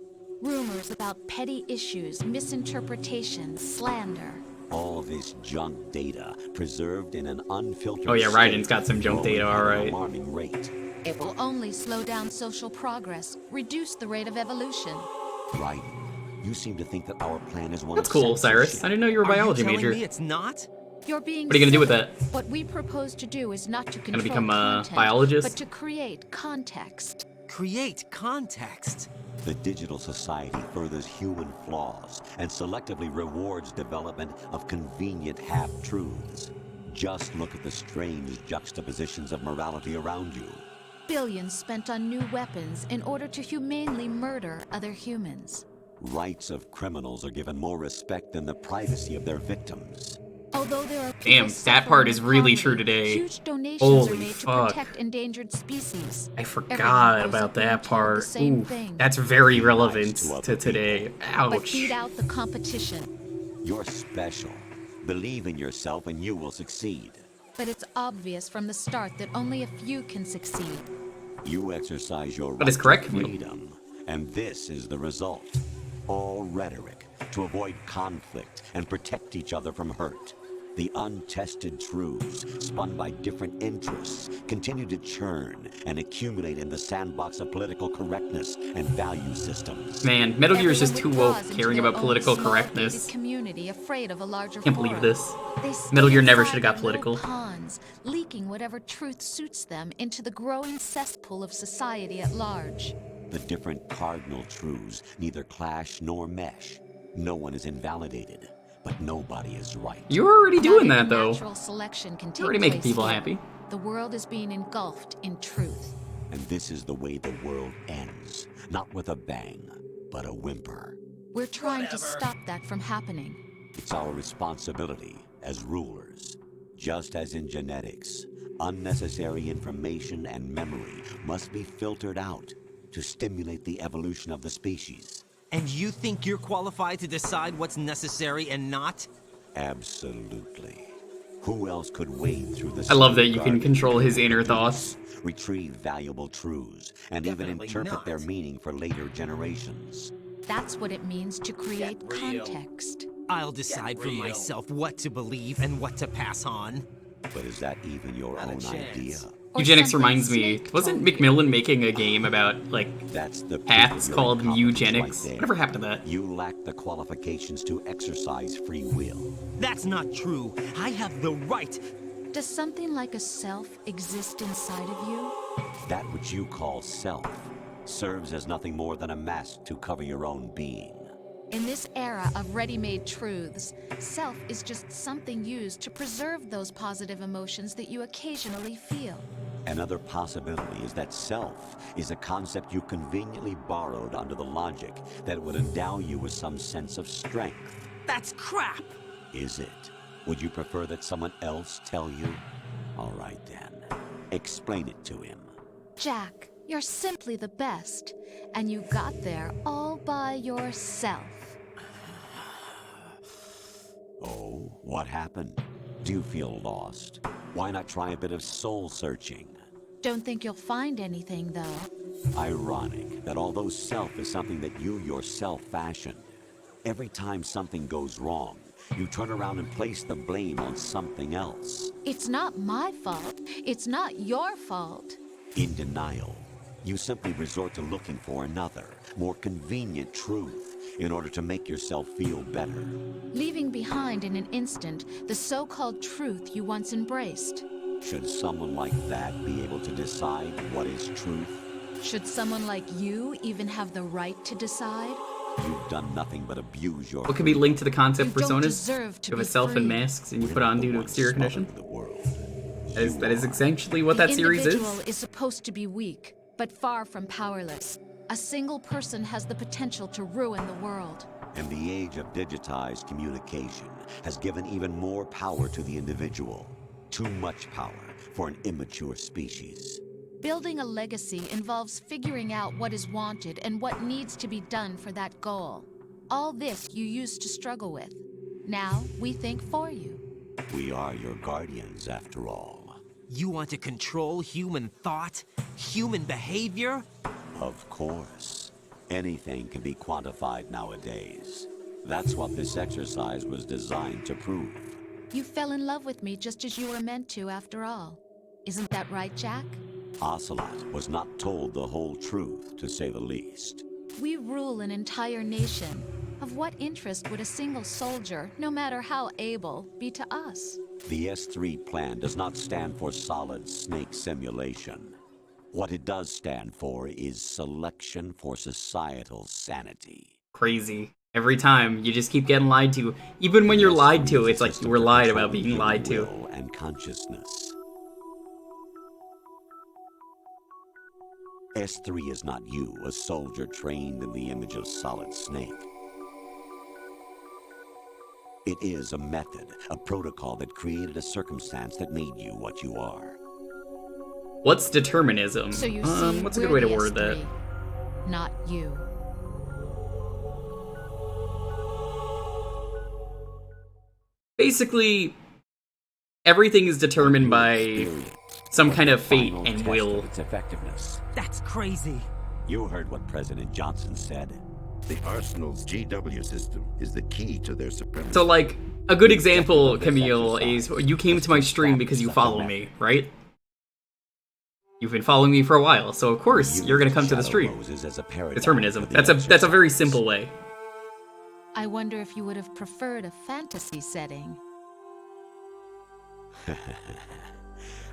Rumors about petty issues, misinterpretations, slander.
All this junk data preserved in an unfiltered
Oh yeah, Raiden's got some junk data, alright.
Alarming rate.
It will only slow down social progress, reduce the rate of evolution.
Raiden, you seem to think that our plan is one
That's
of
cool, Cyrus.
censorship.
I didn't know you were a biology major.
Me it's not?
You're being
What are you gonna do with
silly.
that?
What we propose to do is not to control
Gonna become a
content,
biologist?
but to create context.
Create context?
The digital society furthers human flaws and selectively rewards development of convenient half-truths. Just look at the strange juxtapositions of morality around you.
Billions spent on new weapons in order to humanely murder other humans.
Rights of criminals are given more respect than the privacy of their victims.
Although there are
Damn, that part is really true today.
huge donations
Holy
are made
fuck.
to protect endangered species.
I forgot
Everyone
about
owes
that
the
part.
same
Ooh,
thing.
that's very relevant to today.
But
Ouch.
beat out the competition.
You're special. Believe in yourself and you will succeed.
But it's obvious from the start that only a few can succeed.
You exercise your
But it's
right
correct
to freedom, and this is the result. All rhetoric to avoid conflict and protect each other from hurt. The untested truths, spun by different interests, continue to churn and accumulate in the sandbox of political correctness and value systems.
Man, Metal Gear is just too woke,
Withdraws into
caring
their
about
own
political
small,
correctness.
gated community afraid of a larger
Can't believe
forum.
this.
They stay
Metal Gear never
inside
should have got
their little
political.
ponds, leaking whatever truth suits them into the growing cesspool of society at large.
The different cardinal truths neither clash nor mesh. No one is invalidated, but nobody is right.
You're already doing
Not
that,
even
though.
natural selection can
You're
take
already making
place
people
here.
happy.
The world is being engulfed in truth.
And this is the way the world ends. Not with a bang, but a whimper.
We're trying to stop that from happening.
It's our responsibility as rulers. Just as in genetics, unnecessary information and memory must be filtered out to stimulate the evolution of the species.
And you think you're qualified to decide what's necessary and not?
Absolutely. Who else could wade through the
I love that
slow
you can
garden
control his
of
inner
abuse,
thoughts.
retrieve valuable truths, and even
Definitely
interpret
not.
their meaning for later generations.
That's what it means to create context.
I'll decide for myself what to believe and what to pass on.
But is that even your own idea?
Eugenics reminds me, wasn't McMillan making a game about, like,
That's the
paths called eugenics?
Right there.
Whatever happened to that?
You lack the qualifications to exercise free will.
That's not true. I have the right.
Does something like a self exist inside of you?
That which you call self serves as nothing more than a mask to cover your own being.
In this era of ready-made truths, self is just something used to preserve those positive emotions that you occasionally feel.
Another possibility is that self is a concept you conveniently borrowed under the logic that would endow you with some sense of strength.
That's crap!
Is it? Would you prefer that someone else tell you? All right then. Explain it to him.
Jack, you're simply the best, and you got there all by yourself.
Oh, what happened? Do you feel lost? Why not try a bit of soul searching?
Don't think you'll find anything, though.
Ironic that although self is something that you yourself fashioned, every time something goes wrong, you turn around and place the blame on something else.
It's not my fault. It's not your fault.
In denial, you simply resort to looking for another, more convenient truth in order to make yourself feel better.
Leaving behind in an instant the so-called truth you once embraced.
Should someone like that be able to decide what is truth?
Should someone like you even have the right to decide?
You've done nothing but abuse your...
What could be linked to the concept
You don't
personas?
deserve to
You have a
be
self
free.
and masks, and you put on due to exterior condition.
The world.
That is essentially what that series
The individual
is.
is supposed to be weak, but far from powerless. A single person has the potential to ruin the world.
And the age of digitized communication has given even more power to the individual. Too much power for an immature species.
Building a legacy involves figuring out what is wanted and what needs to be done for that goal. All this you used to struggle with. Now we think for you.
We are your guardians, after all.
You want to control human thought? Human behavior?
Of course. Anything can be quantified nowadays. That's what this exercise was designed to prove.
You fell in love with me just as you were meant to, after all. Isn't that right, Jack?
Ocelot was not told the whole truth, to say the least.
We rule an entire nation. Of what interest would a single soldier, no matter how able, be to us?
The S3 plan does not stand for solid snake simulation. What it does stand for is selection for societal sanity.
Crazy. Every time, you just keep getting lied to. Even when you're lied to, it's like you were lied about being lied to.
Will and consciousness. S3 is not you, a soldier trained in the image of Solid Snake. It is a method, a protocol that created a circumstance that made you what you are.
What's determinism?
So you see,
what's a good way to
we're the
word that?
S3, not you.
basically everything is determined by some kind of fate and will.
Its effectiveness.
That's crazy.
You heard what President Johnson said.
The Arsenal's GW system is the key to their supremacy.
So, like, a good example, Camille, is you came to my stream because you follow me, right? You've been following me for a while, so of course you're gonna come to the stream. Determinism. That's a very simple way.
I wonder if you would have preferred a fantasy setting.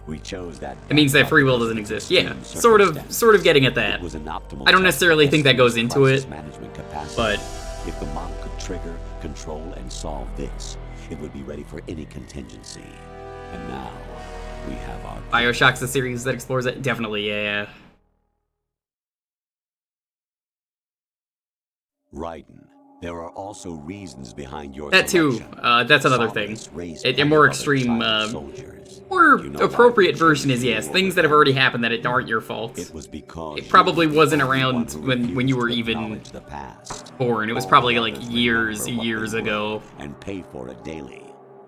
We chose that.
It means that free will doesn't exist. Yeah, sort of getting at that. I don't necessarily think that goes into it, but
if the model could trigger, control, and solve this, it would be ready for any contingency. And now we have our
BioShock's the series that explores it. Definitely, yeah.
Raiden, there are also reasons behind your
that too. That's another thing. A more extreme, more appropriate version is yes, things that have already happened that aren't your fault. It probably wasn't around when you were even born. It was probably like years ago.
And pay for it daily.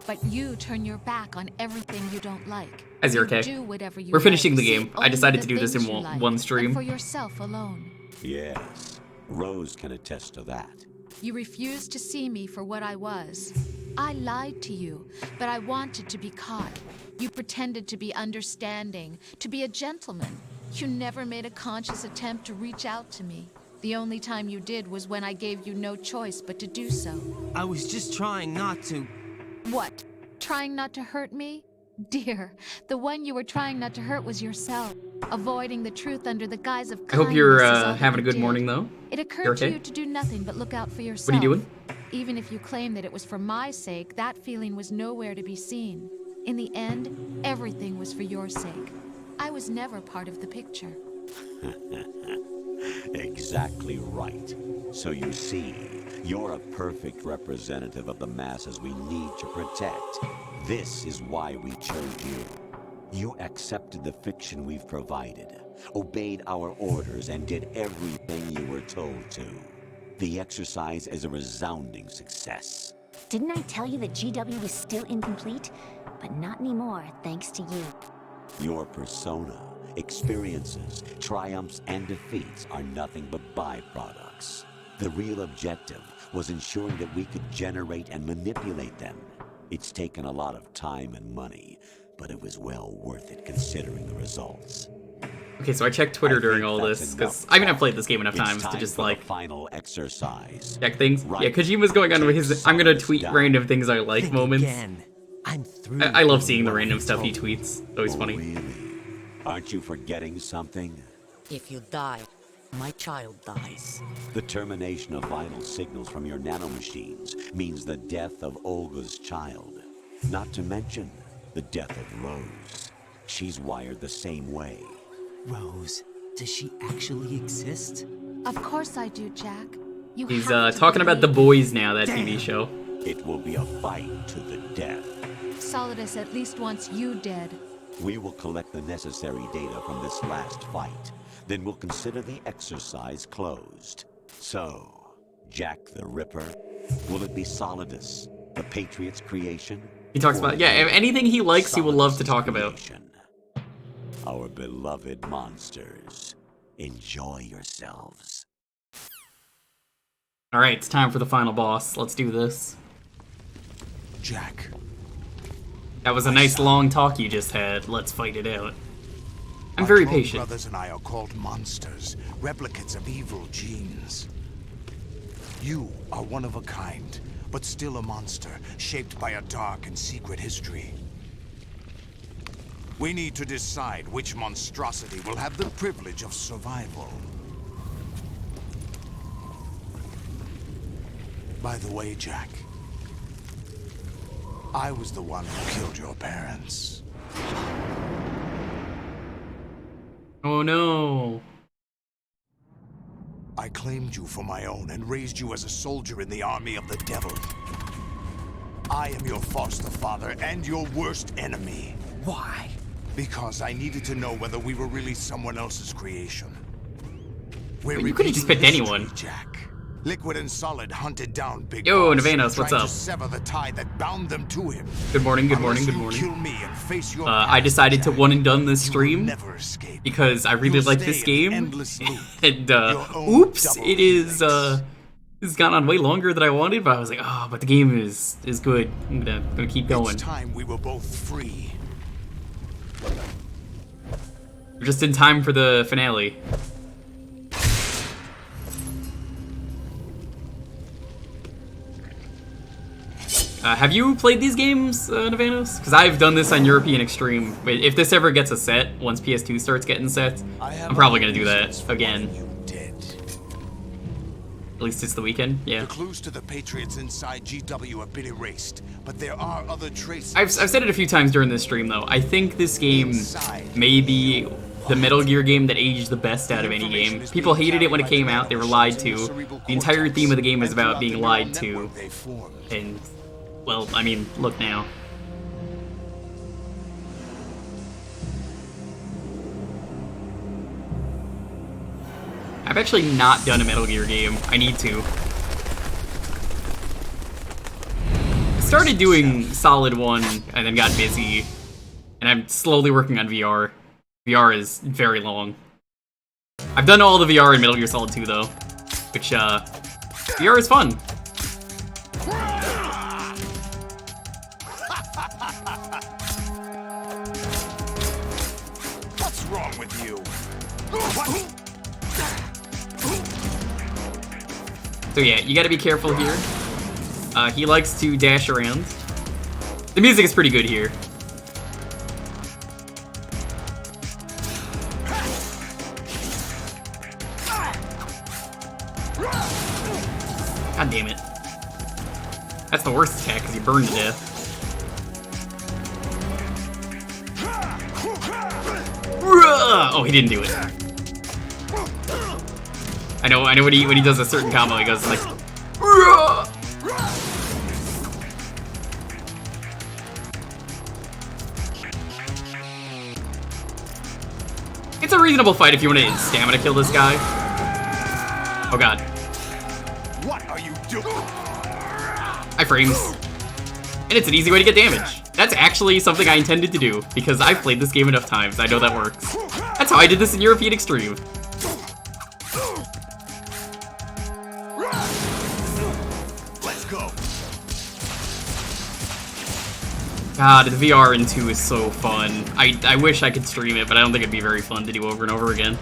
But you turn your back on everything you don't like.
As you're okay.
Do whatever you
We're finishing
like.
the game. I decided to do this in one stream.
For yourself alone.
Yes, Rose can attest to that.
You refused to see me for what I was. I lied to you, but I wanted to be caught. You pretended to be understanding, to be a gentleman. You never made a conscious attempt to reach out to me. The only time you did was when I gave you no choice but to do so.
I was just trying not to...
What? Trying not to hurt me? Dear, the one you were trying not to hurt was yourself. Avoiding the truth under the guise of kindness.
I hope you're having a good morning, though.
It occurred to you to do nothing but look out for yourself.
What are you doing?
Even if you claim that it was for my sake, that feeling was nowhere to be seen. In the end, everything was for your sake. I was never part of the picture.
Exactly right. So you see, you're a perfect representative of the masses we need to protect. This is why we chose you. You accepted the fiction we've provided, obeyed our orders, and did everything you were told to. The exercise is a resounding success.
Didn't I tell you that GW was still incomplete? But not anymore, thanks to you.
Your persona, experiences, triumphs, and defeats are nothing but byproducts. The real objective was ensuring that we could generate and manipulate them. It's taken a lot of time and money, but it was well worth it considering the results.
Okay, so I checked Twitter during all this, because I haven't played this game enough times to just, like,
final exercise.
Check things. Right. Yeah, Kojima's going on with his I'm gonna tweet random things I like moments.
I'm through.
I love seeing the random stuff he tweets. It's always funny.
Really? Aren't you forgetting something?
If you die, my child dies.
The termination of vital signals from your nanomachines means the death of Olga's child. Not to mention the death of Rose. She's wired the same way.
Rose, does she actually exist?
Of course I do, Jack.
He's talking about The Boys now, that TV show.
It will be a fight to the death.
Solidus at least wants you dead.
We will collect the necessary data from this last fight. Then we'll consider the exercise closed. So, Jack the Ripper, will it be Solidus, the Patriot's creation?
He talks about, yeah, anything he likes, he will love to talk about.
Our beloved monsters, enjoy yourselves.
Alright, it's time for the final boss. Let's do this.
Jack.
That was a nice long talk you just had. Let's fight it out. I'm very patient.
My brothers and I are called monsters, replicates of evil genes. You are one of a kind, but still a monster, shaped by a dark and secret history. We need to decide which monstrosity will have the privilege of survival. By the way, Jack, I was the one who killed your parents.
Oh no.
I claimed you for my own and raised you as a soldier in the army of the devil. I am your foster father and your worst enemy.
Why?
Because I needed to know whether we were really someone else's creation.
You could have just picked anyone.
Jack. Liquid and Solid hunted down Big
Yo,
Boss,
Navanos, what's
trying
up?
to sever the tie that bound them to him.
Good morning, good morning, good
Unless you
morning.
kill me and face your
I decided to one and done this
you will
stream
never escape.
because I really
You'll
like
stay
this
in
game.
an endless loop.
And
Your own
oops,
double
it is it's gone on way longer than I wanted, but I was like, oh, but the game is good. I'm gonna keep going.
It's time we were both free.
We're just in time for the finale. Have you played these games, Navanos? Because I've done this on European Extreme. If this ever gets a set, once PS2 starts getting sets, I'm probably gonna do that again. At least it's the weekend, yeah.
The clues to the Patriots inside GW have been erased, but there are other traces.
I've said it a few times during this stream, though. I think this game may be the Metal Gear game that aged the best out of any game. People hated it when it came out. They were lied to. The entire theme of the game is about being lied to. And, well, I mean, look now. I've actually not done a Metal Gear game. I need to. I started doing Solid 1 and then got busy. And I'm slowly working on VR. VR is very long. I've done all the VR in Metal Gear Solid 2 though. Which, VR is fun.
What's wrong with you?
So yeah, you gotta be careful here. He likes to dash around. The music is pretty good here. God damn it. That's the worst attack because he burned to death. Oh, he didn't do it. I know when he does a certain combo, he goes like. It's a reasonable fight if you want to stamina kill this guy. Oh god.
What are you doing?
High frames. And it's an easy way to get damage. That's actually something I intended to do, because I've played this game enough times. I know that works. That's how I did this in European Extreme.
Let's go.
God, the VR in 2 is so fun. I wish I could stream it, but I don't think it'd be very fun to do over and over again.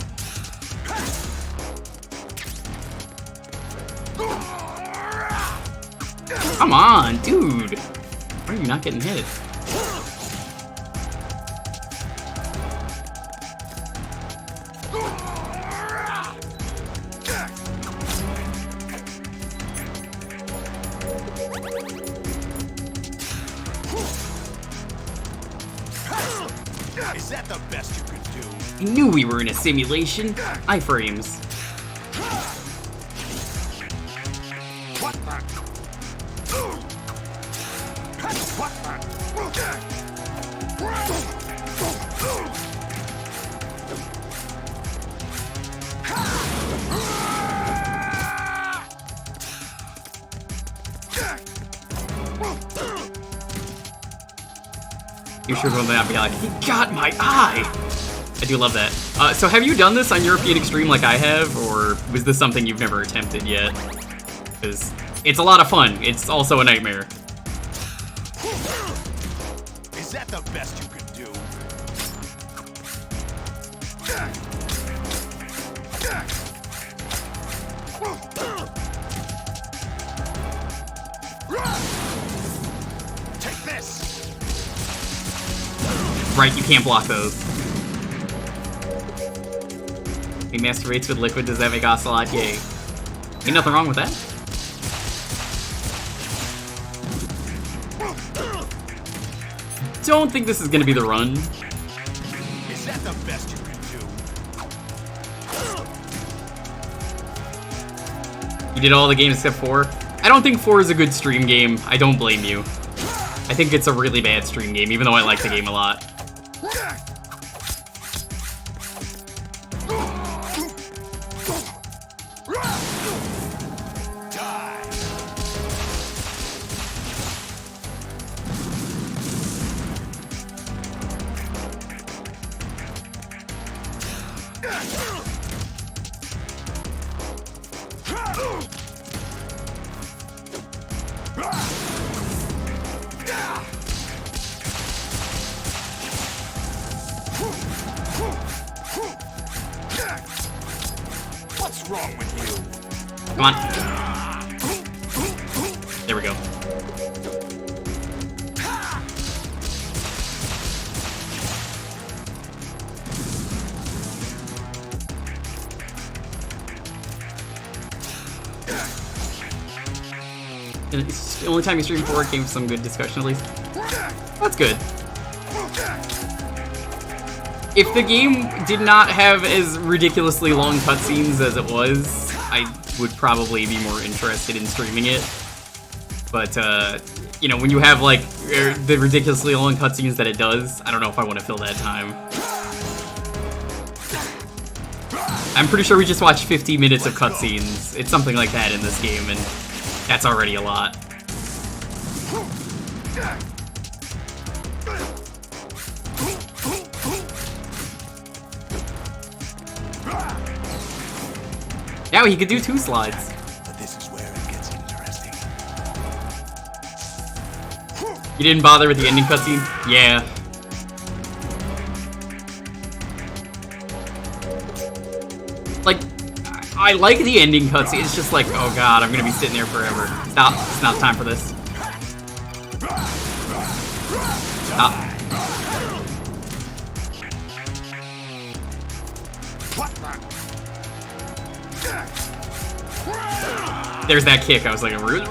Come on, dude! Why are you not getting hit?
Is that the best you could do?
I knew we were in a simulation. Iframes.
What the? What
You should run that and be like, he got my eye! I do love that. So have you done this on European Extreme like I have, or was this something you've never attempted yet? Because it's a lot of fun. It's also a nightmare.
Is that the best you could do? Take this.
Right, you can't block those. He masturbates with liquid, does that make Ocelot gay? Ain't nothing wrong with that. Don't think this is gonna be the run.
Is that the best you can do?
You did all the games except 4. I don't think 4 is a good stream game. I don't blame you. I think it's a really bad stream game, even though I like the game a lot.
What's wrong with you?
Come on. There we go. And it's the only time you stream forward came with some good discussion, at least. That's good. If the game did not have as ridiculously long cutscenes as it was, I would probably be more interested in streaming it. But, you know, when you have, like, the ridiculously long cutscenes that it does, I don't know if I want to fill that time. I'm pretty sure we just watched 50 minutes of cutscenes. It's something like that in this game, and that's already a lot. Now he could do 2 slides.
But this is where it gets interesting.
You didn't bother with the ending cutscene? Yeah. Like, I like the ending cutscene. It's just like, oh god, I'm gonna be sitting there forever. Stop. It's not time for this. Stop. There's that kick. I was like, alright,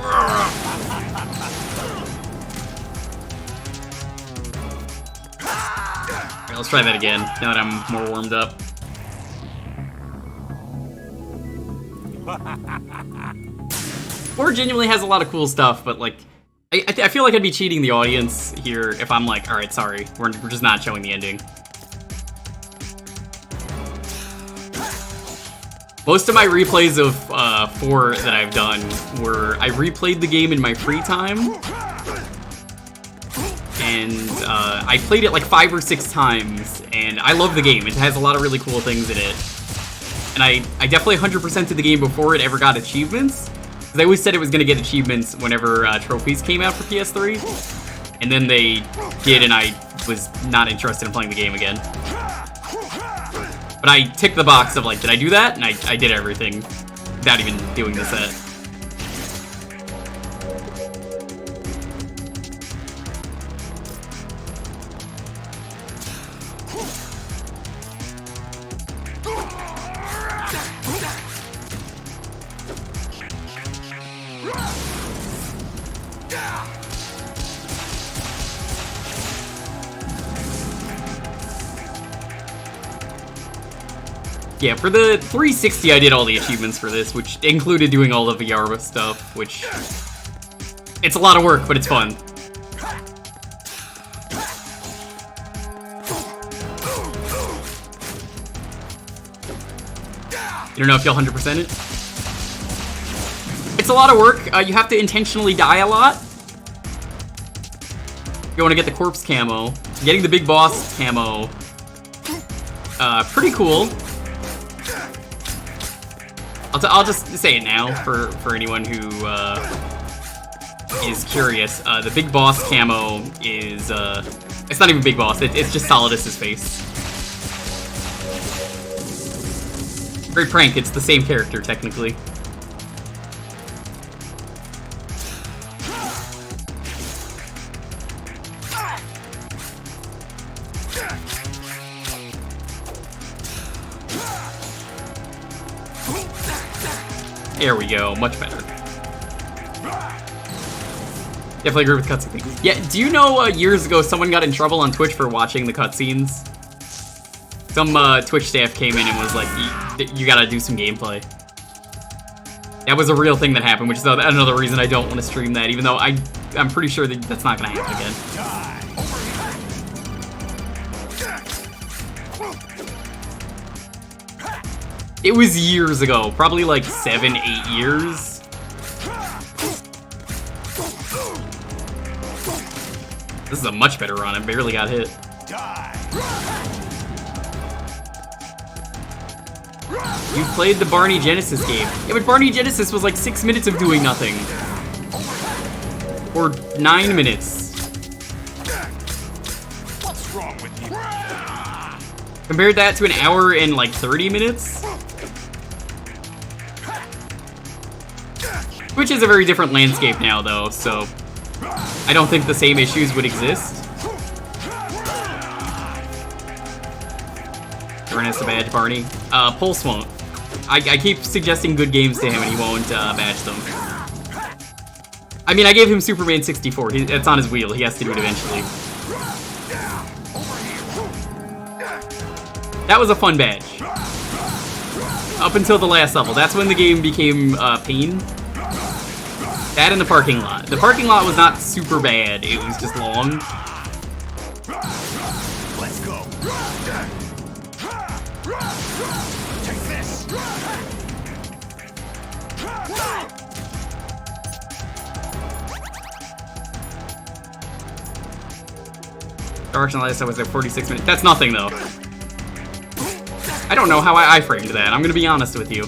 let's try that again, now that I'm more warmed up. Or genuinely has a lot of cool stuff, but like, I feel like I'd be cheating the audience here if I'm like, alright, sorry, we're just not showing the ending. Most of my replays of 4 that I've done were, I replayed the game in my free time, and I played it like 5 or 6 times, and I love the game. It has a lot of really cool things in it. And I definitely 100%ed the game before it ever got achievements, because I always said it was going to get achievements whenever trophies came out for PS3, and then they did, and I was not interested in playing the game again. But I ticked the box of like, did I do that? And I did everything without even doing the set. Yeah, for the 360 I did all the achievements for this, which included doing all the VR stuff, which... It's a lot of work, but it's fun. You don't know if you'll 100% it? It's a lot of work. You have to intentionally die a lot. You want to get the corpse camo. Getting the big boss camo. Pretty cool. I'll just say it now for anyone who is curious. The big boss camo is it's not even big boss. It's just Solidus's face. Great prank. It's the same character technically. There we go, much better. Definitely agree with cutscenes. Yeah, do you know years ago someone got in trouble on Twitch for watching the cutscenes? Some Twitch staff came in and was like, you gotta do some gameplay. That was a real thing that happened, which is another reason I don't want to stream that, even though I'm pretty sure that that's not gonna happen again. It was years ago, probably like 7, 8 years. This is a much better run, I barely got hit. You played the Barney Genesis game. Yeah, but Barney Genesis was like 6 minutes of doing nothing. Or 9 minutes.
What's wrong with you?
Compared that to an hour and like 30 minutes? Which is a very different landscape now, though, so I don't think the same issues would exist. Everyone has to badge Barney. Pulse won't. I keep suggesting good games to him and he won't badge them. I mean, I gave him Superman 64. It's on his wheel. He has to do it eventually. That was a fun badge. Up until the last level. That's when the game became pain. That in the parking lot. The parking lot was not super bad. It was just long.
Let's go. Take this.
Dark and last I was at 46 minutes. That's nothing though. I don't know how I framed that. I'm gonna be honest with you.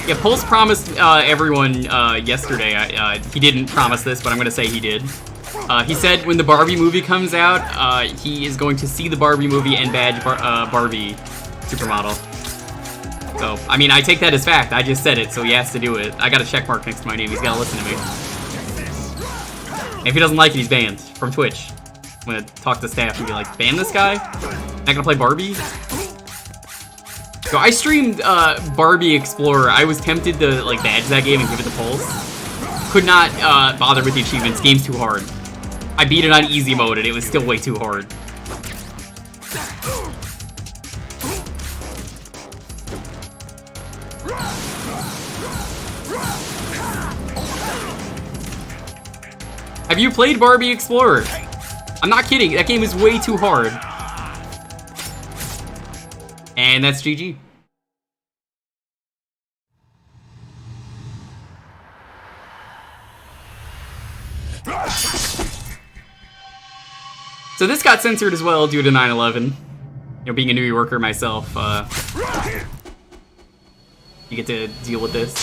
Yeah, Pulse promised everyone yesterday. He didn't promise this, but I'm gonna say he did. He said when the Barbie movie comes out, he is going to see the Barbie movie and badge Barbie supermodel. So, I mean, I take that as fact. I just said it, so he has to do it. I got a check mark next to my name. He's gotta listen to me. And if he doesn't like it, he's banned from Twitch. I'm gonna talk to staff and be like, ban this guy? Not gonna play Barbie? So I streamed Barbie Explorer. I was tempted to like badge that game and give it the Pulse. Could not bother with the achievements. Game's too hard. I beat it on easy mode and it was still way too hard. Have you played Barbie Explorer? I'm not kidding, that game is way too hard. And that's GG. So this got censored as well due to 9/11. You know, being a New Yorker myself, you get to deal with this.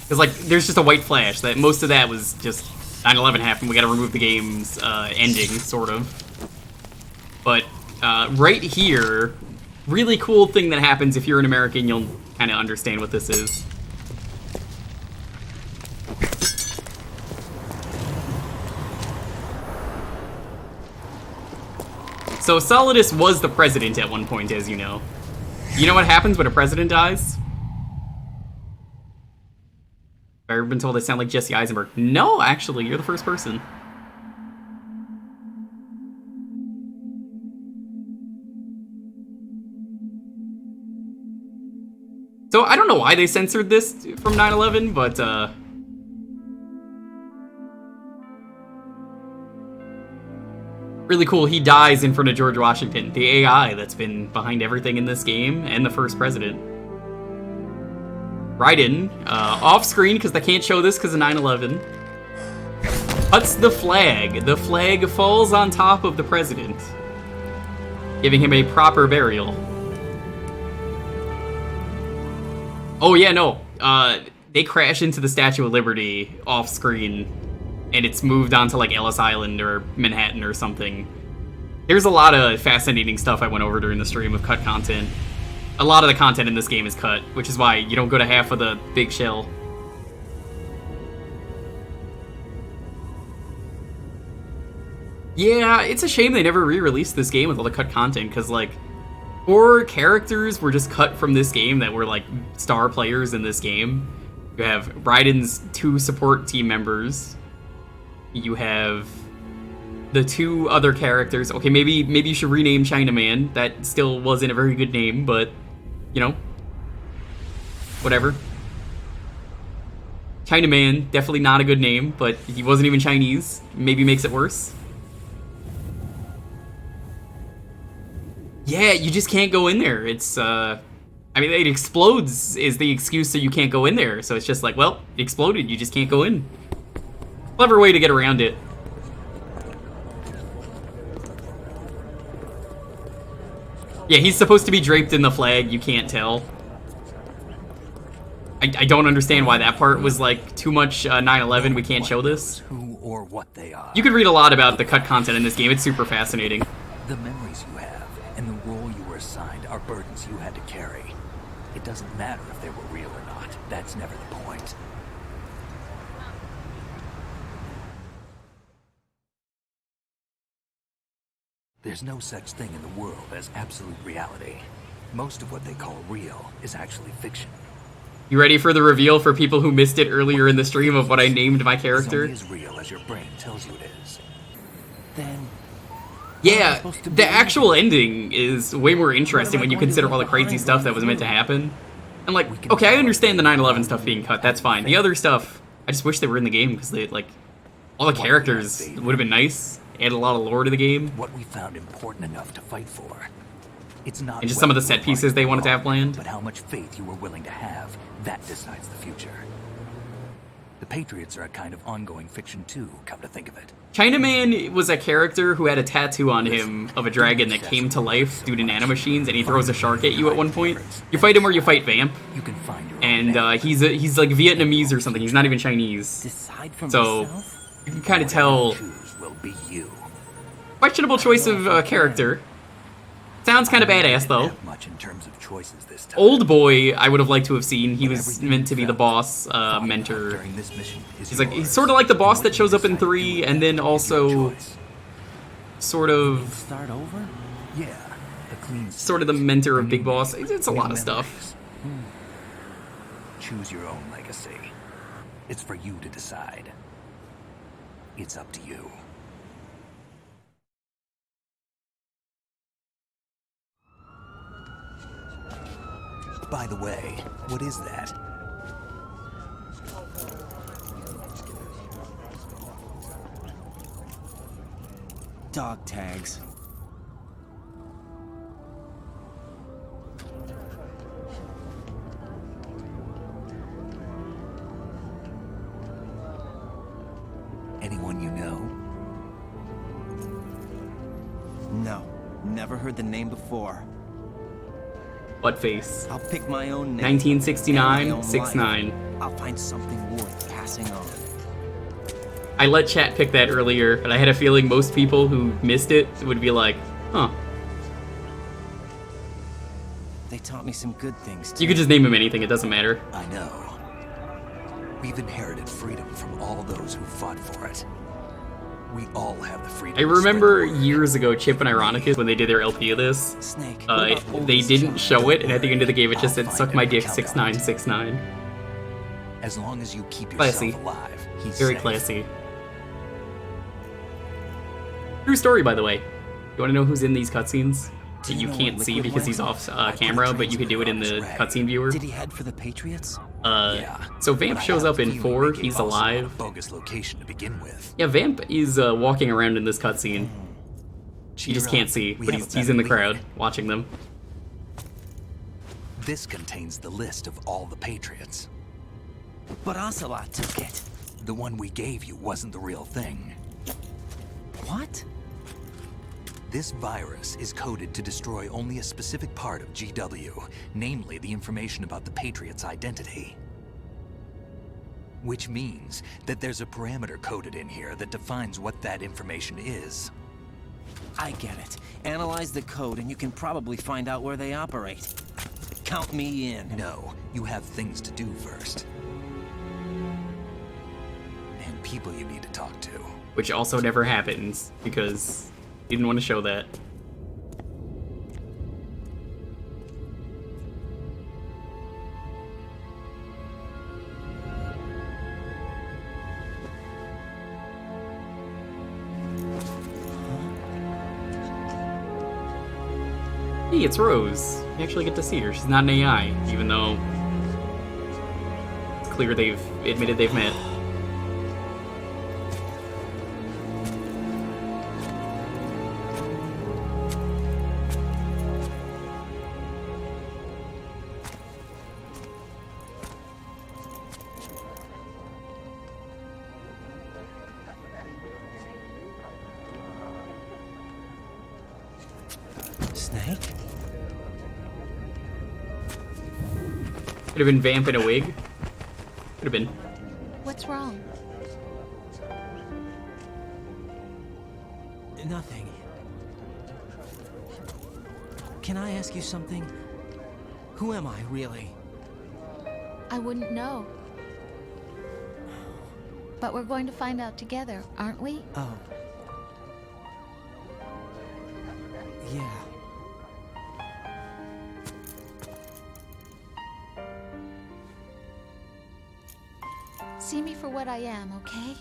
Because, like, there's just a white flash. That most of that was just 9/11 happened. We gotta remove the game's ending, sort of. But right here, really cool thing that happens if you're an American, you'll kind of understand what this is. So Solidus was the president at one point, as you know. You know what happens when a president dies? I've ever been told I sound like Jesse Eisenberg. No, actually, you're the first person. So I don't know why they censored this from 9/11, but really cool. He dies in front of George Washington, the AI that's been behind everything in this game, and the first president. Raiden, off screen, because they can't show this because of 9/11, cuts the flag. The flag falls on top of the president, giving him a proper burial. Oh yeah, no, they crash into the Statue of Liberty off screen, and it's moved onto like Ellis Island or Manhattan or something. There's a lot of fascinating stuff I went over during the stream of cut content. A lot of the content in this game is cut, which is why you don't go to half of the big shell. Yeah, it's a shame they never re-released this game with all the cut content, because, like, 4 characters were just cut from this game that were, like, star players in this game. You have Raiden's 2 support team members. You have the 2 other characters. Okay, maybe you should rename Chinaman. That still wasn't a very good name, but, you know, whatever. Chinaman, definitely not a good name, but he wasn't even Chinese. Maybe makes it worse. Yeah, you just can't go in there. It's, I mean, it explodes is the excuse so you can't go in there. So it's just like, well, it exploded, you just can't go in. Clever way to get around it. Yeah, he's supposed to be draped in the flag, you can't tell. I don't understand why that part was like too much 9/11, we can't show this.
Who or what they are.
You could read a lot about the cut content in this game, it's super fascinating.
The memories you have. are burdens you had to carry. It doesn't matter if they were real or not. That's never the point. There's no such thing in the world as absolute reality. Most of what they call real is actually fiction.
You ready for the reveal for people who missed it earlier in the stream of what I named my character?
It's only as real as your brain tells you it is.
Then...
Yeah, the actual ending is way more interesting when you consider all the crazy stuff that was meant to happen. And like, okay, I understand the 9/11 stuff being cut, that's fine. The other stuff, I just wish they were in the game because they, like, all the characters would have been nice. Add a lot of lore to the game.
What we found important enough to fight for. It's not
and just some of the set pieces they wanted to have planned.
But how much faith you were willing to have, that decides the future. The Patriots are a kind of ongoing fiction too, come to think of it.
Chinaman was a character who had a tattoo on him of a dragon that came to life due to nanomachines, and he throws a shark at you at one point. You fight him or you fight Vamp.
You can find your
and he's like Vietnamese or something. He's not even Chinese. So you can kind of tell.
Will be you.
Questionable choice of character. Sounds kind of badass though.
Much in terms of choices this time.
Old Boy, I would have liked to have seen. He was meant to be the boss mentor. He's sort of like the boss that shows up in 3, and then also sort of
start over.
Yeah, the clean.
Sort of the mentor of Big Boss. It's a lot of stuff.
Choose your own legacy. It's for you to decide. It's up to you. By the way, what is that?
Dog tags.
Anyone you know?
No, never heard the name before.
Buttface.
I'll pick my own name.
1969, 6'9".
I'll find something worth passing on.
I let chat pick that earlier, and I had a feeling most people who missed it would be like, huh.
They taught me some good things too.
You could just name him anything, it doesn't matter.
I know. We've inherited freedom from all those who fought for it. We all have the freedom.
I remember years ago, Chip and Ironicus, when they did their LP of this, they didn't show it, and at the end of the game it just said, "Suck my dick 6969."
As long as you keep yourself
Classy.
alive, he's
Very
safe.
classy. True story, by the way. You want to know who's in these cutscenes? That you can't see because he's off camera, but you can do it in the cutscene viewer.
Did he head for the Patriots?
So Vamp shows up in 4, he's alive.
Bogus location to begin with.
Yeah, Vamp is walking around in this cutscene. You just can't see, but he's in the crowd, watching them.
This contains the list of all the Patriots.
But Ocelot took it.
The one we gave you wasn't the real thing.
What?
This virus is coded to destroy only a specific part of GW, namely the information about the Patriot's identity. Which means that there's a parameter coded in here that defines what that information is.
I get it. Analyze the code and you can probably find out where they operate. Count me in.
No, you have things to do first. And people you need to talk to.
Which also never happens, because he didn't want to show that. Hey, it's Rose. You actually get to see her. She's not an AI, even though it's clear they've admitted they've met.
Snake?
Could have been Vamp in a wig. Could have been.
What's wrong?
Nothing. Can I ask you something? Who am I, really?
I wouldn't know. But we're going to find out together, aren't we?
Oh. Yeah.
See me for what I am, okay?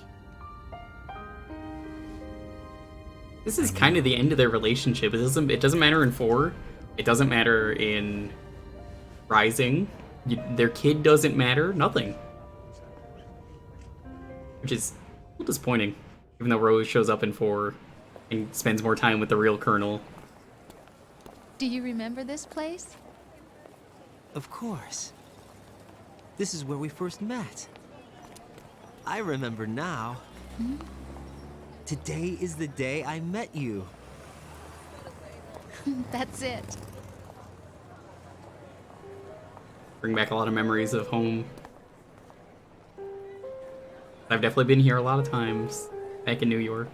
This is kind of the end of their relationship. It doesn't matter in 4. It doesn't matter in Rising. Their kid doesn't matter. Nothing. Which is a little disappointing. Even though Rose shows up in 4 and spends more time with the real Colonel.
Do you remember this place?
Of course. This is where we first met. I remember now.
Hmm?
Today is the day I met you.
That's it.
Bring back a lot of memories of home. I've definitely been here a lot of times, back in New York.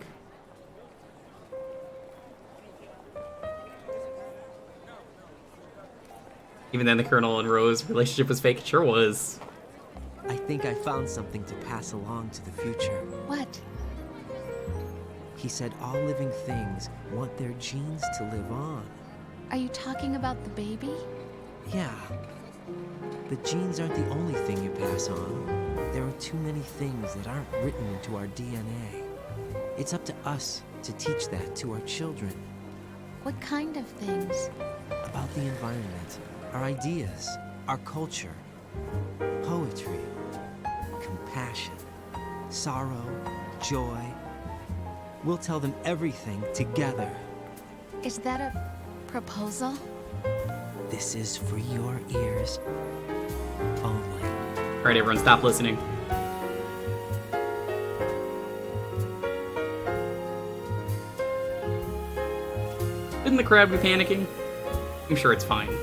Even then, the Colonel and Rose relationship was fake. It sure was.
I think I found something to pass along to the future.
What?
He said all living things want their genes to live on.
Are you talking about the baby?
Yeah. But genes aren't the only thing you pass on. There are too many things that aren't written into our DNA. It's up to us to teach that to our children.
What kind of things?
About the environment, our ideas, our culture, poetry, compassion, sorrow, joy. We'll tell them everything together.
Is that a proposal?
This is for your ears only.
Alright, everyone, stop listening. Shouldn't the crowd be panicking? I'm sure it's fine.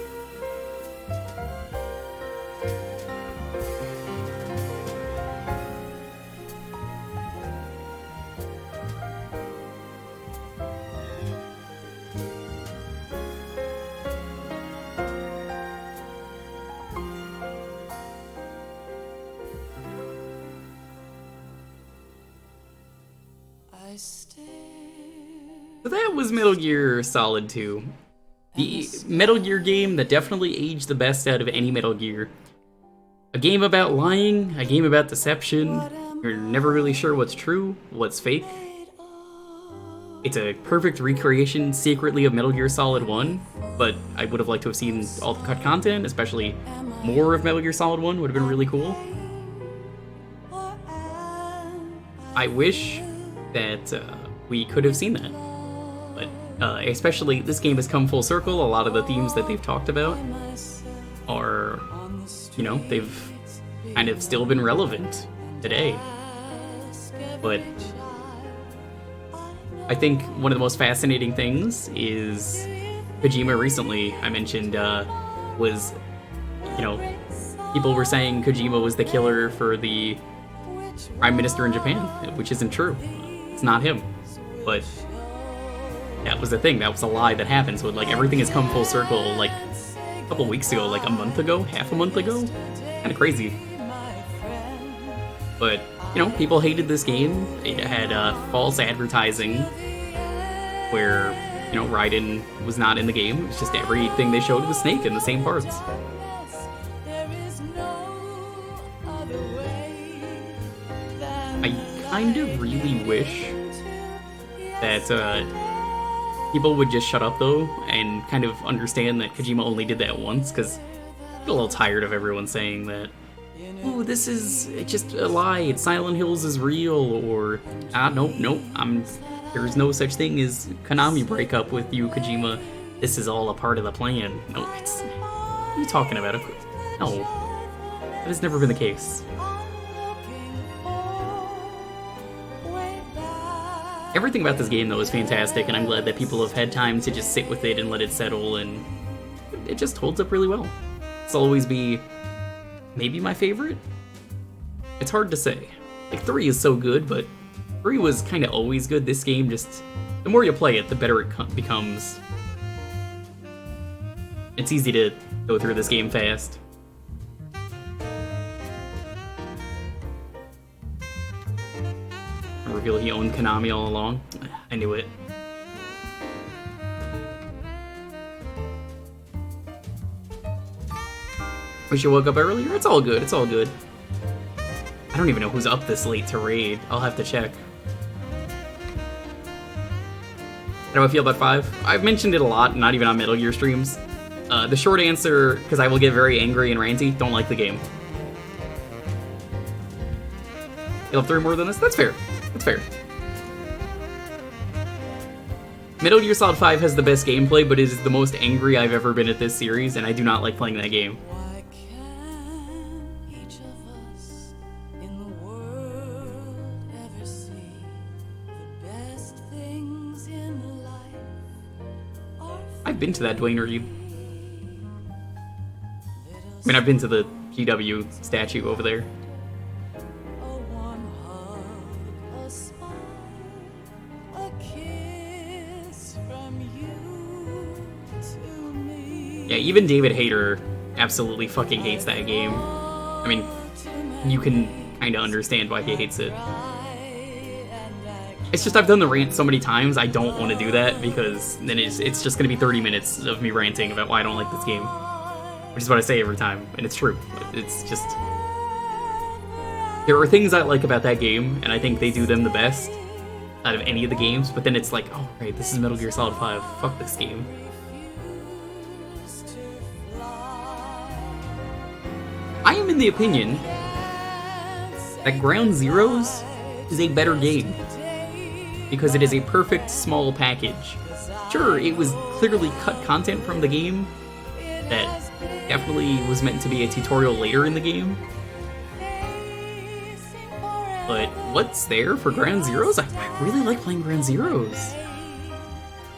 So that was Metal Gear Solid 2. The Metal Gear game that definitely aged the best out of any Metal Gear. A game about lying, a game about deception. You're never really sure what's true, what's fake. It's a perfect recreation, secretly, of Metal Gear Solid 1, but I would have liked to have seen all the cut content, especially more of Metal Gear Solid 1 would have been really cool. I wish that we could have seen that. But especially, this game has come full circle. A lot of the themes that they've talked about are, you know, they've kind of still been relevant today. But I think one of the most fascinating things is Kojima recently, I mentioned, was, you know, people were saying Kojima was the killer for the Prime Minister in Japan, which isn't true. It's not him. But that was the thing. That was a lie that happened. So, like, everything has come full circle, like, a couple weeks ago, like a month ago, half a month ago. Kind of crazy. But, you know, people hated this game. It had false advertising where, you know, Raiden was not in the game. It was just everything they showed was Snake in the same parts. I kind of really wish that people would just shut up, though, and kind of understand that Kojima only did that once, because I get a little tired of everyone saying that, oh, this is just a lie, it's Silent Hills is real, or, nope, there's no such thing as Konami breakup with you, Kojima, this is all a part of the plan. No, what are you talking about? No, that has never been the case. Everything about this game, though, is fantastic, and I'm glad that people have had time to just sit with it and let it settle, and it just holds up really well. It's always be maybe my favorite? It's hard to say. Like, 3 is so good, but 3 was kind of always good. This game just, the more you play it, the better it becomes. It's easy to go through this game fast. And reveal he owned Konami all along. I knew it. Wish you woke up earlier? It's all good, it's all good. I don't even know who's up this late to raid. I'll have to check. How do I feel about 5? I've mentioned it a lot, not even on Metal Gear streams. The short answer, because I will get very angry and ranty, don't like the game. You love 3 more than this? That's fair. That's fair. Metal Gear Solid 5 has the best gameplay, but is the most angry I've ever been at this series, and I do not like playing that game. I've been to that Dwayne Reed. I mean, I've been to the GW statue over there. Yeah, even David Hayter absolutely fucking hates that game. I mean, you can kind of understand why he hates it. It's just I've done the rant so many times, I don't want to do that, because then it's just going to be 30 minutes of me ranting about why I don't like this game. Which is what I say every time, and it's true. It's just... There are things I like about that game, and I think they do them the best out of any of the games, but then it's like, oh, right, this is Metal Gear Solid 5. Fuck this game. I am in the opinion that Ground Zeroes is a better game, because it is a perfect small package. Sure, it was clearly cut content from the game that definitely was meant to be a tutorial later in the game. But what's there for Ground Zeroes? I really like playing Ground Zeroes.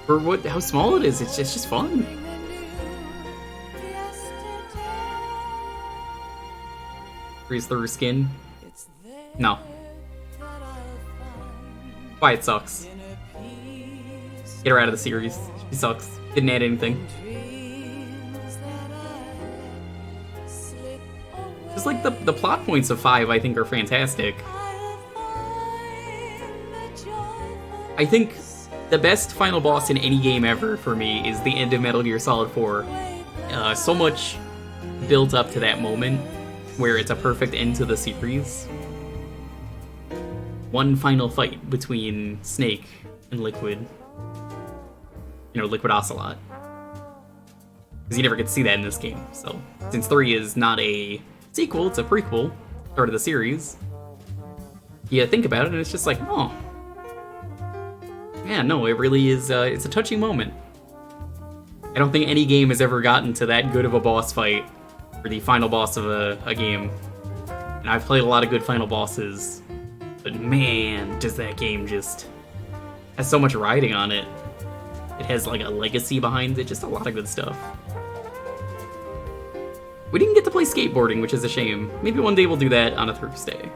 For how small it is, it's just fun. Freeze through her skin? No. Quiet sucks. Get her out of the series. She sucks. Didn't add anything. Just like the plot points of 5 I think are fantastic. I think the best final boss in any game ever for me is the end of Metal Gear Solid 4. So much built up to that moment where it's a perfect end to the series. One final fight between Snake and Liquid. You know, Liquid Ocelot. Because you never get to see that in this game. So, since 3 is not a sequel, it's a prequel, start of the series, you think about it and it's just like, oh. Yeah, no, it really is, it's a touching moment. I don't think any game has ever gotten to that good of a boss fight for the final boss of a game. And I've played a lot of good final bosses, but man, does that game just has so much riding on it. It has like a legacy behind it, just a lot of good stuff. We didn't get to play skateboarding, which is a shame. Maybe one day we'll do that on a Thursday.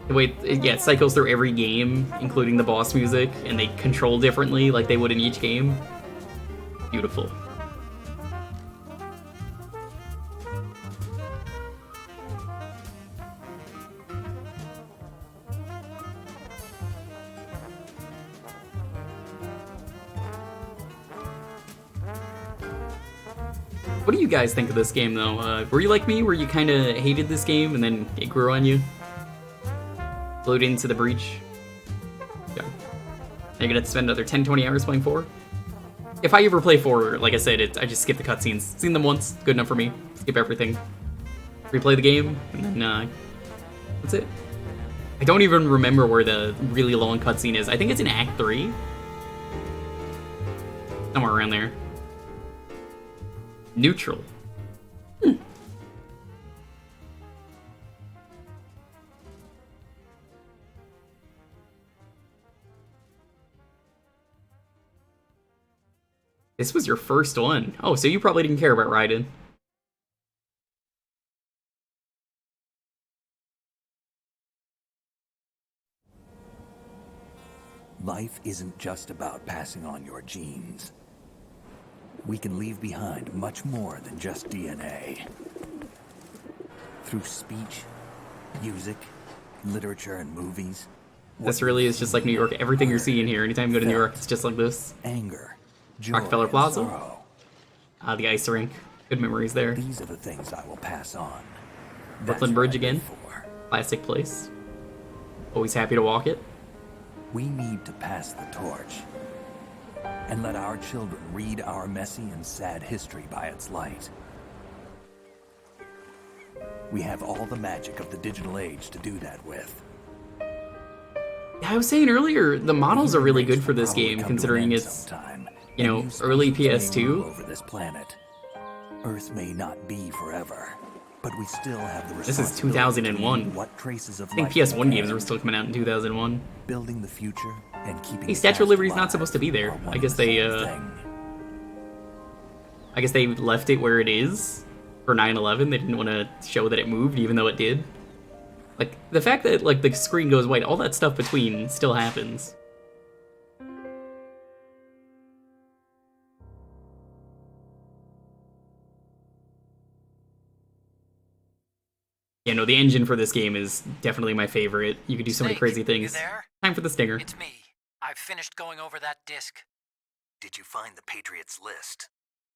The way, yeah, it cycles through every game, including the boss music, and they control differently like they would in each game. Beautiful. What do you guys think of this game, though? Were you like me, where you kind of hated this game and then it grew on you? Flowed into the breach? Yeah. You're gonna spend another 10-20 hours playing 4? If I ever play 4, like I said, I just skip the cutscenes. Seen them once, good enough for me. Skip everything. Replay the game, and then, that's it. I don't even remember where the really long cutscene is. I think it's in Act 3. Somewhere around there. Neutral. This was your first one. Oh, so you probably didn't care about Raiden.
Life isn't just about passing on your genes. We can leave behind much more than just DNA. Through speech, music, literature, and movies.
This really is just like New York. Everything you're seeing here, anytime you go to New York, it's just like this.
Anger, joy,
Rockefeller Plaza.
sorrow.
The ice rink. Good memories there.
These are the things I will pass on.
Brooklyn Bridge again. Classic place. Always happy to walk it.
We need to pass the torch and let our children read our messy and sad history by its light. We have all the magic of the digital age to do that with.
I was saying earlier, the models are really good for this game, considering it's, you know, early PS2.
Over this planet. Earth may not be forever, but we still have the
This is
responsibility
2001.
to leave what traces of
I think
life
PS1
we
games
have.
were still coming out in 2001.
Building the future and keeping
Hey,
the
Statue of
past
Liberty's not
alive
supposed to be there.
are one
I
and
guess
the
they,
same thing.
I guess they left it where it is for 9/11. They didn't want to show that it moved, even though it did. Like, the fact that, like, the screen goes white, all that stuff between still happens. Yeah, no, the engine for this game is definitely my favorite. You could do so many
Snake,
crazy
you
things.
there?
Time for the stinger.
It's me. I've finished going over that disc.
Did you find the Patriots list?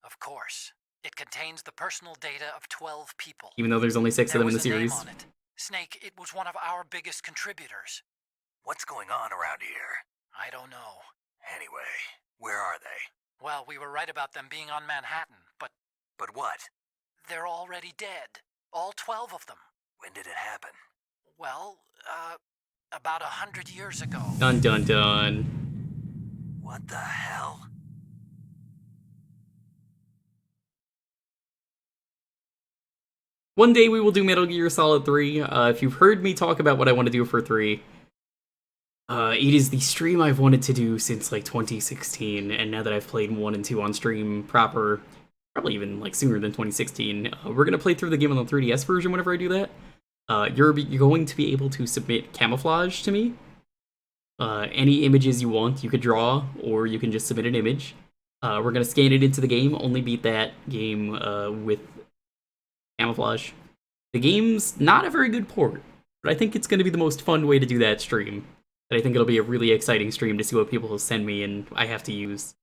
Of course. It contains the personal data of 12 people.
Even though there's only 6 of them in the
There was a name
series.
on it. Snake, it was one of our biggest contributors.
What's going on around here?
I don't know.
Anyway, where are they?
Well, we were right about them being on Manhattan, but
But what?
they're already dead. All 12 of them.
When did it happen?
Well, about 100 years ago.
Dun dun dun.
What the hell?
One day we will do Metal Gear Solid 3. If you've heard me talk about what I want to do for 3, it is the stream I've wanted to do since like 2016, and now that I've played 1 and 2 on stream proper, probably even like sooner than 2016, we're gonna play through the game on the 3DS version whenever I do that. You're going to be able to submit camouflage to me. Any images you want, you could draw, or you can just submit an image. We're gonna scan it into the game, only beat that game with camouflage. The game's not a very good port, but I think it's going to be the most fun way to do that stream. And I think it'll be a really exciting stream to see what people will send me and I have to use.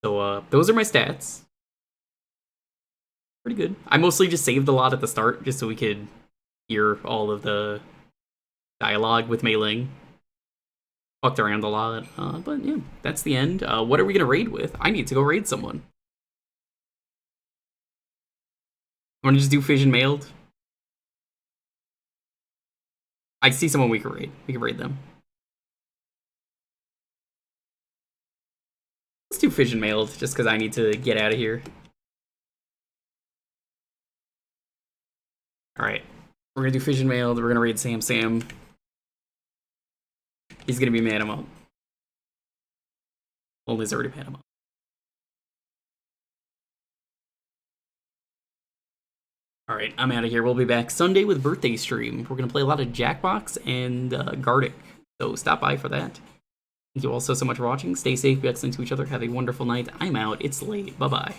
So those are my stats. Pretty good. I mostly just saved a lot at the start just so we could hear all of the dialogue with Mei Ling. Fucked around a lot, but yeah, that's the end. What are we going to raid with? I need to go raid someone. Want to just do Fission Mailed? I see someone we could raid. We could raid them. Let's do Fission Mailed, just because I need to get out of here. Alright. We're going to do Fission Mailed. We're going to raid Sam Sam. He's going to be mad him up. Well, Liz already mad him up. Alright, I'm out of here. We'll be back Sunday with Birthday Stream. We're going to play a lot of Jackbox and Gartic. So stop by for that. Thank you all so much for watching. Stay safe, be excellent to each other. Have a wonderful night. I'm out. It's late. Bye-bye.